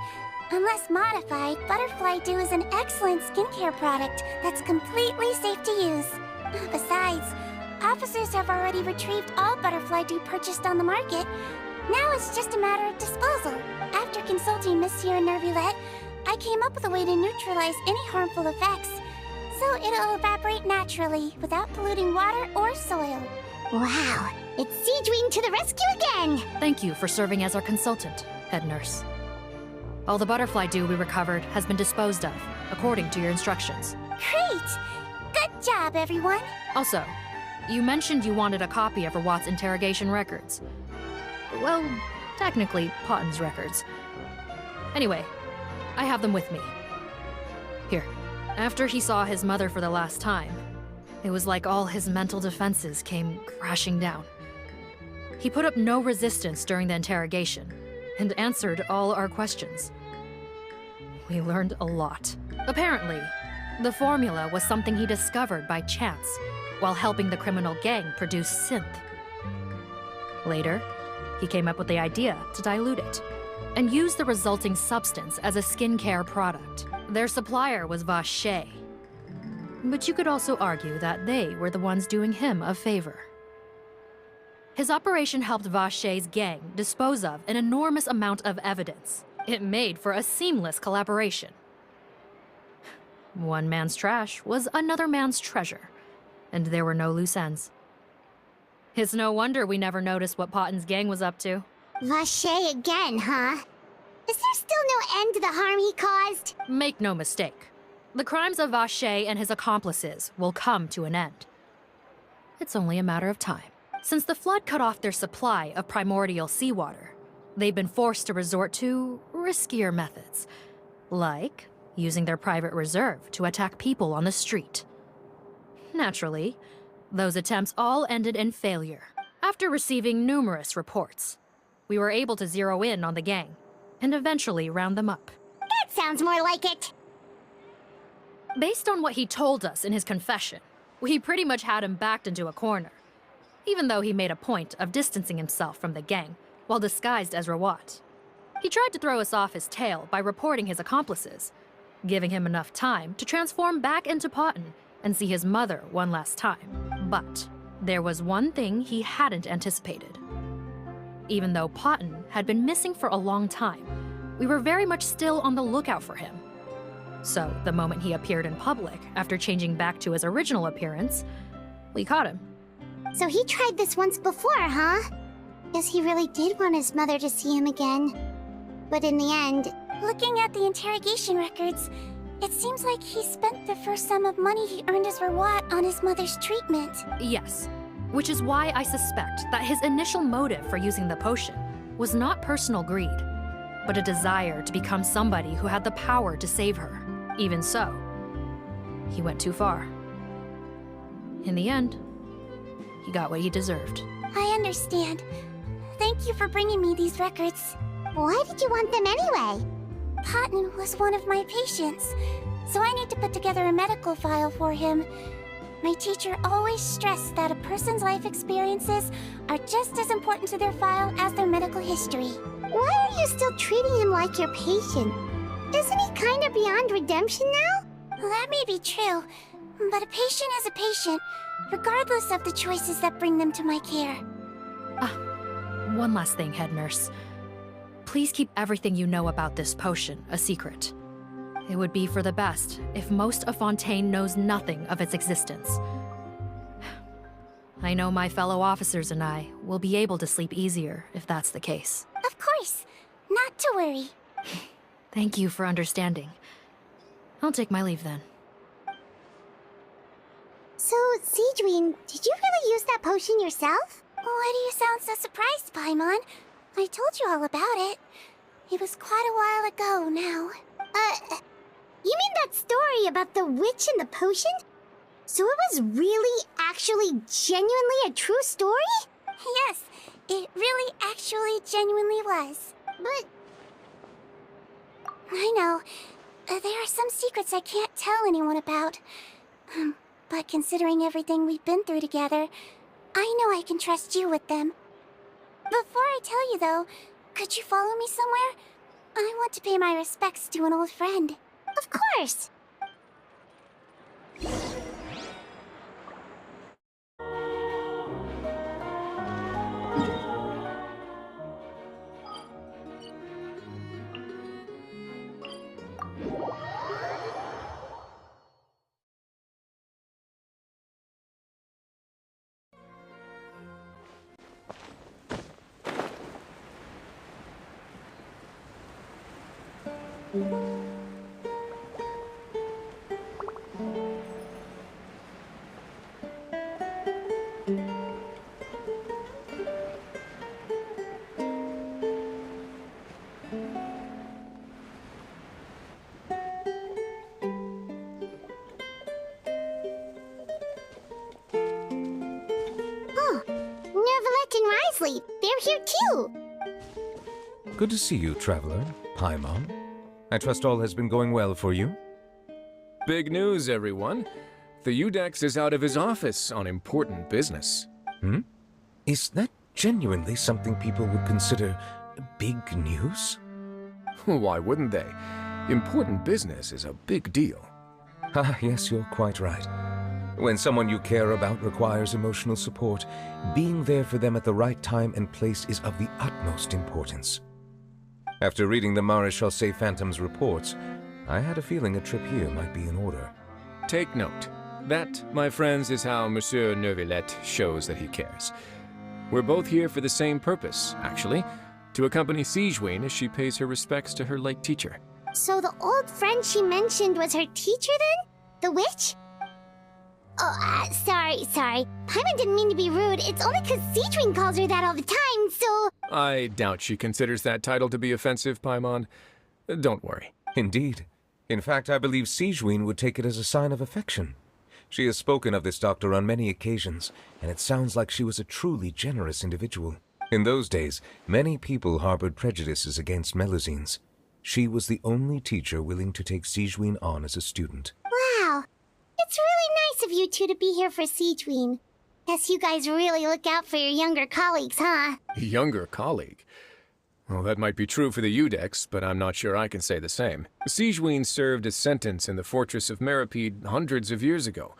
Unless modified, Butterfly Dew is an excellent skincare product that's completely safe to use. Besides, officers have already retrieved all Butterfly Dew purchased on the market. Now it's just a matter of disposal. After consulting Monsieur Neuvillette, I came up with a way to neutralize any harmful effects. So it'll evaporate naturally, without polluting water or soil. Wow, it's Sigewinne to the rescue again! Thank you for serving as our consultant, head nurse. All the butterfly dew we recovered has been disposed of, according to your instructions. Great! Good job, everyone! Also, you mentioned you wanted a copy of Rawat's interrogation records. Well, technically, Potton's records. Anyway, I have them with me. Here. After he saw his mother for the last time, it was like all his mental defenses came crashing down. He put up no resistance during the interrogation, and answered all our questions. We learned a lot. Apparently, the formula was something he discovered by chance while helping the criminal gang produce synth. Later, he came up with the idea to dilute it and use the resulting substance as a skincare product. Their supplier was Vache. But you could also argue that they were the ones doing him a favor. His operation helped Vache's gang dispose of an enormous amount of evidence. It made for a seamless collaboration. One man's trash was another man's treasure, and there were no loose ends. It's no wonder we never noticed what Potton's gang was up to. Vache again, huh? Is there still no end to the harm he caused? Make no mistake. The crimes of Vache and his accomplices will come to an end. It's only a matter of time. Since the flood cut off their supply of primordial seawater, they've been forced to resort to riskier methods, like using their private reserve to attack people on the street. Naturally, those attempts all ended in failure. After receiving numerous reports, we were able to zero in on the gang and eventually round them up. That sounds more like it. Based on what he told us in his confession, we pretty much had him backed into a corner, even though he made a point of distancing himself from the gang while disguised as Rawat. He tried to throw us off his tail by reporting his accomplices, giving him enough time to transform back into Potton and see his mother one last time. But There was one thing he hadn't anticipated. Even though Potton had been missing for a long time, we were very much still on the lookout for him. So, the moment he appeared in public, after changing back to his original appearance, we caught him. So he tried this once before, huh? Guess he really did want his mother to see him again. But in the end... Looking at the interrogation records, it seems like he spent the first sum of money he earned as Rawat on his mother's treatment. Yes, which is why I suspect that his initial motive for using the potion was not personal greed, but a desire to become somebody who had the power to save her. Even so, he went too far. In the end, he got what he deserved. I understand. Thank you for bringing me these records. Why did you want them anyway? Potton was one of my patients, so I need to put together a medical file for him. My teacher always stressed that a person's life experiences are just as important to their file as their medical history. Why are you still treating him like your patient? Isn't he kind of beyond redemption now? That may be true, but a patient is a patient, regardless of the choices that bring them to my care. One last thing, head nurse. Please keep everything you know about this potion a secret. It would be for the best if most of Fontaine knows nothing of its existence. I know my fellow officers and I will be able to sleep easier if that's the case. Of course. Not to worry. Thank you for understanding. I'll take my leave then. So, Sigewinne, did you really use that potion yourself? Why do you sound so surprised, Paimon? I told you all about it. It was quite a while ago now. You mean that story about the witch and the potion? So it was really, actually, genuinely a true story? Yes, it really, actually, genuinely was. But... I know. There are some secrets I can't tell anyone about. But considering everything we've been through together, I know I can trust you with them. Before I tell you, though, could you follow me somewhere? I want to pay my respects to an old friend. Of course! They're here too! Good to see you, Traveler. Paimon. I trust all has been going well for you? Big news, everyone. The Udex is out of his office on important business. Is that genuinely something people would consider big news? Why wouldn't they? Important business is a big deal. Ah, yes, you're quite right. When someone you care about requires emotional support, being there for them at the right time and place is of the utmost importance. After reading the Maréchal Phantom's reports, I had a feeling a trip here might be in order. Take note. That, my friends, is how Monsieur Neuvillette shows that he cares. We're both here for the same purpose, actually, to accompany Sigewinne as she pays her respects to her late teacher. So the old friend she mentioned was her teacher then? The witch? Oh, sorry. Paimon didn't mean to be rude. It's only because Sigewinne calls her that all the time, so... I doubt she considers that title to be offensive, Paimon. Don't worry. Indeed. In fact, I believe Sigewinne would take it as a sign of affection. She has spoken of this doctor on many occasions, and it sounds like she was a truly generous individual. In those days, many people harbored prejudices against Melusines. She was the only teacher willing to take Sigewinne on as a student. Wow. It's really nice of you two to be here for Sigewinne. Guess you guys really look out for your younger colleagues, huh? Younger colleague? Well, that might be true for the Udex, but I'm not sure I can say the same. Sigewinne served a sentence in the fortress of Meripede hundreds of years ago,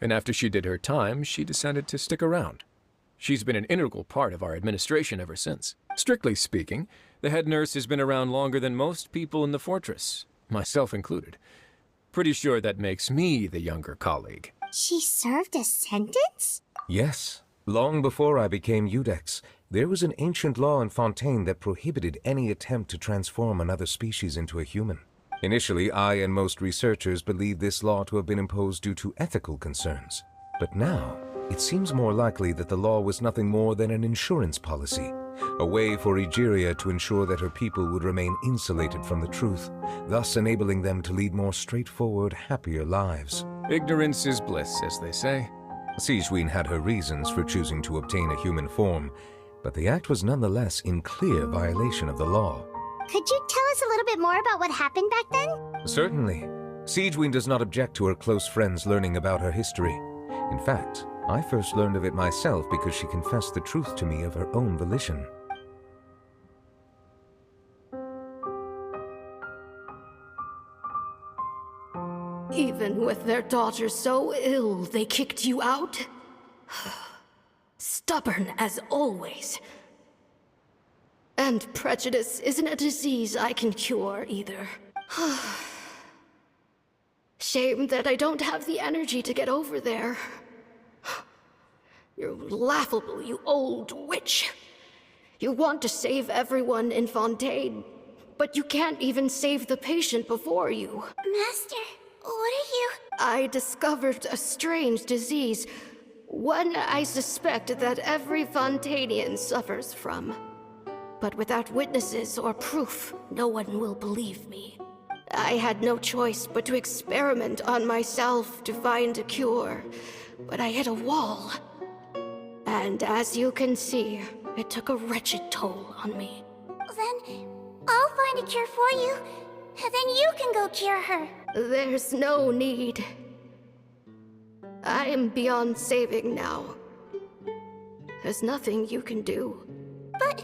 and after she did her time, she decided to stick around. She's been an integral part of our administration ever since. Strictly speaking, the head nurse has been around longer than most people in the fortress, myself included. Pretty sure that makes me the younger colleague. She served a sentence? Yes. Long before I became Iudex, there was an ancient law in Fontaine that prohibited any attempt to transform another species into a human. Initially, I and most researchers believed this law to have been imposed due to ethical concerns. But now, it seems more likely that the law was nothing more than an insurance policy, a way for Egeria to ensure that her people would remain insulated from the truth, thus enabling them to lead more straightforward, happier lives. Ignorance is bliss, as they say. Sigewinne had her reasons for choosing to obtain a human form, but the act was nonetheless in clear violation of the law. Could you tell us a little bit more about what happened back then? Certainly. Sigewinne does not object to her close friends learning about her history. In fact, I first learned of it myself because she confessed the truth to me of her own volition. Even with their daughter so ill, they kicked you out? Stubborn as always. And prejudice isn't a disease I can cure, either. Shame that I don't have the energy to get over there. You're laughable, you old witch. You want to save everyone in Fontaine, but you can't even save the patient before you. Master, what are you... I discovered a strange disease, one I suspect that every Fontainian suffers from. But without witnesses or proof, no one will believe me. I had no choice but to experiment on myself to find a cure, but I hit a wall. And as you can see, it took a wretched toll on me. Then I'll find a cure for you, and then you can go cure her. There's no need. I am beyond saving now. There's nothing you can do. But,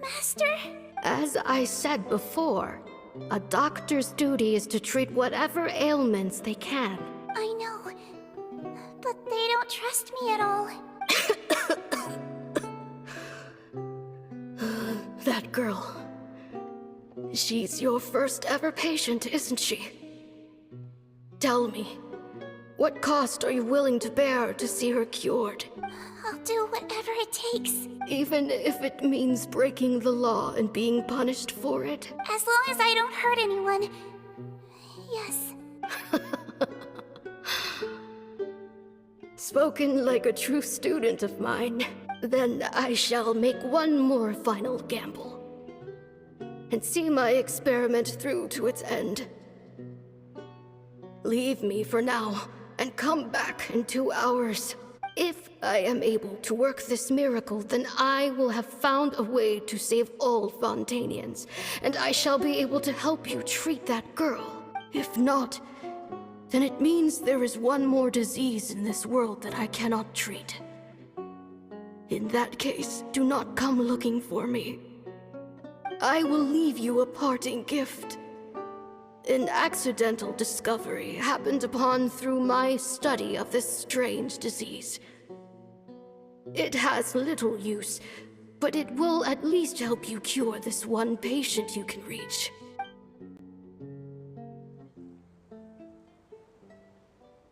Master... As I said before, a doctor's duty is to treat whatever ailments they can. I know, but they don't trust me at all. That girl. She's your first ever patient, isn't she? Tell me, what cost are you willing to bear to see her cured? I'll do whatever it takes. Even if it means breaking the law and being punished for it? As long as I don't hurt anyone. Yes. Spoken like a true student of mine. Then I shall make one more final gamble. And see my experiment through to its end. Leave me for now, and come back in 2 hours. If I am able to work this miracle, then I will have found a way to save all Fontainians, and I shall be able to help you treat that girl. If not, then it means there is one more disease in this world that I cannot treat. In that case, do not come looking for me. I will leave you a parting gift. An accidental discovery happened upon through my study of this strange disease. It has little use, but it will at least help you cure this one patient you can reach.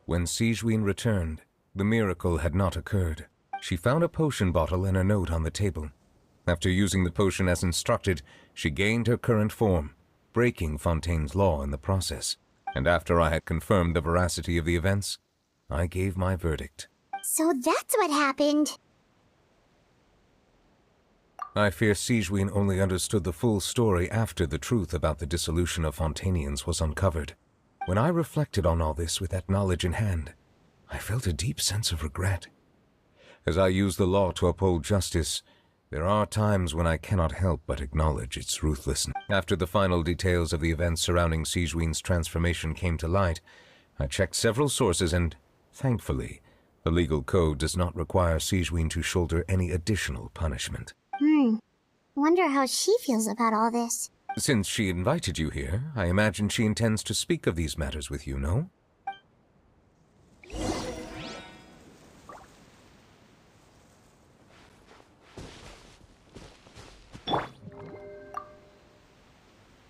When Sigewinne returned, the miracle had not occurred. She found a potion bottle and a note on the table. After using the potion as instructed, she gained her current form, breaking Fontaine's law in the process. And after I had confirmed the veracity of the events, I gave my verdict. So that's what happened. I fear Sigewinne only understood the full story after the truth about the dissolution of Fontainians was uncovered. When I reflected on all this with that knowledge in hand, I felt a deep sense of regret. As I use the law to uphold justice, there are times when I cannot help but acknowledge its ruthlessness. After the final details of the events surrounding Sigewinne's transformation came to light, I checked several sources and, thankfully, the legal code does not require Sigewinne to shoulder any additional punishment. Wonder how she feels about all this. Since she invited you here, I imagine she intends to speak of these matters with you, no?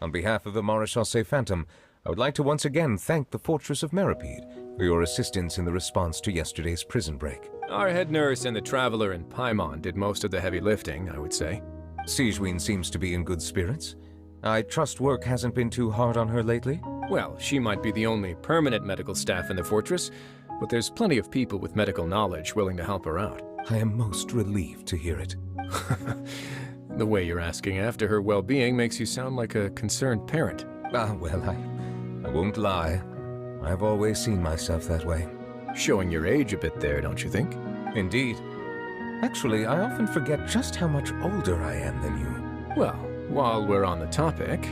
On behalf of the Maréchaussée Phantom, I would like to once again thank the Fortress of Meripede for your assistance in the response to yesterday's prison break. Our head nurse and the Traveler in Paimon did most of the heavy lifting, I would say. Sigewinne seems to be in good spirits. I trust work hasn't been too hard on her lately? Well, she might be the only permanent medical staff in the fortress, but there's plenty of people with medical knowledge willing to help her out. I am most relieved to hear it. The way you're asking after her well-being makes you sound like a concerned parent. Well, I won't lie. I've always seen myself that way. Showing your age a bit there, don't you think? Indeed. Actually, I often forget just how much older I am than you. Well, while we're on the topic,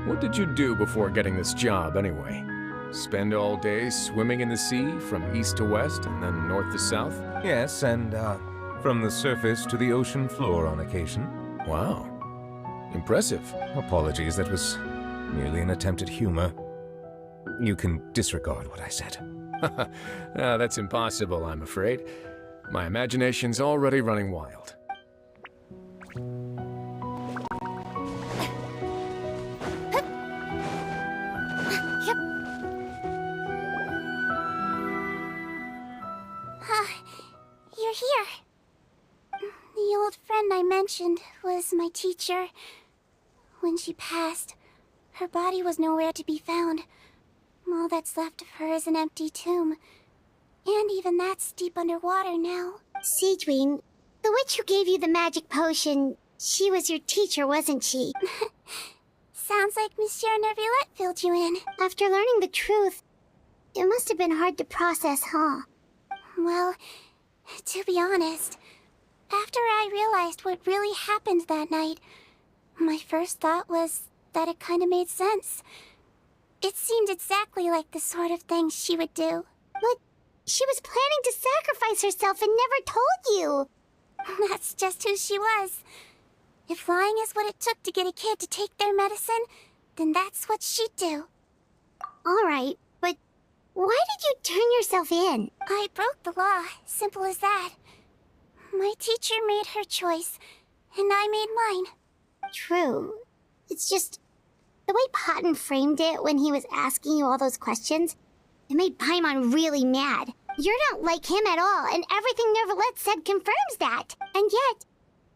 what did you do before getting this job anyway? Spend all day swimming in the sea from east to west and then north to south? Yes, and from the surface to the ocean floor on occasion. Wow. Impressive. Apologies, that was merely an attempt at humor. You can disregard what I said. That's impossible, I'm afraid. My imagination's already running wild. You're here. The old friend I mentioned was my teacher. When she passed, her body was nowhere to be found. All that's left of her is an empty tomb. And even that's deep underwater now. Sigewinne, the witch who gave you the magic potion, she was your teacher, wasn't she? Sounds like Monsieur Neuvillette filled you in. After learning the truth, it must have been hard to process, huh? Well, to be honest, after I realized what really happened that night, my first thought was that it kind of made sense. It seemed exactly like the sort of thing she would do. But she was planning to sacrifice herself and never told you. That's just who she was. If lying is what it took to get a kid to take their medicine, then that's what she'd do. All right, but why did you turn yourself in? I broke the law, simple as that. My teacher made her choice, and I made mine. True. It's just the way Potton framed it when he was asking you all those questions, it made Paimon really mad. You're not like him at all, and everything Neuvillette said confirms that. And yet,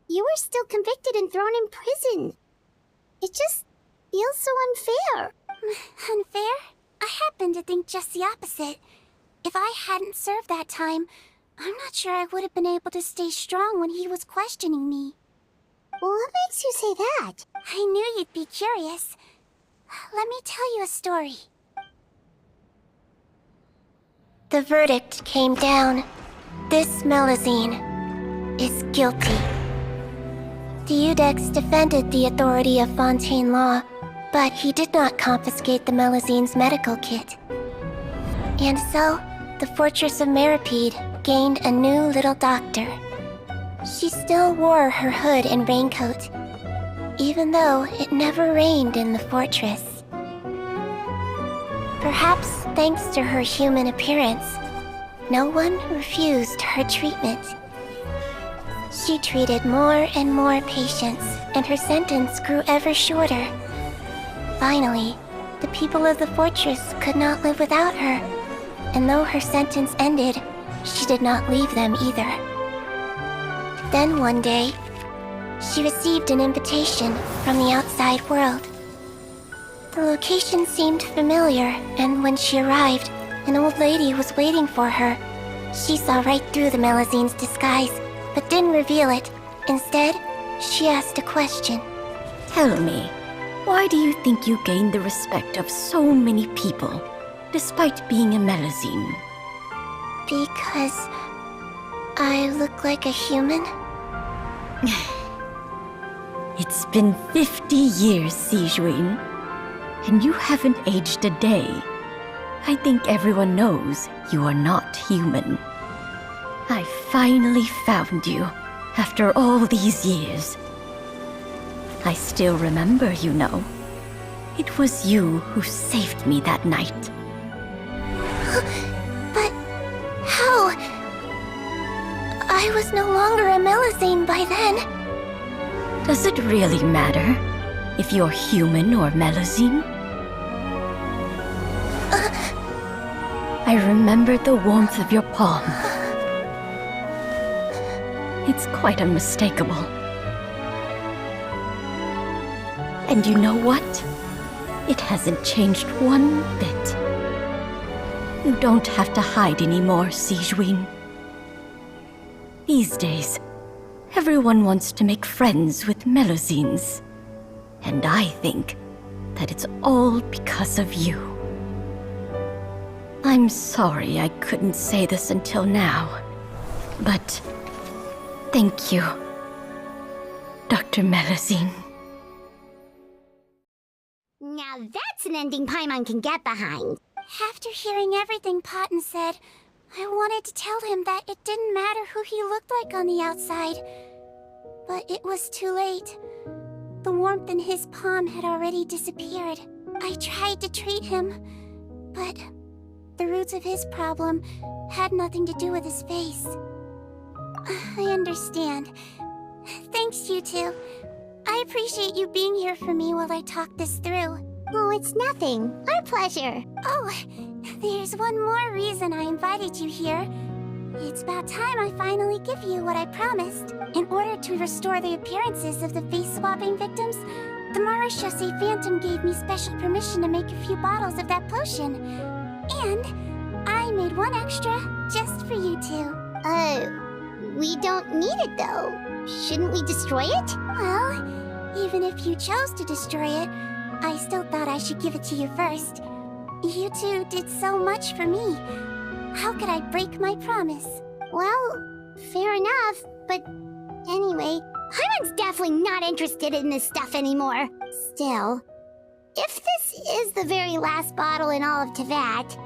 you were still convicted and thrown in prison. It just feels so unfair. Unfair? I happen to think just the opposite. If I hadn't served that time, I'm not sure I would have been able to stay strong when he was questioning me. What makes you say that? I knew you'd be curious. Let me tell you a story. The verdict came down. This Melusine is guilty. The Iudex defended the authority of Fontaine law, but he did not confiscate the Melusine's medical kit. And so, the Fortress of Meripede gained a new little doctor. She still wore her hood and raincoat, even though it never rained in the fortress. Perhaps thanks to her human appearance, no one refused her treatment. She treated more and more patients, and her sentence grew ever shorter. Finally, the people of the fortress could not live without her, and though her sentence ended, she did not leave them either. Then one day, she received an invitation from the outside world. The location seemed familiar, and when she arrived, an old lady was waiting for her. She saw right through the Melusine's disguise, but didn't reveal it. Instead, she asked a question. Tell me, why do you think you gained the respect of so many people, despite being a Melusine? Because I look like a human? It's been 50 years, Sigewinne, and you haven't aged a day. I think everyone knows you are not human. I finally found you, after all these years. I still remember, you know. It was you who saved me that night. But how? I was no longer a Melusine by then. Does it really matter? if you're human or Melusine. I remember the warmth of your palm. It's quite unmistakable. And you know what? It hasn't changed one bit. You don't have to hide anymore, Sigewinne. These days, everyone wants to make friends with Melusines. And I think that it's all because of you. I'm sorry I couldn't say this until now, but thank you, Dr. Melusine. Now that's an ending Paimon can get behind. After hearing everything Potton said, I wanted to tell him that it didn't matter who he looked like on the outside. But it was too late. The warmth in his palm had already disappeared. I tried to treat him, but the roots of his problem had nothing to do with his face. I understand. Thanks, you two. I appreciate you being here for me while I talk this through. Oh, it's nothing. Our pleasure. Oh, there's one more reason I invited you here. It's about time I finally give you what I promised. In order to restore the appearances of the face-swapping victims, the Marechaussee Phantom gave me special permission to make a few bottles of that potion. And I made one extra just for you two. We don't need it though. Shouldn't we destroy it? Well, even if you chose to destroy it, I still thought I should give it to you first. You two did so much for me. How could I break my promise? Well, fair enough, but anyway, Paimon's definitely not interested in this stuff anymore. Still, if this is the very last bottle in all of Teyvat,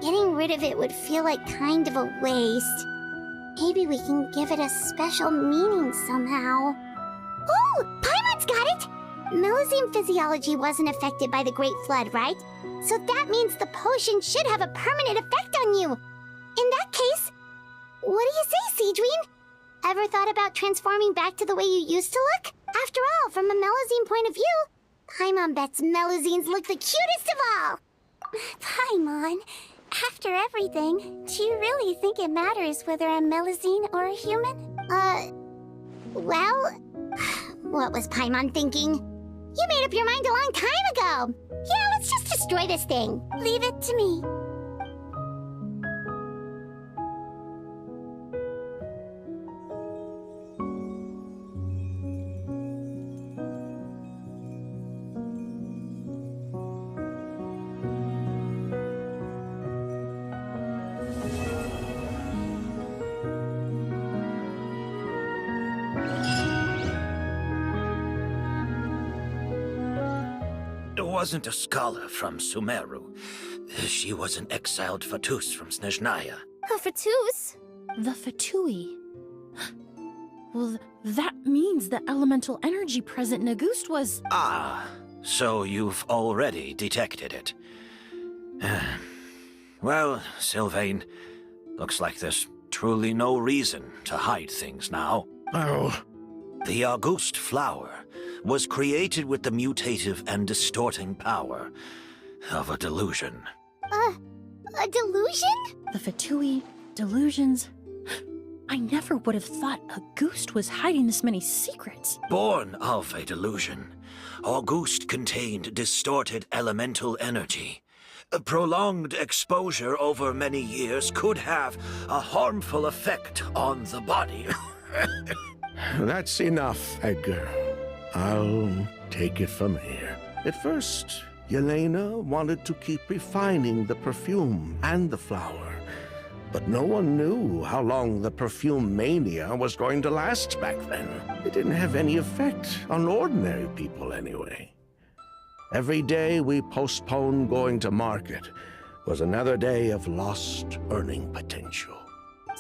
getting rid of it would feel like kind of a waste. Maybe we can give it a special meaning somehow. Oh, Paimon's got it! Melusine physiology wasn't affected by the Great Flood, right? So that means the potion should have a permanent effect on you. In that case, what do you say, Sigewinne? Ever thought about transforming back to the way you used to look? After all, from a Melusine point of view, Paimon bets Melusines look the cutest of all. Paimon, after everything, do you really think it matters whether I'm Melusine or a human? Well, what was Paimon thinking? You made up your mind a long time ago. Yeah, let's just destroy this thing. Leave it to me. Wasn't a scholar from Sumeru. She was an exiled Fatus from Snezhnaya. A Fatus? The Fatui. Well, that means the elemental energy present in Auguste was... Ah, so you've already detected it. Well, Sylvain, looks like there's truly no reason to hide things now. Oh. The Auguste flower was created with the mutative and distorting power of a delusion. A delusion? The Fatui, delusions... I never would have thought Auguste was hiding this many secrets. Born of a delusion, Auguste contained distorted elemental energy. A prolonged exposure over many years could have a harmful effect on the body. That's enough, Edgar. I'll take it from here. At first, Yelena wanted to keep refining the perfume and the flower, but no one knew how long the perfume mania was going to last back then. It didn't have any effect on ordinary people anyway. Every day we postponed going to market was another day of lost earning potential.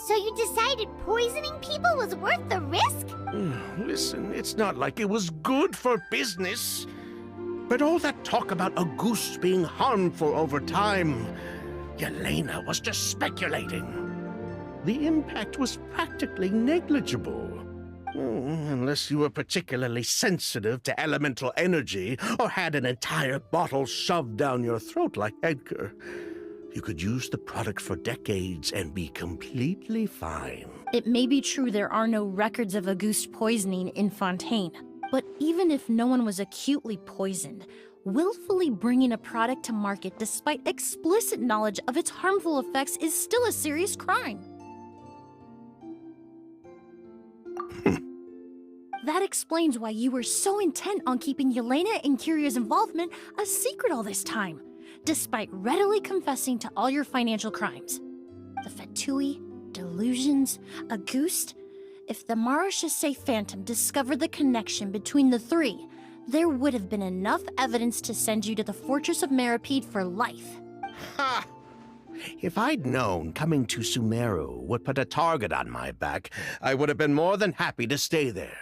So you decided poisoning people was worth the risk? Listen, it's not like it was good for business. But all that talk about Auguste being harmful over time, Yelena was just speculating. The impact was practically negligible. Unless you were particularly sensitive to elemental energy or had an entire bottle shoved down your throat like Edgar. You could use the product for decades and be completely fine. It may be true there are no records of Auguste poisoning in Fontaine, but even if no one was acutely poisoned, willfully bringing a product to market despite explicit knowledge of its harmful effects is still a serious crime. That explains why you were so intent on keeping Yelena and Kiria's involvement a secret all this time, despite readily confessing to all your financial crimes. The Fatui, delusions, Auguste. If the Marechaussee Phantom discovered the connection between the three, there would have been enough evidence to send you to the Fortress of Meripede for life. Ha! If I'd known coming to Sumeru would put a target on my back, I would have been more than happy to stay there.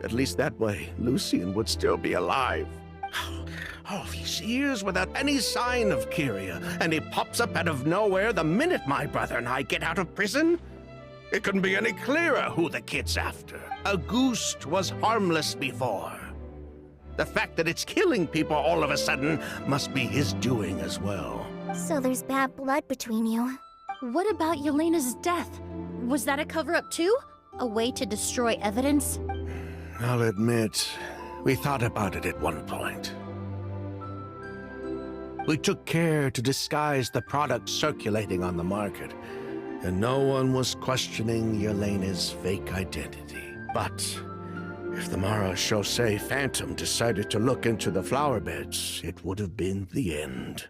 At least that way, Lucien would still be alive. All these years without any sign of Kyria, and he pops up out of nowhere the minute my brother and I get out of prison? It couldn't be any clearer who the kid's after. Auguste was harmless before. The fact that it's killing people all of a sudden must be his doing as well. So there's bad blood between you. What about Yelena's death? Was that a cover-up too? A way to destroy evidence? I'll admit, we thought about it at one point. We took care to disguise the product circulating on the market, and no one was questioning Yelena's fake identity. But if the Marechaussee Phantom decided to look into the flower beds, it would have been the end.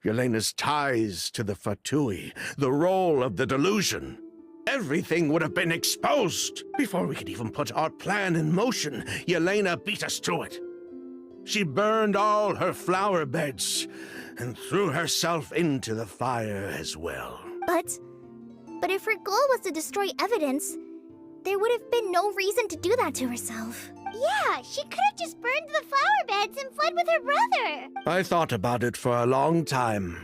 Yelena's ties to the Fatui, the role of the delusion, everything would have been exposed. Before we could even put our plan in motion, Yelena beat us to it. She burned all her flower beds and threw herself into the fire as well. But if her goal was to destroy evidence, there would have been no reason to do that to herself. Yeah, she could have just burned the flower beds and fled with her brother. I thought about it for a long time,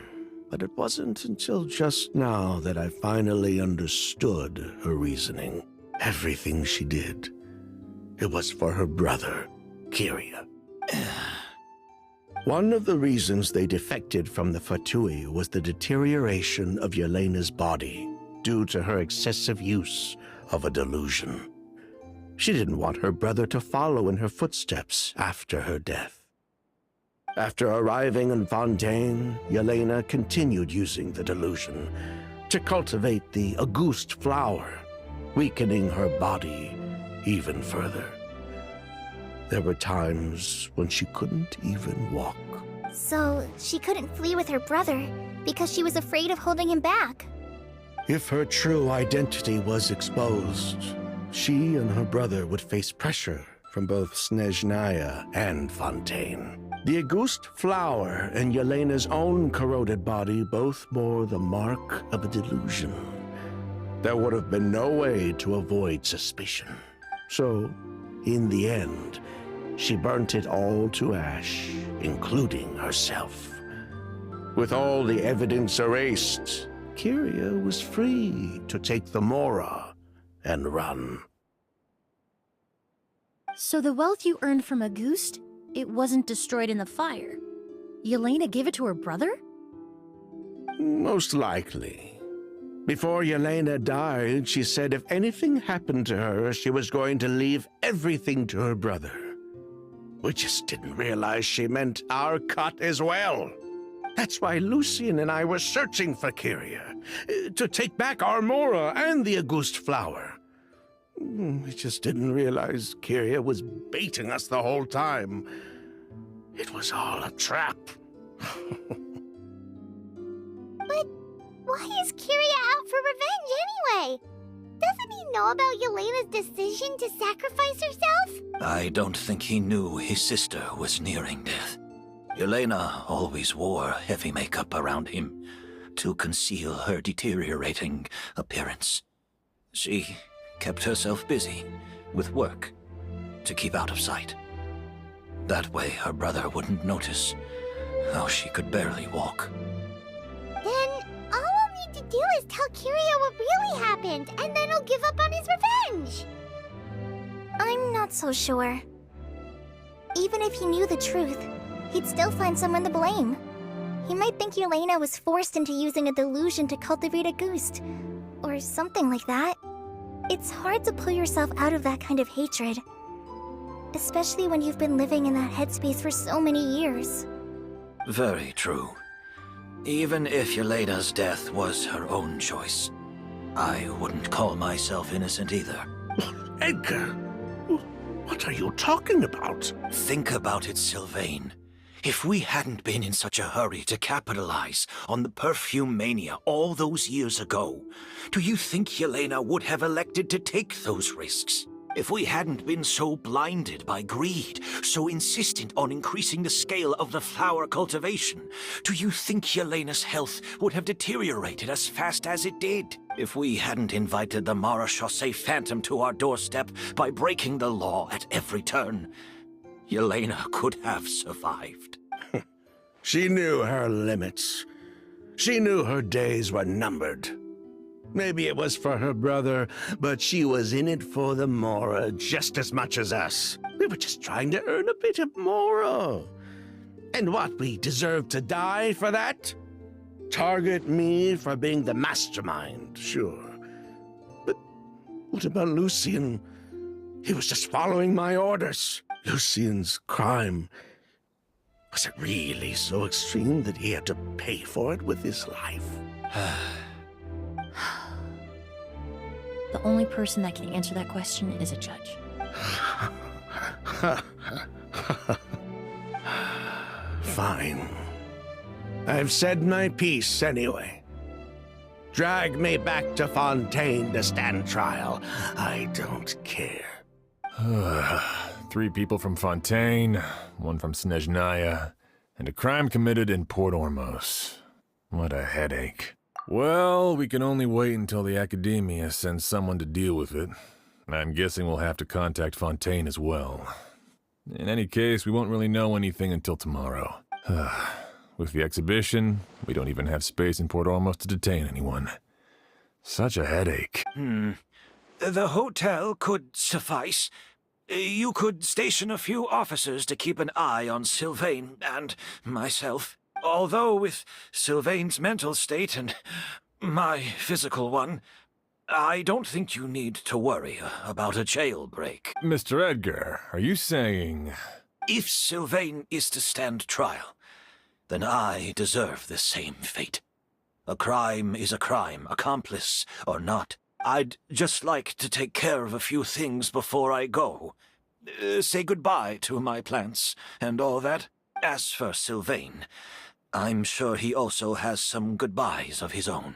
but it wasn't until just now that I finally understood her reasoning. Everything she did, it was for her brother, Kyria. One of the reasons they defected from the Fatui was the deterioration of Yelena's body due to her excessive use of a delusion. She didn't want her brother to follow in her footsteps after her death. After arriving in Fontaine, Yelena continued using the delusion to cultivate the Auguste flower, weakening her body even further. There were times when she couldn't even walk. So she couldn't flee with her brother because she was afraid of holding him back. If her true identity was exposed, she and her brother would face pressure from both Snezhnaya and Fontaine. The Auguste flower and Yelena's own corroded body both bore the mark of a delusion. There would have been no way to avoid suspicion. So, in the end, she burnt it all to ash, including herself. With all the evidence erased, Kyria was free to take the Mora and run. So the wealth you earned from Auguste, it wasn't destroyed in the fire. Yelena gave it to her brother? Most likely. Before Yelena died, she said if anything happened to her, she was going to leave everything to her brother. We just didn't realize she meant our cut as well. That's why Lucien and I were searching for Kyria, to take back our Mora and the Auguste flower. We just didn't realize Kyria was baiting us the whole time. It was all a trap. But why is Kyria out for revenge anyway? Doesn't he know about Yelena's decision to sacrifice herself? I don't think he knew his sister was nearing death. Yelena always wore heavy makeup around him to conceal her deteriorating appearance. She kept herself busy with work to keep out of sight. That way her brother wouldn't notice how she could barely walk. Then all we'll need to do is tell Kiria what really happened, and then he'll give up on his revenge. I'm not so sure. Even if he knew the truth, he'd still find someone to blame. He might think Yelena was forced into using a delusion to cultivate a ghost, or something like that. It's hard to pull yourself out of that kind of hatred, especially when you've been living in that headspace for so many years. Very true. Even if Yelena's death was her own choice, I wouldn't call myself innocent either. Edgar, what are you talking about? Think about it, Sylvain. If we hadn't been in such a hurry to capitalize on the perfume mania all those years ago, do you think Yelena would have elected to take those risks? If we hadn't been so blinded by greed, so insistent on increasing the scale of the flower cultivation, do you think Yelena's health would have deteriorated as fast as it did? If we hadn't invited the Marechaussee Phantom to our doorstep by breaking the law at every turn, Yelena could have survived. She knew her limits. She knew her days were numbered. Maybe it was for her brother, but she was in it for the Mora just as much as us. We were just trying to earn a bit of Mora. And what, we deserve to die for that? Target me for being the mastermind, sure. But what about Lucien? He was just following my orders. Lucien's crime, was it really so extreme that he had to pay for it with his life? The only person that can answer that question is a judge. Fine. I've said my piece anyway. Drag me back to Fontaine to stand trial. I don't care. 3 people from Fontaine, 1 from Snezhnaya, and a crime committed in Port Ormos. What a headache. Well, we can only wait until the Academia sends someone to deal with it. I'm guessing we'll have to contact Fontaine as well. In any case, we won't really know anything until tomorrow. With the exhibition, we don't even have space in Port Ormos to detain anyone. Such a headache. The hotel could suffice. You could station a few officers to keep an eye on Sylvain and myself. Although with Sylvain's mental state and my physical one, I don't think you need to worry about a jailbreak. Mr. Edgar, are you saying... If Sylvain is to stand trial, then I deserve the same fate. A crime is a crime, accomplice or not. I'd just like to take care of a few things before I go. Say goodbye to my plants and all that. As for Sylvain, I'm sure he also has some goodbyes of his own.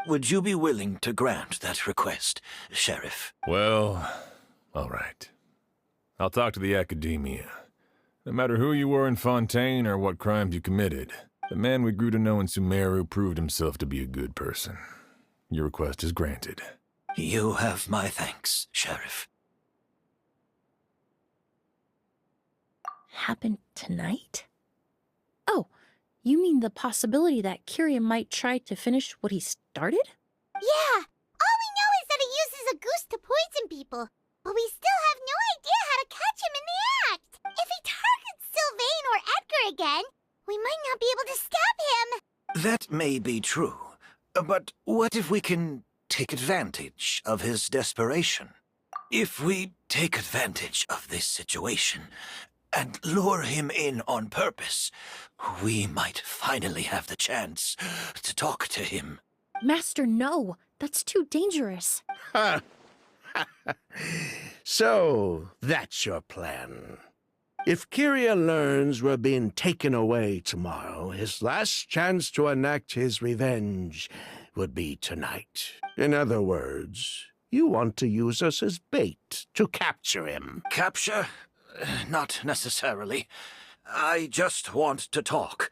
Would you be willing to grant that request, Sheriff? Well, all right. I'll talk to the Academia. No matter who you were in Fontaine or what crimes you committed, the man we grew to know in Sumeru proved himself to be a good person. Your request is granted. You have my thanks, Sheriff. Happened tonight? Oh, you mean the possibility that Kiria might try to finish what he started? Yeah, all we know is that he uses a goose to poison people, but we still have no idea how to catch him in the act. If he targets Sylvain or Edgar again, we might not be able to stop him. That may be true, but what if we can take advantage of his desperation? If we take advantage of this situation and lure him in on purpose, we might finally have the chance to talk to him. Master, no. That's too dangerous. So, that's your plan. If Kiria learns we're being taken away tomorrow, his last chance to enact his revenge would be tonight. In other words, you want to use us as bait to capture him. Capture? Not necessarily. I just want to talk.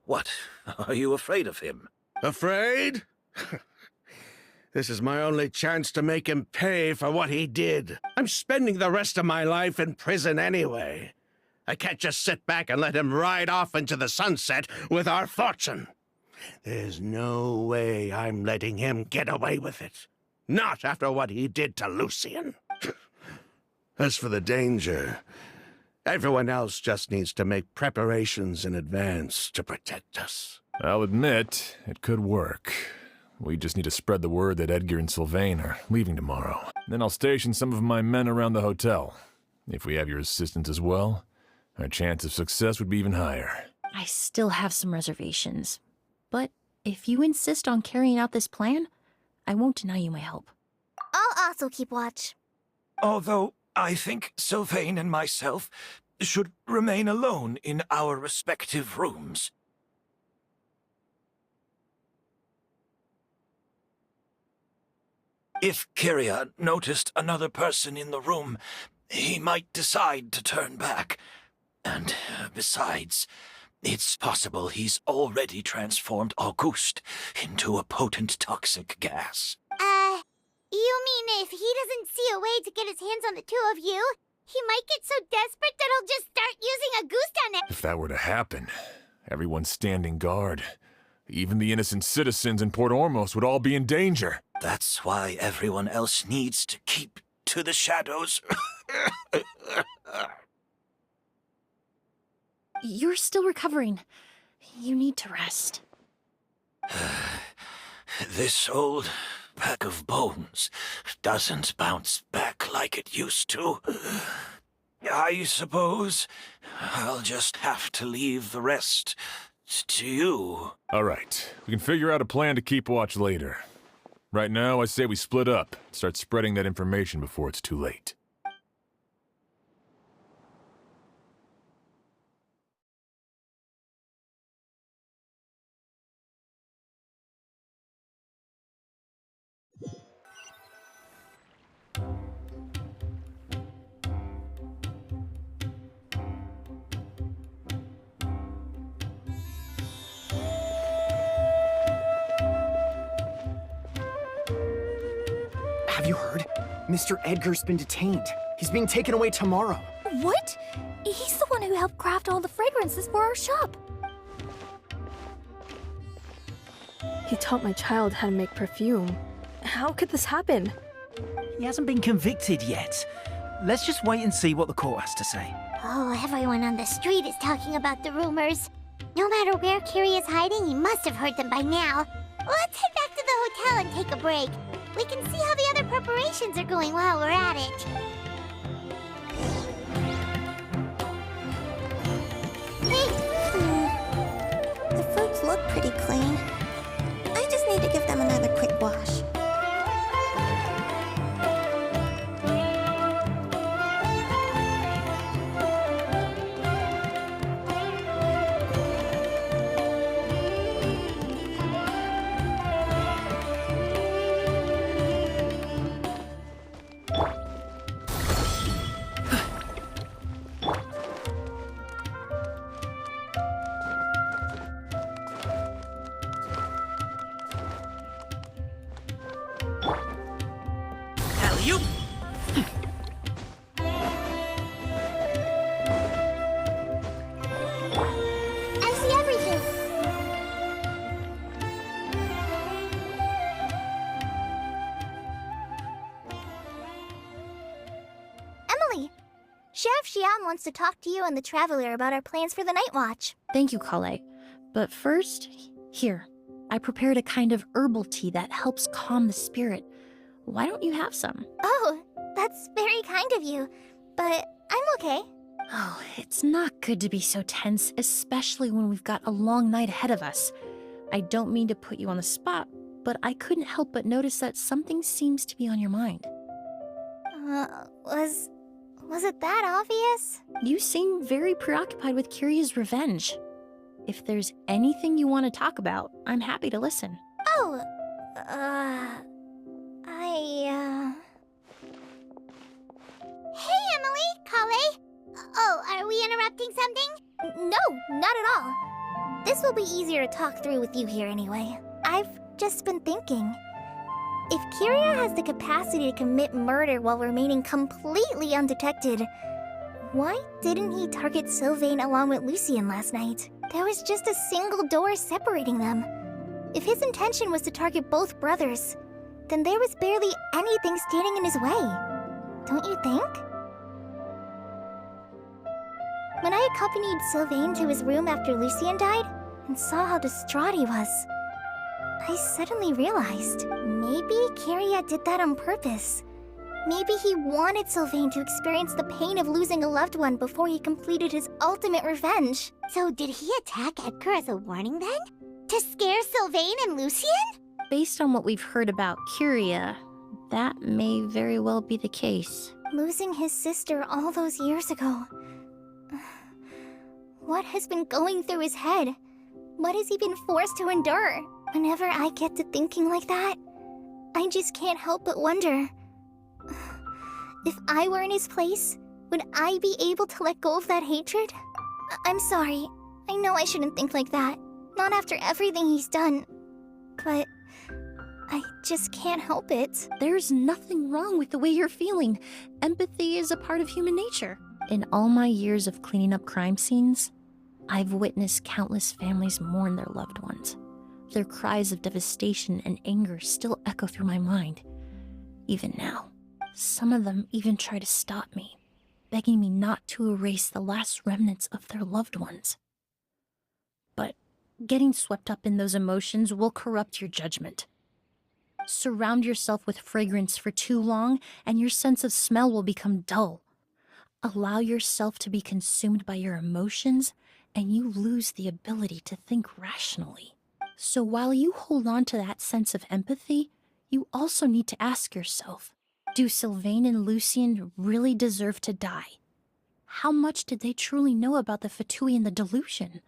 What? Are you afraid of him? Afraid? This is my only chance to make him pay for what he did. I'm spending the rest of my life in prison anyway. I can't just sit back and let him ride off into the sunset with our fortune. There's no way I'm letting him get away with it. Not after what he did to Lucian. As for the danger, everyone else just needs to make preparations in advance to protect us. I'll admit, it could work. We just need to spread the word that Edgar and Sylvain are leaving tomorrow. Then I'll station some of my men around the hotel. If we have your assistance as well, our chance of success would be even higher. I still have some reservations. But if you insist on carrying out this plan, I won't deny you my help. I'll also keep watch. Although I think Sylvain and myself should remain alone in our respective rooms. If Kyria noticed another person in the room, he might decide to turn back. And besides, it's possible he's already transformed Auguste into a potent toxic gas. You mean if he doesn't see a way to get his hands on the two of you, he might get so desperate that he'll just start using Auguste on it? If that were to happen, everyone's standing guard. Even the innocent citizens in Port Ormos would all be in danger. That's why everyone else needs to keep to the shadows. You're still recovering. You need to rest. This old pack of bones doesn't bounce back like it used to. I suppose I'll just have to leave the rest to you. All right, we can figure out a plan to keep watch later. Right now, I say we split up, start spreading that information before it's too late. Have you heard? Mr. Edgar's been detained. He's being taken away tomorrow. What? He's the one who helped craft all the fragrances for our shop. He taught my child how to make perfume. How could this happen? He hasn't been convicted yet. Let's just wait and see what the court has to say. Oh, everyone on the street is talking about the rumors. No matter where Kyria is hiding, he must have heard them by now. Let's head back to the hotel and take a break. We can see how the other preparations are going while we're at it. The fruits look pretty clean. I just need to give them another quick wash. Xianyun wants to talk to you and the Traveler about our plans for the Night Watch. Thank you, Kale. But first, here. I prepared a kind of herbal tea that helps calm the spirit. Why don't you have some? Oh, that's very kind of you. But I'm okay. Oh, it's not good to be so tense, especially when we've got a long night ahead of us. I don't mean to put you on the spot, but I couldn't help but notice that something seems to be on your mind. Was it that obvious? You seem very preoccupied with Kyria's revenge. If there's anything you want to talk about, I'm happy to listen. Oh, Hey, Emilie, Kale. Oh, are we interrupting something? No, not at all. This will be easier to talk through with you here anyway. I've just been thinking. If Kyria has the capacity to commit murder while remaining completely undetected, why didn't he target Sylvain along with Lucian last night? There was just a single door separating them. If his intention was to target both brothers, then there was barely anything standing in his way. Don't you think? When I accompanied Sylvain to his room after Lucien died, and saw how distraught he was, I suddenly realized, maybe Kyria did that on purpose. Maybe he wanted Sylvain to experience the pain of losing a loved one before he completed his ultimate revenge. So did he attack Edgar as a warning then? To scare Sylvain and Lucien? Based on what we've heard about Kyria, that may very well be the case. Losing his sister all those years ago. What has been going through his head? What has he been forced to endure? Whenever I get to thinking like that, I just can't help but wonder. If I were in his place, would I be able to let go of that hatred? I'm sorry. I know I shouldn't think like that. Not after everything he's done. But I just can't help it. There's nothing wrong with the way you're feeling. Empathy is a part of human nature. In all my years of cleaning up crime scenes, I've witnessed countless families mourn their loved ones. Their cries of devastation and anger still echo through my mind, even now. Some of them even try to stop me, begging me not to erase the last remnants of their loved ones. But getting swept up in those emotions will corrupt your judgment. Surround yourself with fragrance for too long, and your sense of smell will become dull. Allow yourself to be consumed by your emotions, and you lose the ability to think rationally. So while you hold on to that sense of empathy, you also need to ask yourself, do Sylvain and Lucien really deserve to die? How much did they truly know about the Fatui and the delusion?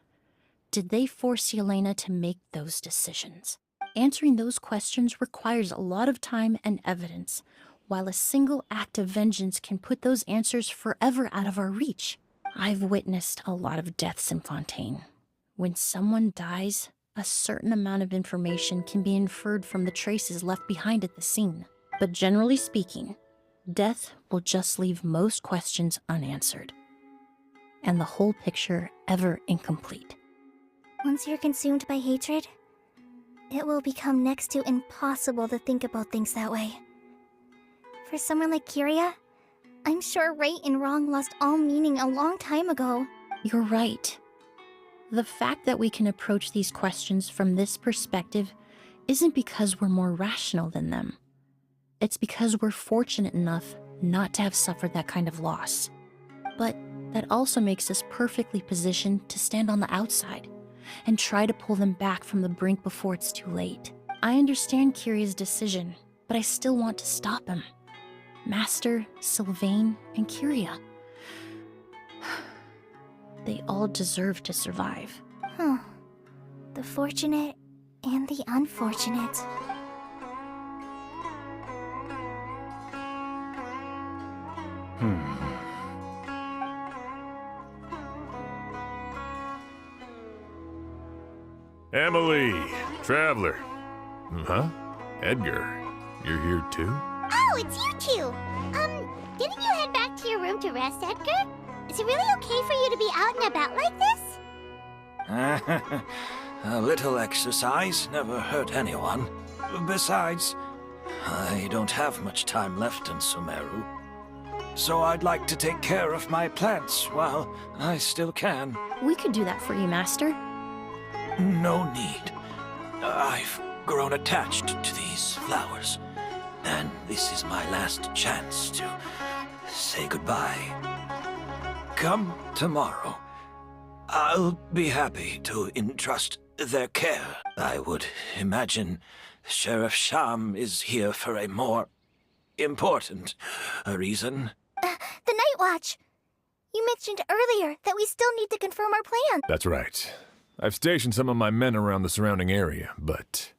Did they force Yelena to make those decisions? Answering those questions requires a lot of time and evidence, while a single act of vengeance can put those answers forever out of our reach. I've witnessed a lot of deaths in Fontaine. When someone dies, a certain amount of information can be inferred from the traces left behind at the scene. But generally speaking, death will just leave most questions unanswered, and the whole picture ever incomplete. Once you're consumed by hatred, it will become next to impossible to think about things that way. For someone like Kyria, I'm sure right and wrong lost all meaning a long time ago. You're right. The fact that we can approach these questions from this perspective isn't because we're more rational than them. It's because we're fortunate enough not to have suffered that kind of loss. But that also makes us perfectly positioned to stand on the outside and try to pull them back from the brink before it's too late. I understand Kyria's decision, but I still want to stop him. Master, Sylvain, and Kyria. They all deserve to survive. The fortunate and the unfortunate. Emilie, Traveler. Huh? Edgar, you're here too? Oh, it's you two! Didn't you head back to your room to rest, Edgar? Is it really okay for you to be out and about like this? A little exercise never hurt anyone. Besides, I don't have much time left in Sumeru. So I'd like to take care of my plants while I still can. We could do that for you, Master. No need. I've grown attached to these flowers, and this is my last chance to say goodbye. Come tomorrow. I'll be happy to entrust their care. I would imagine Sheriff Sham is here for a more important reason. The Night Watch! You mentioned earlier that we still need to confirm our plan. That's right. I've stationed some of my men around the surrounding area, but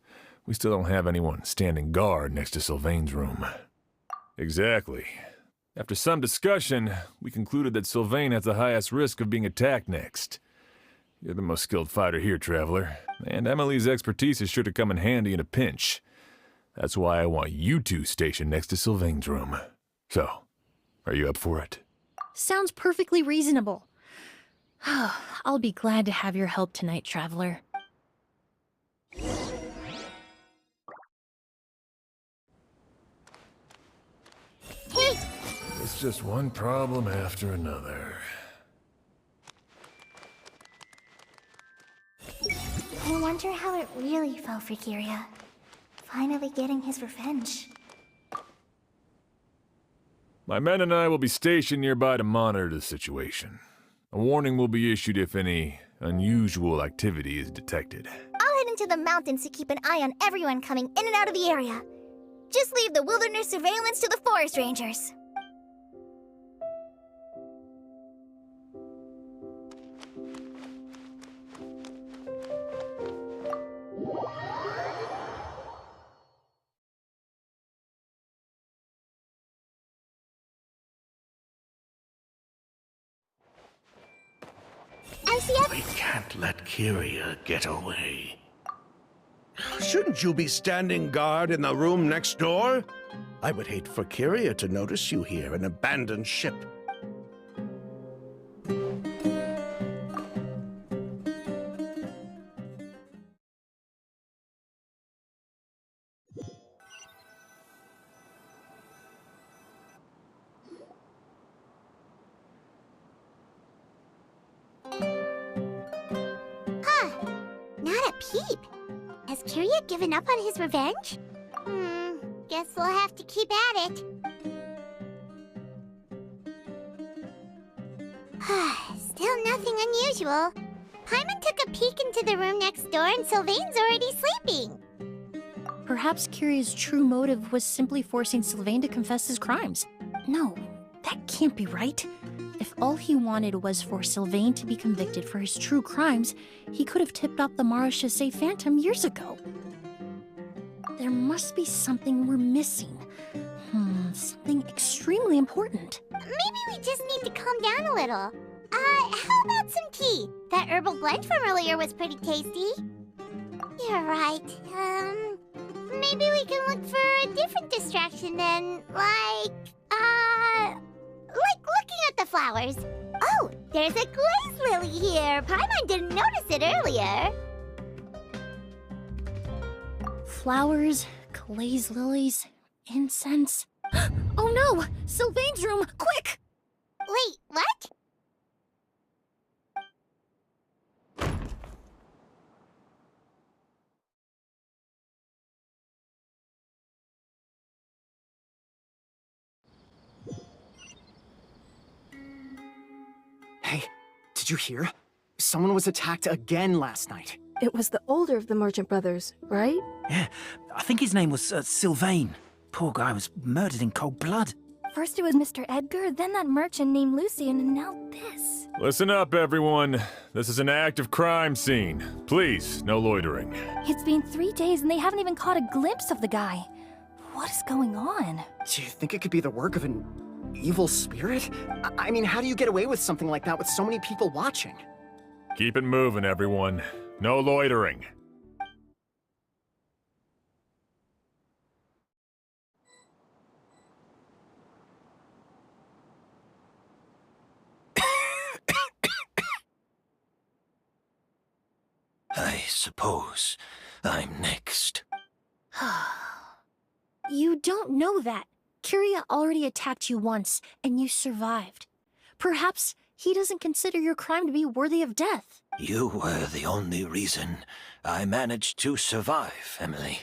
we still don't have anyone standing guard next to Sylvain's room. Exactly. After some discussion, we concluded that Sylvain has the highest risk of being attacked next. You're the most skilled fighter here, Traveler, and Emilie's expertise is sure to come in handy in a pinch. That's why I want you two stationed next to Sylvain's room. So, are you up for it? Sounds perfectly reasonable. I'll be glad to have your help tonight, Traveler. It's just one problem after another. I wonder how it really felt for Kiria. Finally getting his revenge. My men and I will be stationed nearby to monitor the situation. A warning will be issued if any unusual activity is detected. I'll head into the mountains to keep an eye on everyone coming in and out of the area. Just leave the wilderness surveillance to the forest rangers. We can't let Kiria get away. Shouldn't you be standing guard in the room next door? I would hate for Kiria to notice you here, an abandoned ship. Not a peep. Has Kiria given up on his revenge? Guess we'll have to keep at it. Still nothing unusual. Paimon took a peek into the room next door and Sylvain's already sleeping. Perhaps Kiria's true motive was simply forcing Sylvain to confess his crimes. No, that can't be right. If all he wanted was for Sylvain to be convicted for his true crimes, he could have tipped off the Marechaussee Phantom years ago. There must be something we're missing. Something extremely important. Maybe we just need to calm down a little. How about some tea? That herbal blend from earlier was pretty tasty. You're right. Maybe we can look for a different distraction then, like looking at the flowers. Oh, there's a glaze lily here. Paimon didn't notice it earlier. Flowers, glaze lilies, incense. Oh no! Sylvain's room! Quick! Wait, what? Hey, did you hear? Someone was attacked again last night. It was the older of the merchant brothers, right? Yeah, I think his name was Sylvain. Poor guy was murdered in cold blood. First it was Mr. Edgar, then that merchant named Lucian, and now this. Listen up, everyone. This is an active crime scene. Please, no loitering. It's been 3 days and they haven't even caught a glimpse of the guy. What is going on? Do you think it could be the work of an evil spirit? I mean, how do you get away with something like that with so many people watching? Keep it moving, everyone. No loitering. I suppose I'm next. You don't know that. Kiria already attacked you once, and you survived. Perhaps he doesn't consider your crime to be worthy of death. You were the only reason I managed to survive, Emilie.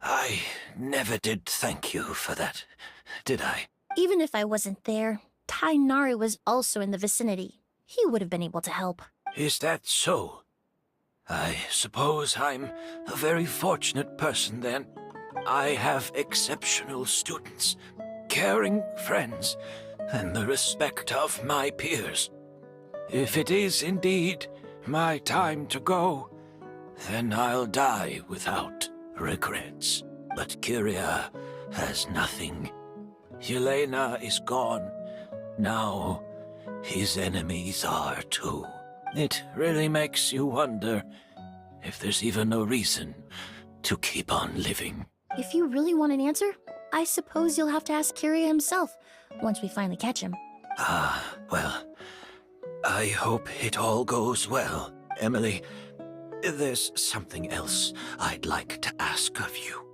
I never did thank you for that, did I? Even if I wasn't there, Tainari was also in the vicinity. He would have been able to help. Is that so? I suppose I'm a very fortunate person then. I have exceptional students, caring friends, and the respect of my peers. If it is indeed my time to go, then I'll die without regrets. But Kiria has nothing. Yelena is gone. Now, his enemies are too. It really makes you wonder if there's even a reason to keep on living. If you really want an answer, I suppose you'll have to ask Kiria himself, once we finally catch him. Well, I hope it all goes well, Emilie. There's something else I'd like to ask of you.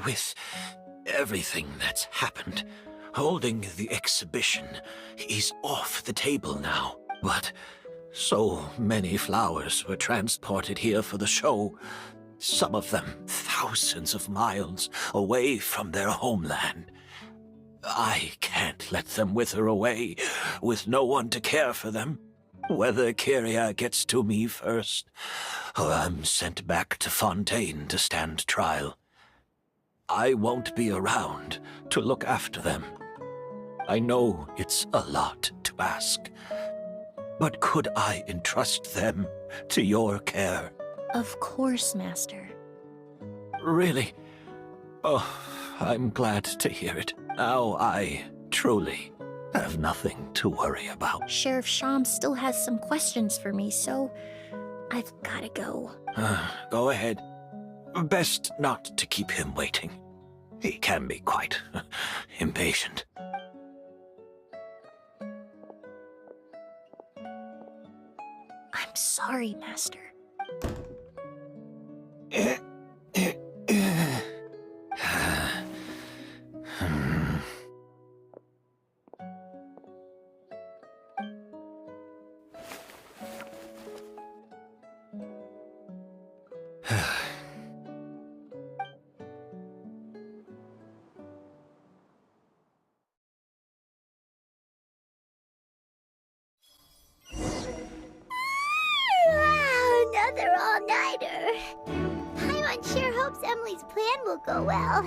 With everything that's happened, holding the exhibition. He's off the table now. But so many flowers were transported here for the show. Some of them thousands of miles away from their homeland. I can't let them wither away with no one to care for them. Whether Kyria gets to me first, or I'm sent back to Fontaine to stand trial, I won't be around to look after them. I know it's a lot to ask, but could I entrust them to your care? Of course, Master. Really? Oh, I'm glad to hear it. Now I truly have nothing to worry about. Sheriff Shams still has some questions for me, so I've gotta go. Go ahead. Best not to keep him waiting. He can be quite impatient. I'm sorry, Master. Another all-nighter. Paimon sure hopes Emilie's plan will go well.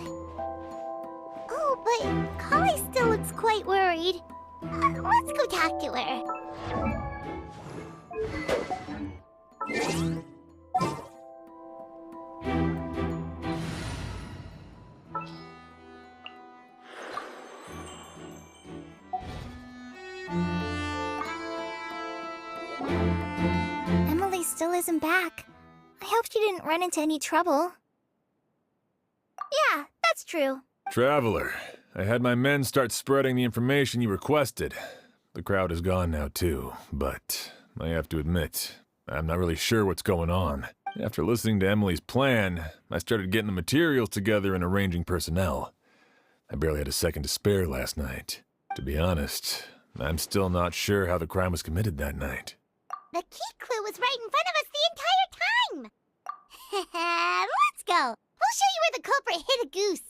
Oh, but Kali still looks quite worried. Let's go talk to her. Emilie still isn't back. I hope she didn't run into any trouble. Yeah, that's true. Traveler, I had my men start spreading the information you requested. The crowd is gone now too, but I have to admit, I'm not really sure what's going on. After listening to Emilie's plan, I started getting the materials together and arranging personnel. I barely had a second to spare last night. To be honest, I'm still not sure how the crime was committed that night. The key clue was right in front of us the entire time! Let's go! We'll show you where the culprit hid a goose.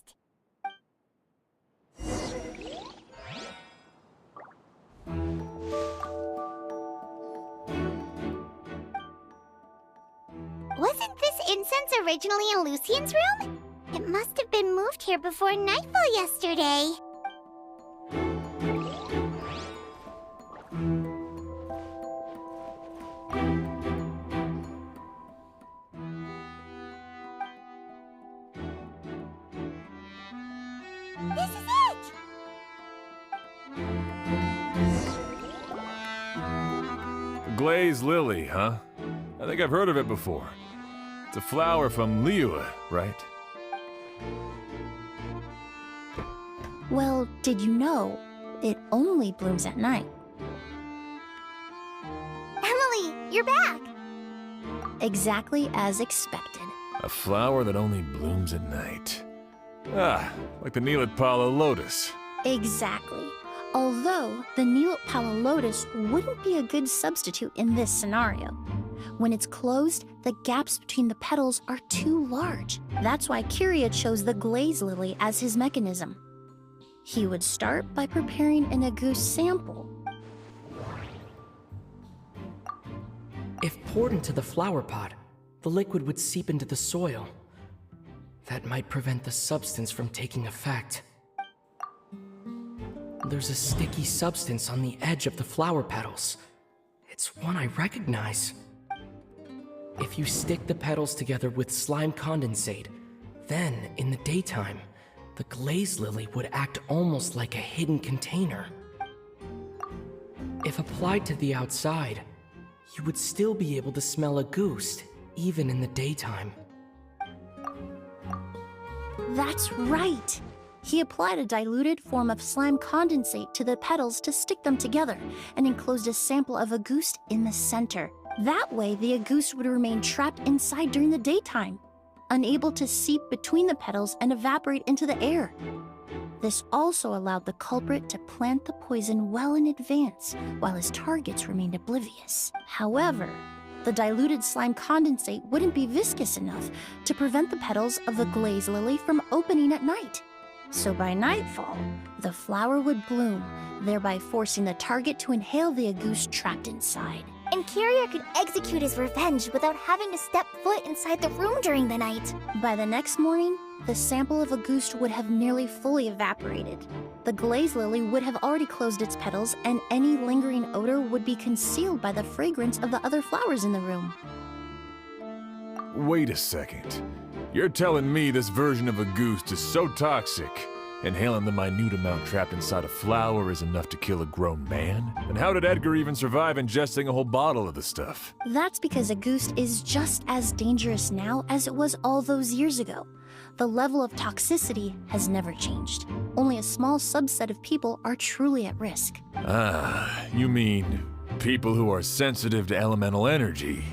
Wasn't this incense originally in Lucien's room? It must have been moved here before nightfall yesterday. This is it! The glazed lily, huh? I think I've heard of it before. It's a flower from Liyue, right? Well, did you know it only blooms at night? Emilie, you're back! Exactly as expected. A flower that only blooms at night. Ah, like the Neuvillette Palo lotus. Exactly. Although the Neuvillette Palo lotus wouldn't be a good substitute in this scenario. When it's closed, the gaps between the petals are too large. That's why Kyria chose the glaze lily as his mechanism. He would start by preparing an Auguste sample. If poured into the flower pot, the liquid would seep into the soil. That might prevent the substance from taking effect. There's a sticky substance on the edge of the flower petals. It's one I recognize. If you stick the petals together with slime condensate, then, in the daytime, the glaze lily would act almost like a hidden container. If applied to the outside, you would still be able to smell a goose, even in the daytime. That's right! He applied a diluted form of slime condensate to the petals to stick them together and enclosed a sample of Auguste in the center. That way, the Auguste would remain trapped inside during the daytime, unable to seep between the petals and evaporate into the air. This also allowed the culprit to plant the poison well in advance, while his targets remained oblivious. However, the diluted slime condensate wouldn't be viscous enough to prevent the petals of the glaze lily from opening at night. So by nightfall, the flower would bloom, thereby forcing the target to inhale the agouste trapped inside. And Kyria could execute his revenge without having to step foot inside the room during the night. By the next morning, the sample of agouste would have nearly fully evaporated. The glaze lily would have already closed its petals, and any lingering odor would be concealed by the fragrance of the other flowers in the room. Wait a second. You're telling me this version of agouste is so toxic, inhaling the minute amount trapped inside a flower is enough to kill a grown man? And how did Edgar even survive ingesting a whole bottle of the stuff? That's because agouste is just as dangerous now as it was all those years ago. The level of toxicity has never changed. Only a small subset of people are truly at risk. Ah, you mean people who are sensitive to elemental energy.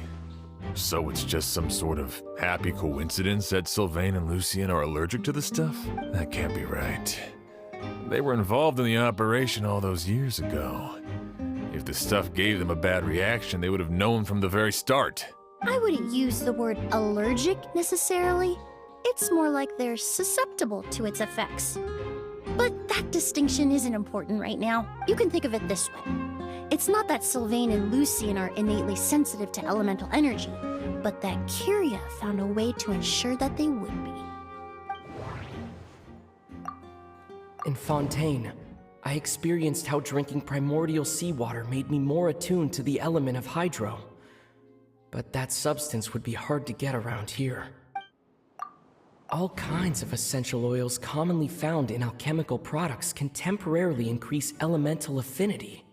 So it's just some sort of happy coincidence that Sylvain and Lucien are allergic to the stuff? That can't be right. They were involved in the operation all those years ago. If the stuff gave them a bad reaction, they would have known from the very start. I wouldn't use the word allergic necessarily. It's more like they're susceptible to its effects. But that distinction isn't important right now. You can think of it this way. It's not that Sylvain and Lucien are innately sensitive to elemental energy, but that Kyria found a way to ensure that they would be. In Fontaine, I experienced how drinking primordial seawater made me more attuned to the element of hydro. But that substance would be hard to get around here. All kinds of essential oils commonly found in alchemical products can temporarily increase elemental affinity.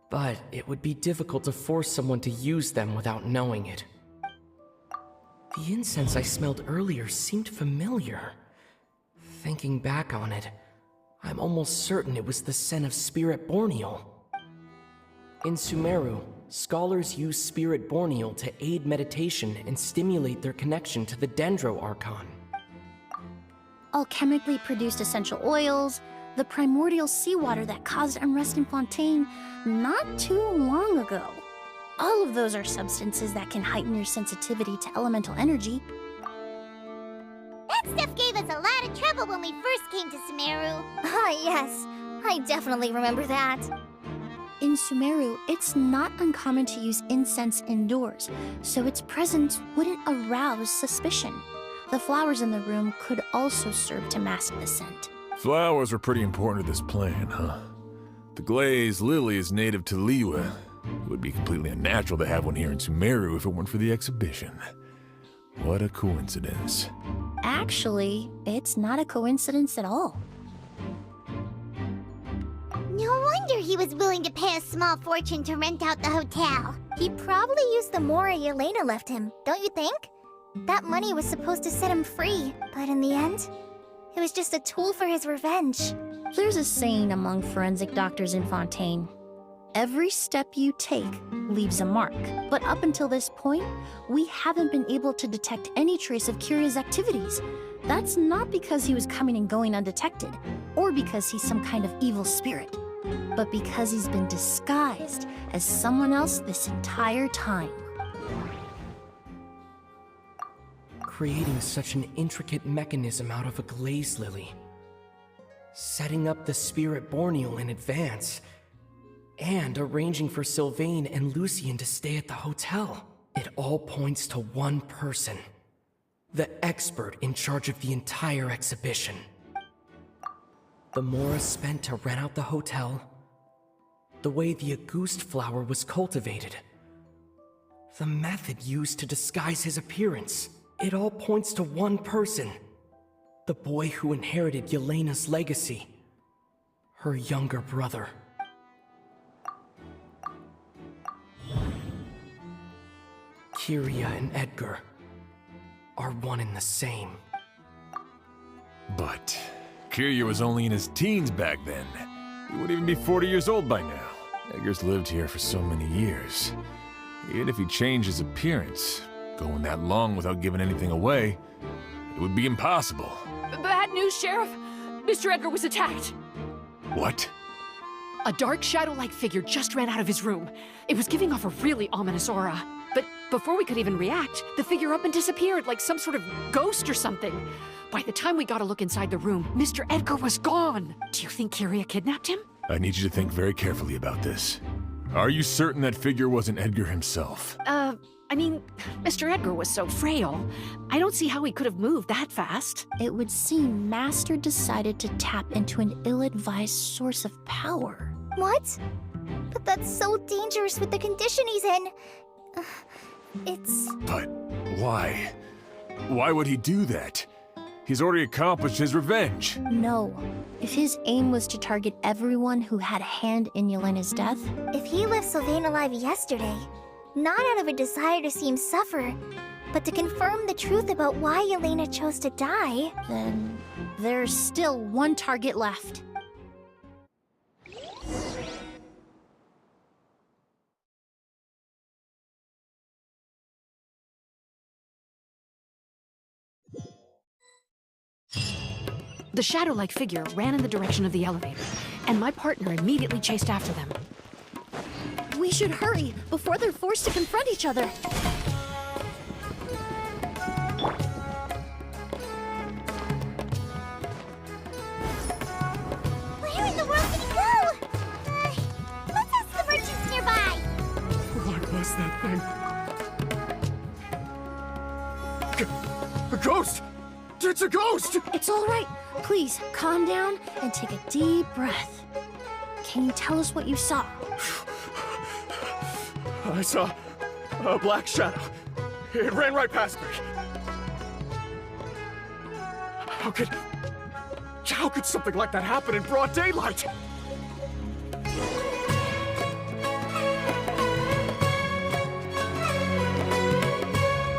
But it would be difficult to force someone to use them without knowing it. The incense I smelled earlier seemed familiar. Thinking back on it, I'm almost certain it was the scent of Spirit Borneal. In Sumeru, scholars use Spirit Borneal to aid meditation and stimulate their connection to the Dendro Archon. Alchemically produced essential oils, the primordial seawater that caused unrest in Fontaine not too long ago. All of those are substances that can heighten your sensitivity to elemental energy. That stuff gave us a lot of trouble when we first came to Sumeru. Ah, yes. I definitely remember that. In Sumeru, it's not uncommon to use incense indoors, so its presence wouldn't arouse suspicion. The flowers in the room could also serve to mask the scent. Flowers were pretty important to this plan, huh? The glaze lily is native to Liyue. It would be completely unnatural to have one here in Sumeru if it weren't for the exhibition. What a coincidence. Actually, it's not a coincidence at all. No wonder he was willing to pay a small fortune to rent out the hotel. He probably used the mora Yelena left him, don't you think? That money was supposed to set him free, but in the end, it was just a tool for his revenge. There's a saying among forensic doctors in Fontaine. Every step you take leaves a mark. But up until this point, we haven't been able to detect any trace of Kyria's activities. That's not because he was coming and going undetected, or because he's some kind of evil spirit, but because he's been disguised as someone else this entire time. Creating such an intricate mechanism out of a glaze lily, setting up the Spirit Borneal in advance, and arranging for Sylvain and Lucien to stay at the hotel. It all points to one person, the expert in charge of the entire exhibition. The mora spent to rent out the hotel, the way the agouste flower was cultivated, the method used to disguise his appearance. It all points to one person, the boy who inherited Yelena's legacy, her younger brother. Kyria and Edgar are one and the same. But Kyria was only in his teens back then. He wouldn't even be 40 years old by now. Edgar's lived here for so many years. Even if he changed his appearance, going that long without giving anything away, it would be impossible. Bad news, Sheriff. Mr. Edgar was attacked! What? A dark shadow-like figure just ran out of his room. It was giving off a really ominous aura. But before we could even react, the figure up and disappeared like some sort of ghost or something. By the time we got a look inside the room, Mr. Edgar was gone. Do you think Kyria kidnapped him? I need you to think very carefully about this. Are you certain that figure wasn't Edgar himself? I mean, Mr. Edgar was so frail. I don't see how he could have moved that fast. It would seem Master decided to tap into an ill-advised source of power. What? But that's so dangerous with the condition he's in. It's... But why? Why would he do that? He's already accomplished his revenge. No. If his aim was to target everyone who had a hand in Yelena's death... If he left Sylvain alive yesterday, not out of a desire to see him suffer, but to confirm the truth about why Yelena chose to die... Then there's still one target left. The shadow-like figure ran in the direction of the elevator, and my partner immediately chased after them. We should hurry before they're forced to confront each other. Where in the world did he go? Let's ask the merchants nearby. What was that thing? A ghost! It's a ghost! It's all right. Please, calm down and take a deep breath. Can you tell us what you saw? I saw a black shadow. It ran right past me. How could something like that happen in broad daylight?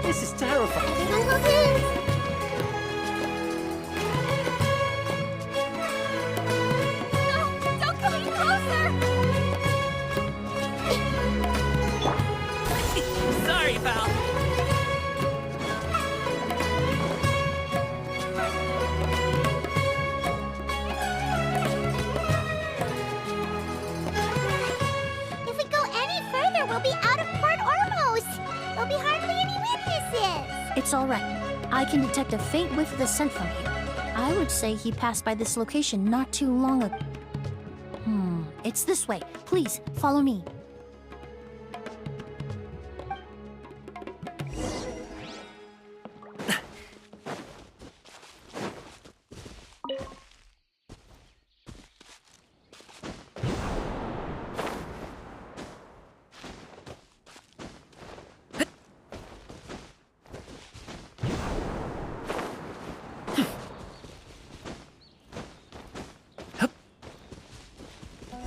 This is terrifying. Don't come any closer! Sorry, pal. If we go any further, we'll be out of port almost. There'll be hardly any witnesses. It's all right. I can detect a faint whiff of the scent from here. I would say he passed by this location not too long ago. It's this way. Please, follow me.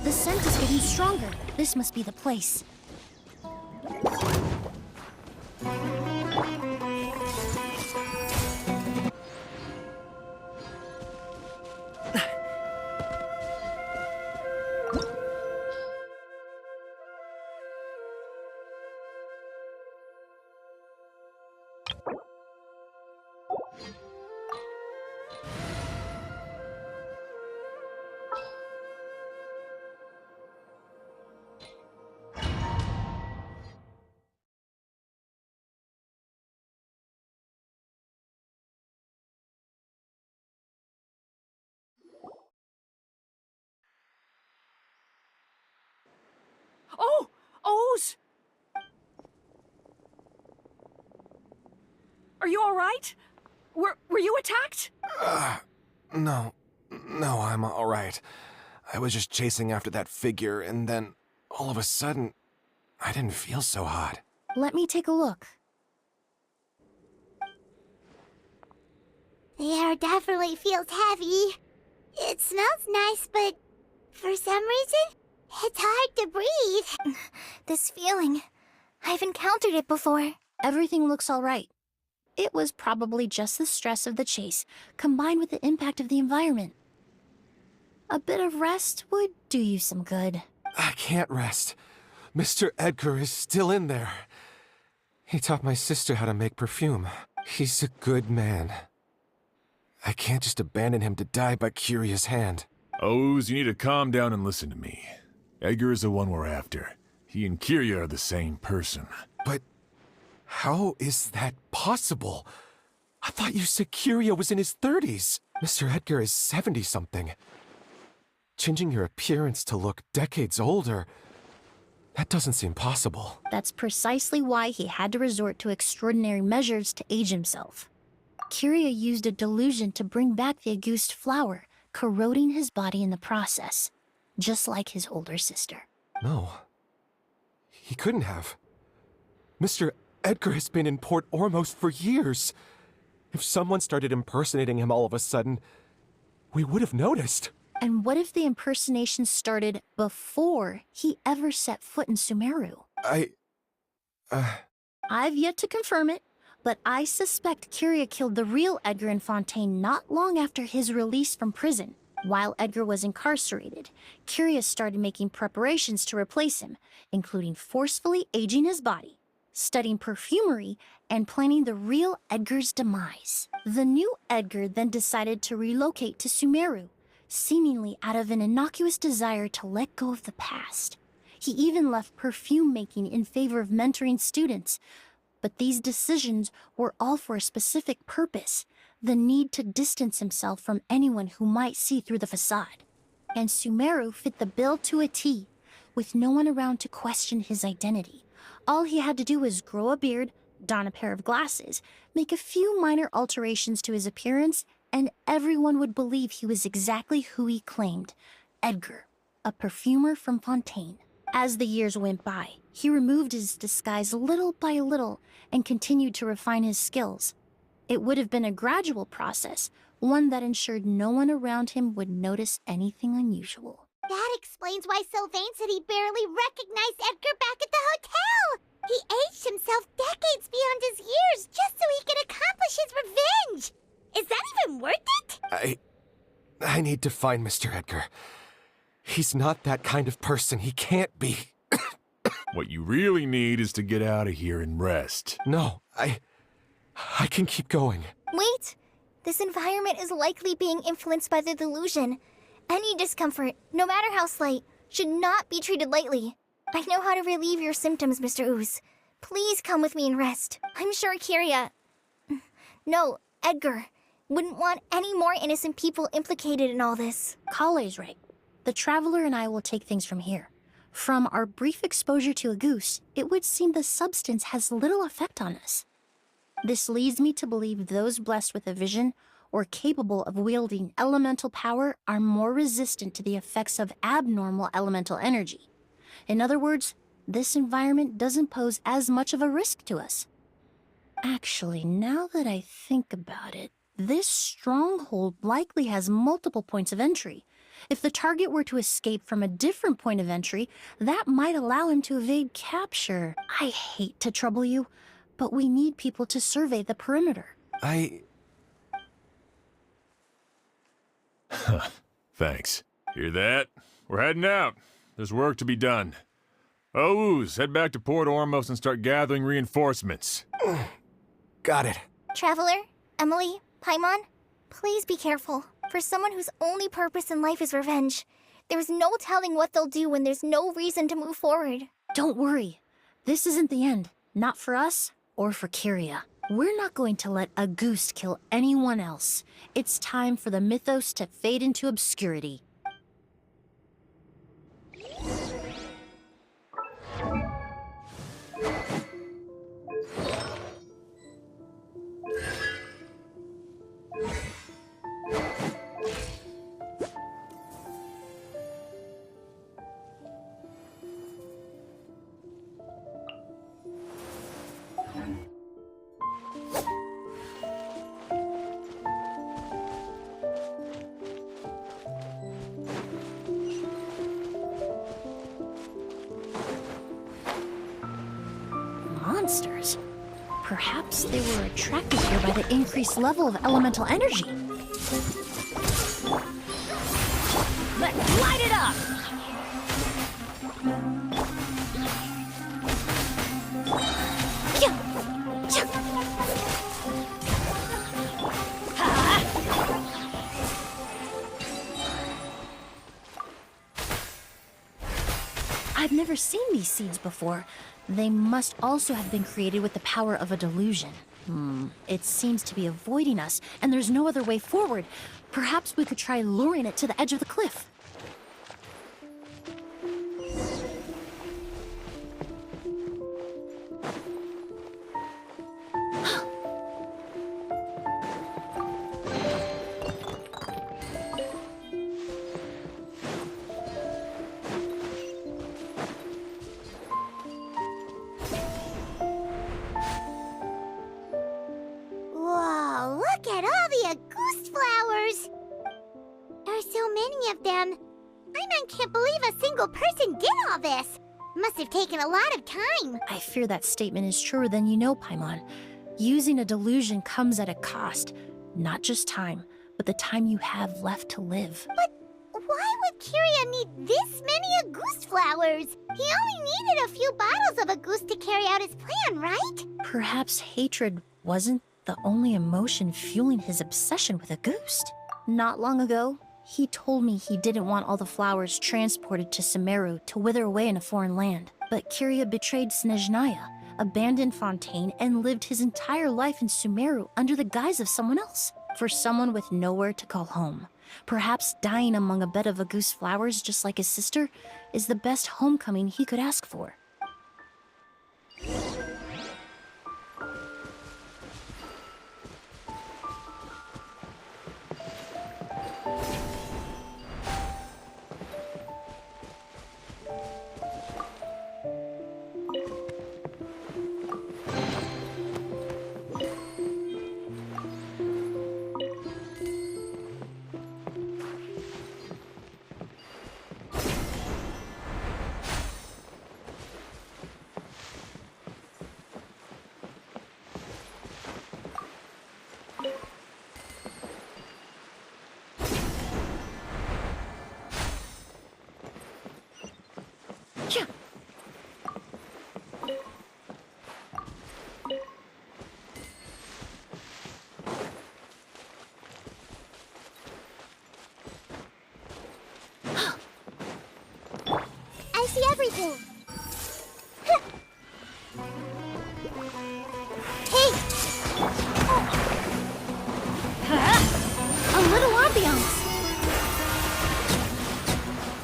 The scent is getting stronger. This must be the place. Oh! O's! Are you all right? Were you attacked? No, I'm all right. I was just chasing after that figure, and then, all of a sudden, I didn't feel so hot. Let me take a look. The air definitely feels heavy. It smells nice, but for some reason, it's hard to breathe. This feeling, I've encountered it before. Everything looks all right. It was probably just the stress of the chase, combined with the impact of the environment. A bit of rest would do you some good. I can't rest. Mr. Edgar is still in there. He taught my sister how to make perfume. He's a good man. I can't just abandon him to die by Curia's hand. Oz, you need to calm down and listen to me. Edgar is the one we're after. He and Kyria are the same person. But how is that possible? I thought you said Kyria was in his 30s. Mr. Edgar is 70-something. Changing your appearance to look decades older, that doesn't seem possible. That's precisely why he had to resort to extraordinary measures to age himself. Kyria used a delusion to bring back the Auguste flower, corroding his body in the process, just like his older sister. No. He couldn't have. Mr. Edgar has been in Port Ormos for years. If someone started impersonating him all of a sudden, we would have noticed. And what if the impersonation started before he ever set foot in Sumeru? I've yet to confirm it, but I suspect Kyria killed the real Edgar in Fontaine not long after his release from prison. While Edgar was incarcerated, Kyria started making preparations to replace him, including forcefully aging his body, studying perfumery, and planning the real Edgar's demise. The new Edgar then decided to relocate to Sumeru, seemingly out of an innocuous desire to let go of the past. He even left perfume making in favor of mentoring students. But these decisions were all for a specific purpose, the need to distance himself from anyone who might see through the facade. And Sumeru fit the bill to a T, with no one around to question his identity. All he had to do was grow a beard, don a pair of glasses, make a few minor alterations to his appearance, and everyone would believe he was exactly who he claimed, Edgar, a perfumer from Fontaine. As the years went by, he removed his disguise little by little and continued to refine his skills. It would have been a gradual process, one that ensured no one around him would notice anything unusual. That explains why Sylvain said he barely recognized Edgar back at the hotel! He aged himself decades beyond his years just so he could accomplish his revenge! Is that even worth it? I need to find Mr. Edgar. He's not that kind of person. He can't be. What you really need is to get out of here and rest. No, I can keep going. Wait! This environment is likely being influenced by the delusion. Any discomfort, no matter how slight, should not be treated lightly. I know how to relieve your symptoms, Mr. Ooze. Please come with me and rest. I'm sure Kyria... No, Edgar wouldn't want any more innocent people implicated in all this. Kale's right. The Traveler and I will take things from here. From our brief exposure to a goose, it would seem the substance has little effect on us. This leads me to believe those blessed with a vision or capable of wielding elemental power are more resistant to the effects of abnormal elemental energy. In other words, this environment doesn't pose as much of a risk to us. Actually, now that I think about it, this stronghold likely has multiple points of entry. If the target were to escape from a different point of entry, that might allow him to evade capture. I hate to trouble you, but we need people to survey the perimeter. Thanks. Hear that? We're heading out. There's work to be done. Ooze, head back to Port Ormos and start gathering reinforcements. Got it. Traveler, Emilie, Paimon, please be careful. For someone whose only purpose in life is revenge, there's no telling what they'll do when there's no reason to move forward. Don't worry. This isn't the end. Not for us or for Kyria. We're not going to let a goose kill anyone else. It's time for the mythos to fade into obscurity. Monsters. Perhaps they were attracted here by the increased level of elemental energy. Let's light it up! I've never seen these seeds before. They must also have been created with the power of a delusion. It seems to be avoiding us, and there's no other way forward. Perhaps we could try luring it to the edge of the cliff. Whoa, look at all the Auguste flowers! There are so many of them. I can't believe a single person did all this. Must have taken a lot of time. I fear that statement is truer than you know, Paimon. Using a delusion comes at a cost. Not just time, but the time you have left to live. But why would Kyria need this many Auguste flowers? He only needed a few bottles of Auguste to carry out his plan, right? Perhaps hatred wasn't the only emotion fueling his obsession with Auguste. Not long ago, he told me he didn't want all the flowers transported to Sumeru to wither away in a foreign land. But Kyria betrayed Snezhnaya, abandoned Fontaine, and lived his entire life in Sumeru under the guise of someone else. For someone with nowhere to call home. Perhaps dying among a bed of Auguste flowers just like his sister is the best homecoming he could ask for. I see everything. Hey! A little ambiance.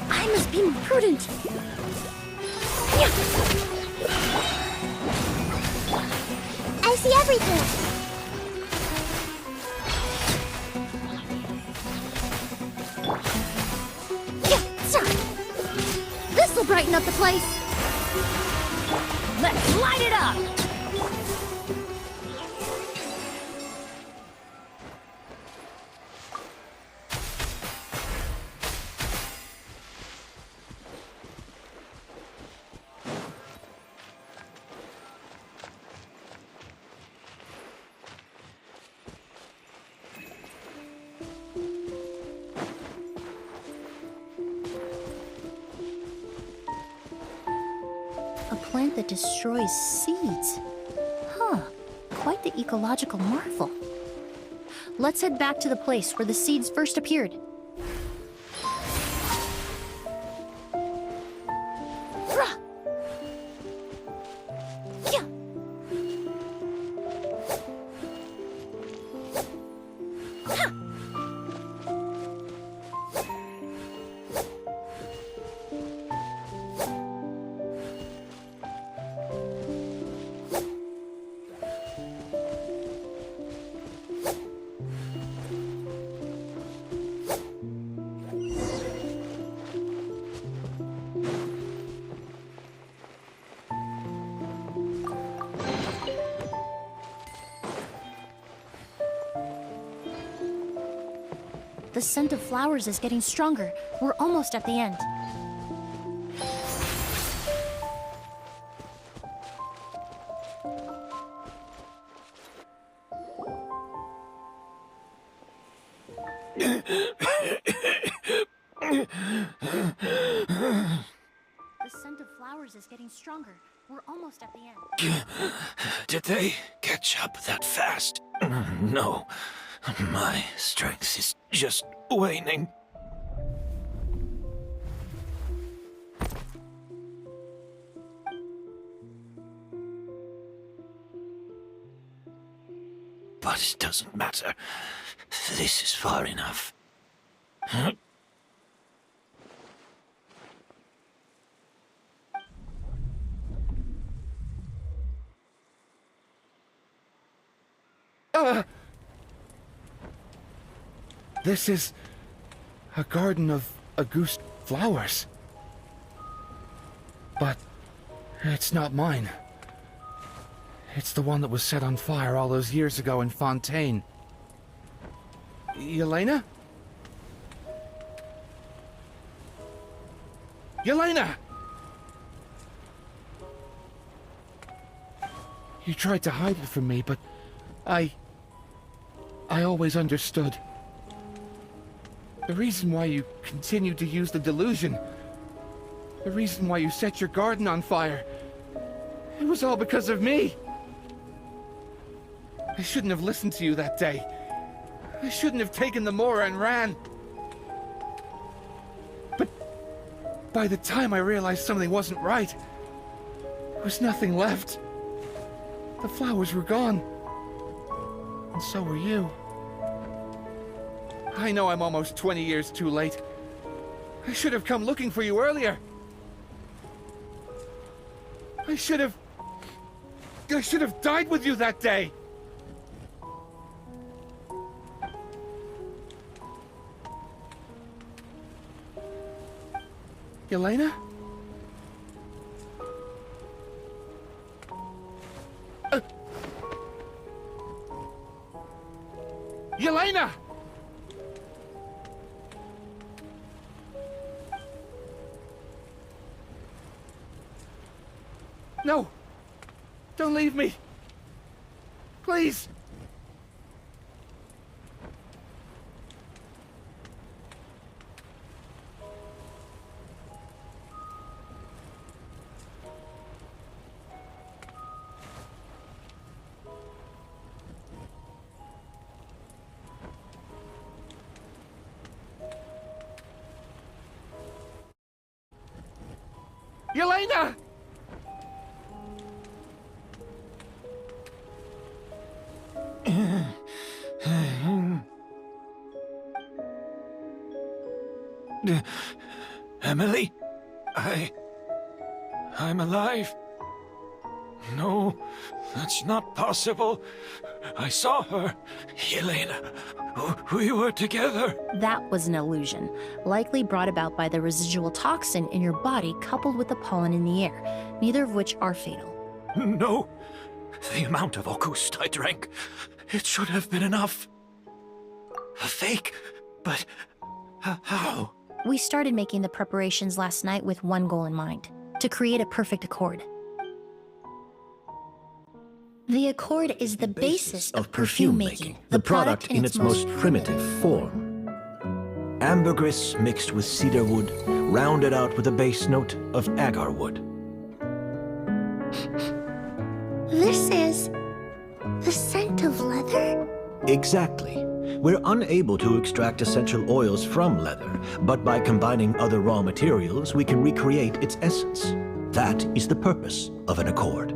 I must be prudent. I see everything. This'll brighten up the place. Let's light it up. Plant that destroys seeds. Huh, quite the ecological marvel. Let's head back to the place where the seeds first appeared. The scent of flowers is getting stronger. We're almost at the end. The scent of flowers is getting stronger. We're almost at the end. Did they catch up that fast? No. My strength is just waning. but it doesn't matter. This is far enough. This is a garden of Auguste flowers. But it's not mine. It's the one that was set on fire all those years ago in Fontaine. Yelena? Yelena! You tried to hide it from me, but I always understood. The reason why you continued to use the delusion, the reason why you set your garden on fire, it was all because of me. I shouldn't have listened to you that day. I shouldn't have taken the Mora and ran. But by the time I realized something wasn't right, there was nothing left. The flowers were gone. And so were you. I know I'm almost 20 years too late. I should have come looking for you earlier. I should have died with you that day. Yelena? Yelena! No! Don't leave me! Please! Yelena! Emilie? I'm alive. No, that's not possible. I saw her. Yelena, we were together. That was an illusion, likely brought about by the residual toxin in your body coupled with the pollen in the air, neither of which are fatal. No, the amount of Auguste I drank, it should have been enough. A fake, but how? We started making the preparations last night with one goal in mind, to create a perfect accord. The accord is the basis of perfume making, the product in its most primitive form. Ambergris mixed with cedarwood, rounded out with a base note of agarwood. This is the scent of leather? Exactly. We're unable to extract essential oils from leather, but by combining other raw materials, we can recreate its essence. That is the purpose of an accord.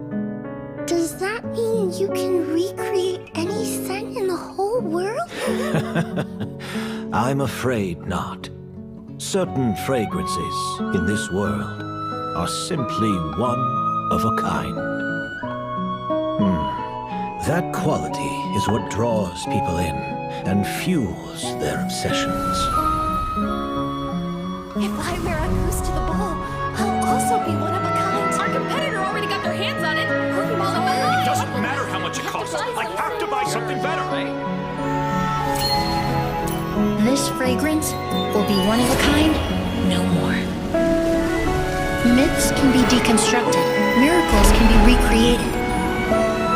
Does that mean you can recreate any scent in the whole world? I'm afraid not. Certain fragrances in this world are simply one of a kind. That quality is what draws people in and fuels their obsessions. If I wear a goose to the ball, I'll also be one of a kind. Our competitor already got their hands on it. It doesn't matter how much it costs. I have to buy something better. This fragrance will be one of a kind, no more. Myths can be deconstructed, miracles can be recreated.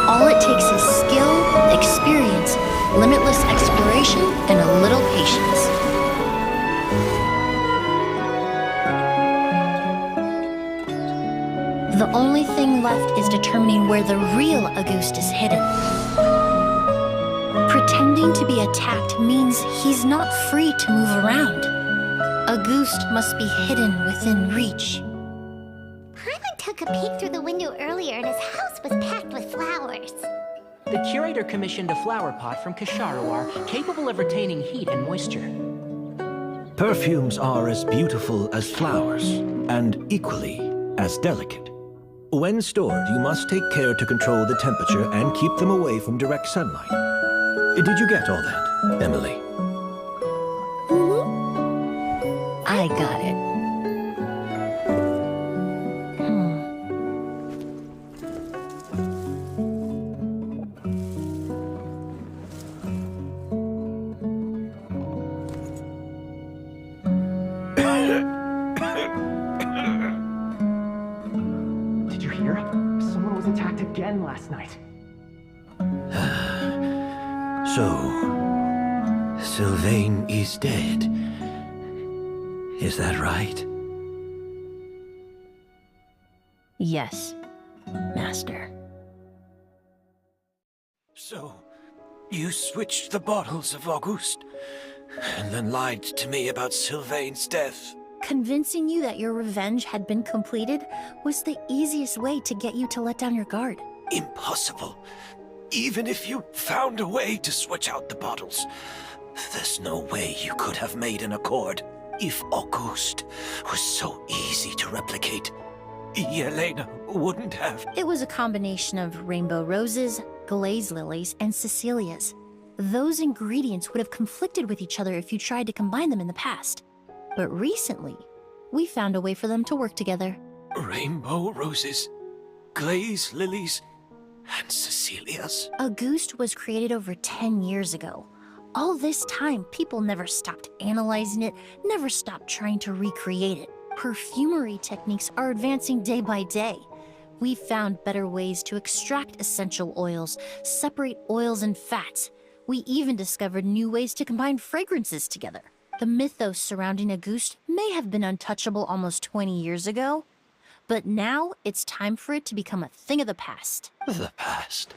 All it takes is skill, experience, limitless exploration, and a little patience. The only thing left is determining where the real Auguste is hidden. Pretending to be attacked means he's not free to move around. Auguste must be hidden within reach. Paimon took a peek through the window earlier and his house was packed with flowers. The curator commissioned a flower pot from Kasharawar capable of retaining heat and moisture. Perfumes are as beautiful as flowers, and equally as delicate. When stored, you must take care to control the temperature and keep them away from direct sunlight. Did you get all that, Emilie? I got it. Did you hear? Someone was attacked again last night. So, Sylvain is dead. Is that right? Yes, Master. So, you switched the bottles of Auguste, and then lied to me about Sylvain's death. Convincing you that your revenge had been completed was the easiest way to get you to let down your guard. Impossible. Even if you found a way to switch out the bottles, there's no way you could have made an accord. If Auguste was so easy to replicate, Yelena wouldn't have. It was a combination of rainbow roses, glaze lilies, and Cecilias. Those ingredients would have conflicted with each other if you tried to combine them in the past. But recently, we found a way for them to work together. Rainbow roses, glaze lilies, and Cecilias? Auguste was created over 10 years ago. All this time, people never stopped analyzing it, never stopped trying to recreate it. Perfumery techniques are advancing day by day. We've found better ways to extract essential oils, separate oils and fats. We even discovered new ways to combine fragrances together. The mythos surrounding Auguste may have been untouchable almost 20 years ago, but now it's time for it to become a thing of the past. The past?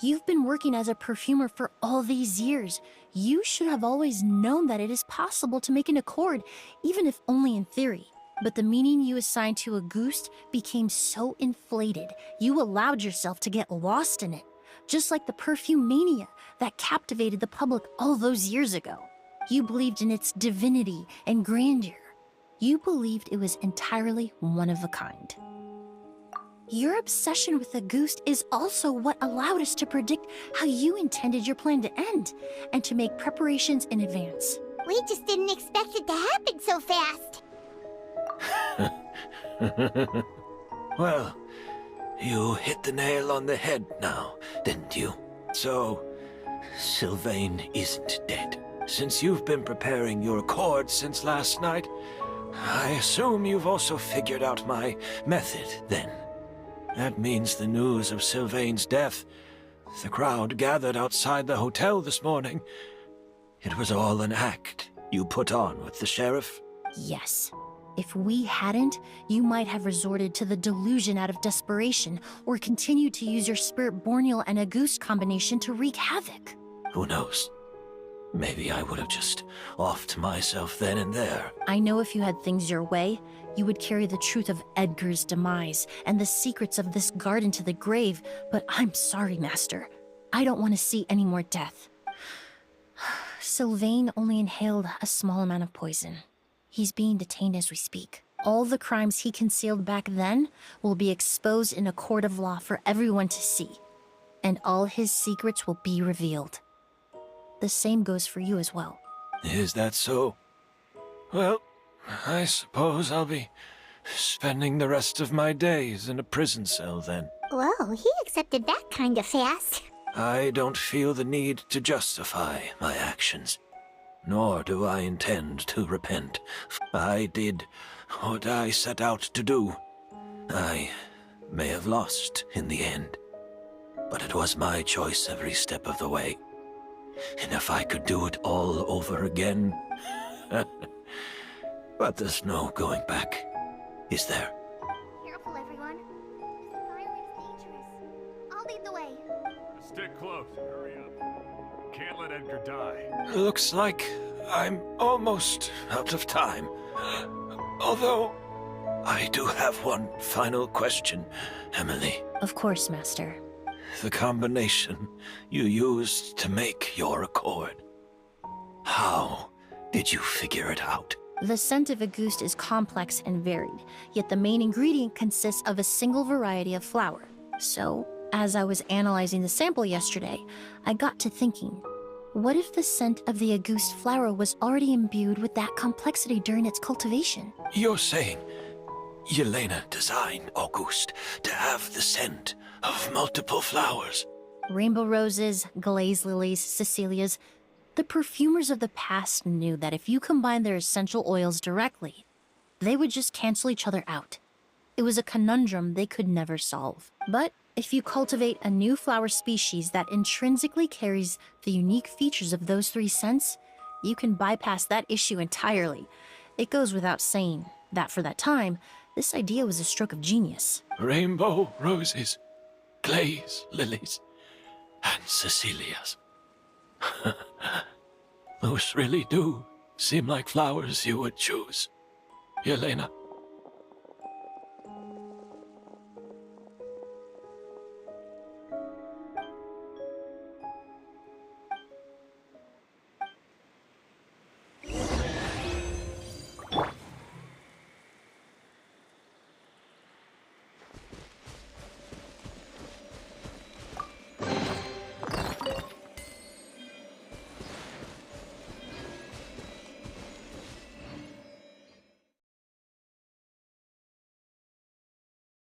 You've been working as a perfumer for all these years. You should have always known that it is possible to make an accord, even if only in theory. But the meaning you assigned to Auguste became so inflated, you allowed yourself to get lost in it. Just like the perfume mania that captivated the public all those years ago. You believed in its divinity and grandeur. You believed it was entirely one of a kind. Your obsession with Auguste is also what allowed us to predict how you intended your plan to end, and to make preparations in advance. We just didn't expect it to happen so fast. Well, you hit the nail on the head now, didn't you? So, Sylvain isn't dead. Since you've been preparing your accord since last night, I assume you've also figured out my method, then. That means the news of Sylvain's death, the crowd gathered outside the hotel this morning, it was all an act you put on with the sheriff? Yes. If we hadn't, you might have resorted to the delusion out of desperation, or continued to use your Spirit Borneal and Auguste combination to wreak havoc. Who knows? Maybe I would have just offed myself then and there. I know if you had things your way, you would carry the truth of Edgar's demise and the secrets of this garden to the grave, but I'm sorry, Master. I don't want to see any more death. Sylvain only inhaled a small amount of poison. He's being detained as we speak. All the crimes he concealed back then will be exposed in a court of law for everyone to see, and all his secrets will be revealed. The same goes for you as well. Is that so? Well, I suppose I'll be spending the rest of my days in a prison cell then. Whoa, he accepted that kind of fast. I don't feel the need to justify my actions. Nor do I intend to repent. I did what I set out to do. I may have lost in the end, but it was my choice every step of the way. And if I could do it all over again... But there's no going back, is there? Careful, everyone. The fire is dangerous. I'll lead the way. Stick close. Hurry up. Can't let Edgar die. Looks like I'm almost out of time. Although, I do have one final question, Emilie. Of course, Master. The combination you used to make your accord. How did you figure it out? The scent of Auguste is complex and varied, yet the main ingredient consists of a single variety of flower. So, as I was analyzing the sample yesterday, I got to thinking, what if the scent of the Auguste flower was already imbued with that complexity during its cultivation? You're saying Yelena designed Auguste to have the scent of multiple flowers? Rainbow roses, glaze lilies, Cecilias. The perfumers of the past knew that if you combined their essential oils directly, they would just cancel each other out. It was a conundrum they could never solve. But if you cultivate a new flower species that intrinsically carries the unique features of those three scents, you can bypass that issue entirely. It goes without saying that for that time, this idea was a stroke of genius. Rainbow roses, glaze lilies, and Cecilias. Those really do seem like flowers you would choose, Yelena.